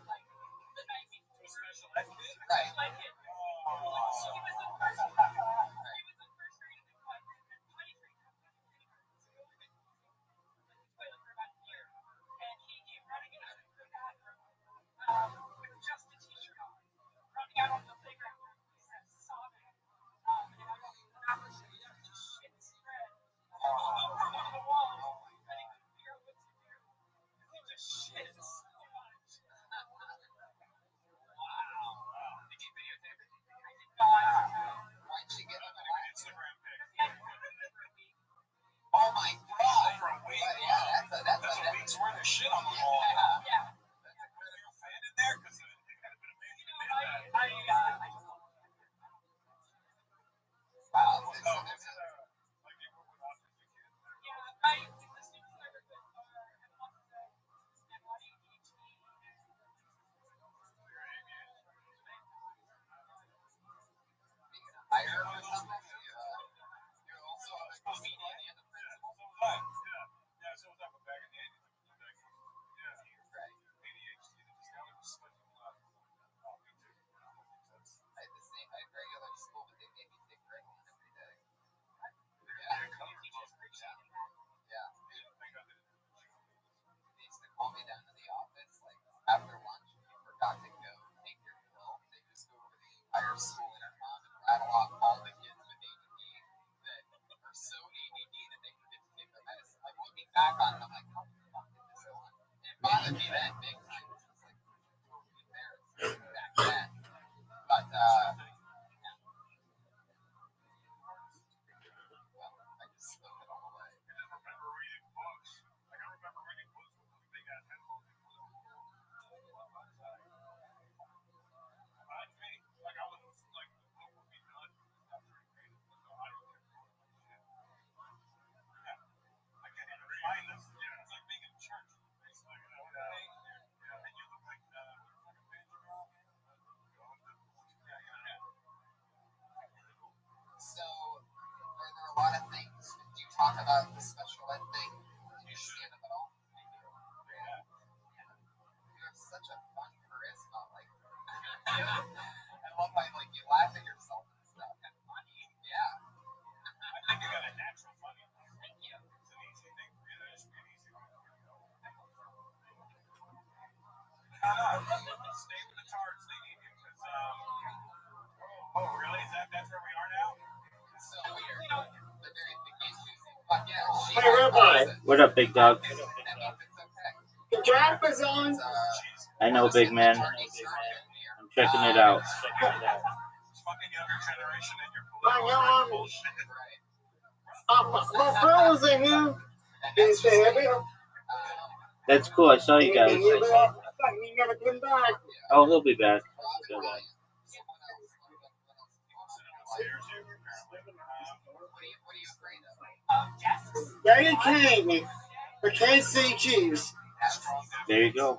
Speaker 5: Like the night before.
Speaker 2: To a special ed kid?
Speaker 7: Right.
Speaker 5: Like it.
Speaker 2: Oh.
Speaker 5: He was in first grade. He was in first grade and potty trained. So he was in the toilet for about a year. And he came running out of the bathroom with just a t-shirt on, running out onto the playground where he was sobbing. And I walked in the bathroom and he had just shit spread all over one of the walls. And he couldn't figure out what to do. He just shit so much.
Speaker 7: Wow. Did you videotape it?
Speaker 5: I did not.
Speaker 7: Why'd you get on the
Speaker 2: An
Speaker 7: last?
Speaker 2: Instagram pic.
Speaker 5: He had COVID for a week.
Speaker 7: Oh my god.
Speaker 2: For a week?
Speaker 7: Yeah, that's
Speaker 2: a week's worth of shit on the wall.
Speaker 5: Yeah.
Speaker 2: Was there a fan in there? Because it could have been amazing.
Speaker 5: You know, I just
Speaker 7: wow.
Speaker 2: Oh,
Speaker 7: So there's
Speaker 6: the special ed thing. Did you stand up at all? Yeah. You have such a fun charisma. Like, I love how like you laugh at yourself and stuff. And funny. Yeah.
Speaker 7: I think you got a natural funny.
Speaker 6: Thank you.
Speaker 7: It's an easy thing for you. That should be an easy one. Stay with the charts. They need you. Oh, really? That's where we are now?
Speaker 6: It's so weird. The very the case choosing. But yeah, she
Speaker 3: Hey, Rabbi.
Speaker 1: What up, big dog?
Speaker 6: that means it's okay.
Speaker 3: The draft is on.
Speaker 1: I know, big man. I'm checking it out.
Speaker 7: Fucking younger generation and your
Speaker 3: My
Speaker 7: political
Speaker 3: God.
Speaker 7: bullshit.
Speaker 3: My friend was in here. He said,
Speaker 1: That's cool. I saw you guys.
Speaker 3: he never came back.
Speaker 1: Oh, he'll be back.
Speaker 3: Daddy King, the KC Chiefs.
Speaker 1: There you go.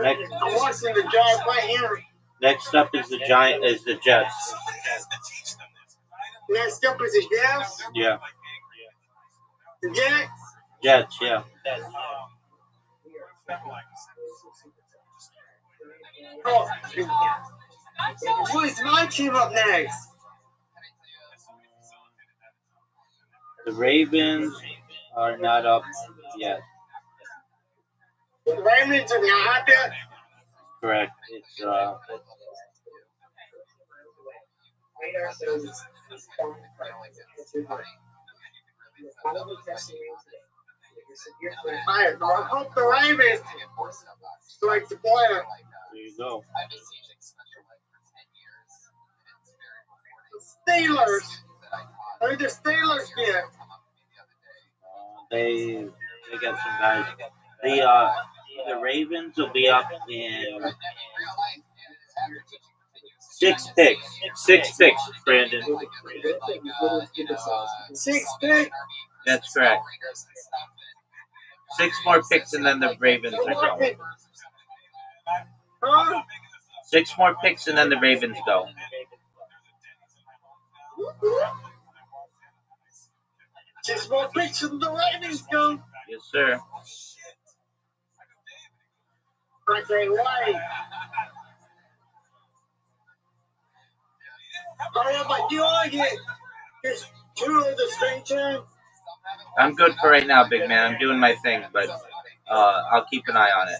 Speaker 1: Next,
Speaker 3: I'm watching the Giants right here.
Speaker 1: next up is the Jets.
Speaker 3: Next up is the Jets.
Speaker 1: Yeah,
Speaker 3: The Jets.
Speaker 1: Jets. Yeah.
Speaker 3: Oh, who's my team up next?
Speaker 1: The Ravens are not up yet.
Speaker 3: The Ravens are not up yet.
Speaker 1: Correct. It's
Speaker 3: I hope the Ravens strike the player.
Speaker 1: there you go.
Speaker 3: Steelers. Who the Steelers get?
Speaker 1: They got some guys. The Ravens will be up in 6 picks. 6 picks, Brandon.
Speaker 3: 6 picks.
Speaker 1: That's correct. 6 more picks and then the Ravens are going.
Speaker 3: Huh?
Speaker 1: 6 more picks and then the Ravens go.
Speaker 3: 6 more picks and the Ravens go.
Speaker 1: Yes, sir.
Speaker 3: I can't wait. But you want to get just 2 of the string team?
Speaker 1: I'm good for right now, big man. I'm doing my thing, but I'll keep an eye on it.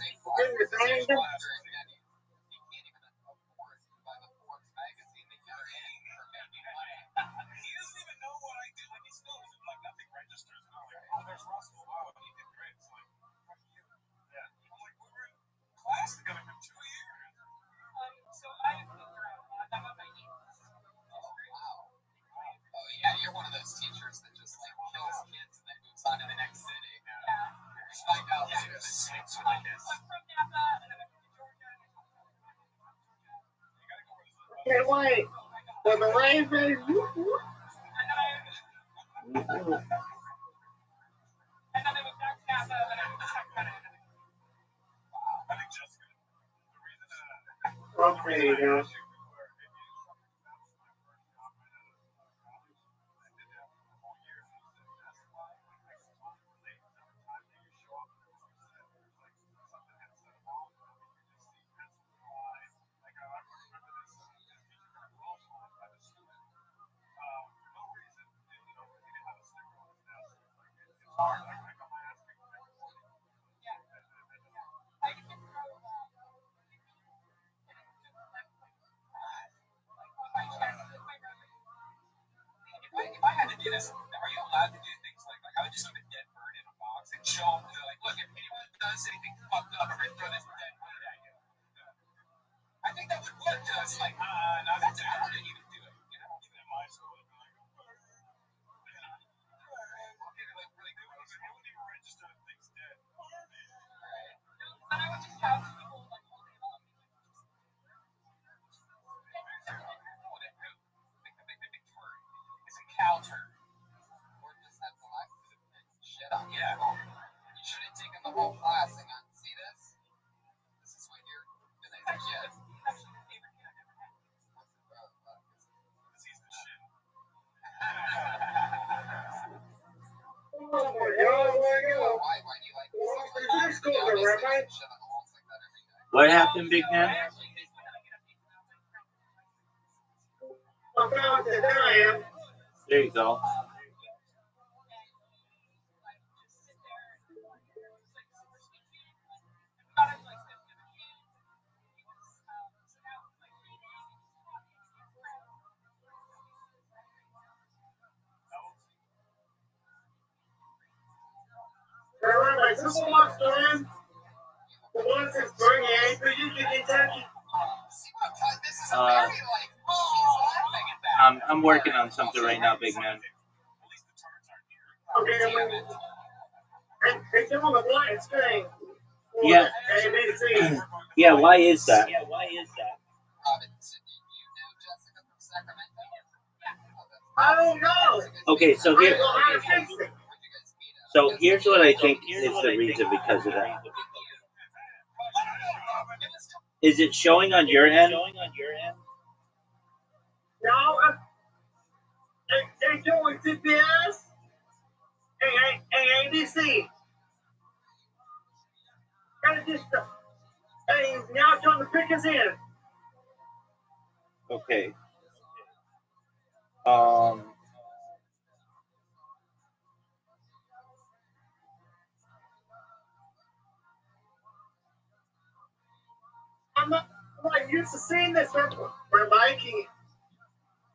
Speaker 7: There's Russell. Wow, he did great. It's like, fuck you. Yeah. I'm like, we were in class together for 2 years.
Speaker 5: So I moved around a lot. I'm on my niece.
Speaker 6: Oh wow. Oh yeah, you're one of those teachers that just like kills kids and then moves on to the next city.
Speaker 5: Yeah.
Speaker 6: You find out later that shit's like this.
Speaker 5: I'm from Napa, and then I moved to Georgia.
Speaker 3: Can't wait. For the Ravens.
Speaker 5: And then I moved back to Napa, and then I moved to Sacramento.
Speaker 7: I think Jessica, the reason
Speaker 3: Okay, now.
Speaker 6: If I had to do this, are you allowed to do things like I would just put a dead bird in a box and show them, like, look, if anyone does anything fucked up, I'm gonna throw this dead bird at you. I think that would work. It's like, no, that's I wouldn't even do it. You know, even in my school, it'd be like, okay, like really good. It wouldn't even register that thing's dead.
Speaker 5: And I would just have people like all day long.
Speaker 6: It's a cow turd. Or just has the life shit on. Yeah. You should have taken the whole class and gone, see this? This is what you're. And they said, yes.
Speaker 1: What happened, big man?
Speaker 3: I'm down to there I am.
Speaker 1: There you go.
Speaker 3: Remember, my sister wants to win. The ones that's bringing it, but you can Kentucky.
Speaker 1: I'm working on something right now, big man.
Speaker 3: Okay, I'm waiting. It's on the blind screen.
Speaker 1: Yeah.
Speaker 3: ABC.
Speaker 1: Yeah, why is that?
Speaker 3: I don't know.
Speaker 1: Okay,
Speaker 3: I don't know how to fix it.
Speaker 1: so here's what I think is the reason because of that. Is it showing on your end?
Speaker 3: No, they doing CPS and ABC. And just, and now trying to pick us in.
Speaker 1: Okay.
Speaker 3: I'm not used to seeing this. We're biking.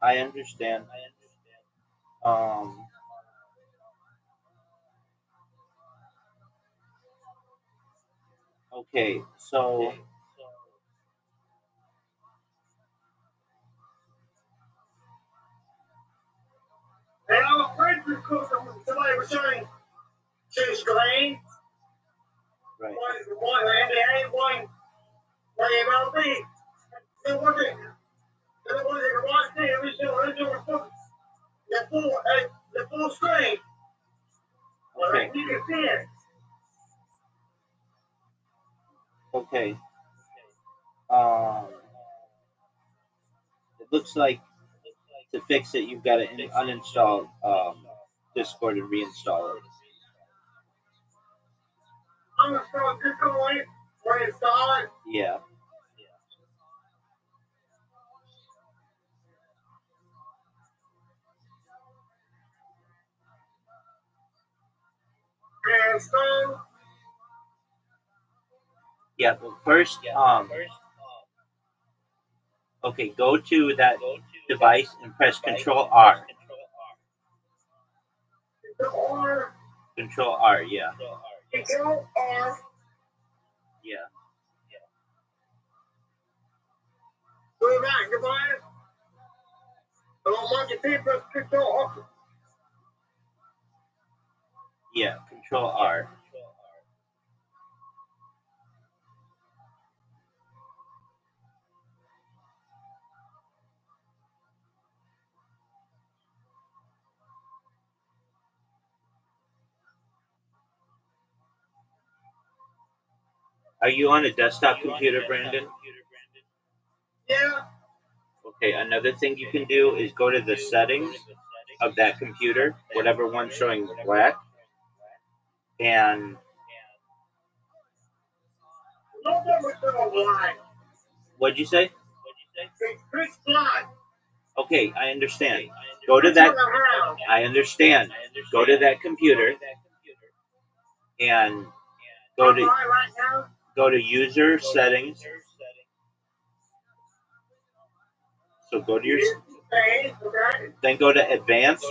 Speaker 1: I understand. Okay, so
Speaker 3: And I was afraid to cook somebody was showing Chase Green.
Speaker 1: right.
Speaker 3: One NBA, one MLB. They wasn't. They wasn't watching it. It was the full screen.
Speaker 1: Okay.
Speaker 3: You can see it.
Speaker 1: Okay. It looks like to fix it, you've got to uninstall Discord and reinstall it.
Speaker 3: I'm gonna start Bitcoin, reinstall it.
Speaker 1: Yeah.
Speaker 3: And so,
Speaker 1: Yeah. But first, okay, go to that device and press Control R.
Speaker 3: the R,
Speaker 1: Control R. Yeah.
Speaker 3: Control R,
Speaker 1: Yeah.
Speaker 3: go back, device. And on monkey people, Control R.
Speaker 1: Yeah. Control R. Are you on a desktop computer, Brandon?
Speaker 3: Yeah,
Speaker 1: Okay. Another thing you can do is go to the settings of that computer, whatever one's showing black, and
Speaker 3: no one was going blind.
Speaker 1: what'd you say?
Speaker 3: It's Chris blind.
Speaker 1: Okay, I understand. Go to that. I understand. Go to that computer and go to
Speaker 3: Right now.
Speaker 1: go to user settings. So go to your
Speaker 3: Okay.
Speaker 1: then go to advanced.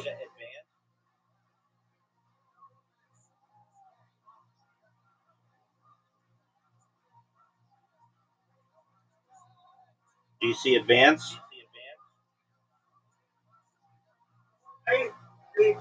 Speaker 1: Do you see advanced? Do you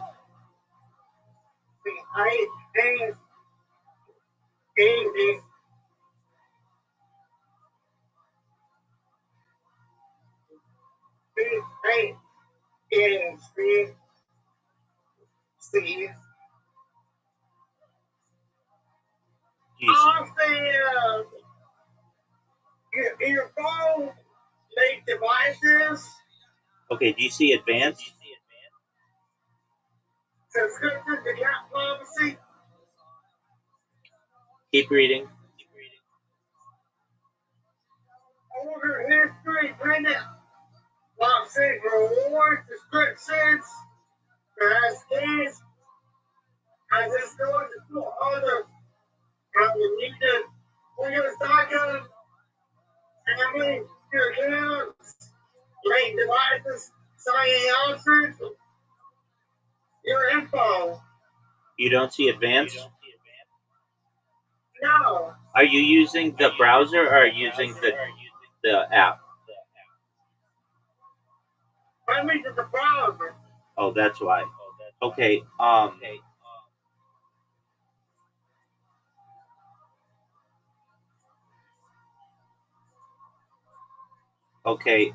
Speaker 3: Your phone make devices,
Speaker 1: okay, do you see advanced?
Speaker 3: subscription to cat policy.
Speaker 1: Keep reading.
Speaker 3: Order history, printed, box safe rewards, descriptions, keys, as this goes to other and you need to for your cycle, family, your accounts, link devices, signing answers, your info.
Speaker 1: You don't see advanced?
Speaker 3: No,
Speaker 1: Are you using the browser or are you using the app?
Speaker 3: I'm reading the browser.
Speaker 1: Oh, that's why. Okay. Okay.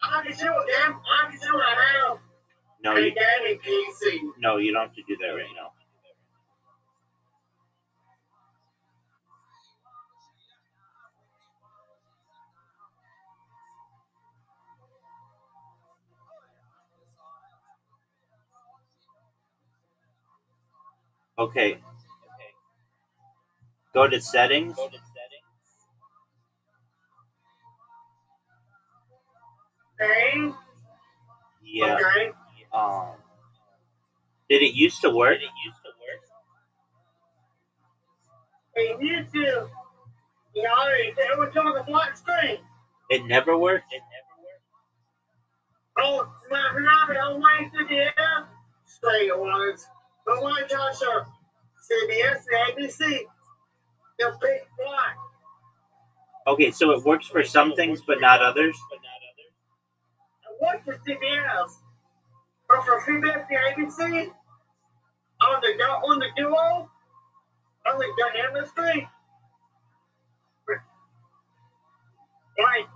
Speaker 3: I can show them. I can show how.
Speaker 1: No,
Speaker 3: Hey,
Speaker 1: you
Speaker 3: Daddy, PC.
Speaker 1: no, you don't have to do that right now. Okay. Go to settings.
Speaker 3: Hey,
Speaker 1: Yeah.
Speaker 3: okay.
Speaker 1: Did it used to work?
Speaker 3: Hey, YouTube. You know, it was on the black screen.
Speaker 1: It never worked?
Speaker 3: Oh, not the only CBS screen it was. The one Josh CBS, the ABC, the big black.
Speaker 1: Okay, so it works for some things but not others?
Speaker 3: And what's the CBS? But for CBS, the ABC, on the duo, on the dynamic screen, like,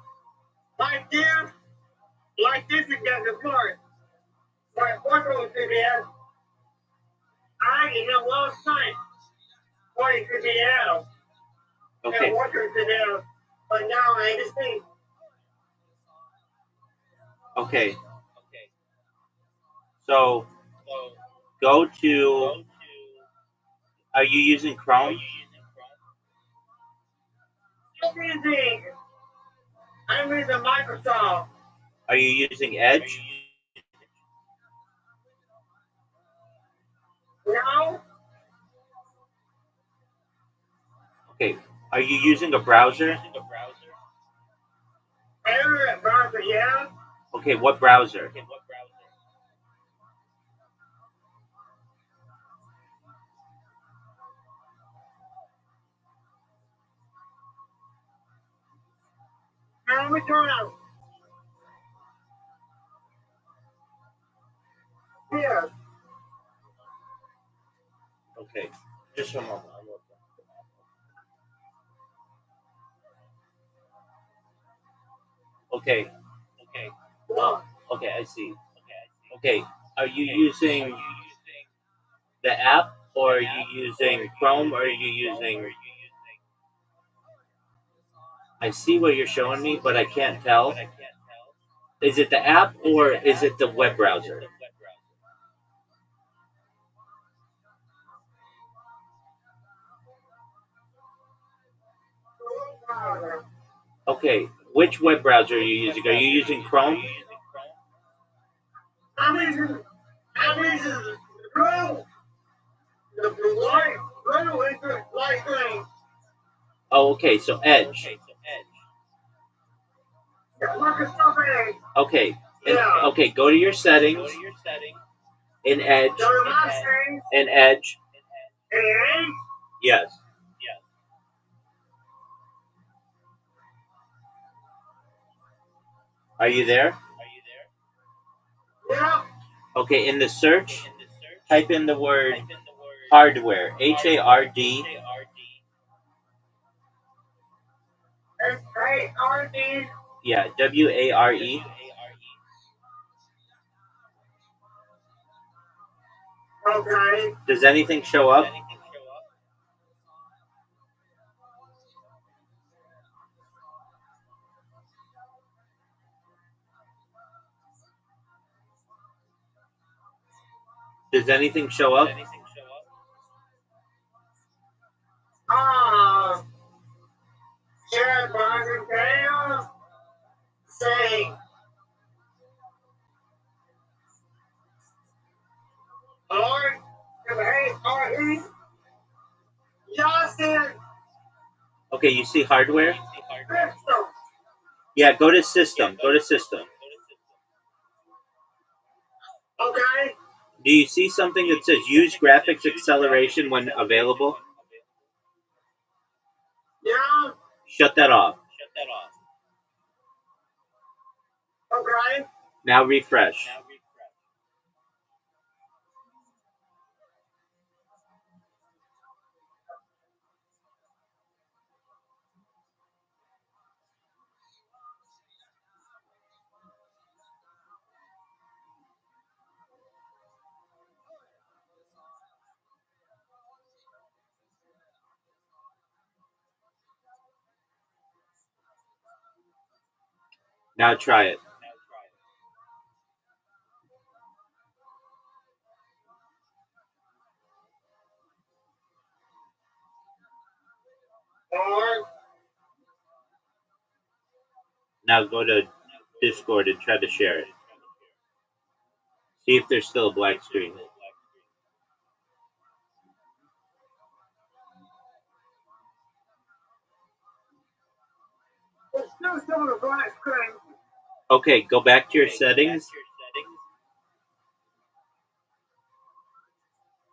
Speaker 3: like this, like this again, the part. Like, what's on CBS? I didn't know last night. What it could be out.
Speaker 1: Okay.
Speaker 3: And what it could be out. But now ABC.
Speaker 1: Okay. So go to. Are you using Chrome?
Speaker 3: I'm using Microsoft.
Speaker 1: Are you using Edge?
Speaker 3: No?
Speaker 1: Okay. Are you using a browser?
Speaker 3: Internet browser, yeah?
Speaker 1: Okay, what browser?
Speaker 3: Now let me turn on. Here.
Speaker 1: Okay. Just a moment. Okay.
Speaker 3: Look.
Speaker 1: Okay, I see. Okay. Are you using the app or are you using Chrome or are you using I see what you're showing me, but I can't tell. Is it the app or is it the web browser? Okay, which web browser are you using? Are you using Chrome?
Speaker 3: I'm using the Chrome. The light, blue is the light thing.
Speaker 1: Oh, okay, so Edge.
Speaker 3: The Microsoft Edge.
Speaker 1: Okay.
Speaker 3: Yeah.
Speaker 1: Okay, go to your settings in Edge.
Speaker 3: Go to my settings.
Speaker 1: In Edge.
Speaker 3: And
Speaker 1: Yes. Are you there?
Speaker 3: yeah.
Speaker 1: Okay, in the search, type in the word hardware. HARD.
Speaker 3: SARD.
Speaker 1: Yeah, WARE.
Speaker 3: Okay.
Speaker 1: Does anything show up? Does anything show up?
Speaker 3: Uh,
Speaker 1: Okay, you see hardware?
Speaker 3: System.
Speaker 1: Yeah, go to system. Go to system.
Speaker 3: Okay.
Speaker 1: Do you see something that says use graphics acceleration when available?
Speaker 3: Yeah.
Speaker 1: Shut that off.
Speaker 3: Okay.
Speaker 1: Now refresh. Now try it.
Speaker 3: Or
Speaker 1: Now go to Discord and try to share it. See if there's still a black screen.
Speaker 3: it's still some of the black screen.
Speaker 1: Okay, go back to your settings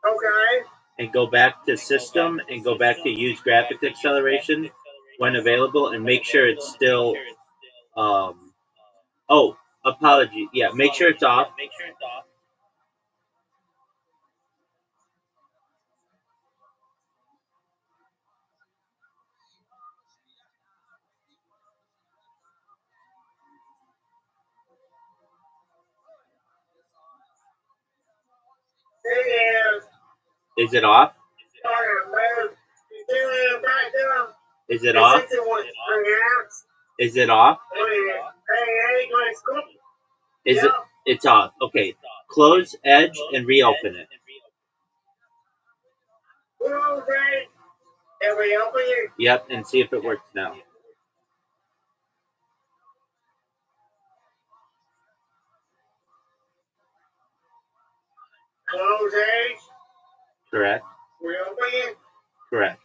Speaker 3: Okay.
Speaker 1: and go back to system and go back to use graphics acceleration when available and make sure it's still oh, apology. Yeah, make sure it's off.
Speaker 3: It is.
Speaker 1: Is it off?
Speaker 3: Man. You back down.
Speaker 1: Is it off? Is it off? Is it? It's off. Okay. Close Edge and reopen it.
Speaker 3: Can we open it?
Speaker 1: Yep, and see if it works now.
Speaker 3: Close Edge.
Speaker 1: Correct?
Speaker 3: We open it.
Speaker 1: Correct.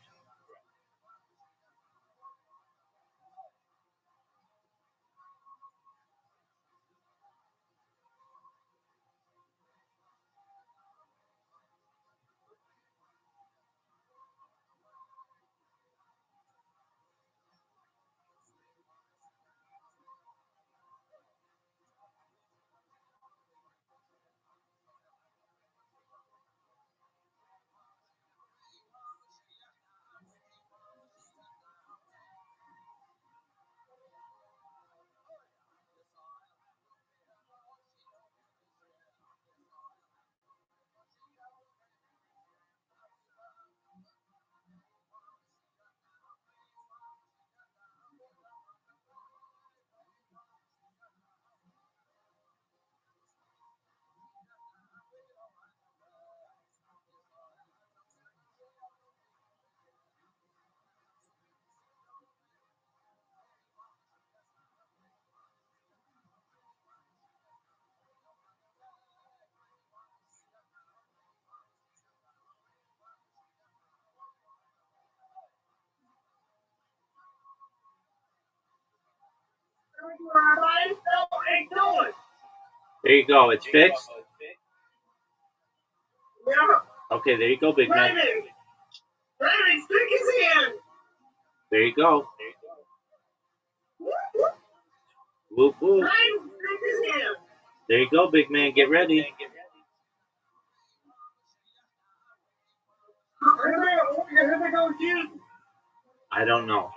Speaker 1: There you go. It's fixed.
Speaker 3: Yeah.
Speaker 1: Okay, there you go, big man.
Speaker 3: Raven, stick his hand.
Speaker 1: There you go. Whoop whoop.
Speaker 3: Raven, stick his hand.
Speaker 1: There you go, big man. Get ready.
Speaker 3: Here they go, shoot.
Speaker 1: I don't know.